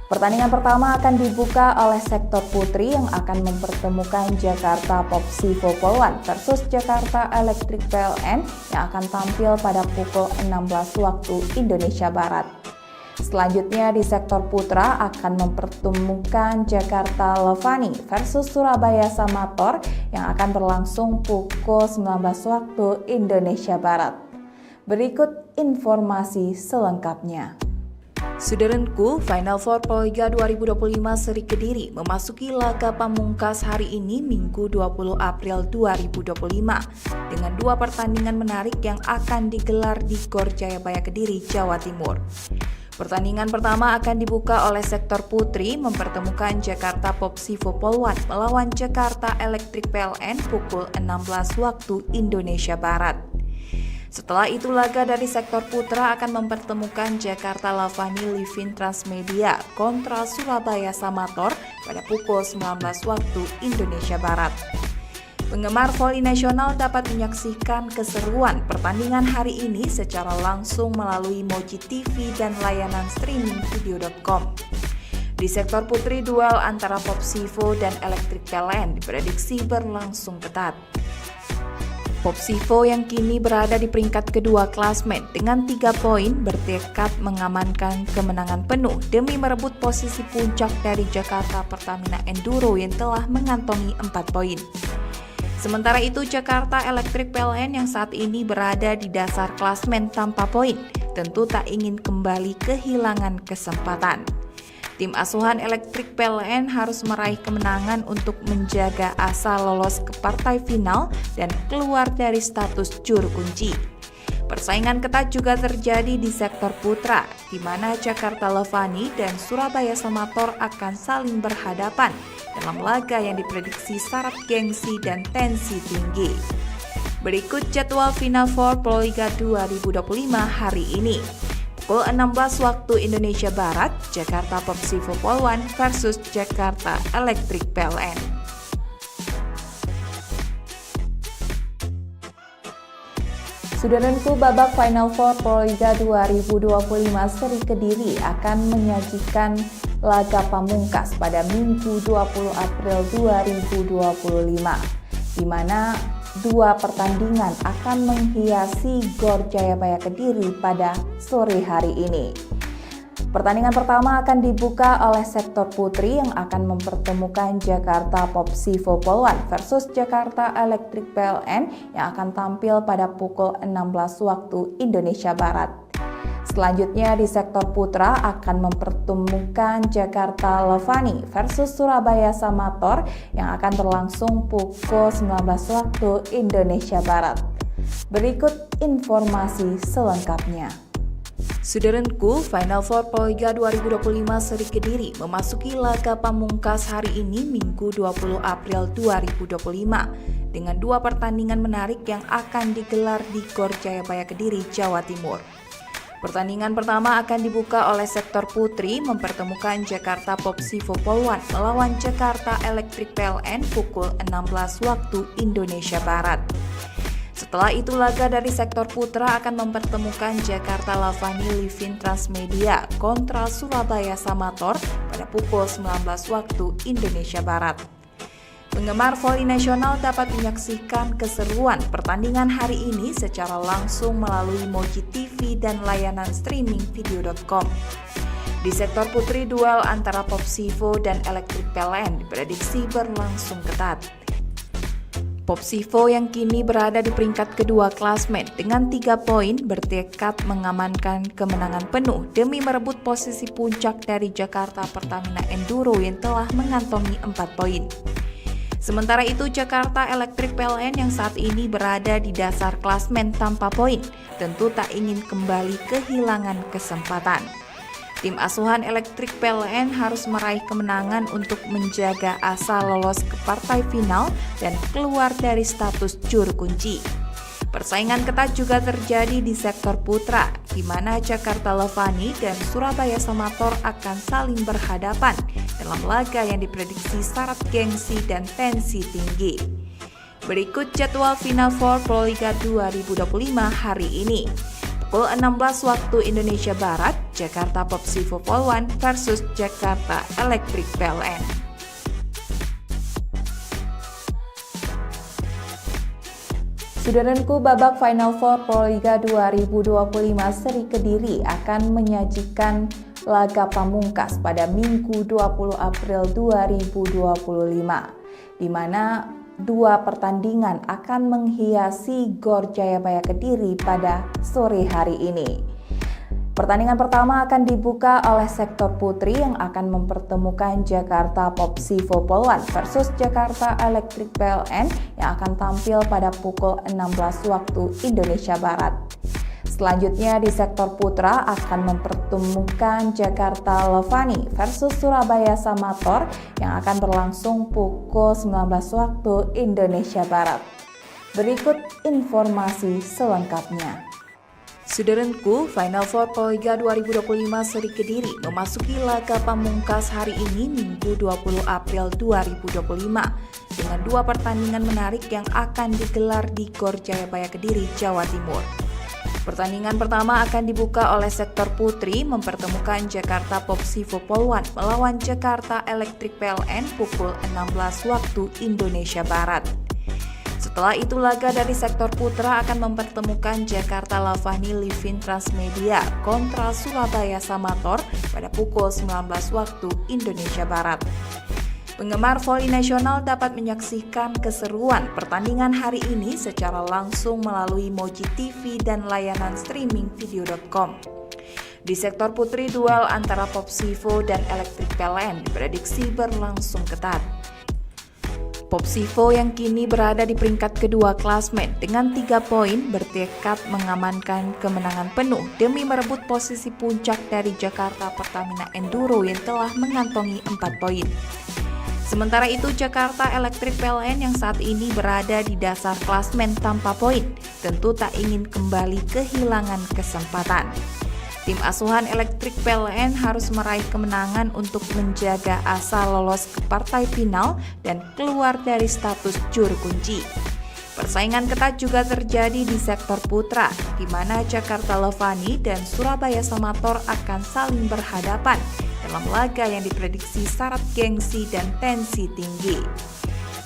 Pertandingan pertama akan dibuka oleh sektor putri yang akan mempertemukan Jakarta Popsivo Polwan versus Jakarta Electric PLN yang akan tampil pada pukul 16 waktu Indonesia Barat. Selanjutnya di sektor putra akan mempertemukan Jakarta Lavani versus Surabaya Samator yang akan berlangsung pukul 19 waktu Indonesia Barat. Berikut informasi selengkapnya. Saudaraku, Final Four Proliga 2025 Seri Kediri memasuki laga pamungkas hari ini Minggu 20 April 2025 dengan 2 pertandingan menarik yang akan digelar di Gor Jayabaya Kediri, Jawa Timur. Pertandingan pertama akan dibuka oleh sektor putri mempertemukan Jakarta Popsivo Polwan melawan Jakarta Electric PLN pukul 16 waktu Indonesia Barat. Setelah itu laga dari sektor putra akan mempertemukan Jakarta Lavani Livin Transmedia kontra Surabaya Samator pada pukul 19 waktu Indonesia Barat. Penggemar voli nasional dapat menyaksikan keseruan pertandingan hari ini secara langsung melalui Moji TV dan layanan streaming video.com. Di sektor putri, duel antara Popsivo dan Electric PLN diprediksi berlangsung ketat. Popsivo yang kini berada di peringkat kedua klasmen dengan 3 poin bertekad mengamankan kemenangan penuh demi merebut posisi puncak dari Jakarta Pertamina Enduro yang telah mengantongi 4 poin. Sementara itu, Jakarta Electric PLN yang saat ini berada di dasar klasmen tanpa poin tentu tak ingin kembali kehilangan kesempatan. Tim asuhan Electric PLN harus meraih kemenangan untuk menjaga asa lolos ke partai final dan keluar dari status juru kunci. Persaingan ketat juga terjadi di sektor putra, di mana Jakarta Lavani dan Surabaya Samator akan saling berhadapan dalam laga yang diprediksi syarat gengsi dan tensi tinggi. Berikut jadwal Final Four Proliga 2025 hari ini. Pukul 16 waktu Indonesia Barat, Jakarta Popsivo Polwan versus Jakarta Electric PLN. Saudaraku, babak Final Four Proliga 2025 Seri Kediri akan menyajikan laga pamungkas pada Minggu 20 April 2025, di mana 2 pertandingan akan menghiasi Gor Jayabaya Kediri pada sore hari ini. Pertandingan pertama akan dibuka oleh sektor putri yang akan mempertemukan Jakarta Popsivo Poluan versus Jakarta Electric PLN yang akan tampil pada pukul 16 waktu Indonesia Barat. Selanjutnya di sektor putra akan mempertemukan Jakarta Levani versus Surabaya Samator yang akan berlangsung pukul 19 waktu Indonesia Barat. Berikut informasi selengkapnya. Saudaraku, Final Four Proliga 2025 Seri Kediri memasuki laga pamungkas hari ini Minggu 20 April 2025 dengan dua pertandingan menarik yang akan digelar di Gor Jayabaya Kediri, Jawa Timur. Pertandingan pertama akan dibuka oleh sektor putri mempertemukan Jakarta Popsivo Poluan melawan Jakarta Electric PLN pukul 16 waktu Indonesia Barat. Setelah itu laga dari sektor putra akan mempertemukan Jakarta Lavani Livin Transmedia kontra Surabaya Samator pada pukul 19 waktu Indonesia Barat. Penggemar voli nasional dapat menyaksikan keseruan pertandingan hari ini secara langsung melalui Moji TV dan layanan streaming video.com. Di sektor putri, duel antara Popsivo dan Electric PLN diprediksi berlangsung ketat. Popsivo yang kini berada di peringkat kedua klasmen dengan 3 poin bertekad mengamankan kemenangan penuh demi merebut posisi puncak dari Jakarta Pertamina Enduro yang telah mengantongi 4 poin. Sementara itu Jakarta Electric PLN yang saat ini berada di dasar klasmen tanpa poin tentu tak ingin kembali kehilangan kesempatan. Tim asuhan Electric PLN harus meraih kemenangan untuk menjaga asa lolos ke partai final dan keluar dari status juru kunci. Persaingan ketat juga terjadi di sektor putra, di mana Jakarta Levani dan Surabaya Samator akan saling berhadapan dalam laga yang diprediksi syarat gengsi dan tensi tinggi. Berikut jadwal Final Four Proliga 2025 hari ini. Pukul 16 waktu Indonesia Barat, Jakarta Popsivo Poluan versus Jakarta Electric PLN. Saudaraku, babak Final Four Proliga 2025 Seri Kediri akan menyajikan laga pamungkas pada Minggu 20 April 2025, di mana dua pertandingan akan menghiasi Gor Jayabaya Kediri pada sore hari ini. Pertandingan pertama akan dibuka oleh sektor putri yang akan mempertemukan Jakarta Popsivo Poluan versus Jakarta Electric PLN yang akan tampil pada pukul 16 waktu Indonesia Barat. Selanjutnya di sektor putra akan mempertemukan Jakarta Levani versus Surabaya Samator yang akan berlangsung pukul 19 waktu Indonesia Barat. Berikut informasi selengkapnya. Saudaraku, Final Four Proliga 2025 Seri Kediri memasuki laga pamungkas hari ini Minggu 20 April 2025 dengan dua pertandingan menarik yang akan digelar di Gor Jayabaya Kediri, Jawa Timur. Pertandingan pertama akan dibuka oleh sektor putri mempertemukan Jakarta Popsivo Poluan melawan Jakarta Electric PLN pukul 16 waktu Indonesia Barat. Setelah itu laga dari sektor putra akan mempertemukan Jakarta Lavani Livin Transmedia kontra Surabaya Samator pada pukul 19 waktu Indonesia Barat. Penggemar voli nasional dapat menyaksikan keseruan pertandingan hari ini secara langsung melalui Moji TV dan layanan streaming video.com. Di sektor putri, duel antara Popsivo dan Electric PLN diprediksi berlangsung ketat. Popsivo yang kini berada di peringkat kedua klasmen dengan 3 poin bertekad mengamankan kemenangan penuh demi merebut posisi puncak dari Jakarta Pertamina Enduro yang telah mengantongi 4 poin. Sementara itu Jakarta Electric PLN yang saat ini berada di dasar klasmen tanpa poin tentu tak ingin kembali kehilangan kesempatan. Tim asuhan Electric PLN harus meraih kemenangan untuk menjaga asa lolos ke partai final dan keluar dari status juru kunci. Persaingan ketat juga terjadi di sektor putra, di mana Jakarta Levani dan Surabaya Samator akan saling berhadapan dalam laga yang diprediksi syarat gengsi dan tensi tinggi.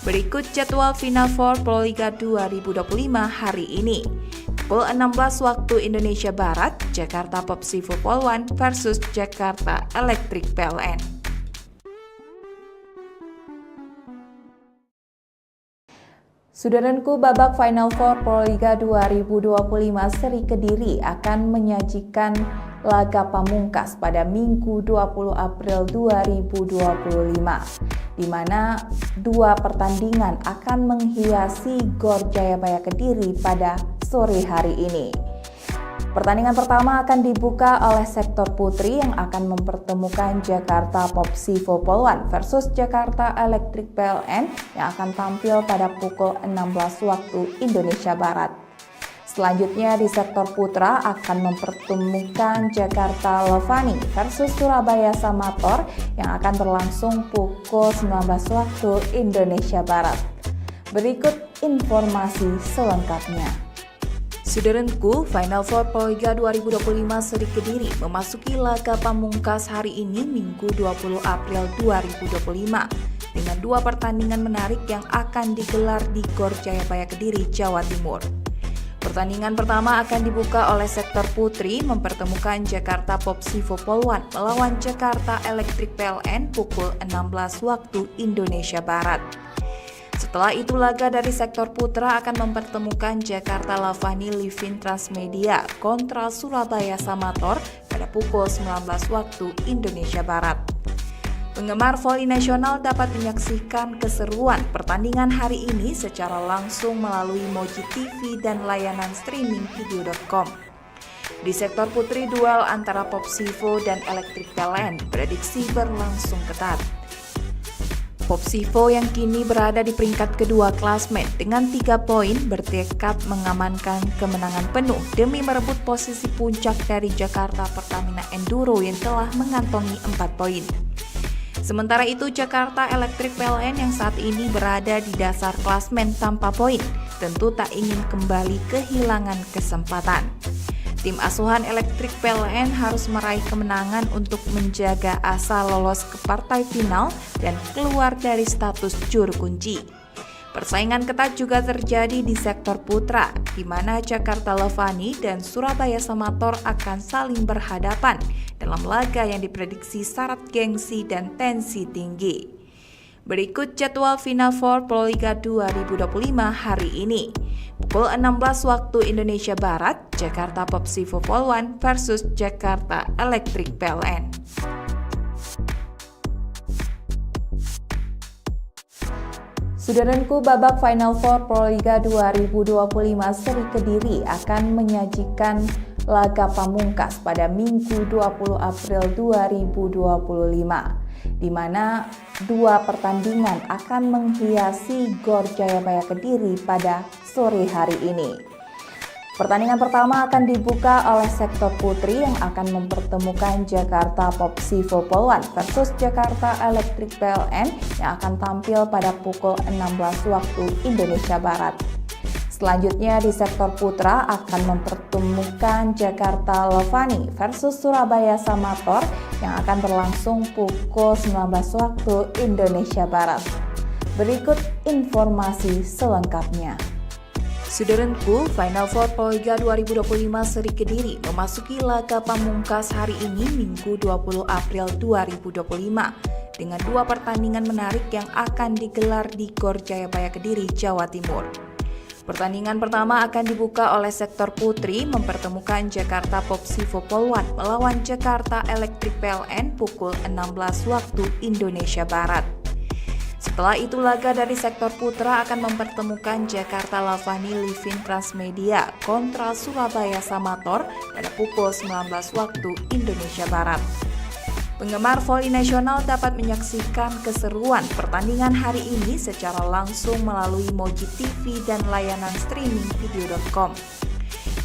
Berikut jadwal Final Four Proliga 2025 hari ini. Pukul 16 waktu Indonesia Barat, Jakarta Popsivo Polwan versus Jakarta Electric PLN. Saudaraku, babak Final Four Proliga 2025 Seri Kediri akan menyajikan laga pamungkas pada Minggu 20 April 2025, di mana dua pertandingan akan menghiasi Gor Jayabaya Kediri pada sore hari ini. Pertandingan pertama akan dibuka oleh sektor putri yang akan mempertemukan Jakarta Popsivo Polwan versus Jakarta Electric PLN yang akan tampil pada pukul 16 waktu Indonesia Barat. Selanjutnya di sektor putra akan mempertemukan Jakarta Lovani versus Surabaya Samator yang akan berlangsung pukul 19 waktu Indonesia Barat. Berikut informasi selengkapnya. Saudaraku, Final Four Proliga 2025 Seri Kediri memasuki laga pamungkas hari ini Minggu 20 April 2025 dengan dua pertandingan menarik yang akan digelar di Gor Jayabaya Kediri, Jawa Timur. Pertandingan pertama akan dibuka oleh sektor putri mempertemukan Jakarta Popsivo Polwan melawan Jakarta Electric PLN pukul 16 waktu Indonesia Barat. Setelah itu laga dari sektor putra akan mempertemukan Jakarta Lavani Livin Transmedia kontra Surabaya Samator pada pukul 19 waktu Indonesia Barat. Penggemar voli nasional dapat menyaksikan keseruan pertandingan hari ini secara langsung melalui Moji TV dan layanan streaming video.com. Di sektor putri, duel antara Popsivo dan Electric PLN diprediksi berlangsung ketat. Popsivo yang kini berada di peringkat kedua klasmen dengan 3 poin bertekad mengamankan kemenangan penuh demi merebut posisi puncak dari Jakarta Pertamina Enduro yang telah mengantongi 4 poin. Sementara itu Jakarta Electric PLN yang saat ini berada di dasar klasmen tanpa poin tentu tak ingin kembali kehilangan kesempatan. Tim asuhan Electric PLN harus meraih kemenangan untuk menjaga asa lolos ke partai final dan keluar dari status juru kunci. Persaingan ketat juga terjadi di sektor putra, di mana Jakarta Lavani dan Surabaya Samator akan saling berhadapan dalam laga yang diprediksi syarat gengsi dan tensi tinggi. Berikut jadwal Final Four Proliga 2025 hari ini. Pukul 16 waktu Indonesia Barat, Jakarta Popsivo Polwan versus Jakarta Electric PLN. Saudaraku, babak Final Four Proliga 2025 Seri Kediri akan menyajikan laga pamungkas pada Minggu 20 April 2025. Di mana dua pertandingan akan menghiasi Gor Jayabaya Kediri pada sore hari ini. Pertandingan pertama akan dibuka oleh sektor putri yang akan mempertemukan Jakarta Popsivo Polwan versus Jakarta Electric PLN yang akan tampil pada pukul 16 waktu Indonesia Barat. Selanjutnya di sektor putra akan mempertemukan Jakarta Lavani versus Surabaya Samator yang akan berlangsung pukul 19 waktu Indonesia Barat. Berikut informasi selengkapnya. Saudaraku, Final Four Proliga 2025 Seri Kediri memasuki laga pamungkas hari ini Minggu 20 April 2025 dengan dua pertandingan menarik yang akan digelar di Gor Jayabaya Kediri, Jawa Timur. Pertandingan pertama akan dibuka oleh sektor putri mempertemukan Jakarta Popsivo Polwan melawan Jakarta Electric PLN pukul 16 waktu Indonesia Barat. Setelah itu laga dari sektor putra akan mempertemukan Jakarta Lavani Livin Transmedia kontra Surabaya Samator pada pukul 19 waktu Indonesia Barat. Penggemar voli nasional dapat menyaksikan keseruan pertandingan hari ini secara langsung melalui Moji TV dan layanan streaming video.com.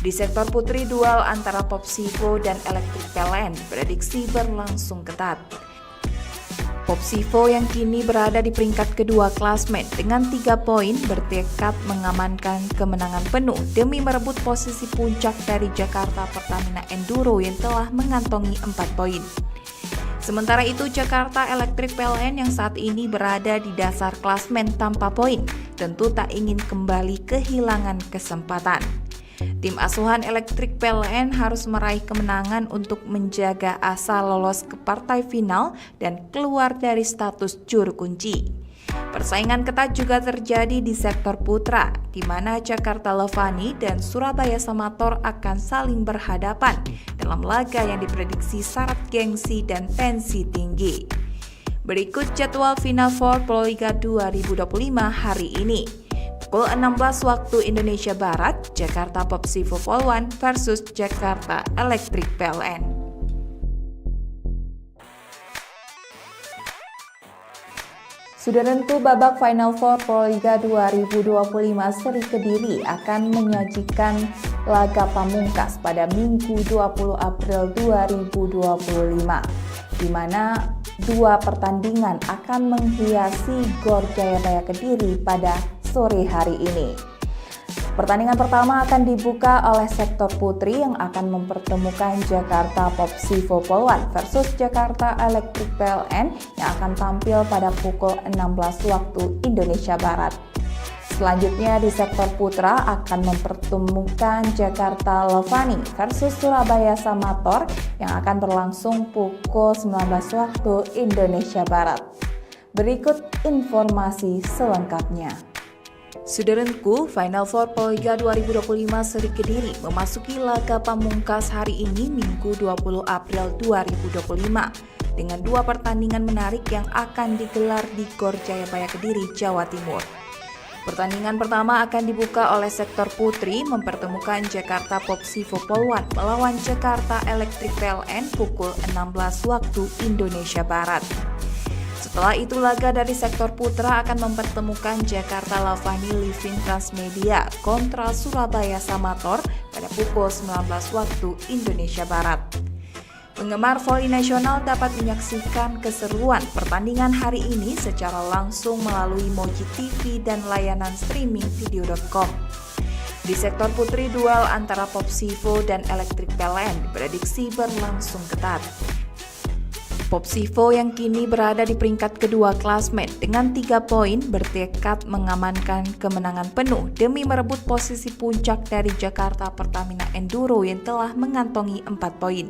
Di sektor putri, duel antara Popsivo dan Electric PLN diprediksi berlangsung ketat. Popsivo yang kini berada di peringkat kedua klasmen dengan 3 poin bertekad mengamankan kemenangan penuh demi merebut posisi puncak dari Jakarta Pertamina Enduro yang telah mengantongi 4 poin. Sementara itu Jakarta Electric PLN yang saat ini berada di dasar klasmen tanpa poin tentu tak ingin kembali kehilangan kesempatan. Tim asuhan Elektrik PLN harus meraih kemenangan untuk menjaga asa lolos ke partai final dan keluar dari status juru kunci. Persaingan ketat juga terjadi di sektor putra, di mana Jakarta Levani dan Surabaya Samator akan saling berhadapan dalam laga yang diprediksi syarat gengsi dan tensi tinggi. Berikut jadwal Final Four Proliga 2025 hari ini. Pukul 16 waktu Indonesia Barat, Jakarta Popsivo Polwan versus Jakarta Elektrik PLN. Saudaraku, babak Final Four Proliga 2025 seri Kediri akan menyajikan laga pamungkas pada Minggu 20 April 2025, di mana dua pertandingan akan menghiasi Gor Jayabaya Kediri pada sore hari ini. Pertandingan pertama akan dibuka oleh sektor putri yang akan mempertemukan Jakarta Popsivo Polwan versus Jakarta Elektrik PLN yang akan tampil pada pukul 16 waktu Indonesia Barat. Selanjutnya di sektor putra akan mempertemukan Jakarta Levani versus Surabaya Samator yang akan berlangsung pukul 19 waktu Indonesia Barat. Berikut informasi selengkapnya. Saudaraku, Final Four Proliga 2025 seri Kediri memasuki laga pamungkas hari ini Minggu 20 April 2025 dengan dua pertandingan menarik yang akan digelar di Gor Jayabaya Kediri, Jawa Timur. Pertandingan pertama akan dibuka oleh sektor putri mempertemukan Jakarta Popsivo Polwan melawan Jakarta Elektrik PLN pukul 16 waktu Indonesia Barat. Setelah itu laga dari sektor putra akan mempertemukan Jakarta Levani Livin Transmedia kontra Surabaya Samator pada pukul 19 waktu Indonesia Barat. Penggemar voli nasional dapat menyaksikan keseruan pertandingan hari ini secara langsung melalui Moji TV dan layanan streaming video.com. Di sektor putri, duel antara Popsivo dan Elektrik PLN diprediksi berlangsung ketat. Popsivo yang kini berada di peringkat kedua klasmen dengan 3 poin bertekad mengamankan kemenangan penuh demi merebut posisi puncak dari Jakarta Pertamina Enduro yang telah mengantongi 4 poin.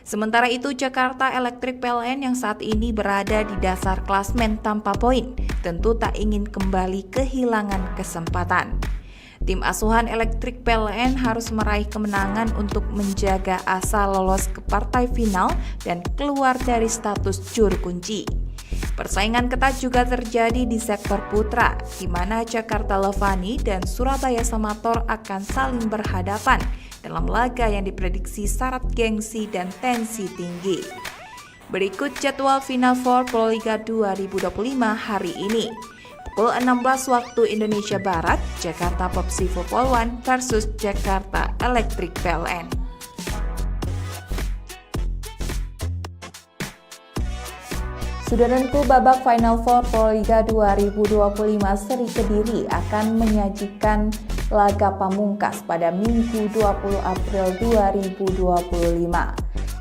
Sementara itu Jakarta Elektrik PLN yang saat ini berada di dasar klasmen tanpa poin tentu tak ingin kembali kehilangan kesempatan. Tim asuhan Elektrik PLN harus meraih kemenangan untuk menjaga asa lolos ke partai final dan keluar dari status juru kunci. Persaingan ketat juga terjadi di sektor putra, di mana Jakarta Levani dan Surabaya Samator akan saling berhadapan dalam laga yang diprediksi syarat gengsi dan tensi tinggi. Berikut jadwal Final Four Proliga 2025 hari ini. Pukul 16 waktu Indonesia Barat, Jakarta Popsivo Polwan versus Jakarta Elektrik PLN. Saudaraku, babak Final Four Proliga 2025 seri Kediri akan menyajikan laga pamungkas pada Minggu 20 April 2025,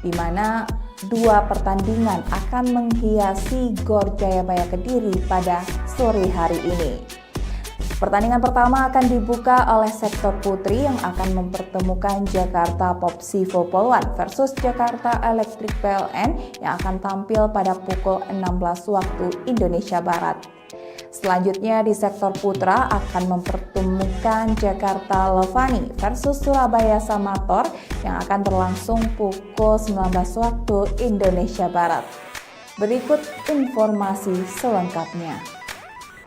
di mana dua pertandingan akan menghiasi Gor Jayabaya Kediri pada sore hari ini. Pertandingan pertama akan dibuka oleh sektor putri yang akan mempertemukan Jakarta Popsivo Polwan versus Jakarta Elektrik PLN yang akan tampil pada pukul 16 waktu Indonesia Barat. Selanjutnya di sektor putra akan mempertemukan Jakarta Levani versus Surabaya Samator yang akan berlangsung pukul 19 waktu Indonesia Barat. Berikut informasi selengkapnya.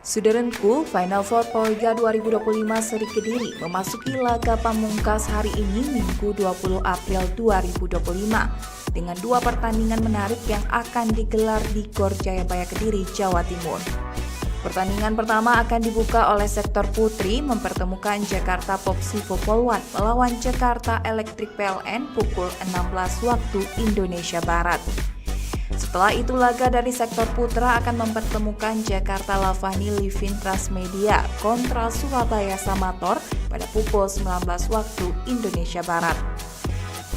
Saudaraku, Final Four Proliga 2025 seri Kediri memasuki laga pamungkas hari ini Minggu 20 April 2025 dengan dua pertandingan menarik yang akan digelar di Gor Jayabaya Kediri, Jawa Timur. Pertandingan pertama akan dibuka oleh sektor putri mempertemukan Jakarta Popsivo Polwan melawan Jakarta Elektrik PLN pukul 16 waktu Indonesia Barat. Setelah itu laga dari sektor putra akan mempertemukan Jakarta Levani Livin Transmedia kontra Surabaya Samator pada pukul 19 waktu Indonesia Barat.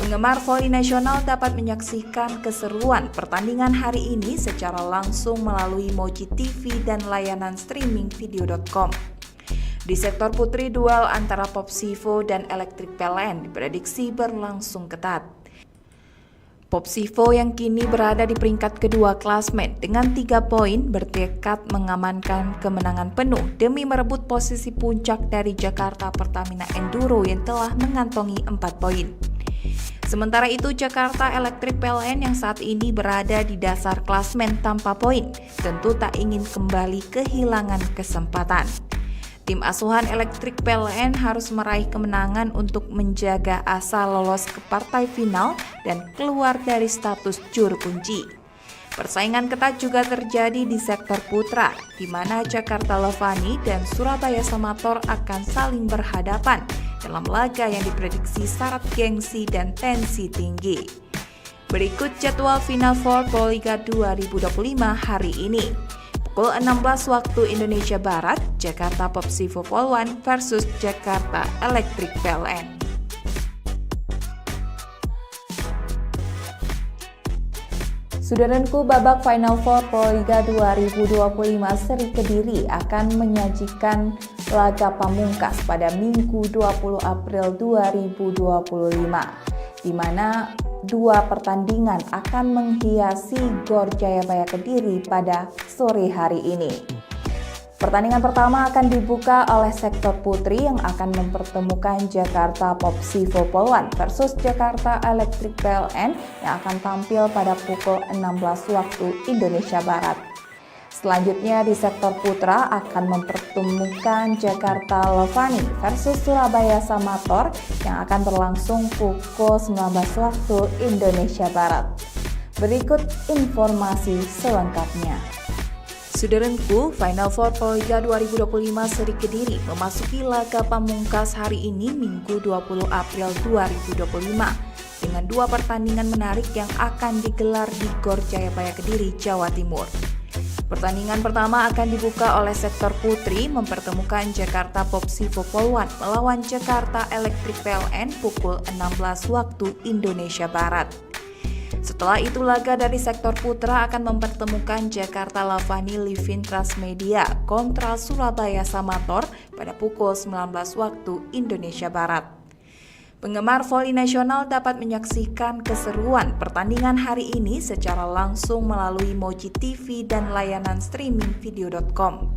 Penggemar voli nasional dapat menyaksikan keseruan pertandingan hari ini secara langsung melalui Moji TV dan layanan streaming video.com. Di sektor putri, duel antara Popsivo dan Electric PLN diprediksi berlangsung ketat. Popsivo yang kini berada di peringkat kedua klasmen dengan 3 poin bertekad mengamankan kemenangan penuh demi merebut posisi puncak dari Jakarta Pertamina Enduro yang telah mengantongi 4 poin. Sementara itu, Jakarta Electric PLN yang saat ini berada di dasar klasmen tanpa poin tentu tak ingin kembali kehilangan kesempatan. Tim asuhan Electric PLN harus meraih kemenangan untuk menjaga asa lolos ke partai final dan keluar dari status juru kunci. Persaingan ketat juga terjadi di sektor putra, di mana Jakarta Levani dan Surabaya Samator akan saling berhadapan dalam laga yang diprediksi syarat gengsi dan tensi tinggi. Berikut jadwal Final Four Proliga 2025 hari ini. Pukul 16 waktu Indonesia Barat, Jakarta Popsivo Polwan versus Jakarta Electric PLN. Saudaraku, babak Final Four Proliga 2025 seri Kediri akan menyajikan laga pamungkas pada Minggu 20 April 2025, di mana 2 pertandingan akan menghiasi Gor Jayabaya Kediri pada sore hari ini. Pertandingan pertama akan dibuka oleh sektor putri yang akan mempertemukan Jakarta Popsivo Polwan versus Jakarta Electric PLN yang akan tampil pada pukul 16 waktu Indonesia Barat. Selanjutnya di sektor putra akan mempertemukan Jakarta Levani versus Surabaya Samator yang akan berlangsung pukul 19 waktu Indonesia Barat. Berikut informasi selengkapnya. Saudaraku, Final Four Proliga 2025 seri Kediri memasuki laga pamungkas hari ini Minggu 20 April 2025 dengan 2 pertandingan menarik yang akan digelar di Gor Jayabaya Kediri, Jawa Timur. Pertandingan pertama akan dibuka oleh sektor putri mempertemukan Jakarta Popsivo Polwan melawan Jakarta Electric PLN pukul 16 waktu Indonesia Barat. Setelah itu laga dari sektor putra akan mempertemukan Jakarta Levani Livin Transmedia kontra Surabaya Samator pada pukul 19 waktu Indonesia Barat. Penggemar voli nasional dapat menyaksikan keseruan pertandingan hari ini secara langsung melalui Moji TV dan layanan streaming video.com.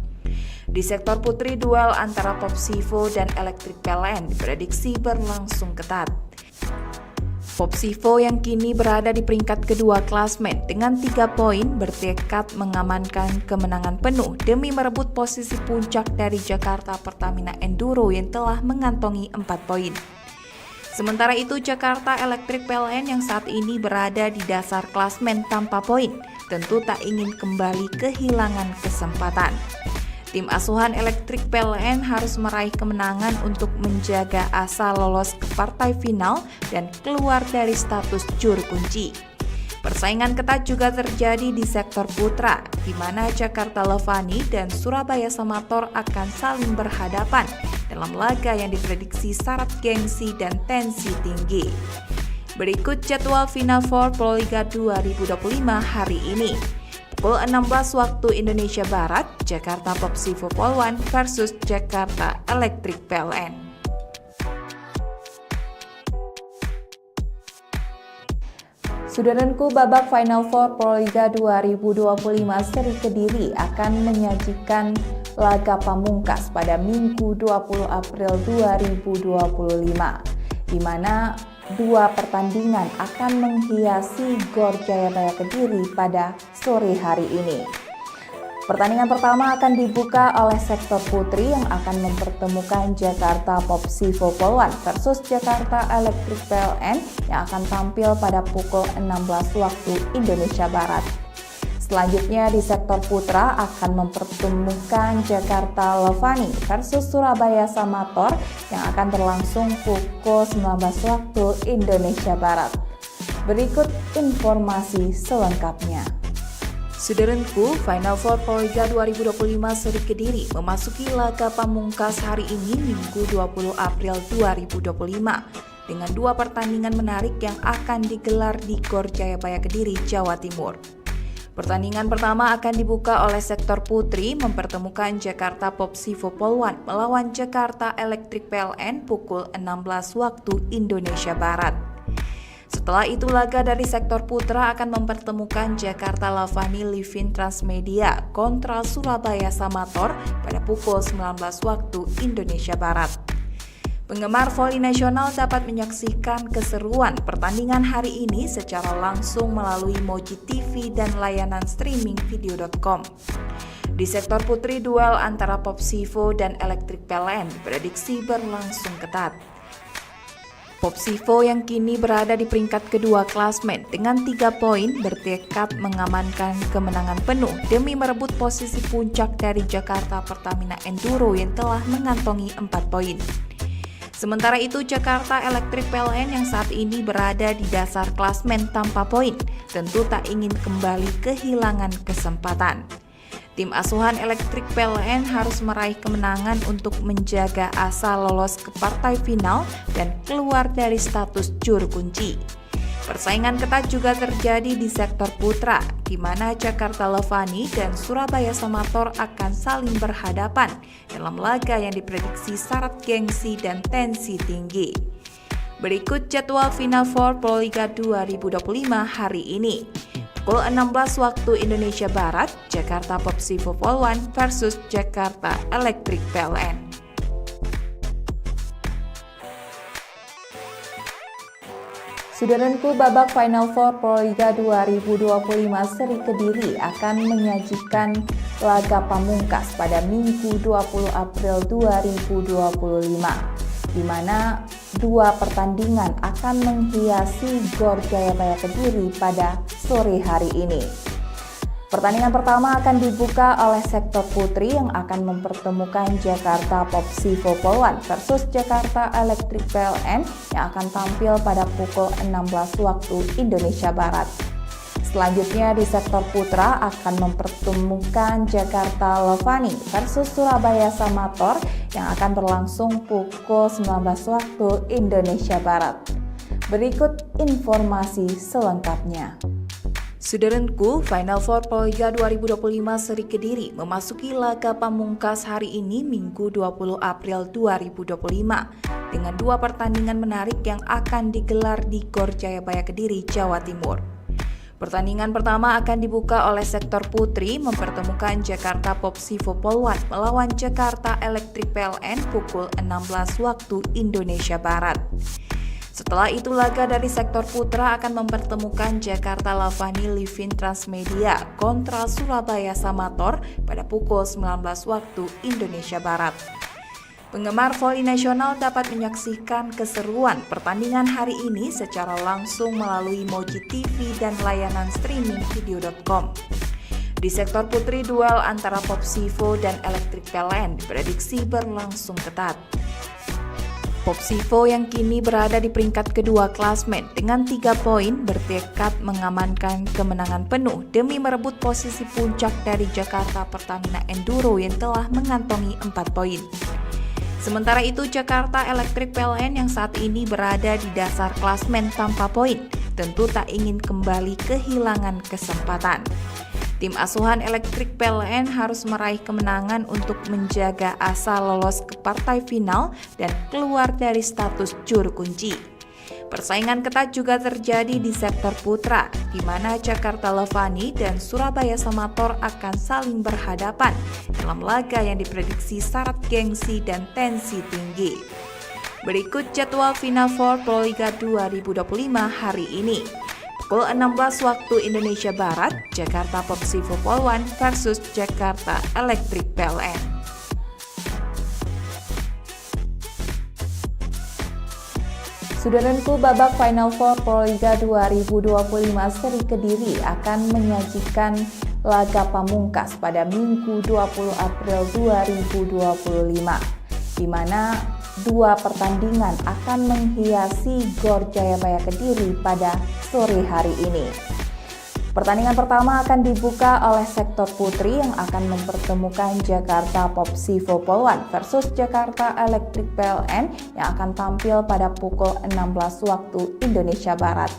Di sektor putri, duel antara Popsivo dan Electric PLN diprediksi berlangsung ketat. Popsivo yang kini berada di peringkat kedua klasmen dengan 3 poin bertekad mengamankan kemenangan penuh demi merebut posisi puncak dari Jakarta Pertamina Enduro yang telah mengantongi 4 poin. Sementara itu, Jakarta Electric PLN yang saat ini berada di dasar klasmen tanpa poin tentu tak ingin kembali kehilangan kesempatan. Tim asuhan Electric PLN harus meraih kemenangan untuk menjaga asa lolos ke partai final dan keluar dari status juru kunci. Persaingan ketat juga terjadi di sektor putra, di mana Jakarta Levani dan Surabaya Samator akan saling berhadapan dalam laga yang diprediksi syarat gengsi dan tensi tinggi. Berikut jadwal Final Four Proliga 2025 hari ini. Pukul 16 waktu Indonesia Barat, Jakarta Popsivo Polwan versus Jakarta Electric PLN. Saudaraku, babak Final Four Proliga 2025 seri Kediri akan menyajikan laga pamungkas pada Minggu 20 April 2025, di mana 2 pertandingan akan menghiasi Gor Jayabaya Kediri pada sore hari ini. Pertandingan pertama akan dibuka oleh sektor putri yang akan mempertemukan Jakarta Popsivo Polwan versus Jakarta Electric PLN yang akan tampil pada pukul 16 waktu Indonesia Barat. Selanjutnya di sektor putra akan mempertemukan Jakarta Levani versus Surabaya Samator yang akan berlangsung pukul 19 waktu Indonesia Barat. Berikut informasi selengkapnya. Saudaraku, Final Four Proliga 2025 seri Kediri memasuki laga pamungkas hari ini Minggu 20 April 2025 dengan 2 pertandingan menarik yang akan digelar di Gor Jayabaya Kediri, Jawa Timur. Pertandingan pertama akan dibuka oleh sektor putri mempertemukan Jakarta Popsivo Polwan melawan Jakarta Electric PLN pukul 16 waktu Indonesia Barat. Setelah itu laga dari sektor putra akan mempertemukan Jakarta Lavani Livin Transmedia kontra Surabaya Samator pada pukul 19 waktu Indonesia Barat. Penggemar voli nasional dapat menyaksikan keseruan pertandingan hari ini secara langsung melalui Moji TV dan layanan streaming video.com. Di sektor putri, duel antara Popsivo dan Electric PLN diprediksi berlangsung ketat. Popsivo yang kini berada di peringkat kedua klasmen dengan 3 poin bertekad mengamankan kemenangan penuh demi merebut posisi puncak dari Jakarta Pertamina Enduro yang telah mengantongi 4 poin. Sementara itu, Jakarta Electric PLN yang saat ini berada di dasar klasmen tanpa poin tentu tak ingin kembali kehilangan kesempatan. Tim asuhan Electric PLN harus meraih kemenangan untuk menjaga asa lolos ke partai final dan keluar dari status juru kunci. Persaingan ketat juga terjadi di sektor putra, di mana Jakarta Lavani dan Surabaya Samator akan saling berhadapan dalam laga yang diprediksi syarat gengsi dan tensi tinggi. Berikut jadwal Final Four Proliga 2025 hari ini. Pukul 16 waktu Indonesia Barat, Jakarta Popsivo Polwan versus Jakarta Electric PLN. Saudaraku, babak Final Four Proliga 2025 seri Kediri akan menyajikan laga pamungkas pada Minggu 20 April 2025, di mana 2 pertandingan akan menghiasi Gor Jayabaya Kediri pada sore hari ini. Pertandingan pertama akan dibuka oleh sektor putri yang akan mempertemukan Jakarta Popsivo Polwan versus Jakarta Electric PLN yang akan tampil pada pukul 16 waktu Indonesia Barat. Selanjutnya di sektor putra akan mempertemukan Jakarta Lavani versus Surabaya Samator yang akan berlangsung pukul 19 waktu Indonesia Barat. Berikut informasi selengkapnya. Saudaraku, Final Four Proliga 2025 seri Kediri memasuki laga pamungkas hari ini Minggu 20 April 2025 dengan 2 pertandingan menarik yang akan digelar di Gor Jayabaya Kediri, Jawa Timur. Pertandingan pertama akan dibuka oleh sektor putri mempertemukan Jakarta Popsivo Polwan melawan Jakarta Electric PLN pukul 16 waktu Indonesia Barat. Setelah itu laga dari sektor putra akan mempertemukan Jakarta Lavani Livin Transmedia kontra Surabaya Samator pada pukul 19 waktu Indonesia Barat. Penggemar voli nasional dapat menyaksikan keseruan pertandingan hari ini secara langsung melalui Moji TV dan layanan streaming video.com. Di sektor putri, duel antara Popsivo dan Electric PLN diprediksi berlangsung ketat. Popsivo yang kini berada di peringkat kedua klasmen dengan 3 poin bertekad mengamankan kemenangan penuh demi merebut posisi puncak dari Jakarta Pertamina Enduro yang telah mengantongi 4 poin. Sementara itu, Jakarta Electric PLN yang saat ini berada di dasar klasmen tanpa poin tentu tak ingin kembali kehilangan kesempatan. Tim asuhan Electric PLN harus meraih kemenangan untuk menjaga asa lolos ke partai final dan keluar dari status juru kunci. Persaingan ketat juga terjadi di sektor putra, di mana Jakarta Lavani dan Surabaya Samator akan saling berhadapan dalam laga yang diprediksi syarat gengsi dan tensi tinggi. Berikut jadwal Final Four Proliga 2025 hari ini. Pukul 16 waktu Indonesia Barat, Jakarta Popsivo Polwan versus Jakarta Electric PLN. Saudaraku, babak Final Four Proliga 2025 seri Kediri akan menyajikan laga pamungkas pada Minggu 20 April 2025, di mana 2 pertandingan akan menghiasi Gor Jayabaya Kediri pada sore hari ini. Pertandingan pertama akan dibuka oleh sektor putri yang akan mempertemukan Jakarta Popsivo Polwan versus Jakarta Electric PLN yang akan tampil pada pukul 16 waktu Indonesia Barat.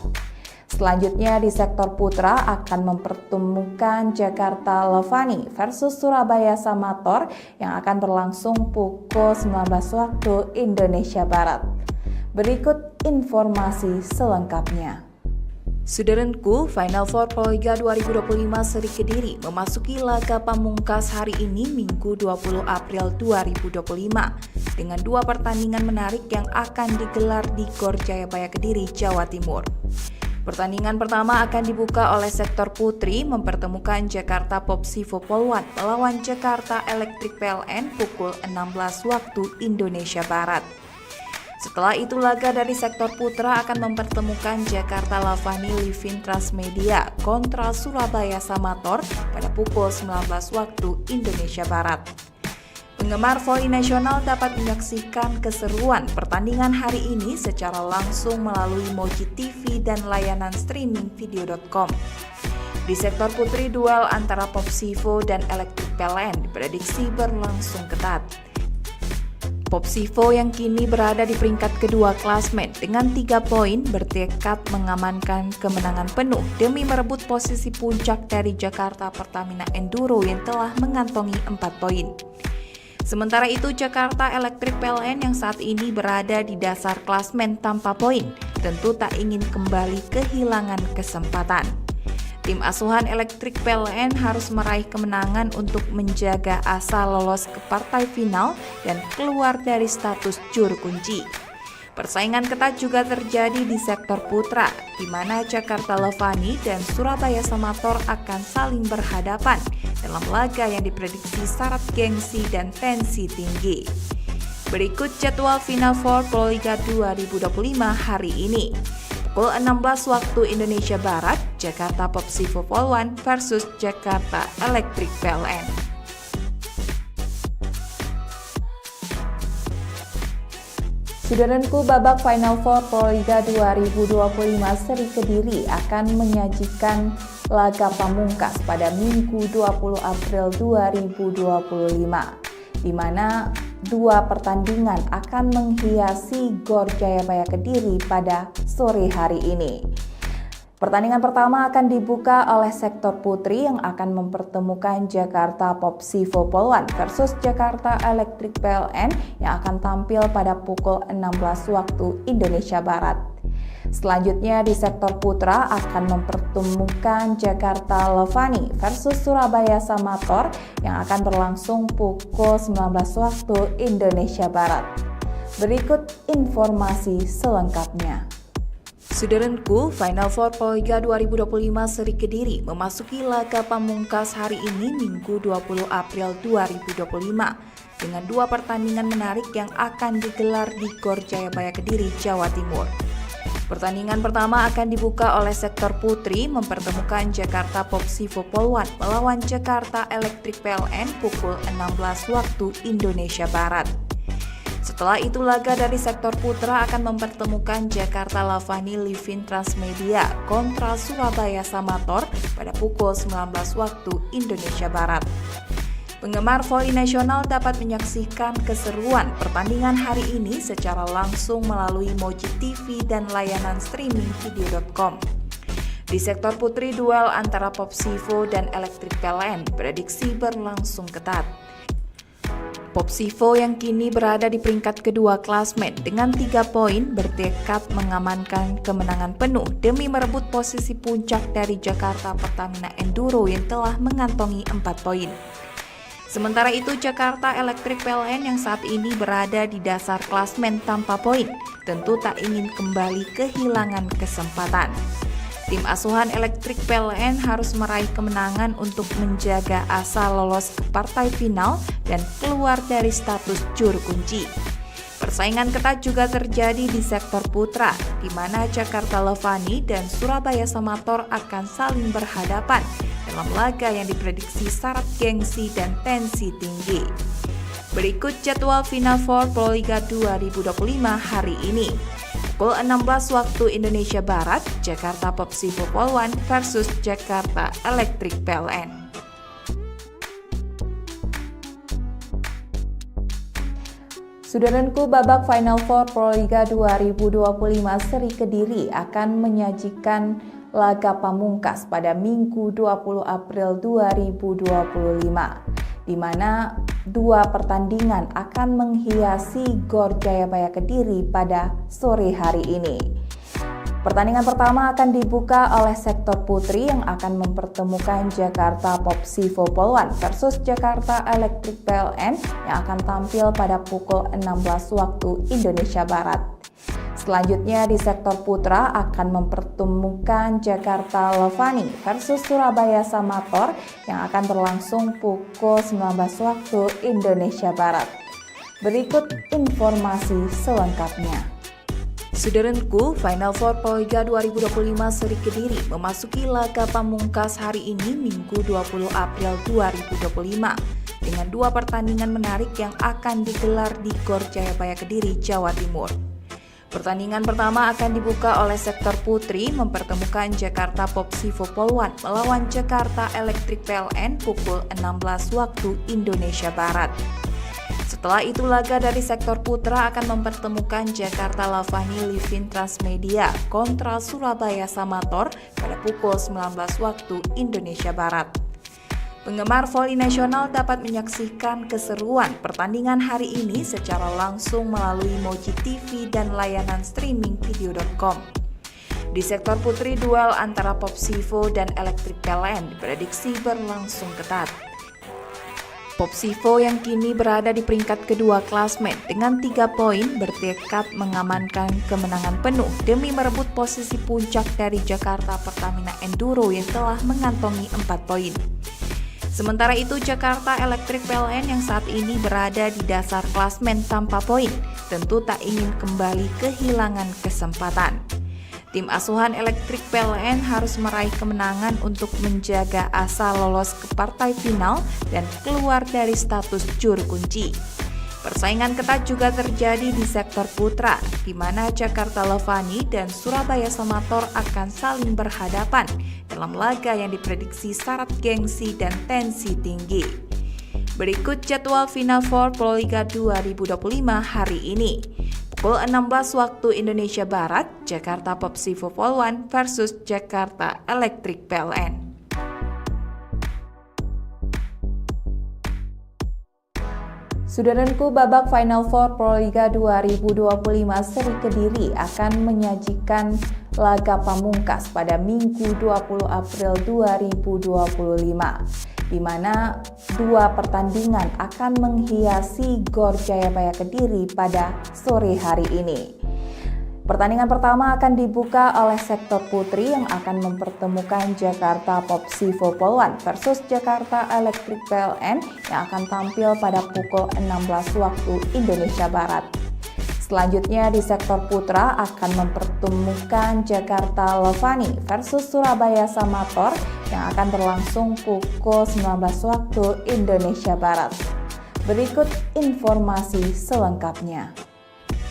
Selanjutnya di sektor putra akan mempertemukan Jakarta Levani versus Surabaya Samator yang akan berlangsung pukul 19 waktu Indonesia Barat. Berikut informasi selengkapnya. Saudaraku, Final Four Proliga 2025 Seri Kediri memasuki laga pamungkas hari ini Minggu 20 April 2025 dengan dua pertandingan menarik yang akan digelar di Gor Jayabaya Kediri, Jawa Timur. Pertandingan pertama akan dibuka oleh sektor putri mempertemukan Jakarta Popsivo Polwan melawan Jakarta Electric PLN pukul 16 waktu Indonesia Barat. Setelah itu laga dari sektor putra akan mempertemukan Jakarta Lavani Livin Transmedia kontra Surabaya Samator pada pukul 19 waktu Indonesia Barat. Penggemar voli nasional dapat menyaksikan keseruan pertandingan hari ini secara langsung melalui Moji TV dan layanan streaming video.com. Di sektor putri, duel antara Popsivo dan Electric PLN diprediksi berlangsung ketat. Popsivo yang kini berada di peringkat kedua klasmen dengan 3 poin bertekad mengamankan kemenangan penuh demi merebut posisi puncak dari Jakarta Pertamina Enduro yang telah mengantongi 4 poin. Sementara itu Jakarta Electric PLN yang saat ini berada di dasar klasmen tanpa poin tentu tak ingin kembali kehilangan kesempatan. Tim asuhan Electric PLN harus meraih kemenangan untuk menjaga asa lolos ke partai final dan keluar dari status juru kunci. Persaingan ketat juga terjadi di sektor putra, di mana Jakarta Levani dan Surabaya Samator akan saling berhadapan dalam laga yang diprediksi syarat gengsi dan tensi tinggi. Berikut jadwal Final Four Proliga 2025 hari ini. Pukul 16 waktu Indonesia Barat, Jakarta Popsivo Polwan versus Jakarta Electric PLN. Saudaraku, babak Final Four Proliga 2025 Seri Kediri akan menyajikan laga pamungkas pada Minggu 20 April 2025, di mana dua pertandingan akan menghiasi Gor Jayabaya Kediri pada sore hari ini. Pertandingan pertama akan dibuka oleh sektor putri yang akan mempertemukan Jakarta Popsivo Polwan versus Jakarta Electric PLN yang akan tampil pada pukul 16 waktu Indonesia Barat. Selanjutnya di sektor putra akan mempertemukan Jakarta Levani versus Surabaya Samator yang akan berlangsung pukul 19 waktu Indonesia Barat. Berikut informasi selengkapnya. Saudaraku, Final Four Proliga 2025 Seri Kediri memasuki laga pamungkas hari ini Minggu 20 April 2025 dengan dua pertandingan menarik yang akan digelar di Gor Jayabaya Kediri, Jawa Timur. Pertandingan pertama akan dibuka oleh sektor putri mempertemukan Jakarta Popsivo Polwan melawan Jakarta Electric PLN pukul 16 waktu Indonesia Barat. Setelah itu laga dari sektor putra akan mempertemukan Jakarta Lavani Livin Transmedia kontra Surabaya Samator pada pukul 19 waktu Indonesia Barat. Penggemar voli nasional dapat menyaksikan keseruan pertandingan hari ini secara langsung melalui Moji TV dan layanan streaming video.com. Di sektor putri, duel antara Popsivo dan Electric PLN diprediksi berlangsung ketat. Popsivo yang kini berada di peringkat kedua klasmen dengan 3 poin bertekad mengamankan kemenangan penuh demi merebut posisi puncak dari Jakarta Pertamina Enduro yang telah mengantongi 4 poin. Sementara itu Jakarta Electric PLN yang saat ini berada di dasar klasmen tanpa poin tentu tak ingin kembali kehilangan kesempatan. Tim asuhan Electric PLN harus meraih kemenangan untuk menjaga asa lolos ke partai final dan keluar dari status juru kunci. Persaingan ketat juga terjadi di sektor putra, di mana Jakarta Levani dan Surabaya Samator akan saling berhadapan dalam laga yang diprediksi syarat gengsi dan tensi tinggi. Berikut jadwal Final Four Proliga 2025 hari ini. Pukul 16 waktu Indonesia Barat, Jakarta Popsivo Polwan versus Jakarta Electric PLN. Sudaranku, babak Final Four Proliga 2025 Seri Kediri akan menyajikan laga pamungkas pada Minggu 20 April 2025, di mana dua pertandingan akan menghiasi Gor Jayabaya Kediri pada sore hari ini. Pertandingan pertama akan dibuka oleh sektor putri yang akan mempertemukan Jakarta Popsivo Polwan versus Jakarta Electric PLN yang akan tampil pada pukul 16 waktu Indonesia Barat. Selanjutnya di sektor putra akan mempertemukan Jakarta Lovani versus Surabaya Samator yang akan berlangsung pukul 19 waktu Indonesia Barat. Berikut informasi selengkapnya. Sudaranku, Final Four Proliga 2025 Seri Kediri memasuki laga pamungkas hari ini Minggu 20 April 2025 dengan dua pertandingan menarik yang akan digelar di Gor Jayabaya Kediri, Jawa Timur. Pertandingan pertama akan dibuka oleh sektor putri mempertemukan Jakarta Popsivo Polwan melawan Jakarta Electric PLN pukul 16 waktu Indonesia Barat. Setelah itu laga dari sektor putra akan mempertemukan Jakarta Lavani Livin Transmedia kontra Surabaya Samator pada pukul 19 waktu Indonesia Barat. Penggemar voli nasional dapat menyaksikan keseruan pertandingan hari ini secara langsung melalui Moji TV dan layanan streaming video.com. Di sektor putri, duel antara Popsivo dan Electric PLN diprediksi berlangsung ketat. Popsivo yang kini berada di peringkat kedua klasmen dengan 3 poin bertekad mengamankan kemenangan penuh demi merebut posisi puncak dari Jakarta Pertamina Enduro yang telah mengantongi 4 poin. Sementara itu Jakarta Electric PLN yang saat ini berada di dasar klasmen tanpa poin tentu tak ingin kembali kehilangan kesempatan. Tim asuhan Electric PLN harus meraih kemenangan untuk menjaga asa lolos ke partai final dan keluar dari status juru kunci. Persaingan ketat juga terjadi di sektor putra, di mana Jakarta Lovani dan Surabaya Samator akan saling berhadapan dalam laga yang diprediksi syarat gengsi dan tensi tinggi. Berikut jadwal Final Four Proliga 2025 hari ini. Pukul 16 waktu Indonesia Barat, Jakarta Popsivo Polwan versus Jakarta Electric PLN. Sudaranku, babak Final Four Proliga 2025 Seri Kediri akan menyajikan laga pamungkas pada Minggu 20 April 2025. Di mana dua pertandingan akan menghiasi Gor Jayabaya Kediri pada sore hari ini. Pertandingan pertama akan dibuka oleh sektor putri yang akan mempertemukan Jakarta Popsivo Polwan versus Jakarta Electric PLN yang akan tampil pada pukul 16 waktu Indonesia Barat. Selanjutnya di sektor putra akan mempertemukan Jakarta Lovani versus Surabaya Samator yang akan berlangsung pukul 19 waktu Indonesia Barat. Berikut informasi selengkapnya.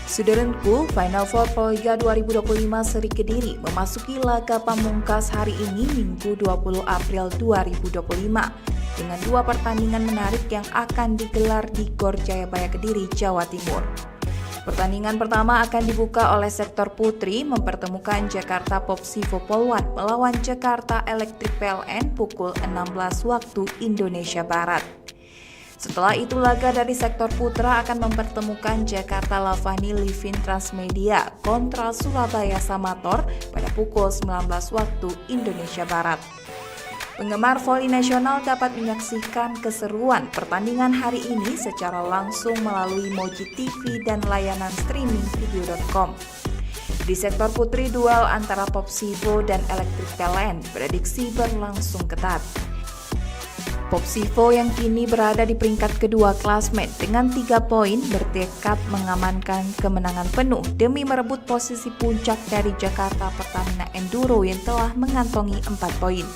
Sudaranku, Final Four Proliga 2025 Seri Kediri memasuki laga pamungkas hari ini Minggu 20 April 2025 dengan dua pertandingan menarik yang akan digelar di Gor Jayabaya Kediri, Jawa Timur. Pertandingan pertama akan dibuka oleh sektor putri mempertemukan Jakarta Popsivo Polwan melawan Jakarta Electric PLN pukul 16 waktu Indonesia Barat. Setelah itu laga dari sektor putra akan mempertemukan Jakarta Lavani Livin Transmedia kontra Surabaya Samator pada pukul 19 waktu Indonesia Barat. Penggemar voli nasional dapat menyaksikan keseruan pertandingan hari ini secara langsung melalui Moji TV dan layanan streaming video.com. Di sektor putri, duel antara Popsivo dan Electric PLN diprediksi berlangsung ketat. Popsivo yang kini berada di peringkat kedua klasmen dengan 3 poin bertekad mengamankan kemenangan penuh demi merebut posisi puncak dari Jakarta Pertamina Enduro yang telah mengantongi 4 poin.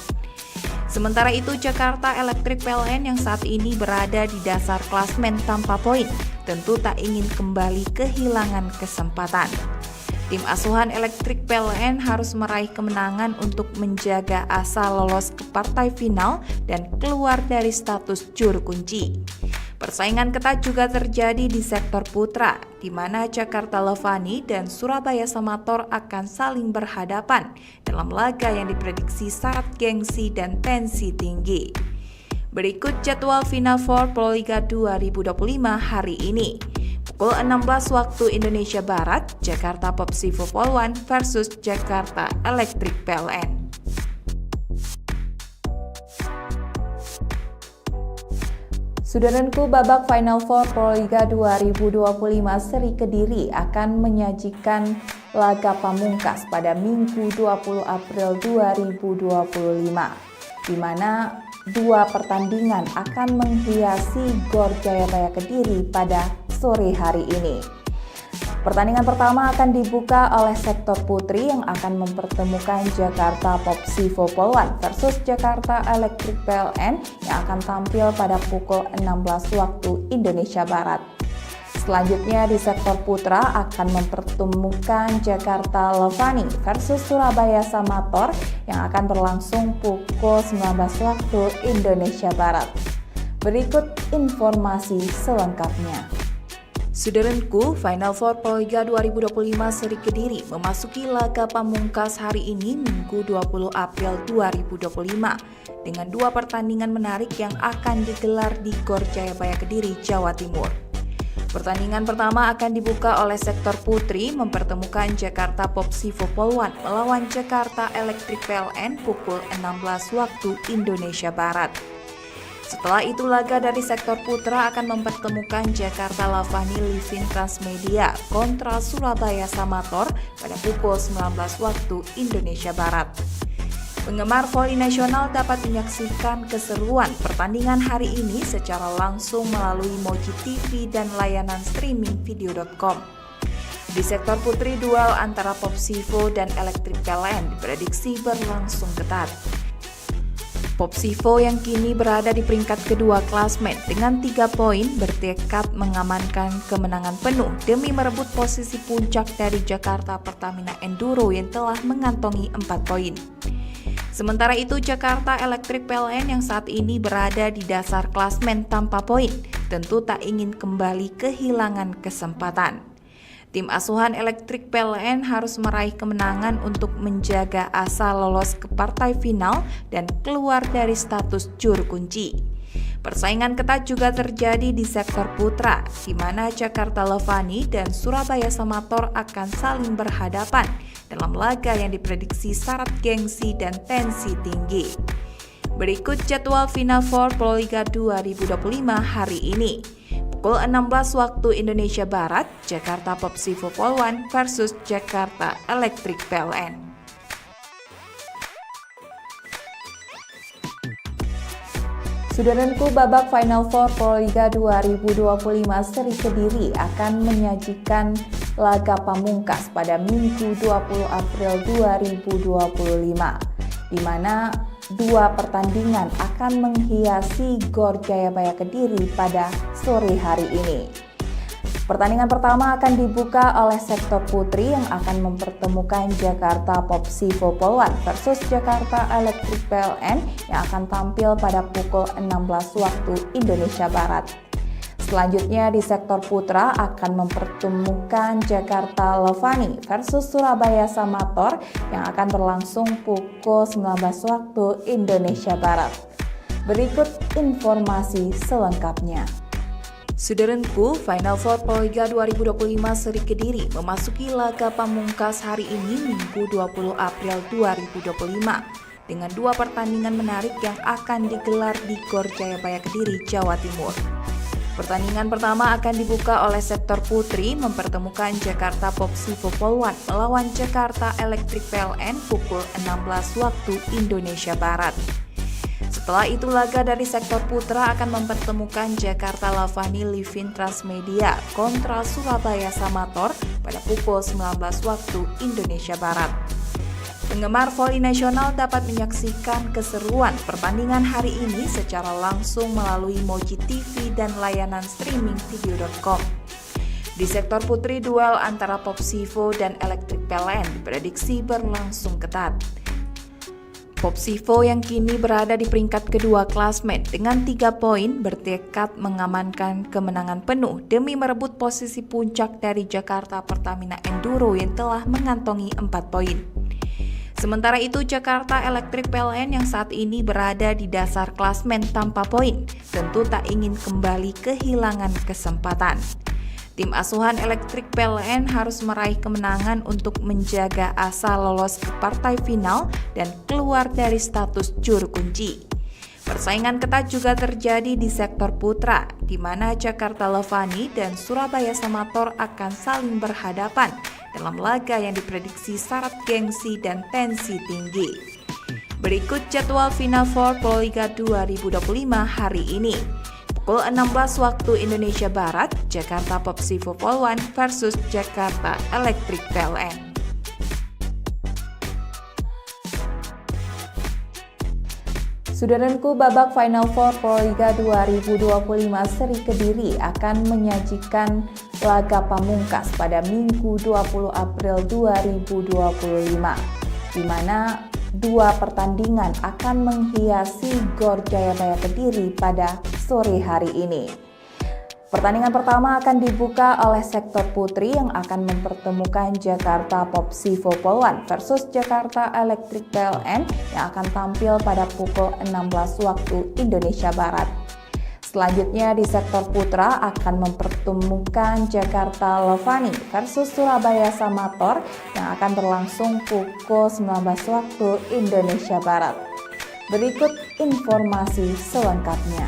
Sementara itu Jakarta Electric PLN yang saat ini berada di dasar klasmen tanpa poin tentu tak ingin kembali kehilangan kesempatan. Tim asuhan Electric PLN harus meraih kemenangan untuk menjaga asa lolos ke partai final dan keluar dari status juru kunci. Persaingan ketat juga terjadi di sektor putra, di mana Jakarta Levani dan Surabaya Samator akan saling berhadapan dalam laga yang diprediksi syarat gengsi dan tensi tinggi. Berikut jadwal Final Four Proliga 2025 hari ini. Pukul 16 waktu Indonesia Barat, Jakarta Popsivo Polwan versus Jakarta Electric PLN. Sudaranku, babak Final Four Proliga 2025 seri Kediri akan menyajikan laga pamungkas pada Minggu 20 April 2025, di mana dua pertandingan akan menghiasi Gor Jayabaya Kediri pada sore hari ini. Pertandingan pertama akan dibuka oleh sektor putri yang akan mempertemukan Jakarta Popsivo Polwan versus Jakarta Electric PLN yang akan tampil pada pukul 16 waktu Indonesia Barat. Selanjutnya di sektor putra akan mempertemukan Jakarta Levani versus Surabaya Samator yang akan berlangsung pukul 19 waktu Indonesia Barat. Berikut informasi selengkapnya. Sudaranku, Final Four Proliga 2025 seri Kediri memasuki laga pamungkas hari ini Minggu 20 April 2025 dengan dua pertandingan menarik yang akan digelar di Gor Jayabaya Kediri, Jawa Timur. Pertandingan pertama akan dibuka oleh sektor putri mempertemukan Jakarta Popsivo Polwan melawan Jakarta Electric PLN pukul 16 waktu Indonesia Barat. Setelah itu laga dari sektor putra akan mempertemukan Jakarta Levani Livin Transmedia kontra Surabaya Samator pada pukul 19 waktu Indonesia Barat. Penggemar voli nasional dapat menyaksikan keseruan pertandingan hari ini secara langsung melalui Moji TV dan layanan streaming video.com. Di sektor putri, duel antara Popsivo dan Electric PLN diprediksi berlangsung ketat. Popsivo yang kini berada di peringkat kedua klasmen dengan 3 poin bertekad mengamankan kemenangan penuh demi merebut posisi puncak dari Jakarta Pertamina Enduro yang telah mengantongi 4 poin. Sementara itu Jakarta Electric PLN yang saat ini berada di dasar klasmen tanpa poin tentu tak ingin kembali kehilangan kesempatan. Tim asuhan Electric PLN harus meraih kemenangan untuk menjaga asa lolos ke partai final dan keluar dari status juru kunci. Persaingan ketat juga terjadi di sektor putra, di mana Jakarta Levani dan Surabaya Samator akan saling berhadapan dalam laga yang diprediksi syarat gengsi dan tensi tinggi. Berikut jadwal Final Four Proliga 2025 hari ini. Pukul 16 waktu Indonesia Barat, Jakarta Popsivo Polwan versus Jakarta Electric PLN. Sudaranku, babak Final Four Proliga 2025 seri Kediri akan menyajikan laga pamungkas pada Minggu 20 April 2025, di mana dua pertandingan akan menghiasi Gor Jayabaya Kediri pada sore hari ini. Pertandingan pertama akan dibuka oleh sektor putri yang akan mempertemukan Jakarta Popsivo Polwan versus Jakarta Electric PLN yang akan tampil pada pukul 16 waktu Indonesia Barat. Selanjutnya di sektor putra akan mempertemukan Jakarta Levani versus Surabaya Samator yang akan berlangsung pukul 19 waktu Indonesia Barat. Berikut informasi selengkapnya. Sudaranku, Final Four Proliga 2025 seri Kediri memasuki laga pamungkas hari ini Minggu 20 April 2025 dengan dua pertandingan menarik yang akan digelar di Gor Jayabaya Kediri, Jawa Timur. Pertandingan pertama akan dibuka oleh sektor putri mempertemukan Jakarta Popsivo Polwan melawan Jakarta Electric PLN pukul 16 waktu Indonesia Barat. Setelah itu laga dari sektor putra akan mempertemukan Jakarta Levani Livin Transmedia kontra Surabaya Samator pada pukul 19 waktu Indonesia Barat. Penggemar voli nasional dapat menyaksikan keseruan pertandingan hari ini secara langsung melalui Moji TV dan layanan streaming video.com. Di sektor putri, duel antara Popsivo dan Electric PLN diprediksi berlangsung ketat. Popsivo yang kini berada di peringkat kedua klasmen dengan 3 poin bertekad mengamankan kemenangan penuh demi merebut posisi puncak dari Jakarta Pertamina Enduro yang telah mengantongi 4 poin. Sementara itu, Jakarta Electric PLN yang saat ini berada di dasar klasmen tanpa poin tentu tak ingin kembali kehilangan kesempatan. Tim asuhan Electric PLN harus meraih kemenangan untuk menjaga asa lolos ke partai final dan keluar dari status juru kunci. Persaingan ketat juga terjadi di sektor putra, di mana Jakarta Levani dan Surabaya Samator akan saling berhadapan dalam laga yang diprediksi syarat gengsi dan tensi tinggi. Berikut jadwal Final Four Proliga 2025 hari ini. Pukul 16 waktu Indonesia Barat, Jakarta Popsivo Polwan versus Jakarta Electric PLN. Saudaraku, babak Final Four Proliga 2025 seri Kediri akan menyajikan laga pamungkas pada Minggu 20 April 2025, di mana 2 pertandingan akan menghiasi Gor Jayabaya Kediri pada sore hari ini. Pertandingan pertama akan dibuka oleh sektor putri yang akan mempertemukan Jakarta Popsivo Polwan versus Jakarta Electric PLN yang akan tampil pada pukul 16 waktu Indonesia Barat. Selanjutnya di sektor putra akan mempertemukan Jakarta Levani versus Surabaya Samator yang akan berlangsung pukul 19 waktu Indonesia Barat. Berikut informasi selengkapnya.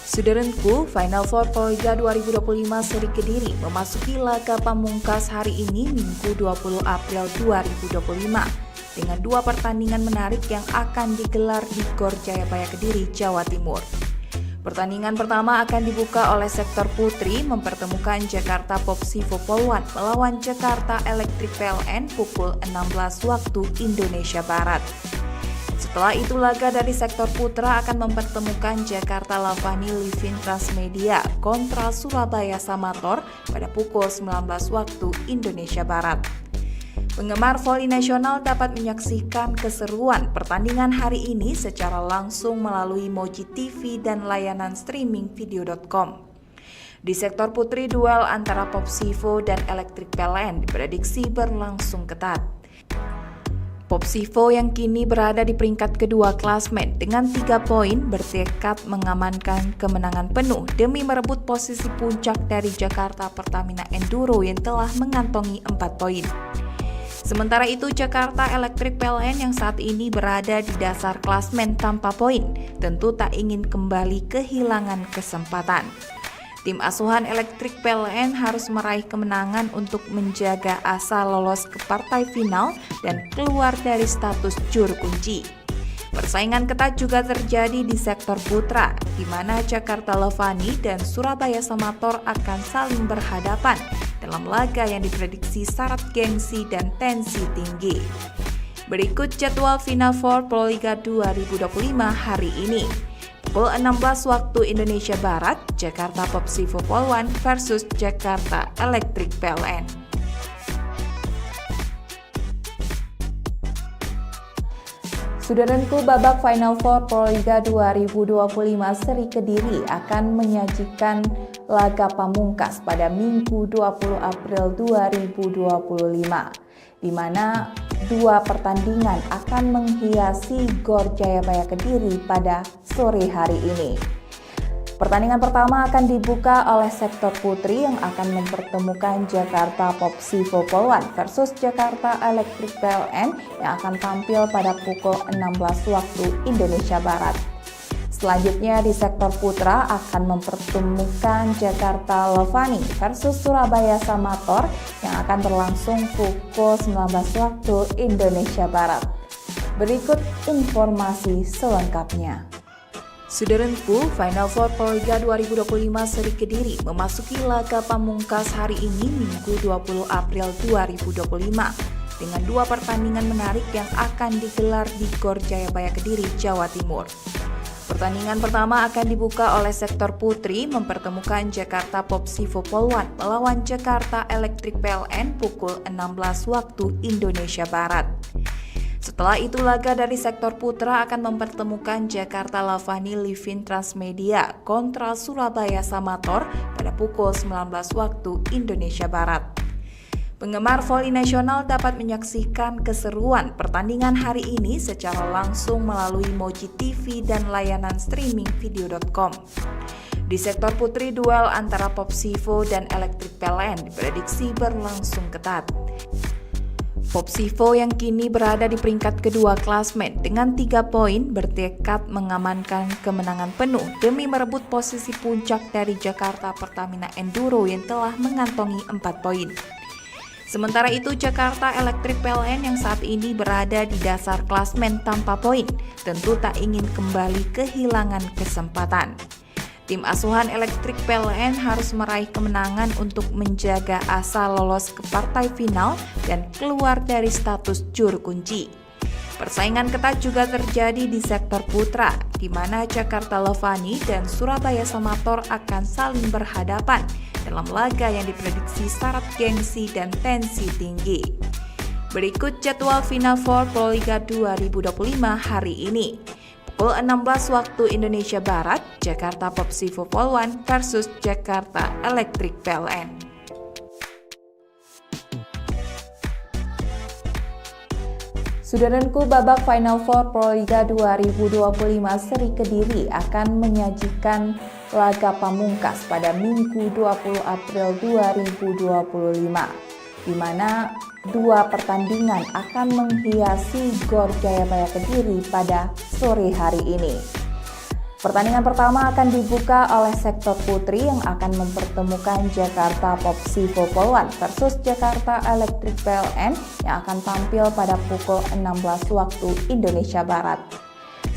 Saudaraku, Final Four Proliga 2025 seri Kediri memasuki laga pamungkas hari ini Minggu 20 April 2025 dengan 2 pertandingan menarik yang akan digelar di Gor Jayabaya Kediri, Jawa Timur. Pertandingan pertama akan dibuka oleh sektor putri mempertemukan Jakarta Popsivo Polwan melawan Jakarta Electric PLN pukul 16 waktu Indonesia Barat. Setelah itu laga dari sektor putra akan mempertemukan Jakarta Levani Livin Transmedia kontra Surabaya Samator pada pukul 19 waktu Indonesia Barat. Penggemar voli nasional dapat menyaksikan keseruan pertandingan hari ini secara langsung melalui Moji TV dan layanan streaming video.com. Di sektor putri, duel antara Popsivo dan Electric PLN diprediksi berlangsung ketat. Popsivo yang kini berada di peringkat kedua klasmen dengan 3 poin bertekad mengamankan kemenangan penuh demi merebut posisi puncak dari Jakarta Pertamina Enduro yang telah mengantongi 4 poin. Sementara itu, Jakarta Electric PLN yang saat ini berada di dasar klasmen tanpa poin tentu tak ingin kembali kehilangan kesempatan. Tim asuhan Electric PLN harus meraih kemenangan untuk menjaga asa lolos ke partai final dan keluar dari status juru kunci. Persaingan ketat juga terjadi di sektor putra, di mana Jakarta Levani dan Surabaya Samator akan saling berhadapan dalam laga yang diprediksi syarat gengsi dan tensi tinggi. Berikut jadwal Final Four Proliga 2025 hari ini. Pukul 16 waktu Indonesia Barat, Jakarta Popsivo Polwan versus Jakarta Electric PLN. Saudaraku, babak Final Four Proliga 2025 seri Kediri akan menyajikan laga pamungkas pada Minggu 20 April 2025, di mana 2 pertandingan akan menghiasi Gor Jayabaya Kediri pada sore hari ini. Pertandingan pertama akan dibuka oleh sektor putri yang akan mempertemukan Jakarta Popsivo Polwan versus Jakarta Electric PLN yang akan tampil pada pukul 16 waktu Indonesia Barat. Selanjutnya di sektor putra akan mempertemukan Jakarta Levani versus Surabaya Samator yang akan berlangsung pukul 19 waktu Indonesia Barat. Berikut informasi selengkapnya. Saudaraku, Final Four Proliga 2025 seri Kediri memasuki laga pamungkas hari ini Minggu 20 April 2025 dengan 2 pertandingan menarik yang akan digelar di Gor Jayabaya Kediri, Jawa Timur. Pertandingan pertama akan dibuka oleh sektor putri mempertemukan Jakarta Popsivo Polwan melawan Jakarta Electric PLN pukul 16 waktu Indonesia Barat. Setelah Setelah itu laga dari sektor putra akan mempertemukan Jakarta Lavani Livin Transmedia kontra Surabaya Samator pada pukul 19 waktu Indonesia Barat. Penggemar voli nasional dapat menyaksikan keseruan pertandingan hari ini secara langsung melalui Moji TV dan layanan streaming video.com. Di sektor putri, duel antara Popsivo dan Electric PLN diprediksi berlangsung ketat. Popsivo yang kini berada di peringkat kedua klasmen dengan 3 poin bertekad mengamankan kemenangan penuh demi merebut posisi puncak dari Jakarta Pertamina Enduro yang telah mengantongi 4 poin. Sementara itu, Jakarta Electric PLN yang saat ini berada di dasar klasmen tanpa poin tentu tak ingin kembali kehilangan kesempatan. Tim asuhan Electric PLN harus meraih kemenangan untuk menjaga asa lolos ke partai final dan keluar dari status juru kunci. Persaingan ketat juga terjadi di sektor putra, di mana Jakarta Lavani dan Surabaya Samator akan saling berhadapan dalam laga yang diprediksi syarat gengsi dan tensi tinggi. Berikut jadwal Final Four Proliga 2025 hari ini. Pukul 16 waktu Indonesia Barat, Jakarta Popsivo Polwan versus Jakarta Electric PLN. Saudaraku, babak Final Four Proliga 2025 seri Kediri akan menyajikan laga pamungkas pada Minggu 20 April 2025. Di mana 2 pertandingan akan menghiasi Gor Jayabaya Kediri pada sore hari ini. Pertandingan pertama akan dibuka oleh sektor putri yang akan mempertemukan Jakarta Popsivo Polwan versus Jakarta Electric PLN yang akan tampil pada pukul 16 waktu Indonesia Barat.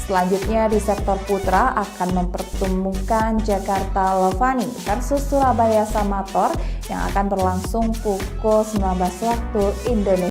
Selanjutnya di sektor putra akan mempertemukan Jakarta Lavani versus Surabaya Samator yang akan berlangsung pukul 19 waktu Indonesia